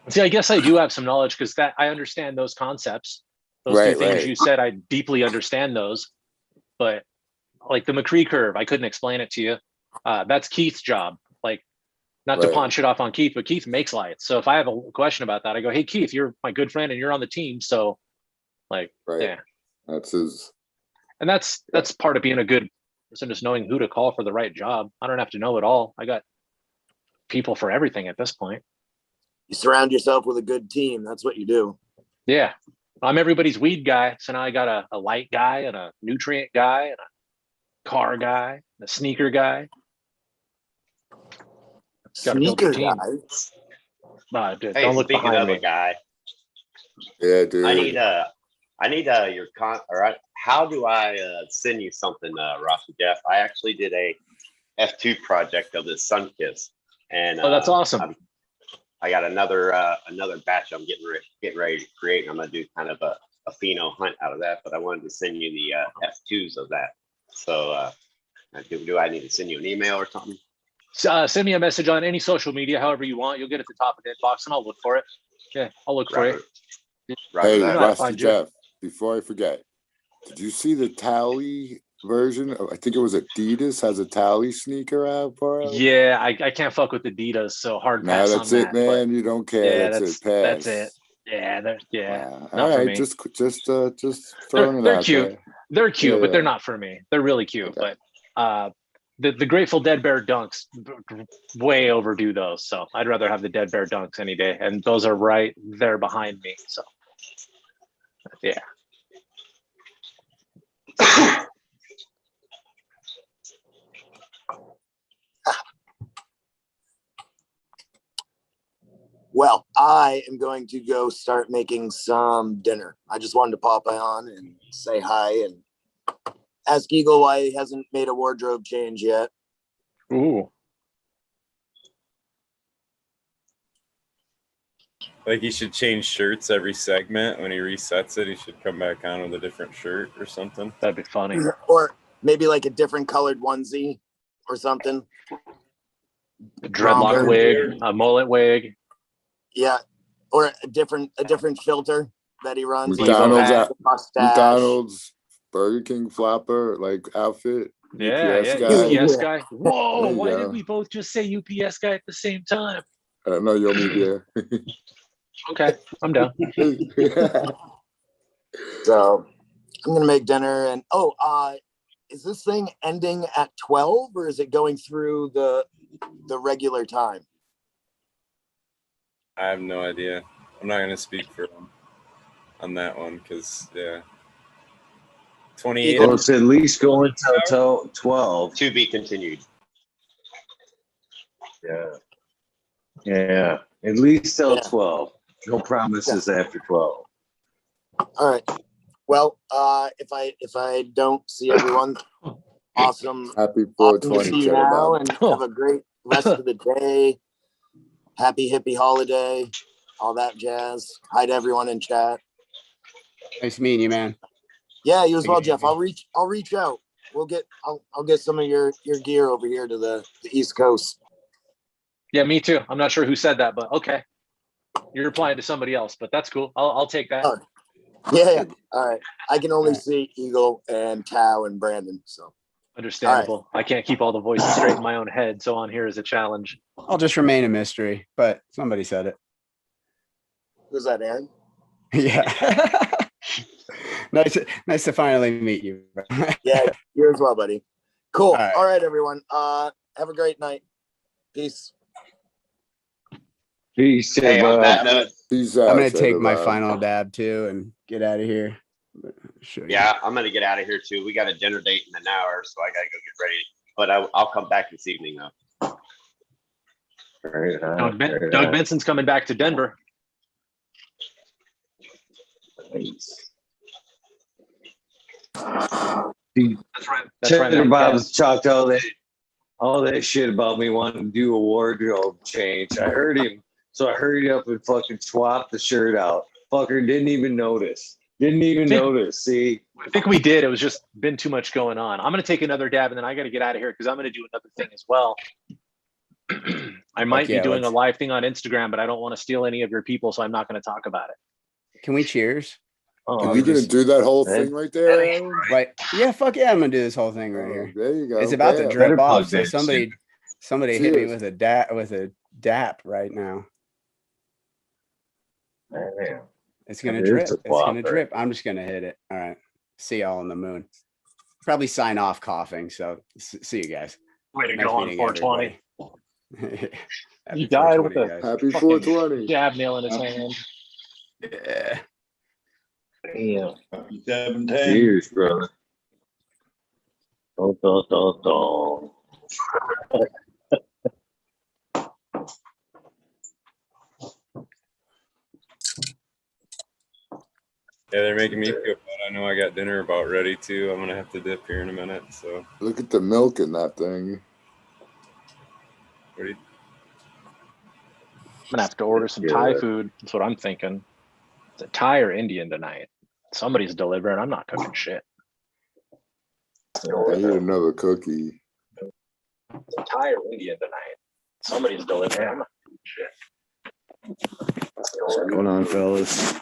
Speaker 17: See, I guess I do have some knowledge because I understand those concepts. Those two
Speaker 18: Right,
Speaker 17: things
Speaker 18: right.
Speaker 17: you said, I deeply understand those. But like the McCree curve, I couldn't explain it to you. That's Keith's job. Like, not to
Speaker 18: Right.
Speaker 17: pawn shit off on Keith, but Keith makes lights. So if I have a question about that, I go, hey, Keith, you're my good friend and you're on the team. So like,
Speaker 18: Right.
Speaker 17: yeah.
Speaker 18: That's his.
Speaker 17: And that's part of being a good person, just knowing who to call for the right job. I don't have to know it all. I got people for everything at this point.
Speaker 20: You surround yourself with a good team. That's what you do.
Speaker 17: Yeah. I'm everybody's weed guy. So now I got a light guy and a nutrient guy and a car guy, and a sneaker guy. Got to build your
Speaker 20: Sneaker
Speaker 17: team.
Speaker 20: guy.
Speaker 17: Dude,
Speaker 8: Hey,
Speaker 17: don't look
Speaker 8: speaking
Speaker 17: behind
Speaker 8: of
Speaker 17: me.
Speaker 8: a guy,
Speaker 18: Yeah, dude.
Speaker 8: I need your how do I send you something, Rasta Jeff? I actually did a F2 project of this sun kiss, and
Speaker 17: Oh, that's awesome.
Speaker 8: I got another batch I'm getting ready to create. I'm gonna do kind of a pheno hunt out of that, but I wanted to send you the F2s of that. So do I need to send you an email or something?
Speaker 17: Send me a message on any social media, however you want. You'll get at the top of the inbox, and I'll look for it. Yeah, I'll look for it.
Speaker 18: Hey,
Speaker 17: You know how to
Speaker 18: Rusty
Speaker 17: find you.
Speaker 18: Jeff, before I forget, did you see the Tally version? I think it was Adidas has a Tally sneaker out for us.
Speaker 17: Yeah, I can't fuck with Adidas, so hard
Speaker 18: No,
Speaker 17: pass
Speaker 18: that's
Speaker 17: on
Speaker 18: it,
Speaker 17: that.
Speaker 18: man.
Speaker 17: But
Speaker 18: You don't care.
Speaker 17: yeah,
Speaker 18: That's it. Pass.
Speaker 17: that's it. Yeah,
Speaker 18: Wow.
Speaker 17: not
Speaker 18: All
Speaker 17: for
Speaker 18: right,
Speaker 17: me.
Speaker 18: just throwing it
Speaker 17: They're
Speaker 18: out
Speaker 17: cute.
Speaker 18: there.
Speaker 17: They're cute,
Speaker 18: Yeah,
Speaker 17: but they're
Speaker 18: yeah.
Speaker 17: not for me. They're really cute, but the Grateful Dead Bear Dunks way overdue those. So I'd rather have the Dead Bear Dunks any day, and those are right there behind me. So yeah.
Speaker 20: Well, I am going to go start making some dinner. I just wanted to pop on and say hi and ask Eagle why he hasn't made a wardrobe change yet.
Speaker 17: Ooh.
Speaker 5: Like he should change shirts every segment. When he resets it, he should come back on with a different shirt or something.
Speaker 17: That'd be funny.
Speaker 20: Or maybe like a different colored onesie or something.
Speaker 17: A dreadlock wig, a mullet wig.
Speaker 20: Yeah. Or a different filter that he runs.
Speaker 18: McDonald's,
Speaker 20: like mustache.
Speaker 18: McDonald's, Burger King flapper like outfit.
Speaker 17: Yeah,
Speaker 18: UPS
Speaker 17: yeah,
Speaker 18: guy.
Speaker 17: UPS guy. Whoa,
Speaker 18: There you
Speaker 17: why
Speaker 18: go.
Speaker 17: did we both just say UPS guy at the same time?
Speaker 18: I don't know. You'll be there.
Speaker 17: Okay, I'm down.
Speaker 20: So I'm gonna make dinner and is this thing ending at 12 or is it going through the regular time?
Speaker 5: I have no idea. I'm not gonna speak for him on that one because 28.
Speaker 1: Well, it's at least going till 12.
Speaker 8: To be continued.
Speaker 1: Yeah. At least till 12. No promises after 12.
Speaker 20: All right. Well, if I don't see everyone, awesome.
Speaker 18: Happy
Speaker 20: Awesome to
Speaker 18: 420,
Speaker 20: see you
Speaker 18: Cheddar
Speaker 20: now
Speaker 18: Bob.
Speaker 20: and have a great rest of the day. Happy hippie holiday, all that jazz. Hi to everyone in chat.
Speaker 16: Nice meeting you, man.
Speaker 20: Yeah, you as well, Jeff. I'll reach out. I'll get some of your gear over here to the East Coast.
Speaker 17: Yeah, me too. I'm not sure who said that, but okay. You're replying to somebody else, but that's cool. I'll take that.
Speaker 20: Yeah. All right. I can only see Eagle and Tao and Brandon. So
Speaker 17: Understandable. I can't keep all the voices straight in my own head, so on here is a challenge.
Speaker 16: I'll just remain a mystery, but somebody said it.
Speaker 20: Who's that, Aaron?
Speaker 16: Yeah. Nice to finally meet you.
Speaker 20: Yeah, you as well, buddy. Cool. All right, everyone. Have a great night. Peace.
Speaker 1: Peace.
Speaker 8: Hey, on that note,
Speaker 16: I'm gonna take my final dab too and get out of here.
Speaker 8: yeah, I'm gonna get out of here too. We got a dinner date in an hour, so I gotta go get ready. But I'll come back this evening though.
Speaker 17: Doug Benson's coming back to Denver. That's right.
Speaker 1: Cheddar Bob's talked all that shit about me wanting to do a wardrobe change. I heard him, so I hurried up and fucking swapped the shirt out. Fucker didn't even notice. See,
Speaker 17: I think we did. It was just been too much going on. I'm gonna take another dab and then I got to get out of here because I'm gonna do another thing as well. I might be doing a live thing on Instagram, but I don't want to steal any of your people, so I'm not going to talk about it.
Speaker 16: Can we cheers?
Speaker 18: Are we gonna do that whole thing right there, Aaron?
Speaker 16: Right. Yeah, fuck yeah, I'm gonna do this whole thing right here.
Speaker 18: There you go.
Speaker 16: It's about to
Speaker 18: Bam.
Speaker 16: drip
Speaker 1: Better
Speaker 16: off.
Speaker 1: plug
Speaker 16: So
Speaker 1: that
Speaker 16: somebody hit me
Speaker 18: Cheers.
Speaker 16: with a dap right now.
Speaker 1: Man,
Speaker 16: It's gonna
Speaker 1: It
Speaker 16: drip.
Speaker 1: is a
Speaker 16: It's gonna
Speaker 1: whopper.
Speaker 16: drip. I'm just gonna hit it. All right. See y'all on the moon. Probably sign off coughing. So see you guys.
Speaker 17: Way to
Speaker 16: Nice
Speaker 17: go on
Speaker 16: meeting
Speaker 17: 420.
Speaker 16: everybody. Happy
Speaker 17: He died with
Speaker 16: 420,
Speaker 17: a
Speaker 16: guys.
Speaker 18: Happy
Speaker 17: fucking
Speaker 18: 420.
Speaker 17: jab nail in his hand.
Speaker 16: Yeah.
Speaker 1: Damn.
Speaker 15: Happy 710.
Speaker 1: Cheers, brother. Oh, oh, oh, oh.
Speaker 5: Yeah, they're making me feel bad. I know I got dinner about ready too. I'm gonna have to dip here in a minute. So
Speaker 18: Look at the milk in that thing.
Speaker 5: what do you,
Speaker 17: I'm gonna have to order some Thai food. That's what I'm thinking. Is it Thai or Indian tonight? Somebody's delivering. I'm not cooking shit.
Speaker 18: I eat another cookie.
Speaker 17: Thai or Indian tonight? Somebody's delivering. I'm not cooking shit.
Speaker 12: What's going on, fellas?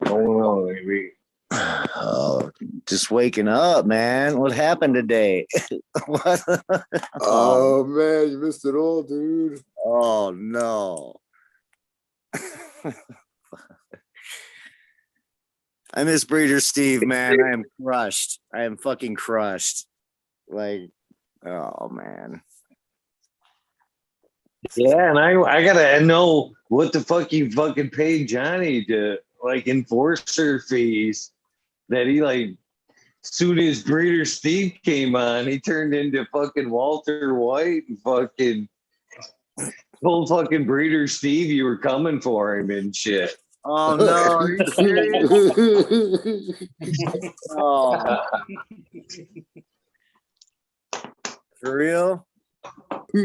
Speaker 1: Going on, baby.
Speaker 12: Oh, just waking up, man. What happened today? What?
Speaker 18: Oh man, you missed it all, dude.
Speaker 12: Oh no. I miss Breeder Steve, man. I am crushed. I am fucking crushed. Like, oh man.
Speaker 1: Yeah, and I gotta know what the fuck you fucking paid Johnny to like enforcer fees that he like soon as Breeder Steve came on, he turned into fucking Walter White and fucking told fucking Breeder Steve you were coming for him and shit.
Speaker 12: Oh no, are you serious? Oh. For real? I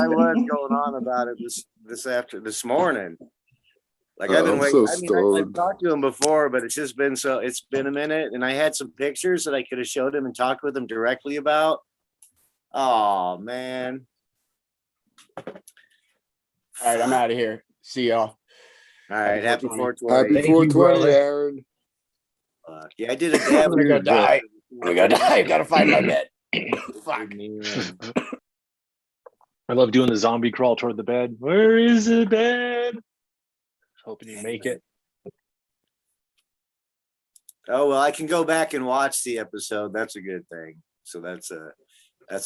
Speaker 12: was going on about it this morning. Like I've been
Speaker 18: I'm
Speaker 12: waiting.
Speaker 18: so
Speaker 12: I've
Speaker 18: stoned.
Speaker 12: talked to him before, but it's been a minute, and I had some pictures that I could have showed him and talked with him directly about. Oh man.
Speaker 16: All right, I'm out of here. See y'all.
Speaker 12: All right, happy 420.
Speaker 18: Happy
Speaker 1: Thank you,
Speaker 18: 420,
Speaker 1: brother.
Speaker 18: Aaron.
Speaker 12: Yeah, I did a dab.
Speaker 16: I'm gonna go die. I'm gonna die. I gotta find my bed. Fuck.
Speaker 17: I love doing the zombie crawl toward the bed. Where is the bed? Hoping you make it.
Speaker 12: Oh well, I can go back and watch the episode. That's a good thing. So that's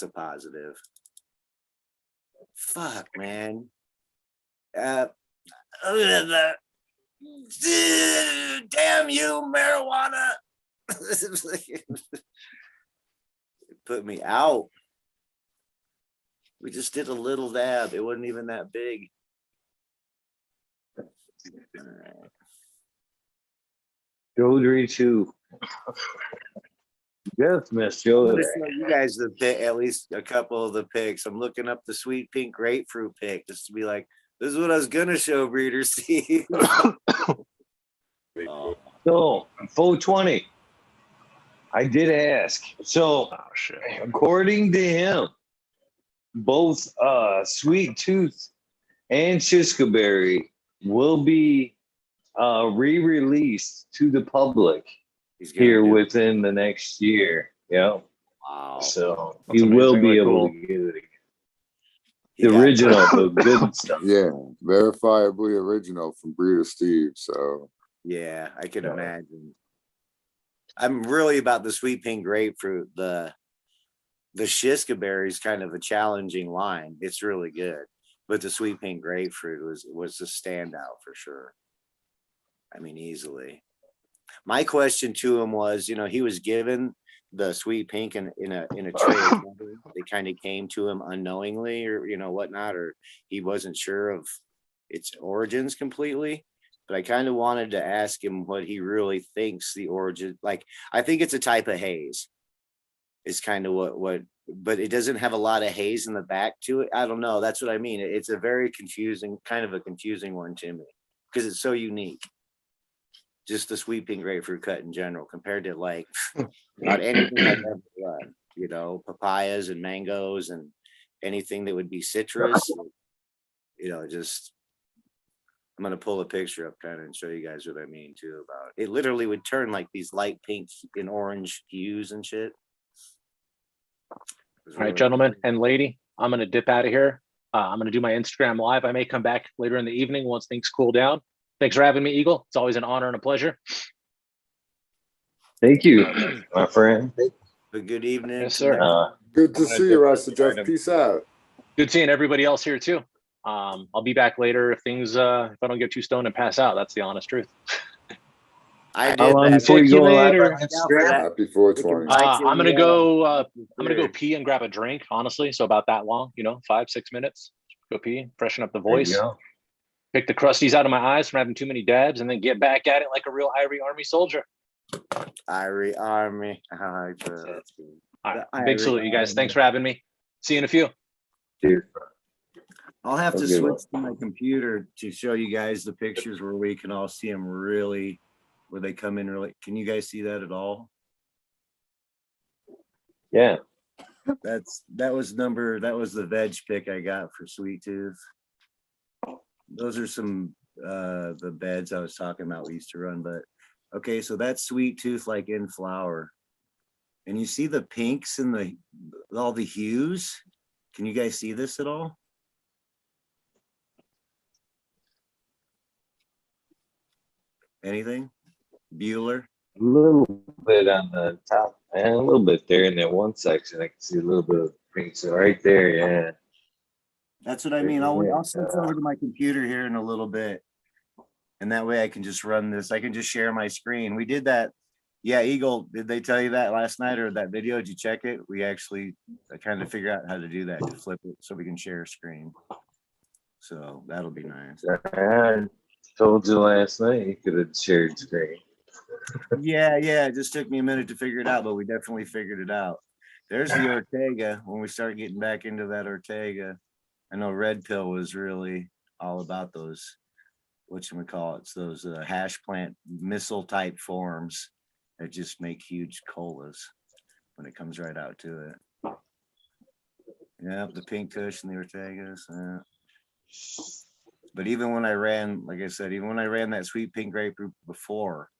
Speaker 12: a positive. Fuck, man. Other than that, damn you, marijuana. It put me out. We just did a little dab. It wasn't even that big. All right.
Speaker 1: Jodry too. Yes, Miss
Speaker 12: I'm
Speaker 1: Jodry.
Speaker 12: gonna show you guys at least a couple of the pics. I'm looking up the sweet pink grapefruit pic just to be like, this is what I was gonna show Breeder Steve.
Speaker 1: So 420. I did ask. So according to him, both Sweet Tooth and Berry will be re-released to the public here within the next year. Yeah.
Speaker 12: Wow.
Speaker 1: So
Speaker 17: That's
Speaker 1: you will
Speaker 17: amazing.
Speaker 1: be
Speaker 17: Like,
Speaker 1: able
Speaker 17: cool.
Speaker 1: to get it again. The original, the good stuff.
Speaker 18: Yeah, verifiably original from Breeder Steve. So
Speaker 12: yeah, I can imagine. I'm really about the sweet pink grapefruit. The Berry is kind of a challenging line. It's really good, but the sweet pink grapefruit was the standout for sure. I mean, easily. My question to him was, he was given the sweet pink in a tray. They kind of came to him unknowingly, or whatnot, or he wasn't sure of its origins completely. But I kind of wanted to ask him what he really thinks the origin. Like, I think it's a type of haze. Is kind of what, but it doesn't have a lot of haze in the back to it. I don't know. That's what I mean. It's a very confusing one to me because it's so unique. Just the sweet pink grapefruit cut in general compared to like not anything I've ever done, papayas and mangoes and anything that would be citrus, just I'm gonna pull a picture up kind of and show you guys what I mean too about it. It literally would turn like these light pink and orange hues and shit.
Speaker 17: All right, gentlemen and lady, I'm going to dip out of here. I'm going to do my Instagram live. I may come back later in the evening once things cool down. Thanks for having me, Eagle. It's always an honor and a pleasure.
Speaker 1: Thank you, my friend.
Speaker 12: Good evening.
Speaker 17: Yes, sir.
Speaker 18: Good to see you, Rasta Jeff. Peace out.
Speaker 17: Good seeing everybody else here too. I'll be back later if things, if I don't get too stoned and pass out. That's the honest truth.
Speaker 12: I
Speaker 1: How long before you go live on Instagram?
Speaker 18: Happy 420.
Speaker 17: I'm gonna go. I'm gonna go pee and grab a drink. Honestly, so about that long, 5-6 minutes. Go pee, freshen up the
Speaker 1: There you
Speaker 17: voice,
Speaker 1: go.
Speaker 17: pick the crusties out of my eyes from having too many dabs, and then get back at it like a real Irie Army soldier.
Speaker 12: Irie Army.
Speaker 17: All right, big salute, you guys. Thanks for having me. See you in a few.
Speaker 1: Cheers.
Speaker 12: I'll have to
Speaker 1: Okay,
Speaker 12: switch to my computer to show you guys the pictures where we can all see them really, where they come in really. Can you guys see that at all?
Speaker 1: Yeah.
Speaker 12: That was the veg pick I got for Sweet Tooth. Those are some the beds I was talking about we used to run, but okay, so that's Sweet Tooth like in flower. And you see the pinks and all the hues? Can you guys see this at all? Anything? Bueller?
Speaker 1: A little bit on the top and a little bit there in that one section. I can see a little bit of pink. So right there, yeah.
Speaker 12: That's what I mean. I'll switch over to my computer here in a little bit. And that way I can just run this. I can just share my screen. We did that. Yeah, Eagle, did they tell you that last night or that video? Did you check it? We actually kind of figure out how to do that, to flip it so we can share a screen. So that'll be nice.
Speaker 1: I told you last night you could have shared screen.
Speaker 12: Yeah, it just took me a minute to figure it out, but we definitely figured it out. There's the Ortega. When we start getting back into that Ortega, I know Red Pill was really all about those, whatchamacallits, those hash plant missile type forms that just make huge colas when it comes right out to it. Yeah, the Pink Kush and the Ortegas. But even when I ran, like I said, even when I ran that sweet pink grapefruit before,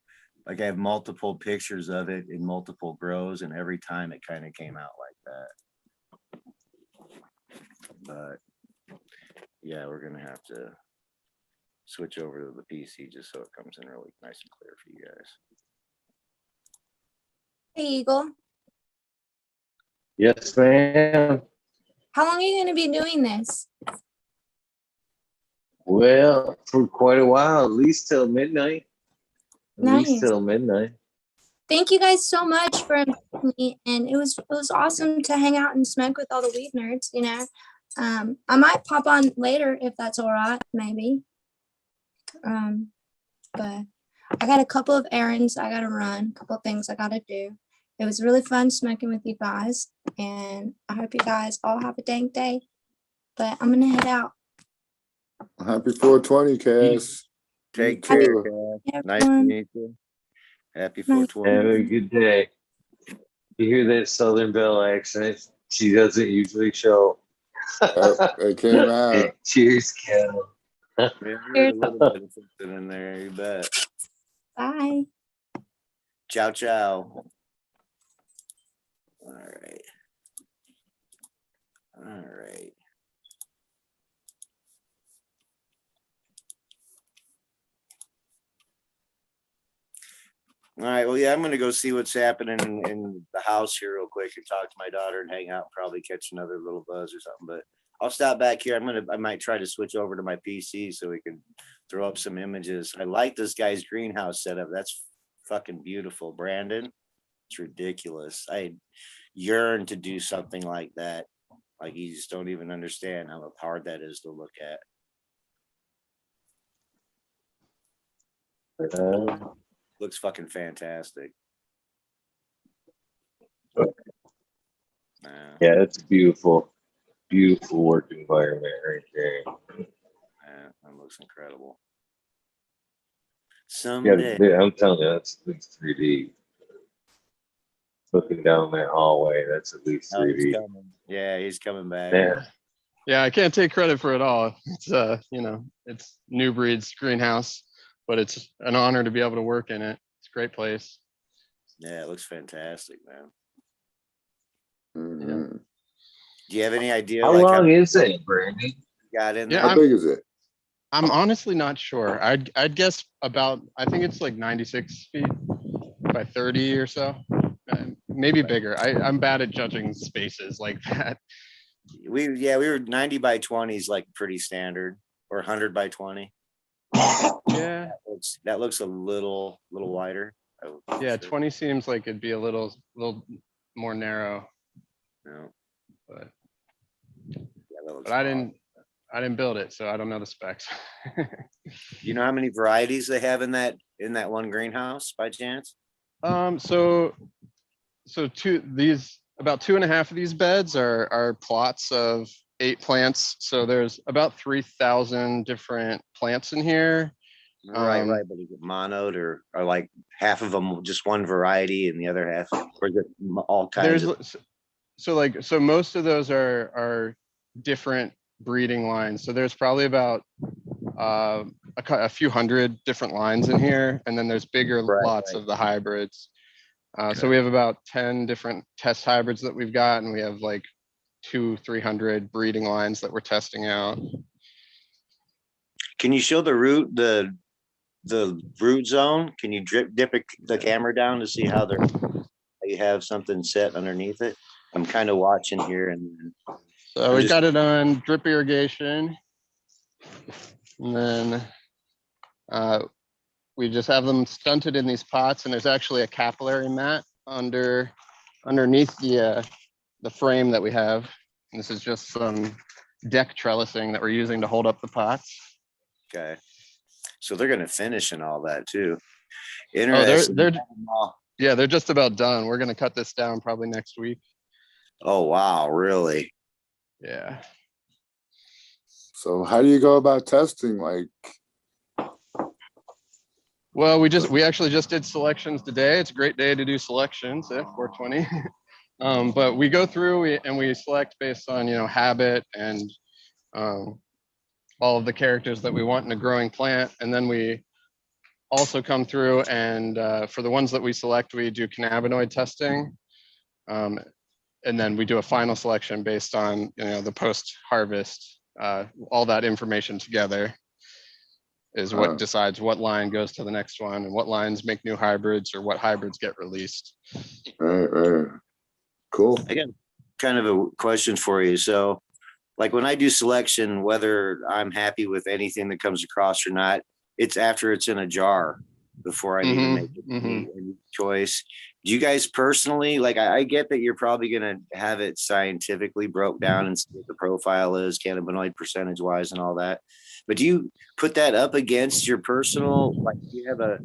Speaker 12: like I have multiple pictures of it in multiple grows, and every time it kind of came out like that. But yeah, we're gonna have to switch over to the PC just so it comes in really nice and clear for you guys.
Speaker 19: Hey, Eagle.
Speaker 1: Yes, ma'am.
Speaker 19: How long are you going to be doing this?
Speaker 1: Well, for quite a while, at least till midnight. At
Speaker 19: Nice.
Speaker 1: least till midnight.
Speaker 19: Thank you guys so much for inviting me, and it was awesome to hang out and smoke with all the weed nerds. I might pop on later if that's all right, maybe. But I got a couple of errands I gotta run, a couple of things I gotta do. It was really fun smoking with you guys, and I hope you guys all have a dank day. But I'm gonna head out.
Speaker 18: Happy 420, Cass.
Speaker 12: Take
Speaker 18: You
Speaker 12: care,
Speaker 18: too.
Speaker 12: Cass. Nice to meet you. Happy 420.
Speaker 1: Have a good day. You hear that Southern Belle accent? She doesn't usually show.
Speaker 18: It came out.
Speaker 1: Cheers, Cal.
Speaker 12: Yeah, there's a little bit of something in there, you bet.
Speaker 19: Bye.
Speaker 12: Ciao, ciao. All right. All right. Well, yeah, I'm gonna go see what's happening in the house here real quick and talk to my daughter and hang out and probably catch another little buzz or something. But I'll stop back here. I might try to switch over to my PC so we can throw up some images. I like this guy's greenhouse setup. That's fucking beautiful, Brandon. It's ridiculous. I yearn to do something like that. Like, you just don't even understand how hard that is to look at. Looks fucking fantastic.
Speaker 1: Yeah, it's a beautiful work environment right there.
Speaker 12: Yeah, that looks incredible.
Speaker 1: Yeah, I'm telling you, that's at least 3D. Looking down that hallway, that's at least 3D.
Speaker 12: Yeah, he's coming back.
Speaker 1: Yeah.
Speaker 9: Yeah, I can't take credit for it all. It's you know, it's New Breed's greenhouse, but it's an honor to be able to work in it. It's a great place.
Speaker 12: Yeah, it looks fantastic, man.
Speaker 18: Mhm.
Speaker 12: Do you have any idea
Speaker 7: How
Speaker 12: like
Speaker 7: long is it, Brandon?
Speaker 12: you got in
Speaker 9: Yeah,
Speaker 12: there?
Speaker 18: How big is it?
Speaker 9: I'm honestly not sure. I'd guess about, I think it's like 96 feet by 30 or so. Maybe bigger. I'm bad at judging spaces like that.
Speaker 12: We were 90 by 20 is like pretty standard, or 100 by 20.
Speaker 9: Yeah.
Speaker 12: That looks a little wider.
Speaker 9: Yeah, 20 seems like it'd be a little more narrow.
Speaker 12: No.
Speaker 9: But
Speaker 12: Yeah, that looks
Speaker 9: but I didn't build it, so I don't know the specs.
Speaker 12: You know how many varieties they have in that one greenhouse by chance?
Speaker 9: So about 2.5 of these beds are plots of 8 plants. So there's about 3,000 different plants in here.
Speaker 12: Right, but is it monoed or like half of them just one variety and the other half, or is it all kinds of?
Speaker 9: So most of those are different breeding lines. So there's probably about a few hundred different lines in here, and then there's bigger lots of the hybrids. So we have about 10 different test hybrids that we've got, and we have like 200-300 breeding lines that we're testing out.
Speaker 12: Can you show the root zone? Can you dip the camera down to see how you have something set underneath it? I'm kind of watching here, and
Speaker 9: so we got it on drip irrigation, and then we just have them stunted in these pots, and there's actually a capillary mat underneath the frame that we have. And this is just some deck trellising that we're using to hold up the pots.
Speaker 12: Okay, so they're gonna finish and all that too.
Speaker 9: Oh,
Speaker 12: Interesting.
Speaker 9: they're just about done. We're gonna cut this down probably next week.
Speaker 12: Oh wow, really?
Speaker 9: Yeah.
Speaker 18: So how do you go about testing? Like,
Speaker 9: Well, we actually just did selections today. It's a great day to do selections at 420. But we go through and we select based on, habit and all of the characters that we want in a growing plant. And then we also come through and for the ones that we select, we do cannabinoid testing. And then we do a final selection based on, the post-harvest, all that information together is what decides what line goes to the next one and what lines make new hybrids or what hybrids get released.
Speaker 18: Right. Cool.
Speaker 12: I got kind of a question for you. So like when I do selection, whether I'm happy with anything that comes across or not, it's after it's in a jar before I even make any choice. Do you guys personally, like I get that you're probably going to have it scientifically broke down and see what the profile is, cannabinoid percentage wise and all that. But do you put that up against your personal, like do you have a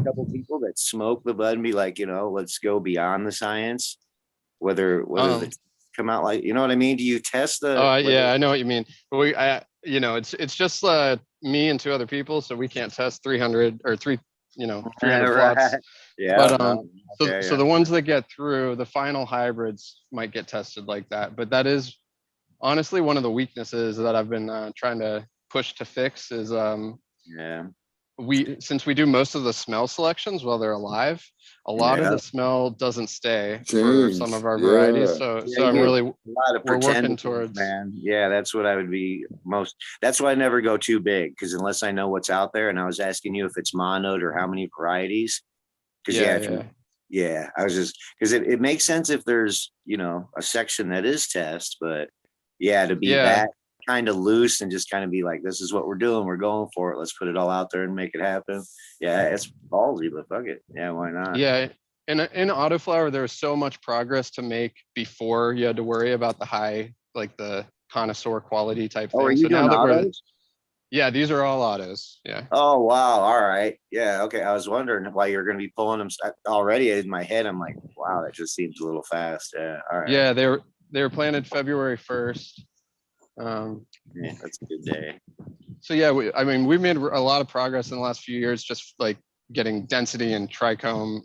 Speaker 12: couple people that smoke the bud and be like, let's go beyond the science, whether the come out like, you know what I mean? Do you test the?
Speaker 9: Yeah, I know what you mean. But it's just me and 2 other people, so we can't test 300 or 300 plots.
Speaker 12: Yeah.
Speaker 9: But so the ones that get through the final hybrids might get tested like that. But that is honestly one of the weaknesses that I've been trying to push to fix is since we do most of the smell selections while they're alive, a lot of the smell doesn't stay for some of our varieties. So I'm really we're working towards,
Speaker 12: man. Yeah, that's what I would be most. That's why I never go too big, because unless I know what's out there. And I was asking you if it's monoed or how many varieties. Because I was just because it makes sense if there's a section that is test, but to be that kind of loose and just kind of be like, this is what we're doing, we're going for it, let's put it all out there and make it happen. It's ballsy, but fuck it, why not?
Speaker 9: In autoflower there's so much progress to make before you had to worry about the high, like the connoisseur quality type thing.
Speaker 12: Are you doing autos?
Speaker 9: These are all autos.
Speaker 12: Oh wow, all right. Okay, I was wondering why you're going to be pulling them already. In my head I'm like, wow, that just seems a little fast. All right.
Speaker 9: They were planted February 1st.
Speaker 12: That's a good day.
Speaker 9: So we've made a lot of progress in the last few years, just like getting density and trichome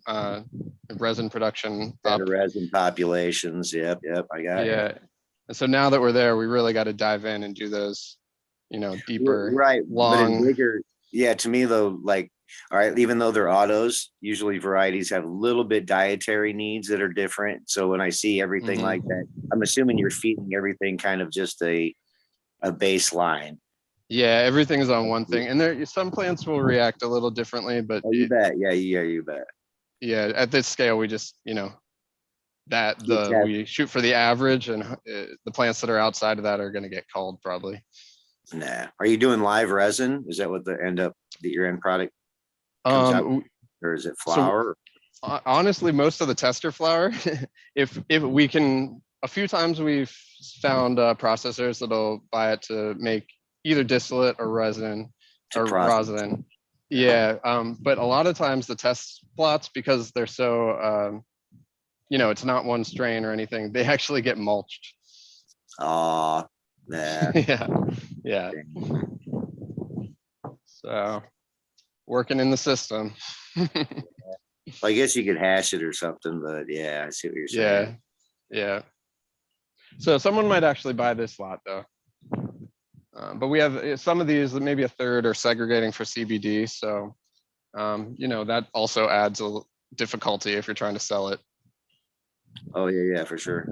Speaker 9: resin production
Speaker 12: better resin populations. Yep, I got it.
Speaker 9: And so now that we're there, we really got to dive in and do those, deeper,
Speaker 12: right, but in
Speaker 9: long.
Speaker 12: bigger. Yeah, to me though, like, all right, even though they're autos, usually varieties have a little bit dietary needs that are different. So when I see everything like that, I'm assuming you're feeding everything kind of just a baseline.
Speaker 9: Yeah, everything's on one thing, and there some plants will react a little differently, but
Speaker 12: you bet. Yeah, you bet.
Speaker 9: Yeah, at this scale, we just we shoot for the average, and the plants that are outside of that are going to get culled probably.
Speaker 12: Nah. Are you doing live resin? Is that what your end product comes out, or is it flour?
Speaker 9: So, honestly, most of the tester flour, if we can, a few times we've found processors that'll buy it to make either distillate or resin or rosin. Yeah, but a lot of times the test plots, because they're so, it's not one strain or anything, they actually get mulched.
Speaker 12: Oh, yeah.
Speaker 9: yeah. So, working in the system.
Speaker 12: Well, I guess you could hash it or something, but yeah, I see what you're saying.
Speaker 9: Yeah. So someone might actually buy this lot though. But we have some of these, maybe a third are segregating for CBD. So, that also adds a difficulty if you're trying to sell it.
Speaker 12: Oh yeah, for sure.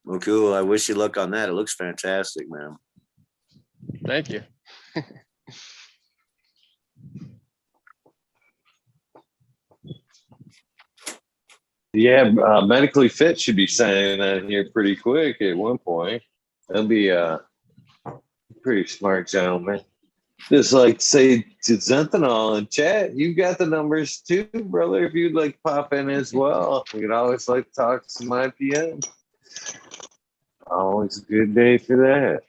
Speaker 12: Well, cool. I wish you luck on that. It looks fantastic, man.
Speaker 9: Thank you.
Speaker 1: Yeah, Medically Fit should be signing on here pretty quick at one point. That'll be a pretty smart gentleman. Just like say to Zentanol in chat, you got the numbers too, brother. If you'd like to pop in as well, we could always like talk some IPM. Always a good day for that.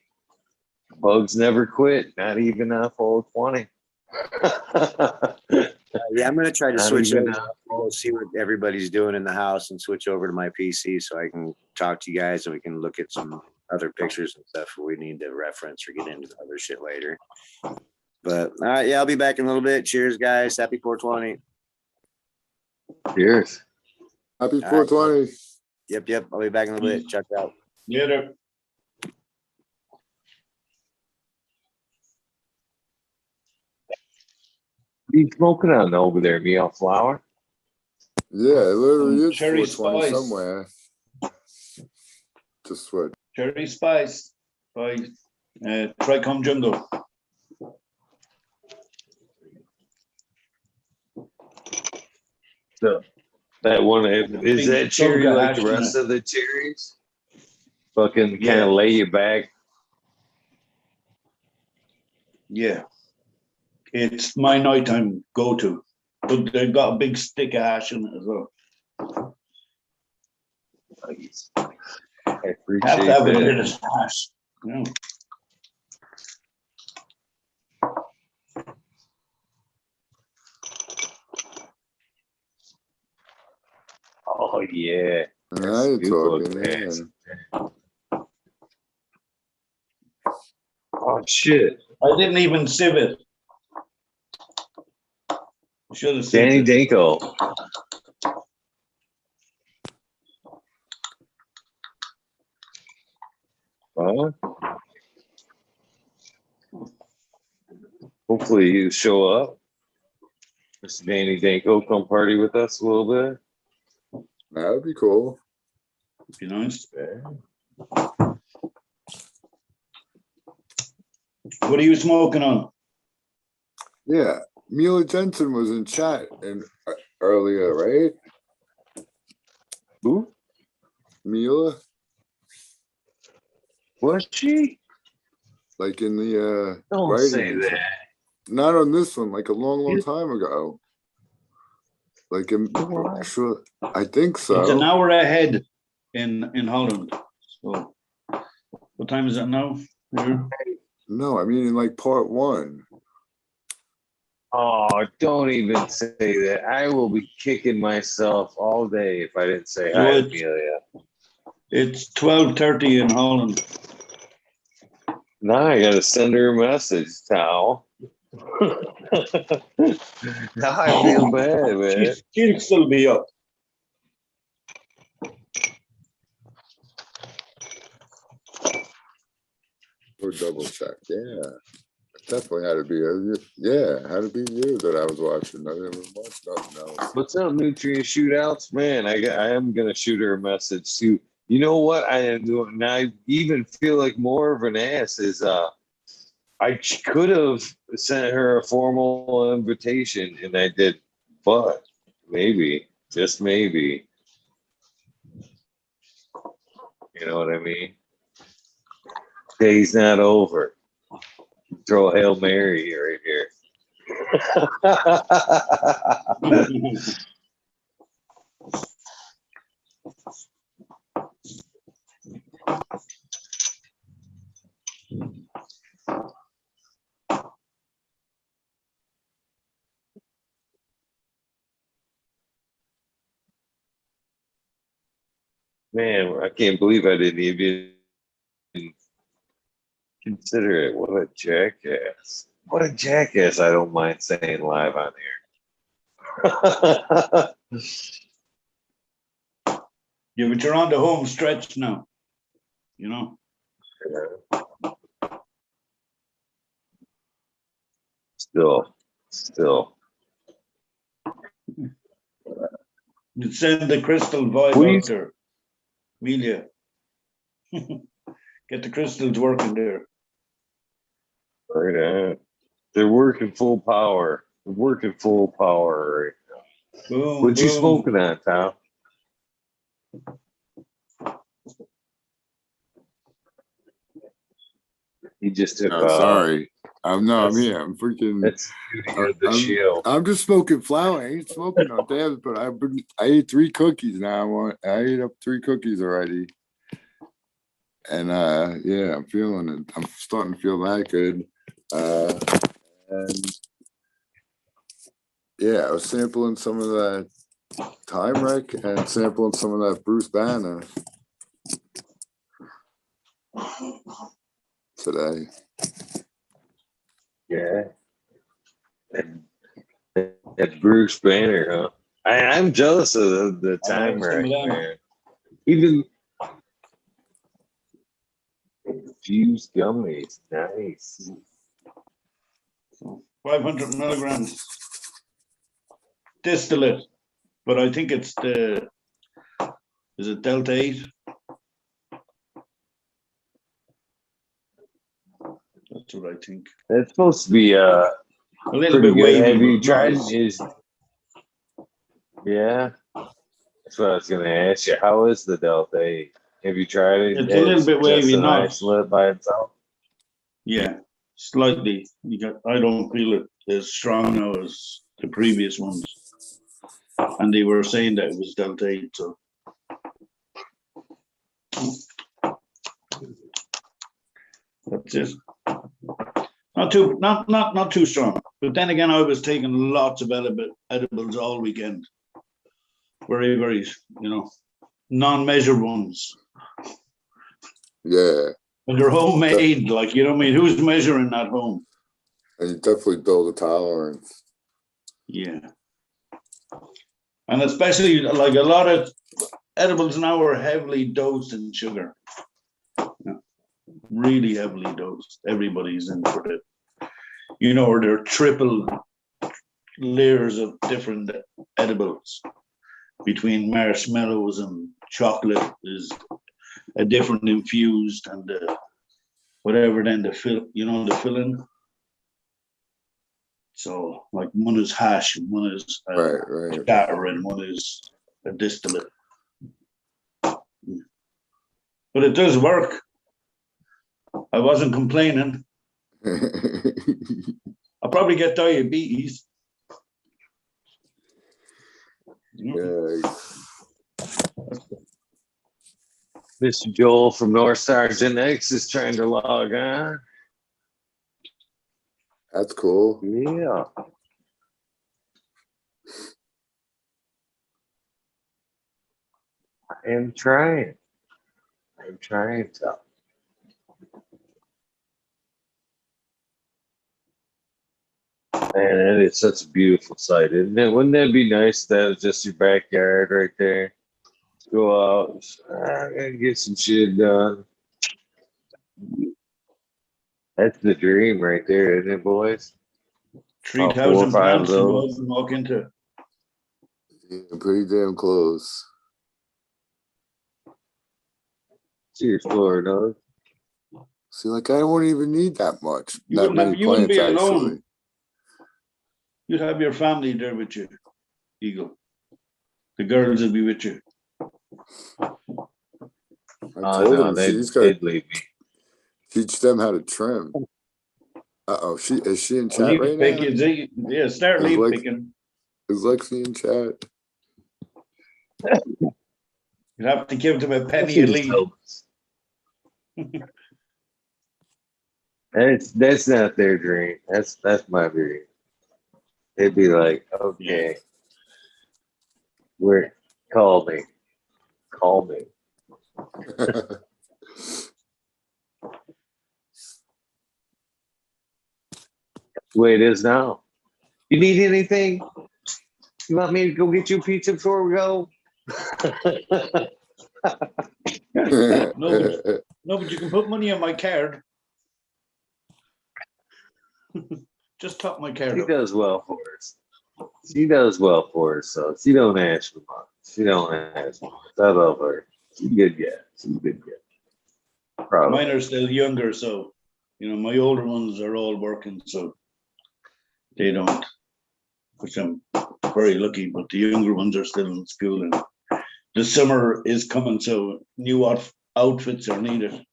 Speaker 1: Bugs never quit, not even off old 20.
Speaker 12: Yeah, I'm gonna try to switch over. We'll see what everybody's doing in the house and switch over to my PC so I can talk to you guys and we can look at some other pictures and stuff we need to reference or get into the other shit later. But all right, yeah, I'll be back in a little bit. Cheers, guys. Happy 420.
Speaker 1: Cheers.
Speaker 18: Happy 420.
Speaker 12: Right. Yep. I'll be back in a little bit. Check out.
Speaker 15: Later.
Speaker 1: What are you smoking on over there, meal flour?
Speaker 18: Yeah, it literally is
Speaker 15: Cherry
Speaker 18: 420
Speaker 15: spice.
Speaker 18: somewhere. Just what?
Speaker 15: Cherry Spice by Tricom Jungle.
Speaker 1: So that one is that cherry like the rest of the cherries? Fucking kind of lay you back.
Speaker 15: Yeah. It's my nighttime go-to. But they've got a big stick of hash in it as well.
Speaker 1: Nice. I appreciate
Speaker 15: Have to have a
Speaker 1: that.
Speaker 15: bit of hash. Yeah.
Speaker 1: Oh yeah.
Speaker 18: Now you're talking, yeah.
Speaker 1: Oh shit.
Speaker 15: I didn't even sieve it. Should have
Speaker 1: Danny
Speaker 15: sieved it.
Speaker 1: Danko. Hopefully you show up. Mr. Danny Danko, come party with us a little bit.
Speaker 18: That would be cool.
Speaker 15: Be nice. What are you smoking on?
Speaker 18: Yeah, Mila Jensen was in chat earlier, right?
Speaker 1: Who?
Speaker 18: Mila.
Speaker 1: Was she?
Speaker 18: Like in the
Speaker 1: Don't
Speaker 18: writing
Speaker 1: say
Speaker 18: and
Speaker 1: that.
Speaker 18: stuff. Not on this one, like a long time ago. Like sure, I think so.
Speaker 15: It's an hour ahead in Holland. So what time is it now? Here?
Speaker 18: No, I mean in like part one.
Speaker 1: Oh, don't even say that. I will be kicking myself all day if I didn't say
Speaker 15: So
Speaker 1: hi,
Speaker 15: it's-
Speaker 1: Amelia.
Speaker 15: It's 12:30 in Holland.
Speaker 1: Now I gotta send her a message, Tao. Now I feel bad, man.
Speaker 15: She'll still be up.
Speaker 18: Or double check. Yeah. Definitely had to be had to be you that I was watching. I didn't watch nothing else.
Speaker 1: What's up, nutrient shootouts? Man, I am gonna shoot her a message too. You know what I am doing, and I even feel like more of an ass is I could have sent her a formal invitation and I did, but maybe, just maybe. You know what I mean? Day's not over. Throw a Hail Mary right here. Man, I can't believe I didn't even consider it. What a jackass. What a jackass. I don't mind saying live on here.
Speaker 15: Yeah, but you're on the home stretch now. You know.
Speaker 1: Still.
Speaker 15: You send the crystal vibe out there. Amelia. Get the crystals working there.
Speaker 1: Right on. They're working full power. They're working full power right now.
Speaker 15: Boom,
Speaker 1: What you
Speaker 15: boom.
Speaker 1: smoking on, Tom? He just took
Speaker 18: Sorry. I'm here. I'm freaking.
Speaker 1: That's the show.
Speaker 18: I'm just smoking flower. I ain't smoking no dabs, but I ate 3 cookies now. I ate up 3 cookies already. And I'm feeling it. I'm starting to feel that good. And I was sampling some of that Time Wreck and sampling some of that Bruce Banner today.
Speaker 1: Yeah. That Bruce Banner, huh? I'm jealous of the Time Wreck, man. Even infused gummies, nice.
Speaker 15: 500 milligrams distillate, but I think it's is it Delta 8? That's what I think.
Speaker 1: It's supposed to be
Speaker 15: a little
Speaker 1: pretty
Speaker 15: bit
Speaker 1: good.
Speaker 15: wavy.
Speaker 1: Have you
Speaker 15: but
Speaker 1: tried
Speaker 15: nice.
Speaker 1: Yeah, that's what I was gonna ask you. How is the Delta 8? Have you tried it?
Speaker 15: It's a little bit wavy,
Speaker 1: just an
Speaker 15: not
Speaker 1: isolate by itself?
Speaker 15: Yeah, slightly. I don't feel it as strong now as the previous ones. And they were saying that it was Delta 8, so. That's it. Not too strong. But then again, I was taking lots of edibles all weekend. Very, very, non-measured ones.
Speaker 18: Yeah.
Speaker 15: And they're homemade, like, you know what I mean? Who's measuring at home?
Speaker 18: And you definitely build a tolerance.
Speaker 15: Yeah. And especially, like, a lot of edibles now are heavily dosed in sugar. Yeah. Really heavily dosed. Everybody's in for it. Or they're triple layers of different edibles. Between marshmallows and chocolate is a different infused and whatever, then the filling. So like one is hash and one is batter and one is a distillate. But it does work. I wasn't complaining. I'll probably get diabetes.
Speaker 1: Mr. Joel from North Star Genetics is trying to log on.
Speaker 18: That's cool.
Speaker 1: Yeah. I am trying. I'm trying to. Man, it's such a beautiful sight, isn't it? Wouldn't that be nice if that was just your backyard right there? Go out and get some shit done. That's the dream right there, isn't it, boys?
Speaker 15: 3,000
Speaker 1: 5 of
Speaker 15: plants to go out
Speaker 1: those.
Speaker 15: and walk into.
Speaker 18: Yeah, pretty damn close.
Speaker 1: Cheers, Florida.
Speaker 18: See, like I won't even need that much.
Speaker 15: You
Speaker 18: That
Speaker 15: wouldn't
Speaker 18: many
Speaker 15: have, you wouldn't
Speaker 18: plants,
Speaker 15: be alone.
Speaker 18: actually.
Speaker 15: You'd have your family there with you, Eagle. The girls would be with you.
Speaker 18: I told him she's got
Speaker 1: they'd leave me.
Speaker 18: teach them how to trim. Uh-oh, is she in
Speaker 15: Oh,
Speaker 18: chat
Speaker 15: leaf
Speaker 18: right now?
Speaker 15: picking, yeah, start
Speaker 18: Is
Speaker 15: leaf picking.
Speaker 18: Is Lexi in chat?
Speaker 15: You'd have to give them a penny a leaf.
Speaker 1: That's not their dream. That's my dream. They'd be like, okay, call me. That's the way it is now. You need anything? You want me to go get you pizza before we go?
Speaker 15: No, but you can put money on my card. Just top my card.
Speaker 1: She does well for us. She does well for us, so she don't ask for much. She don't ask for much. I love her. She's a good guy. She's a good guy. Probably.
Speaker 15: Mine are still younger, so my older ones are all working, so they don't. Which I'm very lucky, but the younger ones are still in school, and the summer is coming, so new outfits are needed.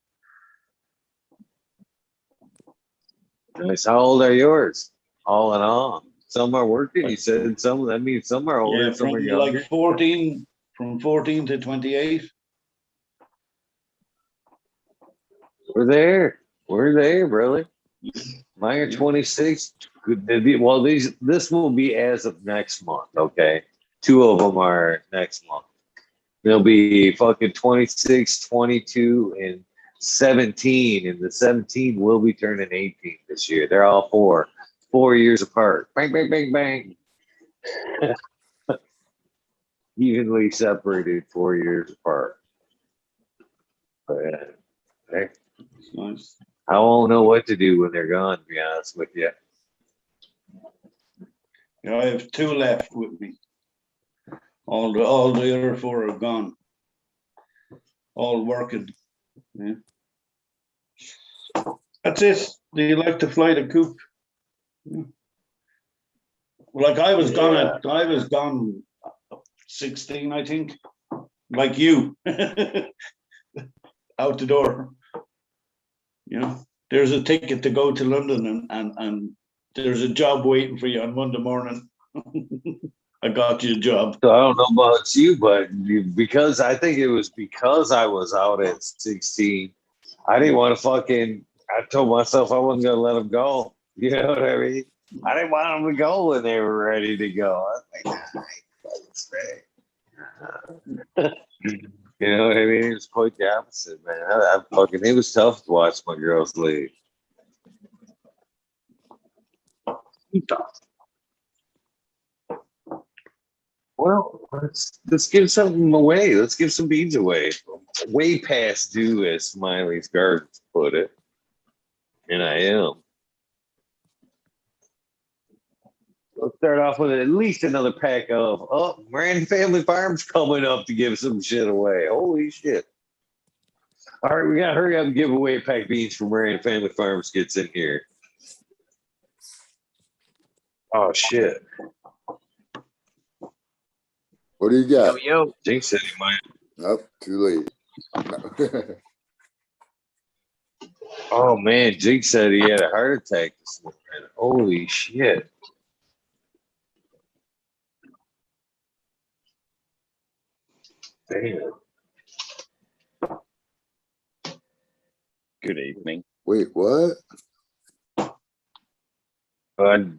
Speaker 1: Nice. How old are yours? All in all. Some are working. You said some. That means some are older,
Speaker 15: Yeah,
Speaker 1: some
Speaker 15: from
Speaker 1: are younger.
Speaker 15: like 14 to 28.
Speaker 1: We're there, brother. Mine are 26. Well, this will be as of next month. Okay, 2 of them are next month. They'll be fucking 26, 22, and 17, and the 17 will be turning 18 this year. They're all 4 years apart. Bang, bang, bang, bang. Evenly separated, 4 years apart. But hey,
Speaker 15: nice.
Speaker 1: I won't know what to do when they're gone, to be honest with you.
Speaker 15: Yeah, I have 2 left with me. All the other 4 are gone. All working. Yeah. That's it. Do you like to fly the coop? Yeah. Like I was gone 16, I think. Like you. Out the door. There's a ticket to go to London, and there's a job waiting for you on Monday morning. I got you a job.
Speaker 1: So I don't know about you, but because I think it was because I was out at 16, I didn't want to I told myself I wasn't going to let them go. You know what I mean? I didn't want them to go when they were ready to go. I was like, you know what I mean? It was quite the opposite, man. It was tough to watch my girls leave. Well, let's give something away. Let's give some beads away. Way past due, as Smiley's Gardens put it. And I am. Let's start off with at least another pack of, Miranda Family Farms coming up to give some shit away. Holy shit. All right, we got to hurry up and give away a pack of beans from Miranda Family Farms gets in here. Oh, shit.
Speaker 18: What do you got?
Speaker 14: Yo.
Speaker 1: Jinx said he might.
Speaker 18: Nope, too late.
Speaker 1: Oh, man. Jinx said he had a heart attack this morning. Holy shit. Damn.
Speaker 2: Good evening.
Speaker 18: Wait, what?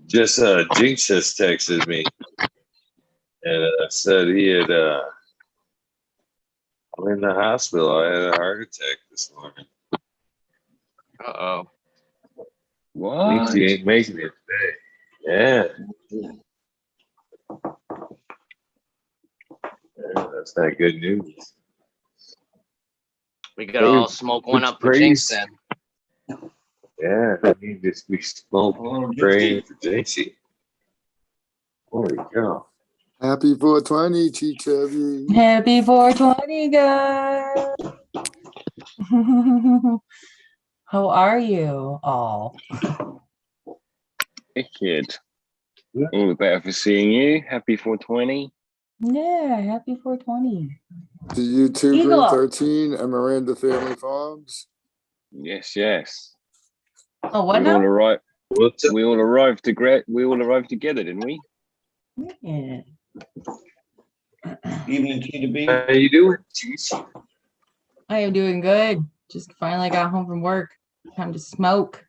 Speaker 1: Jinx just texted me and said he had I'm in the hospital. I had a heart attack this morning.
Speaker 2: Uh-oh.
Speaker 1: Thinks he ain't making it today. Yeah. That's not good news.
Speaker 2: We gotta all smoke one up for Jinx then.
Speaker 1: Yeah, I mean, just be smoking, praying for JC. Holy cow.
Speaker 18: Happy 420, T-Chubby.
Speaker 4: Happy 420, guys. How are you all?
Speaker 2: Hey, kid. All the better for seeing you. Happy 420.
Speaker 4: Yeah, happy 420.
Speaker 18: To you too,
Speaker 4: Eagle.
Speaker 18: Green 13 and Miranda Family Farms.
Speaker 2: Yes, yes.
Speaker 4: Oh, what
Speaker 2: We
Speaker 4: now?
Speaker 2: all arrived. We all arrived together, didn't we?
Speaker 4: Yeah.
Speaker 15: Evening, T2B.
Speaker 1: How you doing? Jeez.
Speaker 4: I am doing good. Just finally got home from work. Time to smoke.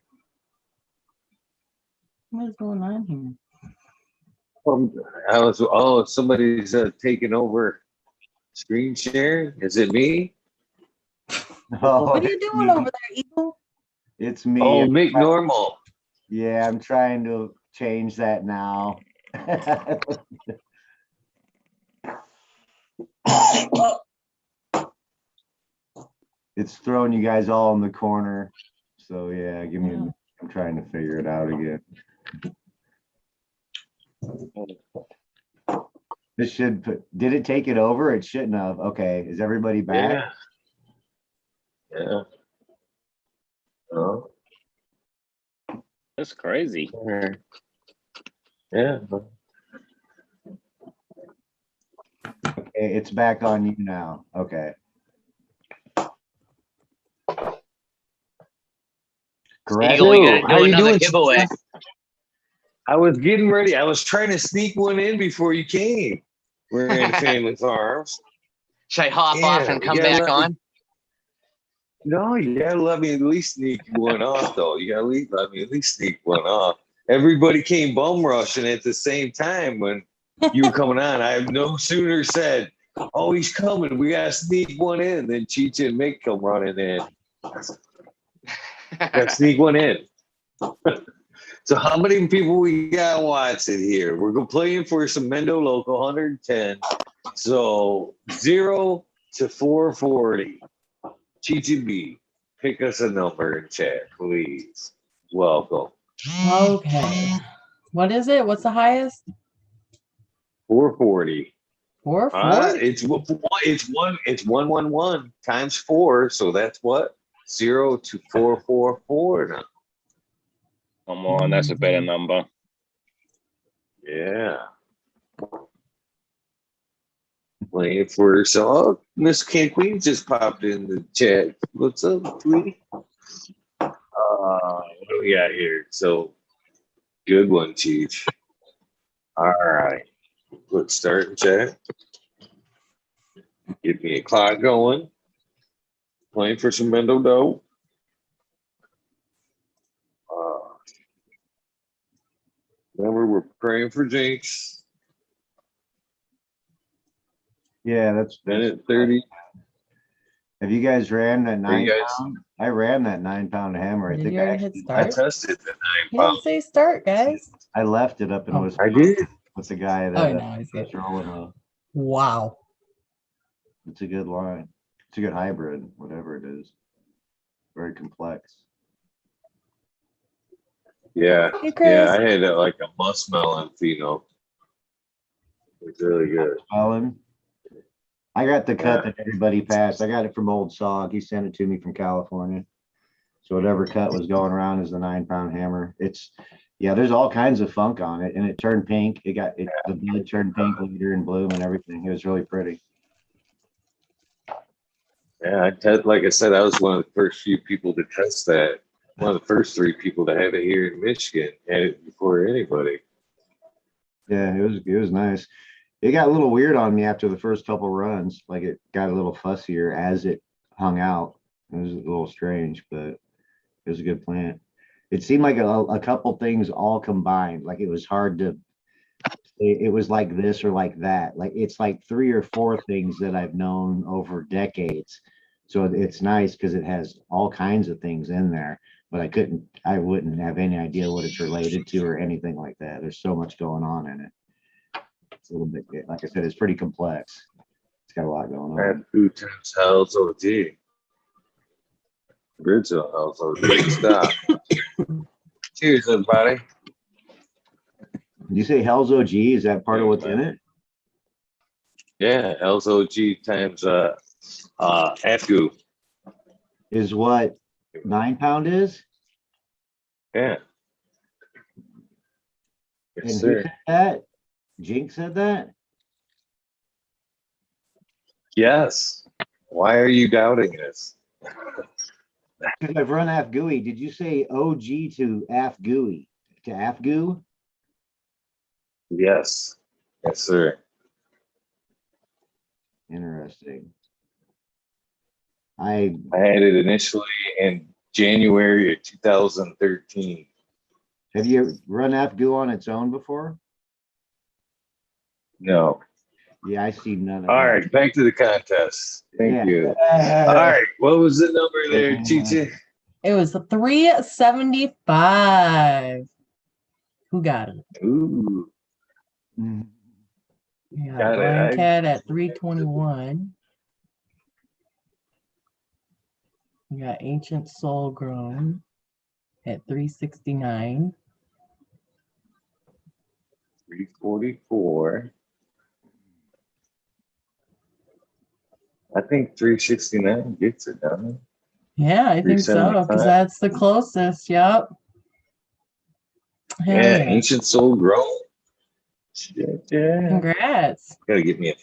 Speaker 4: What is going on here?
Speaker 1: Somebody's taking over screen sharing. Is it me?
Speaker 4: What are you doing over there, Eagle?
Speaker 12: It's me.
Speaker 1: Oh, Mick Normal.
Speaker 12: Yeah, I'm trying to change that now. It's throwing you guys all in the corner. So yeah, give me a minute. I'm trying to figure it out again. This should did it take it over? It shouldn't have. Okay, is everybody back?
Speaker 1: Yeah. Oh.
Speaker 2: That's crazy.
Speaker 1: Yeah.
Speaker 12: Okay, it's back on you now. Okay. Correct.
Speaker 1: Eagle, you gotta do another giveaway. I was getting ready. I was trying to sneak one in before you came. We're in Family Farms.
Speaker 21: Should I hop off and come back on?
Speaker 1: No, you gotta let me at least sneak one off, though. You gotta let me at least sneak one off. Everybody came bum rushing at the same time when you were coming on. I have no sooner said, "Oh, he's coming. We gotta sneak one in." Then Cheech and Mick come running in. Gotta sneak one in. So how many people we got watching here? We're playing for some Mendo Local 110. So 0 to 440. Cheech B, pick us a number in chat, please. Welcome.
Speaker 4: Okay. What is it? What's the highest?
Speaker 1: 440.
Speaker 4: 440?
Speaker 1: It's 111 times 4, so that's what? 0 to 444 now.
Speaker 2: Come on, that's a better number.
Speaker 1: Yeah. Playing for so Miss King Queen just popped in the chat. What's up, Tweety? What do we got here? So good one, Chief. All right. Let's start in chat. Get me a clock going. Playing for some Mendo dough. Remember, we're praying for Jinx.
Speaker 12: Yeah, that's
Speaker 1: Minute 30.
Speaker 12: Have you guys ran that
Speaker 1: Are you
Speaker 12: 9-pound? I ran that 9-pound hammer. I
Speaker 4: Did
Speaker 12: think
Speaker 4: you already hit
Speaker 1: I
Speaker 4: start?
Speaker 1: tested the 9
Speaker 4: You
Speaker 1: pound.
Speaker 4: didn't say start, guys.
Speaker 12: I left it up in
Speaker 4: Oh.
Speaker 12: Wisconsin.
Speaker 1: I did.
Speaker 12: With the guy
Speaker 4: Oh,
Speaker 12: that
Speaker 4: no, I see it.
Speaker 12: was rolling a.
Speaker 4: Wow.
Speaker 12: It's a good line. It's a good hybrid, whatever it is. Very complex.
Speaker 1: Yeah.
Speaker 4: Hey, Chris.
Speaker 1: Yeah, I had like a muskmelon pheno. It's really good.
Speaker 12: Ellen, I got the cut that everybody passed. I got it from Old Sog. He sent it to me from California. So whatever cut was going around is the 9-pound hammer. It's there's all kinds of funk on it, and it turned pink. The blood turned pink later and bloom and everything. It was really pretty.
Speaker 1: Yeah, like I said, I was one of the first few people to test that. One of the first 3 people to have it here in Michigan. Had it before anybody.
Speaker 12: Yeah, it was nice. It got a little weird on me after the first couple runs. Like it got a little fussier as it hung out. It was a little strange, but it was a good plant. It seemed like a couple things all combined. Like it was hard to. It was like this or like that. Like it's like 3 or 4 things that I've known over decades. So it's nice because it has all kinds of things in there. But I wouldn't have any idea what it's related to or anything like that. There's so much going on in it. It's a little bit, like I said, it's pretty complex. It's got a lot going on.
Speaker 1: And 2 times hell's OG. Original also stop. Cheers, everybody.
Speaker 3: Did you say Hell's OG? Is that part of what's in it?
Speaker 1: Yeah, LSOG times AFGU.
Speaker 3: Is what 9 pound is?
Speaker 1: Yeah. Yes,
Speaker 3: And who
Speaker 1: sir.
Speaker 3: said that? Jinx said that?
Speaker 1: Yes. Why are you doubting this?
Speaker 3: Because I've run AFGUI. Did you say OG to AFGUI? To AFGU?
Speaker 1: Yes. Yes, sir.
Speaker 3: Interesting. I
Speaker 1: had it initially in January of 2013.
Speaker 3: Have you run AFGU on its own before?
Speaker 1: No.
Speaker 3: Yeah, I see none of
Speaker 1: All
Speaker 3: that.
Speaker 1: right, back to the contest. Thank
Speaker 3: Yeah.
Speaker 1: you. All right, what was the number there, Chichi?
Speaker 4: It was 375. Who got it?
Speaker 1: Ooh.
Speaker 3: Mm.
Speaker 4: We got
Speaker 1: Got
Speaker 4: Brian
Speaker 1: it.
Speaker 4: Cat at 321. We got Ancient Soul Grown at 369.
Speaker 1: 344. I think 369 gets it, doesn't it?
Speaker 4: Yeah, I think so, because
Speaker 1: 375.
Speaker 4: that's the closest. Yep. Hell
Speaker 1: Yeah,
Speaker 4: yeah.
Speaker 1: Ancient Soul Grown. Shit, yeah.
Speaker 4: Congrats.
Speaker 1: Gotta get me a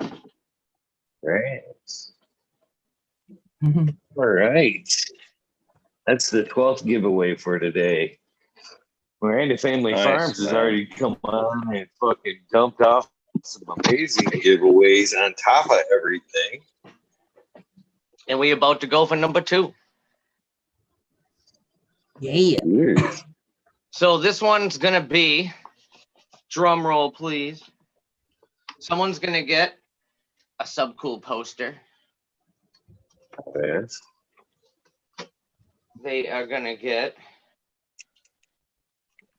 Speaker 1: fill. Congrats. All right. That's the 12th giveaway for today. Miranda Family
Speaker 2: Nice,
Speaker 1: Farms has
Speaker 2: man.
Speaker 1: already come on and fucking dumped off some amazing giveaways on top of everything.
Speaker 21: And we about to go for number 2.
Speaker 4: Yeah.
Speaker 21: So this one's gonna be, drum roll please. Someone's gonna get a Subcool poster.
Speaker 1: Yes.
Speaker 21: They are gonna get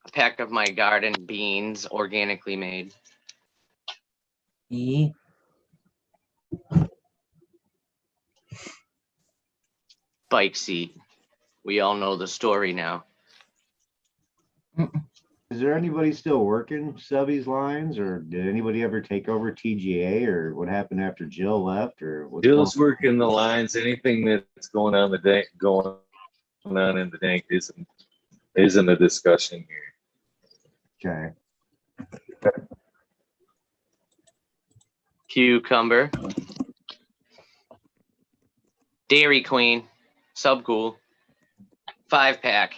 Speaker 21: a pack of my garden beans, organically made.
Speaker 4: Yeah.
Speaker 21: Bike seat. We all know the story now.
Speaker 3: Is there anybody still working Subby's lines, or did anybody ever take over TGA, or what happened after Jill left, or what's
Speaker 1: Jill's
Speaker 3: going
Speaker 1: working the lines. Anything that's going on the dank, going on in the dank isn't a discussion here.
Speaker 3: Okay.
Speaker 21: Cucumber. Dairy Queen. Subcool. 5-pack.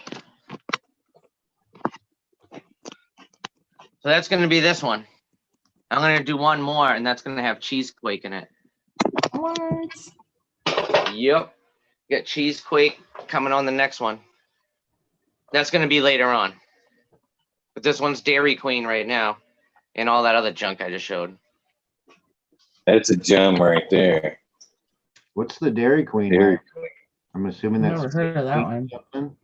Speaker 21: So that's going to be this one. I'm going to do one more, and that's going to have cheesequake in it.
Speaker 4: What?
Speaker 21: Yep. Got cheesequake coming on the next one. That's going to be later on. But this one's Dairy Queen right now, and all that other junk I just showed.
Speaker 1: That's a gem right there.
Speaker 3: What's the Dairy Queen?
Speaker 1: Dairy
Speaker 3: one? I'm assuming that's
Speaker 4: Never heard of that one.
Speaker 3: something.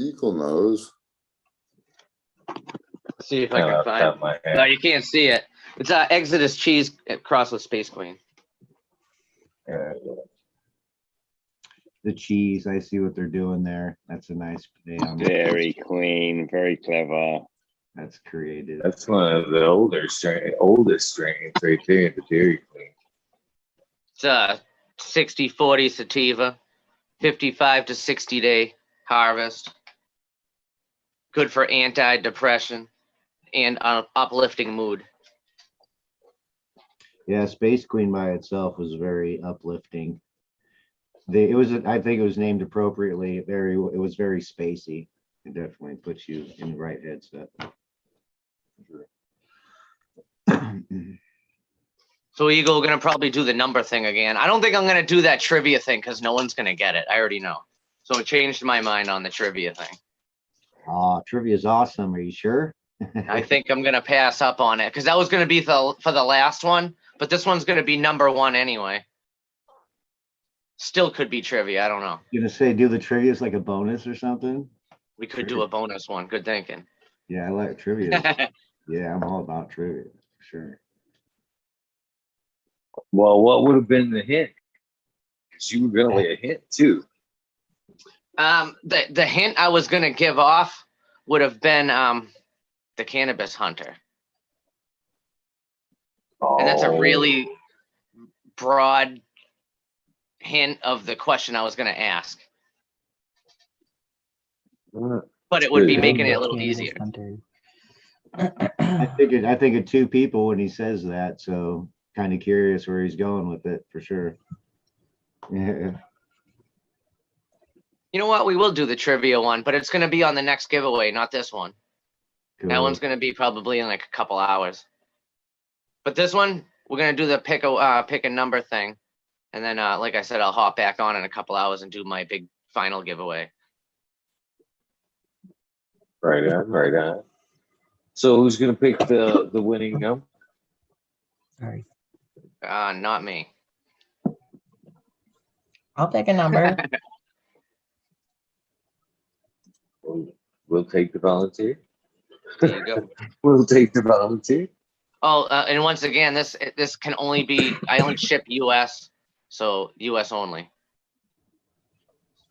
Speaker 18: Eagle knows.
Speaker 21: See if I can find it. No, you can't see it. It's Exodus cheese crossed with Space Queen.
Speaker 3: The cheese, I see what they're doing there. That's a nice play on it.
Speaker 2: Dairy Queen, very clever.
Speaker 3: That's creative.
Speaker 1: That's one of the oldest strains right there, the Dairy Queen.
Speaker 21: It's 60-40 sativa, 55 to 60 day harvest. Good for anti-depression and uplifting mood.
Speaker 3: Yeah, Space Queen by itself was very uplifting. I think it was named appropriately. It was very spacey. It definitely puts you in the right headset.
Speaker 21: So Eagle, we're gonna probably do the number thing again. I don't think I'm gonna do that trivia thing because no one's gonna get it. I already know. So it changed my mind on the trivia thing.
Speaker 3: Oh, trivia is awesome. Are you sure?
Speaker 21: I think I'm gonna pass up on it because that was gonna be for the last one, but this one's gonna be number 1 anyway. Still could be trivia. I don't know.
Speaker 3: You're gonna say do the trivia as like a bonus or something?
Speaker 21: We could do a bonus one. Good thinking.
Speaker 3: Yeah, I like trivia. Yeah, I'm all about trivia, for sure.
Speaker 1: Well, what would have been the hint? Because you were gonna lay a hint too.
Speaker 21: The hint I was gonna give off would have been the cannabis hunter. And that's a really broad hint of the question I was gonna ask. But it would be making it a little easier.
Speaker 3: I think of two people when he says that, so kind of curious where he's going with it for sure. Yeah.
Speaker 21: You know what? We will do the trivia one, but it's gonna be on the next giveaway, not this one. That
Speaker 3: Cool.
Speaker 21: one's gonna be probably in like a couple hours. But this one, we're gonna do the pick a number thing, and then like I said, I'll hop back on in a couple hours and do my big final giveaway.
Speaker 1: Right on, right on. So who's gonna pick the winning number?
Speaker 4: Sorry.
Speaker 21: Not me.
Speaker 4: I'll pick a number.
Speaker 1: We'll take the volunteer.
Speaker 21: There you go.
Speaker 1: We'll take the volunteer.
Speaker 21: Oh, and once again, this can only be, I only ship US, so US only.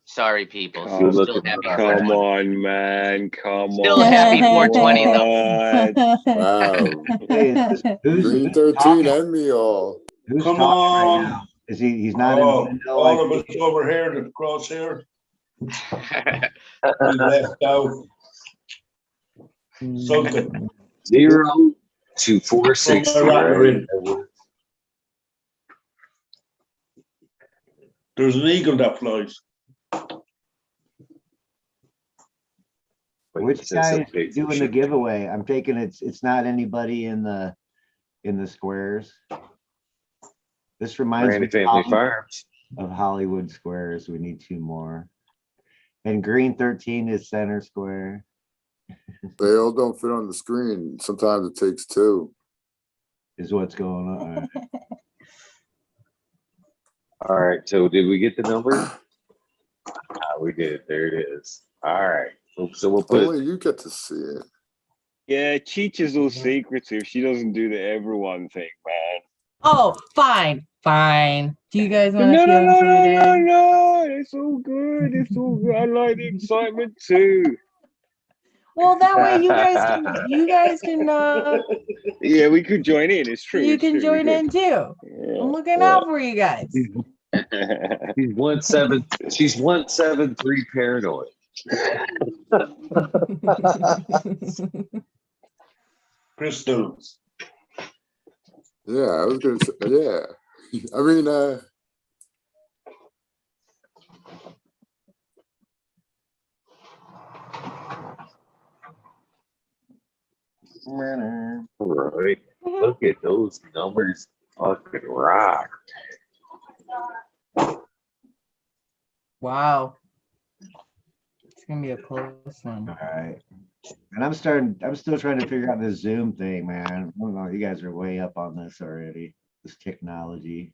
Speaker 21: Sorry, people.
Speaker 2: Oh,
Speaker 21: Still happy
Speaker 2: come on, man. Come
Speaker 21: Still
Speaker 2: on.
Speaker 21: happy 420 though.
Speaker 18: Wow.
Speaker 3: Who's
Speaker 18: Green 13
Speaker 3: talking?
Speaker 18: and me all.
Speaker 3: Who's
Speaker 15: Come
Speaker 3: talking right
Speaker 15: on.
Speaker 3: now? Is he's not in the window
Speaker 15: All
Speaker 3: like
Speaker 15: of us over here, the crosshair. We left out. Something.
Speaker 1: 0 to 460. Right?
Speaker 15: There's an eagle that flies.
Speaker 3: which guy is doing the giveaway? I'm taking it's not anybody in the squares. This reminds
Speaker 1: Randy
Speaker 3: me
Speaker 1: Family Farms.
Speaker 3: of Hollywood Squares. We need 2 more. And Green 13 is center square.
Speaker 18: They all don't fit on the screen. Sometimes it takes 2.
Speaker 3: Is what's going on.
Speaker 1: All right. So did we get the number? We did. There it is. All right. So we'll put.
Speaker 18: Only you get to see it.
Speaker 2: Yeah, Cheech is all secretive. She doesn't do the everyone thing, man.
Speaker 4: Oh, fine. Do you guys want to
Speaker 2: No,
Speaker 4: feel
Speaker 2: no, no, no, no,
Speaker 4: included?
Speaker 2: no. It's all good. It's all good. I like the excitement too.
Speaker 4: Well, that way you guys can
Speaker 2: Yeah, we could join in. It's true.
Speaker 4: you
Speaker 2: it's
Speaker 4: can
Speaker 2: true,
Speaker 4: join
Speaker 2: we
Speaker 4: in
Speaker 2: could.
Speaker 4: too. I'm looking out for you guys.
Speaker 1: She's 173. She's 173 paranoid.
Speaker 15: Crystals.
Speaker 18: Yeah, I was gonna say, yeah. I mean,
Speaker 1: Right. Look at those numbers. Fucking rock.
Speaker 4: Wow. It's gonna be a close one.
Speaker 3: All right. And I'm still trying to figure out this Zoom thing, man. I don't know, you guys are way up on this already. This technology.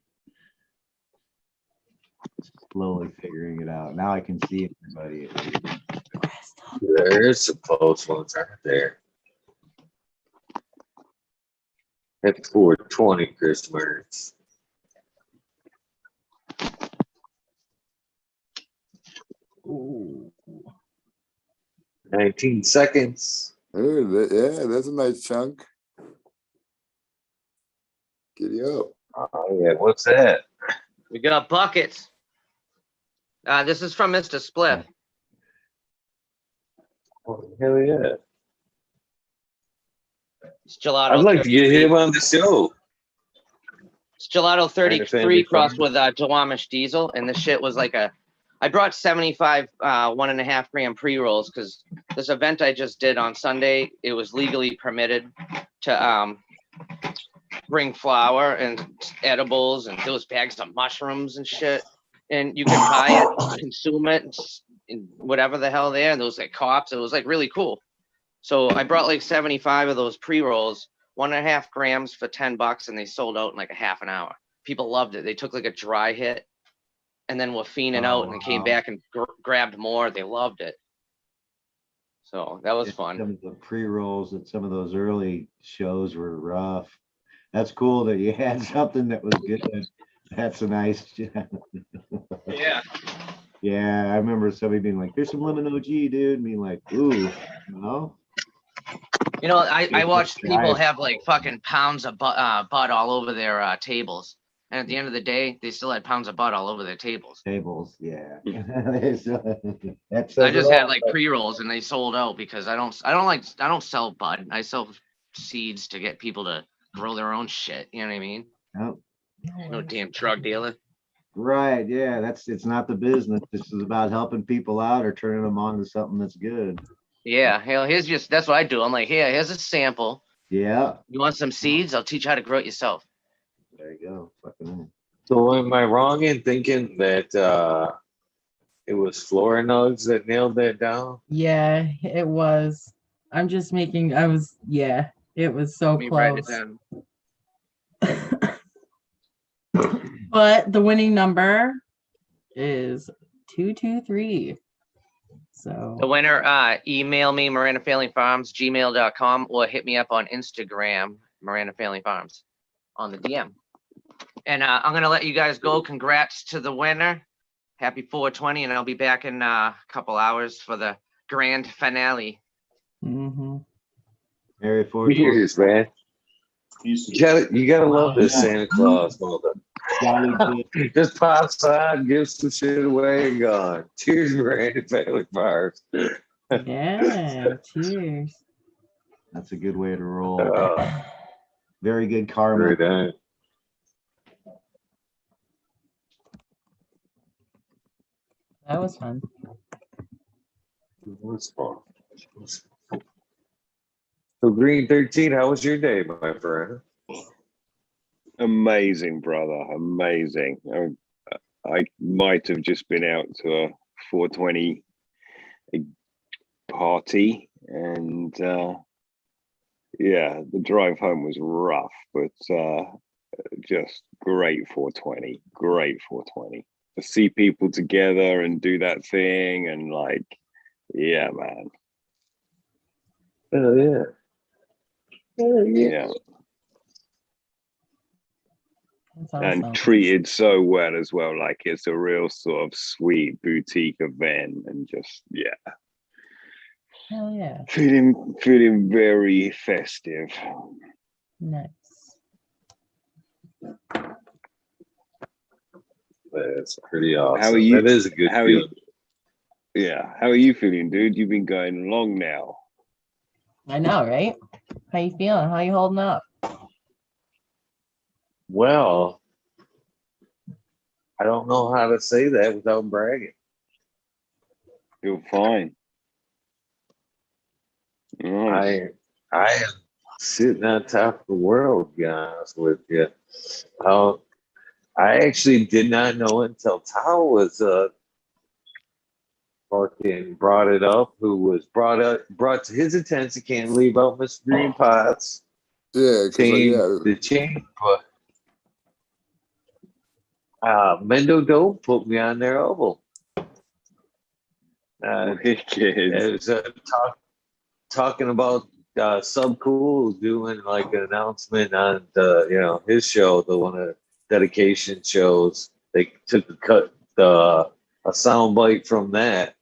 Speaker 3: Slowly figuring it out. Now I can see everybody.
Speaker 1: There's some close ones right there. At 420, Chris Mertz. Ooh. 19 seconds.
Speaker 18: yeah, that's a nice chunk. Giddy up.
Speaker 1: Oh, yeah. What's that?
Speaker 21: We got buckets. This is from Mr. Spliff.
Speaker 1: Oh, hell yeah.
Speaker 21: It's Gelato.
Speaker 1: I'd like to get
Speaker 21: 33.
Speaker 1: him on the show.
Speaker 21: It's Gelato
Speaker 1: Family
Speaker 21: 33 crossed
Speaker 1: Farm.
Speaker 21: with Jawamish Diesel, and the shit was like I brought 75 1.5 gram pre-rolls because this event I just did on Sunday, it was legally permitted to bring flour and edibles, and there was bags of mushrooms and shit, and you can buy it, consume it, and whatever the hell there. And there was like cops. It was like really cool. So I brought like 75 of those pre-rolls, 1.5 grams for $10, and they sold out in like a half an hour. People loved it. They took like a dry hit and then were fiending out, and they came back and grabbed more. They loved it. So that was fun.
Speaker 3: Some of the pre-rolls at some of those early shows were rough. That's cool that you had something that was good. That's a nice.
Speaker 21: Yeah.
Speaker 3: Yeah, I remember somebody being like, "There's some lemon OG, dude." Being like, "Ooh, no."
Speaker 21: You know, I watched people
Speaker 3: Right.
Speaker 21: have like fucking pounds of bud all over their tables, and at the end of the day, they still had pounds of bud all over their tables.
Speaker 3: Tables, yeah. That's
Speaker 21: I just had like pre-rolls, and they sold out because I don't sell bud. I sell seeds to get people to grow their own shit. You know what I mean?
Speaker 3: Oh,
Speaker 21: No damn drug dealer.
Speaker 3: right, yeah. It's not the business. This is about helping people out or turning them on to something that's good.
Speaker 21: Yeah, hell, that's what I do. I'm like, here's a sample.
Speaker 3: Yeah.
Speaker 21: You want some seeds? I'll teach you how to grow it yourself.
Speaker 3: There you go. Fucking.
Speaker 1: So am I wrong in thinking that it was Flora Nugs that nailed that down?
Speaker 4: Yeah, it was. I'm just making. Yeah, it was so
Speaker 21: Let me write it
Speaker 4: close.
Speaker 21: down.
Speaker 4: But the winning number is 223. So
Speaker 21: The winner, email me, mirandafamilyfarms@gmail.com, or hit me up on Instagram, Miranda Family Farms, on the DM. And I'm going to let you guys go. Congrats to the winner. Happy 420, and I'll be back in a couple hours for the grand finale.
Speaker 3: Merry 420.
Speaker 1: Cheers, man. You gotta love this Santa Claus mother. Just pops out, gives some shit away, and gone. Cheers, Miranda Family Farms.
Speaker 4: yeah, cheers.
Speaker 3: That's a good way to roll. Very good karma.
Speaker 1: Very nice.
Speaker 4: That was fun.
Speaker 1: It was fun. So Green 13, how was your day, my friend?
Speaker 2: Amazing, brother. Amazing. I might have just been out to a 420 party, and yeah, the drive home was rough, but just great 420. Great 420. To see people together and do that thing, and like, yeah, man.
Speaker 1: Oh yeah. Oh
Speaker 2: Yeah.
Speaker 4: That's
Speaker 2: And
Speaker 4: awesome.
Speaker 2: treated so well as well. Like it's a real sort of sweet boutique event, and just
Speaker 4: Hell yeah.
Speaker 2: feeling very festive.
Speaker 4: Nice.
Speaker 1: That's pretty awesome.
Speaker 2: How are you?
Speaker 1: That is a good feeling.
Speaker 2: Yeah. How are you feeling, dude? You've been going long now.
Speaker 4: I know, right? How you feeling? How you holding up?
Speaker 1: Well, I don't know how to say that without bragging.
Speaker 2: You're fine. Nice.
Speaker 1: I am sitting on top of the world, to be honest with you. I actually did not know until Tao was fucking brought it up, who was brought to his attention, can't leave out Mr. Green Pots.
Speaker 18: Yeah,
Speaker 1: The change, but Mendo Dope put me on their album. It was talking about Subcool doing like an announcement on his show, the one of dedication shows. They took a sound bite from that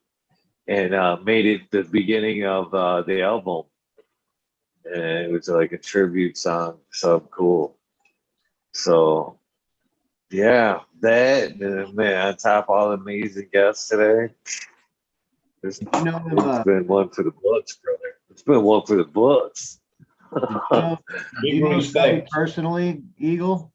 Speaker 1: and made it the beginning of the album. And it was like a tribute song, Subcool. So yeah, that and man, on top of all the amazing guests today. It's been one for the books, brother. It's been one for the books.
Speaker 3: Do you know Sonny personally, Eagle?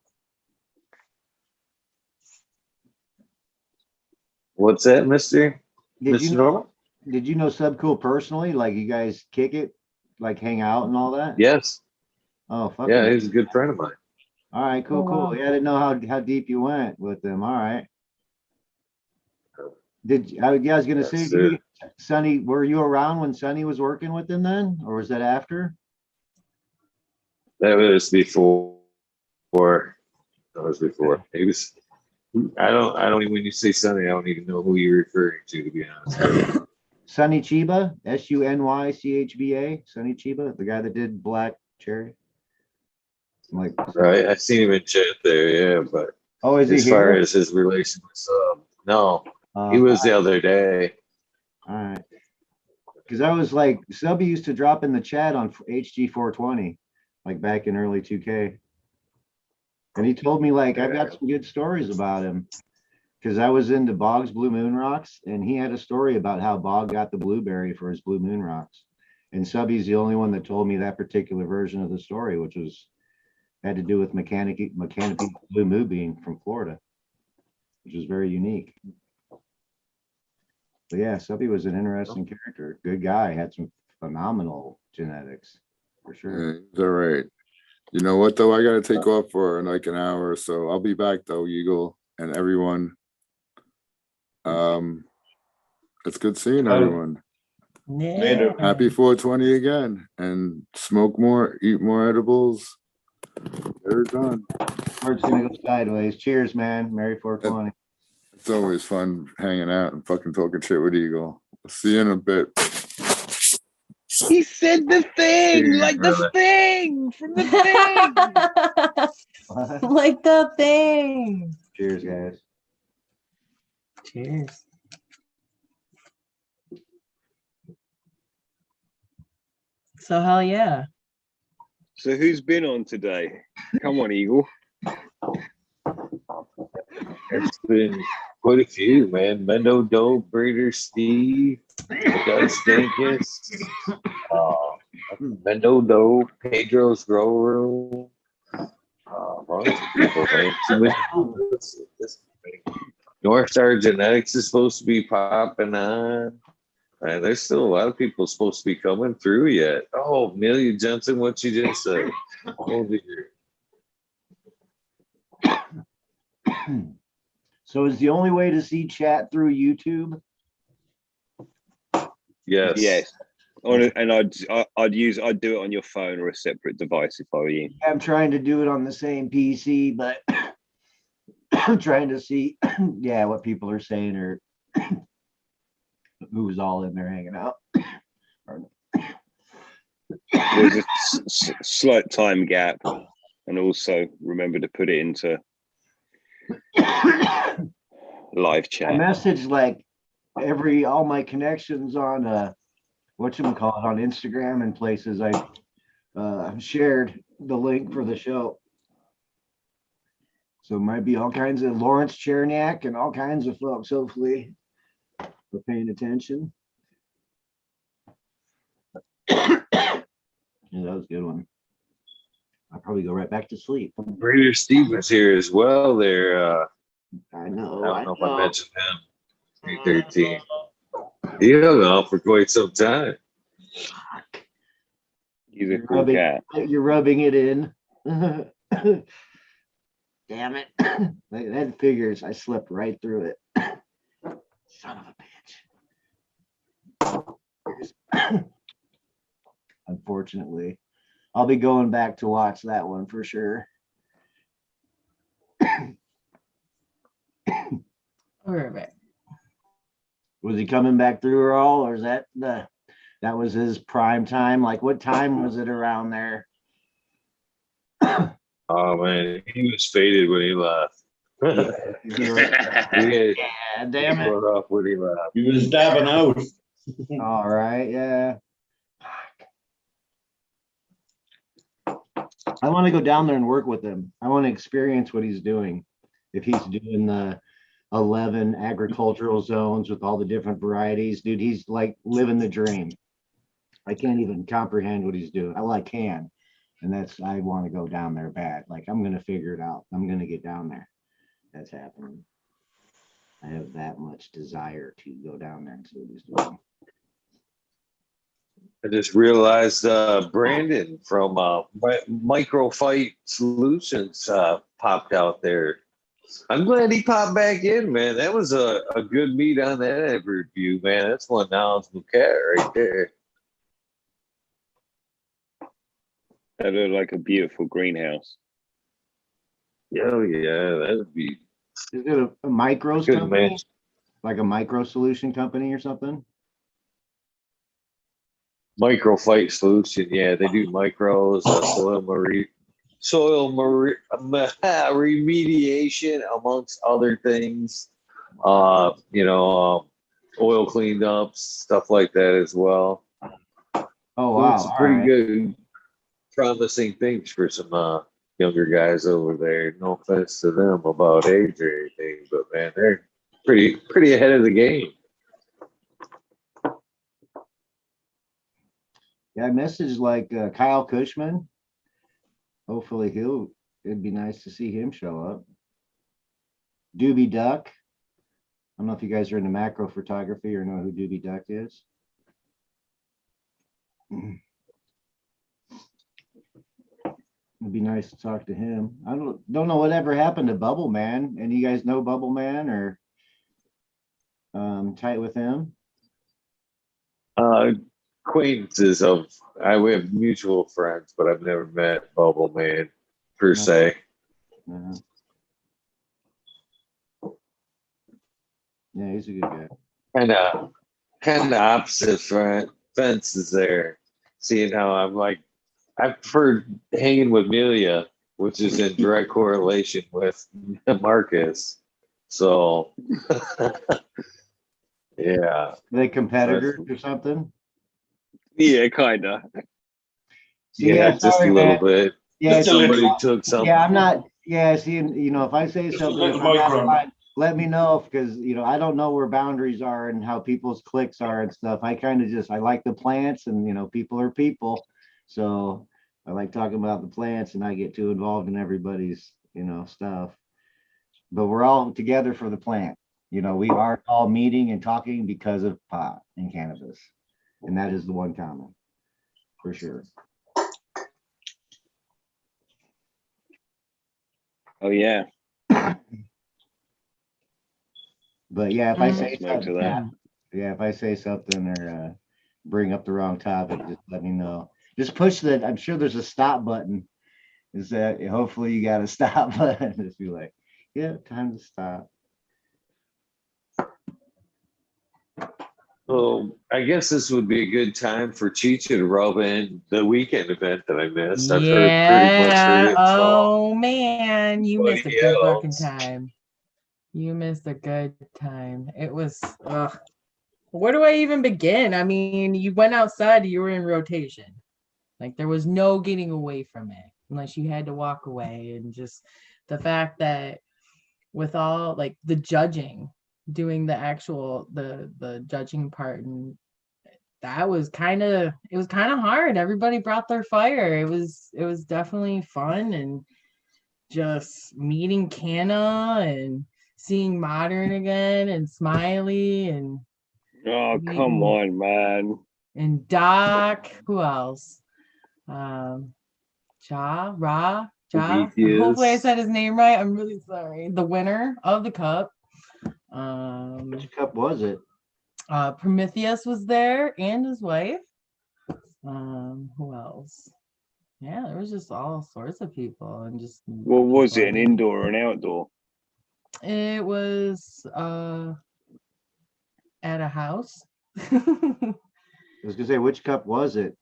Speaker 1: What's that, Mr.
Speaker 3: Did
Speaker 1: Mr.
Speaker 3: you
Speaker 1: Norman?
Speaker 3: Did you know Subcool personally? Like you guys kick it, like hang out and all that?
Speaker 1: Yes.
Speaker 3: Oh, fuck.
Speaker 1: Yeah, he's a good friend of mine.
Speaker 3: All right, cool,
Speaker 4: Oh,
Speaker 3: cool.
Speaker 4: wow.
Speaker 3: Yeah, I didn't know how deep you went with them. All right. I was gonna say, Sonny, were you around when Sonny was working with them then, or was that after?
Speaker 1: That was before. That was before. He was. I don't even, when you say Sonny, I don't even know who you're referring to be honest.
Speaker 3: Sonny Chiba, Sunychba, Sonny Chiba, the guy that did Black Cherry. Like,
Speaker 1: Right, I seen him in chat there, yeah, but
Speaker 3: oh, is he
Speaker 1: as far
Speaker 3: here?
Speaker 1: as his relation with no, he
Speaker 3: Uh,
Speaker 1: was the other day.
Speaker 3: All right. Because I was like, Subby used to drop in the chat on HG420, like back in early 2K. And he told me, like, I've got some good stories about him. Because I was into Bog's Blue Moon Rocks, and he had a story about how Bog got the blueberry for his Blue Moon Rocks. And Subby's the only one that told me that particular version of the story, which was had to do with mechanic Blue Moo being from Florida, which was very unique. But yeah, Subby was an interesting character. Good guy, had some phenomenal genetics for sure.
Speaker 18: Yeah, it's all right. You know what though? I gotta take off for like an hour or so. I'll be back though, Eagle and everyone. It's good seeing everyone.
Speaker 15: Later.
Speaker 18: Happy 420 again, and smoke more, eat more edibles. They're done.
Speaker 3: Or it's gonna go sideways. Cheers, man. Merry 420.
Speaker 18: It's always fun hanging out and fucking talking shit with Eagle. I'll see you in a bit.
Speaker 2: He said the thing,
Speaker 1: Cheers,
Speaker 2: like
Speaker 1: brother.
Speaker 2: the thing from the thing.
Speaker 4: Like the thing.
Speaker 3: Cheers, guys.
Speaker 4: Cheers. So hell yeah.
Speaker 2: So who's been on today? Come on, Eagle.
Speaker 1: It's been quite a few, man. Mendo Dope, Breeder Steve, Dank Duchess, Mendo Dope, Pedro's Grow Room. Bunch of people, man. Too many people. North Star Genetics is supposed to be popping on. And there's still a lot of people supposed to be coming through yet. Oh, Amelia Johnson, what you just said. Oh, dear.
Speaker 3: So is the only way to see chat through YouTube?
Speaker 1: Yes.
Speaker 2: Yes. And I'd do it on your phone or a separate device if I were you.
Speaker 3: I'm trying to do it on the same PC, but I'm trying to see, yeah, what people are saying or who's all in there hanging out.
Speaker 2: There's a slight time gap, and also remember to put it into live
Speaker 3: I
Speaker 2: chat.
Speaker 3: message like all my connections on whatchamacallit on Instagram and places. I shared the link for the show. So it might be all kinds of Lawrence Cherniak and all kinds of folks, hopefully, for paying attention. Yeah, that was a good one. I'll probably go right back to sleep.
Speaker 1: Breeder Steve was here as well there.
Speaker 3: I know.
Speaker 1: I don't know if I mentioned him. 313. He hung out for quite some time.
Speaker 2: He's a cool cat.
Speaker 3: You're rubbing it in. Damn it. That figures I slipped right through it. Son of a bitch. Unfortunately, I'll be going back to watch that one for sure.
Speaker 4: Perfect.
Speaker 3: Was he coming back through or all, or is that that was his prime time? Like, what time was it around there?
Speaker 1: Oh man, he was faded when he left.
Speaker 3: Yeah, damn it.
Speaker 1: Off when he left.
Speaker 15: He was dabbing out.
Speaker 3: All right, yeah. I want to go down there and work with him. I want to experience what he's doing. If he's doing the 11 agricultural zones with all the different varieties, dude, he's like living the dream. I can't even comprehend what he's doing. Well, I can. And I want to go down there bad. Like, I'm going to figure it out. I'm going to get down there. That's happening. I have that much desire to go down there and see what he's doing.
Speaker 1: I just realized Brandon from Microfight Solutions popped out there. I'm glad he popped back in, man. That was a good meet on that review, man. That's one knowledgeable cat right there.
Speaker 2: That looked like a beautiful greenhouse.
Speaker 1: Oh yeah, that'd be.
Speaker 3: Is it a micros
Speaker 1: Good
Speaker 3: company?
Speaker 1: man.
Speaker 3: Like a micro solution company or something?
Speaker 1: Micro fight solution. Yeah, they do micros, remediation, amongst other things. Oil cleaned ups, stuff like that as well.
Speaker 3: Oh
Speaker 1: So
Speaker 3: wow!
Speaker 1: it's
Speaker 3: All
Speaker 1: pretty
Speaker 3: right.
Speaker 1: good, promising things for some younger guys over there. No offense to them about age or anything, but man, they're pretty ahead of the game.
Speaker 3: Yeah, I messaged like Kyle Cushman. Hopefully it'd be nice to see him show up. Doobie Duck. I don't know if you guys are into macro photography or know who Doobie Duck is. It'd be nice to talk to him. I don't know whatever happened to Bubble Man. And you guys know Bubble Man or tight with him?
Speaker 1: Acquaintances we have mutual friends, but I've never met Bubble Man per se.
Speaker 3: Yeah, he's a good guy.
Speaker 1: Kind of opposite fences there. Seeing how I prefer hanging with Melia, which is in direct correlation with Marcus. So, yeah.
Speaker 3: Are they competitors or something?
Speaker 2: Yeah, kinda.
Speaker 1: Yeah, just
Speaker 3: sorry,
Speaker 1: a little
Speaker 3: man.
Speaker 1: bit.
Speaker 3: Yeah,
Speaker 1: Somebody took something.
Speaker 3: Yeah, I'm not. Yeah, see, if I say
Speaker 15: Just a
Speaker 3: something,
Speaker 15: bit
Speaker 3: I'm out of
Speaker 15: micro.
Speaker 3: line, let me know because I don't know where boundaries are and how people's clicks are and stuff. I kind of I like the plants and people are people, so I like talking about the plants and I get too involved in everybody's stuff. But we're all together for the plant. We are all meeting and talking because of pot and cannabis, and that is the one common, for sure.
Speaker 2: Oh yeah.
Speaker 3: But yeah, if I say
Speaker 2: Smoke to
Speaker 3: something,
Speaker 2: that.
Speaker 3: if I say something or bring up the wrong topic, just let me know. Just push that. I'm sure there's a stop button. Is that hopefully you got a stop button? Just be like, yeah, time to stop.
Speaker 1: So I guess this would be a good time for Chicha to rub in the weekend event that I missed. I've pretty much heard it.
Speaker 4: Oh man, you missed a
Speaker 1: Anybody
Speaker 4: good fucking
Speaker 1: else?
Speaker 4: time. You missed a good time. It was where do I even begin? I mean, you went outside, you were in rotation. Like there was no getting away from it unless you had to walk away. And just the fact that with all like the judging, doing the actual the judging part, and that was kind of hard. Everybody brought their fire. It was definitely fun, and just meeting Canna and seeing Modern again and Smiley and
Speaker 2: Oh, come on, man.
Speaker 4: and Doc. Who else? Ra. Hopefully I said his name right. I'm really sorry. The winner of the cup.
Speaker 3: Which cup was it?
Speaker 4: Prometheus was there and his wife. Who else? Yeah, there was just all sorts of people and just.
Speaker 2: What was it? An indoor or an outdoor?
Speaker 4: It was at a house.
Speaker 3: I was gonna say, which cup was it?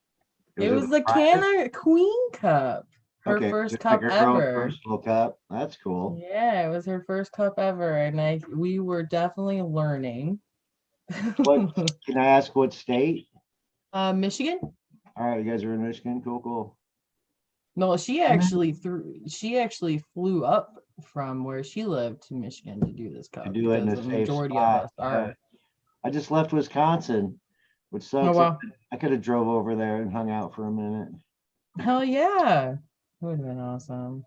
Speaker 4: It was
Speaker 3: a
Speaker 4: the
Speaker 3: private?
Speaker 4: Canna Queen Cup. Her
Speaker 3: Okay,
Speaker 4: first
Speaker 3: just
Speaker 4: cup
Speaker 3: like her own
Speaker 4: ever.
Speaker 3: personal cup. That's cool.
Speaker 4: Yeah, it was her first cup ever, and we were definitely learning.
Speaker 3: What can I ask? What state?
Speaker 4: Michigan.
Speaker 3: All right, you guys are in Michigan. Cool.
Speaker 4: No, she actually flew up from where she lived to Michigan to do this cup.
Speaker 3: To do it in a
Speaker 4: because the
Speaker 3: safe
Speaker 4: majority
Speaker 3: spot.
Speaker 4: of us are.
Speaker 3: I just left Wisconsin, which sucks.
Speaker 4: Oh, wow.
Speaker 3: I could have drove over there and hung out for a minute.
Speaker 4: Hell yeah. It would have been awesome.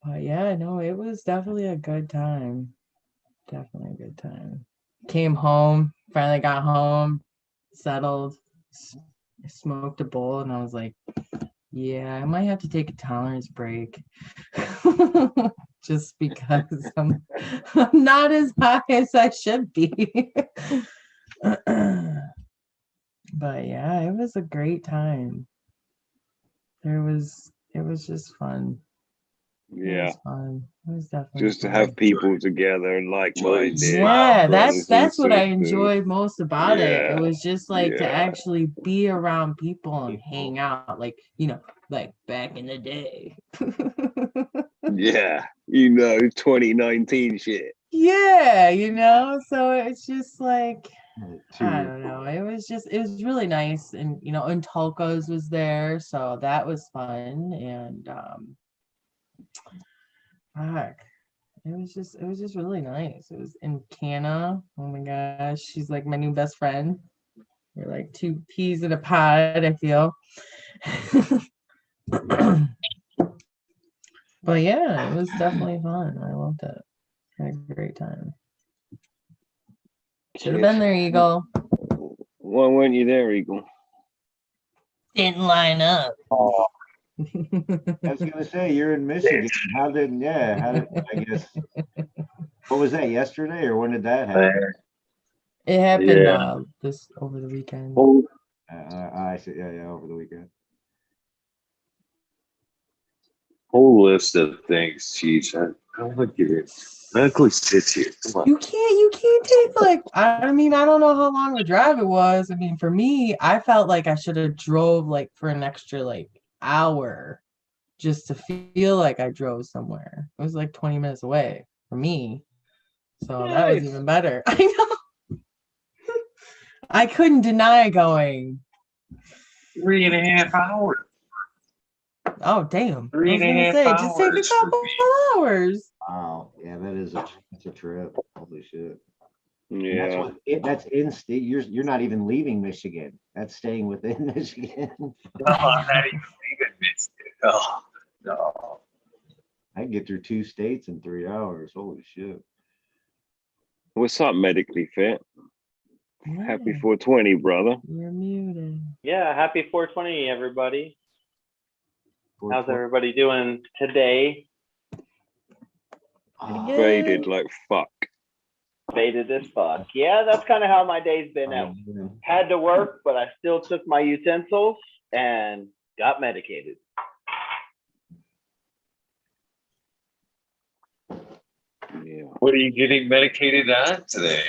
Speaker 4: But yeah, no, it was definitely a good time. Definitely a good time. Came home, finally got home, settled, smoked a bowl, and I was like, yeah, I might have to take a tolerance break. Just because I'm not as high as I should be. But yeah, it was a great time. It was just fun.
Speaker 2: Yeah.
Speaker 4: was fun. It was definitely
Speaker 2: Just to
Speaker 4: fun.
Speaker 2: have people together and like-minded.
Speaker 4: Yeah,
Speaker 2: brothers
Speaker 4: that's
Speaker 2: and
Speaker 4: what I
Speaker 2: sisters.
Speaker 4: enjoyed most about it. It
Speaker 2: Yeah.
Speaker 4: was just like to
Speaker 2: Yeah.
Speaker 4: actually be around people and hang out, like, you know, like back in the day.
Speaker 2: Yeah. You know, 2019 shit.
Speaker 4: Yeah, you know, so it's just like, I
Speaker 3: 2 years
Speaker 4: don't know. It was really nice. And, you know, and Tulka's was there, so that was fun. And fuck, it was just really nice. It was in Canna. Oh my gosh, she's like my new best friend. We're like two peas in a pod, I feel. But yeah, it was definitely fun. I loved it. Had a great time. Should have been there, Eagle.
Speaker 2: Why weren't you there, Eagle?
Speaker 4: Didn't line up.
Speaker 3: I was gonna say you're in Michigan. How did I guess what was that yesterday or when did that happen?
Speaker 4: It happened
Speaker 18: Yeah.
Speaker 4: this over the weekend.
Speaker 3: I see. Yeah, over the weekend.
Speaker 18: Whole list of things, Cheech. I'll look at it. Medically sits here. Come on.
Speaker 4: You can't take like, I mean, I don't know how long the drive it was. I mean, for me, I felt like I should have drove like for an extra like hour just to feel like I drove somewhere. It was like 20 minutes away for me. So that was even better. I know. I couldn't deny going.
Speaker 18: 3.5 hours.
Speaker 4: Oh, damn. I
Speaker 18: 3.5
Speaker 4: was gonna say, just take a
Speaker 18: hours for
Speaker 4: couple hours.
Speaker 3: Wow, yeah, that's a trip. Holy shit. And
Speaker 2: Yeah.
Speaker 3: that's in state. You're not even leaving Michigan. That's staying within Michigan.
Speaker 18: No, I'm not even leaving Michigan. Oh, no.
Speaker 3: I can get through 2 states in 3 hours. Holy shit.
Speaker 2: What's up, medically fit?
Speaker 4: Yeah.
Speaker 2: Happy 420, brother.
Speaker 4: You're muted.
Speaker 11: Yeah, happy 420, everybody. How's
Speaker 3: 420.
Speaker 11: everybody doing today?
Speaker 2: Faded like fuck.
Speaker 11: Faded as fuck. Yeah, that's kind of how my day's been. I had to work, but I still took my utensils and got medicated.
Speaker 2: Yeah.
Speaker 18: What are you getting medicated on today?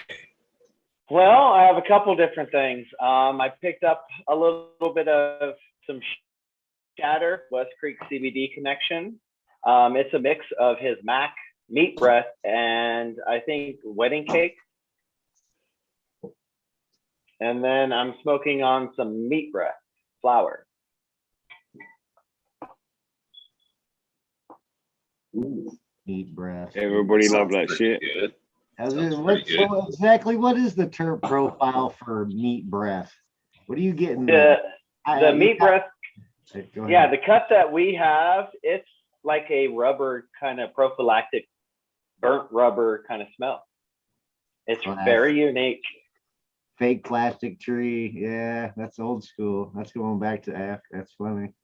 Speaker 11: Well, I have a couple different things. I picked up a little bit of some Shatter, West Creek CBD connection. It's a mix of his Mac meat breath and I think wedding cake. And then I'm smoking on some meat breath flower.
Speaker 3: Meat breath.
Speaker 2: Everybody love that shit.
Speaker 3: So exactly what is the terp profile for meat breath? What are you getting?
Speaker 11: The meat breath.
Speaker 3: Go
Speaker 11: Yeah,
Speaker 3: ahead.
Speaker 11: the cut that we have, it's like a rubber kind of prophylactic, burnt rubber kind of smell. It's very unique.
Speaker 3: Fake plastic tree. Yeah, that's old school. That's going back to F. That's funny.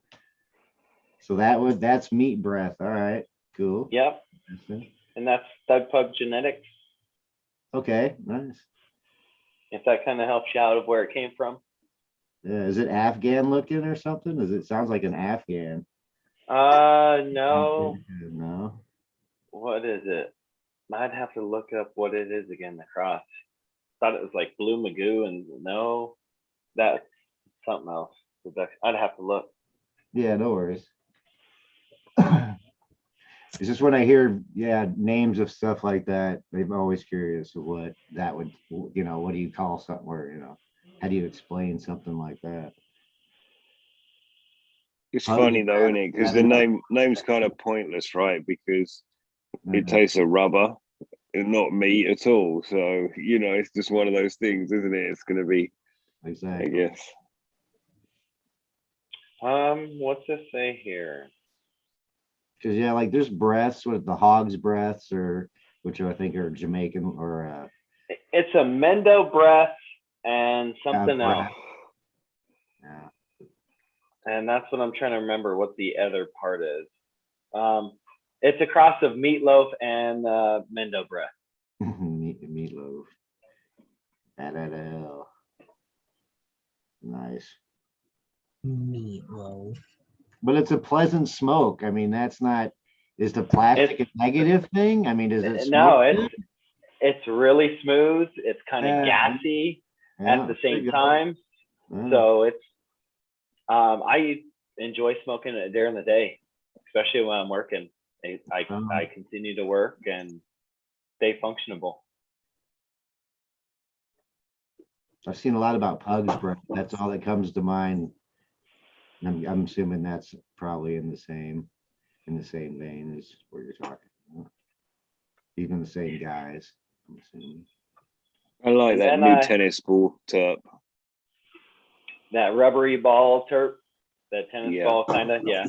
Speaker 3: So that's meat breath. All right, cool.
Speaker 11: Yep. And that's Doug Pug Genetics.
Speaker 3: Okay, nice.
Speaker 11: If that kind of helps you out of where it came from.
Speaker 3: Yeah, is it Afghan looking or something? It sounds like an Afghan.
Speaker 11: No.
Speaker 3: No.
Speaker 11: What is it? I'd have to look up what it is again, the cross. Thought it was like Blue Magoo, and no, that's something else. I'd have to look.
Speaker 3: Yeah, no worries. It's just when I hear names of stuff like that, I'm always curious of what that would, what do you call something where, how do you explain something like that?
Speaker 2: It's funny though, isn't it? Because the name's kind of pointless, right? Because it tastes of rubber and not meat at all. So, it's just one of those things, isn't it? It's gonna be,
Speaker 3: exactly.
Speaker 2: I guess.
Speaker 11: What's this say here?
Speaker 3: Because like there's breaths with the hog's breaths, which I think are Jamaican or
Speaker 11: it's a Mendo breath and something else.
Speaker 3: Yeah.
Speaker 11: And that's what I'm trying to remember what the other part is. It's a cross of meatloaf and Mendo breath.
Speaker 3: Meatloaf. Nice.
Speaker 4: Meatloaf.
Speaker 3: But it's a pleasant smoke. I mean, that's not, Is the plastic a negative thing? I mean, is it
Speaker 11: No,
Speaker 3: smoke?
Speaker 11: it's really smooth. It's kind of
Speaker 3: Yeah.
Speaker 11: gassy
Speaker 3: Yeah,
Speaker 11: at the
Speaker 3: there
Speaker 11: same
Speaker 3: you go.
Speaker 11: time.
Speaker 3: Mm.
Speaker 11: So it's I enjoy smoking it during the day, especially when I'm working. I continue to work and stay functionable.
Speaker 3: I've seen a lot about pug's breath. That's all that comes to mind. I'm assuming that's probably in the same vein as what you're talking about. Even the same guys, I'm assuming.
Speaker 2: I like
Speaker 11: And
Speaker 2: that
Speaker 11: then
Speaker 2: new tennis ball terp.
Speaker 11: that rubbery ball terp, that tennis
Speaker 2: Yeah.
Speaker 11: ball kind of, yeah.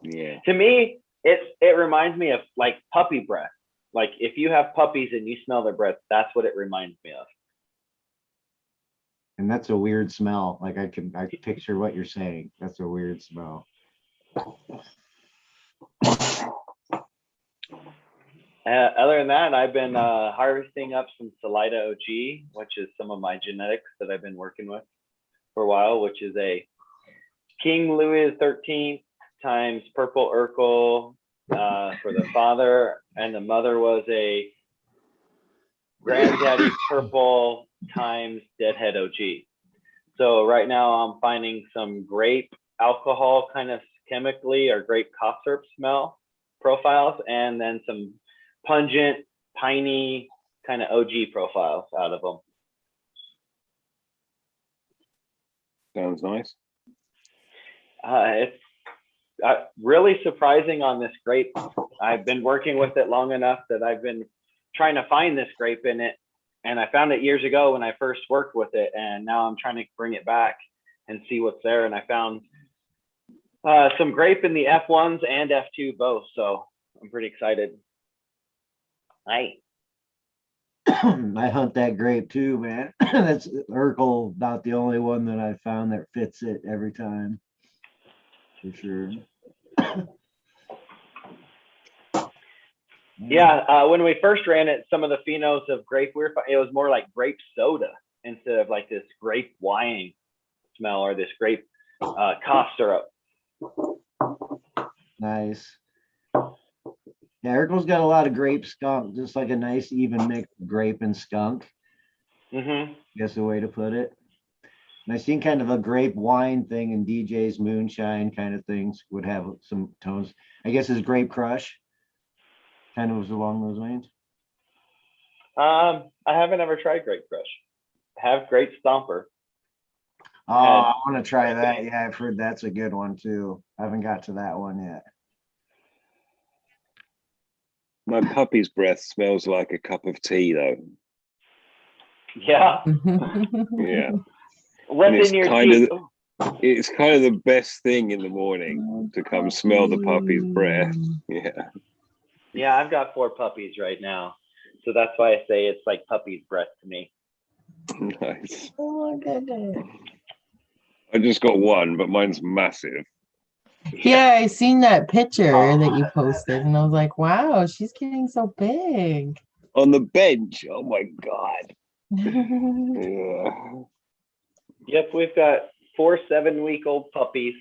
Speaker 2: Yeah.
Speaker 11: To me, it reminds me of like puppy breath. Like if you have puppies and you smell their breath, that's what it reminds me of.
Speaker 3: And that's a weird smell. Like I can picture what you're saying. That's a weird smell.
Speaker 11: Other than that, I've been harvesting up some Salida OG, which is some of my genetics that I've been working with for a while, which is a King Louis XIII times Purple Urkel for the father, and the mother was a Granddaddy Purple times Deadhead OG. So right now I'm finding some grape alcohol kind of chemically or grape cough syrup smell profiles, and then some pungent, piney kind of OG profiles out of them.
Speaker 2: Sounds nice.
Speaker 11: It's really surprising on this grape. I've been working with it long enough that I've been trying to find this grape in it. And I found it years ago when I first worked with it. And now I'm trying to bring it back and see what's there. And I found some grape in the F1s and F2 both. So I'm pretty excited. Hi.
Speaker 3: I hunt that grape too, man. That's Urkel, not the only one that I found that fits it every time. For sure.
Speaker 11: Yeah, when we first ran it, some of the phenos of grape, it was more like grape soda instead of like this grape wine smell or this grape cough syrup.
Speaker 3: Nice. Yeah, Urkel's got a lot of grape skunk, just like a nice even mix of grape and skunk.
Speaker 11: Mm-hmm.
Speaker 3: Guess the way to put it. And I seen kind of a grape wine thing in DJ's moonshine kind of things would have some tones. I guess his Grape Crush kind of was along those lines.
Speaker 11: I haven't ever tried Grape Crush. I have Grape Stomper.
Speaker 3: Oh, I want to try that. Yeah, I've heard that's a good one too. I haven't got to that one yet.
Speaker 2: My puppy's breath smells like a cup of tea, though.
Speaker 11: Yeah.
Speaker 2: Yeah.
Speaker 11: What's in your tea?
Speaker 2: It's kind of the best thing in the morning to come smell the puppy's breath. Yeah.
Speaker 11: Yeah, I've got 4 puppies right now. So that's why I say it's like puppy's breath to me.
Speaker 2: Nice.
Speaker 4: Oh my goodness.
Speaker 2: I just got one, but mine's massive.
Speaker 4: Yeah, I seen that picture that you posted, and I was like, wow, she's getting so big.
Speaker 2: On the bench. Oh my God. Yeah.
Speaker 11: Yep, we've got 4 7-week-old puppies.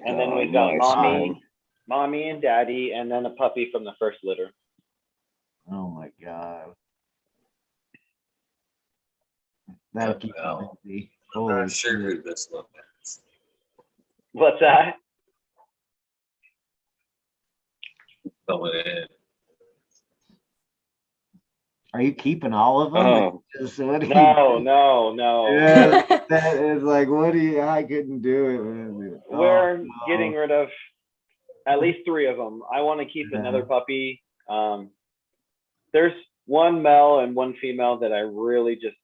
Speaker 11: And then we've got
Speaker 2: nice,
Speaker 11: mommy and daddy, and then a puppy from the first litter.
Speaker 3: Oh my God. That'll keep you busy.
Speaker 5: I'm
Speaker 3: Holy
Speaker 5: not sure who
Speaker 3: shit.
Speaker 5: this one is.
Speaker 11: What's that?
Speaker 5: Fill it in.
Speaker 3: Are you keeping all of them?
Speaker 2: Oh.
Speaker 11: No.
Speaker 3: Yeah, that is like, what do you? I couldn't do it, man.
Speaker 11: We're getting rid of at least 3 of them. I want to keep another puppy. There's one male and one female that I really just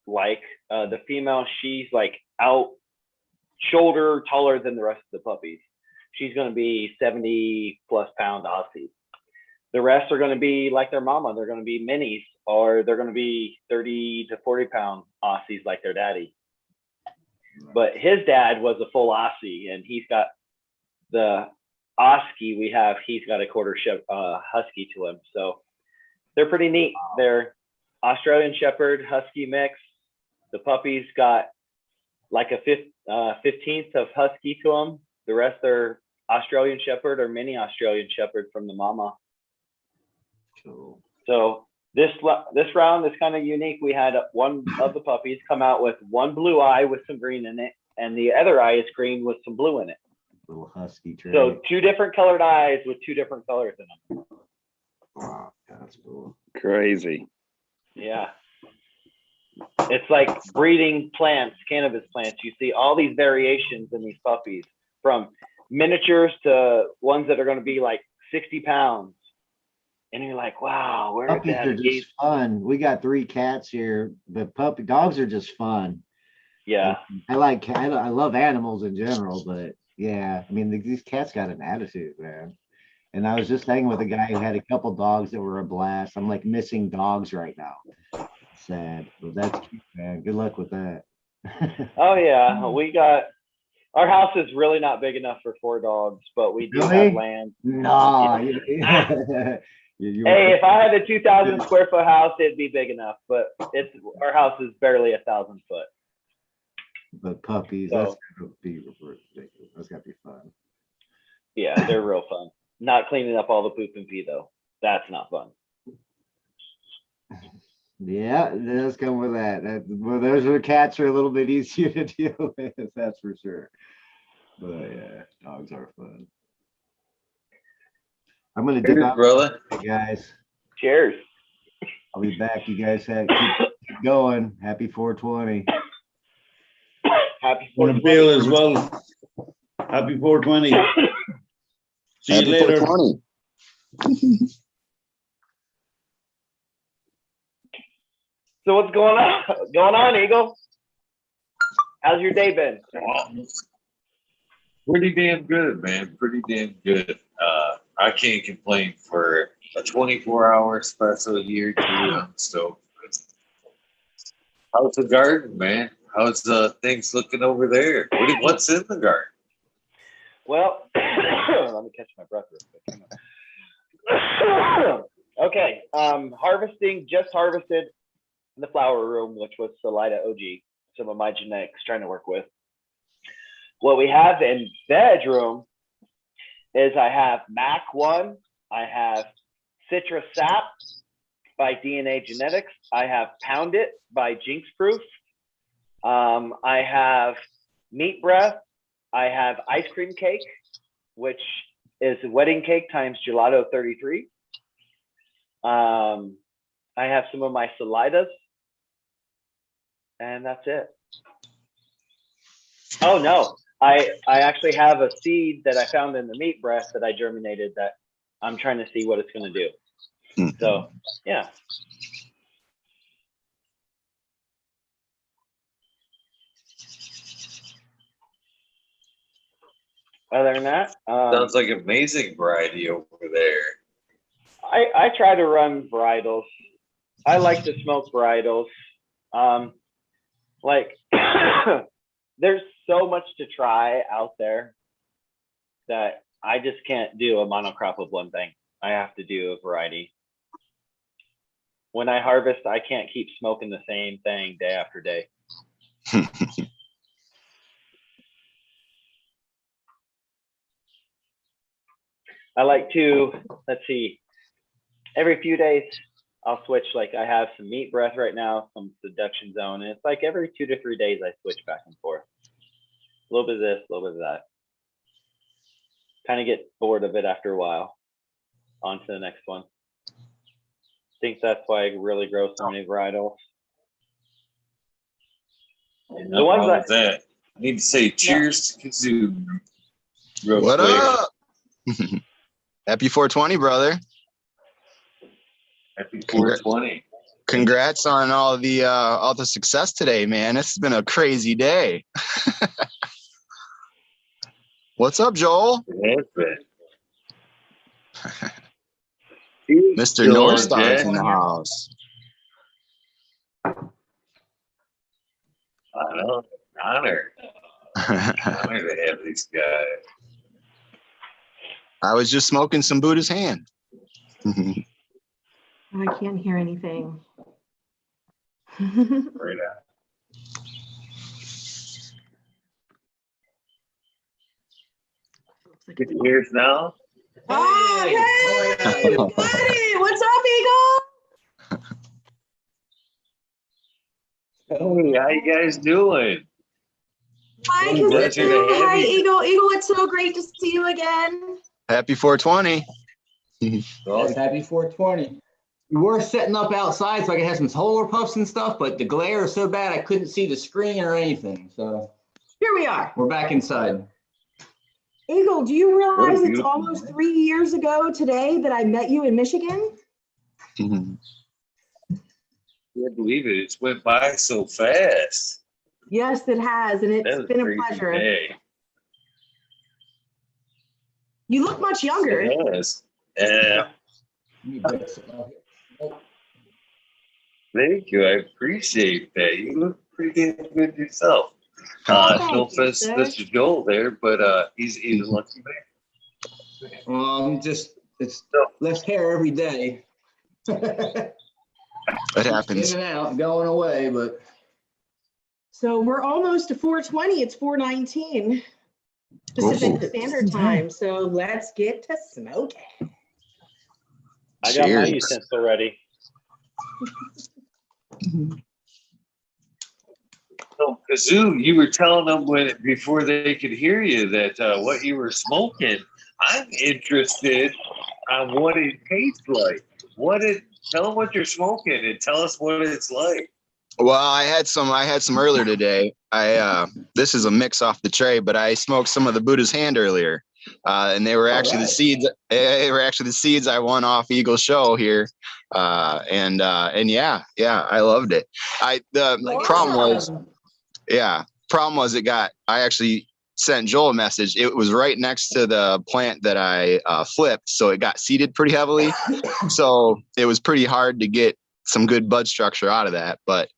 Speaker 11: like. The female, she's like out shoulder taller than the rest of the puppies. She's going to be 70+ pound Aussie. The rest are going to be like their mama. They're going to be minis, or they're going to be 30 to 40 pound Aussies like their daddy. But his dad was a full Aussie, and he's got the Aussie we have. He's got a quarter husky to him. So they're pretty neat. They're Australian Shepherd Husky mix. The puppy's got like a 15th of Husky to them. The rest are Australian Shepherd or mini Australian Shepherd from the mama.
Speaker 3: Cool.
Speaker 11: So this round is kind of unique. We had one of the puppies come out with one blue eye with some green in it, and the other eye is green with some blue in it.
Speaker 3: Little husky trait.
Speaker 11: So 2 different colored eyes with 2 different colors in them.
Speaker 3: Wow, that's cool.
Speaker 2: Crazy.
Speaker 11: Yeah. It's like breeding plants, cannabis plants. You see all these variations in these puppies, from miniatures to ones that are going to be like 60 pounds. And you're like, wow, where is
Speaker 3: Puppies
Speaker 11: that?
Speaker 3: are just fun. We got 3 cats here, but dogs are just fun.
Speaker 11: Yeah.
Speaker 3: I love animals in general, but yeah, I mean, these cats got an attitude, man. And I was just hanging with a guy who had a couple dogs that were a blast. I'm like missing dogs right now. Sad, but that's cute, man. Good luck with that.
Speaker 11: Oh yeah, our house is really not big enough for 4 dogs, but we do have
Speaker 3: Really?
Speaker 11: land.
Speaker 3: No.
Speaker 11: Hey, if I had a 2,000 square foot house, it'd be big enough, but our house is barely 1,000 foot.
Speaker 3: But puppies,
Speaker 11: So,
Speaker 3: that's gotta be fun.
Speaker 11: yeah, they're real fun. Not cleaning up all the poop and pee though. That's not fun.
Speaker 3: Yeah, it does come with that. Well, those are cats are a little bit easier to deal with, that's for sure. But yeah, dogs are fun. I'm gonna dip
Speaker 1: Cheers,
Speaker 3: out,
Speaker 1: brother.
Speaker 3: guys.
Speaker 11: Cheers.
Speaker 3: I'll be back. You guys keep going. Happy 420.
Speaker 11: Happy
Speaker 15: Want to bail as well. Happy 420. See you later.
Speaker 6: 420.
Speaker 11: So what's going on, Eagle? How's your day been?
Speaker 1: Pretty damn good, man. Pretty damn good. I can't complain for a 24-hour special year, too. I'm stoked. How's the garden, man? How's things looking over there? What's in the garden?
Speaker 11: Well, let me catch my breath real quick. Okay, just harvested in the flower room, which was Salida OG, some of my genetics trying to work with. What we have in bedroom is I have Mac 1, I have Citrus Sap by DNA Genetics, I have Pound It by Jinx Proof, I have Meat Breath, I have Ice Cream Cake, which is wedding cake times gelato 33. I have some of my Salidas, and that's it. Oh no, I actually have a seed that I found in the meat breath that I germinated that I'm trying to see what it's going to do. So yeah. Other than that,
Speaker 1: Sounds like amazing variety over there.
Speaker 11: I try to run varietals. I like to smoke varietals. Like there's so much to try out there that I just can't do a monocrop of one thing. I have to do a variety. When I harvest, I can't keep smoking the same thing day after day. I like to, let's see, every few days I'll switch. Like I have some meat breath right now, some seduction zone, and it's like every 2 to 3 days I switch back and forth. A little bit of this, a little bit of that. Kind of get bored of it after a while. On to the next one. I think that's why I really grow so many varietals.
Speaker 1: No problem with that. I need to say cheers to Kazoo.
Speaker 6: What up? Happy 420, brother.
Speaker 1: Happy 420.
Speaker 6: Congrats on all the success today, man. This has been a crazy day. What's up, Joel?
Speaker 1: It has been.
Speaker 6: Mr. North Star's in the house.
Speaker 1: I know. Honor to have these guys.
Speaker 6: I was just smoking some Buddha's hand.
Speaker 13: I can't hear anything.
Speaker 1: Right out. Get the ears now.
Speaker 10: Oh, hey, buddy. What's up, Eagle?
Speaker 1: Hey, how you guys doing?
Speaker 10: Hi,
Speaker 1: Pleasure to
Speaker 10: Kazoo.
Speaker 1: have
Speaker 10: Hi,
Speaker 1: you.
Speaker 10: Eagle. Eagle, it's so great to see you again.
Speaker 6: Happy 420.
Speaker 22: Yes, happy 420. We were setting up outside so I could have some solar puffs and stuff, but the glare is so bad I couldn't see the screen or anything. So
Speaker 10: Here we are.
Speaker 22: we're back inside.
Speaker 10: Eagle, do you realize it's
Speaker 22: beautiful
Speaker 10: almost 3 years ago today that I met you in Michigan?
Speaker 1: Can't believe it. It's went by so fast.
Speaker 10: Yes, it has, and
Speaker 1: That
Speaker 10: it's
Speaker 1: was
Speaker 10: been a
Speaker 1: crazy
Speaker 10: pleasure.
Speaker 1: day.
Speaker 10: You look much younger.
Speaker 1: Yes. Yeah. Thank you. I appreciate that. You look pretty damn good yourself. No offense to Mr. Joel there, but he's a lucky man.
Speaker 22: Just it's less hair every day.
Speaker 6: It happens.
Speaker 22: In and out, going away, but
Speaker 10: So we're almost to 420. It's 419 Pacific Standard Time. So let's get to smoking.
Speaker 11: I got my
Speaker 6: Cheers.
Speaker 11: utensil ready.
Speaker 1: So, Kazoo, you were telling them before they could hear you that what you were smoking. I'm interested on what it tastes like. Tell them what you're smoking and tell us what it's like.
Speaker 6: Well, I had some earlier today. This is a mix off the tray, but I smoked some of the Buddha's hand earlier. And they were actually the seeds. They were actually the seeds I won off Eagle Show here. And yeah, I loved it. Problem was I actually sent Joel a message. It was right next to the plant that I flipped, so it got seeded pretty heavily. So it was pretty hard to get some good bud structure out of that. But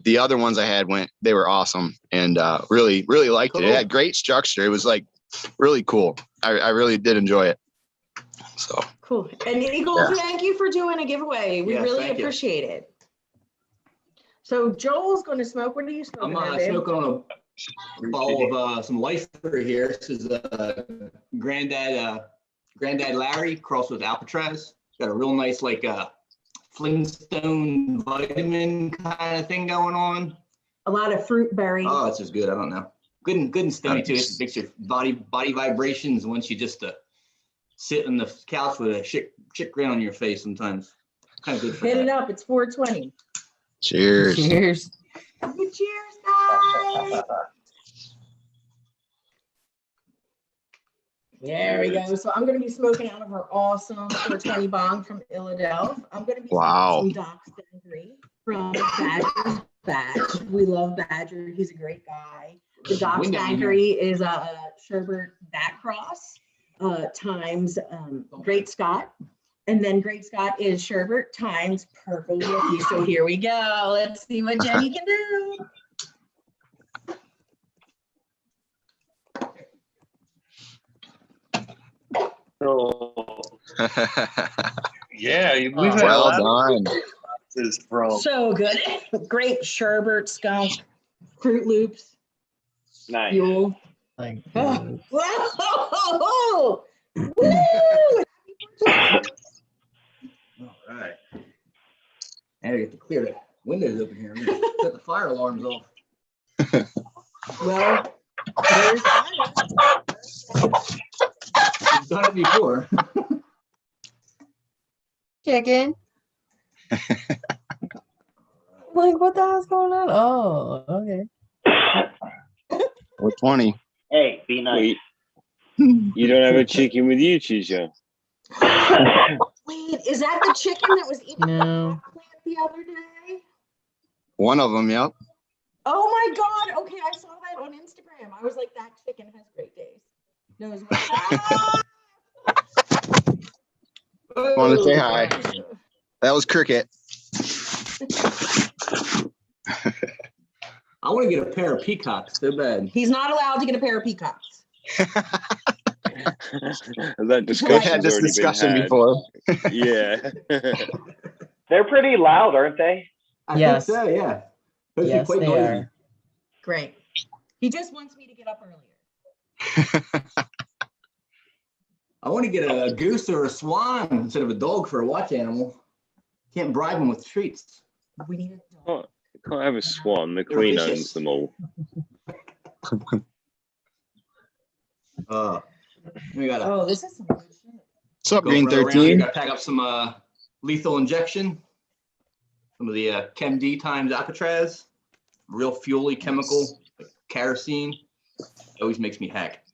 Speaker 6: the other ones I had they were awesome, and really liked it. It had great structure. It was like really cool. I really did enjoy it. So
Speaker 10: Cool. And Eagle, thank you for doing a giveaway. We
Speaker 22: Yes,
Speaker 10: really
Speaker 22: thank you.
Speaker 10: appreciate it. So Joel's going to smoke. What are you smoking?
Speaker 22: I'm
Speaker 10: there, babe?
Speaker 22: smoking on a bowl of some Lifer here. This is Granddad Larry crossed with Alcatraz. It's got a real nice Flintstone vitamin kind of thing going on.
Speaker 10: A lot of fruit berry.
Speaker 22: Oh, it's just good. I don't know. Good and stony too. It makes your body vibrations once you just sit on the couch with a shit grin on your face sometimes. Kind of good for
Speaker 10: Hit
Speaker 22: that.
Speaker 10: it up. It's 420.
Speaker 6: cheers.
Speaker 4: Cheers.
Speaker 10: Cheers, guys. There we go. So I'm going to be smoking out of our awesome 420 bong from Philadelphia. I'm going to be smoking some Doc Duchess from Badger's Batch. We love Badger. He's a great guy. The Doc Stankery is a sherbet back cross times Great Scott. And then Great Scott is sherbet times purple whiskey. So here we go. Let's see what Jenny can do.
Speaker 1: So, yeah, we've had
Speaker 6: Well
Speaker 1: a lot
Speaker 6: done.
Speaker 1: of from.
Speaker 10: So good. Great sherbet, skunk, Fruit Loops.
Speaker 11: Nice.
Speaker 10: Fuel.
Speaker 4: Oh.
Speaker 10: Whoa! Woo!
Speaker 22: All right. And I get to clear the windows open here. I'm gonna set the fire alarms off.
Speaker 10: Well, there's
Speaker 22: I've done it before.
Speaker 4: Chicken. Like, what the hell's going on? Oh, okay.
Speaker 6: 420.
Speaker 11: Hey, be nice.
Speaker 2: You don't have a chicken with you, Chicho?
Speaker 10: Wait, is that the chicken that was eating
Speaker 4: No.
Speaker 10: the other day?
Speaker 6: One of them, yep.
Speaker 10: Oh my God. Okay, I saw that on Instagram. I was like, that chicken has great days. Knows what.
Speaker 6: Want to say hi. That was Cricket.
Speaker 22: I want to get a pair of peacocks so bad.
Speaker 10: He's not allowed to get a pair of peacocks.
Speaker 2: That
Speaker 6: We've had this discussion before.
Speaker 2: Yeah.
Speaker 11: They're pretty loud, aren't they?
Speaker 22: I
Speaker 4: Yes.
Speaker 22: think so, yeah. Those
Speaker 4: Yes,
Speaker 22: quite
Speaker 4: they
Speaker 22: noisy.
Speaker 4: are.
Speaker 10: Great. He just wants me to get up earlier.
Speaker 22: I want to get a goose or a swan instead of a dog for a watch animal. Can't bribe them with treats.
Speaker 10: We need
Speaker 2: Can't have a swan. The
Speaker 22: They're
Speaker 2: queen
Speaker 22: vicious.
Speaker 2: owns them all.
Speaker 22: We got
Speaker 10: Oh, this is some good shit.
Speaker 6: What's up,
Speaker 22: go
Speaker 6: Green
Speaker 22: run around.
Speaker 6: 13?
Speaker 22: Got to pack up some lethal injection. Some of the Chem D times Alcatraz. Real fuely chemical, like kerosene. It always makes me hack.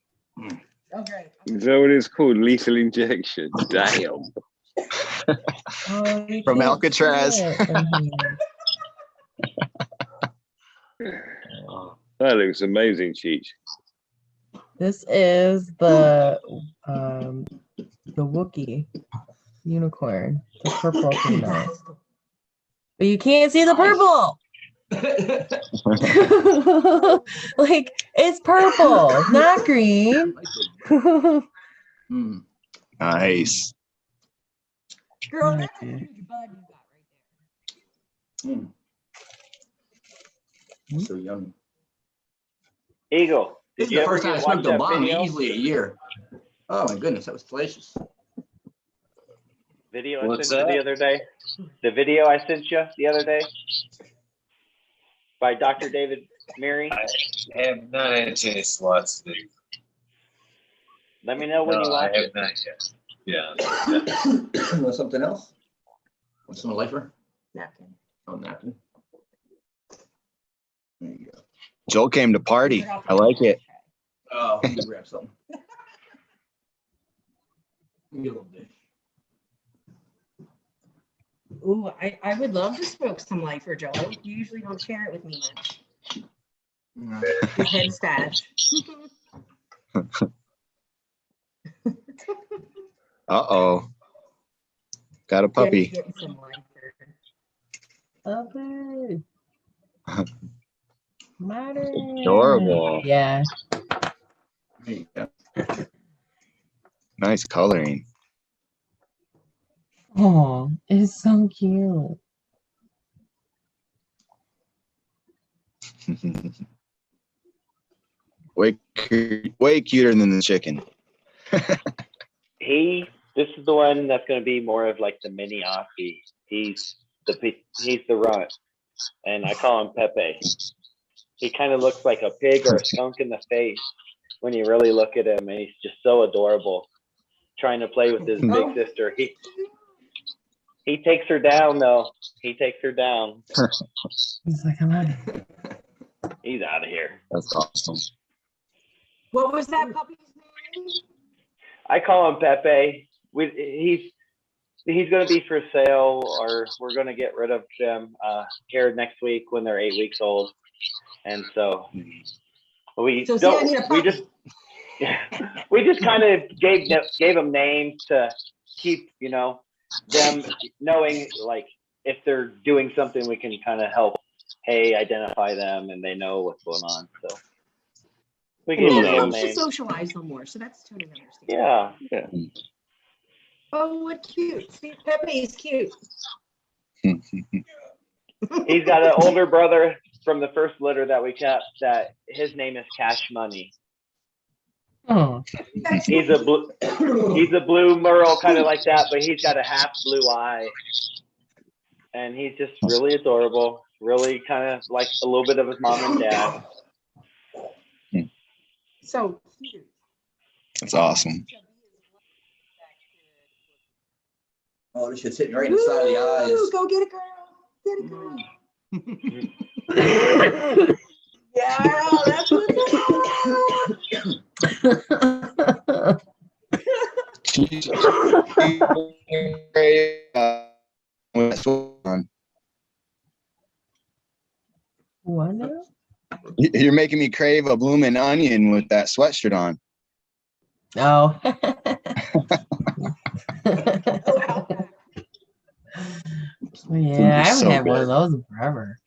Speaker 10: Oh, great.
Speaker 2: Is that what it's called? Lethal injection. Damn.
Speaker 4: Oh, you
Speaker 6: From
Speaker 4: can't
Speaker 6: Alcatraz.
Speaker 4: see it from here.
Speaker 2: That looks amazing, Cheech.
Speaker 4: This is the Wookiee unicorn, the purple female. But you can't see the purple. Like it's purple, not green.
Speaker 6: Nice.
Speaker 10: Girl, that's a huge bud you got right there.
Speaker 22: So yummy.
Speaker 11: Eagle,
Speaker 22: This
Speaker 11: did
Speaker 22: is
Speaker 11: you
Speaker 22: the
Speaker 11: ever
Speaker 22: first time I
Speaker 11: watch
Speaker 22: smoked a
Speaker 11: that
Speaker 22: bong
Speaker 11: video?
Speaker 22: easily a year. Oh my goodness, that was delicious.
Speaker 11: Video I
Speaker 1: What's
Speaker 11: sent you
Speaker 1: that?
Speaker 11: the other day? The video I sent you the other day by Dr. David Mary.
Speaker 1: I have not had a chance to watch the video.
Speaker 11: Let me know when you
Speaker 1: No,
Speaker 11: watch
Speaker 1: I have
Speaker 11: it.
Speaker 1: not yet. Yeah.
Speaker 22: Want something else? Want some lifer?
Speaker 10: Napkin.
Speaker 22: Oh, napkin. There you go.
Speaker 6: Joel came to party. I like it.
Speaker 22: Oh, let me grab something. Give me a little bit.
Speaker 10: Ooh, I would love to smoke some lifer, Joel. You usually don't share it with me much. Your head stash.
Speaker 6: Uh-oh. Got a puppy.
Speaker 10: Getting some lifer.
Speaker 4: Okay. Modern.
Speaker 6: Adorable.
Speaker 4: Yeah.
Speaker 22: There you go.
Speaker 6: Nice coloring.
Speaker 4: Oh, it's so cute.
Speaker 6: Way cuter than the chicken.
Speaker 11: This is the one that's going to be more of like the mini Aussie. He's the runt, and I call him Pepe. He kind of looks like a pig or a skunk in the face when you really look at him, and he's just so adorable. Trying to play with his big sister. He takes her down though. He takes her down.
Speaker 4: He's like, I'm out.
Speaker 11: He's out of here.
Speaker 6: That's awesome.
Speaker 10: What was that puppy's name?
Speaker 11: I call him Pepe. He's going to be for sale, or we're going to get rid of them here next week when they're 8 weeks old. And so we just kind of gave them names to keep, them knowing like if they're doing something, we can kind of help, identify them, and they know what's going on. So we gave them
Speaker 10: helps to
Speaker 11: names.
Speaker 10: socialize them more, so that's totally understandable.
Speaker 11: Yeah.
Speaker 10: Oh, what cute. See, Pepe is cute.
Speaker 11: He's got an older brother from the first litter that we kept that his name is Cash Money.
Speaker 4: Oh.
Speaker 11: He's a blue merle, kind of like that, but he's got a half blue eye. And he's just really adorable, really kind of like a little bit of his mom and dad.
Speaker 10: So cute.
Speaker 6: That's awesome.
Speaker 22: Oh, this shit's hitting right in the side of the eyes.
Speaker 10: Go get it, girl. Get it, girl. Yeah, that's
Speaker 4: What now?
Speaker 6: You're making me crave a blooming onion with that sweatshirt on.
Speaker 4: Oh. Yeah, I haven't
Speaker 6: So
Speaker 4: had one of
Speaker 6: good.
Speaker 4: those in forever.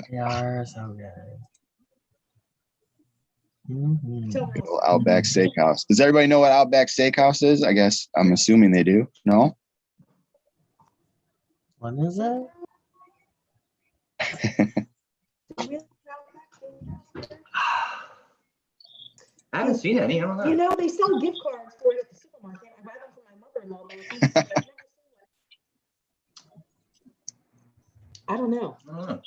Speaker 4: They are so good.
Speaker 6: Good old Outback Steakhouse. Does everybody know what Outback Steakhouse is? I guess I'm assuming they do. No?
Speaker 4: What is it?
Speaker 22: I haven't seen any. I don't know.
Speaker 10: They sell gift cards don't know.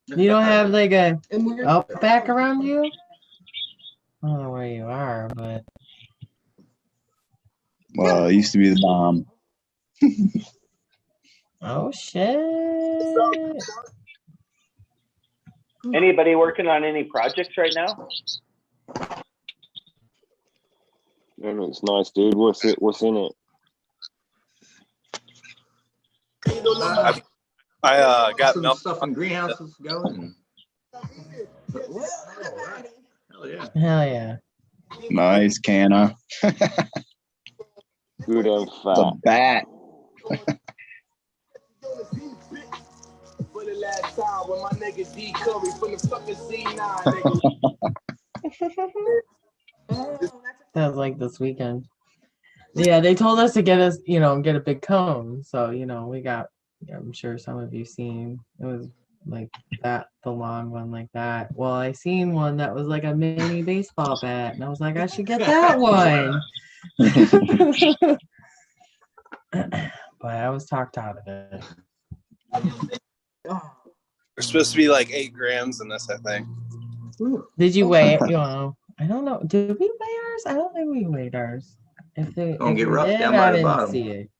Speaker 4: You don't have like a
Speaker 10: And we're
Speaker 4: outback around you? I don't know where you are, but
Speaker 8: Well, it used to be the bomb.
Speaker 4: oh shit.
Speaker 11: Anybody working on any projects right now?
Speaker 2: That looks nice, dude. What's in it?
Speaker 22: I
Speaker 5: got
Speaker 22: some
Speaker 5: milk
Speaker 22: stuff in greenhouses going. Hell yeah.
Speaker 4: Hell yeah.
Speaker 8: Nice canna.
Speaker 2: Good and
Speaker 8: The
Speaker 2: fat.
Speaker 8: bat.
Speaker 4: That was like this weekend. Yeah, they told us to get us, get a big cone. So, we got, I'm sure some of you seen, it was like that, the long one like that. Well, I seen one that was like a mini baseball bat, and I was like, I should get that one. But I was talked out of it.
Speaker 5: There's supposed to be like 8 grams in this, I think.
Speaker 4: Did you weigh it? I don't know. Did we weigh ours? I don't think we weighed ours. If
Speaker 22: Don't
Speaker 4: we
Speaker 22: get rough
Speaker 4: did,
Speaker 22: down by
Speaker 4: I
Speaker 22: the
Speaker 4: didn't
Speaker 22: bottom.
Speaker 4: see it.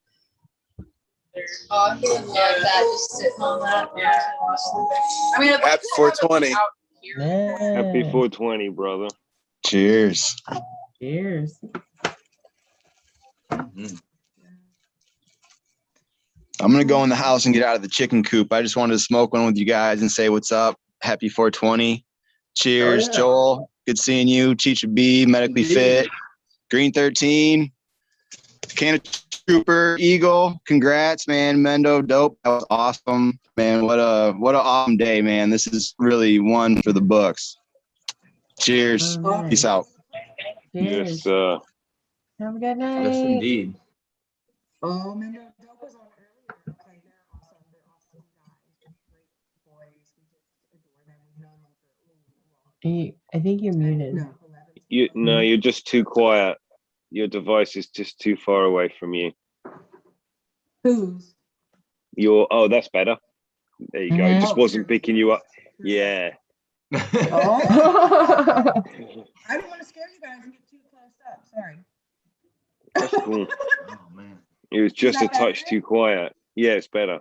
Speaker 19: Oh, I'm getting that just sitting on that. Yeah. I mean,
Speaker 5: Happy 420.
Speaker 2: Happy 420, brother.
Speaker 8: Cheers.
Speaker 4: Cheers.
Speaker 6: I'm gonna go in the house and get out of the chicken coop. I just wanted to smoke one with you guys and say what's up. Happy 420. Cheers,
Speaker 22: yeah.
Speaker 6: Joel. Good seeing you. Chicha B, medically fit. Green 13. Canna Trooper, Eagle. Congrats, man. Mendo, dope. That was awesome, man. What a awesome day, man. This is really one for the books. Cheers. Peace out.
Speaker 4: Cheers.
Speaker 2: Yes, sir.
Speaker 4: Have a good night.
Speaker 22: Yes, indeed.
Speaker 10: Oh, man, Dope was on earlier. Okay, they're awesome. They're awesome guys. They're great boys. We just adore them. We've known them for a little long.
Speaker 4: I think you're muted.
Speaker 2: No, you're just too quiet. Your device is just too far away from you.
Speaker 10: Whose?
Speaker 2: Oh, that's better. There you go. It just wasn't picking you up. Yeah.
Speaker 10: Oh. I didn't want to scare you guys and get too close up. Sorry.
Speaker 2: That's cool.
Speaker 22: Oh man.
Speaker 2: It was just a
Speaker 10: that
Speaker 2: touch
Speaker 10: better?
Speaker 2: too quiet. Yeah, it's better.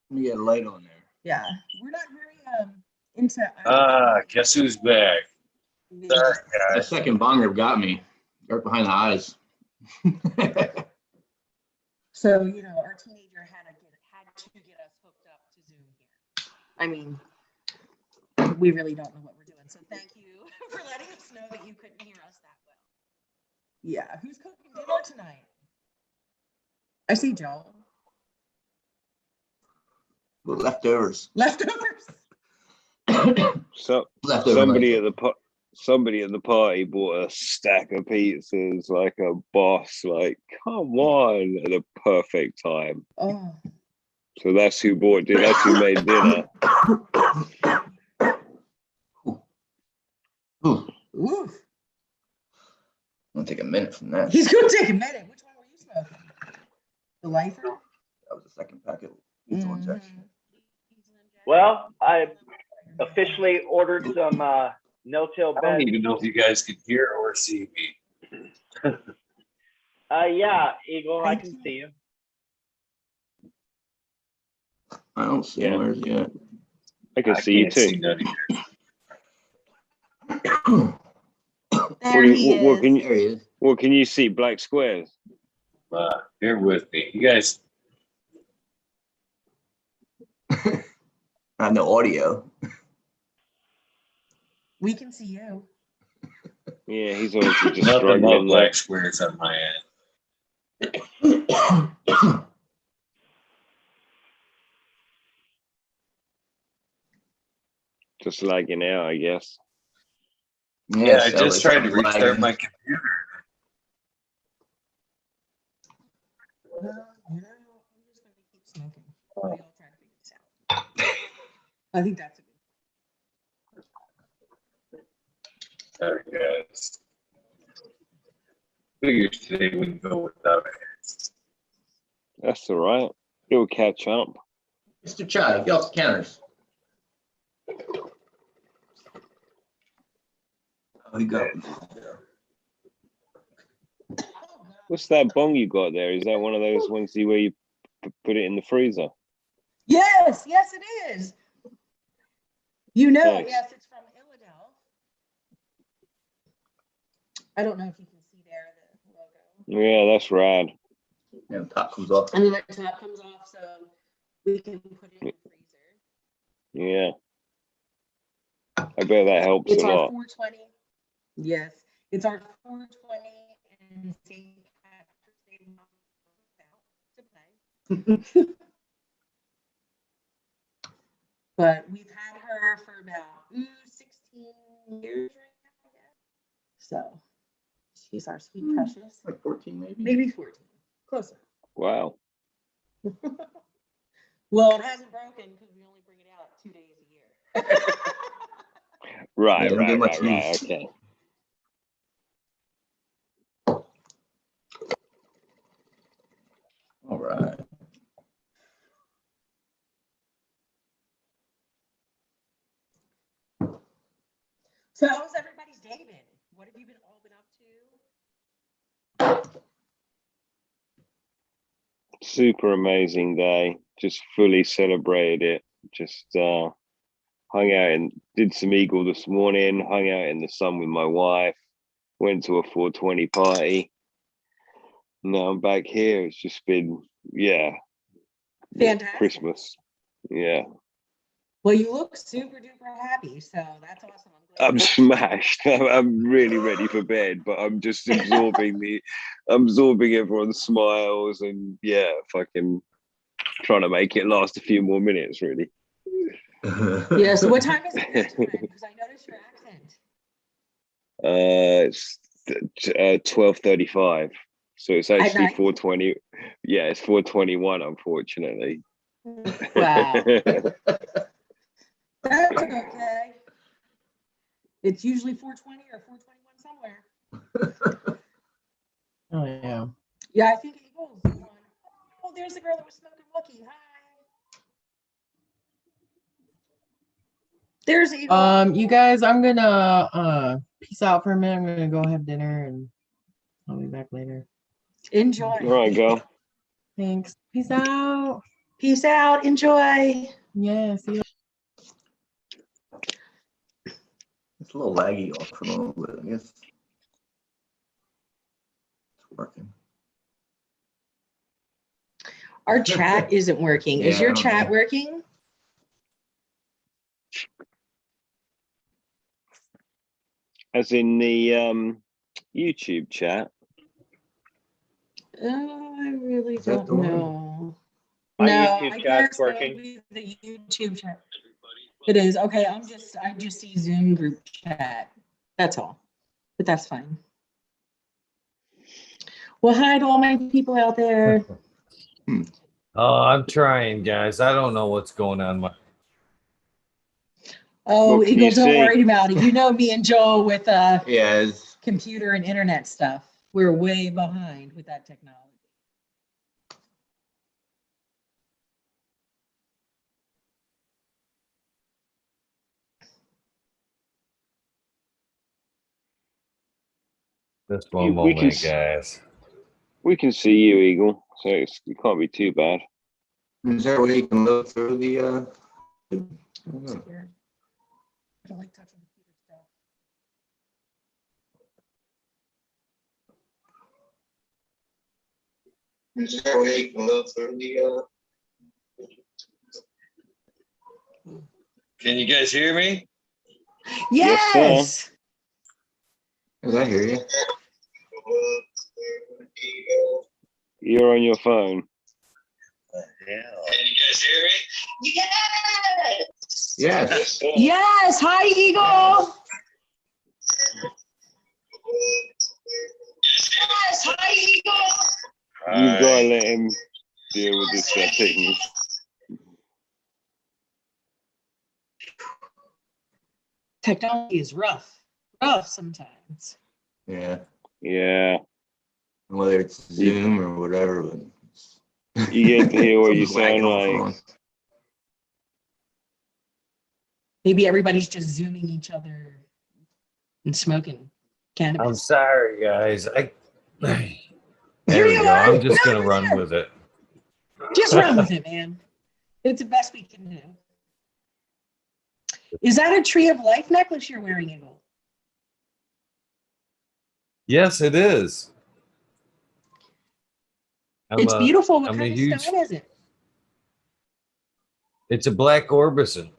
Speaker 22: Let me get a light on there.
Speaker 10: Yeah, we're not very into.
Speaker 1: Guess who's back? Sorry,
Speaker 22: The
Speaker 1: guys.
Speaker 22: second bonger got me right behind the eyes.
Speaker 10: So our teenager had to get us hooked up to Zoom here. I mean, we really don't know what we're doing. So thank you for letting us know that you couldn't hear us that well. Yeah, who's cooking dinner tonight? I see Joel.
Speaker 22: Leftovers.
Speaker 10: Leftovers.
Speaker 2: So
Speaker 22: Leftover
Speaker 2: somebody at the party bought a stack of pizzas like a boss. Like, come on, at the perfect time.
Speaker 10: Oh.
Speaker 2: So that's who bought dinner. That's who made dinner.
Speaker 10: Ooh.
Speaker 22: I'm gonna take a minute from that.
Speaker 10: He's gonna take a minute. Which one were you smoking? The lifer?
Speaker 22: That was the second packet. Lethal injection.
Speaker 11: Well, I officially ordered some no-till
Speaker 1: I
Speaker 11: beds.
Speaker 1: don't even know if you guys can hear or see me.
Speaker 11: Yeah, Eagle, I can see you.
Speaker 22: I don't see where's yet.
Speaker 2: I can see you too. What can you see? Black squares.
Speaker 1: Bear with me, you guys.
Speaker 22: I know audio.
Speaker 10: We can see you.
Speaker 2: Yeah, he's obviously just
Speaker 1: Nothing but
Speaker 2: struggling.
Speaker 1: black squares on my end.
Speaker 2: Just lagging out, I guess.
Speaker 1: Yeah, I just tried to restart my computer.
Speaker 10: I think that's a
Speaker 1: Sorry, guys. Figured today wouldn't go without it.
Speaker 2: That's all right. It'll catch up.
Speaker 22: Mr. Chai, get off the counters. Oh, he got.
Speaker 2: What's that bong you got there? Is that one of those ones where you put it in the freezer?
Speaker 10: Yes, yes, it is. You know,
Speaker 2: Nice.
Speaker 10: yes, it's from Illidale. I don't know if you can see there the logo.
Speaker 2: Yeah, that's rad.
Speaker 22: Yeah, the top comes off.
Speaker 10: And then the top comes off, so we can put it in the freezer.
Speaker 2: Yeah. I bet that helps
Speaker 10: It's
Speaker 2: a
Speaker 10: our
Speaker 2: lot.
Speaker 10: 420. Yes, it's our 420 and St. Patrick's Day month. But we've had her for about 16 years right now, I guess. So she's our sweet precious.
Speaker 22: Like 14 maybe?
Speaker 10: Maybe 14. Closer.
Speaker 2: Wow.
Speaker 10: Well, it hasn't broken because we only bring it out 2 days a year.
Speaker 2: Right,
Speaker 22: Yeah, don't get much
Speaker 2: right.
Speaker 22: use.
Speaker 2: Okay.
Speaker 22: All right.
Speaker 10: So how's everybody's day been? What have you all been up to?
Speaker 2: Super amazing day. Just fully celebrated it. Just hung out and did some eagle this morning, hung out in the sun with my wife, went to a 420 party. Now I'm back here. It's just been,
Speaker 10: Fantastic.
Speaker 2: Christmas. Yeah.
Speaker 10: Well, you look super duper happy, so that's awesome.
Speaker 2: I'm smashed. I'm really ready for bed, but I'm just absorbing everyone's smiles and fucking trying to make it last a few more minutes, really.
Speaker 10: Yeah, so what time is it this time? Because I noticed your accent.
Speaker 2: It's 12:35, so it's actually
Speaker 10: night?
Speaker 2: 4:20. Yeah, it's 4:21, unfortunately.
Speaker 10: Wow. That's okay. It's usually 420 or 421 somewhere.
Speaker 4: Oh yeah.
Speaker 10: Yeah, I think Eagle's the one. Oh, there's the girl that was smoking Wookie. Hi. There's Eagle.
Speaker 4: You guys, I'm gonna peace out for a minute. I'm gonna go have dinner and I'll be back later.
Speaker 10: Enjoy.
Speaker 2: All right, go.
Speaker 4: Thanks. Peace out.
Speaker 10: Peace out. Enjoy.
Speaker 4: Yeah, see you.
Speaker 22: It's a little laggy off for a little bit, I guess. It's working.
Speaker 10: Our chat isn't working. Is
Speaker 22: Yeah,
Speaker 10: your
Speaker 22: I don't
Speaker 10: chat
Speaker 22: know.
Speaker 10: working?
Speaker 2: As in the YouTube chat.
Speaker 10: Oh, I really
Speaker 22: Is that
Speaker 10: don't
Speaker 22: the one?
Speaker 10: know.
Speaker 11: My
Speaker 10: No,
Speaker 11: YouTube
Speaker 10: I
Speaker 11: chat's
Speaker 10: guess that would
Speaker 11: working.
Speaker 10: be the YouTube chat. It is. Okay, I just see Zoom group chat. That's all. But that's fine. Well, hi to all my people out there.
Speaker 1: Oh, I'm trying, guys. I don't know what's going on.
Speaker 10: Oh,
Speaker 2: What can
Speaker 10: Eagle,
Speaker 2: you
Speaker 10: don't
Speaker 2: see?
Speaker 10: worry about it. You know me and Joel with
Speaker 22: Yeah,
Speaker 10: computer and internet stuff. We're way behind with that technology.
Speaker 1: Just
Speaker 2: We
Speaker 1: one
Speaker 2: can
Speaker 1: moment, guys.
Speaker 2: We can see you, Eagle, so it can't be too bad.
Speaker 22: is there a way you can look through the
Speaker 10: I don't like touching computer stuff.
Speaker 22: is there a way you can look through the
Speaker 1: Can you guys hear me?
Speaker 10: Yes.
Speaker 22: Yes, I hear you.
Speaker 2: You're on your phone.
Speaker 1: Yeah. Can you guys hear me?
Speaker 10: Yes.
Speaker 22: Yes.
Speaker 10: Yes. Hi, Eagle. Yes. Hi, Eagle.
Speaker 2: You've got to let him deal with this settings.
Speaker 10: Technology is rough sometimes.
Speaker 22: Yeah.
Speaker 2: Yeah.
Speaker 22: Whether it's Zoom or whatever. But
Speaker 2: You get to hear what you
Speaker 22: something's wagging
Speaker 2: sound
Speaker 22: off
Speaker 2: like.
Speaker 22: on.
Speaker 10: Maybe everybody's just zooming each other and smoking cannabis.
Speaker 1: I'm sorry, guys. There
Speaker 10: Here
Speaker 1: we
Speaker 10: you
Speaker 1: go.
Speaker 10: are.
Speaker 1: I'm just
Speaker 10: No,
Speaker 1: gonna
Speaker 10: you're
Speaker 1: run
Speaker 10: there.
Speaker 1: with it.
Speaker 10: Just run with it, man. It's the best we can do. Is that a tree of life necklace you're wearing, Eagle?
Speaker 1: Yes, it is.
Speaker 10: It's beautiful. What
Speaker 1: I'm
Speaker 10: kind
Speaker 1: a
Speaker 10: of
Speaker 1: huge.
Speaker 10: stone is it?
Speaker 1: It's a black orbison.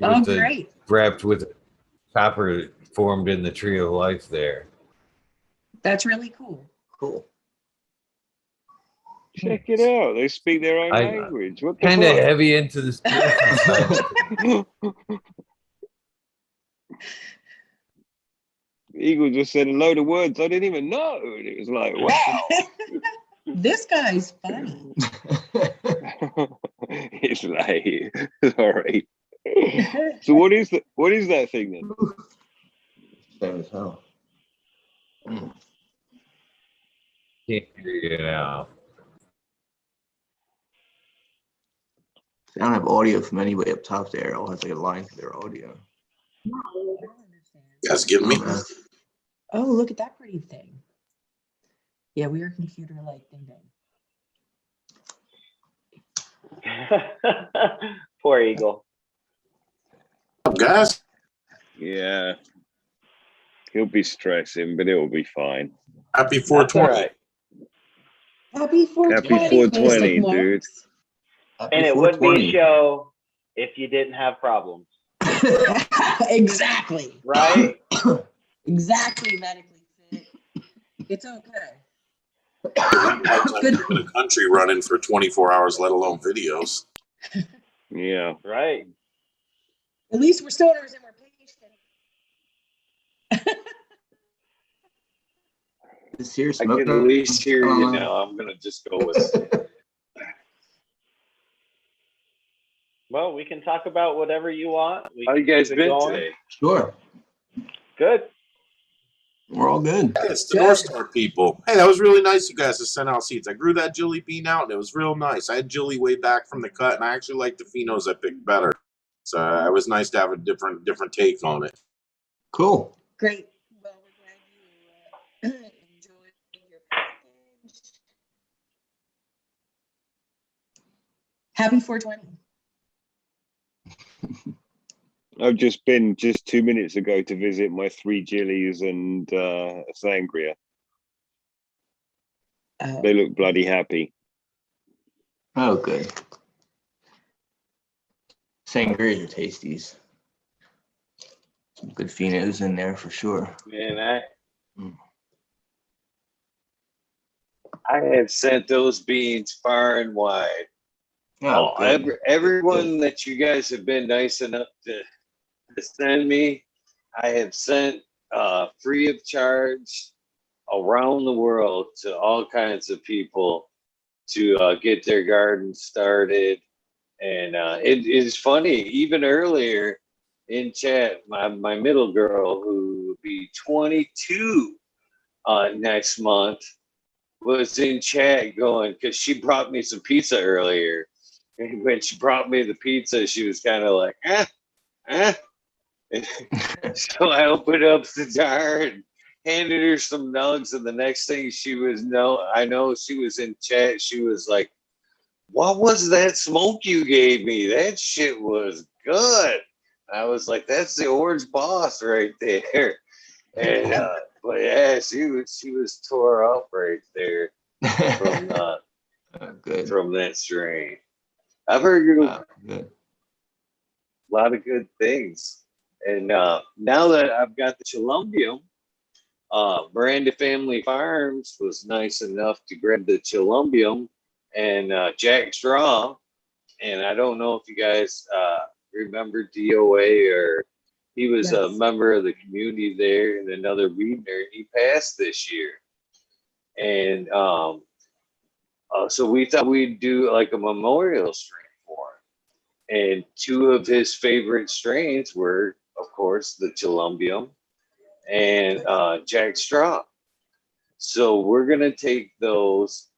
Speaker 10: Oh,
Speaker 1: With the
Speaker 10: great.
Speaker 1: wrapped with copper formed in the tree of life there.
Speaker 10: That's really cool.
Speaker 12: Cool.
Speaker 2: Check it out. They speak their own
Speaker 1: I
Speaker 2: language. What the
Speaker 1: kind of
Speaker 2: fuck?
Speaker 1: heavy into the spiritual side.
Speaker 2: Eagle just said a load of words I didn't even know. And it was like, wow.
Speaker 10: This guy's funny.
Speaker 2: It's like, all right. So what is that thing then?
Speaker 12: Same as hell.
Speaker 1: Can't hear you now.
Speaker 22: I don't have audio from anybody up top there. I'll have to get a line for their audio.
Speaker 10: You
Speaker 16: guys give me?
Speaker 10: Oh, look at that pretty thing. Yeah, we are computer like ding ding.
Speaker 11: Poor Eagle.
Speaker 16: Up, guys?
Speaker 2: Yeah. He'll be stressing, but it'll be fine.
Speaker 16: Happy
Speaker 11: That's all
Speaker 16: 420.
Speaker 11: right.
Speaker 10: Happy 420.
Speaker 2: Happy 420,
Speaker 10: Mystic
Speaker 2: dude.
Speaker 10: Marks.
Speaker 11: And it would be a show if you didn't have problems.
Speaker 10: Exactly.
Speaker 11: Right?
Speaker 10: Exactly, medically fit. It's okay.
Speaker 16: Good. The country running for 24 hours, let alone videos.
Speaker 2: Yeah.
Speaker 11: Right.
Speaker 10: At least we're stoners and we're patient.
Speaker 22: This here
Speaker 1: I can at least hear you now. I'm gonna just go with it.
Speaker 11: Well, we can talk about whatever you want.
Speaker 1: How you guys
Speaker 11: keep it
Speaker 1: been
Speaker 11: going.
Speaker 1: today?
Speaker 22: Sure.
Speaker 11: Good.
Speaker 22: We're all good.
Speaker 16: Hey, it's the North Star people. Hey, that was really nice you guys to send out seeds. I grew that Jilly bean out and it was real nice. I had Jilly way back from the cut and I actually like the phenos I picked better. So it was nice to have a different take on it.
Speaker 22: Cool.
Speaker 10: Great. Well, we're glad you enjoyed your package. Happy 420.
Speaker 2: I've just been 2 minutes ago to visit my 3 Jillies and Sangria. They look bloody happy.
Speaker 22: Oh, good. Sangrias are tasties. Some good phenos in there for sure.
Speaker 1: Man, I have sent those beans far and wide.
Speaker 22: Oh, good.
Speaker 1: Everyone that you guys have been nice enough to send me, I have sent free of charge around the world to all kinds of people to get their garden started. And it is funny, even earlier in chat, my middle girl, who will be 22 next month, was in chat going, because she brought me some pizza earlier. And when she brought me the pizza, she was kind of like, So I opened up the jar and handed her some nugs. And the next thing I know she was in chat. She was like, what was that smoke you gave me? That shit was good. I was like, that's the Orange Boss right there. And but yeah, she was tore up right there from that strain. I've heard
Speaker 22: good.
Speaker 1: A lot of good things. And now that I've got the Chilumbium, Miranda Family Farms was nice enough to grab the Chilumbium and Jack Straw. And I don't know if you guys remember DOA, or he was a member of the community there and another weed nerd. He passed this year. And so we thought we'd do like a memorial strain for him. And 2 of his favorite strains were, of course, the Chilumbium and Jack Straw. So we're going to take those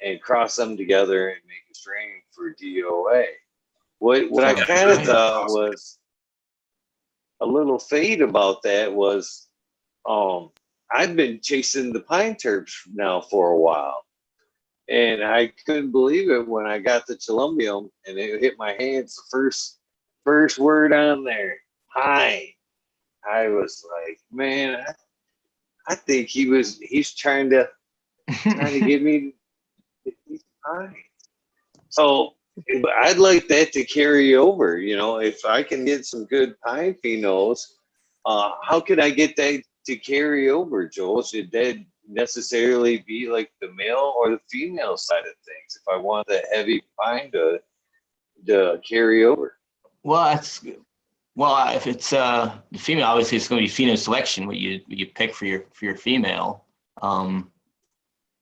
Speaker 1: and cross them together and make a strain for DOA. What I kind of thought was a little fade about that was, I've been chasing the pine terps now for a while, and I couldn't believe it when I got the Columbium and it hit my hands. The first word on there, pine. I was like, man, I think he's trying to get me pine. So I'd like that to carry over. You know, if I can get some good pine phenols, how could I get that to carry over, Joel? Should that necessarily be like the male or the female side of things if I want that heavy pine to carry over?
Speaker 22: Well, if it's the female, obviously it's going to be pheno selection. What you pick for your female.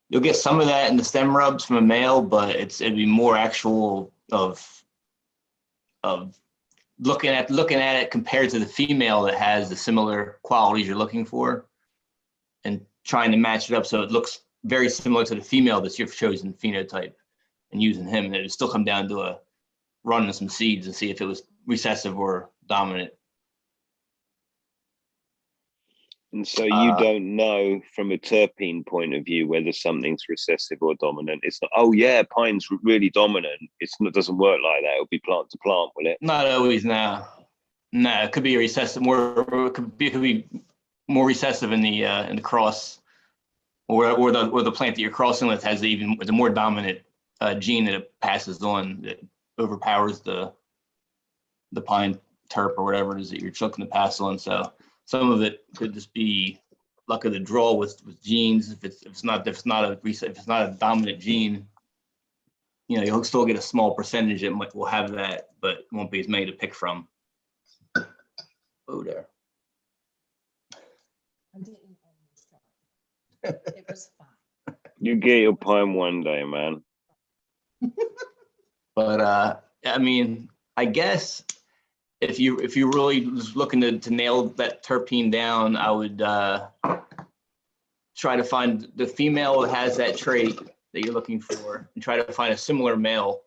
Speaker 22: You'll get some of that in the stem rubs from a male, but it'd be more actual of looking at it compared to the female that has the similar qualities you're looking for, and trying to match it up so it looks very similar to the female that's your chosen phenotype, and using him. And it would still come down to running some seeds and see if it was recessive or dominant.
Speaker 2: And so you don't know from a terpene point of view whether something's recessive or dominant. It's not, oh yeah, pine's really dominant. It doesn't work like that. It'll be plant to plant, will it?
Speaker 22: Not always, no. No, it could be a recessive, it could be more recessive in the cross, or the plant that you're crossing with has the more dominant gene that it passes on that overpowers the pine terp or whatever it is that you're looking to pass on. So some of it could just be luck of the draw with genes. If it's not a dominant gene, you know, you'll still get a small percentage that will have that, but it won't be as many to pick from. Oh, there.
Speaker 10: It was fine.
Speaker 2: You get your pine one day, man.
Speaker 22: But I mean, I guess if you really was looking to nail that terpene down, I would try to find the female that has that trait that you're looking for, and try to find a similar male.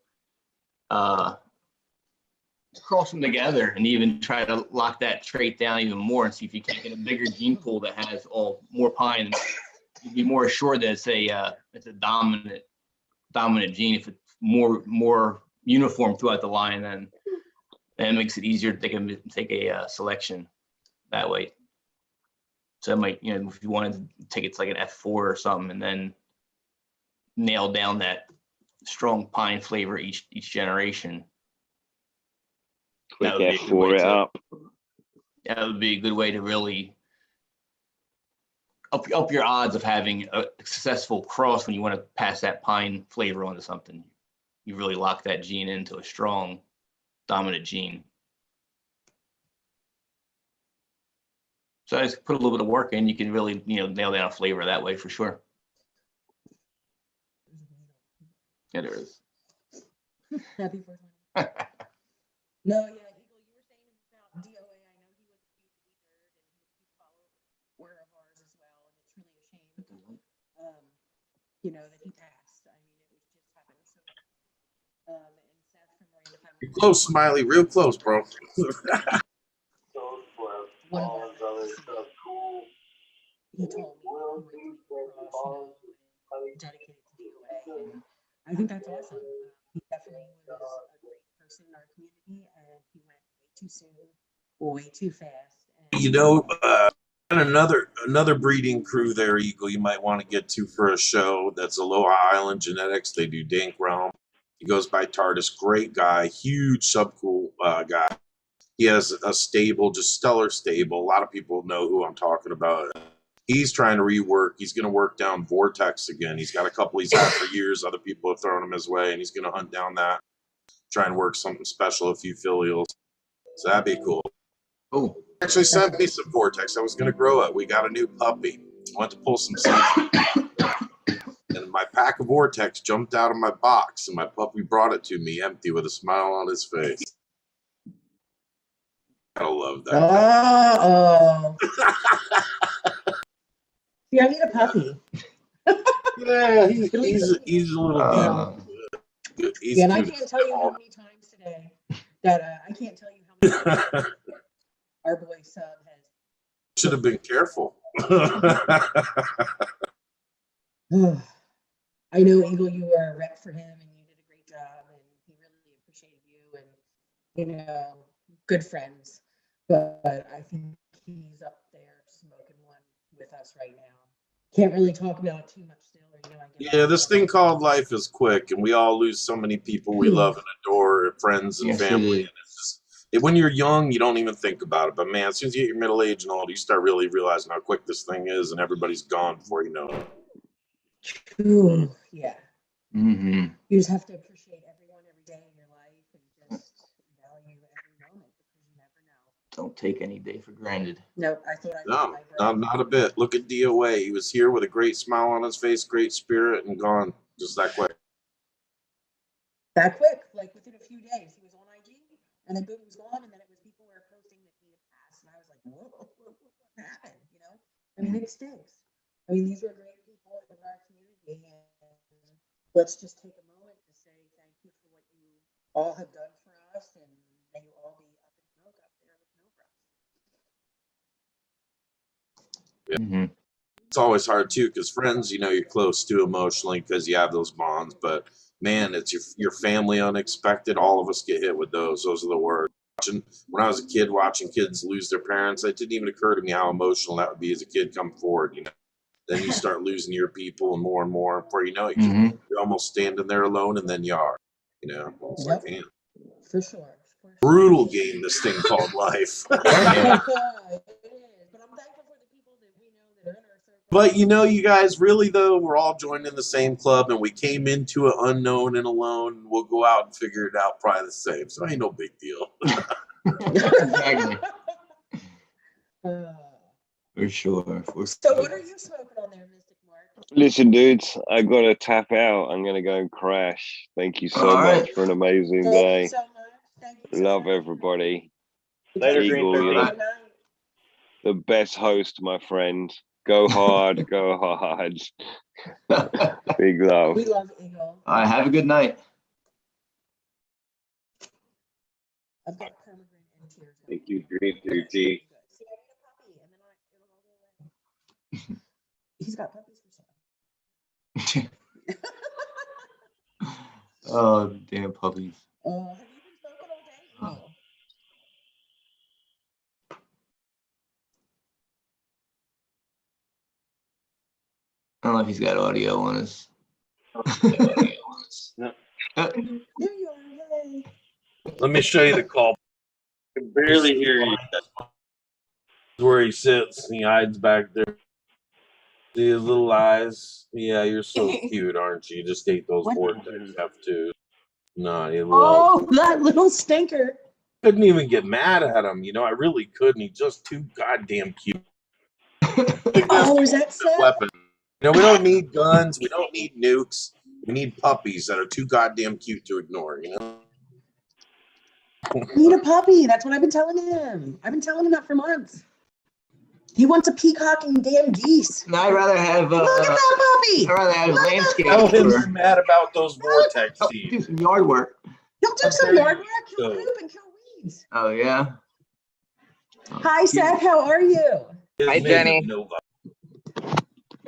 Speaker 22: Cross them together and even try to lock that trait down even more, and see if you can get a bigger gene pool that has more pine. You'd be more assured that it's a dominant gene. If it's more uniform throughout the line, then it makes it easier to take a selection that way. So it might, you know, if you wanted to take it to like an F4 or something, and then nail down that strong pine flavor each generation.
Speaker 2: Quick F4 it up.
Speaker 22: That would be a good way to really up your odds of having a successful cross when you want to pass that pine flavor onto something. You really lock that gene into a strong dominant gene. So I just put a little bit of work in, you can really, you know, nail down a flavor that way for sure. Yeah, there is.
Speaker 10: Happy 420. No, yeah, Eagle, you were saying about DOA. I know he was a PhD nerd and he follower of ours as well, and it's really a shame, you know, that he passed. I mean, it was just happened. So, and Seth from Miranda Family.
Speaker 16: You're close, Smiley. Real close, bro.
Speaker 10: One of our other stuff, cool. He told me he was dedicated to DOA, and I think that's awesome. He definitely was a great person in our community, and he went way too soon, way too fast. And
Speaker 16: You know, and another breeding crew there, Eagle, you might want to get to for a show. That's Aloha Island Genetics. They do Dank Realm. He goes by TARDIS. Great guy, huge subcool guy. He has a stable, just stellar stable. A lot of people know who I'm talking about. He's trying to rework. He's going to work down Vortex again. He's got a couple he's had for years. Other people have thrown him his way, and he's going to hunt down that, try and work something special, a few filials. So that'd be cool.
Speaker 22: Oh,
Speaker 16: actually sent me some Vortex. I was going to grow it. We got a new puppy. Went to pull some seeds. And my pack of Vortex jumped out of my box, and my puppy brought it to me empty with a smile on his face. I love that.
Speaker 10: oh. See, I need a puppy.
Speaker 16: Yeah, he's a little good.
Speaker 10: Yeah, and I can't tell you how many times today that I can't tell you how many times our boy Sub has.
Speaker 16: Should have been careful.
Speaker 10: I know, Eagle, you were a rep for him and you did a great job and he really appreciated you and, you know, good friends. But I think he's up there smoking one with us right now. Can't really talk about it too much still. Or, you know,
Speaker 16: Yeah, this thing called life is quick, and we all lose so many people we love and adore, friends and
Speaker 22: Yes, it
Speaker 16: family.
Speaker 22: is.
Speaker 16: And it's just, when you're young, you don't even think about it. But man, as soon as you get your middle age and old, you start really realizing how quick this thing is, and everybody's gone before you know it.
Speaker 10: Ooh, yeah.
Speaker 22: Mm-hmm.
Speaker 10: You just have to appreciate everyone every day in your life and just value every moment because you never know.
Speaker 22: Don't take any day for granted.
Speaker 10: Nope, I thought
Speaker 16: No, not a bit. Look at DOA. He was here with a great smile on his face, great spirit, and gone just that quick.
Speaker 10: That quick, like within a few days, he was on IG, and then boom, he was gone, and then it was people were posting that he had passed, and I was like, whoa, what happened? You know, I mean, it stinks. I mean, these are great people in our community, and let's just take a moment to say thank you for what you all have done for us, and may you all be up in smoke up there with no breath.
Speaker 16: Yeah.
Speaker 22: Mm-hmm.
Speaker 16: It's always hard too, because friends, you know, you're close to emotionally because you have those bonds. But man, it's your family unexpected. All of us get hit with those. Those are the worst. When I was a kid, watching kids lose their parents, it didn't even occur to me how emotional that would be as a kid come forward. You know, then you start losing your people and more. Before you know it, you're almost standing there alone, and then you are. You know, it's like, man,
Speaker 10: For sure.
Speaker 16: brutal game. This thing called life. But you know, you guys, really though, we're all joined in the same club, and we came into it unknown and alone. We'll go out and figure it out probably the same. So ain't no big deal.
Speaker 22: Exactly. For sure.
Speaker 10: So what are you smoking on there, Mystic Mark?
Speaker 2: Listen, dudes, I gotta tap out. I'm gonna go and crash. Thank you so
Speaker 22: All
Speaker 2: much
Speaker 22: right.
Speaker 2: for an amazing
Speaker 10: Thank
Speaker 2: day.
Speaker 10: you so much. Thank you so
Speaker 2: Love
Speaker 10: much.
Speaker 2: everybody.
Speaker 11: Later,
Speaker 2: Eagle,
Speaker 11: Green
Speaker 2: you're
Speaker 11: 13.
Speaker 2: the best host, my friend. Go hard, go hard. Big love.
Speaker 10: We love Eagle.
Speaker 22: All right. Have a good night.
Speaker 10: I've got permanent and tears.
Speaker 1: Thank you, Green 13.
Speaker 10: See, I need a puppy, and then it'll all go away. He's got puppies for sale.
Speaker 22: Oh, damn puppies.
Speaker 10: Have you been smoking all day?
Speaker 22: I don't know if he's got audio on his.
Speaker 11: No.
Speaker 10: There you are. Yay.
Speaker 16: Let me show you the call.
Speaker 1: I can barely hear you.
Speaker 16: Where he sits, he hides back there. See his little eyes? Yeah, you're so cute, aren't you? You just ate those Vortex F2. No, he
Speaker 10: Oh, that little stinker.
Speaker 16: couldn't even get mad at him. You know, I really couldn't. He's just too goddamn cute.
Speaker 10: Oh, is that Seth?
Speaker 16: Weapon. You know, we don't need guns. We don't need nukes. We need puppies that are too goddamn cute to ignore, you know?
Speaker 10: Need a puppy. That's what I've been telling him. I've been telling him that for months. He wants a peacock and damn geese.
Speaker 22: No, I'd rather have.
Speaker 10: Look at that puppy.
Speaker 22: I'd rather have landscape.
Speaker 16: Tell him you're mad about those Vortex seeds.
Speaker 22: Do some yard work.
Speaker 10: He'll do some yard work. He'll poop and kill weeds.
Speaker 22: Oh yeah.
Speaker 10: Hi, Seth. How are you?
Speaker 21: Hi, Jenny.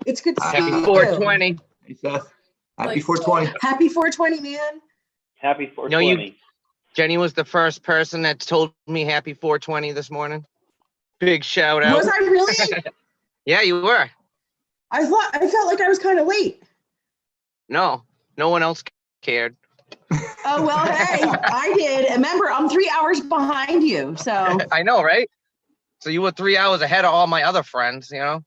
Speaker 10: It's good to see
Speaker 21: Happy
Speaker 10: you.
Speaker 21: 420.
Speaker 22: Hey Seth. Happy 420.
Speaker 10: Happy 420, man.
Speaker 11: Happy
Speaker 21: No,
Speaker 11: 420.
Speaker 21: Jenny was the first person that told me happy 420 this morning. Big shout out.
Speaker 10: Was I really?
Speaker 21: Yeah, you were.
Speaker 10: I felt like I was kind of late.
Speaker 21: No one else cared.
Speaker 10: Oh, well, hey, I did. Remember, I'm 3 hours behind you, so.
Speaker 21: I know, right? So you were 3 hours ahead of all my other friends, you know?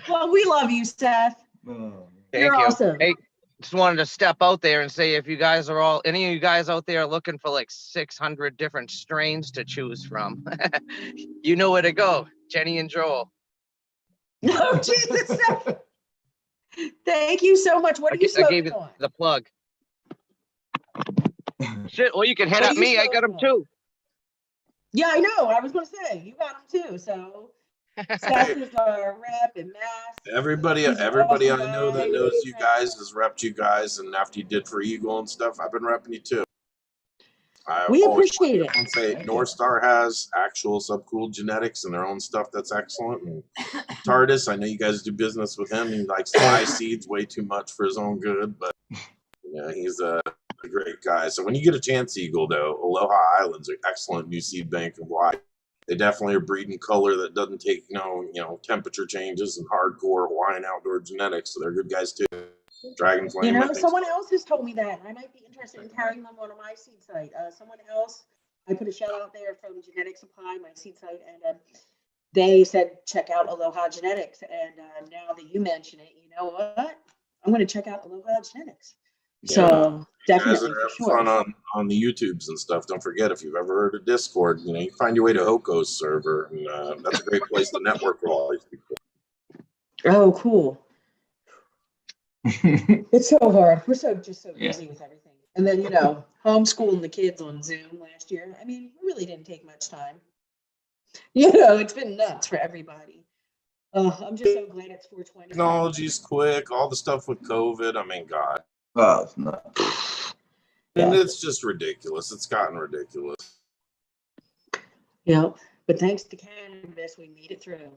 Speaker 10: Well, we love you, Seth.
Speaker 21: Thank
Speaker 10: You're
Speaker 21: you.
Speaker 10: awesome.
Speaker 21: Hey, just wanted to step out there and say if you guys are all, any of you guys out there looking for like 600 different strains to choose from, you know where to go. Jenny and Joel.
Speaker 10: No, Jesus. Seth. Thank you so much. What are you
Speaker 21: I gave
Speaker 10: smoking
Speaker 21: you
Speaker 10: on?
Speaker 21: the plug. Shit, well, you can hit
Speaker 10: What
Speaker 21: up
Speaker 10: are you
Speaker 21: me. I got them
Speaker 10: smoking on?
Speaker 21: too.
Speaker 10: Yeah, I know. I was going to say, you got them too, so. Seth is our rep and mass.
Speaker 16: Everybody
Speaker 10: He's
Speaker 16: I
Speaker 10: awesome
Speaker 16: know that
Speaker 10: guy.
Speaker 16: knows you guys has repped you guys, and after you did for Eagle and stuff, I've been repping you too.
Speaker 10: We
Speaker 16: always
Speaker 10: appreciate it.
Speaker 16: say North Star has actual subcooled genetics and their own stuff that's excellent. And TARDIS, I know you guys do business with him. He likes to buy seeds way too much for his own good, but yeah, he's a great guy. So when you get a chance, Eagle, though, Aloha Island's an excellent new seed bank of Hawaii. They definitely are breeding color that doesn't take temperature changes and hardcore Hawaiian outdoor genetics. So they're good guys too. Dragon Flame.
Speaker 10: You know, someone else has told me that. I might be interested in carrying them on my seed site. Someone else, I put a shout out there from Genetic Supply, my seed site, and they said check out Aloha Genetics. And now that you mention it, you know what? I'm going to check out Aloha Genetics. So definitely,
Speaker 16: you guys
Speaker 10: for
Speaker 16: are
Speaker 10: sure.
Speaker 16: fun on the YouTubes and stuff. Don't forget, if you've ever heard of Discord, you can find your way to Hoko's server, and that's a great place to network with all these people.
Speaker 10: Oh, cool. It's so hard. We're just so busy with everything. And then, homeschooling the kids on Zoom last year. I mean, it really didn't take much time. It's been nuts for everybody. I'm just so glad it's 420.
Speaker 16: Technology's quick. All the stuff with COVID. I mean, God.
Speaker 22: Oh, it's not.
Speaker 16: And it's just ridiculous. It's gotten ridiculous.
Speaker 10: Yeah, but thanks to cannabis, we made it through.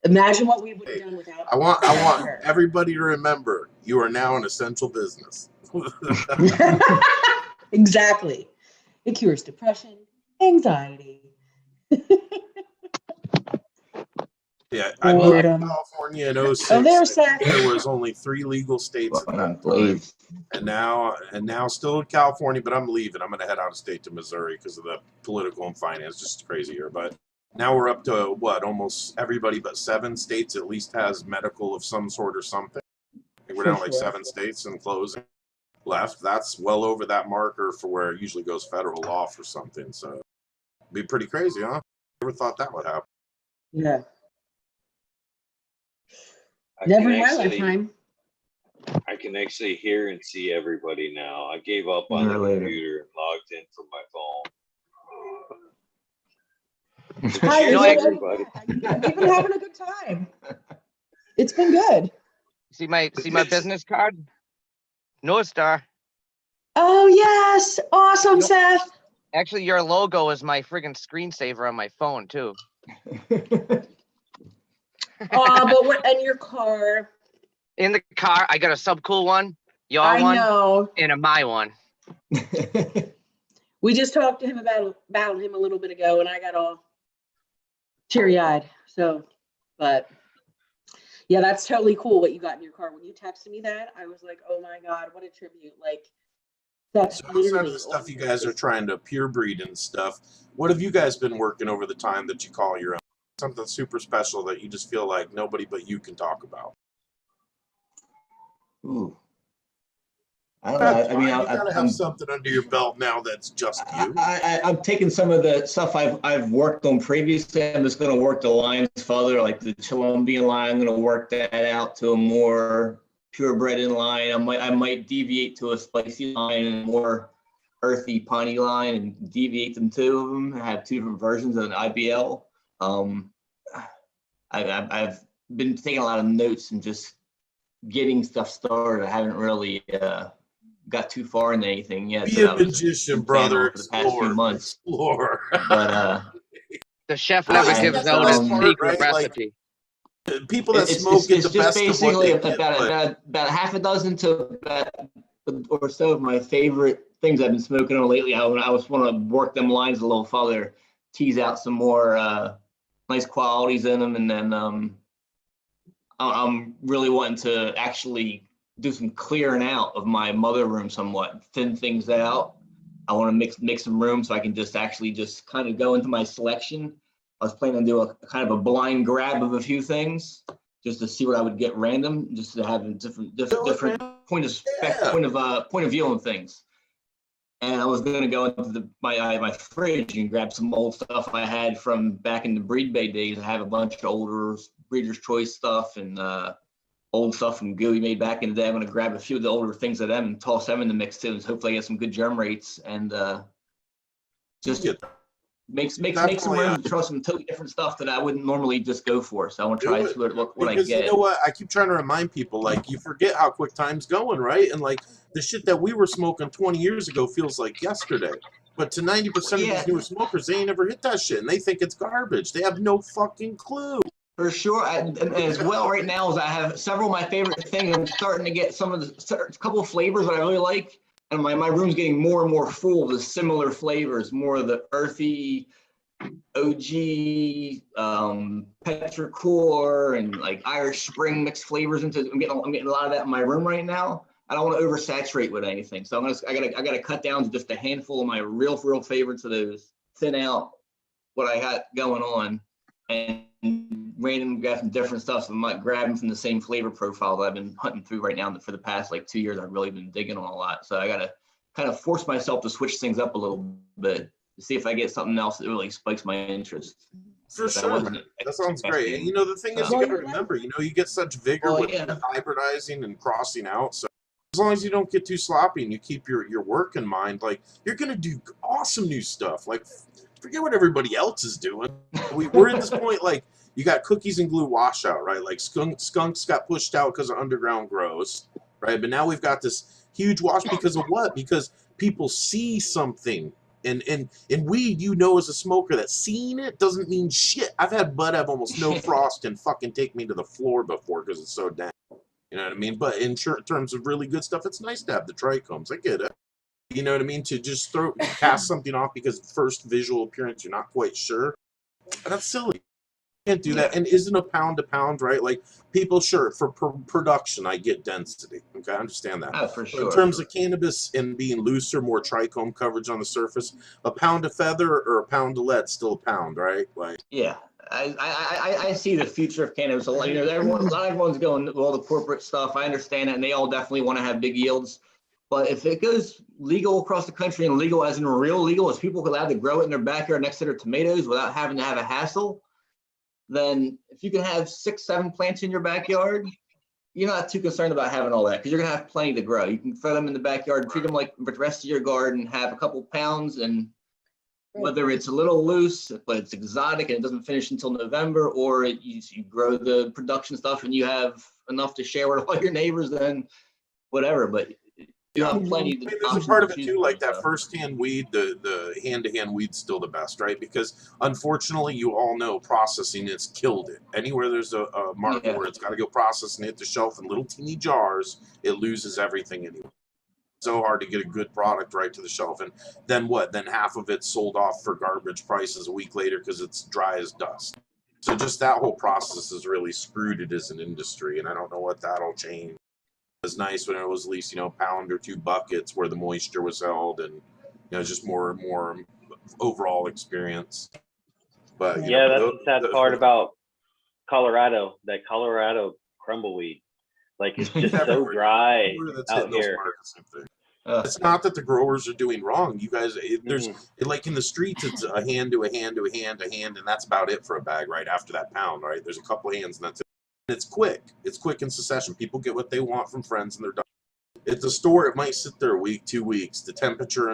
Speaker 10: Imagine what we would have done without.
Speaker 16: I want everybody to remember you are now an essential business.
Speaker 10: Exactly. It cures depression, anxiety.
Speaker 16: Yeah, I moved to California in 06.
Speaker 10: Oh, there's that.
Speaker 16: There was only 3 legal states at that time. And now still in California, but I'm leaving. I'm going to head out of state to Missouri because of the political and finance, just crazy here. But now we're up to almost everybody but 7 states at least has medical of some sort or something. I think we're down to like 7 states and closing left. That's well over that marker for where it usually goes federal law for something. So it'd be pretty crazy, huh? Never thought that would happen.
Speaker 10: Yeah.
Speaker 1: I
Speaker 10: Never
Speaker 1: can
Speaker 10: in my
Speaker 1: actually-
Speaker 10: lifetime.
Speaker 1: I can actually hear and see everybody now. I gave up on the computer and logged in from my phone.
Speaker 10: Hi,
Speaker 1: Cheers,
Speaker 10: everybody.
Speaker 1: everybody.
Speaker 10: We've been having a good time. It's been good.
Speaker 21: See my business card? North Star.
Speaker 10: Oh, yes. Awesome, Seth.
Speaker 21: Actually, your logo is my friggin' screensaver on my phone too.
Speaker 10: But what in your car?
Speaker 21: In the car, I got a subcool one, your
Speaker 10: I
Speaker 21: one,
Speaker 10: know.
Speaker 21: and a my one.
Speaker 10: We just talked to him about him a little bit ago, and I got all teary-eyed. So, but yeah, that's totally cool what you got in your car. When you texted me that, I was like, oh my God, what a tribute. Like, that's
Speaker 16: So outside of
Speaker 10: literally
Speaker 16: the stuff you guys are trying to pure breed and stuff, what have you guys been working over the time that you call your own? Something super special that you just feel like nobody but you can talk about.
Speaker 22: Ooh. I don't know. I mean,
Speaker 16: you gotta have something under your belt now that's just you.
Speaker 22: I'm taking some of the stuff I've worked on previously. I'm just going to work the lines further, like the Colombian line. I'm going to work that out to a more purebred in line. I might deviate to a spicy line and a more earthy piney line and deviate them 2 of them. I have 2 different versions of an IBL. I've been taking a lot of notes and just getting stuff started. I haven't really got too far into anything yet.
Speaker 16: Be a magician, brother.
Speaker 22: For the past few months.
Speaker 16: Explore.
Speaker 22: But
Speaker 21: the chef never gives out his secret recipe.
Speaker 16: People that
Speaker 22: it's
Speaker 16: smoke
Speaker 22: just
Speaker 16: is the best of what
Speaker 22: basically
Speaker 16: they
Speaker 22: about half a dozen to about or so of my favorite things I've been smoking on lately. I just want to work them lines a little further, tease out some more nice qualities in them, and then I'm really wanting to actually do some clearing out of my mother room somewhat, thin things out. I want to mix some room so I can just kind of go into my selection. I was planning on doing a kind of a blind grab of a few things just to see what I would get random, just to have a different point of view on things. And I was going to go into my fridge and grab some old stuff I had from back in the Breed Bay days. I have a bunch of older Breeder's Choice stuff and old stuff from Gooey made back in the day. I'm going to grab a few of the older things of them and toss them in the mix too. And hopefully I get some good germ rates and just make some room to try some totally different stuff that I wouldn't normally just go for. So I want to try what I
Speaker 16: Because
Speaker 22: get.
Speaker 16: you know what? I keep trying to remind people, like, you forget how quick time's going, right? And like the shit that we were smoking 20 years ago feels like yesterday. But to 90% of these newer smokers, they ain't never hit that shit, and they think it's garbage. They have no fucking clue.
Speaker 22: For sure, and as well right now as I have several of my favorite things. I'm starting to get some of a couple of flavors that I really like, and my room's getting more and more full of the similar flavors, more of the earthy, OG, petrichor, and like Irish Spring mixed flavors into. I'm getting a lot of that in my room right now. I don't want to oversaturate with anything, so I gotta cut down to just a handful of my real favorites of those. Thin out what I got going on, and random grab some different stuff. So I'm not grabbing from the same flavor profile that I've been hunting through right now. For the past like 2 years, I've really been digging on a lot. So I gotta kind of force myself to switch things up a little bit to see if I get something else that really spikes my interest.
Speaker 16: For sure, man. That sounds great. And you know, the thing is, you gotta remember, you know, you get such vigor with hybridizing and crossing out. So as long as you don't get too sloppy and you keep your work in mind, like, you're gonna do awesome new stuff. Like, forget what everybody else is doing. We're at this point, like, you got cookies and glue washout, right? Like skunks got pushed out because of underground grows, right? But now we've got this huge wash because of what? Because people see something. And weed, you know, as a smoker, that seeing it doesn't mean shit. I've had bud have almost no frost and fucking take me to the floor before because it's so damn. You know what I mean? But in terms of really good stuff, it's nice to have the trichomes. I get it. You know what I mean? To just cast something off because first visual appearance, you're not quite sure. That's silly. You can't do that. And isn't a pound to pound, right? Like, people, sure, for production, I get density. Okay, I understand that.
Speaker 22: Oh, for sure.
Speaker 16: But in terms of cannabis and being looser, more trichome coverage on the surface, a pound of feather or a pound of lead, still a pound, right? Like,
Speaker 22: yeah. I see the future of cannabis. You know, everyone's going with all the corporate stuff. I understand it, and they all definitely want to have big yields. But if it goes legal across the country, and legal as in real legal, as people allowed to grow it in their backyard next to their tomatoes without having to have a hassle, then if you can have 6-7 plants in your backyard, you're not too concerned about having all that because you're gonna have plenty to grow. You can throw them in the backyard, treat them like the rest of your garden, have a couple pounds, and whether it's a little loose, but it's exotic and it doesn't finish until November, or you grow the production stuff and you have enough to share with all your neighbors, then whatever. But you have plenty.
Speaker 16: I mean, there's a part of it too, like that first-hand weed, the hand-to-hand weed's still the best, right? Because unfortunately, you all know processing has killed it. Anywhere there's a market where it's got to go process and hit the shelf in little teeny jars, it loses everything anyway. So hard to get a good product right to the shelf, and then what? Then half of it's sold off for garbage prices a week later because it's dry as dust. So just that whole process has really screwed it as an industry, and I don't know what that'll change. It was nice when it was at least, you know, a pound or 2 buckets where the moisture was held, and, you know, just more overall experience. But
Speaker 11: yeah, that's the sad part about Colorado. That Colorado crumbleweed, like, it's just so dry out here.
Speaker 16: It's not that the growers are doing wrong. You guys, there's like in the streets, it's a hand to a hand to a hand to hand, and that's about it for a bag. Right after that pound, right? There's a couple hands, and that's it. And it's quick. It's quick in succession. People get what they want from friends, and they're done. At the store, it might sit there a week, 2 weeks. The temperature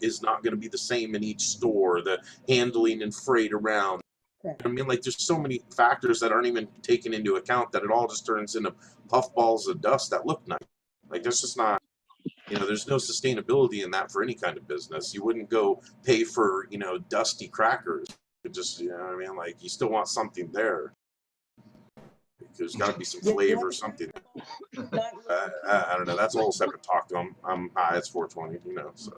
Speaker 16: is not going to be the same in each store. The handling and freight around. I mean, like, there's so many factors that aren't even taken into account that it all just turns into puffballs of dust that look nice. Like, that's just not, you know, there's no sustainability in that for any kind of business. You wouldn't go pay for, you know, dusty crackers. It just, you know what I mean? Like, you still want something there. There's got to be some flavor, something. I don't know. That's a whole separate talk. I'm high. It's 420, you know. So.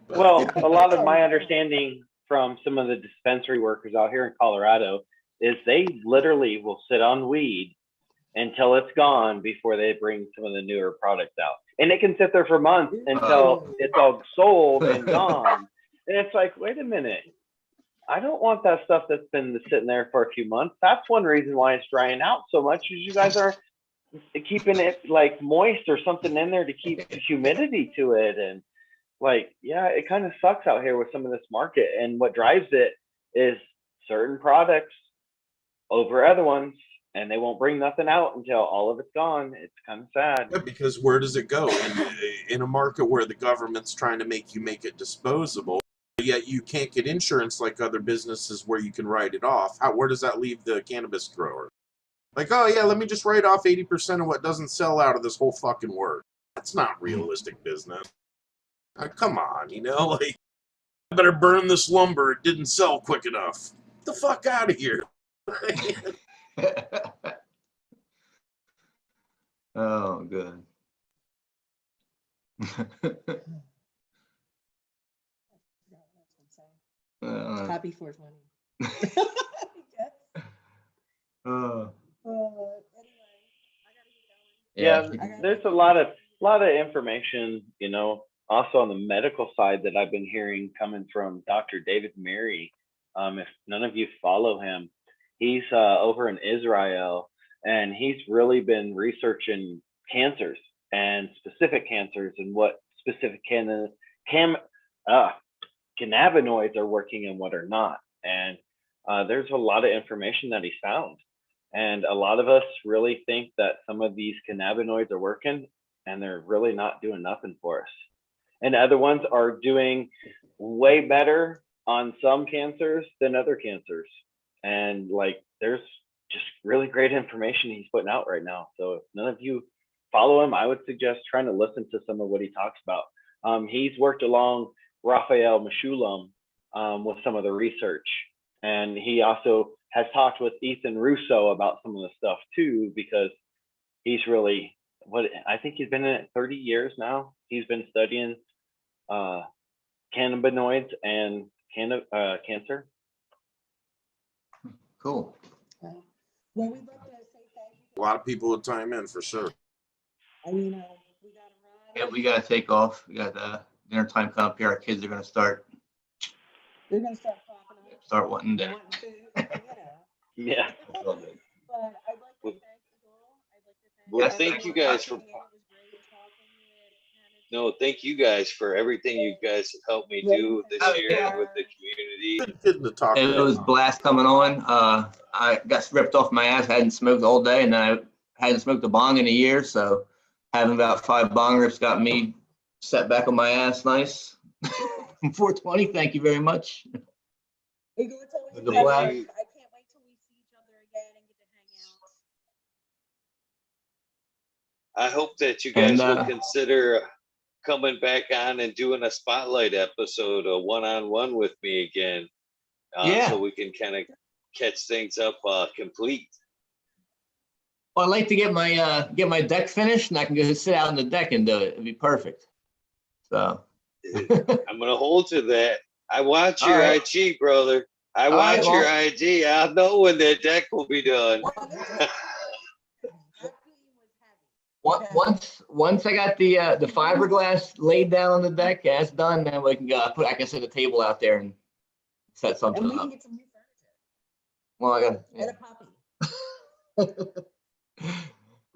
Speaker 11: Well, a lot of my understanding from some of the dispensary workers out here in Colorado is they literally will sit on weed until it's gone before they bring some of the newer products out. And it can sit there for months until it's all sold and gone. And it's like, wait a minute. I don't want that stuff that's been sitting there for a few months. That's one reason why it's drying out so much, is you guys are keeping it like moist or something in there to keep the humidity to it. And like, yeah, it kind of sucks out here with some of this market. And what drives it is certain products over other ones, and they won't bring nothing out until all of it's gone. It's kind of sad.
Speaker 16: Yeah, because where does it go? In a market where the government's trying to make you make it disposable, Yet you can't get insurance like other businesses where you can write it off. Where does that leave the cannabis grower? Like, oh yeah, let me just write off 80% of what doesn't sell out of this whole fucking work. That's not realistic business. Come on, like, I better burn this lumber. It didn't sell quick enough. Get the fuck out of here.
Speaker 22: Oh, good.
Speaker 10: Happy 420.
Speaker 21: Yeah.
Speaker 11: There's a lot of information, also on the medical side that I've been hearing coming from Dr. David Mary. If none of you follow him, he's over in Israel, and he's really been researching cancers and specific cancers and what specific cannabinoids are working and what are not. And there's a lot of information that he found. And a lot of us really think that some of these cannabinoids are working, and they're really not doing nothing for us. And other ones are doing way better on some cancers than other cancers. And like, there's just really great information he's putting out right now. So if none of you follow him, I would suggest trying to listen to some of what he talks about. He's worked along Raphael Meshulam with some of the research. And he also has talked with Ethan Russo about some of the stuff too, because he's really, I think he's been in it 30 years now. He's been studying cannabinoids and cancer.
Speaker 22: Cool.
Speaker 10: Well, we'd love to say thank you.
Speaker 16: A lot of people would chime in for sure.
Speaker 10: I mean, we gotta run.
Speaker 22: Yeah, we gotta take off. We got dinner time coming up here. Our kids are gonna start
Speaker 10: They're gonna start popping up.
Speaker 22: start wanting to.
Speaker 11: Yeah.
Speaker 10: But I'd like to thank
Speaker 1: Well, thank you guys for. No, thank you guys for everything you guys have helped me do this year with the community.
Speaker 16: Good to talk.
Speaker 22: It was blast coming on. I got ripped off my ass. Hadn't smoked all day, and I hadn't smoked a bong in a year. So having about 5 bong rips got me set back on my ass. Nice. 420. Thank you very much.
Speaker 10: It's always
Speaker 22: The
Speaker 10: a pleasure.
Speaker 22: blast.
Speaker 10: I can't wait till we see each other again and get to hang out.
Speaker 1: I hope that you guys will consider coming back on and doing a spotlight episode, a one-on-one with me again, so we can kind of catch things up complete.
Speaker 22: Well, I'd like to get my deck finished, and I can go sit out on the deck and do it. It'd be perfect. So
Speaker 1: I'm gonna hold to that. I watch
Speaker 22: All
Speaker 1: your
Speaker 22: right.
Speaker 1: IG, brother. I watch your IG. I'll know when the deck will be done.
Speaker 22: Once I got the fiberglass laid down on the deck, that's done. Then we can go. I can set a table out there and set something
Speaker 10: And we
Speaker 22: up.
Speaker 10: can get some new furniture
Speaker 22: Well, I got.
Speaker 10: and a puppy.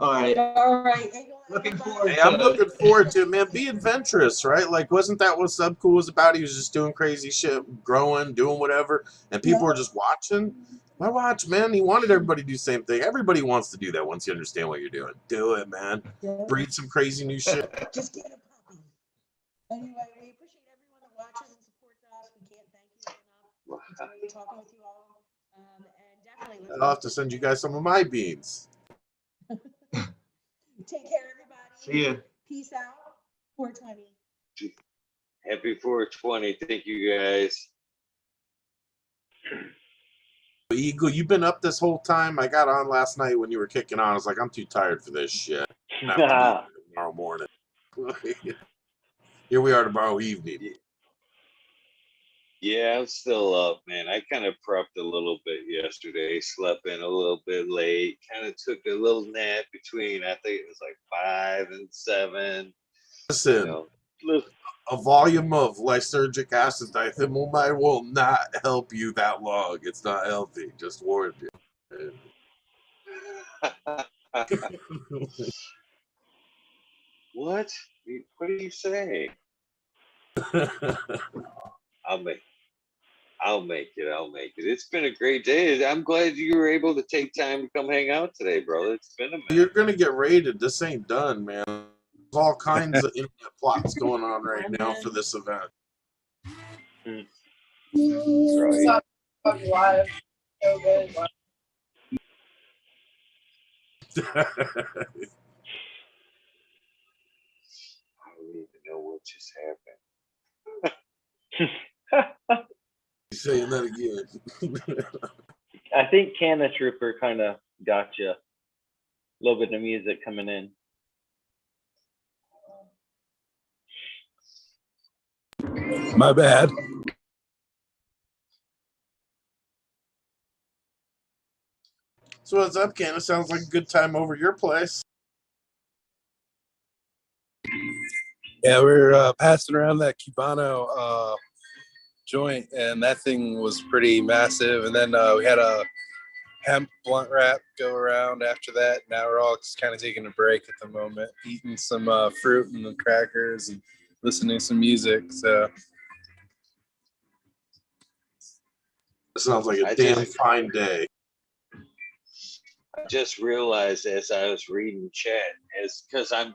Speaker 22: All right.
Speaker 10: All right.
Speaker 22: Looking forward.
Speaker 16: Hey, I'm looking forward to it, man. Be adventurous, right? Like, wasn't that what Sub Cool was about? He was just doing crazy shit, growing, doing whatever, and people were just watching. Why watch, man? He wanted everybody to do the same thing. Everybody wants to do that once you understand what you're doing. Do it, man. Breed some crazy new shit.
Speaker 10: Just get a puppy. Anyway, we appreciate everyone that watches and supports us. We can't thank you enough. It's great talking with you all. And definitely,
Speaker 16: I'll have to send you guys some of my beans.
Speaker 10: take care, everybody.
Speaker 22: See ya.
Speaker 10: Peace out. 420.
Speaker 1: Happy 420. Thank you guys.
Speaker 16: Eagle, you've been up this whole time. I got on last night when you were kicking on. I was like, I'm too tired for this shit. I'm gonna have to do it tomorrow morning. Here we are tomorrow evening.
Speaker 1: Yeah, I'm still up, man. I kind of prepped a little bit yesterday, slept in a little bit late, kind of took a little nap between, I think it was like 5 and 7.
Speaker 16: Listen, a volume of lysergic acid diethylmomide will not help you that long. It's not healthy. Just warn you.
Speaker 1: What? What are you saying? I'll make it. It's been a great day. I'm glad you were able to take time to come hang out today, brother. It's been a minute.
Speaker 16: You're gonna get raided. This ain't done, man. There's all kinds of internet plots going on right now for this event.
Speaker 1: Right.
Speaker 19: Live. So good.
Speaker 1: I don't even know what just happened.
Speaker 16: Saying that again.
Speaker 11: I think Canna Trooper kind of got you. A little bit of music coming in.
Speaker 17: My bad.
Speaker 16: So what's up, Ken? It sounds like a good time over your place.
Speaker 17: Yeah, we were passing around that Cubano joint, and that thing was pretty massive. And then we had a hemp blunt wrap go around after that. Now we're all just kind of taking a break at the moment, eating some fruit and the crackers and listening to some music. So
Speaker 16: It sounds like a damn fine day.
Speaker 1: I just realized as I was reading chat, is because I'm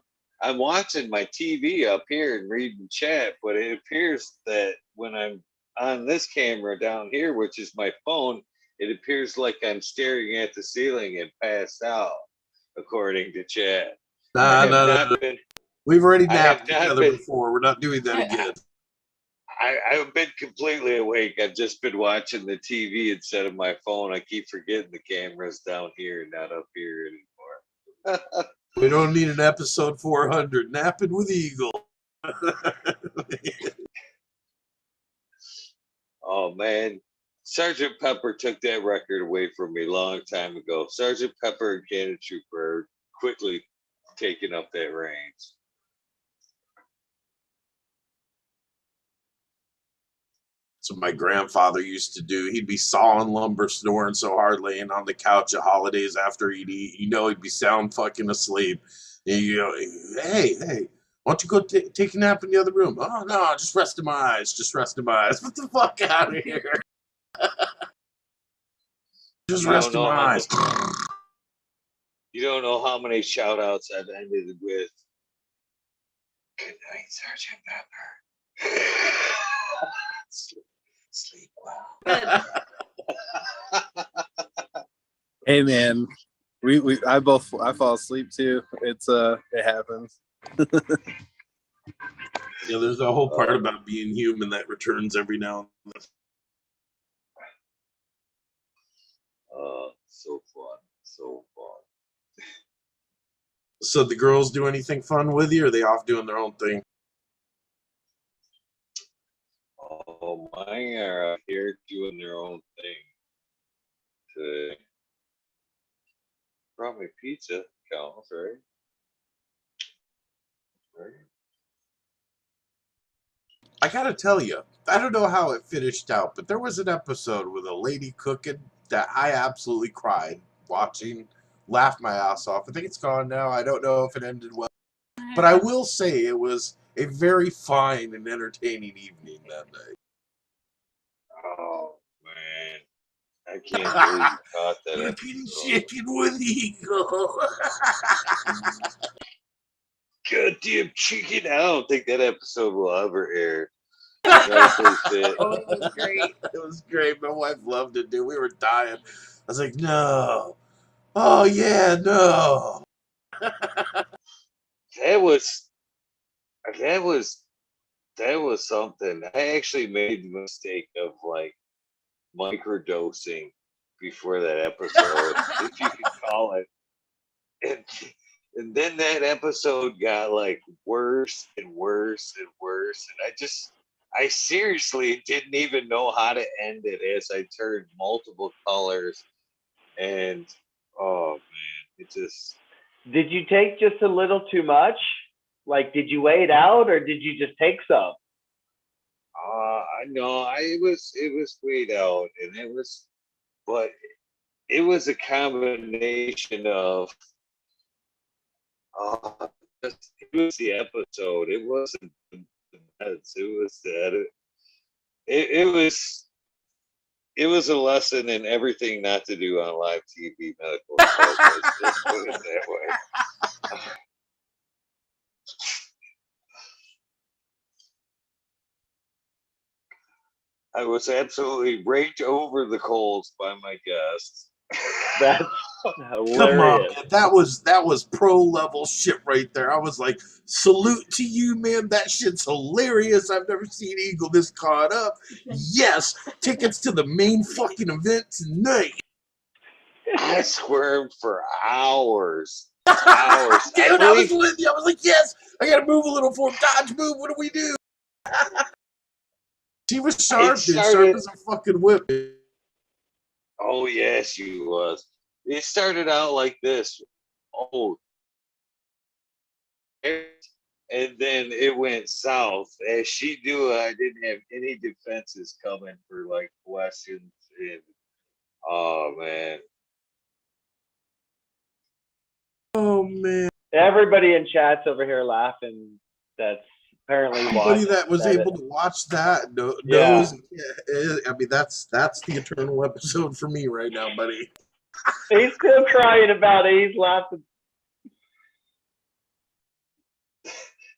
Speaker 1: watching my TV up here and reading chat, but it appears that when I'm on this camera down here, which is my phone, it appears like I'm staring at the ceiling and passed out, according to chat.
Speaker 16: No. We've already
Speaker 1: I have
Speaker 16: napped
Speaker 1: not
Speaker 16: together
Speaker 1: been-
Speaker 16: before. We're not doing that again.
Speaker 1: I've been completely awake. I've just been watching the TV instead of my phone. I keep forgetting the camera's down here and not up here anymore.
Speaker 16: We don't need an episode 400. Napping with Eagle.
Speaker 1: Oh man, Sergeant Pepper took that record away from me a long time ago. Sergeant Pepper and Cannon Trooper are quickly taking up that reins.
Speaker 16: So my grandfather used to do. He'd be sawing lumber, snoring so hard, laying on the couch at holidays after he'd eat. You know, he'd be sound fucking asleep. And you go, hey, why don't you go take a nap in the other room? Oh no, just resting my eyes. Just resting my eyes. What the fuck out of here? Just resting my eyes.
Speaker 1: You don't know how many shout outs I've ended with. Good night, Sergeant Pepper. Sleep well.
Speaker 17: hey man, I fall asleep too. It's it happens.
Speaker 16: Yeah, there's a whole part about being human that returns every now and then.
Speaker 1: So fun. So fun.
Speaker 16: So the girls do anything fun with you, or are they off doing their own thing?
Speaker 1: Oh, mine are out here doing their own thing today. Brought me pizza, counts, right?
Speaker 16: I gotta tell you, I don't know how it finished out, but there was an episode with a lady cooking that I absolutely cried watching, laughed my ass off. I think it's gone now. I don't know if it ended well, but I will say it was a very fine and entertaining evening that night.
Speaker 1: Oh man, I can't believe you caught that
Speaker 16: Cooking
Speaker 1: episode.
Speaker 16: chicken with Eagle.
Speaker 1: Goddamn chicken! I don't think that episode will ever air. That was it.
Speaker 19: Oh, it was great.
Speaker 16: It was great. My wife loved it, dude. We were dying. I was like, no. Oh yeah, no.
Speaker 1: That was something. I actually made the mistake of like microdosing before that episode, if you could call it. And then that episode got like worse and worse and worse. And I seriously didn't even know how to end it as I turned multiple colors. And oh man, it just.
Speaker 11: Did you take just a little too much? Like, did you weigh it out, or did you just take some?
Speaker 1: I know it was weighed out, and but it was a combination of. It was the episode. It wasn't the meds. It was the edit. It was a lesson in everything not to do on live TV medical specialists. Let's put it that way. I was absolutely raked over the coals by my guests.
Speaker 11: That's
Speaker 16: Come on,
Speaker 11: hilarious.
Speaker 16: man. That was pro level shit right there. I was like, salute to you, man. That shit's hilarious. I've never seen Eagle this caught up. Yes, tickets to the main fucking event tonight.
Speaker 1: I squirmed for hours.
Speaker 16: Dude,
Speaker 1: I
Speaker 16: I was
Speaker 1: believe
Speaker 16: with you. I was like, yes, I gotta move a little for him. Dodge move. What do we do? She was sharp, dude. Sharp as a fucking whip.
Speaker 1: Oh yes, she was. It started out like this. Oh, and then it went south. As she knew, I didn't have any defenses coming for like questions. And oh man,
Speaker 16: Oh man.
Speaker 11: Everybody in chat's over here laughing. That's apparently
Speaker 16: Anybody
Speaker 11: watched
Speaker 16: that was
Speaker 11: that.
Speaker 16: able to watch that
Speaker 11: Yeah.
Speaker 16: knows. I mean, that's the eternal episode for me right now, buddy.
Speaker 11: He's still crying about it. He's laughing.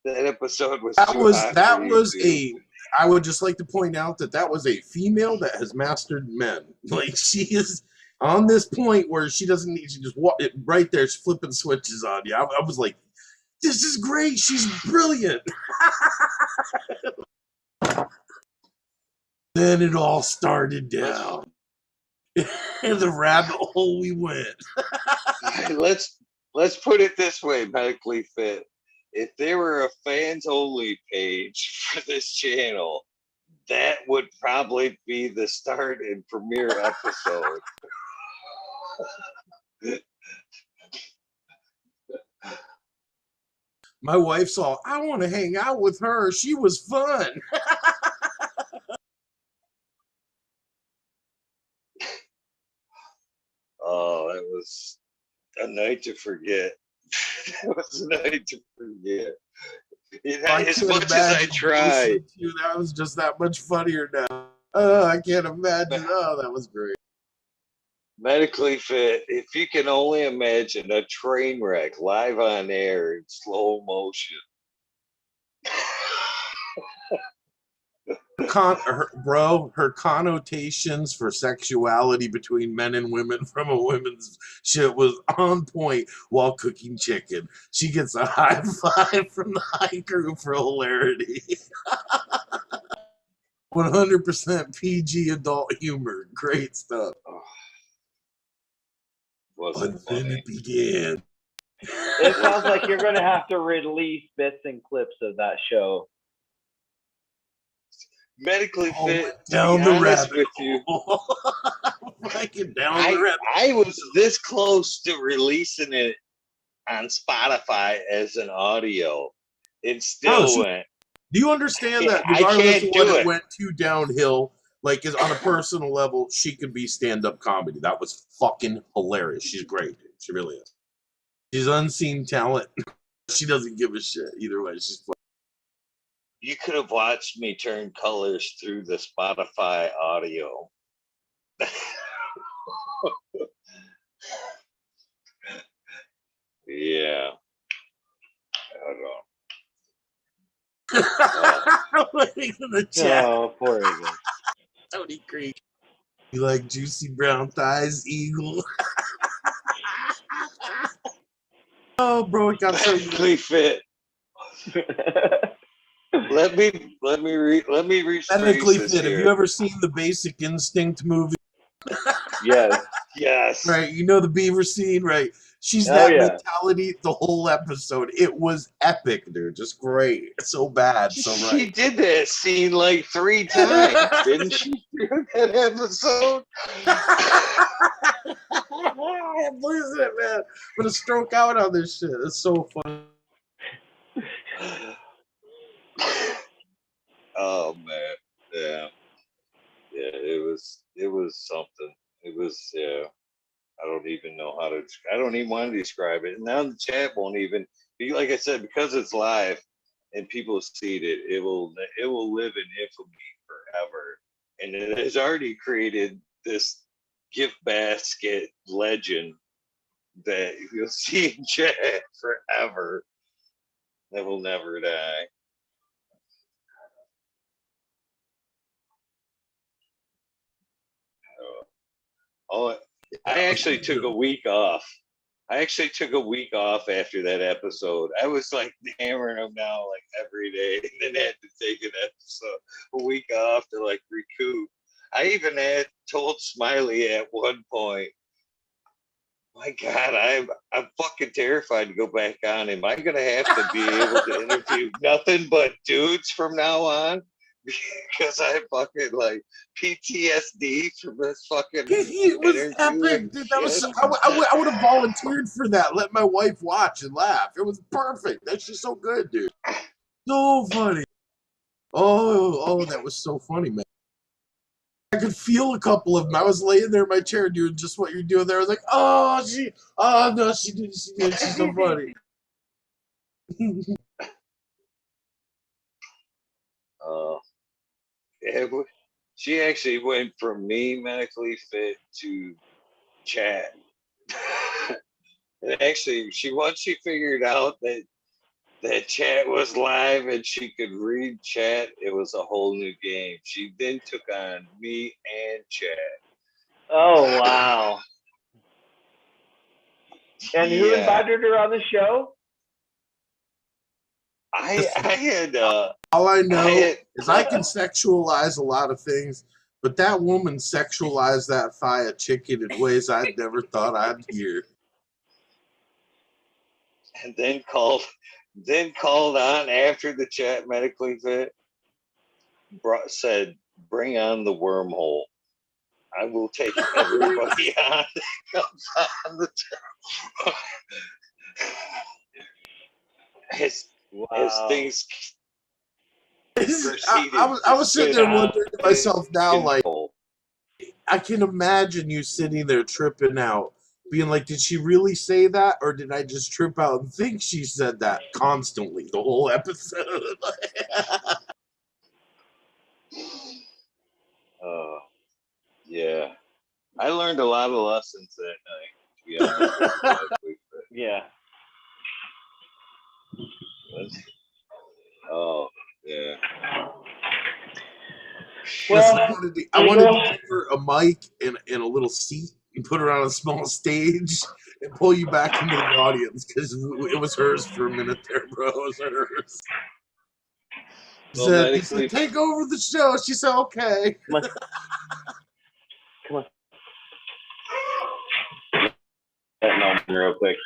Speaker 1: that episode was
Speaker 16: That
Speaker 1: too
Speaker 16: was
Speaker 1: hot
Speaker 16: that
Speaker 1: for you,
Speaker 16: was
Speaker 1: dude.
Speaker 16: a. I would just like to point out that was a female that has mastered men. Like she is on this point where she doesn't need to just walk it right there, she's flipping switches on you. I was like, this is great. She's brilliant. Then it all started down. In the rabbit hole we went.
Speaker 1: let's put it this way, medically fit. If there were a fans only page for this channel, that would probably be the start and premiere episode.
Speaker 16: My wife saw, I want to hang out with her. She was fun.
Speaker 1: Oh, it was a night to forget. It was a night to forget. As
Speaker 16: can't
Speaker 1: much as I
Speaker 16: imagine
Speaker 1: tried.
Speaker 16: listening to you. That was just that much funnier now. I can't imagine. Oh, that was great.
Speaker 1: Medically fit. If you can only imagine a train wreck live on air in slow motion.
Speaker 16: Her connotations for sexuality between men and women from a women's shit was on point while cooking chicken. She gets a high five from the high crew for hilarity. 100% PG adult humor. Great stuff.
Speaker 1: Wasn't
Speaker 16: Then
Speaker 1: funny.
Speaker 16: it began.
Speaker 11: It sounds like you're going to have to release bits and clips of that show.
Speaker 1: Medically fit.
Speaker 16: Down
Speaker 1: To
Speaker 16: the
Speaker 1: be honest
Speaker 16: rabbit
Speaker 1: with you,
Speaker 16: I
Speaker 1: was this close to releasing it on Spotify as an audio. It still went.
Speaker 16: Do you understand that
Speaker 1: I
Speaker 16: regardless
Speaker 1: can't
Speaker 16: of what
Speaker 1: do
Speaker 16: it
Speaker 1: it.
Speaker 16: went to downhill, like is on a personal level, she could be stand-up comedy. That was fucking hilarious. She's great, dude. She really is. She's unseen talent. She doesn't give a shit either way. She's fun.
Speaker 1: You could have watched me turn colors through the Spotify audio. Yeah.
Speaker 16: Waiting in the chat.
Speaker 11: Oh, poor Eagle.
Speaker 16: Tony Creek. You like juicy brown thighs, Eagle? Oh, bro, it got so
Speaker 1: Medically fit. Let me rephrase
Speaker 16: medically
Speaker 1: this
Speaker 16: fit. Have
Speaker 1: here.
Speaker 16: you ever seen the Basic Instinct movie?
Speaker 11: Yes.
Speaker 1: Yes.
Speaker 16: Right. You know the beaver scene, right? She's
Speaker 11: Oh,
Speaker 16: that
Speaker 11: yeah.
Speaker 16: mentality the whole episode. It was epic, dude. Just great. So bad. So
Speaker 1: She
Speaker 16: right.
Speaker 1: did that scene like 3 times, didn't she? Through that episode.
Speaker 16: I'm losing it, man. I'm gonna stroke out on this shit. It's so funny.
Speaker 1: Oh man, yeah, it was something. It was I don't even know how to. I don't even want to describe it. Now the chat won't even. Like I said, because it's live and people see it, it will live in infamy forever. And it has already created this gift basket legend that you'll see in chat forever. That will never die. Oh, I actually took a week off. After that episode. I was like hammering them now like every day, and then had to take a week off to like recoup. I even had told Smiley at one point, my God, I'm fucking terrified to go back on. Am I gonna have to be able to interview nothing but dudes from now on? Because I fucking like PTSD from this fucking
Speaker 16: It was epic, dude. That was I would have volunteered for that. Let my wife watch and laugh. It was perfect. That's just so good, dude. So funny. Oh, that was so funny, man. I could feel a couple of them. I was laying there in my chair doing just what you're doing there. I was like, oh no, she did. She's so funny.
Speaker 1: She actually went from me medically fit to chat. And actually, once she figured out that chat was live and she could read chat, it was a whole new game. She then took on me and chat.
Speaker 11: Oh wow! And who invited her on the show?
Speaker 1: I had
Speaker 16: all I know is I can sexualize a lot of things, but that woman sexualized that thigh of chicken in ways I never thought I'd hear.
Speaker 1: And then called on after the chat medically fit. Said, "Bring on the wormhole. I will take everybody on that comes on the as things
Speaker 16: I was sitting there wondering to myself now, like, I can imagine you sitting there tripping out, being like, did she really say that? Or did I just trip out and think she said that constantly the whole episode?
Speaker 1: Yeah. I learned a lot of lessons that night, to be honest.
Speaker 11: Yeah.
Speaker 1: Oh, yeah.
Speaker 16: Well, I wanted to give her a mic and a little seat and put her on a small stage and pull you back into the audience because it was hers for a minute there, bro. It was hers. He said, take over the show. She said, okay.
Speaker 11: Come on. No, real quick.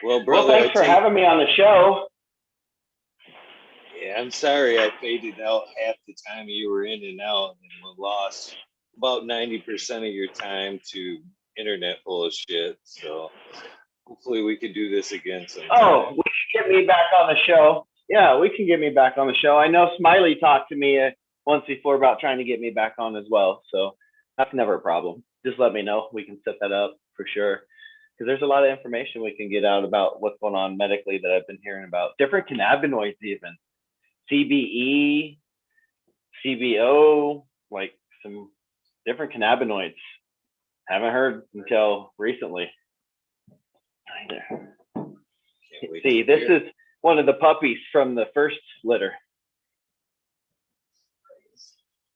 Speaker 1: Well, brother,
Speaker 11: thanks for having me on the show.
Speaker 1: Yeah, I'm sorry I faded out half the time you were in and out and lost about 90% of your time to internet bullshit. So hopefully we can do this again sometime.
Speaker 11: Oh, we can get me back on the show. Yeah, we can get me back on the show. I know Smiley talked to me once before about trying to get me back on as well. So that's never a problem. Just let me know. We can set that up for sure. Because there's a lot of information we can get out about what's going on medically that I've been hearing about. Different cannabinoids even. CBE, CBO, like some different cannabinoids. Haven't heard until recently. See, this is one of the puppies from the first litter.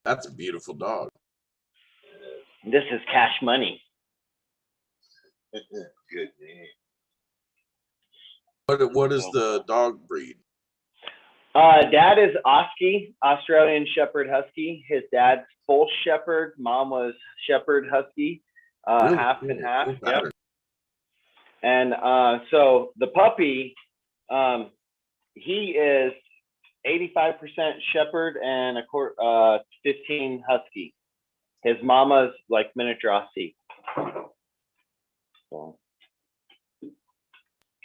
Speaker 16: That's a beautiful dog.
Speaker 11: This is Cash Money.
Speaker 1: Good name.
Speaker 16: What is the dog breed?
Speaker 11: Dad is Oski, Australian Shepherd Husky. His dad's full Shepherd. Mom was Shepherd Husky,
Speaker 16: Really
Speaker 11: half
Speaker 16: cool.
Speaker 11: and half.
Speaker 16: Cool
Speaker 11: Yep.
Speaker 16: pattern.
Speaker 11: And so the puppy, he is 85% Shepherd and 15 Husky. His mama's like miniature Aussie. So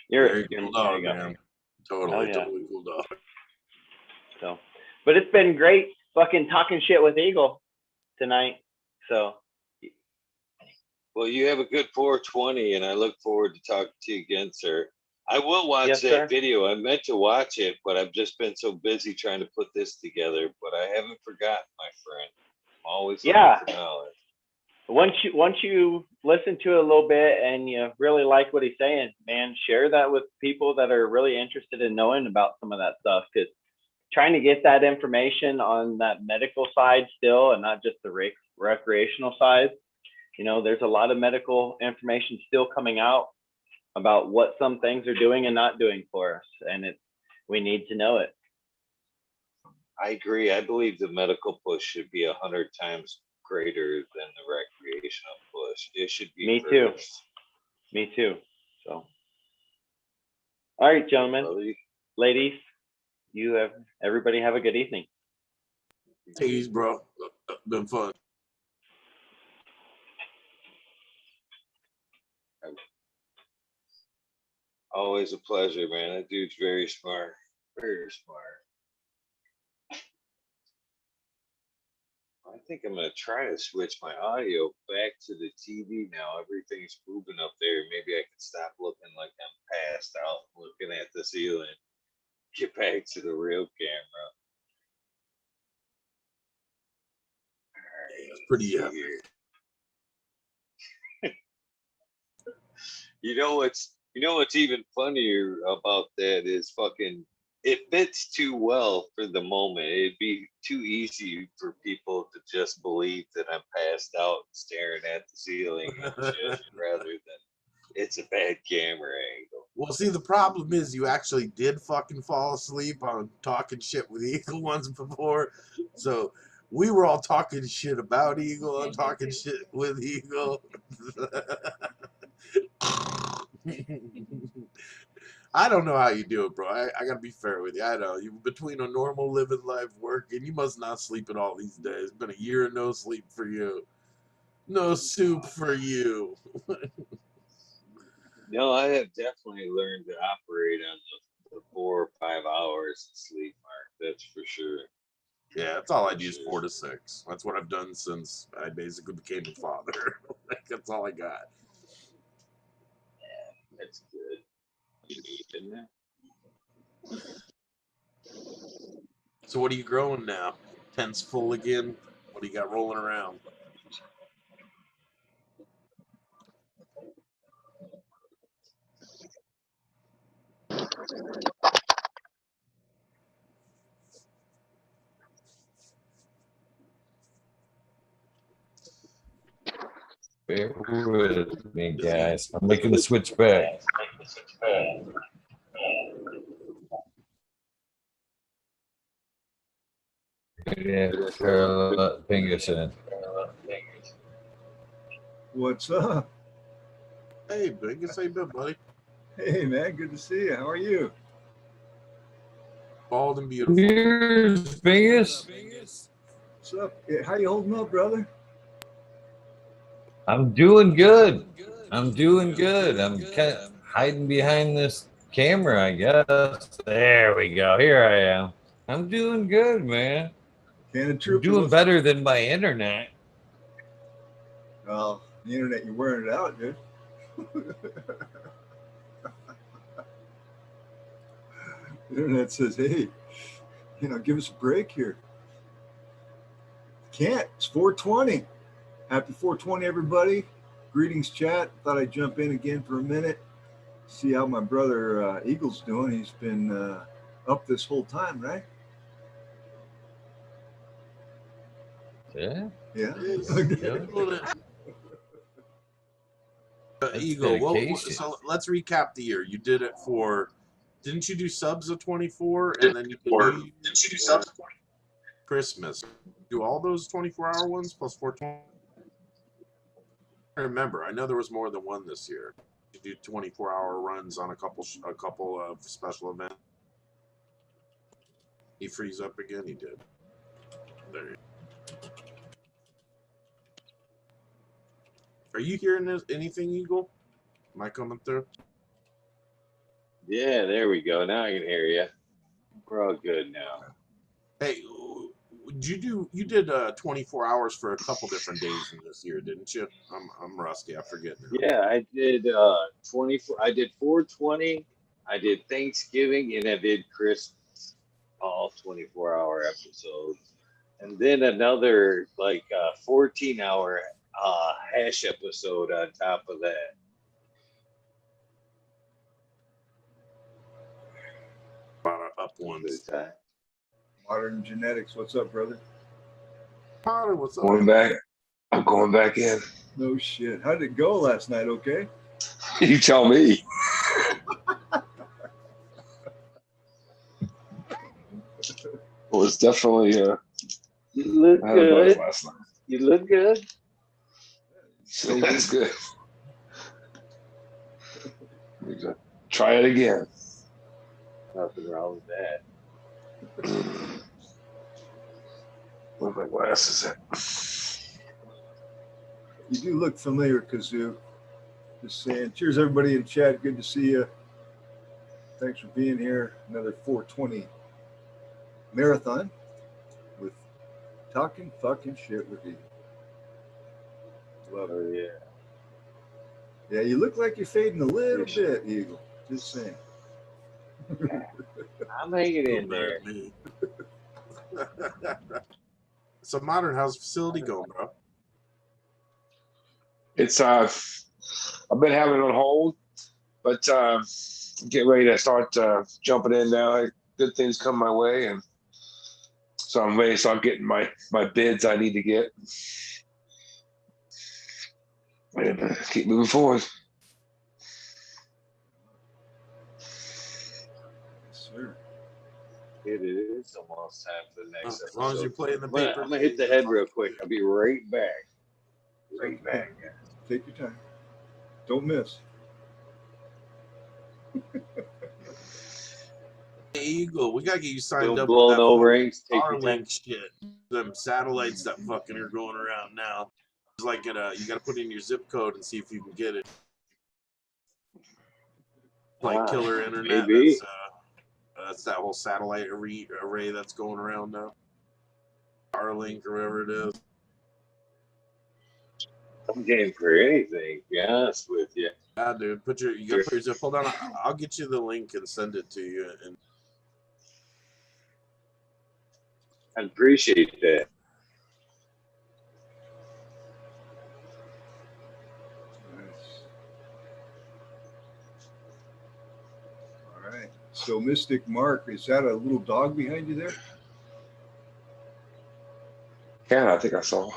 Speaker 16: Very cool dog, man. Totally,
Speaker 11: yeah.
Speaker 16: totally cool dog.
Speaker 11: So, but it's been great fucking talking shit with Eagle tonight. So,
Speaker 1: well, you have a good 420, and I look forward to talking to you again, sir. I will watch
Speaker 11: Yes,
Speaker 1: that
Speaker 11: sir.
Speaker 1: video. I meant to watch it, but I've just been so busy trying to put this together. But I haven't forgotten, my friend. I'm always looking for knowledge.
Speaker 11: Once you listen to it a little bit and you really like what he's saying, man, share that with people that are really interested in knowing about some of that stuff. Because trying to get that information on that medical side still, and not just the Rick recreational side. You know, there's a lot of medical information still coming out about what some things are doing and not doing for us, and we need to know it.
Speaker 1: I agree. I believe the medical push should be 100 times greater than the recreational push. It should be.
Speaker 11: Me too. Me too. So, all right, gentlemen, ladies, everybody have a good evening.
Speaker 16: Take it easy, bro. Been fun.
Speaker 1: Always a pleasure, man. That dude's very smart. Very smart. I think I'm gonna try to switch my audio back to the TV now. Everything's moving up there. Maybe I can stop looking like I'm passed out, looking at the ceiling. Get back to the real camera.
Speaker 16: It's pretty
Speaker 1: here. You know what's even funnier about that is fucking it fits too well for the moment. It'd be too easy for people to just believe that I'm passed out staring at the ceiling and shit, rather than it's a bad camera angle.
Speaker 16: Well, see, the problem is you actually did fucking fall asleep on talking shit with Eagle once before. So we were all talking shit about Eagle and talking shit with Eagle. I don't know how you do it, bro. I gotta be fair with you. I know you between a normal living life, work, and you must not sleep at all these days. It's been a year of no sleep for you. No soup for you.
Speaker 1: No, I have definitely learned to operate on the 4 or 5 hours of sleep mark. That's for sure.
Speaker 16: Yeah, that's all I do is 4 to 6. That's what I've done since I basically became a father. That's all I got.
Speaker 1: Yeah, that's good. Isn't it?
Speaker 16: So what are you growing now? Tent's full again? What do you got rolling around?
Speaker 1: Bear with me, guys. I'm making the switch back. Yeah, Pingerson.
Speaker 7: What's up?
Speaker 16: Hey, Bingus, how you been, buddy?
Speaker 7: Hey, man, good to see you. How are you?
Speaker 16: Bald and beautiful.
Speaker 1: Here's Bingus.
Speaker 7: What's up? How you holding up, brother?
Speaker 1: I'm doing good. I'm doing good. I'm kind of hiding behind this camera, I guess. There we go. Here I am. I'm doing good, man.
Speaker 7: Canna
Speaker 1: I'm
Speaker 7: Trooper.
Speaker 1: doing better than my internet.
Speaker 7: Well, the internet, you're wearing it out, dude. The internet says, hey, give us a break here. Can't. It's 420. Happy 420, everybody. Greetings, chat. Thought I'd jump in again for a minute. See how my brother Eagle's doing. He's been up this whole time, right?
Speaker 1: Yeah.
Speaker 7: Yeah.
Speaker 16: Eagle, so let's recap the year. You did it for, didn't you do subs of 24 and then you did Christmas? Do all those 24-hour ones plus 420? I remember. I know there was more than one this year. You do 24-hour runs on a couple of special events. He frees up again. He did. There you go. Are you hearing anything, Eagle? Am I coming through?
Speaker 1: Yeah, there we go. Now I can hear you. We're all good now.
Speaker 16: Hey, you did 24 hours for a couple different days in this year, didn't you? I'm rusty. I forget now.
Speaker 1: Yeah, I did 24. I did 420. I did Thanksgiving, and I did Christmas. All 24-hour episodes, and then another 14-hour hash episode on top of that.
Speaker 16: Up ones.
Speaker 7: Modern Genetics. What's up, brother?
Speaker 16: Potter, what's up?
Speaker 1: Going back.
Speaker 9: I'm going back in.
Speaker 7: No shit. How did it go last night? Okay.
Speaker 9: You tell me. Well, it's definitely
Speaker 11: You look
Speaker 9: I had a buzz
Speaker 11: good.
Speaker 9: last night.
Speaker 11: You look good.
Speaker 9: So that's good. Try it again.
Speaker 1: Nothing wrong with that.
Speaker 9: Where my glasses at?
Speaker 7: You do look familiar, Kazoo. Just saying. Cheers, everybody in chat. Good to see you. Thanks for being here. Another 420 marathon with talking fucking shit with you. Love it.
Speaker 1: Yeah.
Speaker 7: Yeah, you look like you're fading a little bit, Eagle. Just saying.
Speaker 1: I'll make it in there.
Speaker 16: So modern, how's the facility going, bro?
Speaker 9: It's I've been having it on hold, but get ready to start jumping in now. Good things come my way, and so I'm ready to start getting my bids I need to get. And keep moving forward.
Speaker 7: Sir.
Speaker 1: It is almost time for the next
Speaker 16: As long as you're playing the
Speaker 1: I'm gonna
Speaker 16: paper.
Speaker 1: hit the head real quick. I'll be right back. Right back.
Speaker 7: Take your time. Don't miss.
Speaker 16: Hey, Eagle, we gotta get you signed
Speaker 1: Don't
Speaker 16: up
Speaker 1: blow
Speaker 16: with that
Speaker 1: no
Speaker 16: fucking
Speaker 1: rings. Take your time.
Speaker 16: Starlink shit. Them satellites that fucking are going around now. It's like you gotta put in your zip code and see if you can get it. Like killer internet.
Speaker 1: maybe.
Speaker 16: That's that whole satellite array that's going around now. Starlink or whatever it is.
Speaker 1: I'm game for anything, to be honest with you.
Speaker 16: Yeah, dude. You gotta put your zip. Hold on, I'll get you the link and send it to you. And
Speaker 1: I appreciate that.
Speaker 7: Nice. All right. So Mystic Mark, is that a little dog behind you there?
Speaker 9: Yeah, I think I saw.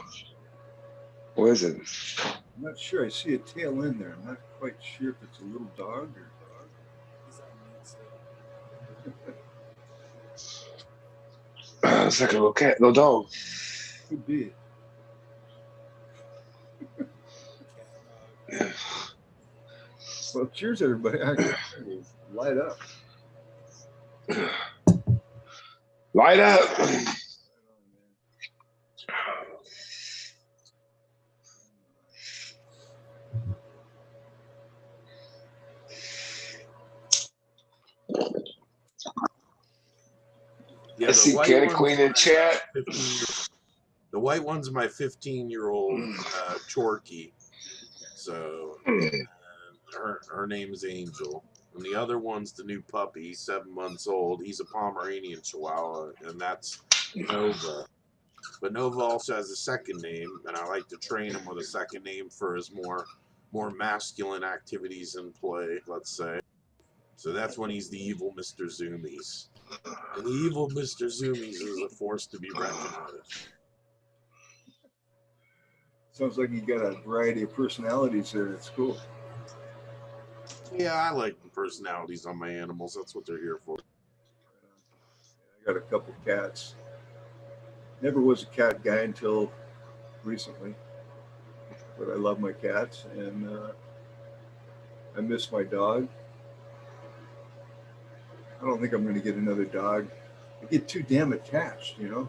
Speaker 9: What is it?
Speaker 7: I'm not sure. I see a tail in there. I'm not quite sure if it's a little dog or
Speaker 9: It's like a little cat, little dog.
Speaker 7: could be. Well, cheers, everybody. Light up.
Speaker 9: Light up.
Speaker 16: yeah,
Speaker 9: I see Candy Queen in chat.
Speaker 16: The white one's my 15-year-old Chorky. So her name's Angel. And the other one's the new puppy. He's 7 months old. He's a Pomeranian Chihuahua, and that's Nova. But Nova also has a second name, and I like to train him with a second name for his more masculine activities in play, let's say. So that's when he's the evil Mr. Zoomies. And the evil Mr. Zoomies is a force to be reckoned with.
Speaker 7: Sounds like you got a variety of personalities there. It's cool.
Speaker 16: Yeah, I like the personalities on my animals. That's what they're here for.
Speaker 7: I got a couple cats. Never was a cat guy until recently, but I love my cats, and I miss my dog. I don't think I'm going to get another dog. I get too damn attached, you know?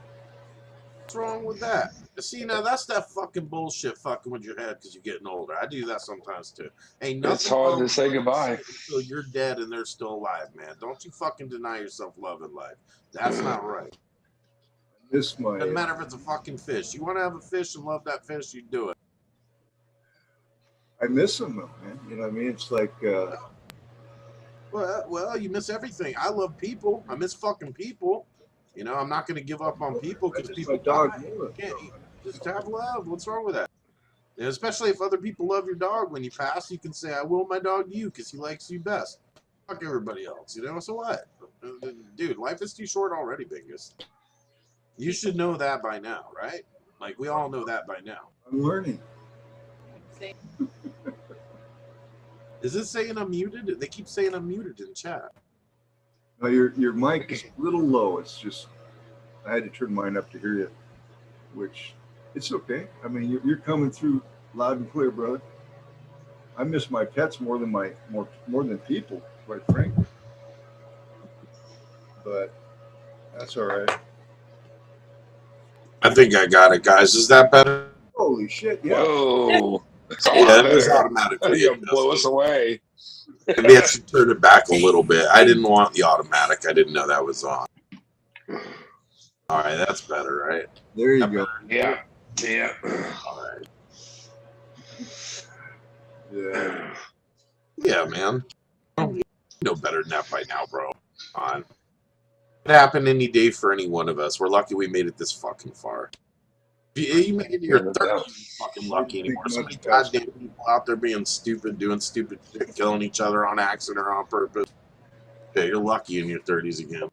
Speaker 16: What's wrong with that? See, now that's that fucking bullshit fucking with your head because you're getting older. I do that sometimes too. Ain't nothing
Speaker 9: It's hard
Speaker 16: wrong
Speaker 9: to
Speaker 16: with
Speaker 9: say goodbye.
Speaker 16: until you're dead and they're still alive, man. Don't you fucking deny yourself love and life. That's not right.
Speaker 7: This my
Speaker 16: Doesn't matter if it's a fucking fish. You want to have a fish and love that fish, you do it.
Speaker 7: I miss them, though, man. You know what I mean? It's like
Speaker 16: Well, you miss everything. I love people. I miss fucking people. You know, I'm not going to give up on people because people
Speaker 7: dog.
Speaker 16: die. You can't just have love. What's wrong with that? And especially if other people love your dog when you pass, you can say, "I will my dog to you because he likes you best." Fuck everybody else, you know. So what, dude? Life is too short already, Bingus. You should know that by now, right? Like we all know that by now.
Speaker 7: I'm learning.
Speaker 16: Is it saying I'm muted? They keep saying I'm muted in chat.
Speaker 7: No, your mic is a little low. It's just I had to turn mine up to hear you, which it's okay. I mean, you're coming through loud and clear, brother. I miss my pets more than more than people, quite frankly. But that's all right.
Speaker 16: I think I got it, guys. Is that better?
Speaker 7: Holy shit! Yeah.
Speaker 9: Whoa. That's a
Speaker 16: Yeah,
Speaker 9: lot
Speaker 16: it was
Speaker 9: better.
Speaker 16: automatically
Speaker 9: You're gonna blow us
Speaker 16: adjusted.
Speaker 9: away.
Speaker 16: Maybe I should turn it back a little bit. I didn't want the automatic. I didn't know that was on. All right, that's better, right?
Speaker 7: There you go.
Speaker 9: Yeah. Yeah.
Speaker 16: All right.
Speaker 7: Yeah.
Speaker 16: Yeah, man. You know better than that by now, bro. Come on. It happened any day for any one of us. We're lucky we made it this fucking far. You made it to your 30s, you fucking lucky anymore. So many goddamn people out there being stupid, doing stupid shit, killing each other on accident or on purpose. Yeah, you're lucky in your 30s again.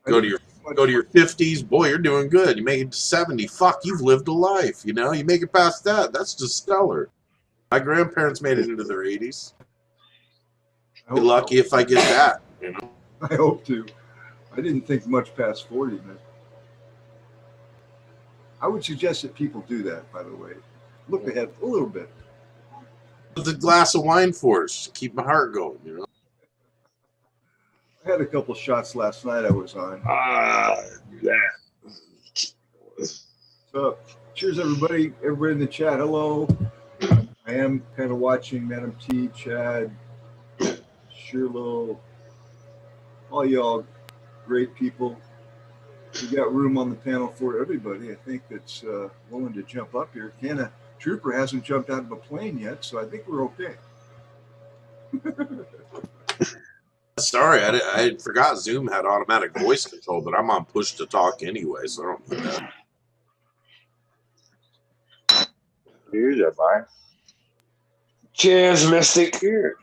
Speaker 16: Go to your 50s, boy, you're doing good. You make it to 70, fuck, you've lived a life, you know? You make it past that, that's just stellar. My grandparents made it into their 80s. Be lucky if I get that, you know?
Speaker 7: I hope to. I didn't think much past 40, man. I would suggest that people do that, by the way. Look ahead a little bit.
Speaker 16: With a glass of wine for us to keep my heart going, you know?
Speaker 7: I had a couple shots last night I was on. So, cheers, everybody. Everybody in the chat, hello. I am kind of watching Madam T, Chad, Shirlo, all y'all great people. We got room on the panel for everybody. I think that's willing to jump up here. Canna Trooper hasn't jumped out of a plane yet, so I think we're okay.
Speaker 16: Sorry, I forgot Zoom had automatic voice control, but I'm on push to talk anyway, so I don't need that.
Speaker 9: Cheers, everybody. Cheers, Mystic. Cheers.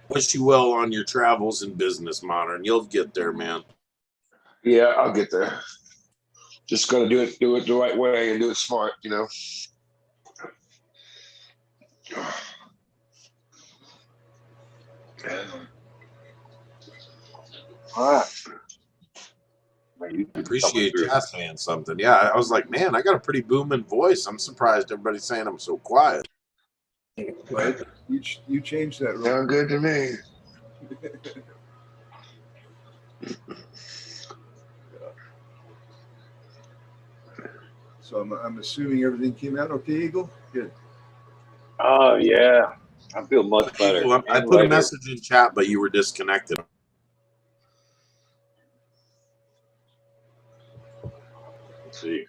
Speaker 16: Wish you well on your travels in business, Modern. You'll get there, man.
Speaker 9: Yeah, I'll get there. Just gotta do it the right way and do it smart, you know. All right.
Speaker 16: Appreciate Chat saying something. Yeah, I was like, man, I got a pretty booming voice. I'm surprised everybody's saying I'm so quiet.
Speaker 7: Right? You changed that.
Speaker 9: Sound good to me.
Speaker 7: So I'm assuming everything came out okay, Eagle? Good.
Speaker 1: Oh yeah, I feel much better.
Speaker 16: I put a message in chat, but you were disconnected.
Speaker 1: Let's see.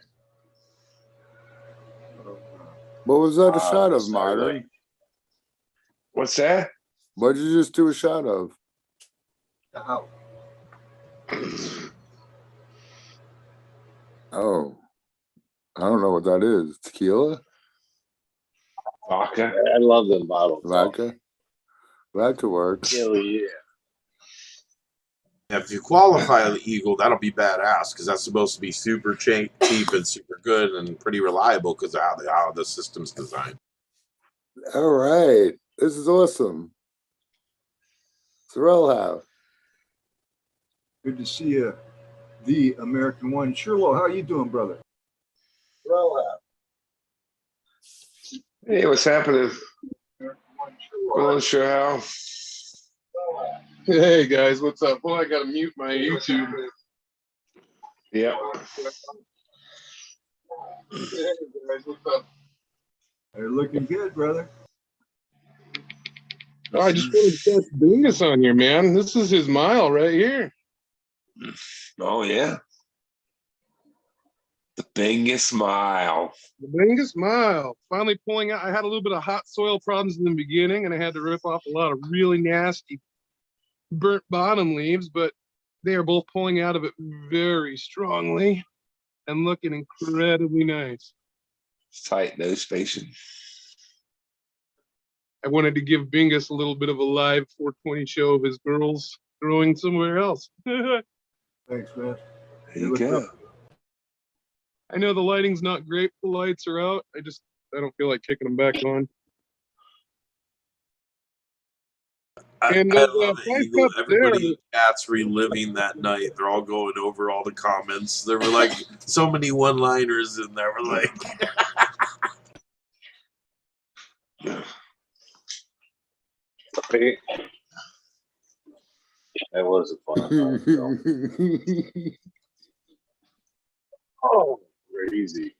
Speaker 18: What was that a shot of,
Speaker 1: sorry,
Speaker 18: Modern?
Speaker 9: What's that?
Speaker 18: What did you just do a shot of?
Speaker 7: How?
Speaker 18: Oh, I don't know what that is. Tequila?
Speaker 9: Vodka.
Speaker 1: I love them bottles.
Speaker 18: Vodka? That could work.
Speaker 1: Hell yeah.
Speaker 16: If you qualify the Eagle, that'll be badass because that's supposed to be super cheap and super good and pretty reliable because of how the system's designed.
Speaker 18: All right. This is awesome. Sorrel House.
Speaker 7: Good to see you, the American one. Shirlo, how are you doing, brother?
Speaker 9: Hey, what's happening? Well, sure how.
Speaker 14: Hey guys, what's up? Well, I gotta mute my YouTube.
Speaker 9: Yeah.
Speaker 14: Hey guys, what's up?
Speaker 7: They're looking good, brother.
Speaker 14: Oh, I just wanted to catch Dingus on here, man. This is his mile right here.
Speaker 9: Oh yeah. The biggest smile.
Speaker 14: The biggest mile. Finally pulling out. I had a little bit of hot soil problems in the beginning, and I had to rip off a lot of really nasty burnt bottom leaves, but they are both pulling out of it very strongly and looking incredibly nice.
Speaker 9: Tight nose spacing.
Speaker 14: I wanted to give Bingus a little bit of a live 420 show of his girls growing somewhere else.
Speaker 7: Thanks, man.
Speaker 9: There you go.
Speaker 14: I know the lighting's not great. The lights are out. I don't feel like kicking them back on.
Speaker 16: I
Speaker 14: And
Speaker 16: love
Speaker 14: those
Speaker 16: it,
Speaker 14: five
Speaker 16: Eagle.
Speaker 14: cups
Speaker 16: Everybody in
Speaker 14: there.
Speaker 16: the chat's reliving that night. They're all going over all the comments. There were like so many one-liners in there. We're like,
Speaker 1: That was a fun time. Oh, crazy.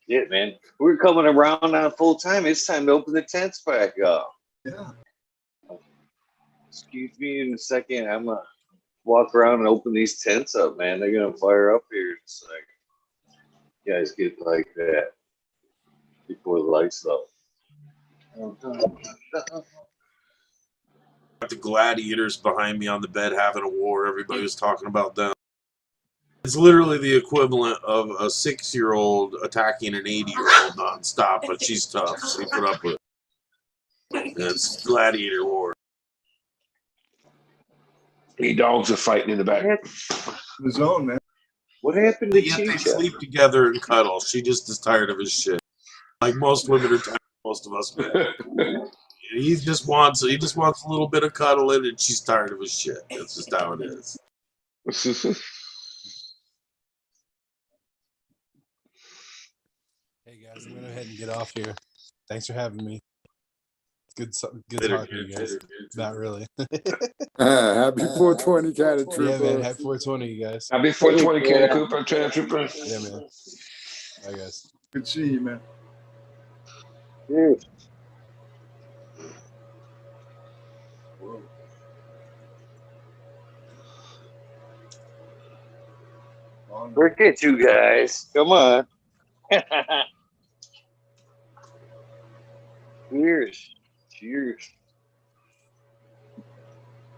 Speaker 1: Shit, man. We're coming around on full time. It's time to open the tents back up.
Speaker 7: Yeah.
Speaker 1: Excuse me in a second. I'm going to walk around and open these tents up, man. They're going to fire up here in a second. You guys get like that before the lights go.
Speaker 16: the gladiators behind me on the bed having a war. Everybody was talking about them. It's literally the equivalent of a 6-year-old attacking an 80-year-old nonstop, but she's tough. She put up with it. It's gladiator war.
Speaker 9: The dogs are fighting in the back.
Speaker 7: The zone, man.
Speaker 1: What happened to
Speaker 16: Yet they
Speaker 1: Chicha?
Speaker 16: sleep together and cuddle. She just is tired of his shit. Like most women are tired of most of us. He just wants a little bit of cuddling, and she's tired of his shit. That's just how it is.
Speaker 17: Hey guys, I'm gonna go ahead and get off here. Thanks for having me. It's good
Speaker 16: Later,
Speaker 17: talking to you guys. Not really.
Speaker 18: Happy 420, Canna Trooper.
Speaker 17: Yeah, man. Happy 420, you guys.
Speaker 9: Happy 420, Canna Cooper, Canna Trooper.
Speaker 17: Yeah, man. Bye, guys.
Speaker 7: Good seeing you, man.
Speaker 1: Cheers. Look at you guys. Come on. Cheers. Cheers.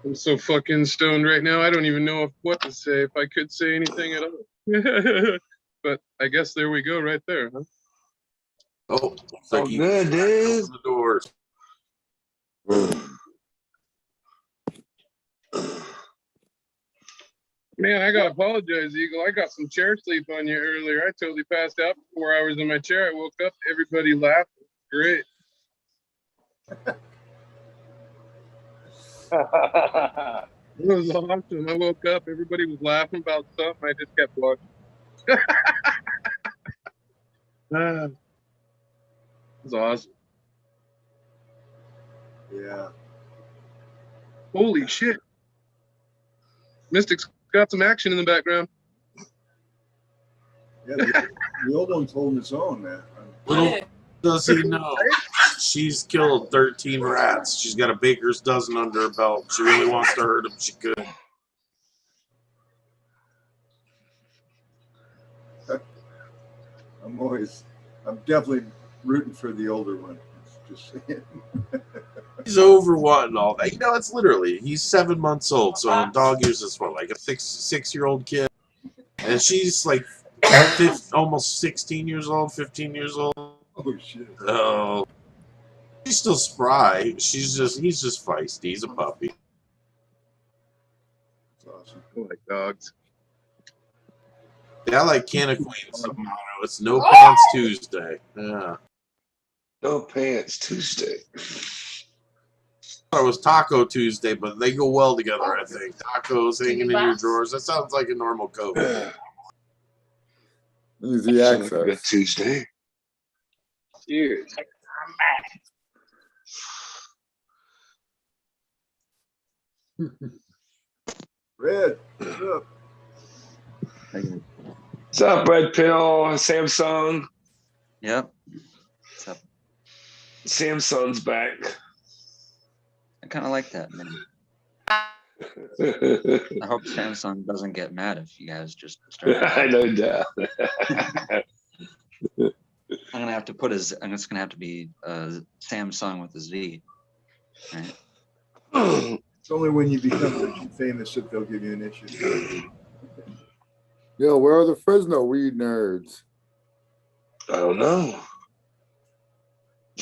Speaker 14: I'm so fucking stoned right now. I don't even know what to say, if I could say anything at all. But I guess there we go, right there, huh?
Speaker 16: Oh, looks like you
Speaker 9: good, dude.
Speaker 16: open the doors.
Speaker 14: Man, I gotta apologize, Eagle. I got some chair sleep on you earlier. I totally passed out for 4 hours in my chair. I woke up, everybody laughed. Great. It was awesome. I woke up, everybody was laughing about something. I just kept watching. It was awesome.
Speaker 7: Yeah.
Speaker 14: Holy shit. Mystic's got some action in the background.
Speaker 7: Yeah, the old one's holding its own, man.
Speaker 16: Little does he know, she's killed 13 rats. She's got a baker's dozen under her belt. She really wants to hurt him. She could.
Speaker 7: I'm definitely rooting for the older one. Just saying.
Speaker 16: He's overwanting all that. You know, it's literally, he's 7 months old. So in dog years, it's what, like a six-year-old kid? And she's like almost 16 years old, 15 years old.
Speaker 7: Oh, shit.
Speaker 16: Oh, she's still spry. He's just feisty. He's a puppy.
Speaker 7: That's awesome.
Speaker 14: I like dogs.
Speaker 16: Yeah, I like Canna Queen's motto. It's no pants Tuesday. Yeah.
Speaker 9: No pants Tuesday.
Speaker 16: It was Taco Tuesday, but they go well together, I think. Tacos hanging in your drawers. That sounds like a normal COVID.
Speaker 18: Easy access.
Speaker 9: Good Tuesday.
Speaker 1: Cheers.
Speaker 7: Red, what's up?
Speaker 9: What's up, Red Pill? Samsung.
Speaker 3: Yep. What's up?
Speaker 9: Samsung's back.
Speaker 3: I kind of like that, man. I hope Samsung doesn't get mad if you guys just start.
Speaker 9: I no doubt.
Speaker 3: I'm gonna have to put his. I'm just gonna have to be Samsung with a Z. Right?
Speaker 7: It's only when you become rich and famous that they'll give you an issue.
Speaker 18: Yo, where are the Fresno weed nerds?
Speaker 9: I don't know.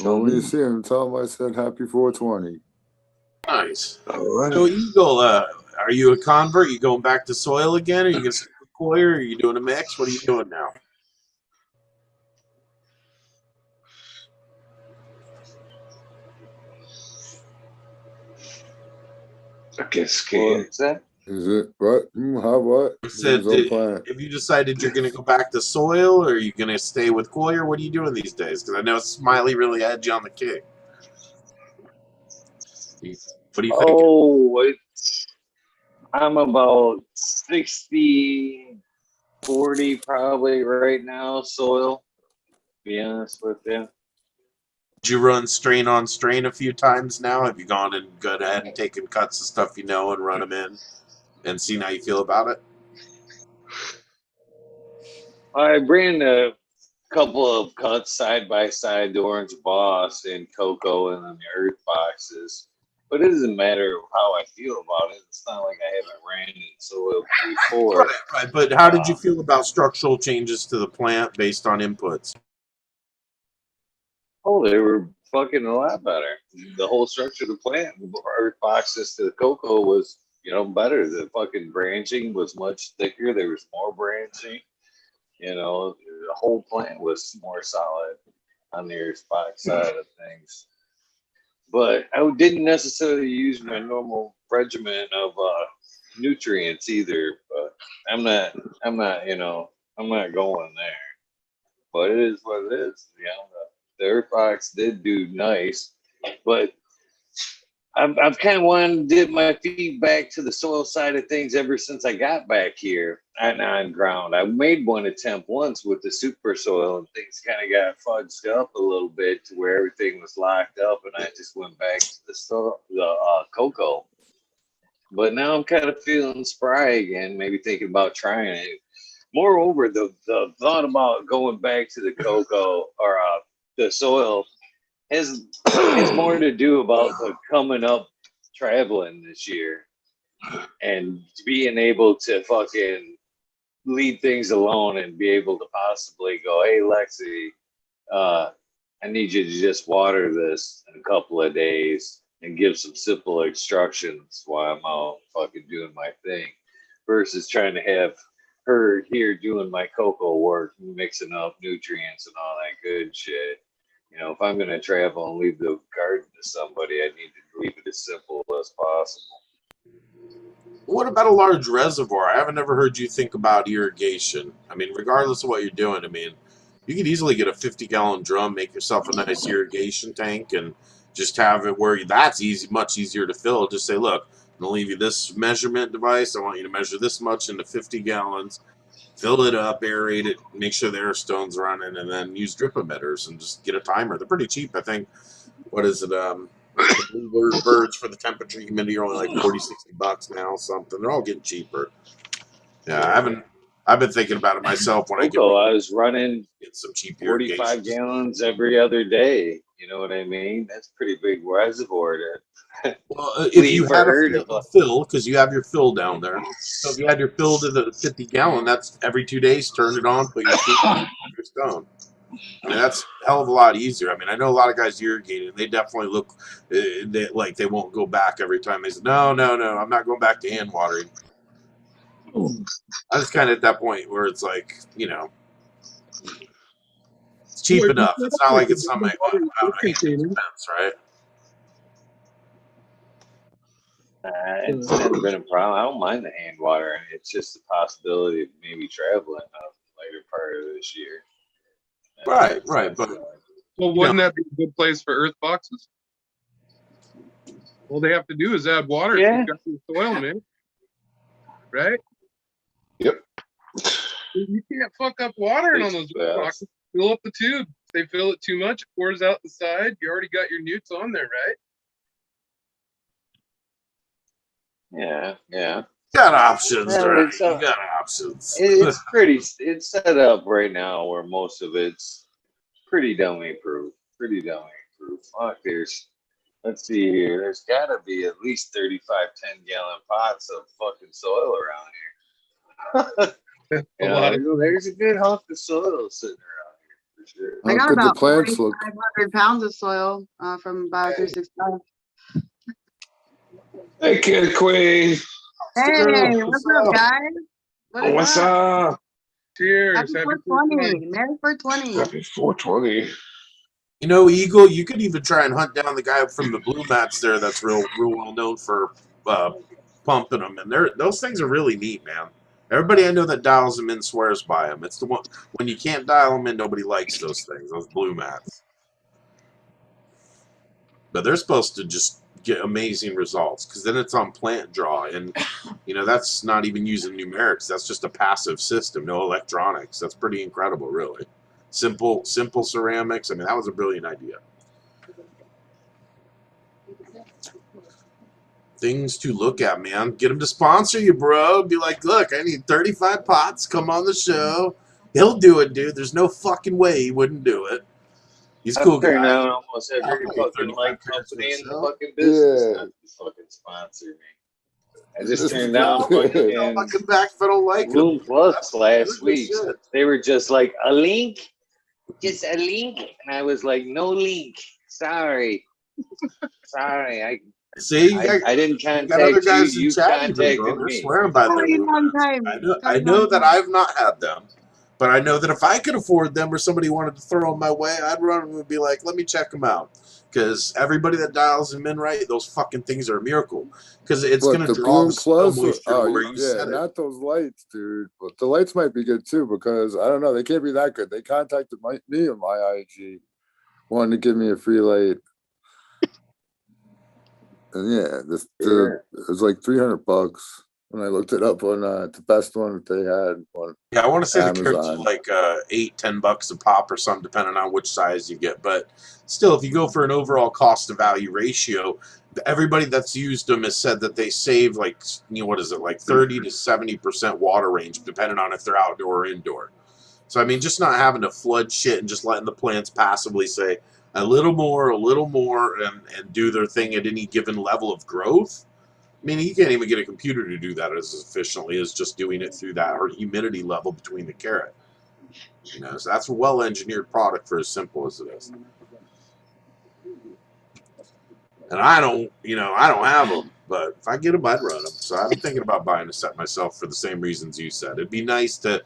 Speaker 18: When we see him, tell him I said happy 420.
Speaker 16: Nice.
Speaker 9: All right.
Speaker 16: So Eagle, Are you a convert? You going back to soil again? Are you gonna stick with coir? Or are you doing a mix? What are you doing now?
Speaker 9: I guess
Speaker 1: What's that?
Speaker 18: Is it what? How what?
Speaker 16: I said, have you decided you're going to go back to soil, or are you going to stay with coir? What are you doing these days? Because I know Smiley really had you on the kick. What do you think?
Speaker 1: Oh, I'm about 60-40 probably right now, soil, to be honest with you.
Speaker 16: Did you run strain on strain a few times now? Have you gone and go ahead and taken cuts of stuff you know and run them in and seen how you feel about it?
Speaker 1: I ran a couple of cuts side by side, the Orange Boss and Cocoa and then the Earth Boxes. But it doesn't matter how I feel about it. It's not like I haven't ran in soil before.
Speaker 16: Right. But how did you feel about structural changes to the plant based on inputs?
Speaker 1: Oh, they were fucking a lot better. The whole structure of the plant, Earth Boxes to the Cocoa was, better. The fucking branching was much thicker. There was more branching. The whole plant was more solid on the Earth Box side of things. But I didn't necessarily use my normal regimen of nutrients either. But I'm not going there. But it is what it is. The Earth Box did do nice, but I've kind of wanted to dip my feet back to the soil side of things ever since I got back here on ground. I made one attempt once with the super soil, and things kind of got fudged up a little bit to where everything was locked up, and I just went back to the cocoa. But now I'm kind of feeling spry again, maybe thinking about trying it. Moreover, the thought about going back to the cocoa or the soil has more to do about the coming up traveling this year and being able to fucking leave things alone and be able to possibly go, hey, Lexi, I need you to just water this in a couple of days and give some simple instructions while I'm out fucking doing my thing versus trying to have her here doing my cocoa work, mixing up nutrients and all that good shit. If I'm going to travel and leave the garden to somebody, I need to leave it as simple as possible.
Speaker 16: What about a large reservoir? I haven't ever heard you think about irrigation. I mean, regardless of what you're doing, you could easily get a 50-gallon drum, make yourself a nice irrigation tank, and just have it where that's easy, much easier to fill. Just say, look, I'm going to leave you this measurement device. I want you to measure this much into 50 gallons. Fill it up, aerate it, make sure the air stone's running, and then use drip emitters and just get a timer. They're pretty cheap, I think. What is it? The Bluebird birds for the temperature humidity are only like $40-$60 now, something. They're all getting cheaper. Yeah, I've been thinking about it myself when I
Speaker 1: was running
Speaker 16: some cheap
Speaker 1: 45 gallons every other day. You know what I mean? That's pretty big reservoir to
Speaker 16: well, if you had a fill, because you have your fill down there. So if you had your fill to the 50-gallon, that's every 2 days, turn it on, put your stone. That's a hell of a lot easier. I know a lot of guys irrigate, and they definitely look like they won't go back every time. They say, no, I'm not going back to hand watering. I was kind of at that point where it's like, it's cheap enough. It's not like it's something expense, right?
Speaker 1: It's never been a problem. I don't mind the hand watering. It's just the possibility of maybe traveling later part of this year.
Speaker 16: Right. But
Speaker 14: well, wouldn't that be a good place for earth boxes? All they have to do is add water.
Speaker 1: Yeah.
Speaker 14: So you've got your soil, man. Right?
Speaker 9: Yep.
Speaker 14: You can't fuck up watering on those earth boxes. Fill up the tube. If they fill it too much, it pours out the side. You already got your newts on there, right?
Speaker 1: Yeah.
Speaker 16: Got options, right? You got options.
Speaker 1: It's set up right now where most of it's pretty dummy proof. Fuck, let's see here. There's got to be at least 35 10-gallon pots of fucking soil around here. There's a good hunk of soil sitting around here for sure.
Speaker 15: I got about 4,500 pounds of soil from Bio 365.
Speaker 9: Hey, Kid Queen.
Speaker 15: Hey, what's up, guys? What is
Speaker 9: What's
Speaker 15: up?
Speaker 9: up?
Speaker 14: Cheers.
Speaker 15: Happy
Speaker 14: Happy
Speaker 15: 420. Merry 420.
Speaker 9: Happy 420.
Speaker 16: You know, Eagle, you could even try and hunt down the guy from the Blue Mats there that's real well known for pumping them. And those things are really neat, man. Everybody I know that dials them in swears by them. It's the one, when you can't dial them in, nobody likes those things, those Blue Mats. But they're supposed to just get amazing results because then it's on plant draw. And, you know, that's not even using numerics. That's just a passive system, no electronics. That's pretty incredible, really. Simple ceramics. I mean, that was a brilliant idea. Things to look at, man. Get him to sponsor you, bro. Be like, look, I need 35 pots. Come on the show. He'll do it, dude. There's no fucking way he wouldn't do it. He's a cool guy.
Speaker 1: Turned down almost every fucking like company in the fucking business not to fucking sponsor me. I just turned down fucking
Speaker 16: back if I don't like
Speaker 1: Bloom Plus last week. They were just like a link, just a link, and I was like, no link. Sorry. I didn't contact you. You contacted
Speaker 16: They're
Speaker 1: me.
Speaker 16: swearing by them. I know that I've not had them, but I know that if I could afford them or somebody wanted to throw them my way, I'd run them and be like, let me check them out. Because everybody that dials them in right, those fucking things are a miracle. Because it's going to draw the soil moisture to where you set it.
Speaker 18: Not those lights, dude. But the lights might be good too because I don't know. They can't be that good. They contacted me on my IG, wanting to give me a free light. And yeah, it was like $300 when I looked it up on the best one that they had on.
Speaker 16: Yeah, I want to say the carrots are
Speaker 18: Amazon.
Speaker 16: like $8-10 a pop or something, depending on which size you get. But still, if you go for an overall cost to value ratio, everybody that's used them has said that they save like, what is it, like 30 to 70% water range, depending on if they're outdoor or indoor. So I mean, just not having to flood shit and just letting the plants passively say a little more, and do their thing at any given level of growth. I mean, you can't even get a computer to do that as efficiently as just doing it through that or humidity level between the carrot. You know, so that's a well-engineered product for as simple as it is. And I don't have them, but if I get them, I'd run them. So I'm thinking about buying a set myself for the same reasons you said. It'd be nice to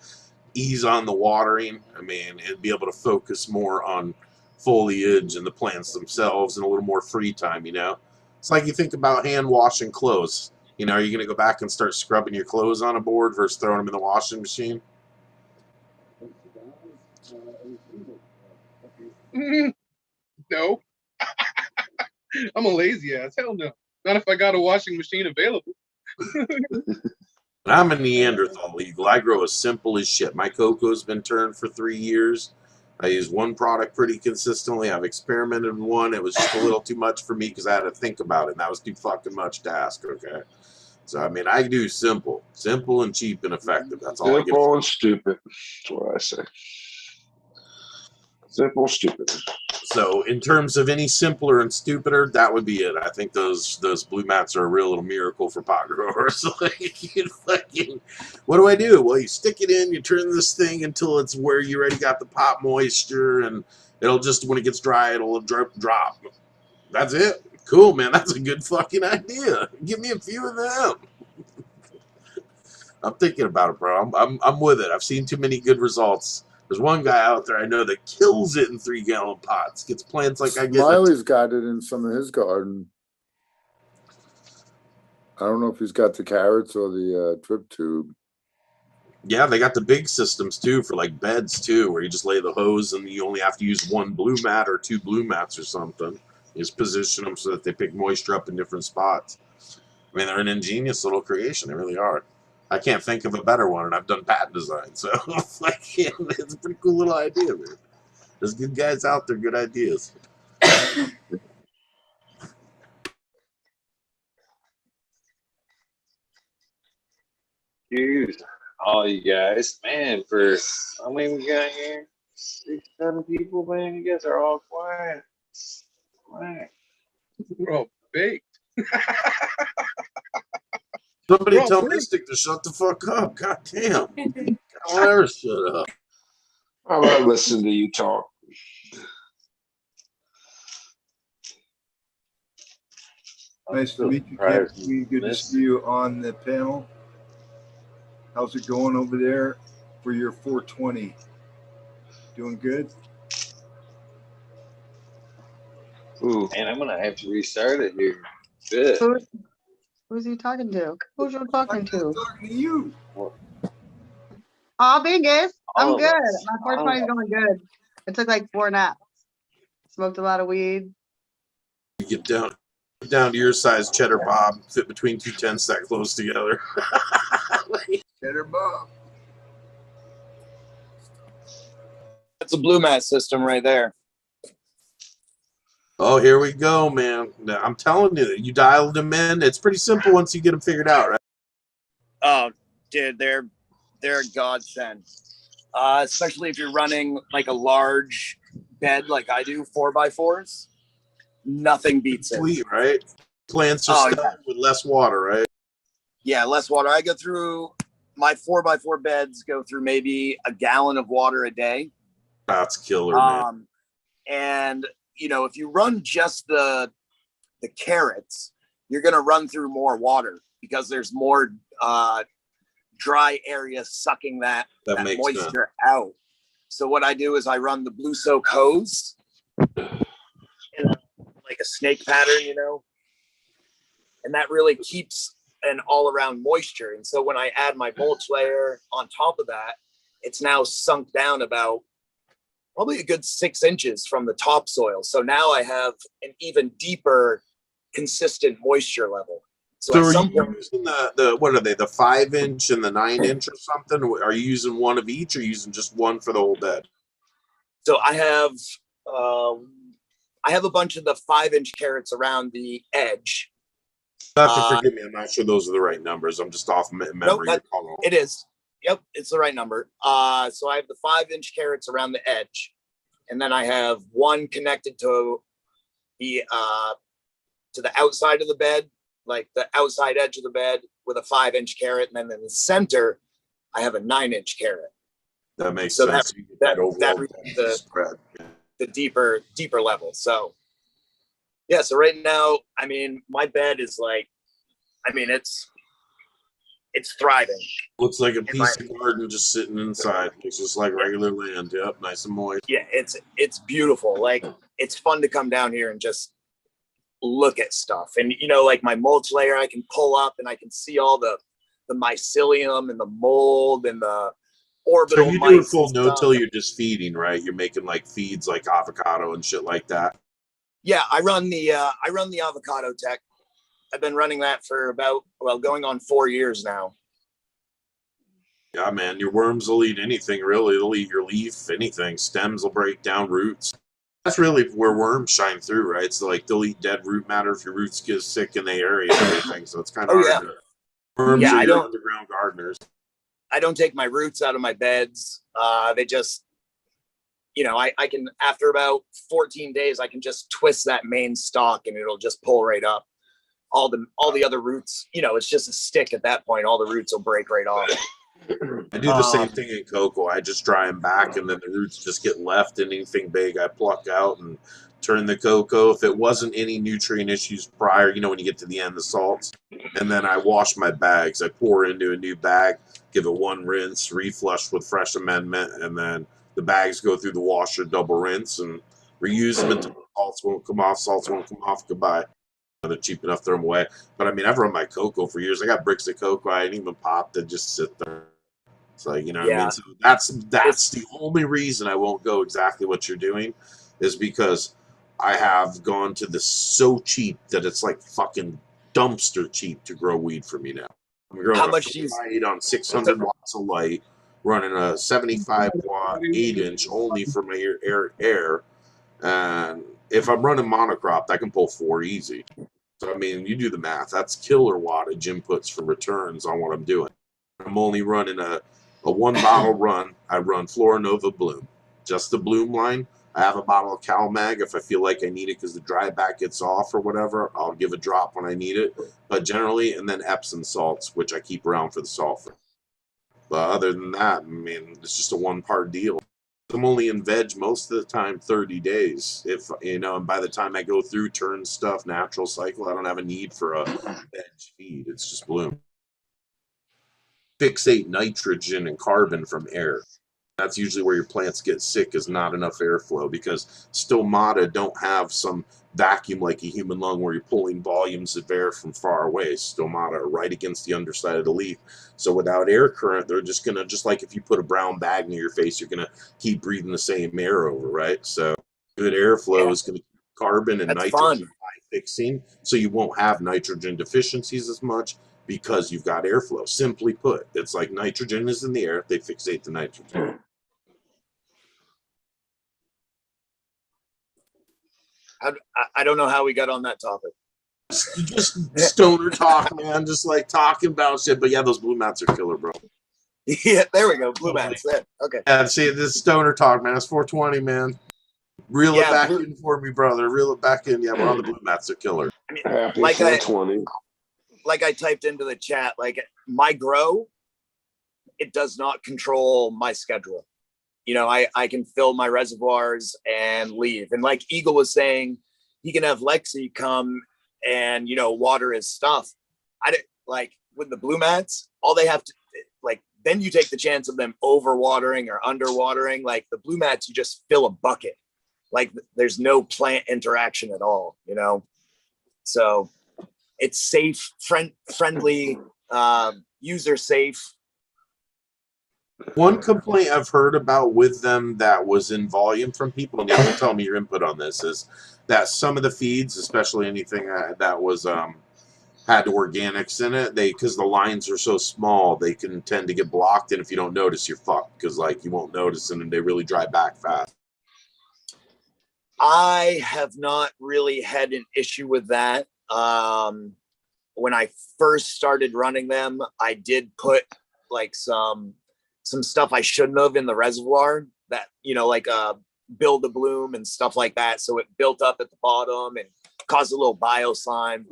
Speaker 16: ease on the watering. I mean, and be able to focus more on foliage and the plants themselves and a little more free time, you know? It's like you think about hand washing clothes. You know, are you going to go back and start scrubbing your clothes on a board versus throwing them in the washing machine?
Speaker 14: No. I'm a lazy ass. Hell no. Not if I got a washing machine available.
Speaker 16: I'm a Neanderthal eagle. I grow as simple as shit. My cocoa's been turned for 3 years. I use one product pretty consistently. I've experimented with one. It was just a little too much for me because I had to think about it, and that was too fucking much to ask, okay? So, I mean, I do simple and cheap and effective. That's all I get.
Speaker 9: Simple and stupid. That's what I say. Simple, stupid.
Speaker 16: So, in terms of any simpler and stupider, that would be it. I think those blue mats are a real little miracle for pot growers. Like, you fucking, what do I do? Well, you stick it in, you turn this thing until it's where you already got the pot moisture, and it'll just, when it gets dry, it'll drop. That's it. Cool, man. That's a good fucking idea. Give me a few of them. I'm thinking about it, bro. I'm with it. I've seen too many good results. There's one guy out there I know that kills it in 3-gallon pots. Gets plants like I get.
Speaker 18: Smiley's got it in some of his garden. I don't know if he's got the carrots or the drip tube.
Speaker 16: Yeah, they got the big systems too for like beds too, where you just lay the hose and you only have to use one blue mat or 2 blue mats or something. You just position them so that they pick moisture up in different spots. I mean, they're an ingenious little creation. They really are. I can't think of a better one, and I've done patent design, so it's a pretty cool little idea, man. There's good guys out there, good ideas.
Speaker 1: Cheers, all you guys, man. For how many we got here? 6, 7 people, man. You guys are all quiet. Quiet.
Speaker 14: We're all baked.
Speaker 16: Somebody tell Mystic to shut the fuck up. God damn. I'll never shut up.
Speaker 9: I'm not listening to you talk.
Speaker 7: Nice to meet you, Ken. Good to see you on the panel. How's it going over there for your 420? Doing good?
Speaker 1: Ooh, and I'm gonna have to restart it here. Good.
Speaker 15: Who's he talking to? Who's you talking to?
Speaker 7: Talking to you.
Speaker 15: Oh, Bingus. I'm
Speaker 1: All of
Speaker 15: good.
Speaker 1: us.
Speaker 15: My 420 is going good. I took like 4 naps. Smoked a lot of weed.
Speaker 16: You get down to your size, Cheddar Bob, fit between 2 tents that close together.
Speaker 7: Cheddar Bob.
Speaker 13: That's a blue mat system right there.
Speaker 16: Oh, here we go, man. I'm telling you, you dialed them in. It's pretty simple once you get them figured out, right?
Speaker 13: Oh, dude, they're a godsend. Especially if you're running like a large bed like I do, 4x4s. Nothing beats it.
Speaker 16: Sweet, right? Plants are with less water, right?
Speaker 13: Yeah, less water. I go through my 4x4 beds, go through maybe a gallon of water a day.
Speaker 16: That's killer, man.
Speaker 13: And you know, if you run just the carrots, you're gonna run through more water because there's more dry area sucking that moisture out. So what I do is I run the blue soak hose in like a snake pattern, you know, and that really keeps an all-around moisture. And so when I add my mulch layer on top of that, it's now sunk down about probably a good 6 inches from the topsoil. So now I have an even deeper, consistent moisture level.
Speaker 16: So are you using the what are they, the 5-inch and the 9-inch or something? Are you using one of each or using just one for the whole bed?
Speaker 13: So I have a bunch of the 5-inch carrots around the edge.
Speaker 16: You have to forgive me, I'm not sure those are the right numbers. I'm just off memory.
Speaker 13: Nope, it is. Yep, it's the right number. So I have the 5-inch carrots around the edge, and then I have one connected to the outside of the bed, like the outside edge of the bed with a 5-inch carrot, and then in the center, I have a 9-inch carrot.
Speaker 16: That makes sense.
Speaker 13: That the deeper level. So yeah, so right now, I mean, my bed is like, I mean, it's thriving.
Speaker 16: Looks like a piece of garden just sitting inside. It's just like regular land. Yep, nice and moist.
Speaker 13: Yeah, it's beautiful. Like, it's fun to come down here and just look at stuff. And you know, like my mulch layer, I can pull up and I can see all the mycelium and the mold and the orbital.
Speaker 16: So you do a full no-till, you're just feeding, right? You're making like feeds like avocado and shit like that.
Speaker 13: Yeah, I run the avocado tech. I've been running that for going on 4 years now.
Speaker 16: Yeah, man, your worms will eat anything, really. They'll eat your leaf, anything. Stems will break down roots. That's really where worms shine through, right? So, like, they'll eat dead root matter if your roots get sick in the area and everything. So it's kind of hard to... Worms are your underground gardeners.
Speaker 13: I don't take my roots out of my beds. They just... You know, I can, after about 14 days, I can just twist that main stalk and it'll just pull right up. All the other roots, you know, it's just a stick at that point. All the roots will break right off.
Speaker 16: I do the same thing in cocoa. I just dry them back and then the roots just get left. Anything big I pluck out and turn the cocoa. If it wasn't any nutrient issues prior, you know, when you get to the end, the salts. And then I wash my bags. I pour into a new bag, give it one rinse, reflush with fresh amendment, and then the bags go through the washer, double rinse, and reuse them until salts won't come off, goodbye. They're cheap enough, throw them away. But I mean, I've run my cocoa for years. I got bricks of cocoa I didn't even pop that just sit there. It's like, you know what I mean? So that's the only reason I won't go exactly what you're doing is because I have gone to this so cheap that it's like fucking dumpster cheap to grow weed for me now. I'm growing
Speaker 13: How much do you
Speaker 16: on 600 watts of light, running a 75 watt 8-inch only for my air. And if I'm running monocropped, I can pull 4 easy. So, I mean, you do the math. That's killer wattage inputs for returns on what I'm doing. I'm only running a 1-bottle run. I run Flora Nova Bloom. Just the Bloom line. I have a bottle of CalMag if I feel like I need it because the dry back gets off or whatever. I'll give a drop when I need it. But generally, and then Epsom salts, which I keep around for the sulfur. But other than that, I mean, it's just a 1-part deal. I'm only in veg most of the time 30 days. If and by the time I go through turn stuff, natural cycle, I don't have a need for a veg feed. It's just bloom. Fixate nitrogen and carbon from air. That's usually where your plants get sick, is not enough airflow, because stomata don't have some vacuum like a human lung where you're pulling volumes of air from far away. Stomata are right against the underside of the leaf. So without air current, they're just going to, just like if you put a brown bag near your face, you're going to keep breathing the same air over, right? So good airflow is going to keep carbon and nitrogen high fixing, so you won't have nitrogen deficiencies as much because you've got airflow. Simply put, it's like nitrogen is in the air, they fixate the nitrogen.
Speaker 13: I don't know how we got on that topic.
Speaker 16: Just stoner talk, man. Just like talking about shit. But yeah, those blue mats are killer, bro.
Speaker 13: Yeah, there we go. Blue mats. There. Okay.
Speaker 16: Yeah, see, this stoner talk, man. It's 420, man. Reel it back in for me, brother. Reel it back in. Yeah, we're on the blue mats. They're killer.
Speaker 13: I mean,
Speaker 9: Happy
Speaker 13: like
Speaker 9: 420.
Speaker 13: Like I typed into the chat, like my grow, it does not control my schedule. You know, I can fill my reservoirs and leave. And like Eagle was saying, he can have Lexi come and, you know, water his stuff. I didn't like with the blue mats, all they have to like, then you take the chance of them overwatering or underwatering. Like the blue mats, you just fill a bucket. Like there's no plant interaction at all, you know? So it's safe, friendly, user safe.
Speaker 16: One complaint I've heard about with them that was in volume from people, and you have to tell me your input on this, is that some of the feeds, especially anything that was had organics in it, because the lines are so small, they can tend to get blocked, and if you don't notice, you're fucked, because like you won't notice, and they really dry back fast.
Speaker 13: I have not really had an issue with that. When I first started running them, I did put like some stuff I shouldn't have in the reservoir that, you know, like build a bloom and stuff like that. So it built up at the bottom and caused a little bio slime.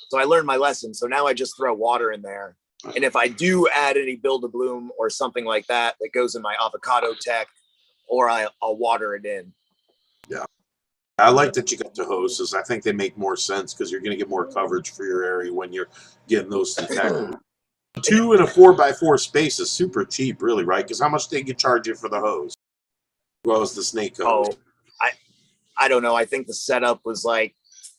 Speaker 13: So I learned my lesson. So now I just throw water in there. And if I do add any build a bloom or something like that, that goes in my avocado tech, or I'll water it in.
Speaker 16: Yeah. I like that you got the hoses. I think they make more sense because you're going to get more coverage for your area when you're getting those detected. 2 in a 4x4 space is super cheap, really, right? Because how much they can charge you for the hose? Well, as the snake hose.
Speaker 13: Oh, I don't know. I think the setup was like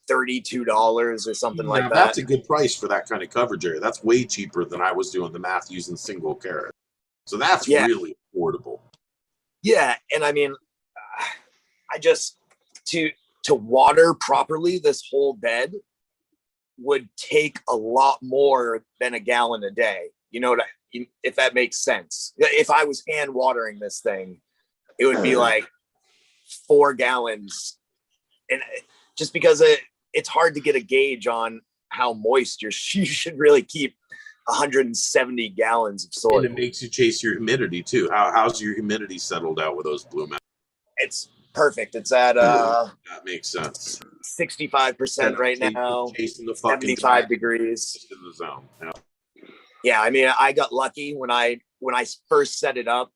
Speaker 13: $32 or something like that.
Speaker 16: That's a good price for that kind of coverage area. That's way cheaper than I was doing the math using single carrot. So that's really affordable.
Speaker 13: Yeah, and I mean, I just to water properly this whole bed would take a lot more than a gallon a day. You know what if that makes sense. If I was hand watering this thing, it would be like 4 gallons. And just because it's hard to get a gauge on how moist you should really keep 170 gallons of soil.
Speaker 16: And it makes you chase your humidity too. How's your humidity settled out with those blue mats?
Speaker 13: It's perfect. It's at
Speaker 16: that makes sense.
Speaker 13: 65% right now.
Speaker 16: Chasing the fucking
Speaker 13: 75 degrees.
Speaker 16: In the zone. Yeah.
Speaker 13: Yeah, I mean, I got lucky when I first set it up.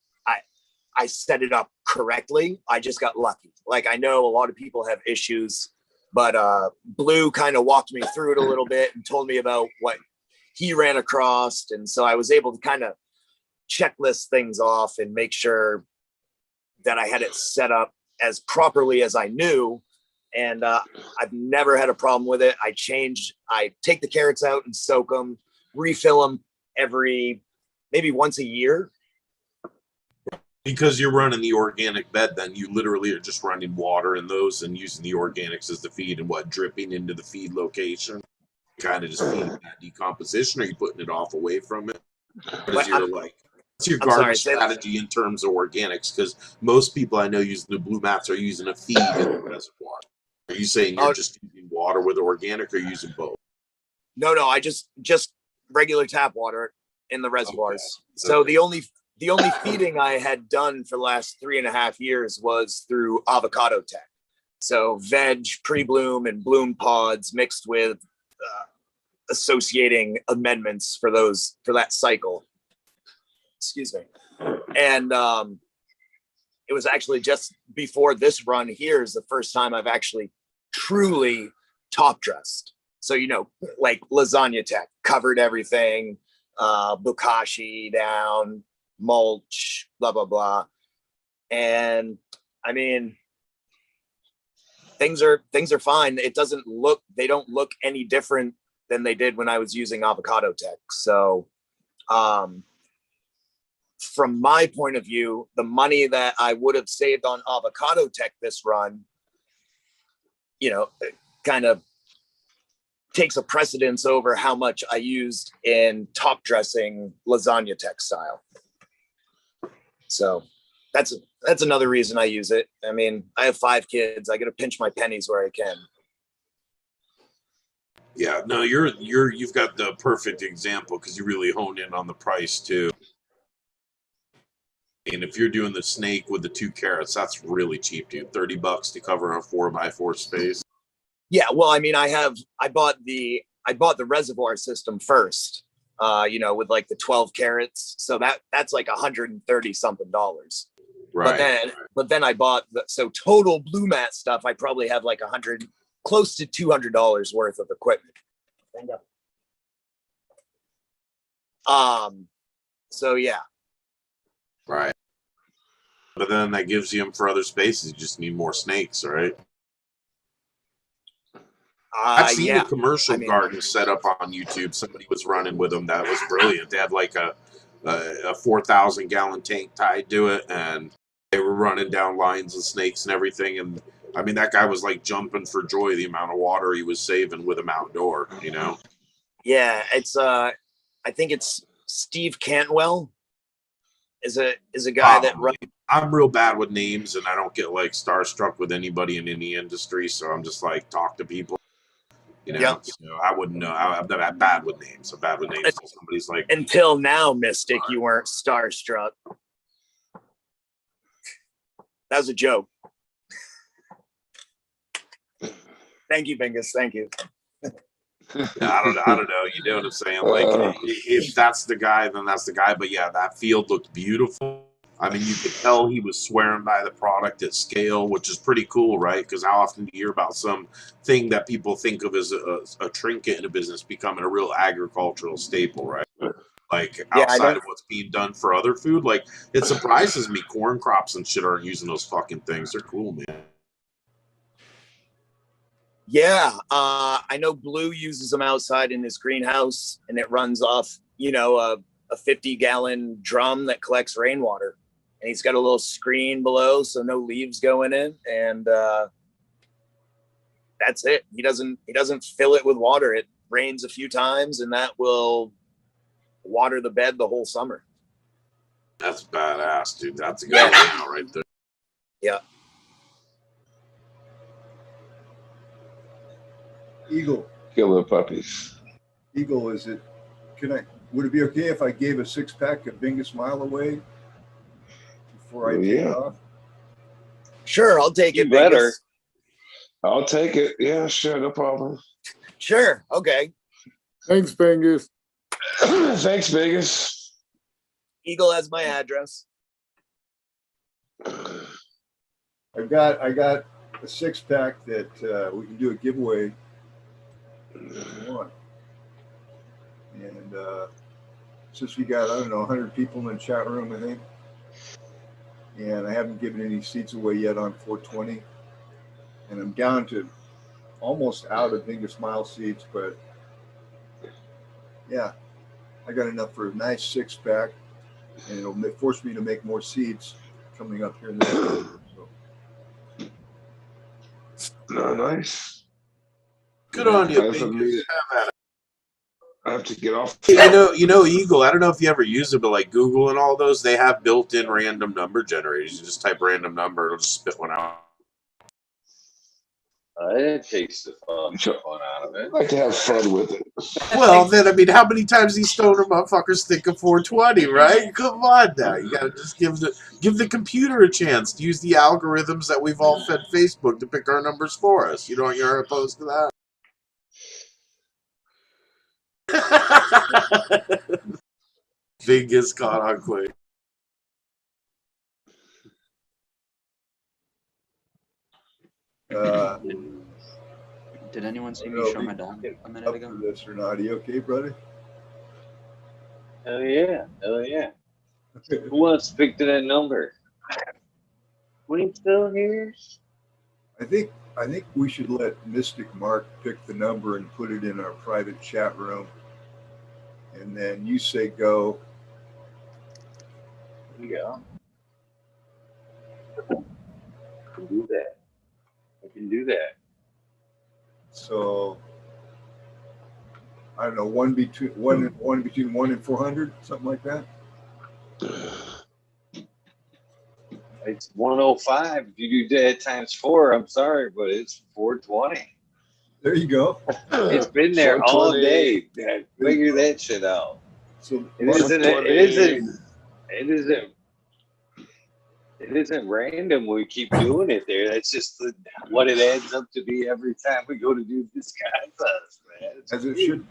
Speaker 13: I set it up correctly. I just got lucky. Like I know a lot of people have issues, but Blue kind of walked me through it a little bit and told me about what he ran across, and so I was able to kind of checklist things off and make sure that I had it set up as properly as I knew. And I've never had a problem with it. I take the carrots out and soak them, refill them maybe once a year.
Speaker 16: Because you're running the organic bed, then you literally are just running water in those and using the organics as the feed and dripping into the feed location. Kind of just feeding that decomposition. Are you putting it off away from it? What's your garden strategy in terms of organics? Because most people I know using the blue mats are using a feed in the reservoir. Are you saying you're just using water with organic, or using both?
Speaker 13: No, I just regular tap water in the reservoirs. Okay. So the only feeding I had done for the last 3.5 years was through avocado tech. So veg, pre-bloom, and bloom pods mixed with associating amendments for that cycle. Excuse me. And it was actually just before this run here is the first time I've actually truly top dressed. So, you know, like lasagna tech, covered everything, bukashi down, mulch, blah, blah, blah. And I mean, things are fine. It doesn't look, they don't look any different than they did when I was using avocado tech. So, from my point of view, the money that I would have saved on avocado tech this run, you know, kind of takes a precedence over how much I used in top dressing lasagna tech style. So that's another reason I use it. I mean, I have 5 kids. I got to pinch my pennies where I can.
Speaker 16: Yeah, no, you've got the perfect example because you really hone in on the price too. And if you're doing the snake with the 2 carrots, that's really cheap, dude. $30 to cover a 4x4 space.
Speaker 13: Yeah, well, I mean, I bought the reservoir system first, you know, with like the 12 carats. So that's like $130 something.
Speaker 16: Right.
Speaker 13: But then I bought so total blue mat stuff. I probably have like close to $200 worth of equipment. So yeah.
Speaker 16: Right. But then that gives you them for other spaces. You just need more snakes, right? I've seen the commercial garden set up on YouTube. Somebody was running with them. That was brilliant. They had like a 4,000 gallon tank tied to it, and they were running down lines of snakes and everything. And I mean, that guy was like jumping for joy the amount of water he was saving with them outdoor, you know?
Speaker 13: Yeah, it's I think it's Steve Cantwell is a guy that runs.
Speaker 16: I'm real bad with names, and I don't get like starstruck with anybody in any industry, so I'm just like talk to people. You know,
Speaker 13: Yep.
Speaker 16: So I wouldn't know. I'm not bad with names. I'm bad with names. So somebody's like,
Speaker 13: until now, Mystic, you weren't starstruck. That was a joke. Thank you, Bingus. Thank you.
Speaker 16: I don't know. You know what I'm saying? Like, if that's the guy, then that's the guy. But yeah, that field looked beautiful. I mean, you could tell he was swearing by the product at scale, which is pretty cool, right? Because how often do you hear about some thing that people think of as a trinket in a business becoming a real agricultural staple, right? Like outside of what's being done for other food, like it surprises me corn crops and shit aren't using those fucking things. They're cool, man.
Speaker 13: Yeah, I know Blue uses them outside in his greenhouse, and it runs off, you know, a 50-gallon drum that collects rainwater, and he's got a little screen below so no leaves going in, and that's it. He doesn't fill it with water. It rains a few times, and that will water the bed the whole summer.
Speaker 16: That's badass, dude. That's a good layout right there.
Speaker 13: Yeah.
Speaker 7: Eagle.
Speaker 9: Killer puppies.
Speaker 7: Eagle, would it be okay if I gave a 6-pack of Bingus Mile away before I take off?
Speaker 13: Sure, I'll take it.
Speaker 9: Better.
Speaker 13: Bingus.
Speaker 9: I'll take it. Yeah, sure, no problem.
Speaker 13: Sure. Okay.
Speaker 18: Thanks, Bingus.
Speaker 9: Thanks, Vegas.
Speaker 13: Eagle has my address.
Speaker 7: I got a 6-pack that we can do a giveaway if you want. And since we got, I don't know, 100 people in the chat room, I think. And I haven't given any seats away yet on 420. And I'm down to almost out of Bingus Mile seats, but yeah, I got enough for a nice 6-pack, and it'll force me to make more seats coming up here in the
Speaker 9: No, nice.
Speaker 16: Good on you,
Speaker 9: Nice of
Speaker 16: Bingus.
Speaker 9: me. I have to get off.
Speaker 16: You know, Eagle. I don't know if you ever use it, but like Google and all those, they have built-in random number generators. You just type random number, it'll just spit one out.
Speaker 1: It takes the fun out of it.
Speaker 9: I like to have fun with it.
Speaker 16: Well, then, I mean, how many times these stoner motherfuckers think of 420, right? Come on now. You gotta just give the computer a chance to use the algorithms that we've all fed Facebook to pick our numbers for us. You know, you're opposed to that? Vegas caught on quick.
Speaker 3: Did anyone see
Speaker 7: I
Speaker 3: me
Speaker 7: don't know
Speaker 3: show
Speaker 7: if
Speaker 3: my
Speaker 7: you
Speaker 3: dog
Speaker 7: get
Speaker 3: a minute
Speaker 7: up
Speaker 3: ago?
Speaker 7: for this or not. Are you okay, brother?
Speaker 1: Hell yeah. Hell yeah. Who wants to pick to that number? We still here?
Speaker 7: I think we should let Mystic Mark pick the number and put it in our private chat room. And then you say go.
Speaker 1: Yeah. I can do that. I can do that.
Speaker 7: So I don't know, one between 1 and 400, something like that.
Speaker 1: It's 105. If you do that times 4, I'm sorry, but it's 420.
Speaker 7: There you go.
Speaker 1: It's been there all day. Figure that shit out.
Speaker 7: So
Speaker 1: it isn't random. We keep doing it there. That's just what it adds up to be every time we go to do this contest, man. It's
Speaker 7: as it should.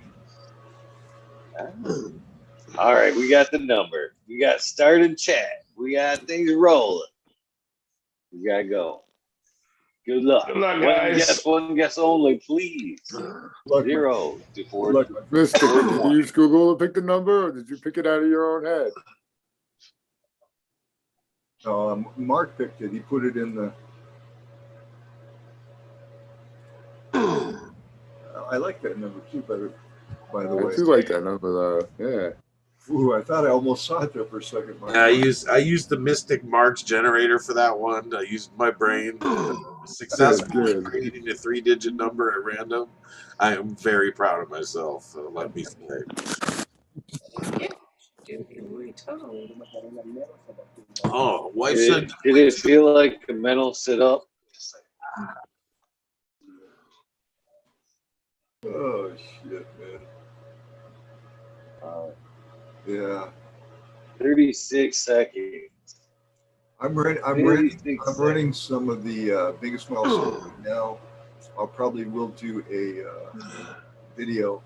Speaker 1: All right, we got the number. We got start and chat. We got things rolling. We gotta go. Good luck.
Speaker 9: Good luck, guys.
Speaker 1: One guess only, please. 0 to 4.
Speaker 18: Mystic, did you use Google to pick the number, or did you pick it out of your own head?
Speaker 7: Mark picked it. He put it in the. I like that number too, by the way.
Speaker 18: I do like that number though. Yeah.
Speaker 7: Ooh, I thought I almost saw it there for a second.
Speaker 16: Yeah, I used the Mystic March generator for that one. I used my brain. Successfully creating a 3-digit number at random. I am very proud of myself. Let me say. Oh, wife said.
Speaker 1: Did it feel like a mental sit up?
Speaker 7: Oh shit, man. Yeah.
Speaker 1: 36 seconds.
Speaker 7: I'm running some of the biggest milestones right now. I'll probably will do a video,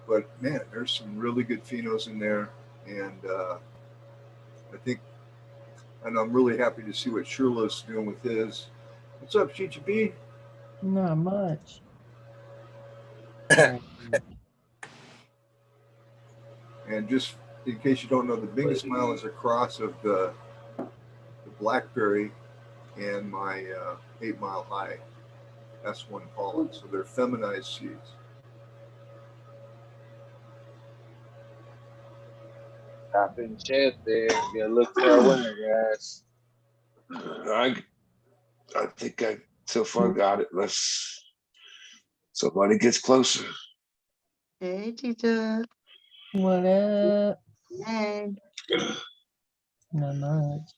Speaker 7: but man, there's some really good phenos in there, and I'm really happy to see what Shirla's doing with his. What's up, Chichi B?
Speaker 4: Not much.
Speaker 7: And just in case you don't know, the biggest mile is a cross of the Blackberry and my 8 Mile High S1 pollen. So they're feminized seeds.
Speaker 1: Top in chat there. You gotta look for our winner, guys.
Speaker 9: I think I so far got it. Let's somebody gets closer.
Speaker 15: Hey, teacher.
Speaker 4: What up?
Speaker 15: Hey.
Speaker 4: Not much.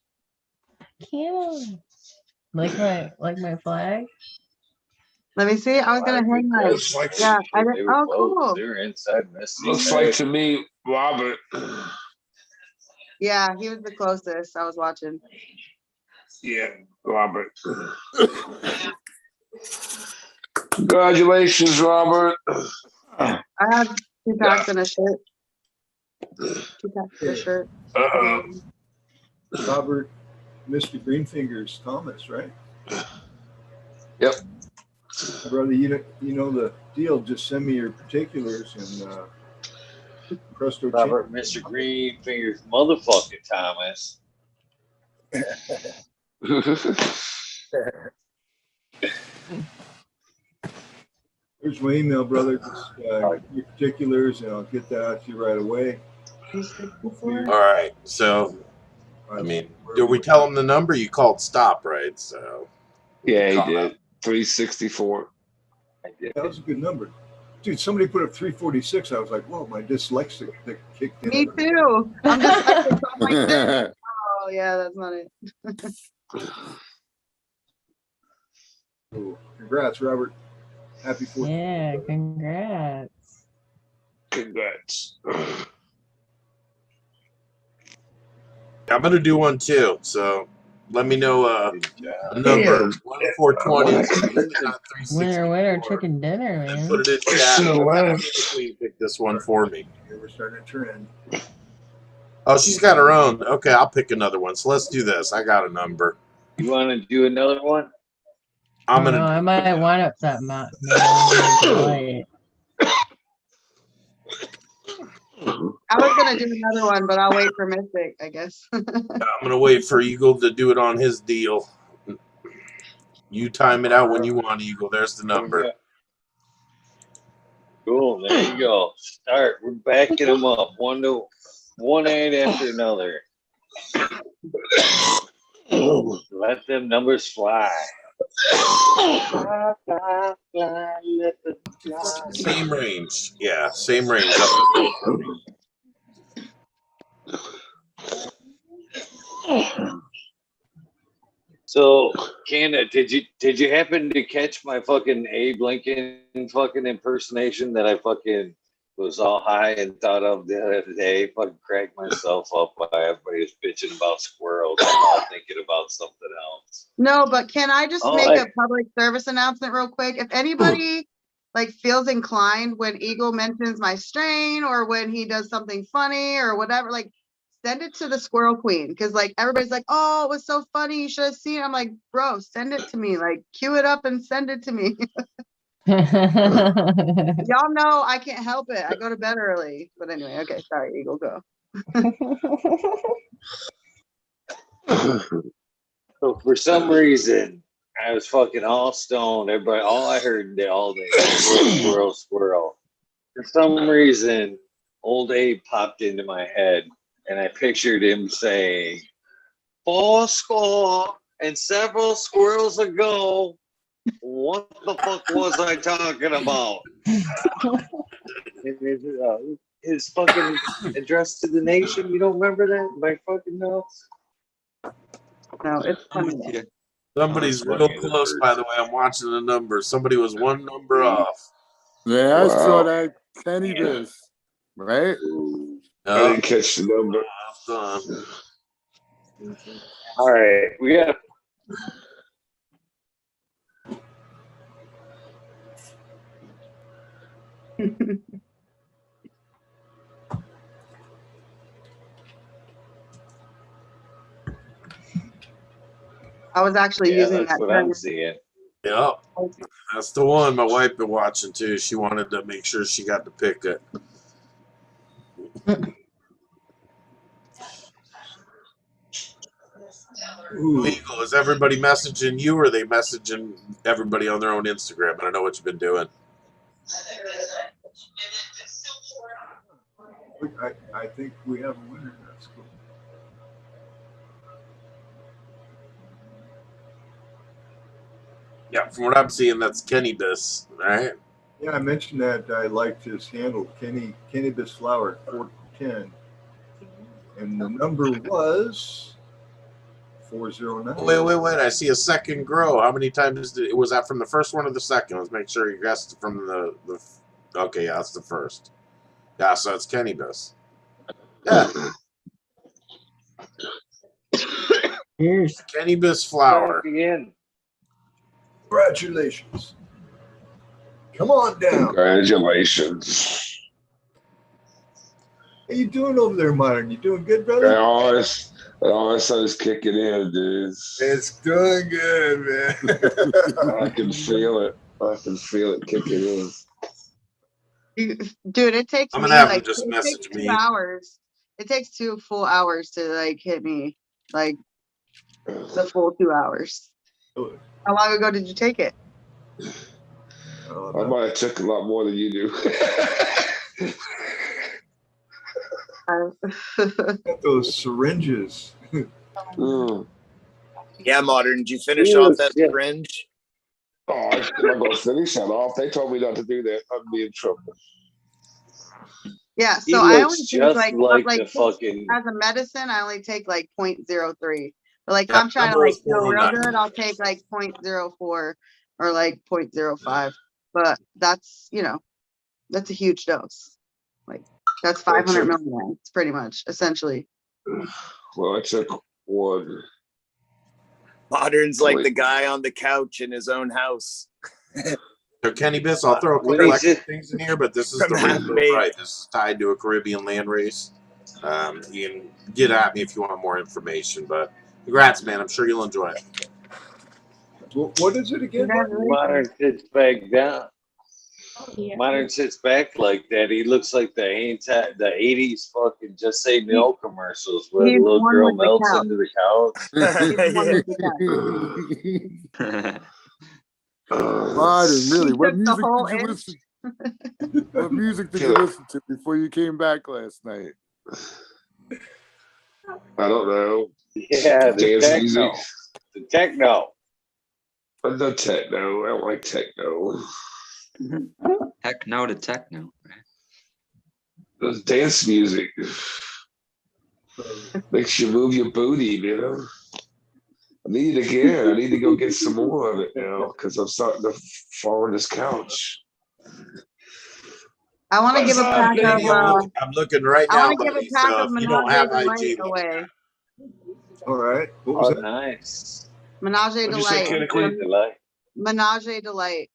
Speaker 4: Cute. Like my flag?
Speaker 15: Let me see. I was gonna hang mine.
Speaker 9: Looks like
Speaker 15: Yeah, I didn't. Oh, cool.
Speaker 1: They're inside messy.
Speaker 9: Looks like to me, Robert.
Speaker 15: Yeah, he was the closest. I was watching.
Speaker 9: Yeah, Robert. Congratulations, Robert.
Speaker 15: I have 2 packs and a shirt. 2 packs and a shirt.
Speaker 7: Robert, Mr. Greenfingers Thomas, right?
Speaker 9: Yep.
Speaker 7: Brother, you know the deal. Just send me your particulars and presto.
Speaker 1: Robert, Mr. Green Fingers, motherfucking Thomas.
Speaker 7: Here's my email, brother. Just your particulars, and I'll get that out to you right away.
Speaker 16: All right. So, I mean, did we tell him the number? You called stop, right? So.
Speaker 9: Yeah, he did. 364.
Speaker 7: That was a good number. Dude, somebody put up 346. I was like, whoa, my dyslexic that kicked in.
Speaker 15: Me too. I'm dyslexic. Oh, yeah, that's not it.
Speaker 7: Cool. Congrats, Robert. Happy 4th.
Speaker 4: Yeah, congrats.
Speaker 9: Congrats.
Speaker 16: I'm gonna do one too. So let me know a number. 1-420.
Speaker 4: Winner, chicken dinner, man.
Speaker 16: Put it in chat. Please pick this one for me.
Speaker 7: We're starting a trend.
Speaker 16: Oh, she's got her own. Okay, I'll pick another one. So let's do this. I got a number.
Speaker 1: You want to do another one?
Speaker 16: I'm
Speaker 4: No,
Speaker 16: gonna.
Speaker 4: I might want up that mountain. Right.
Speaker 15: I was gonna do another one, but I'll wait for Mystic, I guess.
Speaker 16: I'm gonna wait for Eagle to do it on his deal. You time it out when you want, Eagle. There's the number.
Speaker 1: Cool. There you go. Start. We're backing them up. One ad after another. Let them numbers fly. Fly, fly, fly, let them fly.
Speaker 16: Same range. Yeah, same range.
Speaker 1: So, Canna, did you happen to catch my fucking Abe Lincoln fucking impersonation that I fucking was all high and thought of the other day? Fucking cracked myself up by everybody was bitching about squirrels. I'm all thinking about something else.
Speaker 15: No, but can I just
Speaker 1: Oh,
Speaker 15: make a public service announcement real quick? If anybody like feels inclined when Eagle mentions my strain or when he does something funny or whatever, like send it to the Squirrel Queen, because like everybody's like, oh, it was so funny, you should have seen it. I'm like, bro, send it to me, like cue it up and send it to me. Y'all know I can't help it, I go to bed early. But anyway, okay, sorry, Eagle, go.
Speaker 1: So for some reason, I was fucking all stoned. Everybody, all I heard all day, squirrel, squirrel. For some reason, old Abe popped into my head, and I pictured him saying, 4 score and several squirrels ago. What the fuck was I talking about? His fucking address to the nation. You don't remember that? My fucking notes.
Speaker 15: No, it's funny.
Speaker 16: Somebody's real close, by the way. I'm watching the numbers. Somebody was one number off.
Speaker 18: Yeah, I saw that Kenny Biz, right?
Speaker 9: I didn't catch the number.
Speaker 1: All right, we got.
Speaker 15: I was actually using
Speaker 1: That's
Speaker 15: that
Speaker 1: what
Speaker 15: term.
Speaker 1: I'm seeing.
Speaker 16: Yep. That's the one my wife been watching too. She wanted to make sure she got to pick it. Eagle, is everybody messaging you or are they messaging everybody on their own Instagram? I don't know what you've been doing.
Speaker 7: I think we have a winner. That's cool.
Speaker 16: Yeah, from what I'm seeing, that's Kenny Biss, right?
Speaker 7: Yeah, I mentioned that I liked his handle, Kenny Bisflower 410, and the number was 409.
Speaker 16: Wait! I see a second grow. How many times was that from the first one or the second? Let's make sure you guessed from the. Okay, yeah, that's the first. Yeah, so it's Kenny Biss. Yeah.
Speaker 4: Cheers.
Speaker 16: Kenny Biss flower.
Speaker 1: Again.
Speaker 7: Congratulations. Come on down.
Speaker 9: Congratulations.
Speaker 7: How you doing over there, Modern? You doing good, brother?
Speaker 9: All this sun's kicking in, dude.
Speaker 7: It's doing good, man.
Speaker 9: I can feel it. I can feel it kicking in.
Speaker 15: Dude, it takes
Speaker 16: I'm
Speaker 15: me
Speaker 16: gonna have him
Speaker 15: like
Speaker 16: just
Speaker 15: it
Speaker 16: message
Speaker 15: takes
Speaker 16: me.
Speaker 15: 2 hours. It takes 2 full hours to like hit me, like the full 2 hours. How long ago did you take it?
Speaker 9: I might have took a lot more than you do.
Speaker 7: Got those syringes.
Speaker 13: Yeah, Modern, did you finish off that syringe?
Speaker 9: Oh, I'm not going to finish that off. They told me not to do that. I'd be in trouble.
Speaker 15: Yeah,
Speaker 1: He
Speaker 15: so I
Speaker 1: looks
Speaker 15: only take
Speaker 1: just
Speaker 15: like
Speaker 1: the fucking.
Speaker 15: as a medicine, I only take like 0.03. But like if
Speaker 16: Yeah,
Speaker 15: I'm trying to
Speaker 16: number
Speaker 15: like
Speaker 16: is
Speaker 15: feel real
Speaker 16: 409.
Speaker 15: good, I'll take like 0.04 or like 0.05. But that's, you know, that's a huge dose. Like that's 500 milligrams, pretty much, essentially.
Speaker 9: Well, I took one.
Speaker 13: Modern's like the guy on the couch in his own house.
Speaker 16: So Kenny Biss, I'll throw a couple extra things in here, but this is the rainbow right. This is tied to a Caribbean land race. You can get at me if you want more information, but congrats, man. I'm sure you'll enjoy it.
Speaker 7: What is it again?
Speaker 1: Modern sits back down.
Speaker 10: Yeah.
Speaker 1: Modern sits back like that. He looks like the 80s fucking Just Say No commercials where the
Speaker 15: He's
Speaker 1: little
Speaker 15: one
Speaker 1: girl
Speaker 15: with the
Speaker 1: melts
Speaker 15: couch.
Speaker 1: into the couch.
Speaker 15: He's one with the couch.
Speaker 18: Modern, really.
Speaker 15: He
Speaker 18: What
Speaker 15: took the
Speaker 18: music
Speaker 15: whole
Speaker 18: did you
Speaker 15: inch.
Speaker 18: listen? What music did you listen to before you came back last night?
Speaker 9: I don't know.
Speaker 1: Yeah, the
Speaker 9: Dance
Speaker 1: techno.
Speaker 9: music.
Speaker 1: The techno.
Speaker 9: But no techno. I don't like techno.
Speaker 3: Techno to techno.
Speaker 9: Those dance music makes you move your booty, you know. I need it again. I need to go get some more of it now because I'm starting to fall on this couch.
Speaker 15: I want to give a pack of.
Speaker 16: I'm looking right
Speaker 15: I
Speaker 16: now,
Speaker 15: want to give
Speaker 16: buddy.
Speaker 15: a pack
Speaker 16: So
Speaker 15: of
Speaker 16: if you don't
Speaker 15: Menage
Speaker 16: have
Speaker 15: Delight
Speaker 16: IG,
Speaker 15: away.
Speaker 7: All right. What was that?
Speaker 1: Nice.
Speaker 15: Menage
Speaker 9: What'd you say,
Speaker 15: Delight.
Speaker 9: Canna Queen?
Speaker 15: Menage Delight.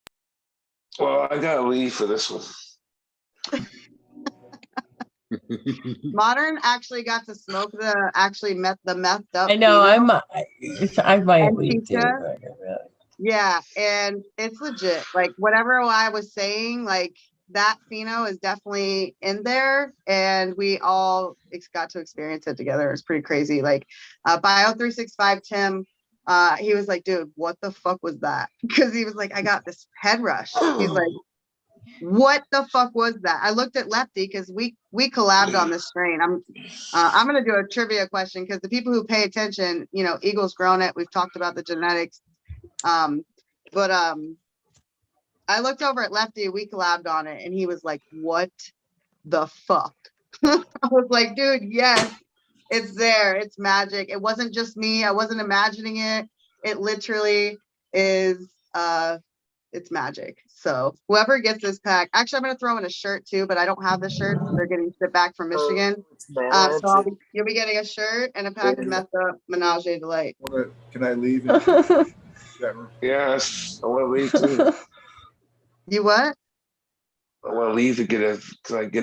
Speaker 9: Well, I gotta leave for this one.
Speaker 15: Modern actually got to smoke the methed up.
Speaker 4: I know.
Speaker 15: Vino
Speaker 4: I might
Speaker 15: and
Speaker 4: leave too.
Speaker 15: chicha.
Speaker 4: But really.
Speaker 15: Yeah, and it's legit. Like whatever I was saying, like that pheno is definitely in there, and we all got to experience it together. It's pretty crazy. Like Bio365 Tim, he was like, dude, what the fuck was that? Because he was like, I got this head rush. He's like, what the fuck was that? I looked at Lefty because we collabed on this strain. I'm gonna do a trivia question because the people who pay attention, you know, Eagle's grown it. We've talked about the genetics. But I looked over at Lefty, we collabed on it, and he was like, what the fuck? I was like, dude, yes, it's there. It's magic. It wasn't just me. I wasn't imagining it. It literally is it's magic. So whoever gets this pack, actually I'm gonna throw in a shirt too, but I don't have the shirt. They're getting shipped back from Michigan. So you'll be getting a shirt and a pack of messed up Menage Delight.
Speaker 7: Can I leave?
Speaker 9: Yes, I want to leave too.
Speaker 15: You what?
Speaker 9: I want to leave to get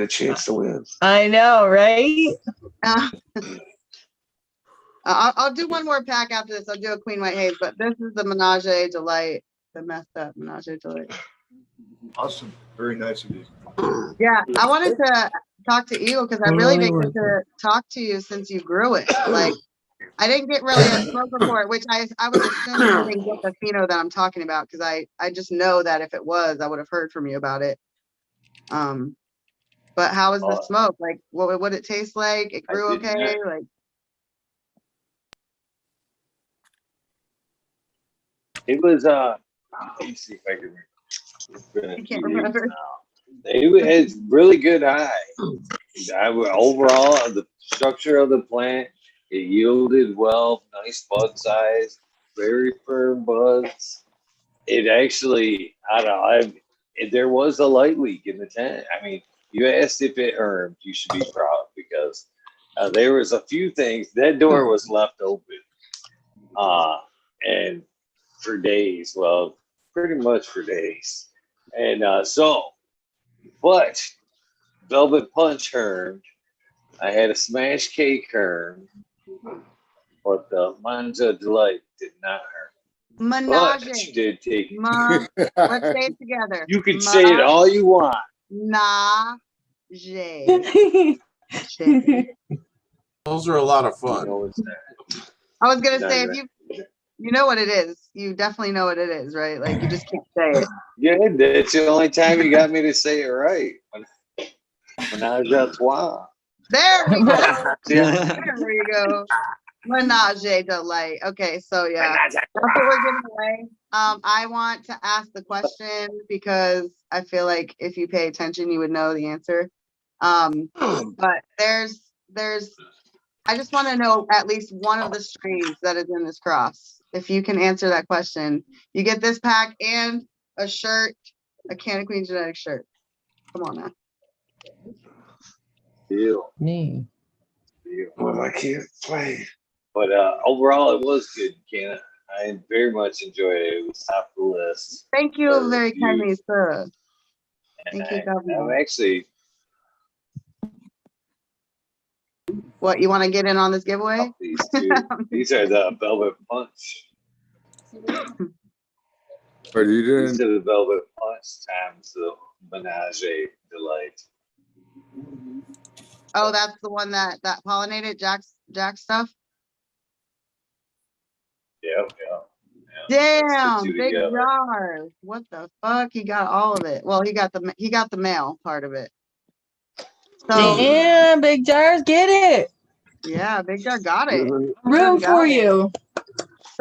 Speaker 9: a chance to win.
Speaker 4: I know, right?
Speaker 15: I'll do one more pack after this. I'll do a Queen White Haze, but this is the Menage Delight, the messed up Menage Delight.
Speaker 7: Awesome. Very nice of you.
Speaker 15: Yeah, I wanted to talk to Eagle because I really didn't get to talk to you since you grew it. Like, I didn't get really a smoke report, which I was assuming you didn't get the pheno that I'm talking about because I just know that if it was, I would have heard from you about it. But how was the smoke? Like, what would it taste like? It grew okay? Like,
Speaker 1: It was let me see if I can.
Speaker 15: I can't remember.
Speaker 1: It's really good high. Overall, the structure of the plant, it yielded well, nice bud size, very firm buds. It actually, there was a light leak in the tent. I mean, you asked if it earned, you should be proud because there was a few things. That door was left open, and for days. Well, pretty much for days, and but Velvet Punch earned. I had a smash cake earned, but the Manja Delight did not earn.
Speaker 15: Menage.
Speaker 1: But you did take it.
Speaker 15: Let's say it together.
Speaker 1: You can say it all you want.
Speaker 16: Those are a lot of fun.
Speaker 15: I was gonna say, if you know what it is, you definitely know what it is, right? Like you just can't say it.
Speaker 1: Yeah, that's the only time you got me to say it right. Menage a trois.
Speaker 15: There we go. There we go. Menage Delight. Okay, so yeah, that's what we're giving away. I want to ask the question because I feel like if you pay attention, you would know the answer. But there's I just want to know at least one of the strains that is in this cross. If you can answer that question, you get this pack and a shirt, a Canna Queen genetic shirt. Come on now.
Speaker 1: Deal.
Speaker 4: Me.
Speaker 9: Well, I can't play.
Speaker 1: But overall, it was good, Canna. I very much enjoyed it. It was top of the list.
Speaker 15: Thank you very kindly, sir. Thank you,
Speaker 1: I'm
Speaker 15: Governor.
Speaker 1: actually.
Speaker 15: What, you want to get in on this giveaway?
Speaker 1: These two. These are the Velvet Punch.
Speaker 18: But you
Speaker 1: These
Speaker 18: didn't.
Speaker 1: are the Velvet Plus times the Menage a Delight.
Speaker 15: Oh, that's the one that pollinated Jack's stuff.
Speaker 1: Yep, yep.
Speaker 15: Damn,
Speaker 1: two
Speaker 15: big
Speaker 1: together.
Speaker 15: jar. What the fuck? He got all of it. Well, he got the male part of it. So
Speaker 4: Damn, big jars, get it.
Speaker 15: yeah, big jar got it.
Speaker 4: I'm rooting for you.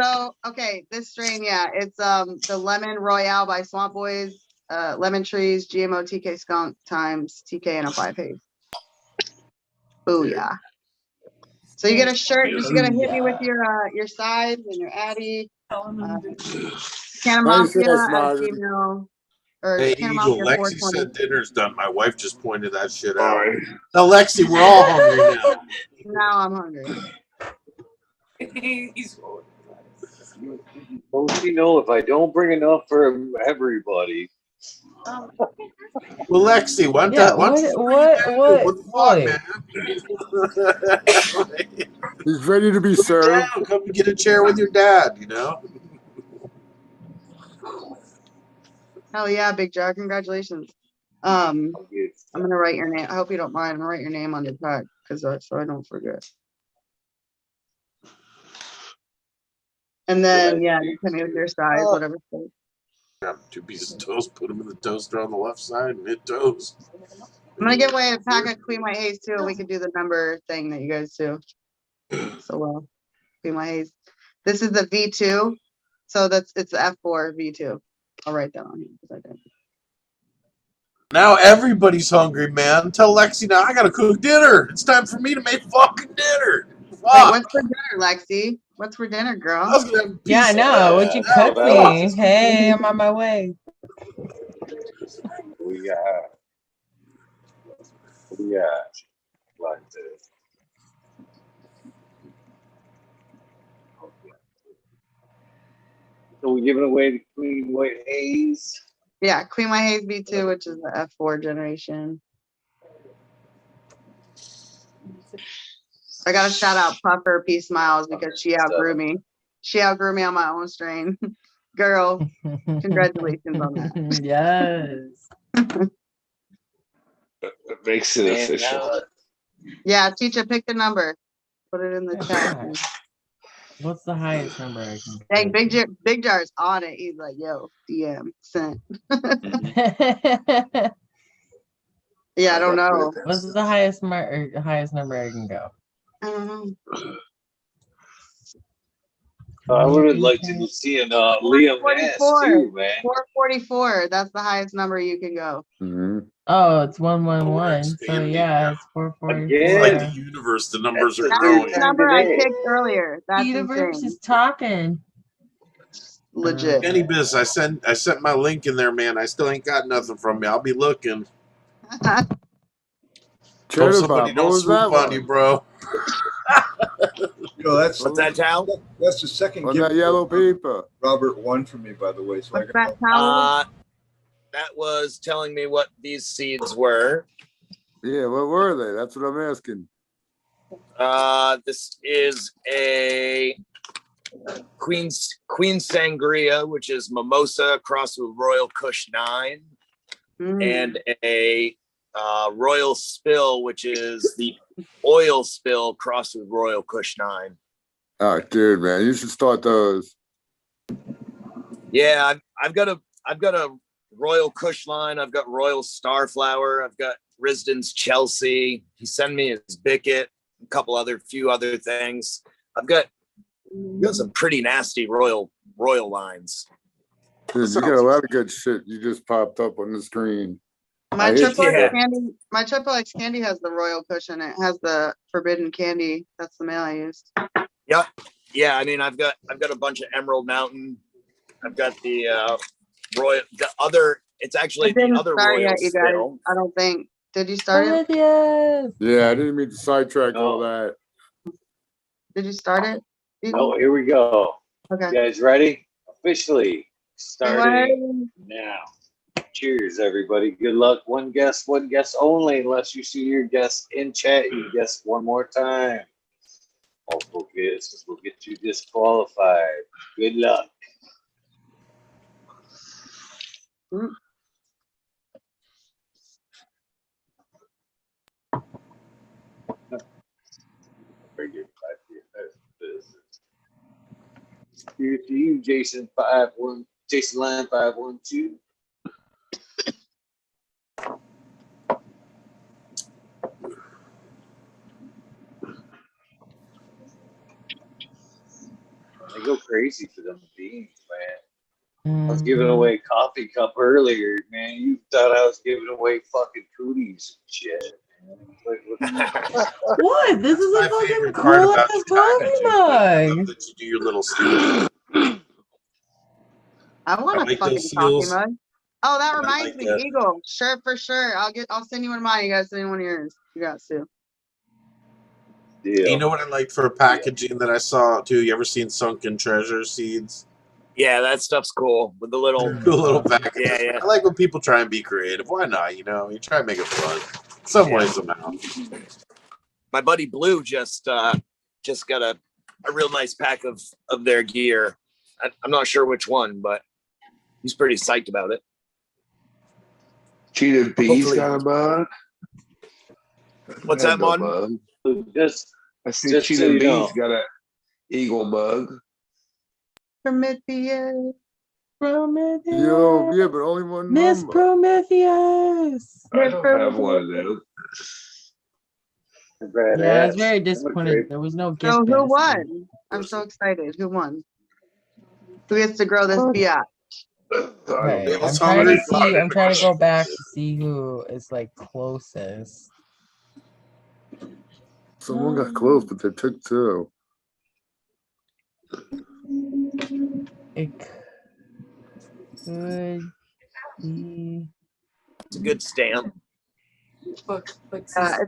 Speaker 15: So okay, this strain, yeah, it's the Lemon Royale by Swamp Boys, Lemon Trees, GMO TK Skunk times TK and a 5 haze. Booyah. So you get a shirt, you're just gonna hit me with your size and your Addy. Canna
Speaker 18: Nice
Speaker 15: Mafia
Speaker 18: ass,
Speaker 15: at
Speaker 18: Marty.
Speaker 15: Gmail or
Speaker 16: Hey,
Speaker 15: Canna
Speaker 16: Eagle,
Speaker 15: Mafia
Speaker 16: Lexi
Speaker 15: 420.
Speaker 16: said dinner's done. My wife just pointed that shit out. Now, Lexi, we're all hungry now.
Speaker 15: Now I'm hungry.
Speaker 1: Well, you know, if I don't bring enough for everybody.
Speaker 16: Well, Lexi, why don't
Speaker 4: What
Speaker 16: the fuck, man?
Speaker 18: He's ready to be served.
Speaker 16: Yeah, come get a chair with your dad, you know?
Speaker 15: Hell yeah, big jar. Congratulations. I'm gonna write your name. I hope you don't mind. I'm gonna write your name on the tag because so I don't forget. And then yeah, just hit me with your size, whatever.
Speaker 16: Grab 2 pieces of toast, put them in the toaster on the left side, and hit toast.
Speaker 15: I'm gonna give away a pack of Queen White Haze too, and we can do the number thing that you guys do. So Queen White Haze. This is the V2, so it's the F4 V2. I'll write that on here because I didn't.
Speaker 16: Now everybody's hungry, man. Tell Lexi now I gotta cook dinner. It's time for me to make fucking dinner. Fuck.
Speaker 15: Wait, what's for dinner, Lexi? What's for dinner, girl?
Speaker 16: I was gonna have a
Speaker 4: Yeah, I
Speaker 16: piece of
Speaker 4: know. Would you cook me? Hey, I'm on my way.
Speaker 1: We got like this. So we're giving away the Queen White Haze.
Speaker 15: Yeah, Queen White Haze V2, which is the F4 generation. I gotta shout out Puffer P Smiles because she outgrew me. She outgrew me on my own strain. Girl, congratulations on that.
Speaker 4: Yes.
Speaker 9: That makes it official.
Speaker 15: Yeah, teacher, pick the number. Put it in the chat.
Speaker 4: What's the highest number I can
Speaker 15: Dang, Big Jar's on it. He's like, yo, DM sent. Yeah, I don't know.
Speaker 4: What's the highest highest number I can go?
Speaker 15: I don't know.
Speaker 1: I would have liked to see an Liam Nass too, man.
Speaker 15: 444. That's the highest number you can go.
Speaker 4: Oh, it's 111. So yeah, it's 444.
Speaker 16: It's like the universe, the numbers are growing.
Speaker 15: That's the number I picked earlier. That's
Speaker 4: The universe
Speaker 15: insane.
Speaker 4: is talking.
Speaker 15: Legit.
Speaker 16: Kenny Biz, I sent my link in there, man. I still ain't got nothing from you. I'll be looking. Hope somebody don't swoop on you, bro.
Speaker 7: You know, that's
Speaker 13: What's that, Tal?
Speaker 7: That's the second
Speaker 18: What's
Speaker 7: gift
Speaker 18: that yellow paper?
Speaker 7: Robert won for me, by the way. So I got
Speaker 13: That was telling me what these seeds were.
Speaker 18: Yeah, what were they? That's what I'm asking.
Speaker 13: This is a Queen Sangria, which is mimosa crossed with Royal Kush 9, and a Royal Spill, which is the oil spill crossed with Royal Kush 9.
Speaker 18: Oh, dude, man, you should start those.
Speaker 13: Yeah, I've got a Royal Kush line. I've got Royal Starflower. I've got Risden's Chelsea. He sent me his Bicket, a few other things. I've got some pretty nasty Royal lines.
Speaker 18: Dude, you got a lot of good shit. You just popped up on the screen.
Speaker 15: My triple X candy has the Royal Kush in it. It has the Forbidden Candy. That's the mail I used.
Speaker 13: Yeah. I mean, I've got a bunch of Emerald Mountain. I've got the Royal. It's actually the other Royal
Speaker 15: yet, you guys.
Speaker 13: Spill.
Speaker 15: I don't think. Did you start it?
Speaker 18: Yeah, I didn't mean to sidetrack all that.
Speaker 15: Did you start it?
Speaker 1: Oh, here we go.
Speaker 15: Okay.
Speaker 1: You guys ready? Officially starting now. Cheers, everybody. Good luck. One guess only. Unless you see your guess in chat, you guess one more time. Multiple guesses will get you disqualified. Good luck. Here to you, Jason 51, Jason Line 512. They go crazy for them beans, man. I was giving away coffee cup earlier, man. You thought I was giving away fucking cooties and shit.
Speaker 4: What? This is a
Speaker 16: My
Speaker 4: fucking
Speaker 16: favorite part
Speaker 4: cool
Speaker 16: about
Speaker 4: ass
Speaker 16: the
Speaker 4: coffee
Speaker 16: packaging. I
Speaker 4: mug.
Speaker 16: love that you do your little seals.
Speaker 15: I want
Speaker 16: I
Speaker 15: a
Speaker 16: like
Speaker 15: fucking
Speaker 16: those
Speaker 15: coffee
Speaker 16: seals.
Speaker 15: mug. Oh, that
Speaker 16: I
Speaker 15: reminds
Speaker 16: like
Speaker 15: me,
Speaker 16: that.
Speaker 15: Eagle. Sure, for sure. I'll send you one of mine. You guys send me one of yours. You got to.
Speaker 16: You know what I like for a packaging that I saw too? You ever seen Sunken Treasure seeds?
Speaker 13: Yeah, that stuff's cool with the little
Speaker 16: Cool little packages.
Speaker 13: Yeah, yeah.
Speaker 16: I like when people try and be creative. Why not? You know, you try and make it fun. Some
Speaker 13: Yeah.
Speaker 16: ways somehow.
Speaker 13: My buddy Blue just got a real nice pack of their gear. I'm not sure which one, but he's pretty psyched about it.
Speaker 9: Cheetah Bees
Speaker 13: Hopefully.
Speaker 9: got a bug.
Speaker 13: What's that, Martin?
Speaker 9: Bug.
Speaker 1: Just
Speaker 9: I see
Speaker 1: just
Speaker 9: Cheetah
Speaker 1: so you
Speaker 9: Bees
Speaker 1: know.
Speaker 9: got a eagle bug.
Speaker 15: Prometheus.
Speaker 4: Prometheus.
Speaker 18: Yo, yeah, but only one
Speaker 4: Miss
Speaker 18: number.
Speaker 4: Prometheus.
Speaker 9: I don't have one of those.
Speaker 4: Yeah, I was very disappointed. There was no gift.
Speaker 15: So who
Speaker 4: basket.
Speaker 15: won? I'm so excited. Who won? Who gets to grow this biatch?
Speaker 4: Right.
Speaker 16: was
Speaker 4: I'm trying
Speaker 16: hungry
Speaker 4: to
Speaker 16: for
Speaker 4: see.
Speaker 16: it.
Speaker 4: I'm trying to go back to see who is like closest.
Speaker 18: Someone got close, but they took two.
Speaker 4: It could be.
Speaker 13: It's a good stamp.
Speaker 15: It's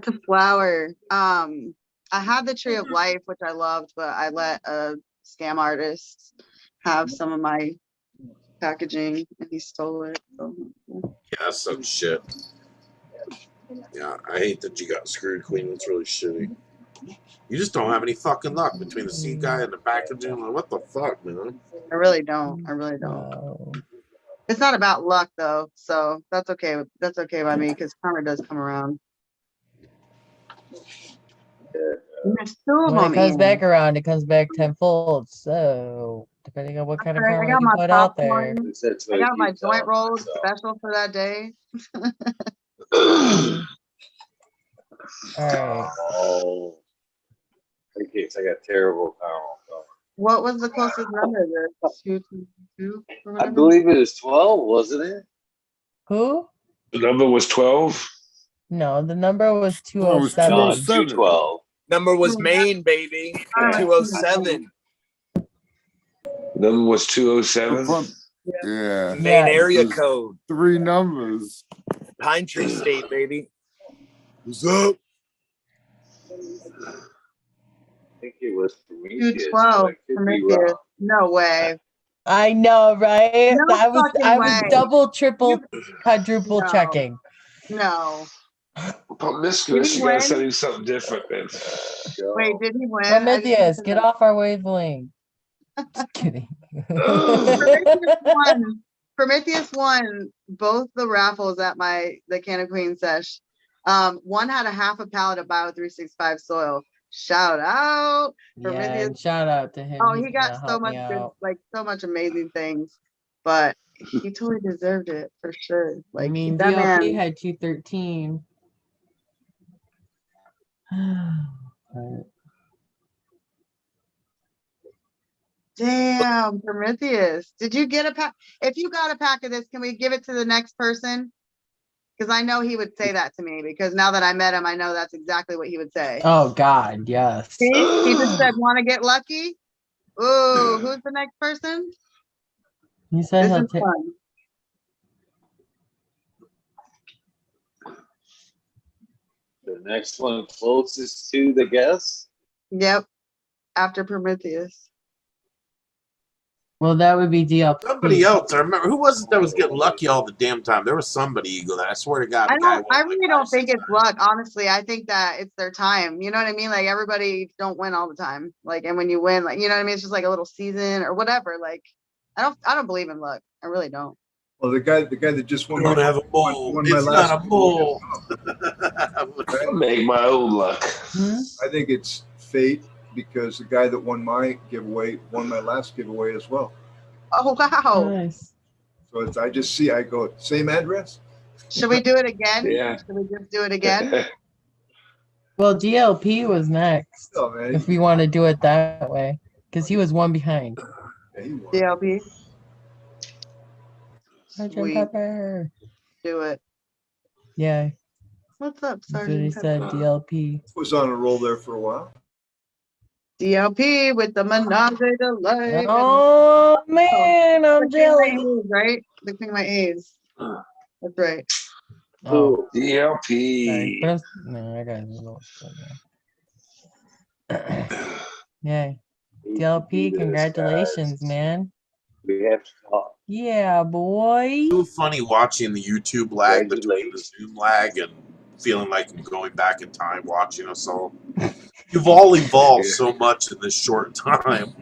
Speaker 15: a flower. I had the Tree of Life, which I loved, but I let a scam artist have some of my packaging, and he stole it. So.
Speaker 16: Yeah, that's some shit. Yeah, I hate that you got screwed, Queen. It's really shitty. You just don't have any fucking luck between the seed guy and the packaging. Like, what the fuck, man?
Speaker 15: I really don't. I really don't. It's not about luck though, so that's okay. That's okay by me because karma does come around. There's two of
Speaker 4: When it
Speaker 15: them.
Speaker 4: comes
Speaker 15: Ian.
Speaker 4: back around, it comes back tenfold. So depending on what kind of
Speaker 15: Alright,
Speaker 4: karma
Speaker 15: I got
Speaker 4: you
Speaker 15: my
Speaker 4: put out there.
Speaker 15: popcorn. I got my joint rolls special for that day.
Speaker 4: All right.
Speaker 1: Oh, in case I got terrible karma.
Speaker 15: What was the closest number? The 222 or
Speaker 1: I
Speaker 15: whatever?
Speaker 1: believe it was 12, wasn't it?
Speaker 4: Who?
Speaker 9: The number was 12.
Speaker 4: No, the number was
Speaker 18: Oh, it was
Speaker 4: 207.
Speaker 18: 207.
Speaker 1: 212.
Speaker 13: Number was Maine, baby. 207.
Speaker 9: Number was 207.
Speaker 18: Yeah.
Speaker 13: Maine area
Speaker 18: There's
Speaker 13: code.
Speaker 18: 3 numbers.
Speaker 13: Pine Tree State, baby. What's up?
Speaker 1: I think it was Prometheus.
Speaker 15: 212.
Speaker 1: Could be
Speaker 15: Prometheus.
Speaker 1: wrong.
Speaker 15: No way.
Speaker 4: I know, right?
Speaker 15: No
Speaker 4: I was
Speaker 15: fucking way.
Speaker 4: double, triple, quadruple
Speaker 15: No.
Speaker 4: checking.
Speaker 15: No.
Speaker 9: Promiscuous,
Speaker 15: Did he
Speaker 9: you gotta
Speaker 15: win?
Speaker 9: send him something different, man.
Speaker 15: Wait, did he win? I just
Speaker 4: Prometheus,
Speaker 15: want to
Speaker 4: get
Speaker 15: know.
Speaker 4: off our wavelength. Just kidding.
Speaker 15: Prometheus won both the raffles at the Canna Queen sesh. One had a half a pallet of Bio 365 soil. Shout out.
Speaker 4: Yeah,
Speaker 15: Prometheus.
Speaker 4: and shout out to him.
Speaker 15: Oh,
Speaker 4: He's
Speaker 15: he got
Speaker 4: gonna
Speaker 15: so
Speaker 4: help
Speaker 15: much
Speaker 4: me
Speaker 15: good,
Speaker 4: out.
Speaker 15: like so much amazing things, but he totally deserved it for sure. Like
Speaker 4: I mean,
Speaker 15: that
Speaker 4: DLP
Speaker 15: man.
Speaker 4: had 213.
Speaker 15: Damn, Prometheus. Did you get a pack? If you got a pack of this, can we give it to the next person? Because I know he would say that to me, because now that I met him, I know that's exactly what he would say.
Speaker 4: Oh God, yes.
Speaker 15: See? He just said, want to get lucky? Ooh, who's the next person?
Speaker 4: He said
Speaker 15: This
Speaker 4: he'll
Speaker 15: is
Speaker 4: take.
Speaker 15: fun.
Speaker 1: The next one closest to the guess.
Speaker 15: Yep. After Prometheus.
Speaker 4: Well, that would be DLP.
Speaker 16: Somebody else. I remember who was it that was getting lucky all the damn time? There was somebody, Eagle, that I swear to God, the guy won
Speaker 15: I
Speaker 16: like
Speaker 15: really don't think it's luck, honestly. I think that it's their time. You know what I mean? Like everybody don't win all the time. Like, and when you win, like, you know what I mean? It's just like a little season or whatever. Like, I don't believe in luck. I really don't.
Speaker 7: Oh, the guy that just won.
Speaker 16: I don't have a mole. It's not a mole.
Speaker 9: Make my own luck.
Speaker 7: I think it's fate because the guy that won my giveaway won my last giveaway as well.
Speaker 15: Oh wow!
Speaker 4: Nice.
Speaker 7: So it's, I go, same address.
Speaker 15: Should we do it again?
Speaker 7: Yeah.
Speaker 15: Should we just do it again?
Speaker 4: Well, GLP was next.
Speaker 7: Oh, man.
Speaker 4: If we want to do it that way, because he was one behind.
Speaker 15: DLP.
Speaker 4: Sergeant
Speaker 15: Sweet.
Speaker 4: Pepper.
Speaker 15: Do it.
Speaker 4: Yeah.
Speaker 15: What's up,
Speaker 4: That's what he
Speaker 15: Sergeant
Speaker 4: said.
Speaker 15: Pepper?
Speaker 4: DLP.
Speaker 7: Was on a roll there for a while.
Speaker 15: DLP with the menage a life.
Speaker 4: Oh man, I'm jealous.
Speaker 15: Right? Mixing my A's. That's right.
Speaker 4: Oh,
Speaker 9: DLP.
Speaker 4: sorry, but no, I got a little. Yeah, DLP, congratulations, man.
Speaker 9: We have to talk.
Speaker 4: Yeah, boy.
Speaker 16: So funny watching the YouTube lag between the Zoom lag and feeling like I'm going back in time watching us all. You've all evolved so much in this short time.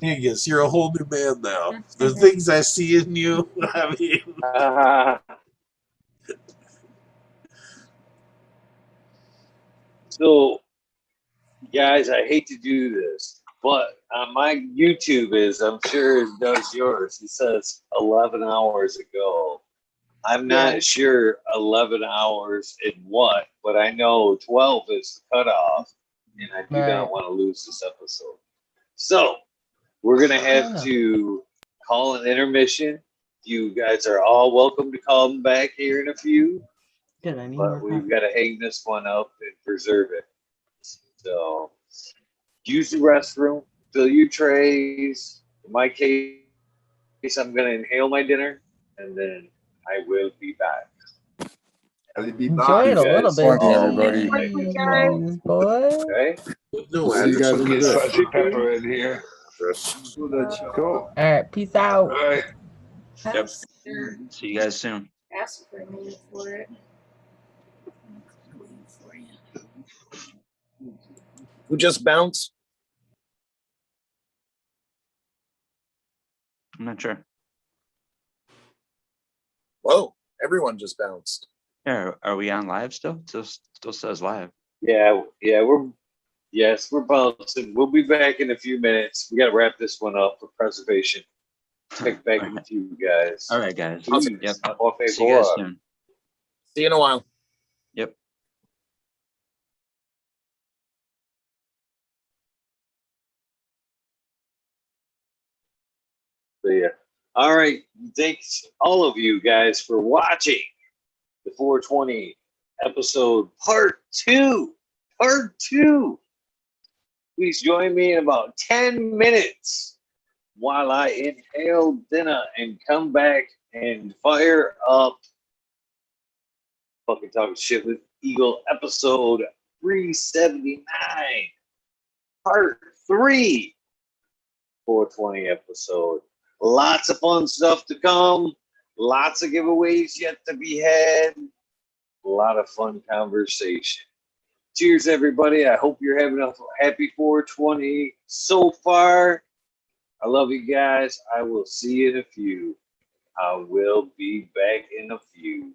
Speaker 16: Angus, you're a whole new man now. The things I see in you, I mean.
Speaker 1: So, guys, I hate to do this, but my YouTube is, I'm sure it does yours. It says 11 hours ago. I'm not sure 11 hours in what, but I know 12 is the cutoff, and I do not want to lose this episode. So, we're going to have to call an intermission. You guys are all welcome to come back here in a few. But we've got to hang this one up and preserve it. So use the restroom, fill your trays. In my case, I'm going to inhale my dinner, and then I will be back.
Speaker 7: I'll be
Speaker 4: Enjoy it a little bit.
Speaker 18: Everybody.
Speaker 4: Boy.
Speaker 1: Okay.
Speaker 16: No,
Speaker 18: See you guys in a
Speaker 9: Get
Speaker 18: bit.
Speaker 9: fuzzy pepper in here.
Speaker 1: Cool.
Speaker 4: All right, peace out.
Speaker 9: All right.
Speaker 3: Yep. See you guys soon.
Speaker 5: Ask for a minute for it.
Speaker 13: Who just bounced?
Speaker 3: I'm not sure.
Speaker 13: Whoa, everyone just bounced.
Speaker 3: Yeah, are we on live still? Still says live.
Speaker 1: Yeah, we're bouncing. We'll be back in a few minutes. We got to wrap this one up for preservation. Check back in with you guys.
Speaker 3: All right, guys.
Speaker 1: Please,
Speaker 3: Yep.
Speaker 1: por
Speaker 3: See you guys
Speaker 1: favor.
Speaker 3: soon.
Speaker 13: See you in a while.
Speaker 3: Yep.
Speaker 1: See ya. All right. Thanks all of you guys for watching the 420 episode part 2. Part 2. Please join me in about 10 minutes while I inhale dinner and come back and fire up Fucking Talking Shit with Eagle episode 379. Part 3. 420 episode. Lots of fun stuff to come. Lots of giveaways yet to be had. A lot of fun conversation. Cheers, everybody. I hope you're having a happy 420 so far. I love you guys. I will see you in a few. I will be back in a few.